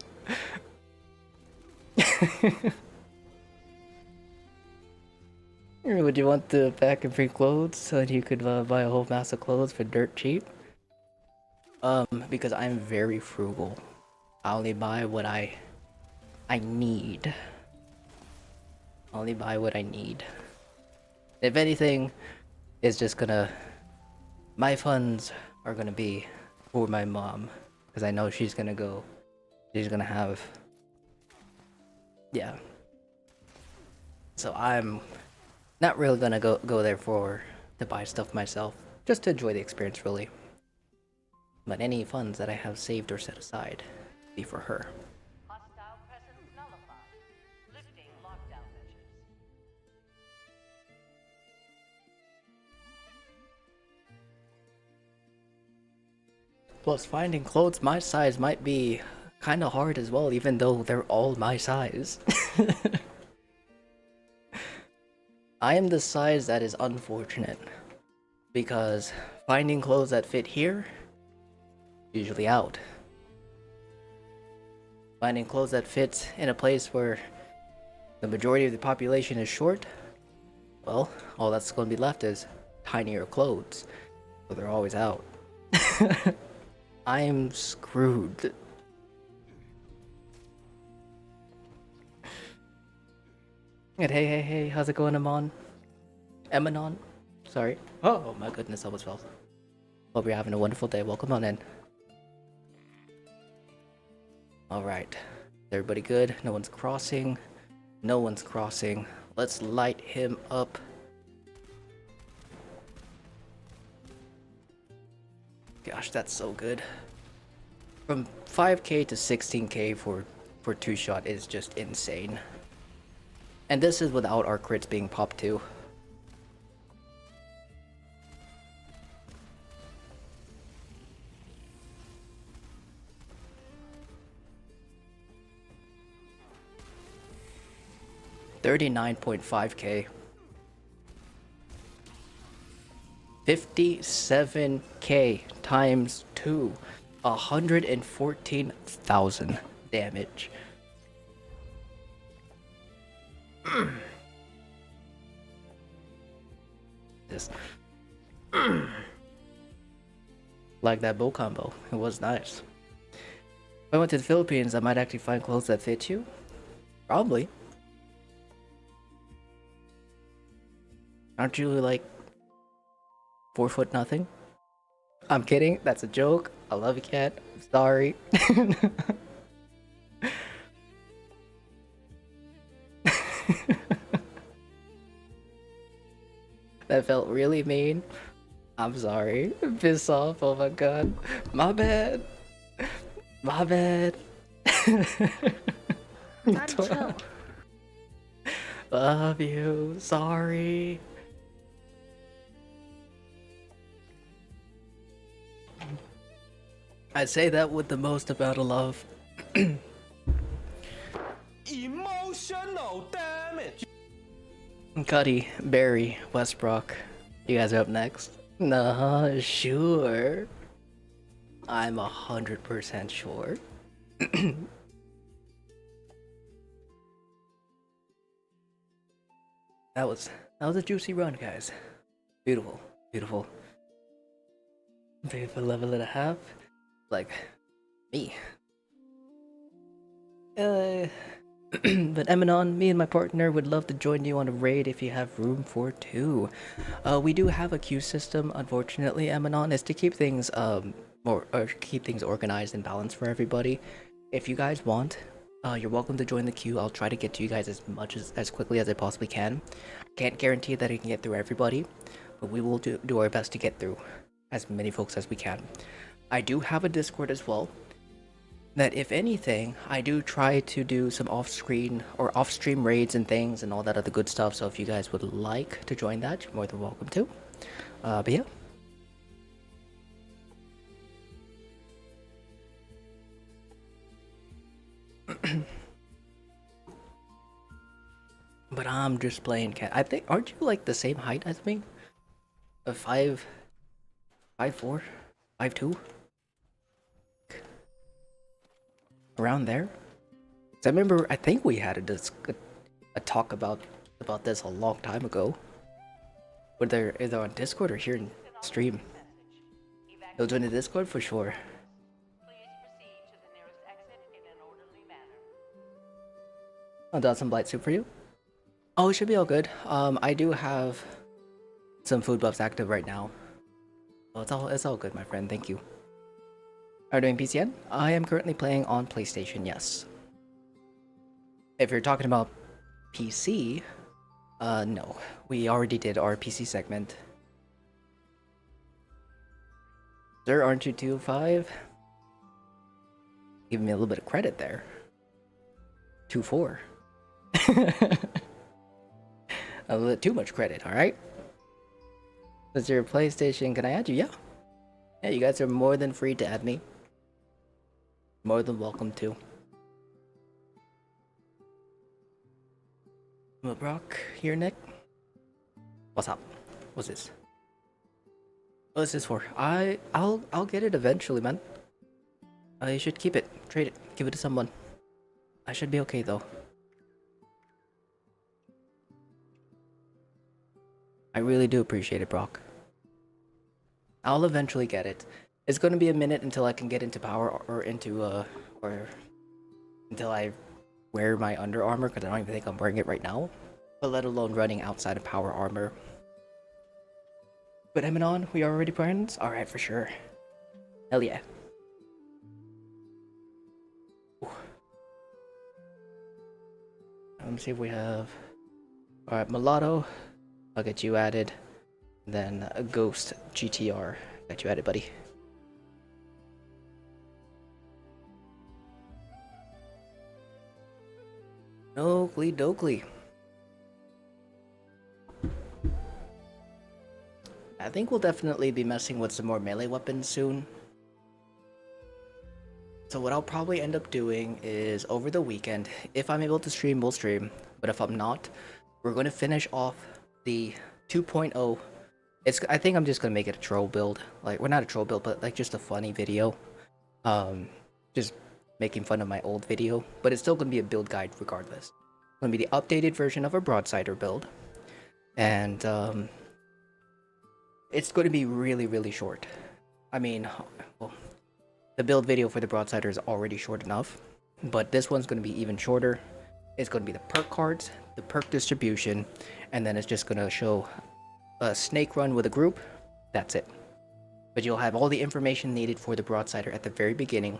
Would you want to pack and free clothes so that you could buy a whole mass of clothes for dirt cheap? Because I'm very frugal. I only buy what I need. I only buy what I need. If anything, it's just gonna... My funds are gonna be for my mom. Because I know she's gonna go... She's gonna have... Yeah. So I'm not really gonna go there to buy stuff myself. Just to enjoy the experience, really. But any funds that I have saved or set aside be for her. Hostile presence nullified. Lifting lockdown measures. Plus, finding clothes my size might be kind of hard as well, even though they're all my size. I am the size that is unfortunate because finding clothes that fit here usually out. Finding clothes that fit in a place where the majority of the population is short, well, all that's going to be left is tinier clothes, so they're always out. I'm screwed. And hey, how's it going, Amon? Emanon? Sorry. Oh my goodness, I almost fell. Hope you're having a wonderful day. Welcome on in. Alright. Everybody good? No one's crossing. No one's crossing. Let's light him up. Gosh, that's so good. From 5k to 16k for two shot is just insane. And this is without our crits being popped too. $39.5k. 57k times 2. 114,000 damage. Just like that bow combo. It was nice. If I went to the Philippines, I might actually find clothes that fit you. Probably. Aren't you like 4 foot nothing? I'm kidding. That's a joke. I love you, cat. I'm sorry. That felt really mean. I'm sorry. Piss off. Oh my god. My bad. My bad. Daddy, chill. Love you. Sorry. I say that with the most amount of love. Emotional damage. Cuddy, Barry, Westbrook. You guys are up next? Nah, sure. I'm 100% sure. That was a juicy run, guys. Beautiful, beautiful. Beautiful level and a half. Like me. But Emanon, me and my partner would love to join you on a raid if you have room for 2. We do have a queue system, unfortunately, Emanon, is to keep things keep things organized and balanced for everybody. If you guys want, you're welcome to join the queue. I'll try to get to you guys as quickly as I possibly can. Can't guarantee that I can get through everybody, but we will do our best to get through as many folks as we can. I do have a Discord as well, that if anything, I do try to do some off-screen or off-stream raids and things and all that other good stuff, so if you guys would like to join that, you're more than welcome to. But yeah. But I'm just playing cat. I think, aren't you like the same height as me? 5'4", 5'2"? Around there? 'Cause I remember, I think we had a talk about this a long time ago. Whether either on Discord or here in stream. You'll join the Discord for sure. Please proceed to the nearest exit in an orderly manner. I'll do some blight soup for you. Oh, it should be all good. I do have some food buffs active right now. Oh, it's all good, my friend. Thank you. Are you doing PCN? I am currently playing on PlayStation, yes. If you're talking about PC, no. We already did our PC segment. Sir, aren't you 2.5? Giving me a little bit of credit there. 2.4. A little too much credit, alright? Is your PlayStation? Can I add you? Yeah. Yeah, you guys are more than free to add me. More than welcome to. Well, Brock, here, Nick. What's up? What's this? What's this for? I'll get it eventually, man. You should keep it, trade it, give it to someone. I should be okay though. I really do appreciate it, Brock. I'll eventually get it. It's gonna be a minute until I can get into power or into or until I wear my under armor, because I don't even think I'm wearing it right now. But let alone running outside of power armor. But Eminon, we are already friends? Alright, for sure. Hell yeah. Ooh. Let me see if we have... Alright, Mulatto. I'll get you added. Then a Ghost GTR. Got you added, buddy. Oakley dokley. I think we'll definitely be messing with some more melee weapons soon. So what I'll probably end up doing is over the weekend, if I'm able to stream, we'll stream. But if I'm not, we're going to finish off the 2.0. I think I'm just going to make it a troll build. Like, well, not a troll build, but like just a funny video. Just making fun of my old video. But it's still going to be a build guide regardless. It's going to be the updated version of a Broadsider build. And, it's going to be really, really short. I mean, well, the build video for the Broadsider is already short enough, but this one's going to be even shorter. It's going to be the perk cards, the perk distribution, and then it's just going to show a snake run with a group. That's it. But you'll have all the information needed for the Broadsider at the very beginning,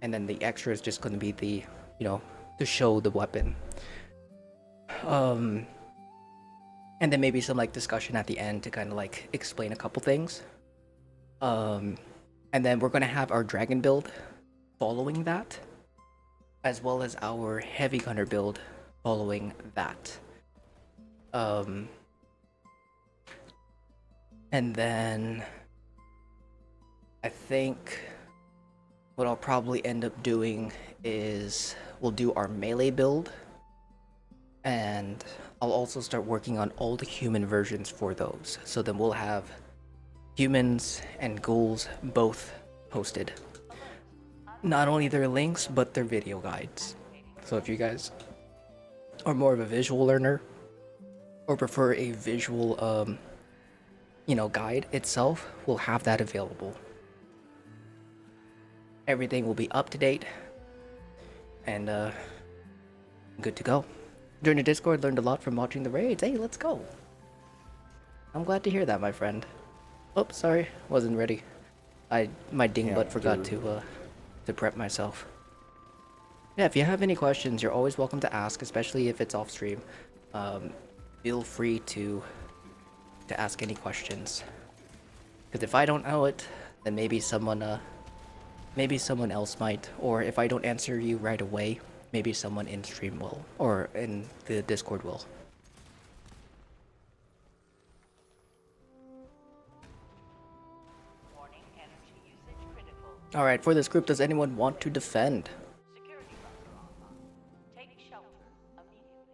and then the extra is just going to be the, to show the weapon. And then maybe some like discussion at the end to kind of like explain a couple things. And then we're gonna have our dragon build following that, as well as our heavy gunner build following that. And then I think what I'll probably end up doing is we'll do our melee build, and I'll also start working on all the human versions for those. So then we'll have humans and ghouls both posted. Not only their links, but their video guides. So if you guys are more of a visual learner or prefer a visual, guide itself, we'll have that available. Everything will be up to date and good to go. During the Discord, learned a lot from watching the raids. Hey, let's go. I'm glad to hear that, my friend. Oh, sorry, wasn't ready. My dingbutt forgot to prep myself. Yeah, if you have any questions, you're always welcome to ask, especially if it's off stream. Feel free to ask any questions. Because if I don't know it, then maybe someone else might. Or if I don't answer you right away, maybe someone in stream will, or in the Discord will. Warning, energy usage critical. Alright, for this group, does anyone want to defend? Security bunker online. Take shelter immediately.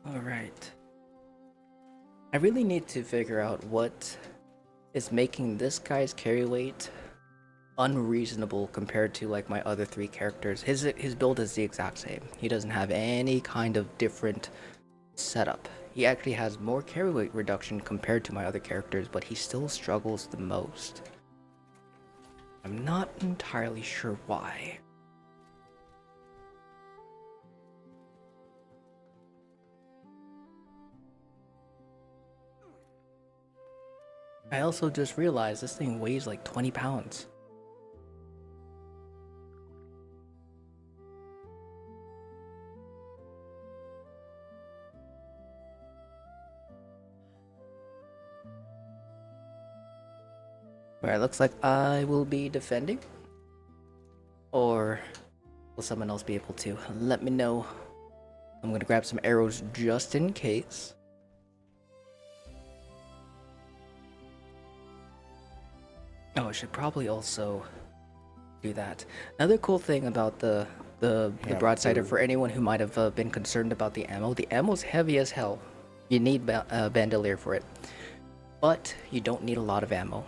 Alright. I really need to figure out what is making this guy's carry weight unreasonable compared to like my other three characters. His build is the exact same. He doesn't have any kind of different setup. He actually has more carry weight reduction compared to my other characters, but he still struggles the most. I'm not entirely sure why. I also just realized this thing weighs like 20 pounds. Alright, looks like I will be defending. Or will someone else be able to? Let me know. I'm gonna grab some arrows just in case. Oh, I should probably also do that. Another cool thing about the broadsider, for anyone who might have been concerned about the ammo's heavy as hell. You need bandolier for it, but you don't need a lot of ammo,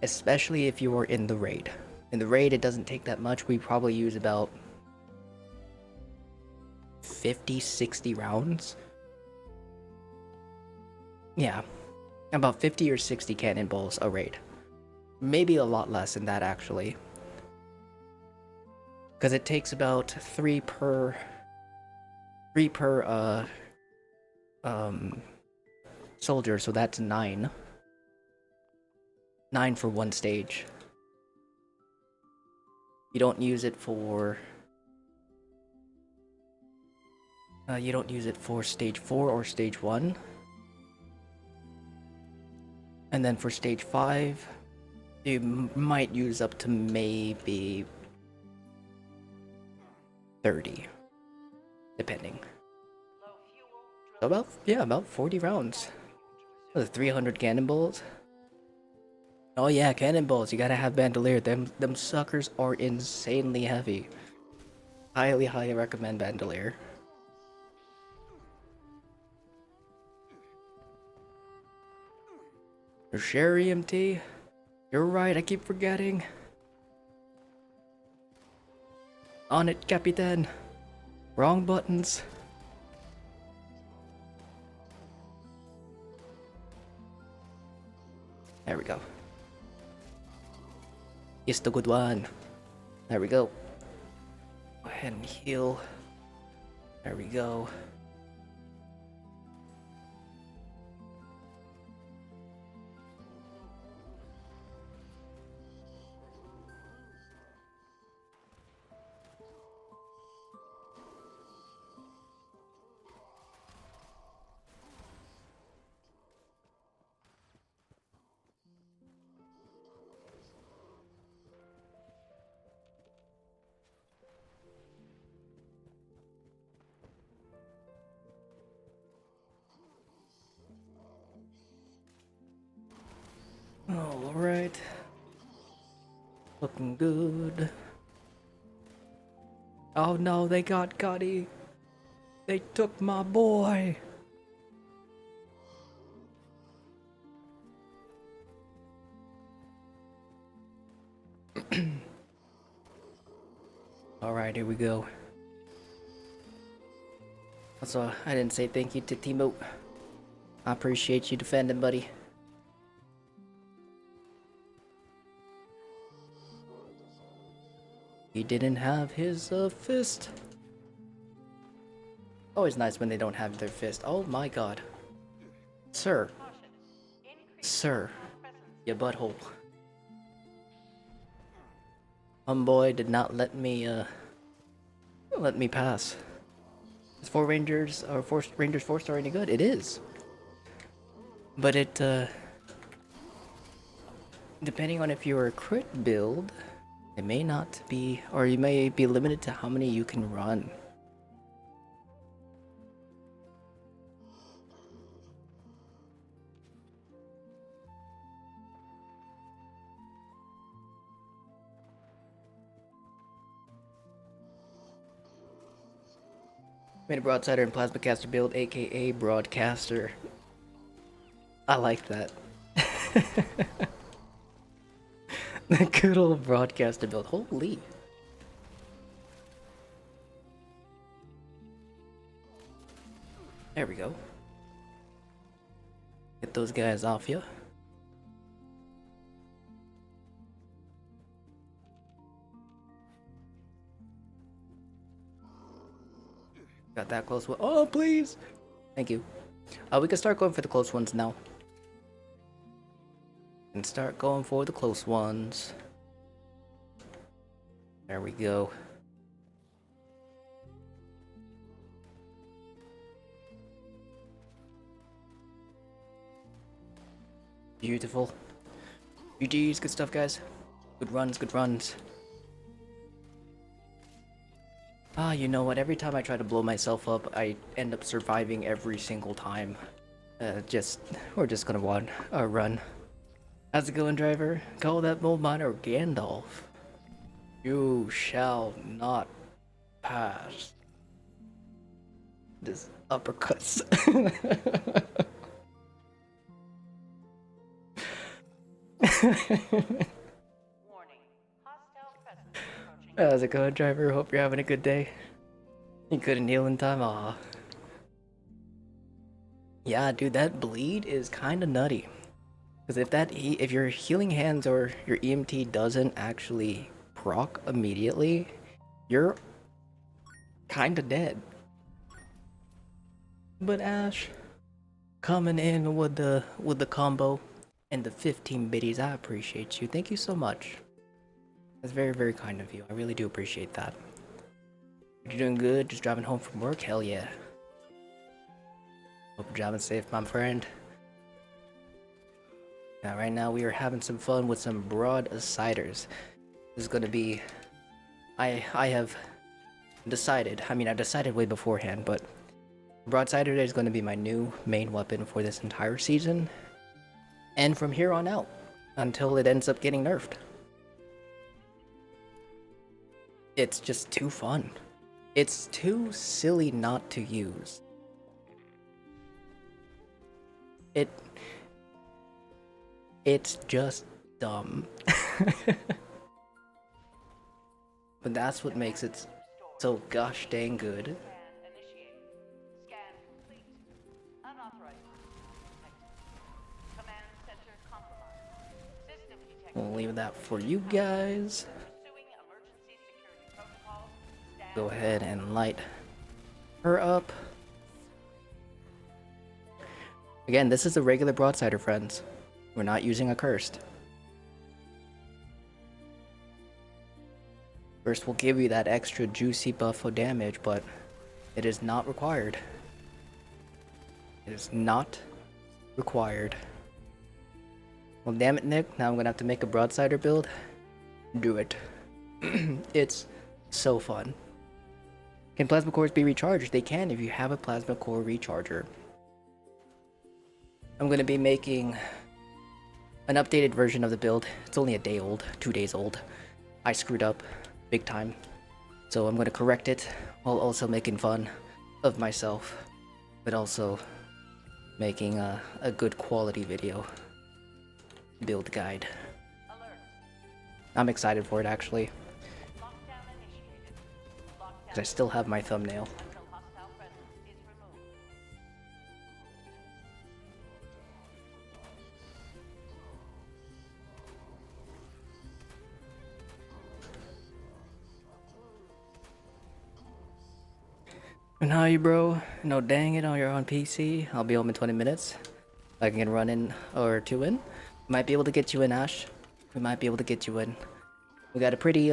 especially if you are in the raid. In the raid, it doesn't take that much. We probably use about 50-60 rounds. Yeah, about 50 or 60 cannonballs a raid. Maybe a lot less than that, actually. Because it takes about 3 per soldier, so that's 9. 9 for one stage. You don't use it for stage 4 or stage 1. And then for stage 5, you might use up to maybe 30, depending. So about 40 rounds. The 300 cannonballs. Oh yeah, cannonballs. You gotta have bandolier. Them suckers are insanely heavy. Highly recommend bandolier. Sherry MT. You're right, I keep forgetting. On it, Capitan. Wrong buttons. There we go. It's the good one. There we go. Go ahead and heal. There we go. Alright. Looking good. Oh no, they got Gotti. They took my boy. Alright, here we go. Also, I didn't say thank you to Timo. I appreciate you defending, buddy. He didn't have his fist. Always nice when they don't have their fist. Oh my god. Sir. Sir. Your butthole. Homeboy did not let me pass. Is 4 Rangers or 4 Rangers 4-star any good? It is. But it depending on if you're a crit build, it may not be, or you may be limited to how many you can run. Made a broadsider and plasma caster build, aka broadcaster. I like that. The good old broadcaster build. Holy. There we go. Get those guys off you. Got that close one. Oh, please. Thank you. We can start going for the close ones now. And start going for the close ones. There we go. Beautiful. GG's, good stuff, guys. Good runs, good runs. Ah, you know what? Every time I try to blow myself up, I end up surviving every single time. We're just gonna run. How's it going, driver? Call that mold miner Gandalf. You shall not pass this uppercuts. Warning. Hostile presence approaching. How's it going, driver? Hope you're having a good day. You couldn't heal in time? Aw. Yeah, dude, that bleed is kind of nutty. Because if your healing hands or your EMT doesn't actually proc immediately, you're kind of dead. But Ash, coming in with the combo and the 15 biddies, I appreciate you. Thank you so much. That's very, very kind of you. I really do appreciate that. You're doing good? Just driving home from work? Hell yeah. Hope you're driving safe, my friend. Now, right now we are having some fun with some Broadsiders. This is gonna be... I have decided, I mean I decided way beforehand, but Broadsider is gonna be my new main weapon for this entire season. And from here on out, until it ends up getting nerfed. It's just too fun. It's too silly not to use. It's just dumb. But that's what makes it so gosh dang good. Scan initiated. Scan complete. Unauthorized. Command center compromised. System detected. We'll leave that for you guys. Pursuing emergency security protocols. Stand Go ahead and light her up. Again, this is a regular Broadsider, friends. We're not using a cursed. First, we'll give you that extra juicy buff of damage, but it is not required. It is not required. Well, damn it, Nick. Now I'm gonna have to make a Broadsider build. Do it. It's so fun. Can plasma cores be recharged? They can if you have a plasma core recharger. I'm gonna be making an updated version of the build. It's only a day old, 2 days old. I screwed up big time. So I'm gonna correct it while also making fun of myself, but also making a good quality video build guide. alert. I'm excited for it actually, Lockdown initiated. Lockdown because I still have my thumbnail. until hostile presence is removed. And how you, bro? No, dang it, you're on PC. I'll be home in 20 minutes. I can run in or two in. Might be able to get you in, Ash. We might be able to get you in. We got a pretty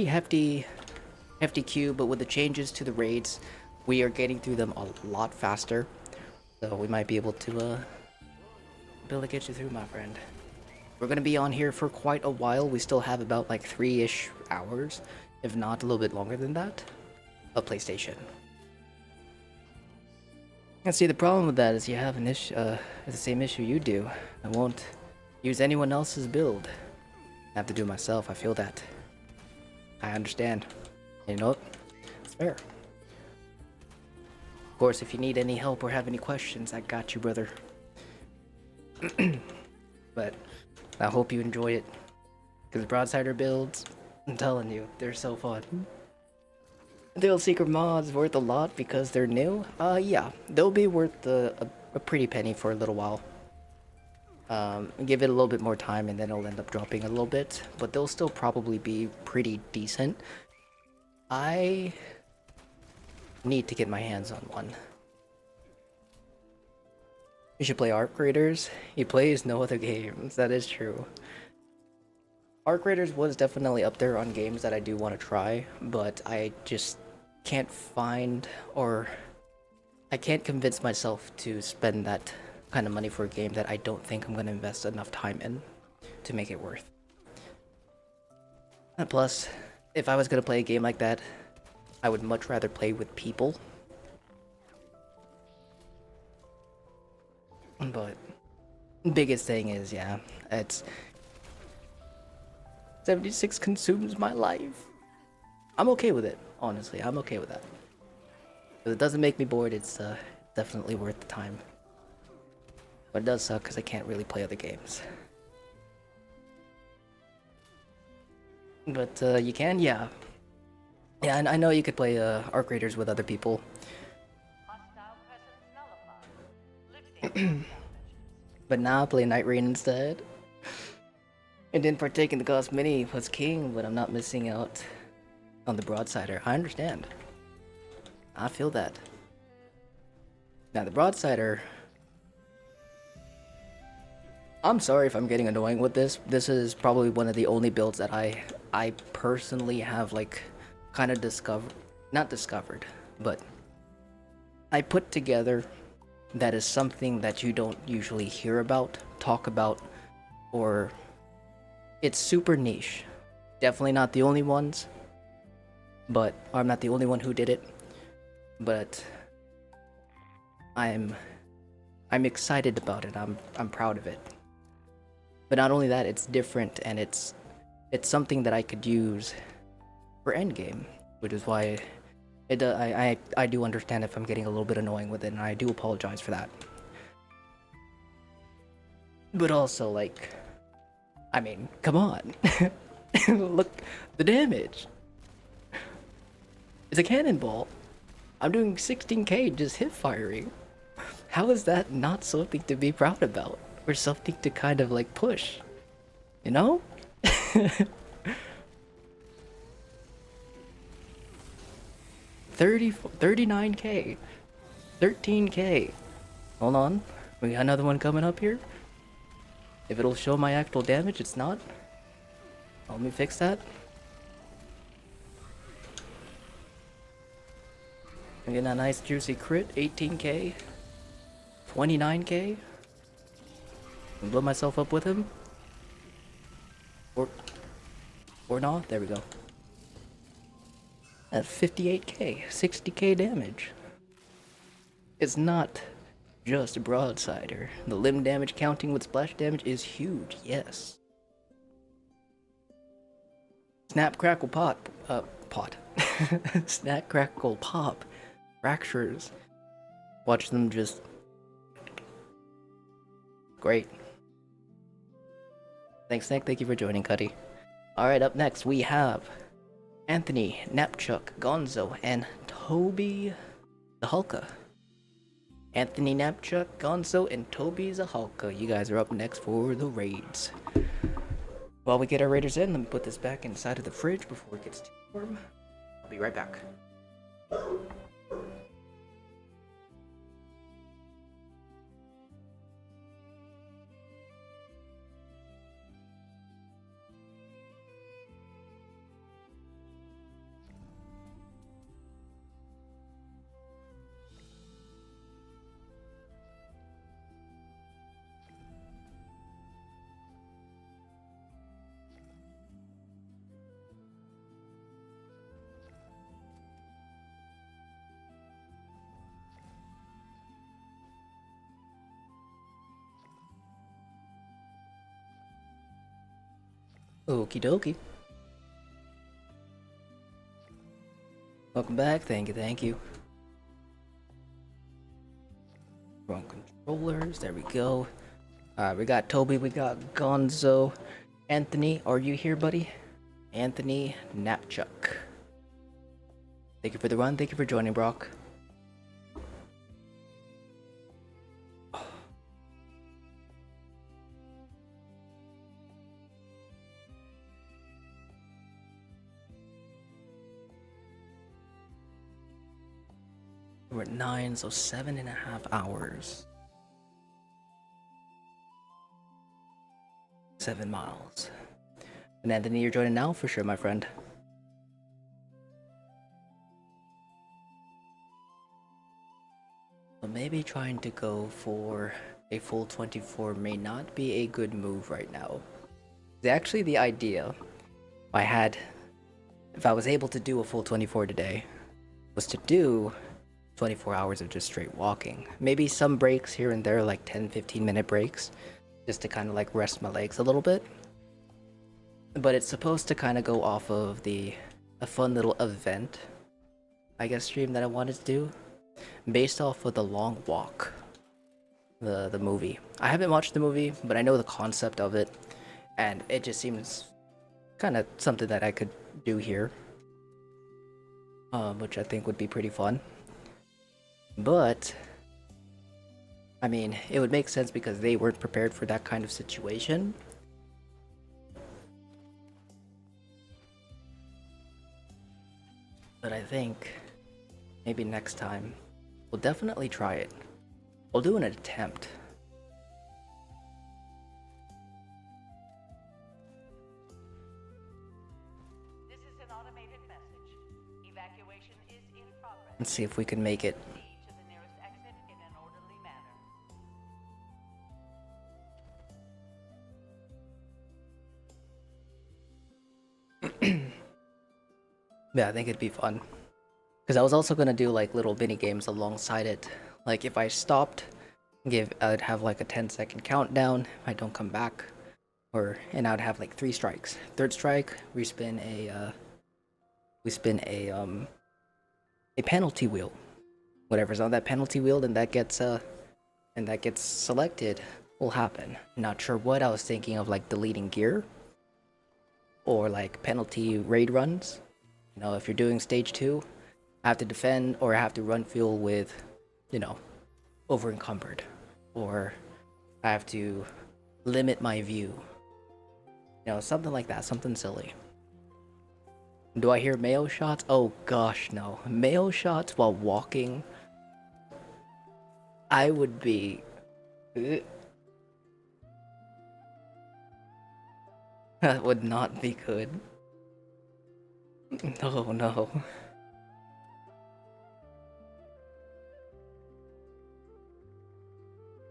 hefty queue, but with the changes to the raids, we are getting through them a lot faster. So we might be able to be able to get you through, my friend. We're gonna be on here for quite a while. We still have about like 3-ish hours, if not a little bit longer than that, of PlayStation. And see, the problem with that is you have an issue, the same issue you do. I won't use anyone else's build. I have to do it myself. I feel that. I understand. You know what? It's fair. Of course, if you need any help or have any questions, I got you, brother. But I hope you enjoy it. Because Broadsider builds, I'm telling you, they're so fun. The old secret mods worth a lot because they're new? Yeah, they'll be worth a pretty penny for a little while. Give it a little bit more time and then it'll end up dropping a little bit, but they'll still probably be pretty decent. I need to get my hands on one. You should play Arc Raiders. He plays no other games, that is true. Arc Raiders was definitely up there on games that I do want to try, but I just can't find, or I can't convince myself to spend that kind of money for a game that I don't think I'm going to invest enough time in to make it worth. And plus, if I was going to play a game like that, I would much rather play with people. But Biggest thing is, yeah, it's 76 consumes my life. I'm okay with it, honestly. I'm okay with that. If it doesn't make me bored, it's definitely worth the time. But it does suck because I can't really play other games. But you can, yeah. Yeah, and I know you could play Arc Raiders with other people. Hostile presence nullified. Lifting But now I play Night Rain instead. And didn't partake in the Gauss Mini was king, but I'm not missing out on the Broadsider. I understand. I feel that. Now the Broadsider... I'm sorry if I'm getting annoying with this. This is probably one of the only builds that I personally have like kind of not discovered, but I put together that is something that you don't usually hear about, talk about, or it's super niche. Definitely not the only ones, but or I'm not the only one who did it, but I'm excited about it. I'm proud of it. But not only that, it's different and it's something that I could use for Endgame, which is why I do understand if I'm getting a little bit annoying with it, and I do apologize for that. But also, like, I mean, come on. Look, the damage. It's a cannonball. I'm doing 16k just hip firing. How is that not something to be proud about? Or something to kind of like push? You know? 39k. 13k. Hold on. We got another one coming up here. If it'll show my actual damage, it's not. Let me fix that. I'm getting a nice juicy crit. 18k. 29k. Blow myself up with him. Or not. There we go. At 58k. 60k damage. It's not just a Broadsider. The limb damage counting with splash damage is huge, yes. Snap, crackle, pot. Snap, crackle, pop. Fractures. Watch them just... Great. Thanks, Nick. Thank you for joining, Cuddy. Alright, up next we have Anthony, Napchuk, Gonzo, and Toby the Hulka. Anthony, Napchuk, Gonzo, and Toby the Hulka. You guys are up next for the raids. While we get our raiders in, let me put this back inside of the fridge before it gets too warm. I'll be right back. Okie dokie. Welcome back. Thank you. Wrong controllers. There we go. We got Toby. We got Gonzo. Anthony, are you here, buddy? Anthony Napchuk. Thank you for the run. Thank you for joining, Brock. We're at 9, so 7.5 hours. 7 miles. And Anthony, you're joining now for sure, my friend. So maybe trying to go for a full 24 may not be a good move right now. Actually, the idea if I was able to do a full 24 today, was to do 24 hours of just straight walking. Maybe some breaks here and there, like 10-15 minute breaks. just to kind of like rest my legs a little bit. But it's supposed to kind of go off of a fun little event, I guess, stream that I wanted to do, based off of The Long Walk, the movie. I haven't watched the movie, but I know the concept of it, and it just seems kind of something that I could do here, which I think would be pretty fun. But I mean, it would make sense because they weren't prepared for that kind of situation. But I think maybe next time we'll definitely try it. We'll do an attempt. This is an automated message. Evacuation is in progress. Let's see if we can make it. Proceed to the nearest exit in an orderly manner. Yeah, I think it'd be fun. Because I was also gonna do like little mini games alongside it. Like if I stopped, I'd have like a 10-second countdown if I don't come back, and I'd have like 3 strikes. Third strike, we spin a penalty wheel. Whatever's on that penalty wheel, then that gets selected will happen. Not sure what I was thinking of, like deleting gear or like penalty raid runs. You know, if you're doing stage 2, I have to defend or I have to run fuel with, you know, over encumbered, or I have to limit my view. You know, something like that, something silly. Do I hear mayo shots? Oh gosh, no. Mayo shots while walking. I would be... That would not be good. No, no.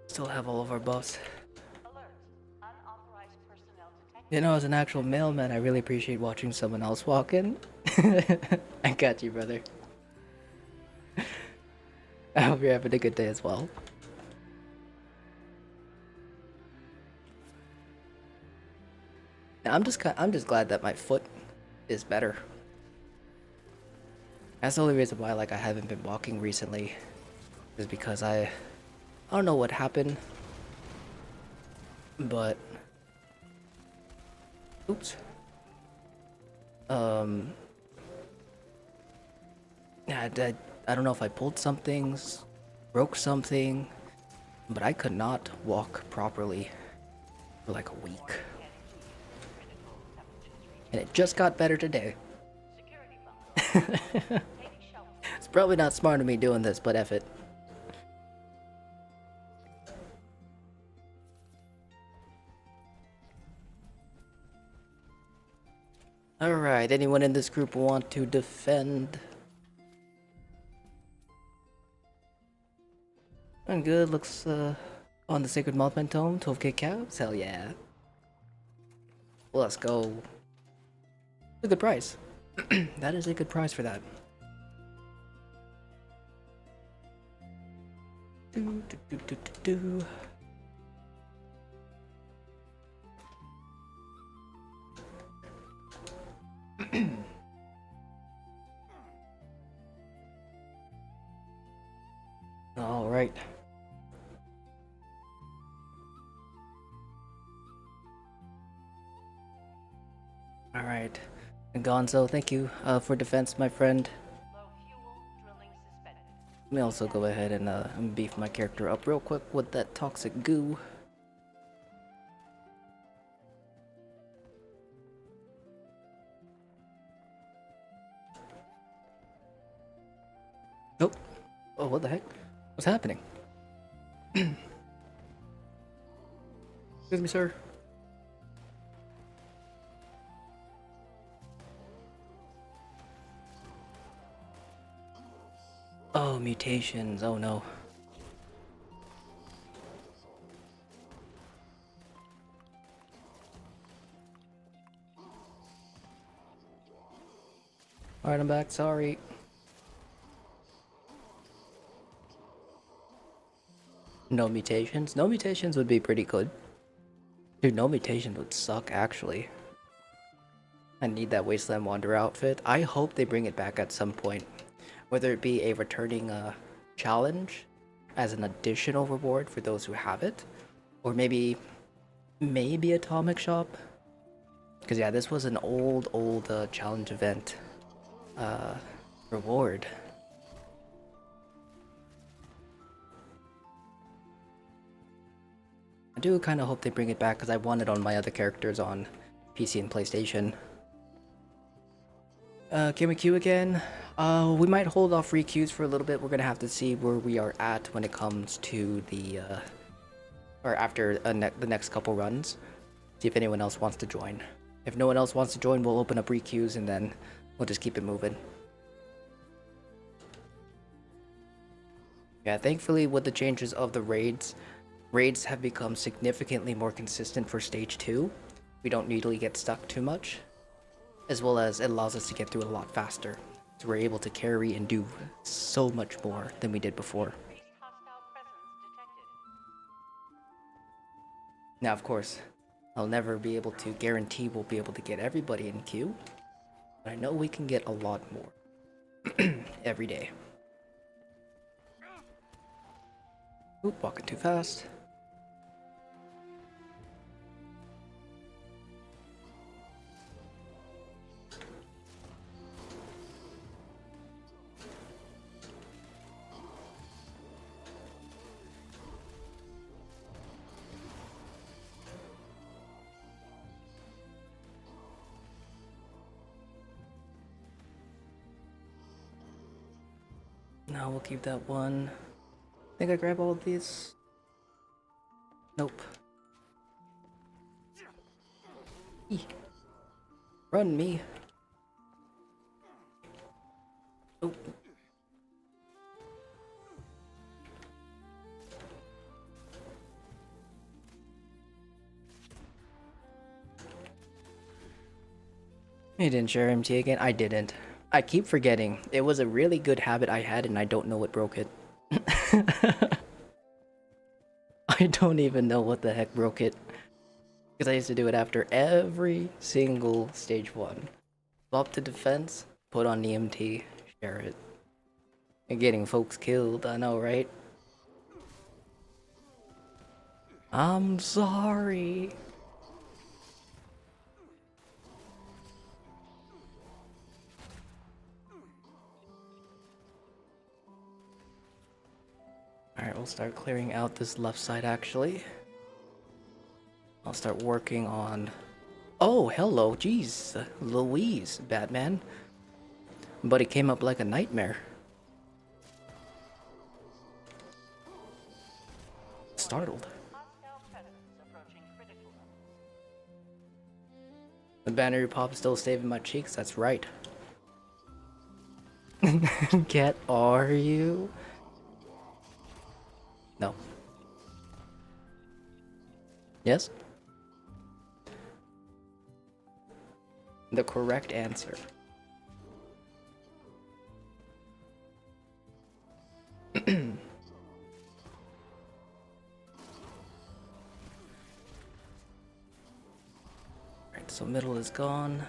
Still have all of our buffs. Alert. Unauthorized personnel detected. You know, as an actual mailman, I really appreciate watching someone else walk in. I got you, brother. I hope you're having a good day as well. I'm just glad that my foot is better. That's the only reason why like I haven't been walking recently, is because I don't know what happened, but oops. I don't know if I pulled something, broke something, but I could not walk properly for like a week. And it just got better today. Security bunker. Take shelter. It's probably not smart of me doing this, but F it. Alright, anyone in this group want to defend? I'm good, looks on the Sacred Mothman Tome, 12k caps, hell yeah. Let's go. A good price. That is a good price for that. Do. All right. All right. And Gonzo, thank you for defense, my friend. Low fuel. Drilling suspended. Let me also go ahead and beef my character up real quick with that toxic goo. Nope. Oh, what the heck? What's happening? Excuse me, sir. Oh, mutations. Oh no. Alright, I'm back. Sorry. No mutations? No mutations would be pretty good. Dude, no mutation would suck, actually. I need that Wasteland Wanderer outfit. I hope they bring it back at some point. Whether it be a returning challenge as an additional reward for those who have it. Or maybe Atomic Shop. Because yeah, this was an old challenge event reward. I do kind of hope they bring it back because I want it on my other characters on PC and PlayStation. Can we queue again? We might hold off re-queues for a little bit. We're gonna have to see where we are at when it comes to the or after the next couple runs. See if anyone else wants to join. If no one else wants to join, we'll open up re-queues and then we'll just keep it moving. Yeah, thankfully with the changes of the raids have become significantly more consistent for stage 2. We don't usually get stuck too much, as well as it allows us to get through it a lot faster. So we're able to carry and do so much more than we did before. Hostile presence detected. Now, of course, I'll never be able to guarantee we'll be able to get everybody in queue, but I know we can get a lot more every day. Oop, walking too fast. No, we'll keep that one. Think I grab all of these? Nope. Eeh. Run me. Oh. You didn't share MT again? I didn't. I keep forgetting. It was a really good habit I had and I don't know what broke it. I don't even know what the heck broke it. Because I used to do it after every single stage 1. Swap to defense, put on EMT, share it. And getting folks killed, I know, right? I'm sorry. Alright, we'll start clearing out this left side actually. I'll start working on... Oh, hello, jeez. Louise, Batman. But it came up like a nightmare. Startled. Hostile presence approaching critical levels. The banner pop is still saving my cheeks, that's right. Cat, are you? No. Yes? The correct answer. Alright, so middle is gone.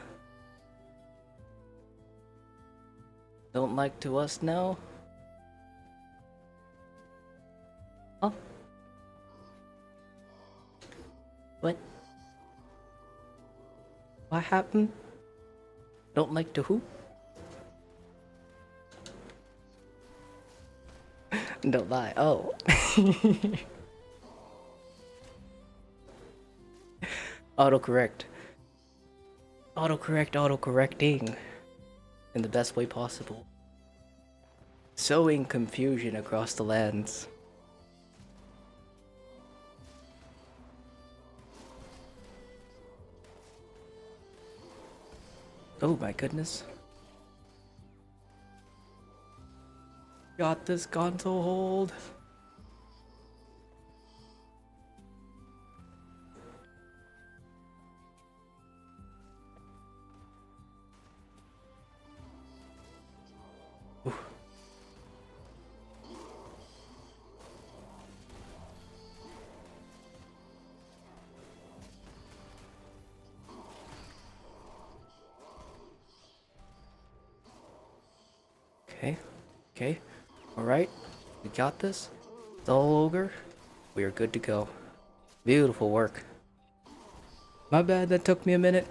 Don't like to us now? Huh? What? What happened? Don't like to who? Don't lie. Oh. Autocorrect. Autocorrecting. In the best way possible. Sowing confusion across the lands. Oh my goodness. Got this console hold. Ooh. Okay. Okay. Alright. We got this. It's all ogre. We are good to go. Beautiful work. My bad, that took me a minute.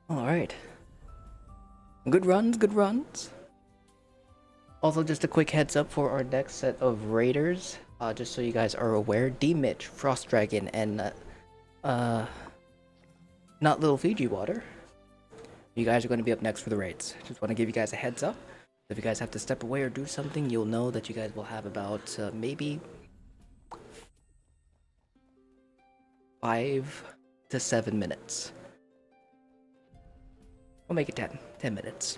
Alright. Good runs, good runs. Also, just a quick heads up for our next set of raiders. Just so you guys are aware, D-Mitch, Frost Dragon, and not Little Fiji Water. You guys are going to be up next for the raids. Just want to give you guys a heads up. If you guys have to step away or do something, you'll know that you guys will have about maybe 5 to 7 minutes. We'll make it 10 minutes.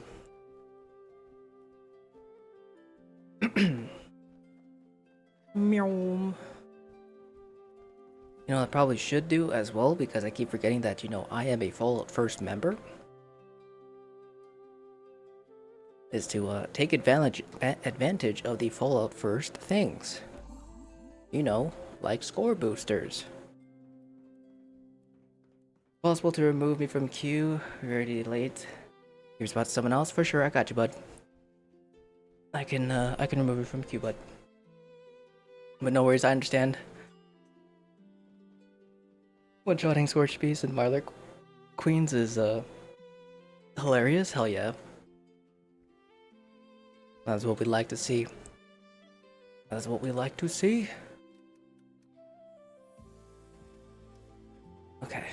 Meow. You know, I probably should do as well, because I keep forgetting that, you know, I am a Fallout First member. Is to take advantage of the Fallout First things. You know, like score boosters. Possible to remove me from queue. We're already late. You're about someone else? For sure, I got you, bud. I can remove you from queue, bud. But no worries, I understand. One-shotting Scorched Beast and Marlar Queens is hilarious. Hell yeah. That's what we like to see. That's what we like to see. Okay.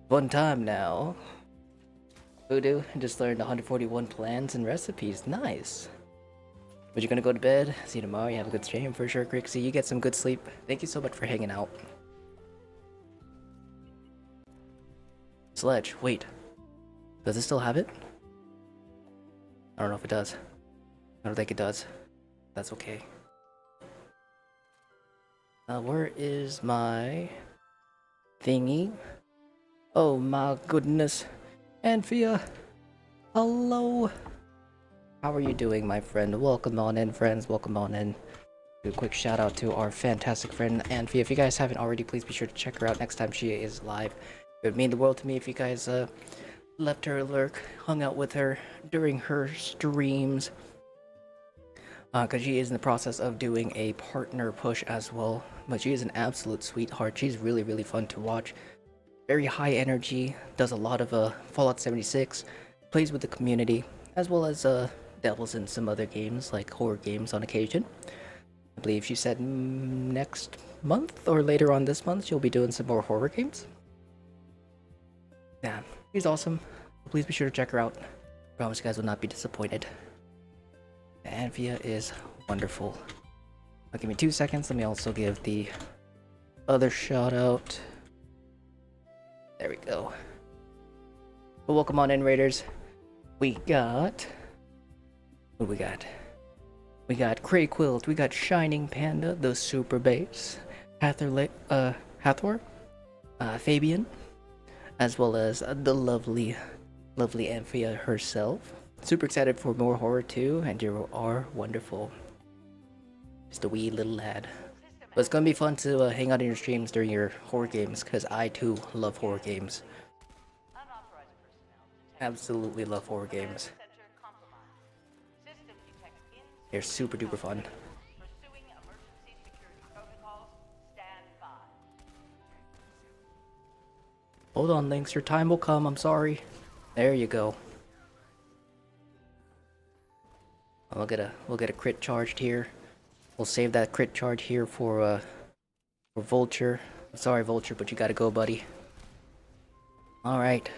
Fun time now. Voodoo just learned 141 plans and recipes. Nice. But you're gonna go to bed. See you tomorrow. You have a good stream for sure, Crixie. You get some good sleep. Thank you so much for hanging out. Sledge, wait. Does it still have it? I don't know if it does. I don't think it does. That's okay. Where is my thingy? Oh my goodness. Anphia, hello. How are you doing, my friend? Welcome on in, friends. Welcome on in. Do a quick shout out to our fantastic friend Anphia. If you guys haven't already, please be sure to check her out next time she is live. It would mean the world to me if you guys left her a lurk, hung out with her during her streams. Because she is in the process of doing a partner push as well. But she is an absolute sweetheart. She's really, really fun to watch. Very high energy. Does a lot of Fallout 76. Plays with the community. As well as dabbles in some other games, like horror games on occasion. I believe she said next month or later on this month she'll be doing some more horror games. Yeah, she's awesome. Please be sure to check her out. Promise you guys will not be disappointed. Anphia is wonderful. Now give me 2 seconds. Let me also give the other shout out. There we go. Well, welcome on in, Raiders. We got... What do we got? We got Cray Quilt. We got Shining Panda, the Super Bass. Hathor. Fabian. As well as the lovely Anphia herself. Super excited for more horror too, and you are wonderful. Just a wee little lad. But it's gonna be fun to hang out in your streams during your horror games, because I too love horror games. Absolutely love horror games. They're super duper fun. Hold on, Lynx, your time will come, I'm sorry. There you go. We'll get a crit charged here. We'll save that crit charge here for Vulture. I'm sorry, Vulture, but you gotta go, buddy. Alright.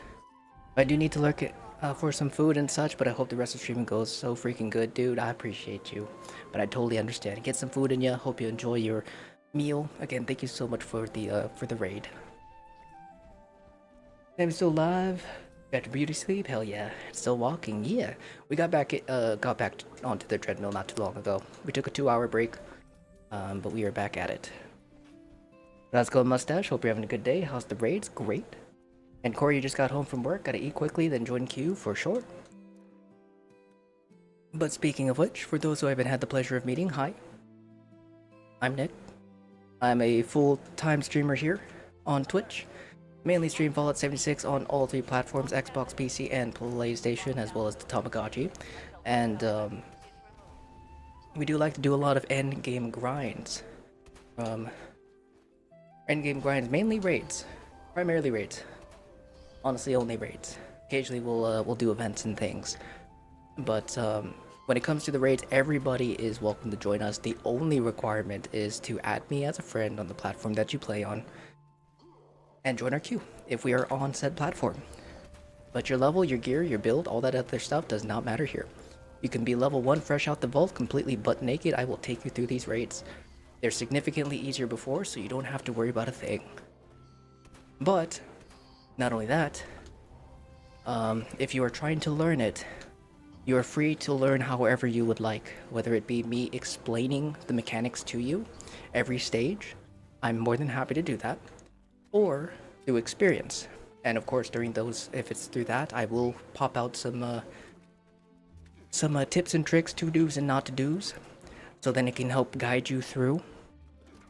I do need to lurk it for some food and such, but I hope the rest of the streaming goes so freaking good, dude. I appreciate you. But I totally understand. Get some food in ya. Hope you enjoy your meal. Again, thank you so much for the raid. I'm still live. Got your beauty sleep? Hell yeah. Still walking? Yeah. We got back onto the treadmill not too long ago. We took a 2-hour break, but we are back at it. Let's go, Mustache. Hope you're having a good day. How's the raids? Great. And Corey, you just got home from work. Gotta eat quickly, then join queue for sure. But speaking of which, for those who I haven't had the pleasure of meeting, hi. I'm Nick. I'm a full-time streamer here on Twitch. Mainly stream Fallout 76 on all three platforms, Xbox, PC, and PlayStation, as well as the Tamagotchi. And we do like to do a lot of endgame grinds. Endgame grinds, mainly raids. Primarily raids. Honestly, only raids. Occasionally we'll do events and things. But when it comes to the raids, everybody is welcome to join us. The only requirement is to add me as a friend on the platform that you play on and join our queue if we are on said platform. But your level, your gear, your build, all that other stuff does not matter here. You can be level 1 fresh out the vault, completely butt naked. I will take you through these raids. They're significantly easier before, so you don't have to worry about a thing. But, not only that, if you are trying to learn it, you are free to learn however you would like, whether it be me explaining the mechanics to you every stage. I'm more than happy to do that. Or through experience. And of course, during those, if it's through that, I will pop out some tips and tricks, to do's and not to do's, so then it can help guide you through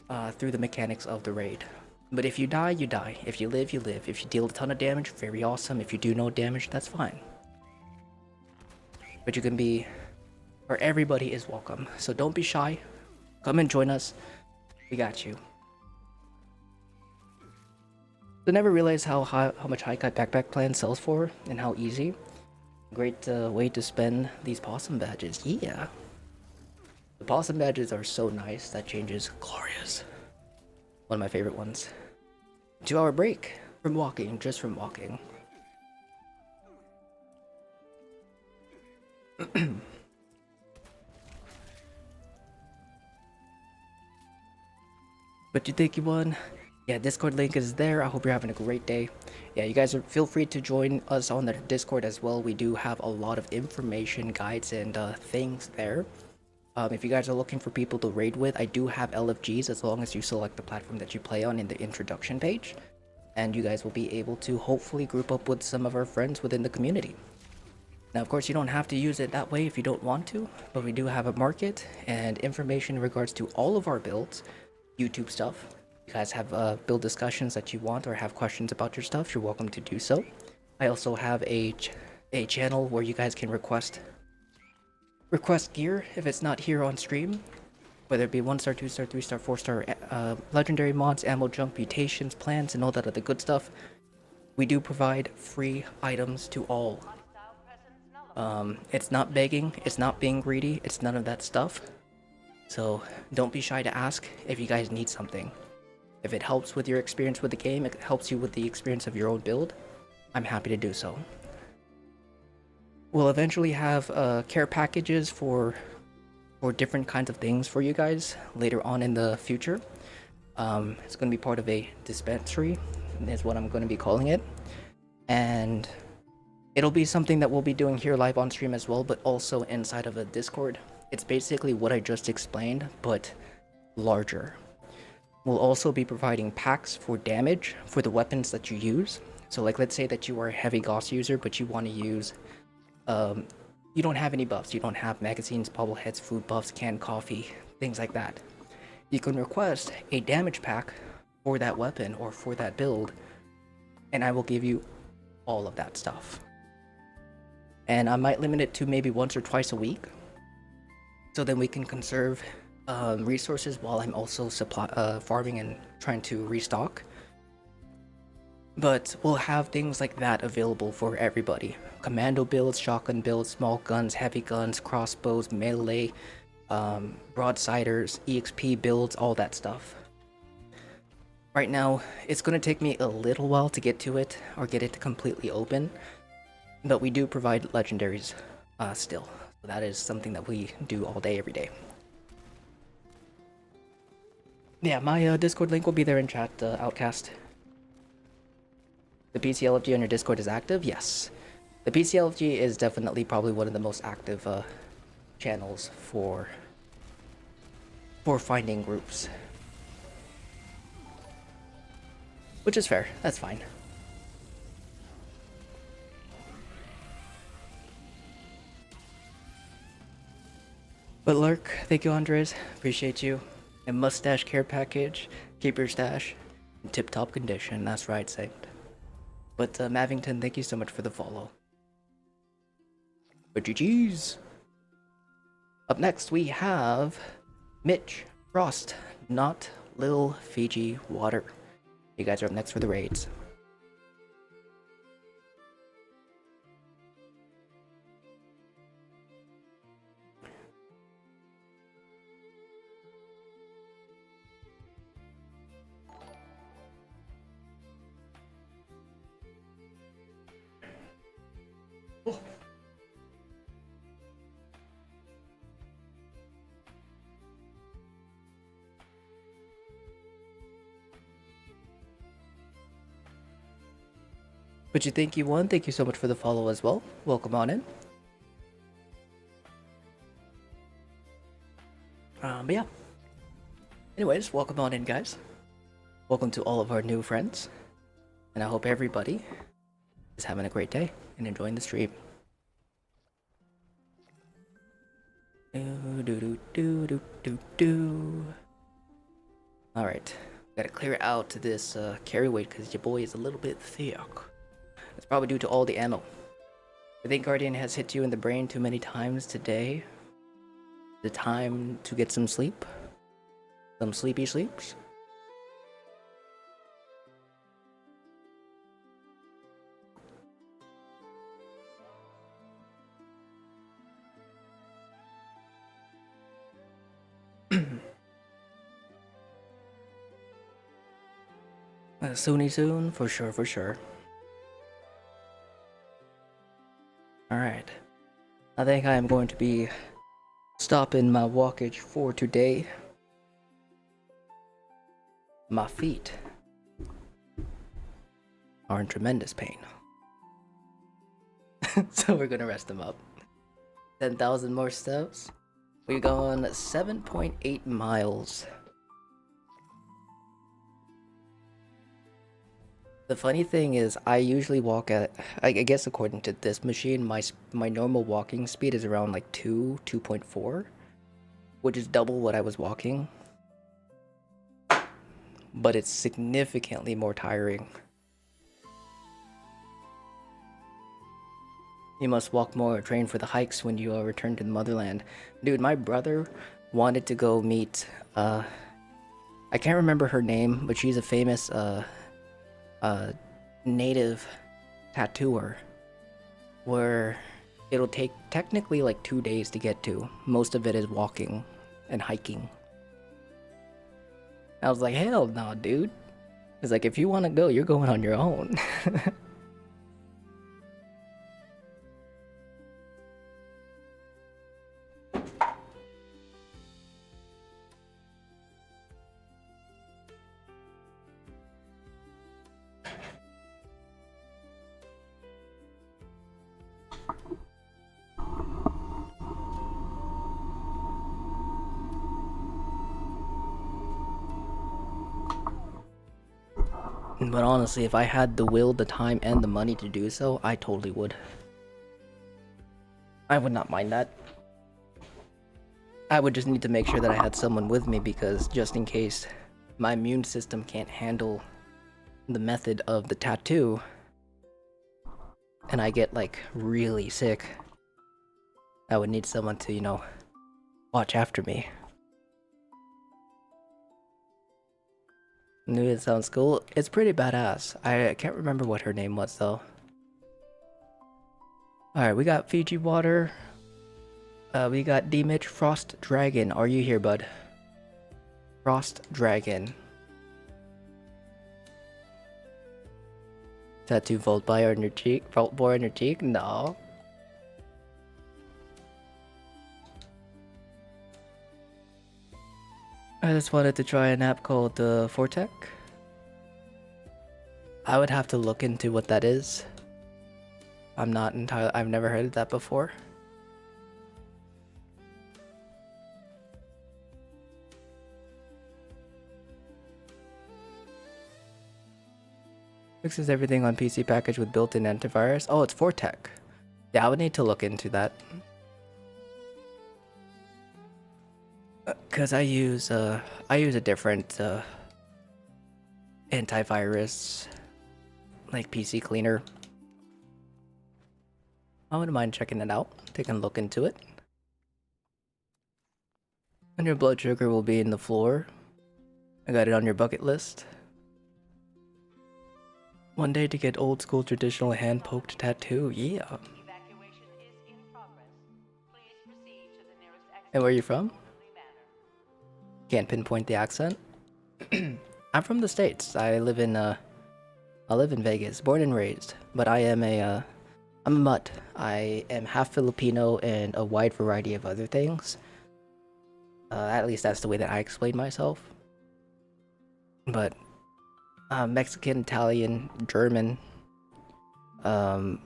the mechanics of the raid. But if you die, you die. If you live, you live. If you deal a ton of damage, very awesome. If you do no damage, that's fine. But you can be, or everybody is welcome. So don't be shy. Come and join us. We got you. I never realized how much High Cut Backpack Plan sells for and how easy. Great way to spend these possum badges. Yeah. The possum badges are so nice. That change is glorious. One of my favorite ones. 2-hour break from walking, just from walking. But you think you won? Yeah, Discord link is there. I hope you're having a great day. Yeah, you guys feel free to join us on the Discord as well. We do have a lot of information, guides, and things there. If you guys are looking for people to raid with, I do have LFGs as long as you select the platform that you play on in the introduction page. And you guys will be able to hopefully group up with some of our friends within the community. Now, of course, you don't have to use it that way if you don't want to, but we do have a market and information in regards to all of our builds, YouTube stuff. You guys have build discussions that you want or have questions about your stuff, you're welcome to do so. I also have a channel where you guys can request gear if it's not here on stream, whether it be 1-star, 2-star, 3-star, 4-star legendary mods, ammo junk, mutations, plans, and all that other good stuff. We do provide free items to all. It's not begging, it's not being greedy, it's none of that stuff. So don't be shy to ask if you guys need something. If it helps with your experience with the game, it helps you with the experience of your own build, I'm happy to do so. We'll eventually have care packages for different kinds of things for you guys later on in the future. It's going to be part of a dispensary, is what I'm going to be calling it. And it'll be something that we'll be doing here live on stream as well, but also inside of a Discord. It's basically what I just explained, but larger. We'll also be providing packs for damage for the weapons that you use. So like, let's say that you are a heavy Gauss user, but you want to use, you don't have any buffs. You don't have magazines, bobbleheads, food buffs, canned coffee, things like that. You can request a damage pack for that weapon or for that build, and I will give you all of that stuff. And I might limit it to maybe once or twice a week, so then we can conserve resources while I'm also farming and trying to restock. But we'll have things like that available for everybody. Commando builds, shotgun builds, small guns, heavy guns, crossbows, melee, broadsiders, EXP builds, all that stuff. Right now, it's going to take me a little while to get to it or get it to completely open, but we do provide legendaries still. So that is something that we do all day, every day. Yeah, my Discord link will be there in chat, Outcast. The PCLFG on your Discord is active? Yes. The PCLFG is definitely probably one of the most active channels for finding groups. Which is fair, that's fine. But Lurk, thank you Andres, appreciate you. And mustache care package, keep your stash in tip-top condition, that's right, Saint. But Mavington, thank you so much for the follow. But GG's. Up next we have Mitch, Frost, Not Lil Fiji Water. You guys are up next for the raids. But you think you won? Thank you so much for the follow as well. Welcome on in. But yeah. Anyways, welcome on in, guys. Welcome to all of our new friends. And I hope everybody is having a great day and enjoying the stream. Alright. Gotta clear out this carry weight because your boy is a little bit thick. It's probably due to all the ammo. I think Guardian has hit you in the brain too many times today. The time to get some sleep. Some sleepy sleeps. Soony soon, for sure, for sure. Alright. I think I am going to be stopping my walkage for today. My feet are in tremendous pain. So we're gonna rest them up. 10,000 more steps. We've gone 7.8 miles. The funny thing is, I usually walk at, I guess according to this machine, my normal walking speed is around like 2.4, which is double what I was walking. But it's significantly more tiring. You must walk more or train for the hikes when you return to the motherland. Dude, my brother wanted to go meet, I can't remember her name, but she's a famous, native tattooer where it'll take technically like 2 days to get to. Most of it is walking and hiking. I was like, hell no, dude. It's like, if you want to go, you're going on your own. But honestly, if I had the will, the time, and the money to do so, I totally would. I would not mind that. I would just need to make sure that I had someone with me, because just in case my immune system can't handle the method of the tattoo and I get like really sick, I would need someone to, you know, watch after me. Knew it sounds cool. It's pretty badass. I can't remember what her name was though. Alright, we got Fiji Water. We got D-Mitch Frost Dragon. Are you here, bud? Frost Dragon. Tattoo Vault Boy on your cheek? Vault Boy on your cheek? No. I just wanted to try an app called Fortec. I would have to look into what that is. I'm not entirely. I've never heard of that before. Fixes everything on PC package with built-in antivirus. Oh, it's Fortec. Yeah, I would need to look into that. Cause I use a different antivirus like PC cleaner. I wouldn't mind checking it out, taking a look into it. And your blood sugar will be in the floor. I got it on your bucket list. One day to get old school traditional hand poked tattoo, yeah. Evacuation is in progress. Please proceed to the nearest exit. And where are you from? in an orderly manner. Can't pinpoint the accent. I'm from the States. I live in Vegas, born and raised. But I'm a mutt. I am half Filipino and a wide variety of other things. At least that's the way that I explain myself. But Mexican, Italian, German, and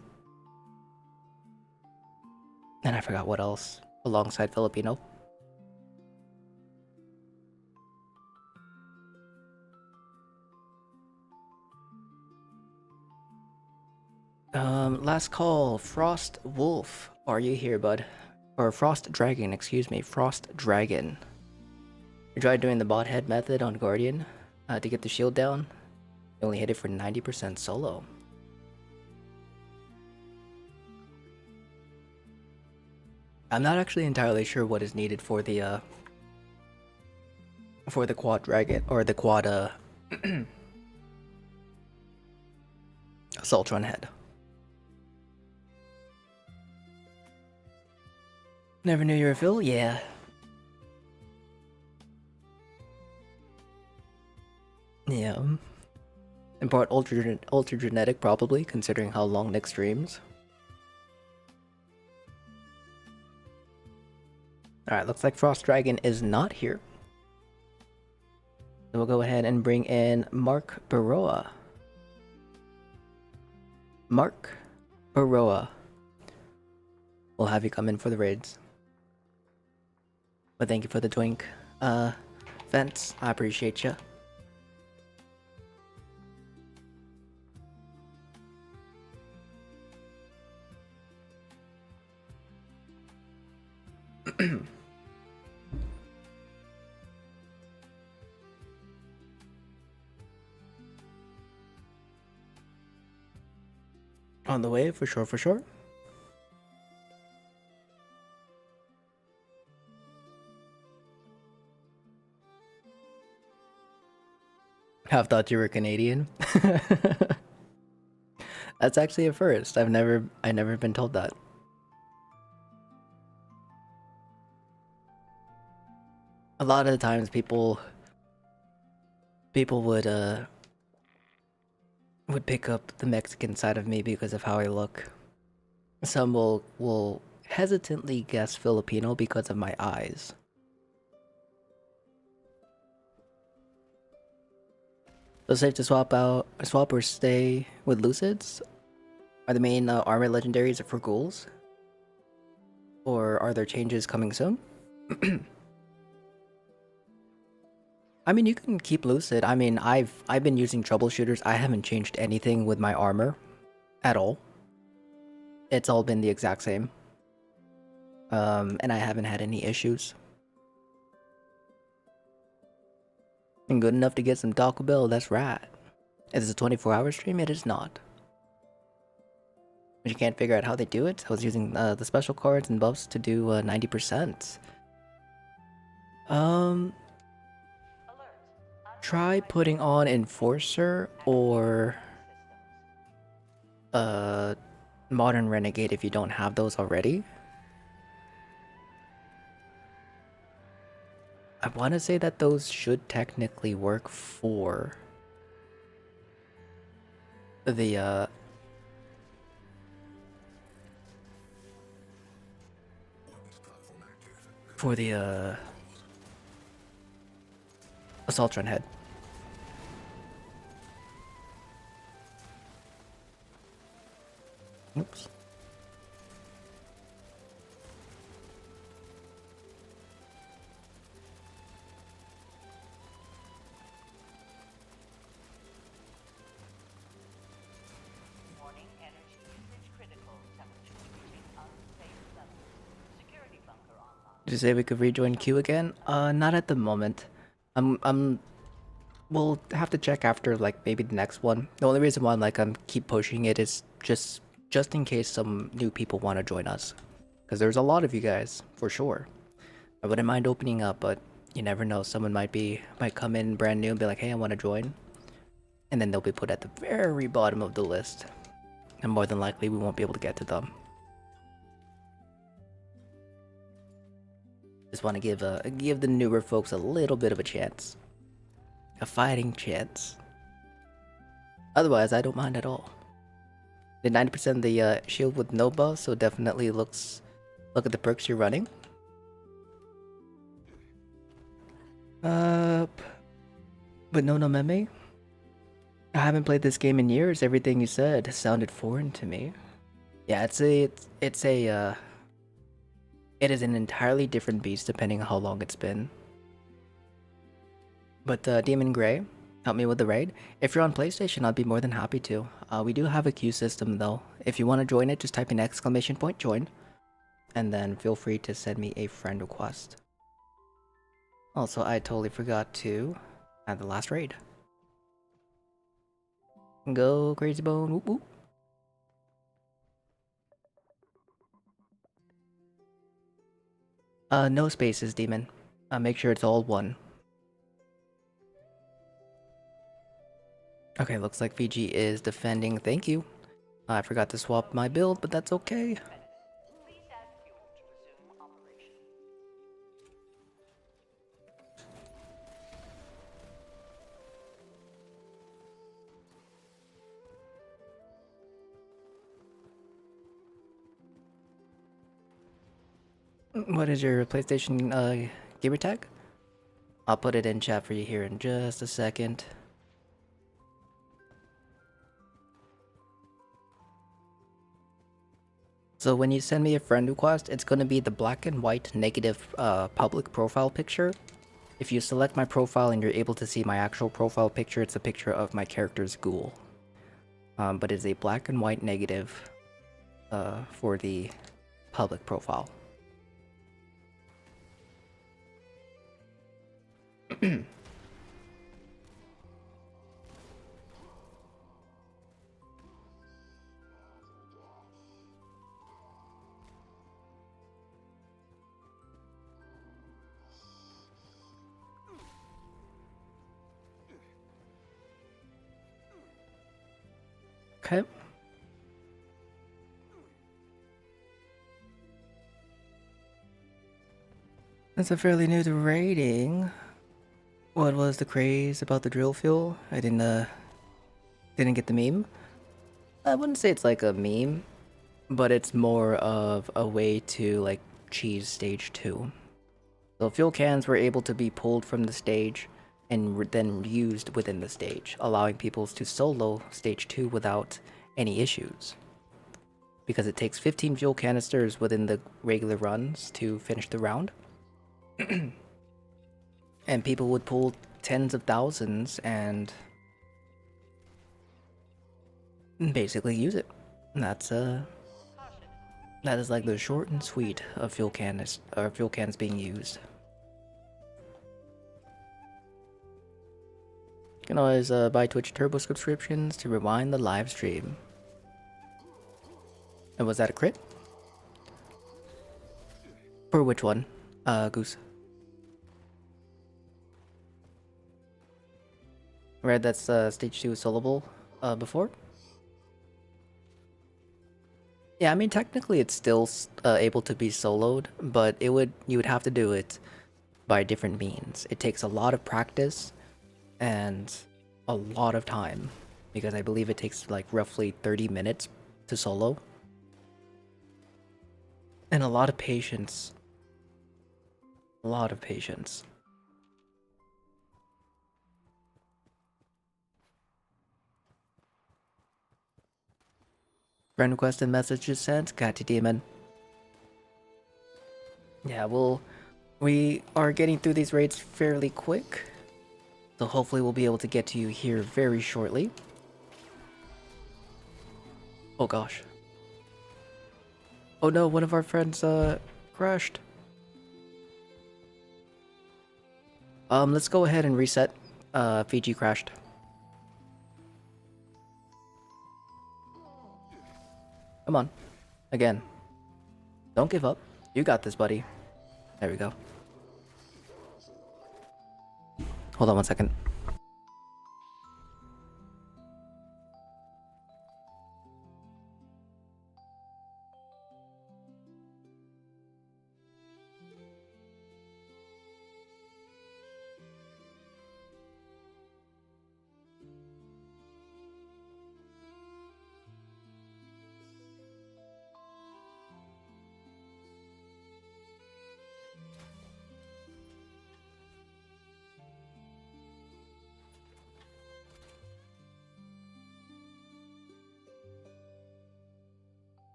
I forgot what else alongside Filipino. Last call, Frost Wolf. Are you here, bud? Or Frost Dragon, excuse me, Frost Dragon. You tried doing the bot head method on Guardian to get the shield down. You only hit it for 90% solo. I'm not actually entirely sure what is needed for the quad dragon or the quad assault run head. Never knew you were Phil? Yeah. Yeah. In part ultra genetic probably, considering how long Nick streams. Alright, looks like Frost Dragon is not here. So we'll go ahead and bring in Mark Baroa. Mark Baroa. We'll have you come in for the raids. But thank you for the twink, Fence. I appreciate you. On the way, for sure, for sure. Have thought you were Canadian. That's actually a first. I've never been told that. A lot of the times people would pick up the Mexican side of me because of how I look. Some will hesitantly guess Filipino because of my eyes. So safe to swap or stay with Lucids? Are the main armor legendaries for ghouls? Or are there changes coming soon? I mean, you can keep Lucid. I mean, I've been using troubleshooters. I haven't changed anything with my armor at all. It's all been the exact same. And I haven't had any issues. And good enough to get some Taco Bell, that's right. Is this a 24-hour stream? It is not. But you can't figure out how they do it. I was using the special cards and buffs to do 90%. Try putting on Enforcer or Modern Renegade if you don't have those already. I want to say that those should technically work for the Assault Run head. Oops. Warning, energy usage critical. Temperatures reaching unsafe levels. Security bunker online. Did you say we could rejoin queue again? Not at the moment. I'm we'll have to check after like maybe the next one. The only reason why I'm keep pushing it is just in case some new people want to join us, because there's a lot of you guys for sure. I wouldn't mind opening up, but you never know. Someone might come in brand new and be like, "Hey, I want to join," and then they'll be put at the very bottom of the list, and more than likely we won't be able to get to them. Just want to give the newer folks a little bit of a chance, a fighting chance. Otherwise, I don't mind at all. Did 90% the shield with no buff, so definitely look at the perks you're running. But no meme. I haven't played this game in years. Everything you said sounded foreign to me. Yeah, it is an entirely different beast depending on how long it's been. But Demon Gray, help me with the raid. If you're on PlayStation, I'd be more than happy to. We do have a queue system though. If you want to join it, just type in !, join, and then feel free to send me a friend request. Also, I totally forgot to add the last raid. Go Crazy Bone, whoop whoop. No spaces, Demon. Make sure it's all one. Okay, looks like VG is defending. Thank you. I forgot to swap my build, but that's okay. Please add fuel to resume operation. What is your PlayStation gamer tag? I'll put it in chat for you here in just a second. So when you send me a friend request, it's going to be the black and white negative public profile picture. If you select my profile and you're able to see my actual profile picture, it's a picture of my character's ghoul. But it's a black and white negative for the public profile. Okay. Since I'm fairly new to raiding, what was the craze about the drill fuel? I didn't get the meme. I wouldn't say it's like a meme, but it's more of a way to like cheese stage 2. So fuel cans were able to be pulled from the stage and then used within the stage, allowing people to solo stage 2 without any issues. Because it takes 15 fuel canisters within the regular runs to finish the round. And people would pull tens of thousands and basically use it. And that is like the short and sweet of fuel cans being used. You can always buy Twitch Turbo subscriptions to rewind the live stream. And was that a crit? For which one, Goose? Right, that's stage 2 soloable before? Yeah, I mean technically it's still able to be soloed, but you would have to do it by different means. It takes a lot of practice and a lot of time, because I believe it takes like roughly 30 minutes to solo. And a lot of patience. A lot of patience. Friend request and message is sent. Got you, Demon. Yeah, we are getting through these raids fairly quick. So hopefully we'll be able to get to you here very shortly. Oh gosh. Oh no, one of our friends crashed. Let's go ahead and reset Fiji crashed. Come on. Again. Don't give up. You got this, buddy. There we go. Hold on one second.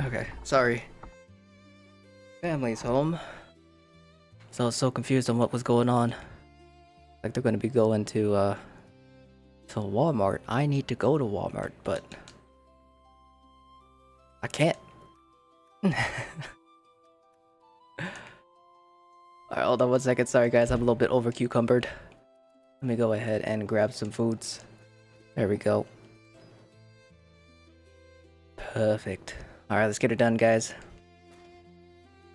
Okay, sorry. Family's home. So I was so confused on what was going on. Like they're gonna be going to Walmart. I need to go to Walmart, but I can't. Alright, hold on one second. Sorry guys, I'm a little bit over cucumbered. Let me go ahead and grab some foods. There we go. Perfect. Alright, let's get it done, guys.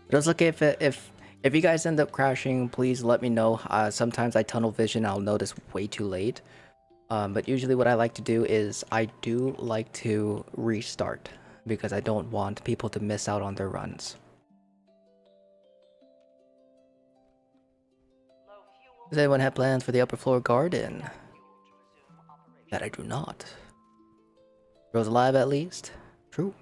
But it's okay if you guys end up crashing, please let me know. Sometimes I tunnel vision, I'll notice way too late. But usually what I like to do is I do like to restart because I don't want people to miss out on their runs. Does anyone have plans for the upper floor garden? That I do not. Rose alive at least? True.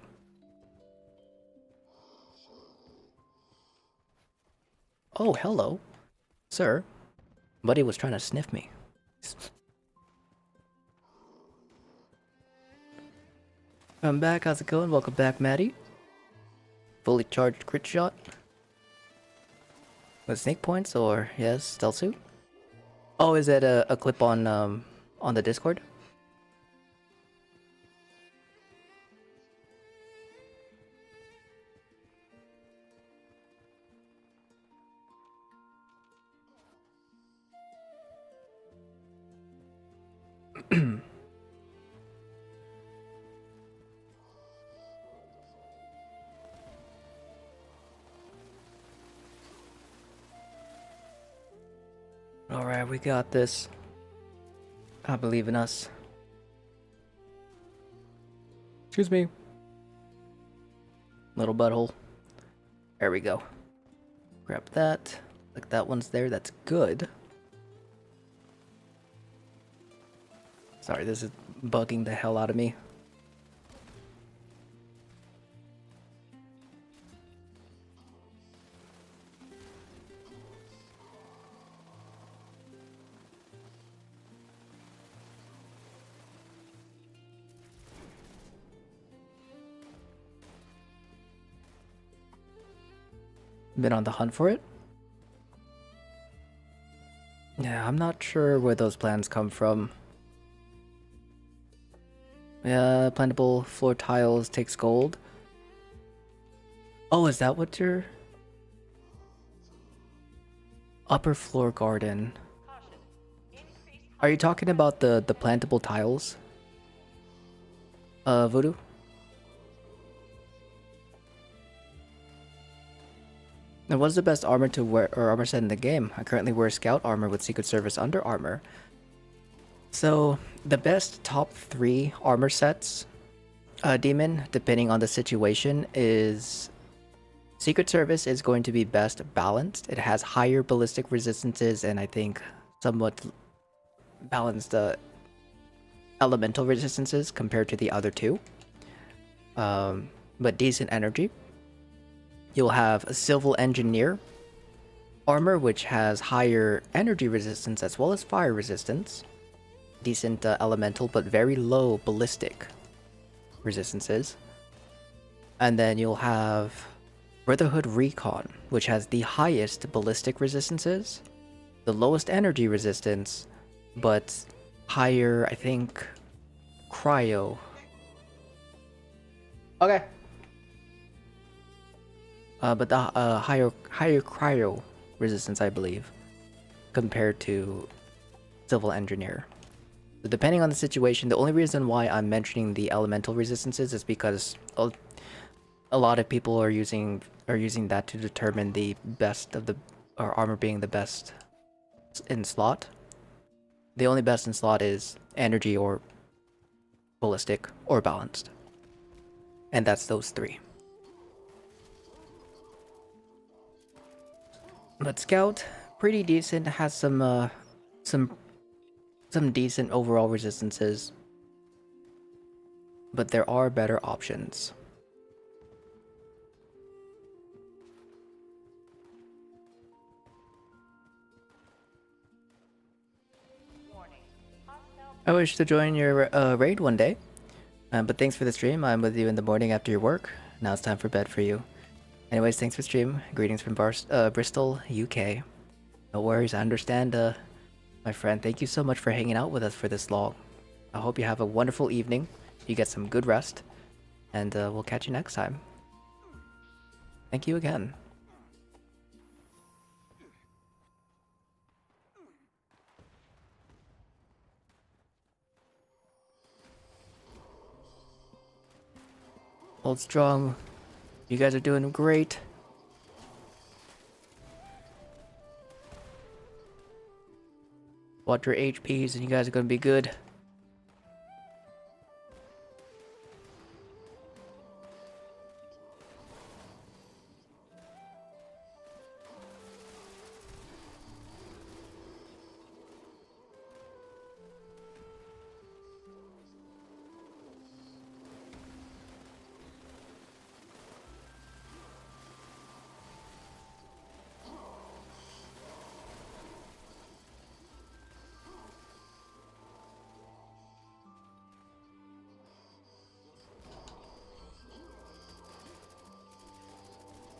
Oh, hello. Sir. Buddy was trying to sniff me. I'm back, how's it going? Welcome back, Maddie. Fully charged crit shot. With snake points or yes, stealth suit? Oh, is that a clip on the Discord? Alright, we got this. I believe in us. Excuse me. Little butthole. There we go. Grab that. Like that one's there, that's good. Sorry, this is bugging the hell out of me. Been on the hunt for it? Yeah, I'm not sure where those plans come from. Yeah, plantable floor tiles takes gold. Oh, is that what your upper floor garden? Are you talking about the plantable tiles? Voodoo? And what's the best armor to wear or armor set in the game? I currently wear Scout armor with Secret Service under armor. So the best top 3 armor sets, Demon, depending on the situation, is Secret Service is going to be best balanced. It has higher ballistic resistances and I think somewhat balanced elemental resistances compared to the other 2. But decent energy. You'll have a Civil Engineer armor, which has higher energy resistance as well as fire resistance. Decent elemental, but very low ballistic resistances. And then you'll have Brotherhood Recon, which has the highest ballistic resistances, the lowest energy resistance, but higher, I think, cryo. Okay. But the higher cryo resistance, I believe, compared to Civil Engineer. So depending on the situation, the only reason why I'm mentioning the elemental resistances is because a lot of people are using that to determine the best of the armor being the best in slot. The only best in slot is energy or ballistic or balanced, and that's those 3. But Scout, pretty decent, has some decent overall resistances, but there are better options. Warning. Hostile I wish to join your raid one day, but thanks for the stream. I'm with you in the morning after your work. Now it's time for bed for you. Anyways, thanks for stream. Greetings from Bristol, UK. No worries, I understand, my friend. Thank you so much for hanging out with us for this long. I hope you have a wonderful evening. You get some good rest, and we'll catch you next time. Thank you again. Hold strong. You guys are doing great. Watch your HPs and you guys are gonna be good.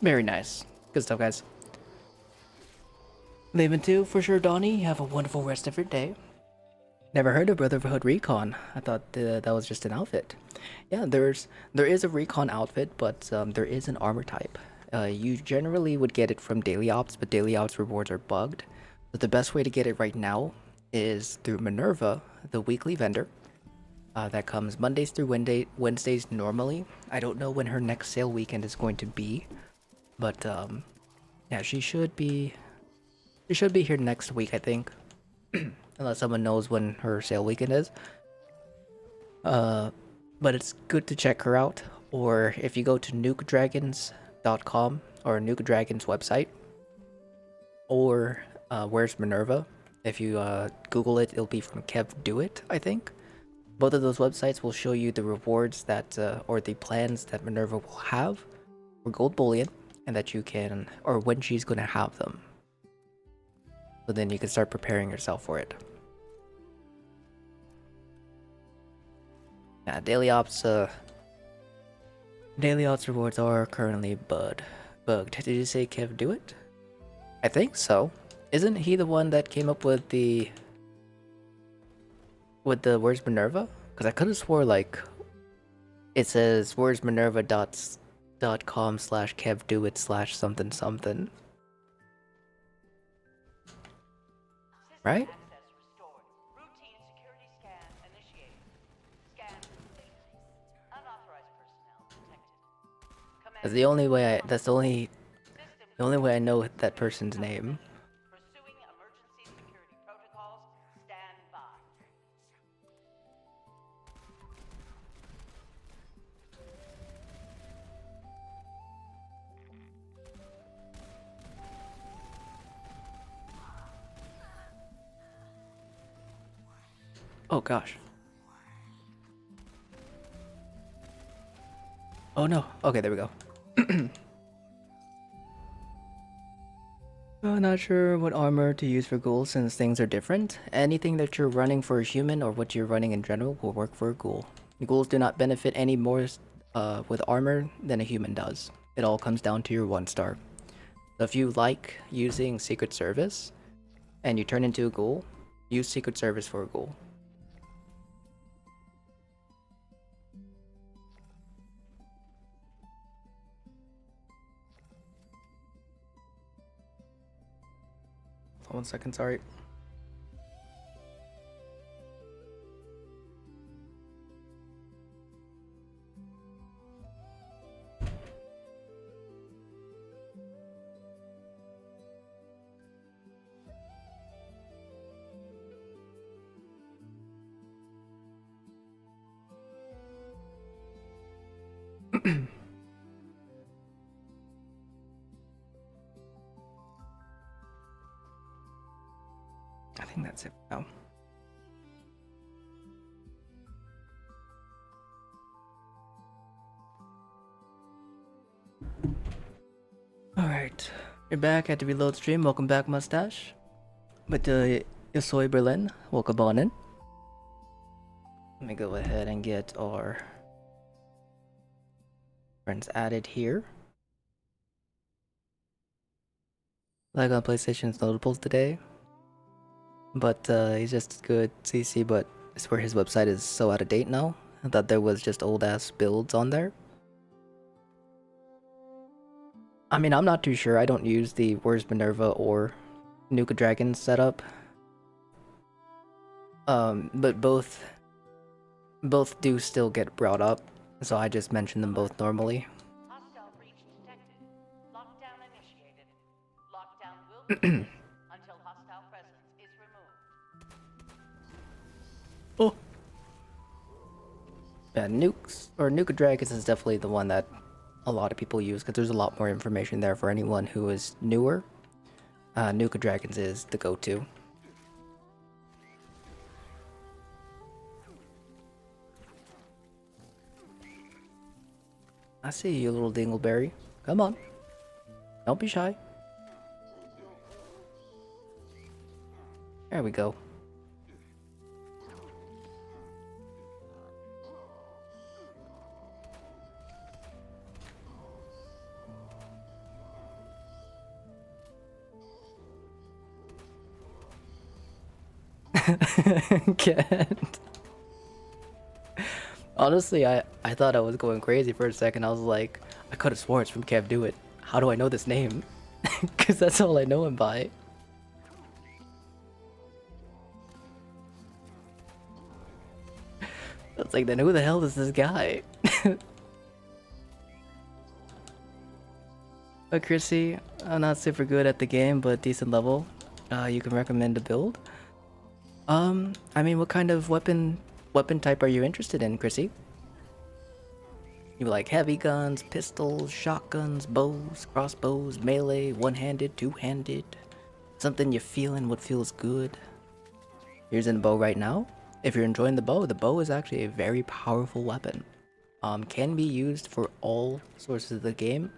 Very nice. Good stuff, guys. Leaving too, for sure, Donnie. Have a wonderful rest of your day. Never heard of Brotherhood Recon. I thought that was just an outfit. Yeah, there is a Recon outfit, but there is an armor type. You generally would get it from Daily Ops, but Daily Ops rewards are bugged. But the best way to get it right now is through Minerva, the weekly vendor. That comes Mondays through Wednesdays normally. I don't know when her next sale weekend is going to be. But yeah, she should be here next week, I think. Unless someone knows when her sale weekend is. But it's good to check her out. Or if you go to nukedragons.com or Nuke Dragons website, or Where's Minerva? If you Google it, it'll be from Kev Do It, I think. Both of those websites will show you the rewards that or the plans that Minerva will have for gold bullion. And that you can, or when she's gonna have them. So then you can start preparing yourself for it. Yeah, daily ops rewards are currently bugged. Did you say Kev Do It? I think so. Isn't he the one that came up with the Where's Minerva? Because I could have swore like it says Where's Minerva .com/kevdoit/something something. Right? access restored. Routine security scan initiated. Scan complete. Unauthorized personnel detected. That's the only way. That's the only System The only way I know that person's name. Pursuing emergency security protocols, stand by. Oh gosh. Oh no. Okay, there we go. Not sure what armor to use for ghouls since things are different. Anything that you're running for a human or what you're running in general will work for a ghoul. Ghouls do not benefit any more with armor than a human does. It all comes down to your 1-star. So if you like using Secret Service and you turn into a ghoul, use Secret Service for a ghoul. One second, sorry. I think that's it now. Alright, you're back at the Reload stream. Welcome back, Mustache. But Yosoy Berlin, welcome on in. Let me go ahead and get our friends added here. Like on PlayStation's notables today. But he's just good CC, but I swear his website is so out of date now. I thought there was just old ass builds on there. I mean, I'm not too sure. I don't use the Where's Minerva or Nuka Dragon setup. But both do still get brought up, so I just mention them both normally. Hostile breach detected. Lockdown initiated. Lockdown will continue until hostile presence is removed. Oh. Yeah, Nukes or Nuka Dragons is definitely the one that a lot of people use because there's a lot more information there for anyone who is newer. Nuka Dragons is the go-to. I see you, little dingleberry. Come on. Don't be shy. There we go. Can't. Honestly, I thought I was going crazy for a second. I was like, I could have sworn it's from Kev Do It. How do I know this name? Because that's all I know him by. It's like, then who the hell is this guy? But Chrissy, I'm not super good at the game, but decent level. You can recommend a build? I mean, what kind of weapon type are you interested in, Chrissy? You like heavy guns, pistols, shotguns, bows, crossbows, melee, one-handed, two-handed? Something you're feeling what feels good? Here's in a bow right now. If you're enjoying the bow is actually a very powerful weapon. Can be used for all sources of the game,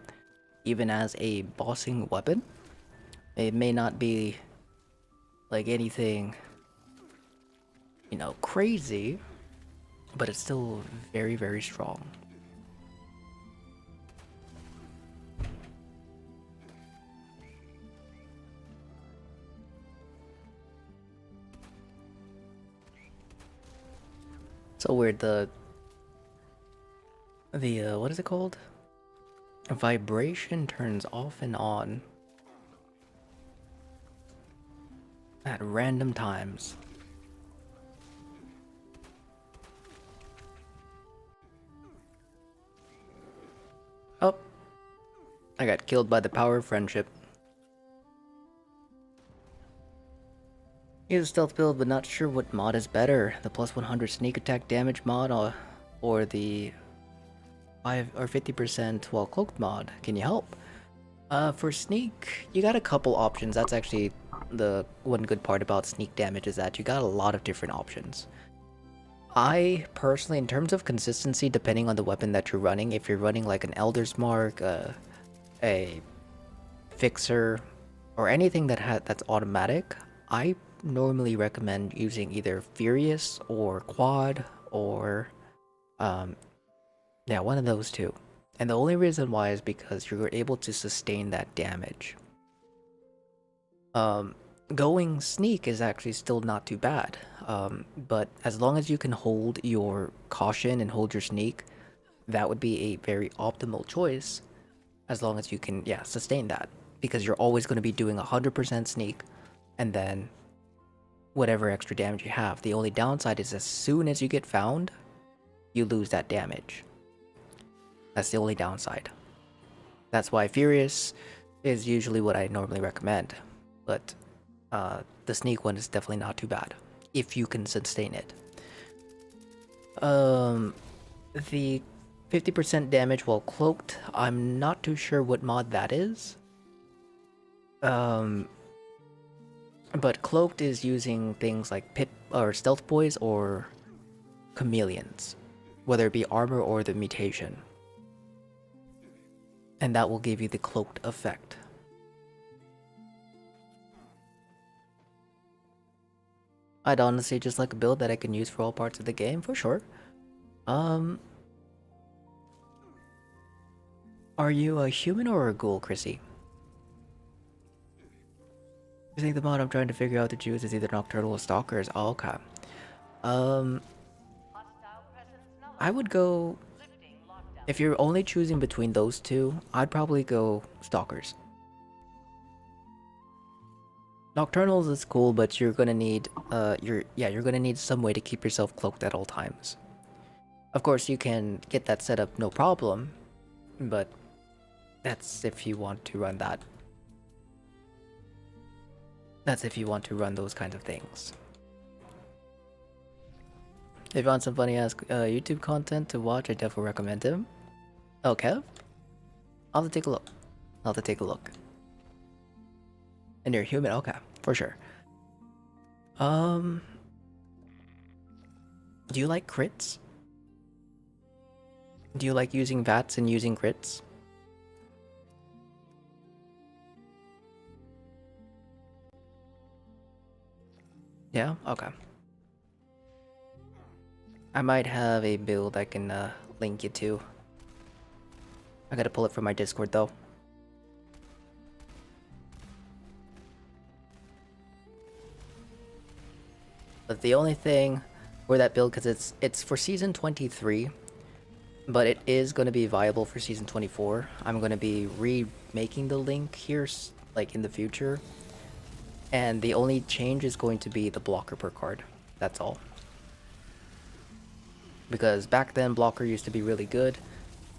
even as a bossing weapon. It may not be like anything, you know, crazy, but it's still very, very strong. So weird, the what is it called? Vibration turns off and on at random times. Oh, I got killed by the power of friendship. Use a stealth build, but not sure what mod is better. The plus 100 sneak attack damage mod or the 5 or 50% while cloaked mod. Can you help? For sneak, you got a couple options. That's actually the one good part about sneak damage is that you got a lot of different options. I personally, in terms of consistency, depending on the weapon that you're running, if you're running like an Elder's Mark, a Fixer, or anything that's automatic, I normally recommend using either Furious or Quad or yeah, one of those two. And the only reason why is because you're able to sustain that damage. Going sneak is actually still not too bad. But as long as you can hold your caution and hold your sneak, that would be a very optimal choice. As long as you can, yeah, sustain that. Because you're always going to be doing 100% sneak, and then whatever extra damage you have. The only downside is as soon as you get found, you lose that damage. That's the only downside. That's why Furious is usually what I normally recommend. But the sneak one is definitely not too bad if you can sustain it. The 50% damage while cloaked, I'm not too sure what mod that is. But cloaked is using things like pit or stealth boys or chameleons, whether it be armor or the mutation. And that will give you the cloaked effect. I'd honestly just like a build that I can use for all parts of the game, for sure. Are you a human or a ghoul, Chrissy? I think the mod I'm trying to figure out to choose is either Nocturnal or Stalkers. Oh, okay. Hostile presence I would go... lifting lockdown. If you're only choosing between those two, I'd probably go Stalkers. Nocturnals is cool, but you're gonna need you're gonna need some way to keep yourself cloaked at all times. Of course, you can get that set up no problem, but that's if you want to run that. That's if you want to run those kinds of things. If you want some funny ass YouTube content to watch, I definitely recommend him. Okay. I'll have to take a look. I'll have to take a look. And you're human? Okay, for sure. Do you like crits? Do you like using VATs and using crits? Yeah? Okay. I might have a build I can link you to. I gotta pull it from my Discord though. But the only thing for that build, because it's for season 23, but it is going to be viable for season 24. I'm going to be remaking the link here, like in the future. And the only change is going to be the blocker per card. That's all. Because back then, blocker used to be really good.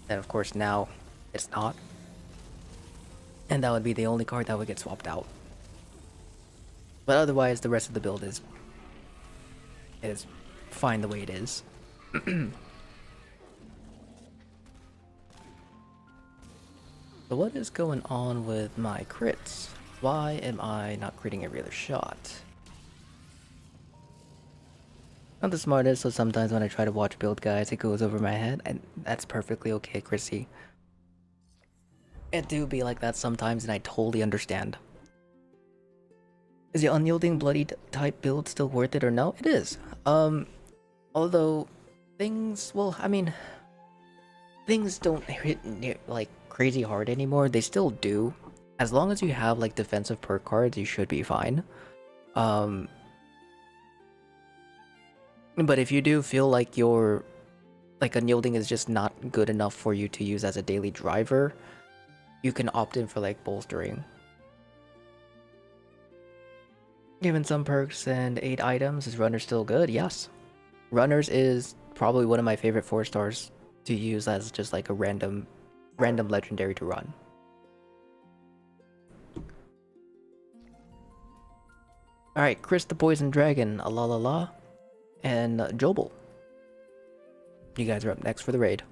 And of course now, it's not. And that would be the only card that would get swapped out. But otherwise, the rest of the build is fine the way it is. So what is going on with my crits? Why am I not critting every other shot? Not the smartest, so sometimes when I try to watch build guys, it goes over my head, and that's perfectly okay, Chrissy. It do be like that sometimes, and I totally understand. Is the unyielding bloody type build still worth it or no? It is. Although things, well, I mean, things don't hit like crazy hard anymore. They still do. As long as you have like defensive perk cards, you should be fine. But if you do feel like your like unyielding is just not good enough for you to use as a daily driver, you can opt in for like bolstering. Given some perks and 8 items, is Runner still good? Yes. Runners is probably one of my favorite 4 stars to use as just like a random legendary to run. Alright, Chris the Poison Dragon, a la la la, and Jobel. You guys are up next for the raid.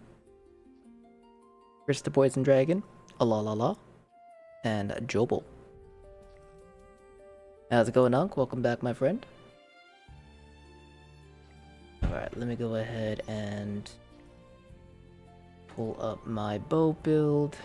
Chris the Poison Dragon, a la la la, and Jobel. How's it going, Unc? Welcome back, my friend. Alright, let me go ahead and pull up my bow build.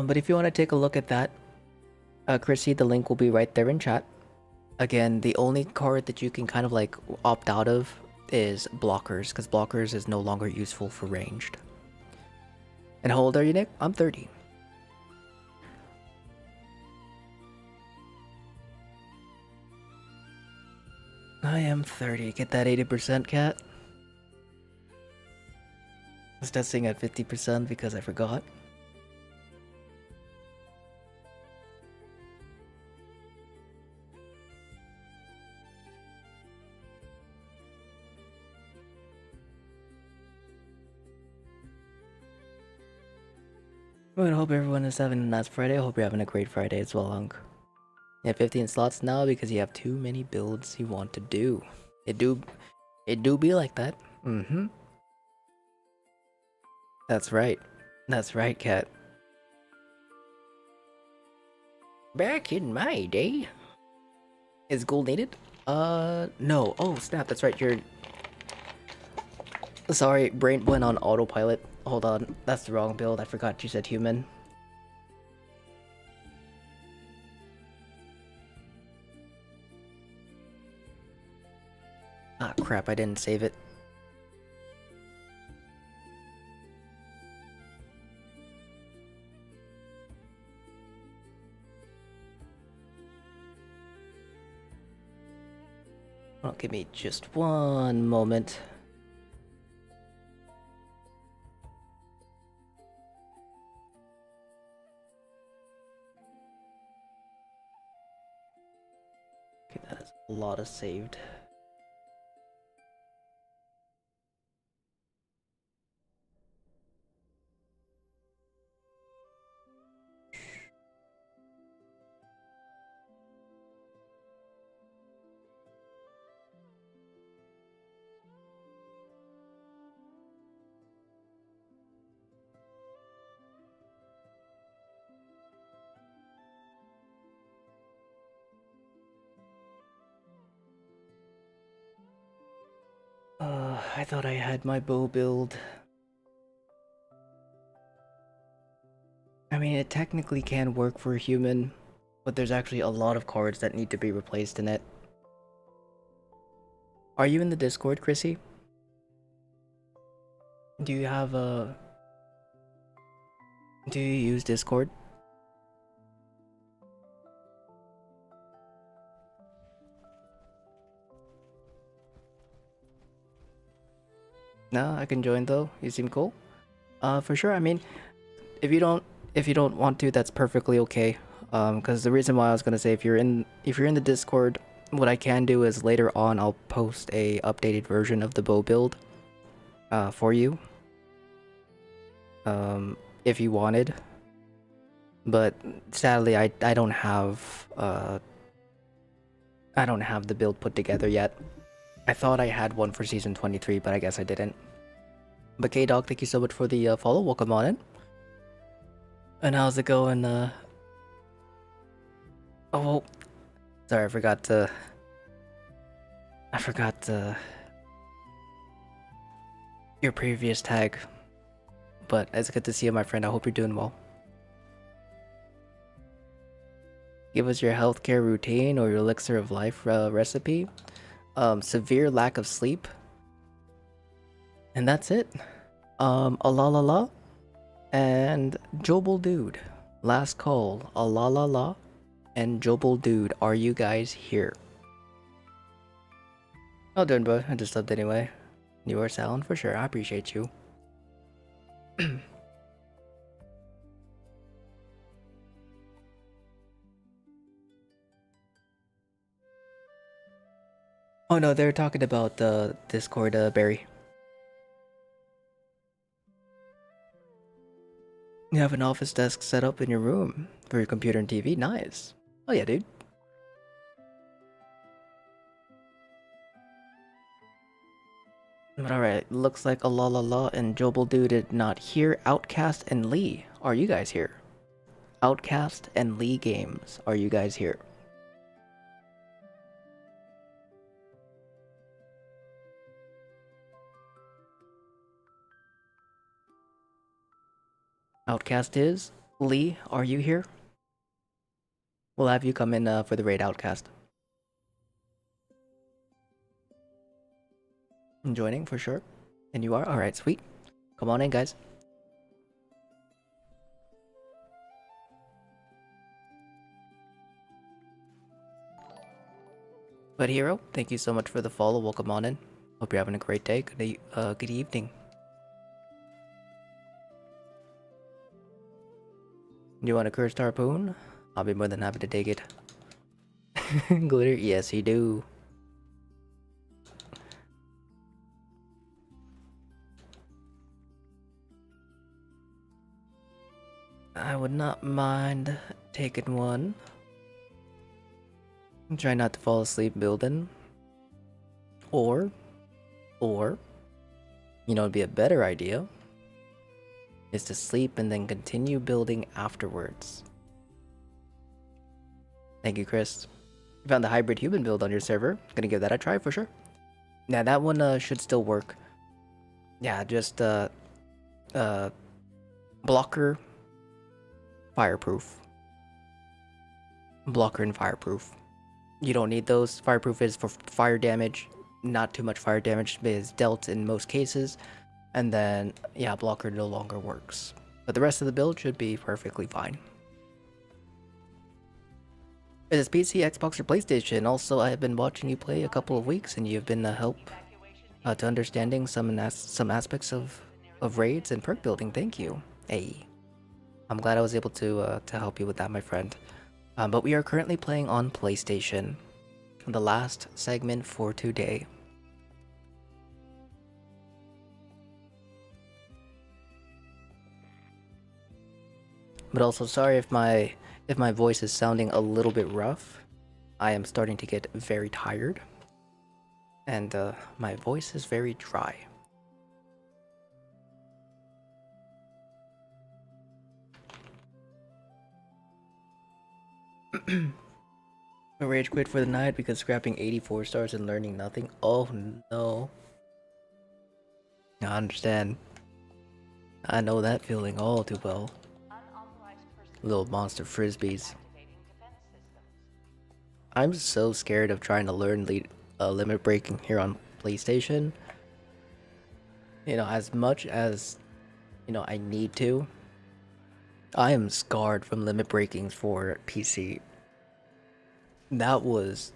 But if you want to take a look at that, Chrissy, the link will be right there in chat. Again, the only card that you can kind of like opt out of is blockers, because blockers is no longer useful for ranged. And how old are you, Nick? I'm 30. I am 30. Get that 80%, cat? I was testing at 50% because I forgot. I hope everyone is having a nice Friday. I hope you're having a great Friday as well, Unc. You have 15 slots now because you have too many builds you want to do. It do be like that. Mm-hmm. That's right. That's right, cat. Back in my day. Is gold needed? No. Oh, snap. That's right. You're... Sorry, brain went on autopilot. Hold on. That's the wrong build. I forgot you said human. Ah, crap. I didn't save it. Well, give me just one moment. Okay, that is a lot of saved. I thought I had my bow build. I mean, it technically can work for a human, but there's actually a lot of cards that need to be replaced in it. Are you in the Discord, Chrissy? Do you have a... Do you use Discord? No, I can join though. You seem cool. For sure. I mean, if you don't want to, that's perfectly okay. Because the reason why I was gonna say if you're in the Discord, what I can do is later on I'll post a updated version of the bow build, for you. If you wanted. But sadly, I don't have the build put together yet. I thought I had one for season 23, but I guess I didn't. But K-Dog, thank you so much for the follow. Welcome on in. And how's it going? Oh, sorry, I forgot your previous tag. But it's good to see you, my friend. I hope you're doing well. Give us your healthcare routine or your elixir of life recipe. Severe lack of sleep. And that's it. A la la la. And Jobel Dude. Last call. A la la la. And Jobel Dude. Are you guys here? Oh, doing, bro. I just subbed anyway. You are sound for sure. I appreciate you. Oh no, they're talking about the Discord, Barry. You have an office desk set up in your room for your computer and TV. Nice. Oh yeah, dude. But alright, looks like a la la la and Jobaldu did not hear. Outcast and Lee, are you guys here? Outcast and Lee Games, are you guys here? Outcast is? Lee, are you here? We'll have you come in for the raid, Outcast. I'm joining for sure. And you are? Alright, sweet. Come on in, guys. But Hero, thank you so much for the follow. Welcome on in. Hope you're having a great day. Good evening. You want a cursed harpoon? I'll be more than happy to take it. Glitter? Yes, you do. I would not mind taking one. Try not to fall asleep building. Or, you know, it'd be a better idea is to sleep and then continue building afterwards. Thank you, Chris. You found the hybrid human build on your server. Gonna give that a try for sure. Yeah, that one should still work. Yeah, just blocker, fireproof. Blocker and fireproof. You don't need those. Fireproof is for fire damage. Not too much fire damage is dealt in most cases. And then, yeah, blocker no longer works. But the rest of the build should be perfectly fine. Is this PC, Xbox, or PlayStation? Also, I have been watching you play a couple of weeks, and you've been a help to understanding some aspects of raids and perk building. Thank you. Hey, I'm glad I was able to help you with that, my friend. But we are currently playing on PlayStation. The last segment for today. But also, sorry if my voice is sounding a little bit rough. I am starting to get very tired. And my voice is very dry. I rage quit for the night because scrapping 84 stars and learning nothing. Oh no. I understand. I know that feeling all too well. Little monster frisbees. I'm so scared of trying to learn limit breaking here on PlayStation. You know, as much as, you know, I need to. I am scarred from limit breakings for PC. That was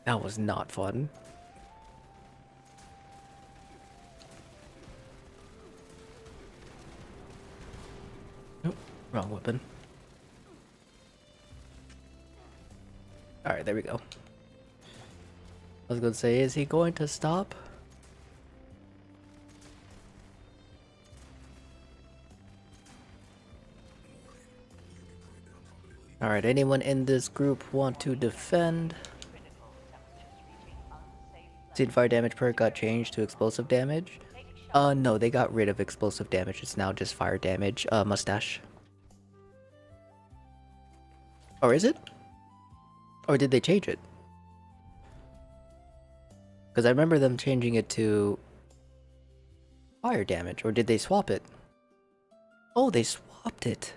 not fun. Nope, wrong weapon. Alright, there we go. I was gonna say, is he going to stop? Alright, anyone in this group want to defend? Seed fire damage perk got changed to explosive damage? No, they got rid of explosive damage. It's now just fire damage, mustache. Or is it? Or did they change it? Because I remember them changing it to fire damage, or did they swap it? Oh, they swapped it.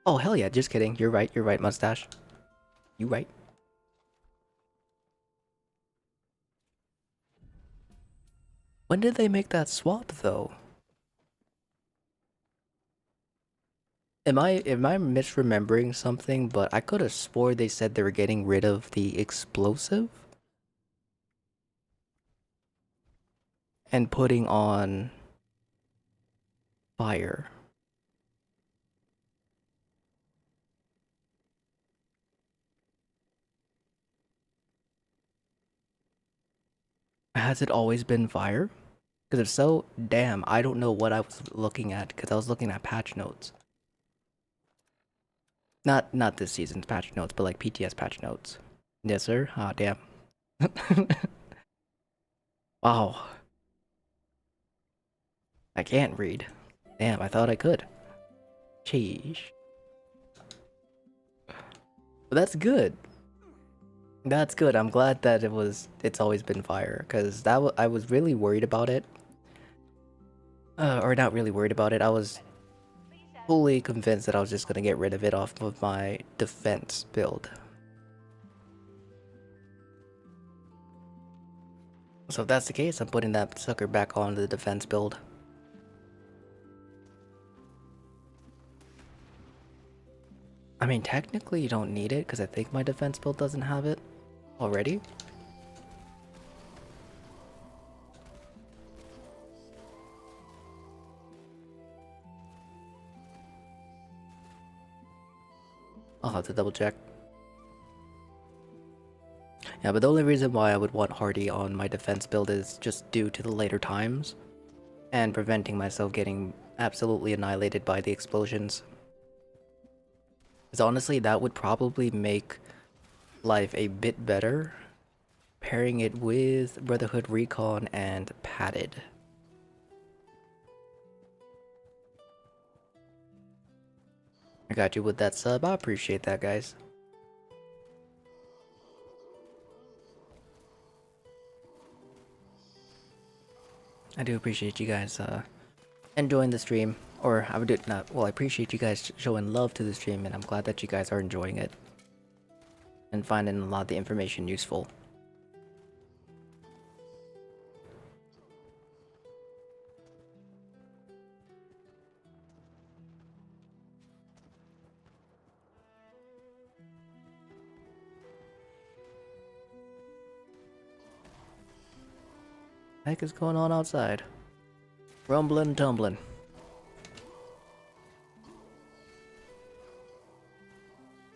Oh, hell yeah, just kidding. You're right, mustache. You right. When did they make that swap, though? Am I misremembering something? But I could have swore they said they were getting rid of the explosive and putting on fire. Has it always been fire? Because if so, damn, I don't know what I was looking at because I was looking at patch notes. Not this season's patch notes, but like PTS patch notes. Yes, sir. Ah, damn. Wow. I can't read. Damn, I thought I could. Sheesh. But that's good. That's good. I'm glad that it's always been fire, because I was really worried about it. Or not really worried about it. I was fully convinced that I was just gonna get rid of it off of my defense build. So if that's the case, I'm putting that sucker back on the defense build. I mean, technically you don't need it, because I think my defense build doesn't have it already. I'll have to double check. Yeah, but the only reason why I would want Hardy on my defense build is just due to the later times and preventing myself getting absolutely annihilated by the explosions. Because honestly, that would probably make life a bit better, pairing it with Brotherhood Recon and Padded. I got you with that sub. I appreciate that, guys. I do appreciate you guys enjoying the stream. Or I would do not. Well, I appreciate you guys showing love to the stream, and I'm glad that you guys are enjoying it and finding a lot of the information useful. What the heck is going on outside? Rumbling and tumbling.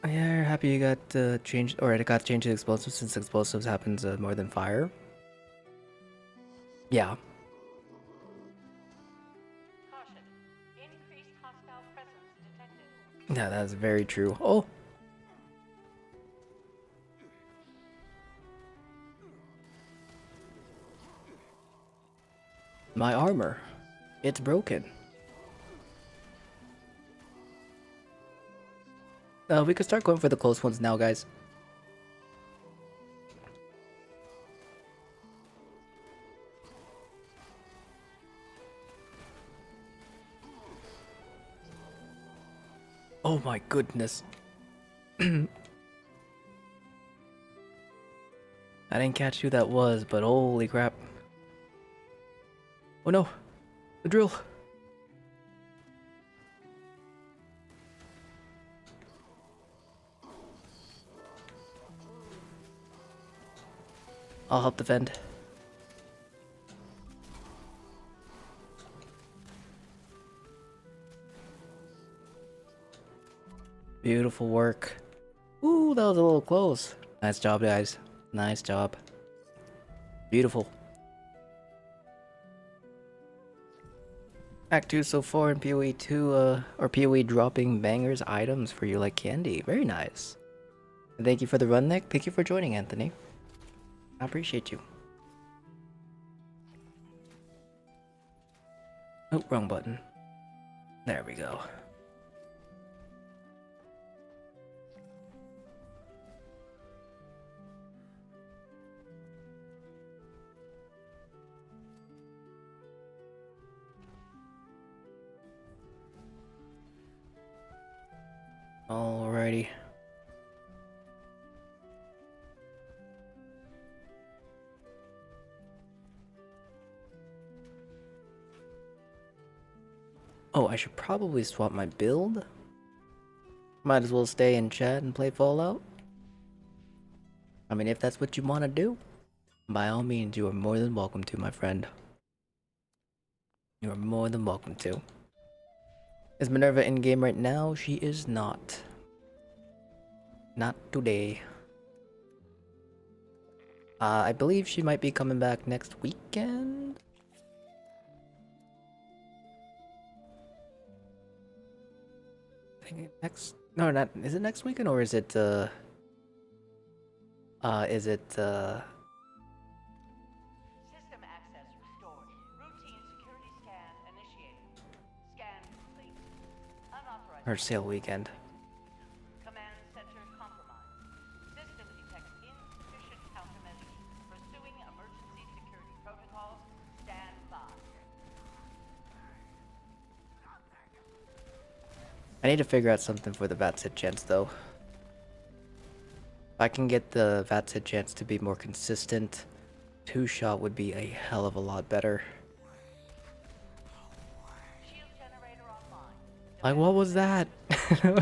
Yeah, happy you got changed, or it got changed to explosives since explosives happens more than fire. Yeah. Caution. Increased hostile presence detected. Yeah, that's very true. Oh! My armor. It's broken. We could start going for the close ones now, guys. Oh my goodness. I didn't catch who that was, but holy crap. Oh no! The drill! I'll help defend. Beautiful work. Ooh, that was a little close. Nice job, guys. Nice job. Beautiful. Act 2 so far in PoE 2, or PoE dropping bangers items for you like candy. Very nice. And thank you for the run, Nick. Thank you for joining, Anthony. I appreciate you. Oh, wrong button. There we go. Alrighty. Oh, I should probably swap my build. Might as well stay in chat and play Fallout. I mean, if that's what you want to do, by all means, you are more than welcome to, my friend. You are more than welcome to. Is Minerva in game right now? She is not. Not today. I believe she might be coming back next weekend. I think next. No, not. Is it next weekend or is it? Is it? System access restored. Routine security scan initiated. Scan complete. Unauthorized. Her sale weekend. Command center compromised. System detects insufficient countermeasures. Pursuing emergency security protocols. Stand by. I need to figure out something for the VATS hit chance though. If I can get the VATS hit chance to be more consistent, 2-shot would be a hell of a lot better. Shield generator online. Like, what was that?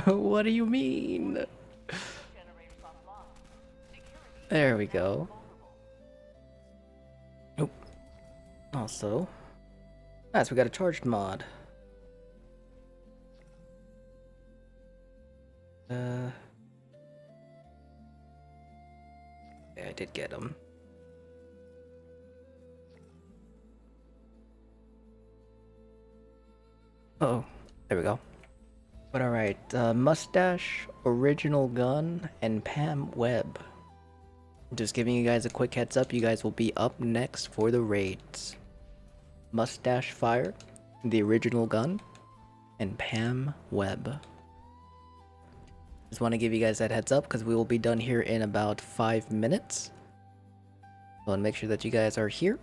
What do you mean? Generators offline. Security There we go. vulnerable. Nope. Also, nice, we got a charged mod. Yeah, I did get him. Oh, there we go. But alright, Mustache, Original Gun, and Pam Webb. Just giving you guys a quick heads up, you guys will be up next for the raids. Mustache Fire, the Original Gun, and Pam Webb. Just want to give you guys that heads up because we will be done here in about 5 minutes. I want to make sure that you guys are here.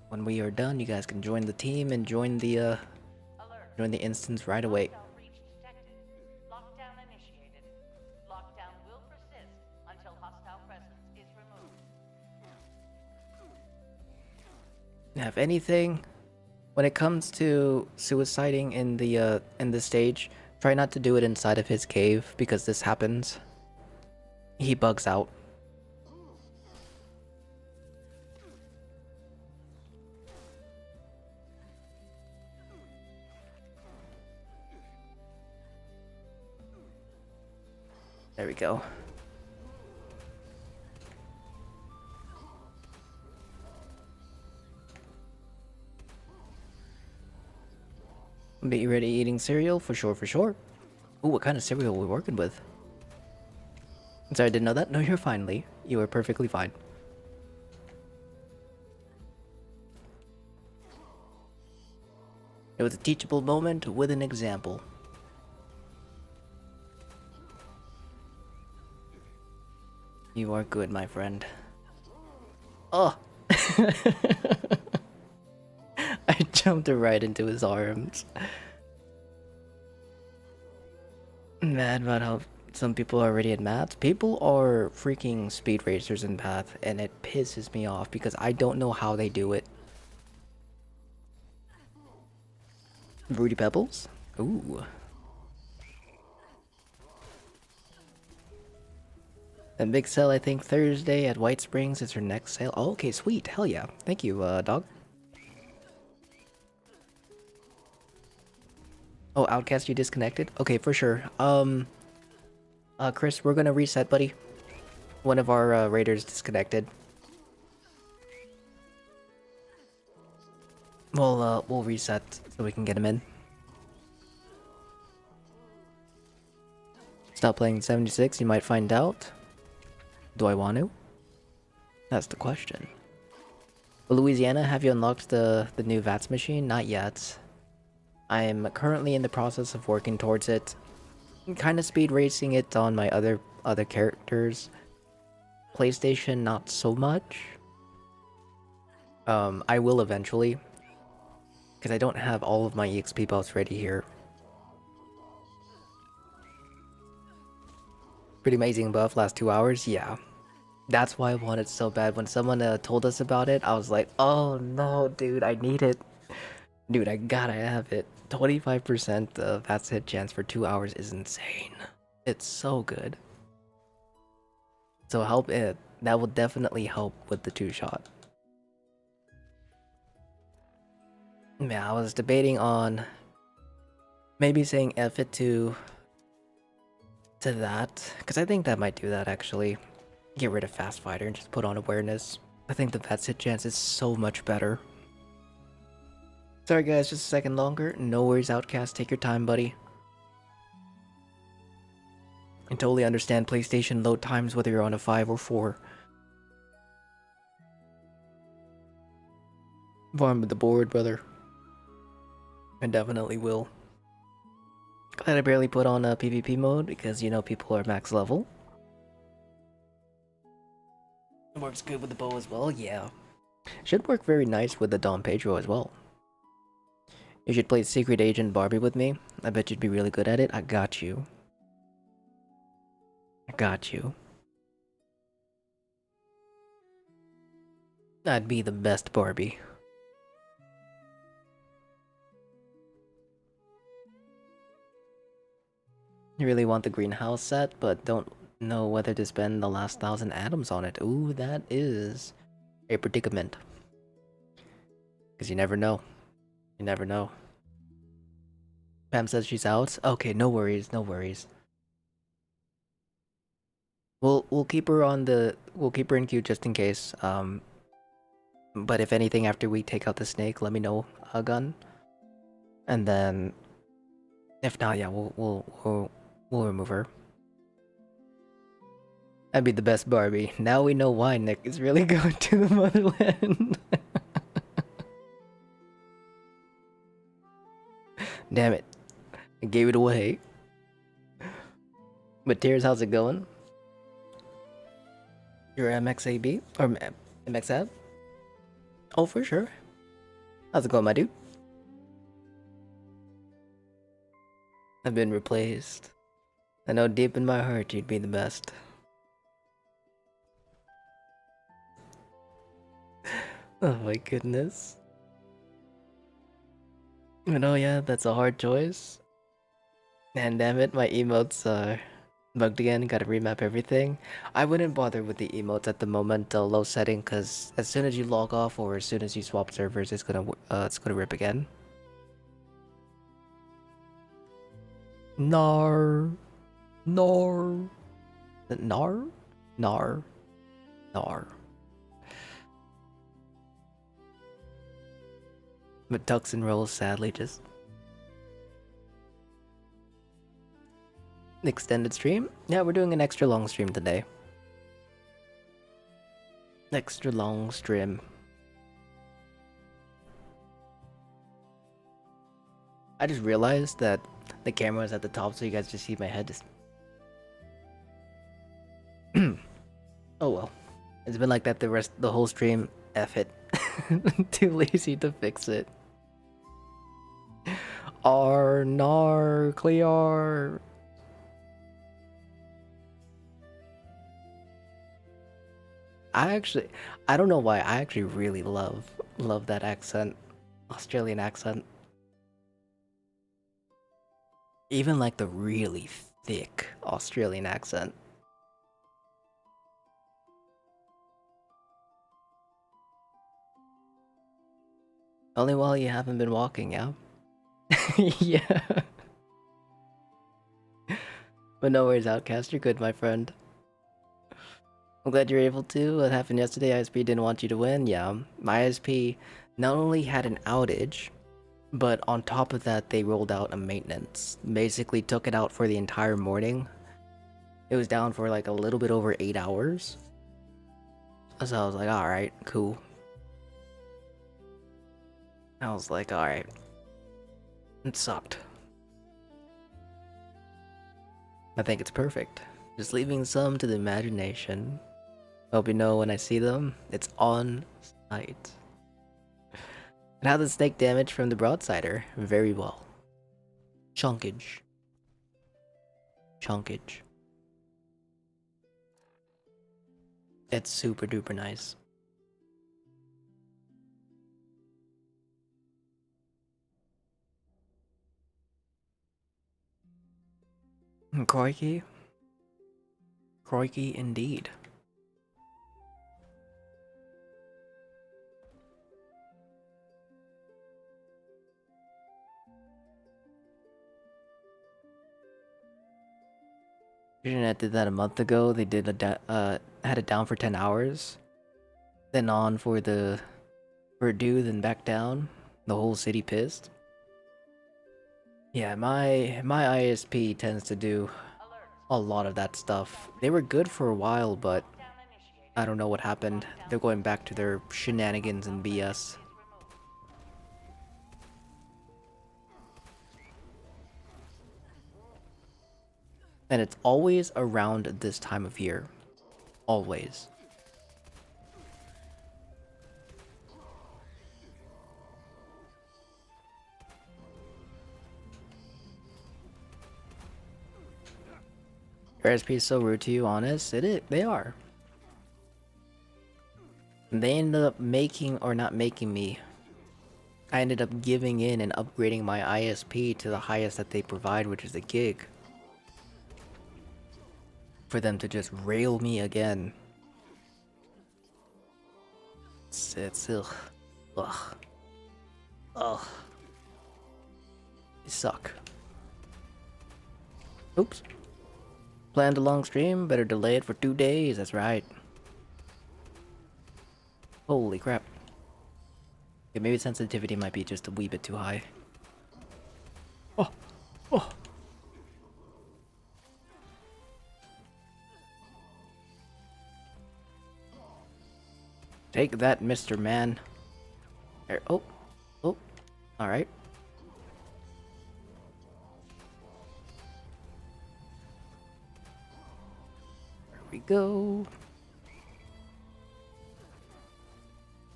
When we are done, you guys can join the team and join the instance right away. Lockdown breach detected. Lockdown initiated. Lockdown will persist until hostile presence is removed. Now, if anything, when it comes to suiciding in the stage, try not to do it inside of his cave because this happens. He bugs out. There we go. Be ready eating cereal? For sure, for sure. Ooh, what kind of cereal are we working with? I'm sorry, I didn't know that. No, you're fine, Lee. You are perfectly fine. It was a teachable moment with an example. You are good, my friend. Oh! I jumped right into his arms. Mad about how some people are already at maths. People are freaking speed racers in Path, and it pisses me off because I don't know how they do it. Rudy Pebbles? Ooh. And big sale, I think Thursday at White Springs is her next sale. Oh, okay, sweet. Hell yeah. Thank you, dog. Oh, Outcast, you disconnected? Okay, for sure. Chris, we're gonna reset, buddy. One of our raiders disconnected. We'll reset so we can get him in. Stop playing 76, you might find out. Do I want to? That's the question. Louisiana, have you unlocked the new VATS machine? Not yet. I am currently in the process of working towards it. Kind of speed racing it on my other characters. PlayStation, not so much. I will eventually. Because I don't have all of my EXP buffs ready here. Pretty amazing buff, last 2 hours, yeah. That's why I wanted so bad. When someone told us about it, I was like, oh no, dude, I need it. Dude, I gotta have it. 25% of that's hit chance for 2 hours is insane. It's so good. So help it. That will definitely help with the 2-shot. Yeah, I was debating on maybe saying F it to that, because I think that might do that actually. Get rid of Fast Fighter and just put on Awareness. I think the Vets hit chance is so much better. Sorry guys, just a second longer. No worries, Outcast. Take your time, buddy. I totally understand PlayStation load times whether you're on a 5 or 4. Farm with the board, brother. I definitely will. Glad I barely put on a PvP mode because, you know, people are max level. It works good with the bow as well, yeah. Should work very nice with the Dom Pedro as well. You should play Secret Agent Barbie with me. I bet you'd be really good at it. I got you. I got you. I'd be the best Barbie. You really want the greenhouse set, but don't know whether to spend the last 1,000 atoms on it. Ooh, that is a predicament. Because you never know. You never know. Pam says she's out. Okay, no worries, no worries. We'll keep her on the we'll keep her in queue just in case. But if anything after we take out the snake, let me know, Gun. And then if not, yeah, we'll remove her. That'd be the best Barbie. Now we know why Nick is really going to the motherland. Damn it. I gave it away. But Tears, how's it going? Your MXAB? Or MXAB? Oh, for sure. How's it going, my dude? I've been replaced. I know deep in my heart you'd be the best. Oh my goodness. But oh yeah, that's a hard choice. And damn it, my emotes are bugged again. Gotta remap everything. I wouldn't bother with the emotes at the moment, low setting, because as soon as you log off or as soon as you swap servers, it's gonna rip again. Nar, nar, nar, nar, nar. But Tucks and Rolls sadly just extended stream. Yeah, we're doing an extra long stream today. Extra long stream. I just realized that the camera is at the top, so you guys just see my head. Just oh well, it's been like that the whole stream. F it. Too lazy to fix it. Nar clear. I don't know why. I actually really love that accent, Australian accent. Even like the really thick Australian accent. Only while you haven't been walking, yeah? Yeah. But no worries, Outcast. You're good, my friend. I'm glad you're able to. What happened yesterday, ISP didn't want you to win. Yeah, my ISP not only had an outage, but on top of that, they rolled out a maintenance. Basically took it out for the entire morning. It was down for like a little bit over 8 hours. So I was like, alright, cool. I was like, alright. It sucked. I think it's perfect. Just leaving some to the imagination. Hope you know when I see them, it's on site. And how the snake damage from the Broadsider? Very well. Chunkage. Chunkage. It's super duper nice. Crikey. Crikey indeed. Internet did that a month ago. They did had it down for 10 hours, then on for a due, then back down. The whole city pissed. Yeah, my ISP tends to do a lot of that stuff. They were good for a while, but I don't know what happened. They're going back to their shenanigans and BS. And it's always around this time of year. Always. Your SP is so rude to you, honest. They are. They ended up making, or not making me. I ended up giving in and upgrading my ISP to the highest that they provide, which is a gig. For them to just rail me again. It's ugh. Ugh. Ugh. They suck. Oops. Planned a long stream, better delay it for 2 days, that's right. Holy crap. Yeah, maybe sensitivity might be just a wee bit too high. Oh! Oh! Take that, Mr. Man. There, oh! Oh! Alright. There we go.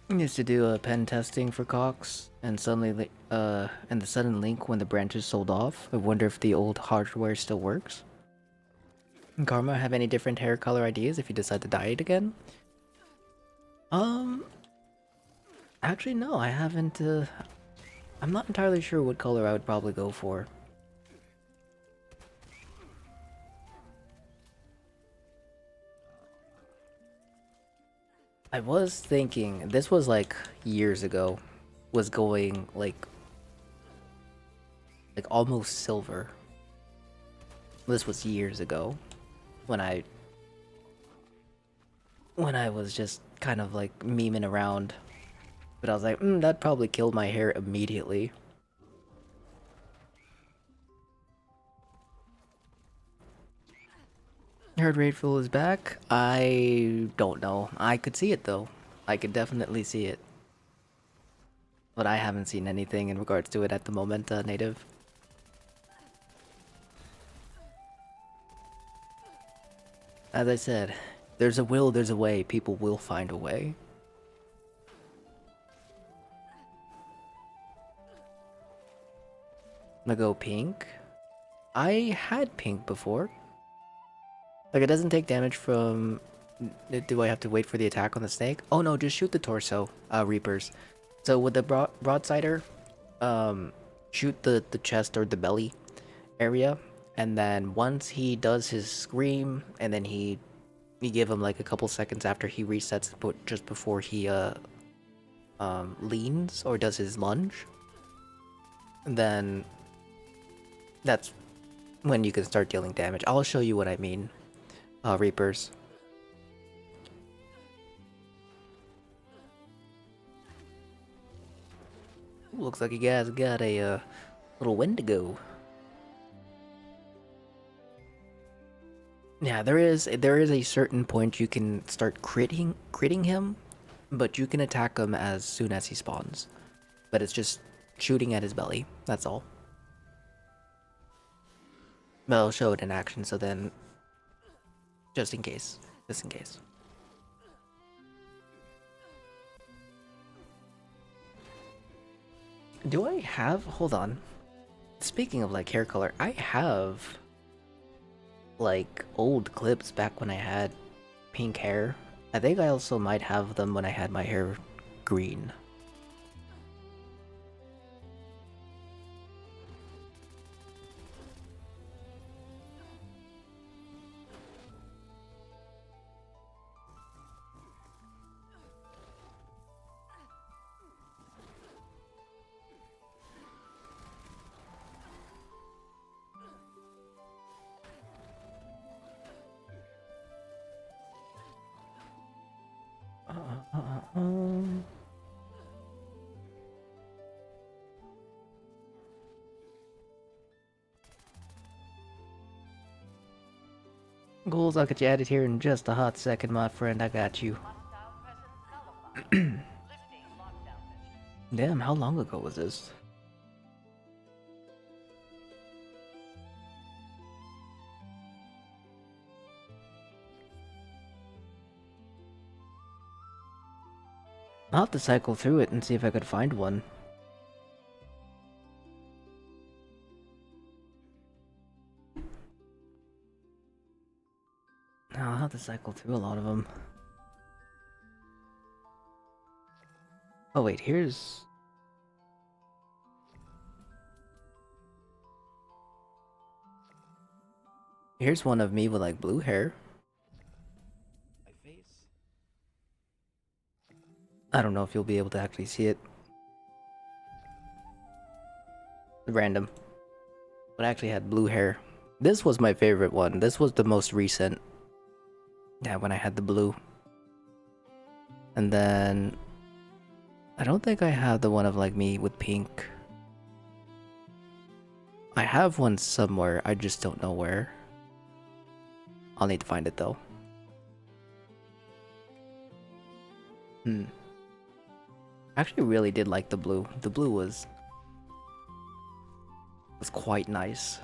I used to do a pen testing for Cox, and suddenly, and the sudden link when the branches sold off. I wonder if the old hardware still works. Karma, have any different hair color ideas if you decide to dye it again? Actually, no, I haven't. I'm not entirely sure what color I would probably go for. I was thinking, this was like years ago, was going like almost silver. This was years ago when I was just kind of like memeing around. But I was like, that probably killed my hair immediately. Heard Raidful is back? I don't know. I could see it though. I could definitely see it. But I haven't seen anything in regards to it at the moment, Native. As I said, there's a will, there's a way. People will find a way. I'm gonna go pink. I had pink before. Like, it doesn't take damage from... Do I have to wait for the attack on the snake? Oh no, just shoot the torso, Reapers. So with the Broadsider, shoot the chest or the belly area, and then once he does his scream, and then you give him like a couple seconds after he resets, but just before he leans or does his lunge, then that's when you can start dealing damage. I'll show you what I mean, Reapers. Looks like you guys got a little Wendigo. Yeah, there is a certain point you can start critting him, but you can attack him as soon as he spawns. But it's just shooting at his belly. That's all. But I'll show it in action, so then just in case. Just in case. Do I have... Hold on. Speaking of, like, hair color, I have, like, old clips back when I had pink hair. I think I also might have them when I had my hair green. Ghouls, I'll get you added here in just a hot second, my friend. I got you. Hostile presence nullified. Lifting lockdown measures. Damn, how long ago was this? I'll have to cycle through it and see if I could find one. I'll have to cycle through a lot of them. Oh wait, here's... Here's one of me with like blue hair. My face. I don't know if you'll be able to actually see it. Random. But I actually had blue hair. This was my favorite one. This was the most recent. Yeah, when I had the blue. And then... I don't think I have the one of like me with pink. I have one somewhere, I just don't know where. I'll need to find it though. I actually really did like the blue. The blue was quite nice.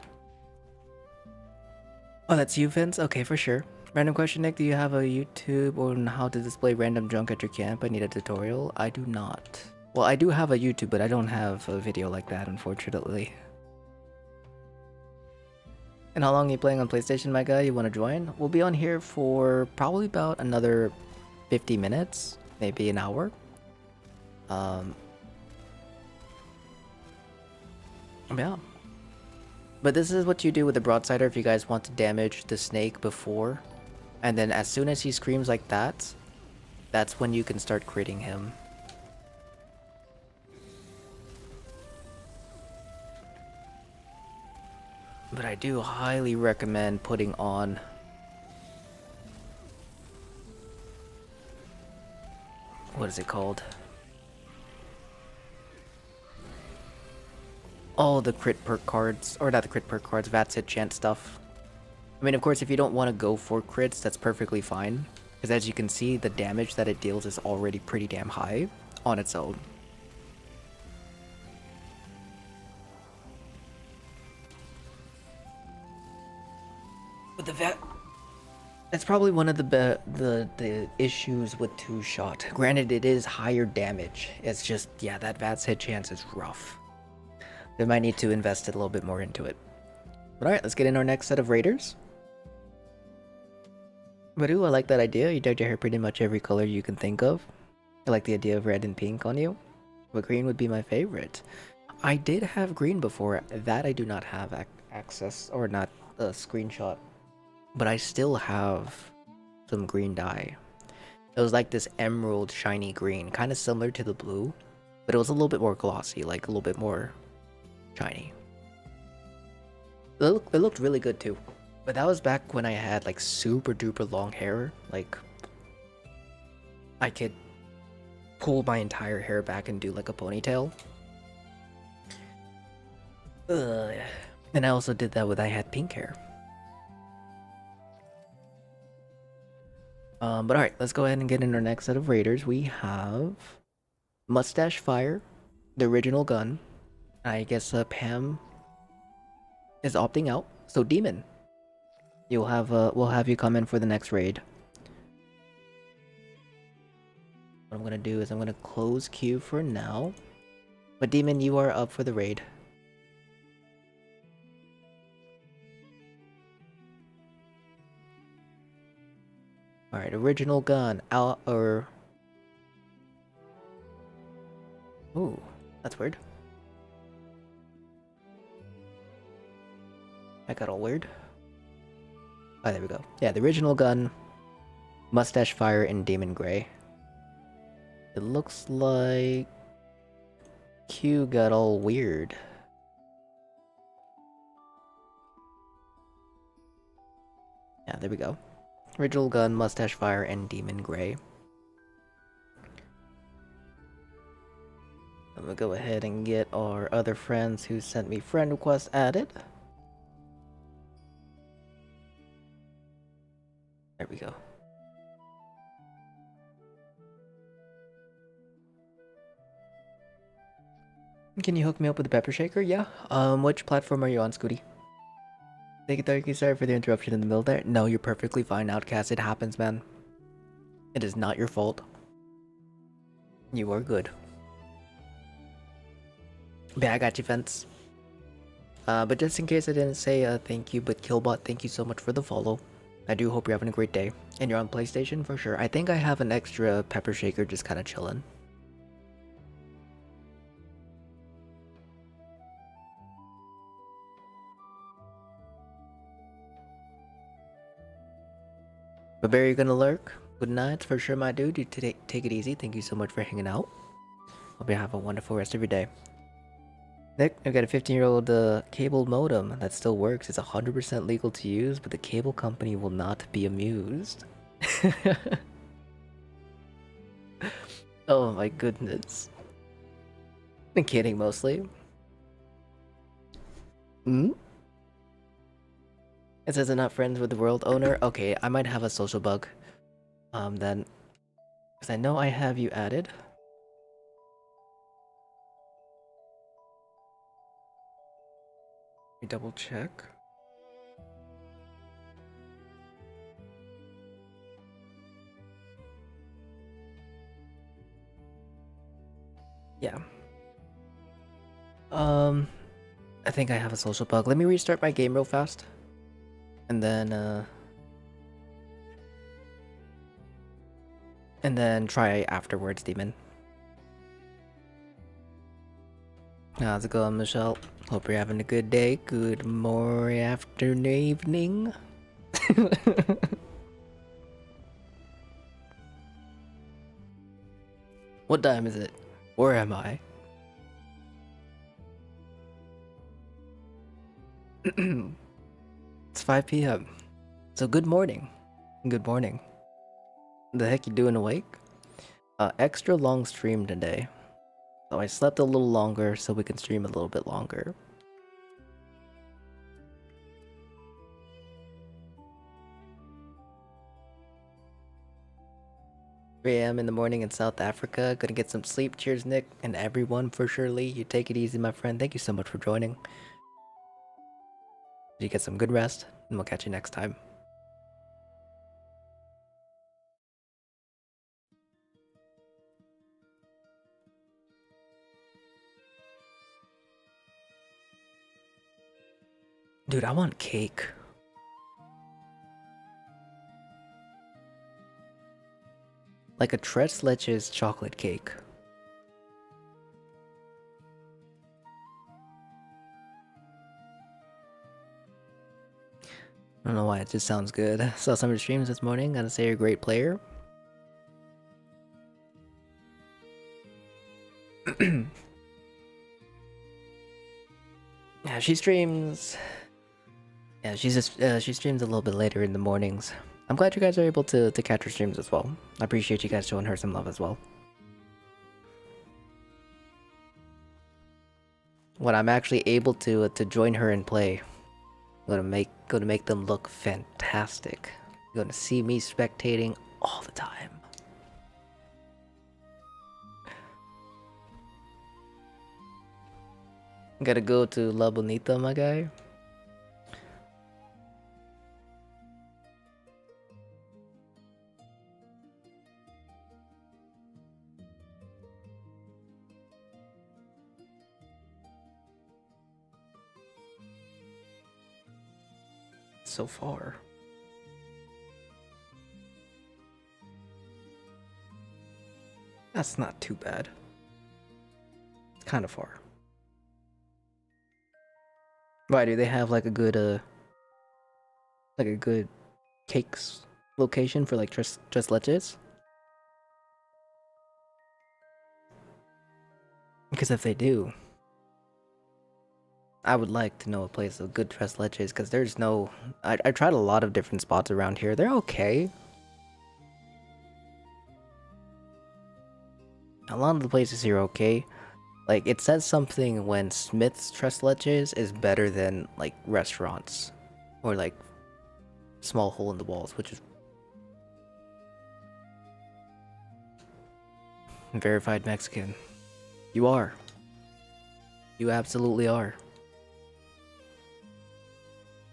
Oh, that's you, Vince? Okay, for sure. Random question, Nick. Do you have a YouTube on how to display random junk at your camp? I need a tutorial. I do not. Well, I do have a YouTube, but I don't have a video like that, unfortunately. And how long are you playing on PlayStation, my guy? You want to join? We'll be on here for probably about another 50 minutes, maybe an hour. Yeah. But this is what you do with the Broadsider if you guys want to damage the snake before. And then as soon as he screams like that, that's when you can start critting him. But I do highly recommend putting on what is it called? All the crit perk cards, or not the crit perk cards, VATS hit chant stuff. I mean, of course, if you don't want to go for crits, that's perfectly fine. Because as you can see, the damage that it deals is already pretty damn high on its own. But the VAT... That's probably one of the issues with two-shot. Granted, it is higher damage. It's just, yeah, that VATS hit chance is rough. They might need to invest a little bit more into it. But alright, let's get in our next set of raiders. But ooh, I like that idea. You dyed your hair pretty much every color you can think of. I like the idea of red and pink on you. But green would be my favorite. I did have green before. That I do not have access, or not a screenshot. But I still have some green dye. It was like this emerald shiny green, kind of similar to the blue. But it was a little bit more glossy, like a little bit more shiny. It looked really good too. But that was back when I had like super duper long hair. Like I could pull my entire hair back and do like a ponytail. And I also did that when I had pink hair. But alright, let's go ahead and get in our next set of raiders. We have Mustache Fire, the original gun. I guess Pam is opting out. So Demon, you'll have we'll have you come in for the next raid. What I'm gonna do is I'm gonna close queue for now. But Demon, you are up for the raid. Alright, original gun, out or... Ooh, that's weird. That got all weird. Oh, there we go. Yeah, the original gun, Mustache Fire, and Demon Gray. It looks like Q got all weird. Yeah, there we go. Original gun, Mustache Fire, and Demon Gray. I'm gonna go ahead and get our other friends who sent me friend requests added. There we go. Can you hook me up with the pepper shaker? Yeah. Which platform are you on, Scooty? Thank you, sorry for the interruption in the middle there. No, you're perfectly fine, Outcast. It happens, man. It is not your fault. You are good. But yeah, I got you, Fence. But just in case I didn't say thank you, but Killbot, thank you so much for the follow. I do hope you're having a great day. And you're on PlayStation for sure. I think I have an extra pepper shaker just kind of chilling. But Barry, you gonna lurk? Good night for sure, my dude. You take it easy. Thank you so much for hanging out. Hope you have a wonderful rest of your day. Nick, I've got a 15-year-old cable modem that still works. It's 100% legal to use, but the cable company will not be amused. Oh my goodness. Been kidding mostly. Hmm? It says I'm not friends with the world owner. Okay, I might have a social bug. Then, because I know I have you added. Let me double check. Yeah. I think I have a social bug. Let me restart my game real fast. And then try afterwards, Demon. How's it going, Michelle? Hope you're having a good day. Good morning, afternoon, evening. What time is it? Where am I? It's 5 p.m. So good morning. Good morning. The heck you doing awake? Extra long stream today. So I slept a little longer so we can stream a little bit longer. A.m. in the morning in South Africa. Gonna get some sleep. Cheers, Nick, and everyone for surely. You take it easy, my friend. Thank you so much for joining. You get some good rest, and we'll catch you next time. Dude, I want cake. Like a Tres Leches chocolate cake. I don't know why, it just sounds good. Saw some of your streams this morning. Gotta say you're a great player. Yeah, she streams. Yeah, she streams a little bit later in the mornings. I'm glad you guys are able to catch her streams as well. I appreciate you guys showing her some love as well. When I'm actually able to join her and play, I'm gonna make them look fantastic. You're gonna see me spectating all the time. Gotta go to La Bonita, my guy. So far. That's not too bad. It's kind of far. Why do they have like a good cakes location for like tres leches? Because if they do, I would like to know a place of good tres leches, because there's no... I tried a lot of different spots around here. They're okay. A lot of the places here are okay, Like, it says something when Smith's Tres Leches is better than, like, restaurants. Or, like, small hole in the walls, which is... Verified Mexican. You are. You absolutely are.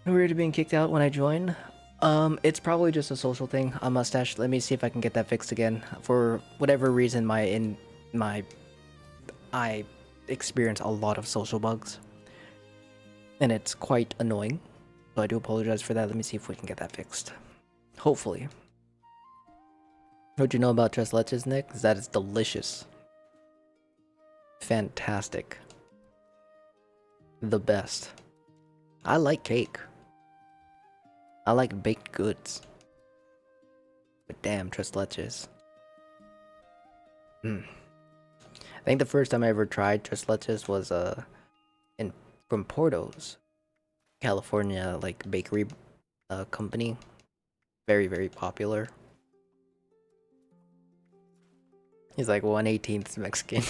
Weird being kicked out when I join. It's probably just a social thing. A mustache. Let me see if I can get that fixed again. For whatever reason, I experience a lot of social bugs, and it's quite annoying. So I do apologize for that. Let me see if we can get that fixed. Hopefully. What'd you know about tres leches, Nick? Is that it's delicious. Fantastic. The best. I like cake. I like baked goods. But damn, tres leches. I think the first time I ever tried tres leches was from Porto's, California, like bakery company. Very, very popular. He's like 1/18th Mexican.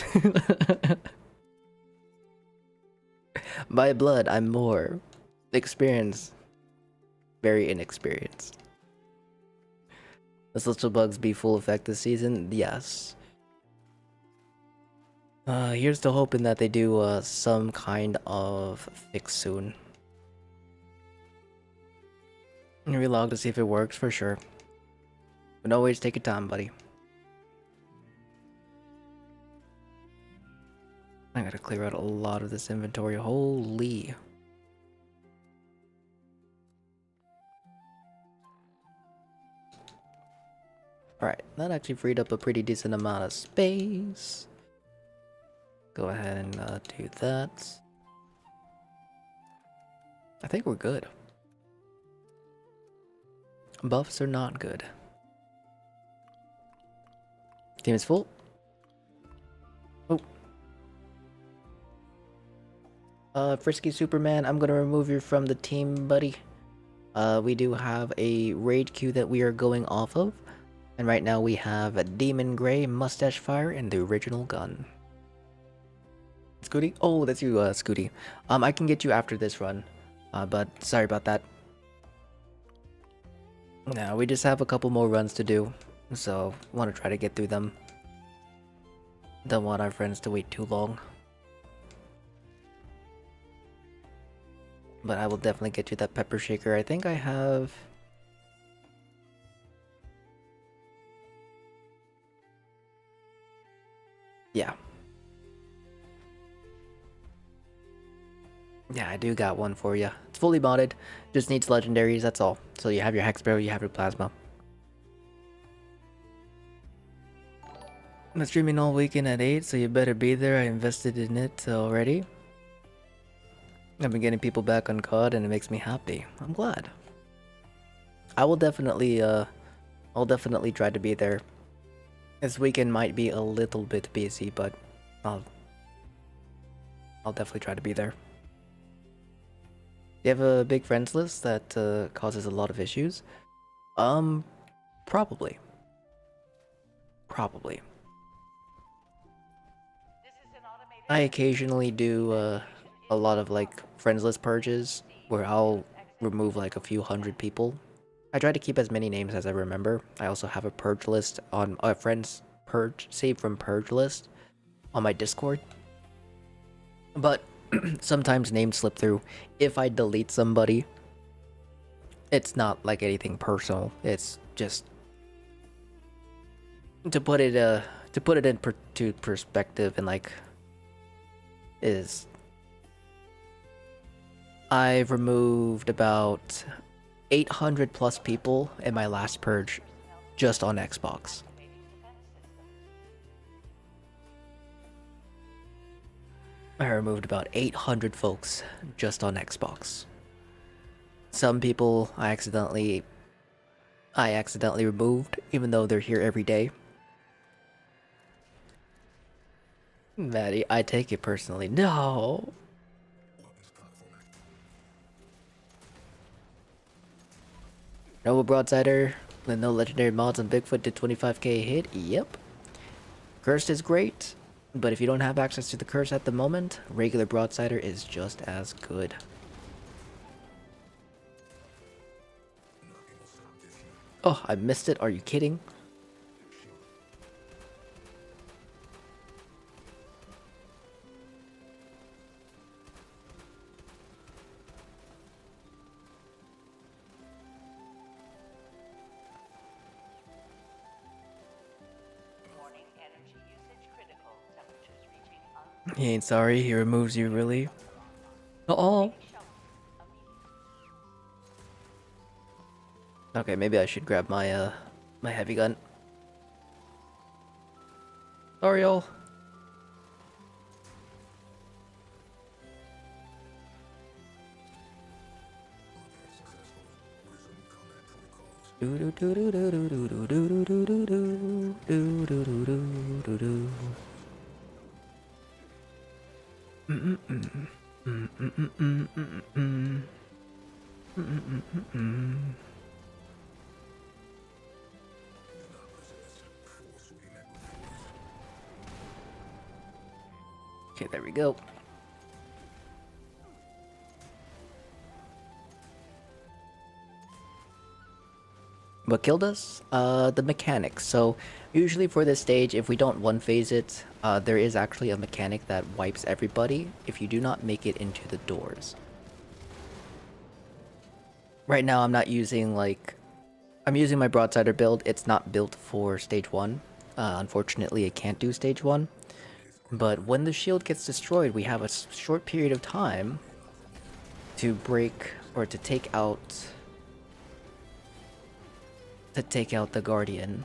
By blood, I'm more experienced. Very inexperienced. The social bugs be full effect this season? Yes. Here's to hoping that they do some kind of fix soon. Relog to see if it works for sure. But always take your time, buddy. I gotta clear out a lot of this inventory. Holy. Alright, that actually freed up a pretty decent amount of space. Go ahead and do that. I think we're good. Buffs are not good. Team is full. Oh. Frisky Superman, I'm gonna remove you from the team, buddy. We do have a raid queue that we are going off of. And right now we have a Demon Gray, Mustache Fire, and the original gun. Scooty? Oh, that's you, Scooty. I can get you after this run. But sorry about that. No, we just have a couple more runs to do. So, want to try to get through them. Don't want our friends to wait too long. But I will definitely get you that pepper shaker. I think I have... Yeah. Yeah, I do got one for you. It's fully modded. Just needs legendaries, that's all. So you have your Hex Barrel, you have your Plasma. I'm streaming all weekend at 8, so you better be there. I invested in it already. I've been getting people back on COD and it makes me happy. I'm glad. I'll definitely try to be there. This weekend might be a little bit busy, but I'll definitely try to be there. Do you have a big friends list that causes a lot of issues? Probably. Probably. I occasionally do a lot of like friends list purges where I'll remove like a few hundred people. I try to keep as many names as I remember. I also have a purge list on a friends purge save from purge list on my Discord. But sometimes names slip through. If I delete somebody, it's not like anything personal. It's just to put it into perspective, and like is I've removed about 800 plus people in my last purge just on Xbox. I removed about 800 folks just on Xbox. Some people I accidentally removed, even though they're here every day. Maddie, I take it personally. No. No Broadsider with no legendary mods on Bigfoot did 25k hit. Yep. Cursed is great. But if you don't have access to the curse at the moment, regular Broadsider is just as good. Oh, I missed it. Are you kidding? Warning, energy usage critical. Temperatures reaching He ain't sorry. He removes you, really. Oh. shelter immediately. Okay, maybe I should grab my my heavy gun. Sorry, y'all. Okay, there we go. What killed us? The mechanics. So usually for this stage, if we don't one phase it, there is actually a mechanic that wipes everybody if you do not make it into the doors. Right now I'm not using I'm using my Broadsider build. It's not built for stage 1. Unfortunately, it can't do stage 1. But when the shield gets destroyed, we have a short period of time to break or to take out the Guardian.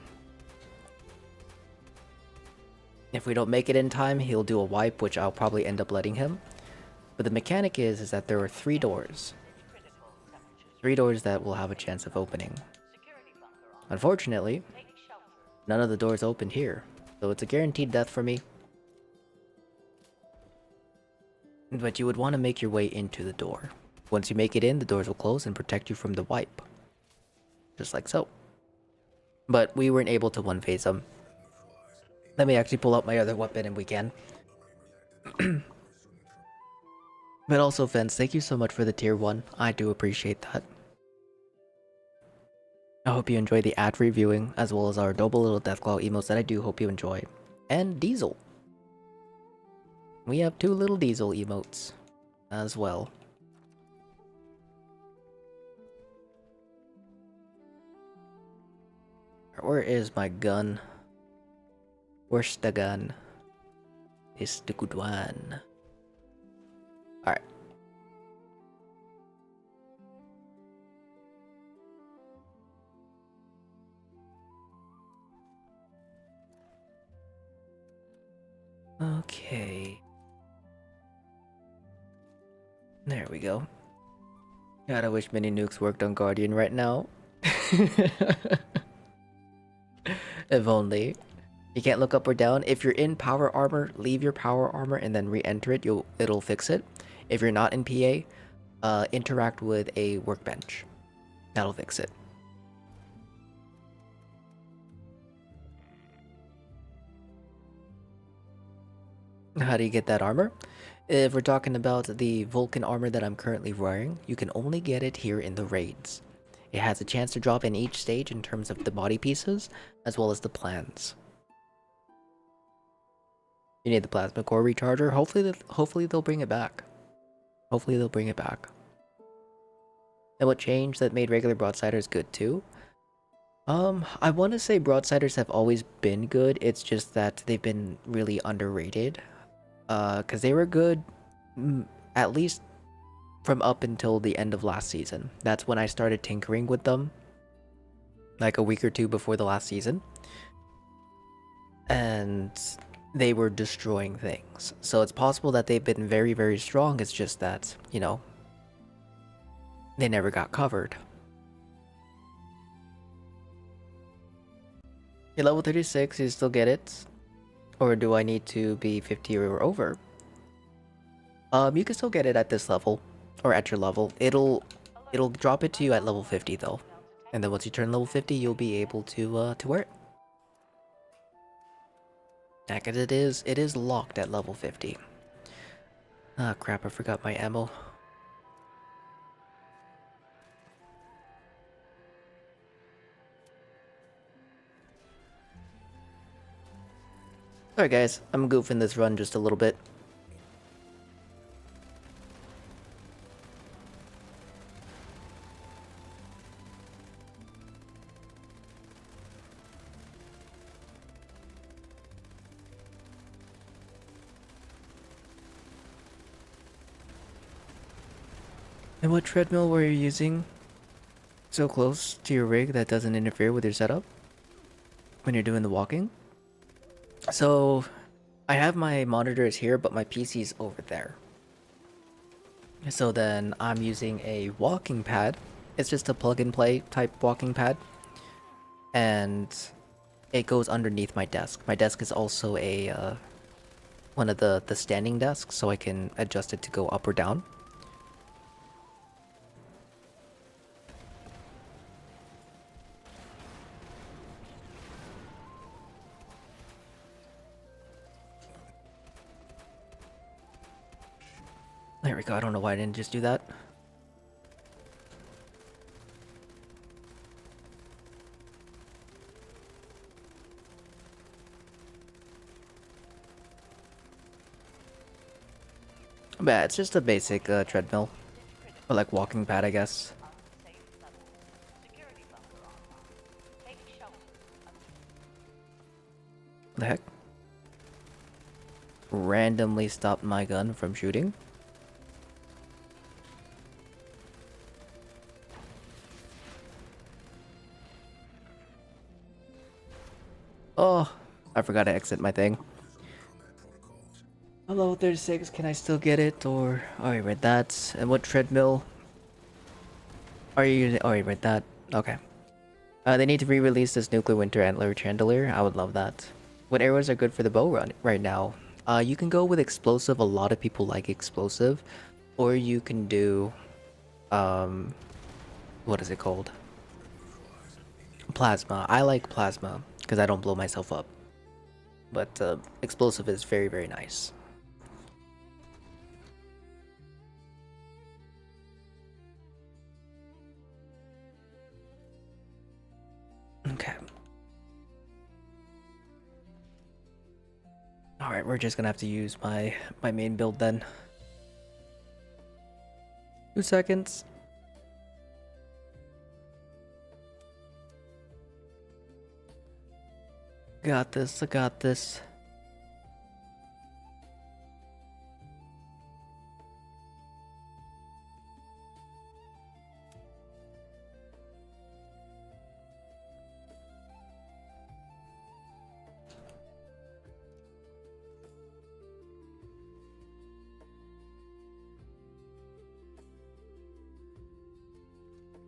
If we don't make it in time, he'll do a wipe, which I'll probably end up letting him. But the mechanic is that there are 3 doors. 3 doors that will have a chance of opening. Security bunker on. Unfortunately, Take shelter. none of the doors opened here, so it's a guaranteed death for me. But you would want to make your way into the door. Once you make it in, the doors will close and protect you from the wipe. Just like so. But we weren't able to one phase them. Let me actually pull out my other weapon and we can. But also, Fence, thank you so much for the tier 1. I do appreciate that. I hope you enjoy the ad reviewing, as well as our double little Deathclaw emotes that I do hope you enjoy. And Diesel. We have 2 little Diesel emotes as well. Where is my gun? Where's the gun? It's the good one. Alright. Okay. There we go. God, I wish mini nukes worked on Guardian right now. If only. You can't look up or down. If you're in power armor, leave your power armor and then re-enter it. It'll fix it. If you're not in PA, interact with a workbench. That'll fix it. How do you get that armor? If we're talking about the Vulcan armor that I'm currently wearing, you can only get it here in the raids. It has a chance to drop in each stage in terms of the body pieces, as well as the plans. You need the plasma core recharger. Hopefully they'll bring it back. Hopefully they'll bring it back. And what changed that made regular Broadsiders good too? I want to say Broadsiders have always been good. It's just that they've been really underrated. Because they were good at least from up until the end of last season. That's when I started tinkering with them. Like a week or 2 before the last season. And they were destroying things. So it's possible that they've been very, very strong. It's just that, you know, they never got covered. You're level 36, you still get it? Or do I need to be 50 or over? You can still get it at this level. Or at your level. It'll drop it to you at level 50 though. And then once you turn level 50, you'll be able to wear it. Yeah, 'cause it is locked at level 50. Ah, crap, I forgot my ammo. Alright guys, I'm goofing this run just a little bit. And what treadmill were you using so close to your rig that doesn't interfere with your setup when you're doing the walking? So, I have my monitors here, but my PC's over there. So then I'm using a walking pad. It's just a plug and play type walking pad. And it goes underneath my desk. My desk is also a one of the standing desks, so I can adjust it to go up or down. There we go. I don't know why I didn't just do that. But yeah, it's just a basic treadmill. Or like walking pad, I guess. Unsafe levels. Security bunker online. Take shelter immediately. The heck? Randomly stopped my gun from shooting. Oh, I forgot to exit my thing. Hello, 36. Can I still get it? Or oh, you read that. And what treadmill are you using? Oh, you read that. Okay. They need to re-release this nuclear winter antler chandelier. I would love that. What arrows are good for the bow run right now? You can go with explosive. A lot of people like explosive, or you can do what is it called? Plasma. I like plasma because I don't blow myself up. But explosive is very, very nice. Okay. Alright, we're just gonna have to use my main build then. 2 seconds. Got this, I got this.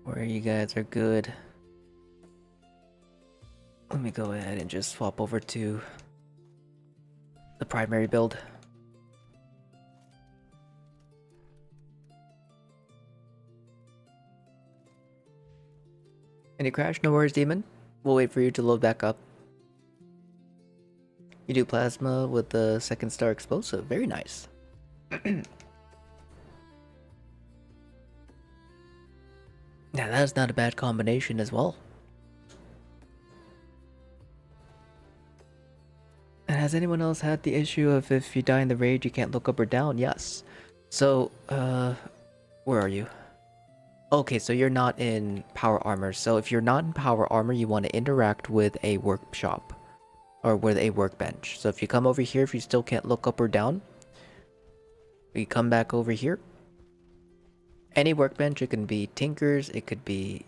Where you guys are good. Let me go ahead and just swap over to the primary build. Any crash? No worries, Demon. We'll wait for you to load back up. You do plasma with the second star explosive. Very nice. Yeah, that is not a bad combination as well. And has anyone else had the issue of if you die in the raid you can't look up or down? Yes. So, where are you? Okay, so you're not in power armor. So if you're not in power armor, you want to interact with a workshop or with a workbench. So if you come over here, if you still can't look up or down, you come back over here. Any workbench, it can be tinkers, it could be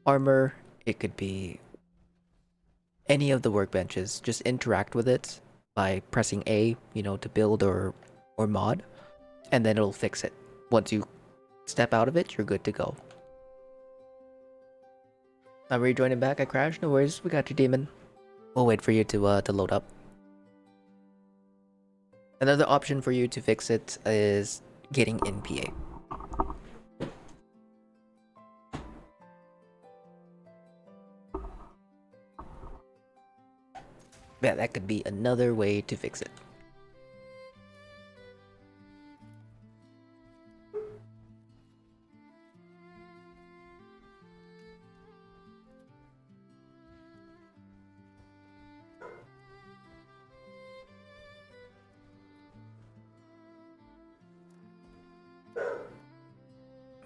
armor, it could be any of the workbenches. Just interact with it by pressing A, you know, to build or mod, and then it'll fix it. Once you step out of it, you're good to go. I'm rejoining back. I crashed. No worries. We got you, Demon. We'll wait for you to load up. Another option for you to fix it is getting NPA. Yeah, that could be another way to fix it.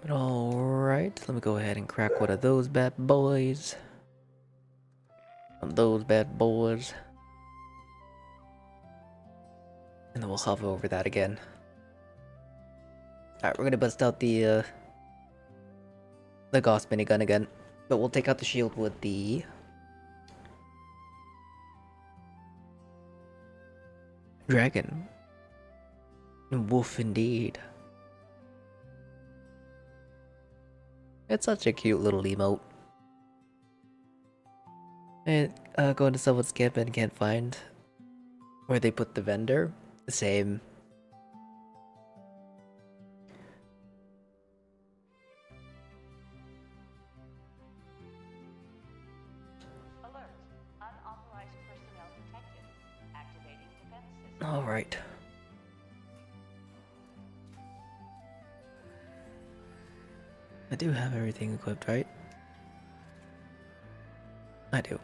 But alright, let me go ahead and crack one of those bad boys. Those bad boys. And then we'll hover over that again. Alright, we're gonna bust out the Gauss minigun again. But we'll take out the shield with the dragon. Wolf indeed. It's such a cute little emote. And going to someone's camp and can't find where they put the vendor. Same. Alert. Unauthorized personnel detected. Activating defense system. Alright. I do have everything equipped, right? I do.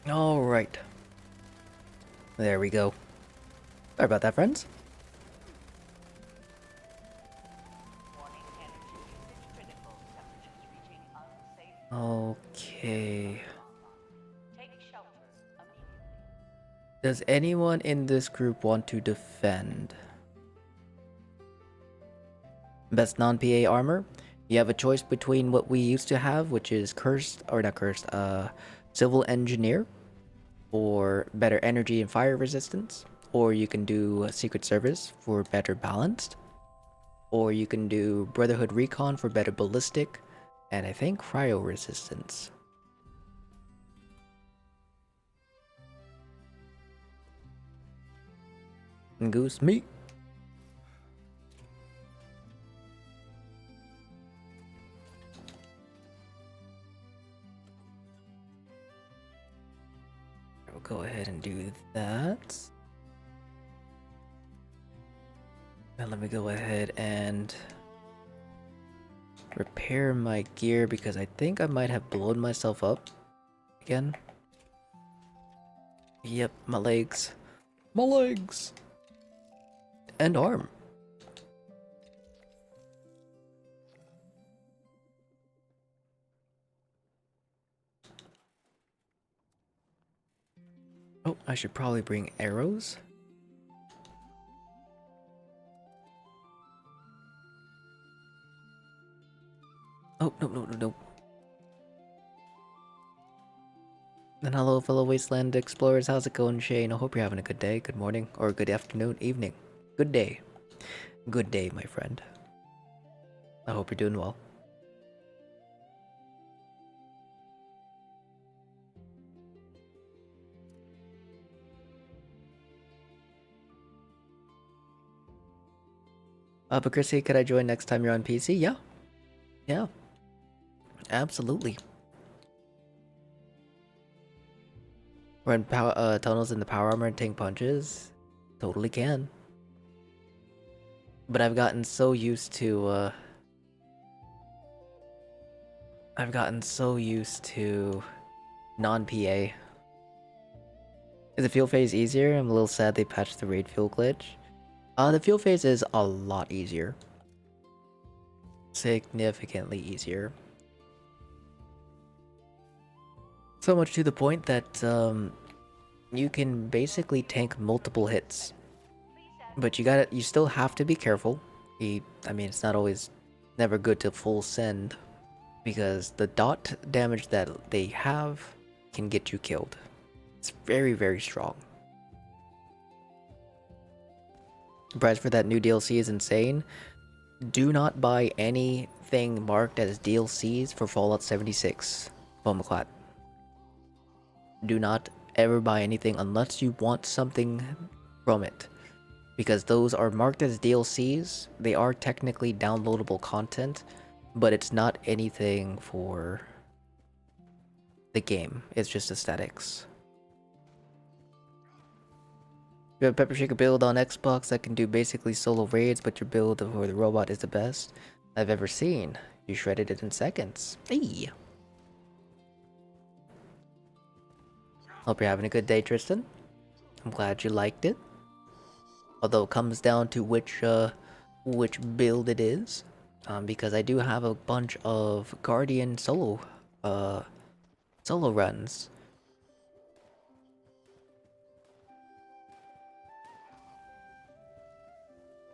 Alright. There we go. Sorry about that, friends. Warning, energy usage critical. Temperatures reaching unsafe. Okay. Take shelter immediately. Does anyone in this group want to defend? Best non-PA armor? You have a choice between what we used to have, which is cursed, or not cursed, civil engineer, or better energy and fire resistance, or you can do secret service for better balanced, or you can do brotherhood recon for better ballistic, and I think cryo resistance. Goose meat. We'll go ahead and do that. Now let me go ahead and repair my gear because I think I might have blown myself up again. Yep, my legs. My legs! And arm. Oh, I should probably bring arrows. Oh, no. And hello, fellow Wasteland Explorers. How's it going, Shane? I hope you're having a good day, good morning, or good afternoon, evening. Good day. Good day, my friend. I hope you're doing well. But Chrissy, could I join next time you're on PC? Yeah. Yeah. Absolutely. Run power tunnels in the power armor and tank punches. Totally can. But I've gotten so used to non-PA. Is the fuel phase easier? I'm a little sad they patched the raid fuel glitch. The fuel phase is a lot easier. Significantly easier. So much to the point that you can basically tank multiple hits. But you still have to be careful. I mean, it's not always never good to full send because the dot damage that they have can get you killed. It's very, very strong. The price for that new DLC is insane. Do not buy anything marked as DLCs for Fallout 76, Bomaclat. Do not ever buy anything unless you want something from it. Because those are marked as DLCs. They are technically downloadable content, but it's not anything for the game. It's just aesthetics. You have a Pepper Shaker build on Xbox that can do basically solo raids, but your build for the robot is the best I've ever seen. You shredded it in seconds. Hey! Hope you're having a good day, Tristan. I'm glad you liked it. Although it comes down to which build it is. Because I do have a bunch of Guardian solo runs.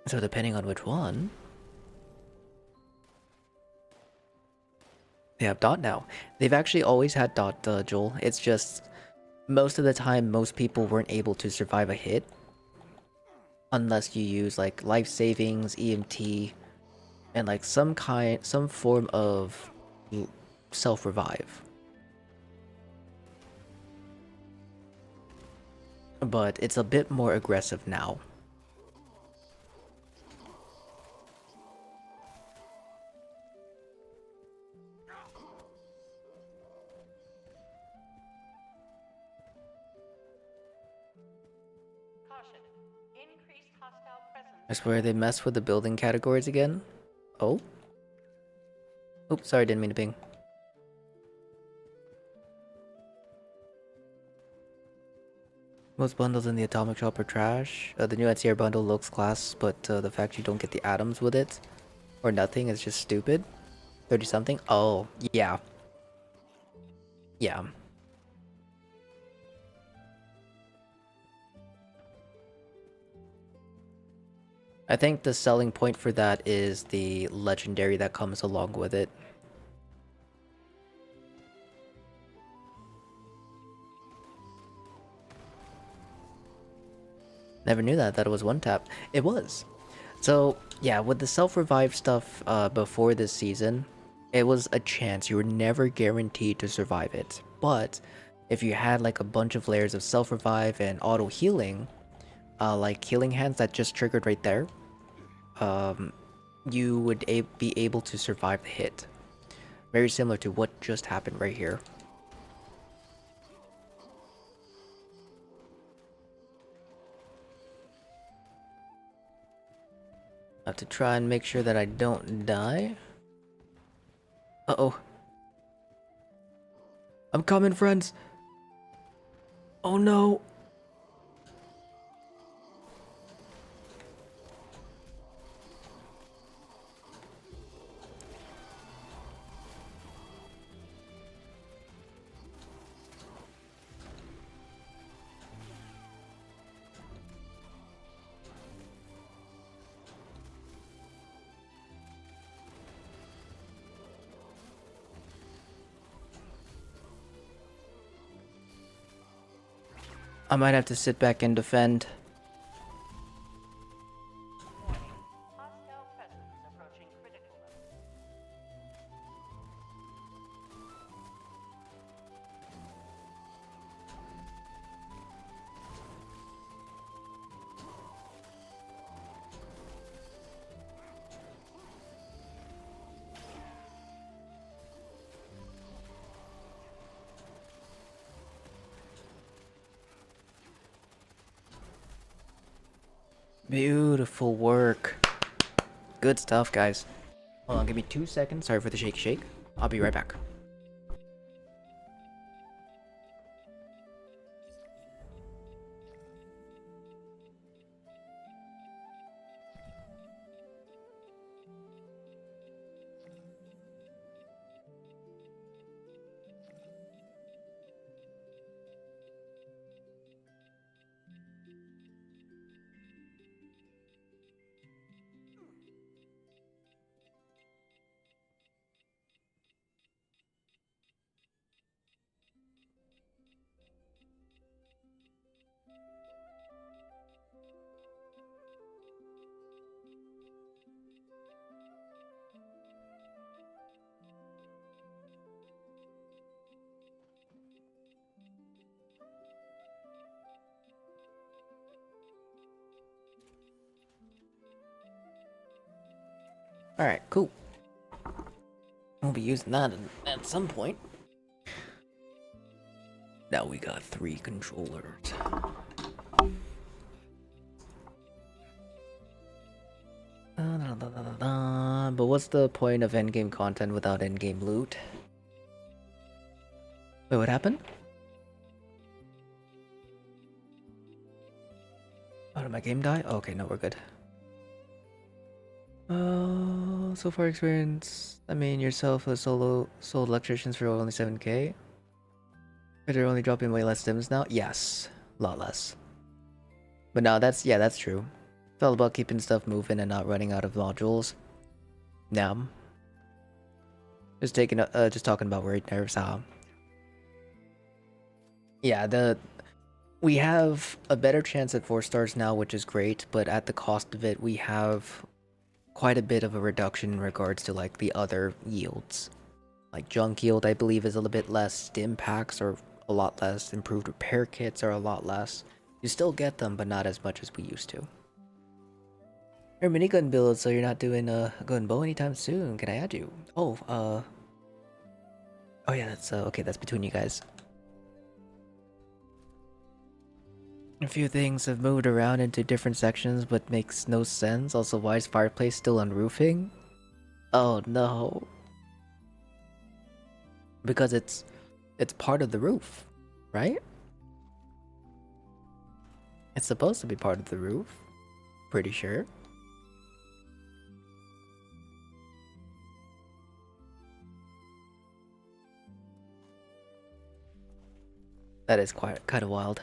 So depending on which one, they have dot now. They've actually always had dot, Joel. It's just most of the time, most people weren't able to survive a hit unless you use like life savings, EMT, and like some form of self revive. But it's a bit more aggressive now. Caution. Increased hostile presence. I swear they mess with the building categories again. Oh? Oops, sorry, didn't mean to ping. Most bundles in the Atomic Shop are trash. The new NCR bundle looks class, but the fact you don't get the atoms with it, or nothing, is just stupid. 30 something? Oh, yeah. Yeah. I think the selling point for that is the legendary that comes along with it. Never knew that it was one tap. It was. So, yeah, with the self-revive stuff before this season, it was a chance. You were never guaranteed to survive it. But if you had like a bunch of layers of self-revive and auto-healing, like healing hands that just triggered right there, you would be able to survive the hit. Very similar to what just happened right here. I have to try and make sure that I don't die. Uh-oh. I'm coming, friends. Oh no. I might have to sit back and defend. Warning. Hostile presence approaching critical level. Beautiful work. Good stuff, guys. Hold on, give me 2 seconds. Sorry for the shake. I'll be right back. Alright, cool. We'll be using that at some point. Now we got 3 controllers. But what's the point of endgame content without endgame loot? Wait, what happened? Oh, did my game die? Oh, okay, no, we're good. So far experience. I mean, yourself as sold electricians for only 7k. But they're only dropping way less stims now? Yes, a lot less. But no, that's true. It's all about keeping stuff moving and not running out of modules. Yeah. Just talking about raid nerfs, yeah, we have a better chance at 4 stars now, which is great, but at the cost of it, we have quite a bit of a reduction in regards to like the other yields. Like junk yield, I believe, is a little bit less. Stim packs are a lot less. Improved repair kits are a lot less. You still get them, but not as much as we used to. Your minigun build, so you're not doing a gun bow anytime soon. Can I add you? Oh, oh yeah, that's okay. That's between you guys. A few things have moved around into different sections, but makes no sense. Also, why is fireplace still on roofing? Oh no. Because it's part of the roof, right? It's supposed to be part of the roof. Pretty sure. That is kind of wild.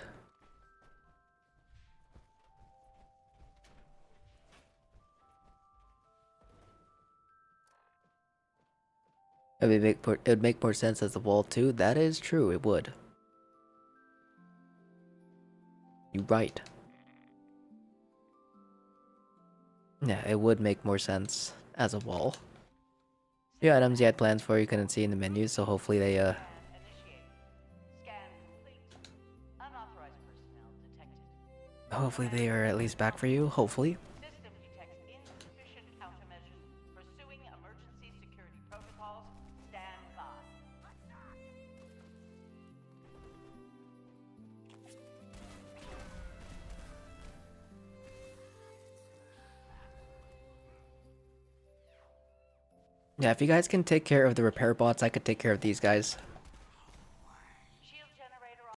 It would make more sense as a wall too. That is true. It would. You're right. Yeah, it would make more sense as a wall. Few items you had plans for you couldn't see in the menu, so hopefully they Initiate. Scan complete. Unauthorized personnel detected. hopefully they are at least back for you. Hopefully. System detects insufficient countermeasures. Pursuing emergency security protocols. Stand by. Yeah, if you guys can take care of the repair bots, I could take care of these guys.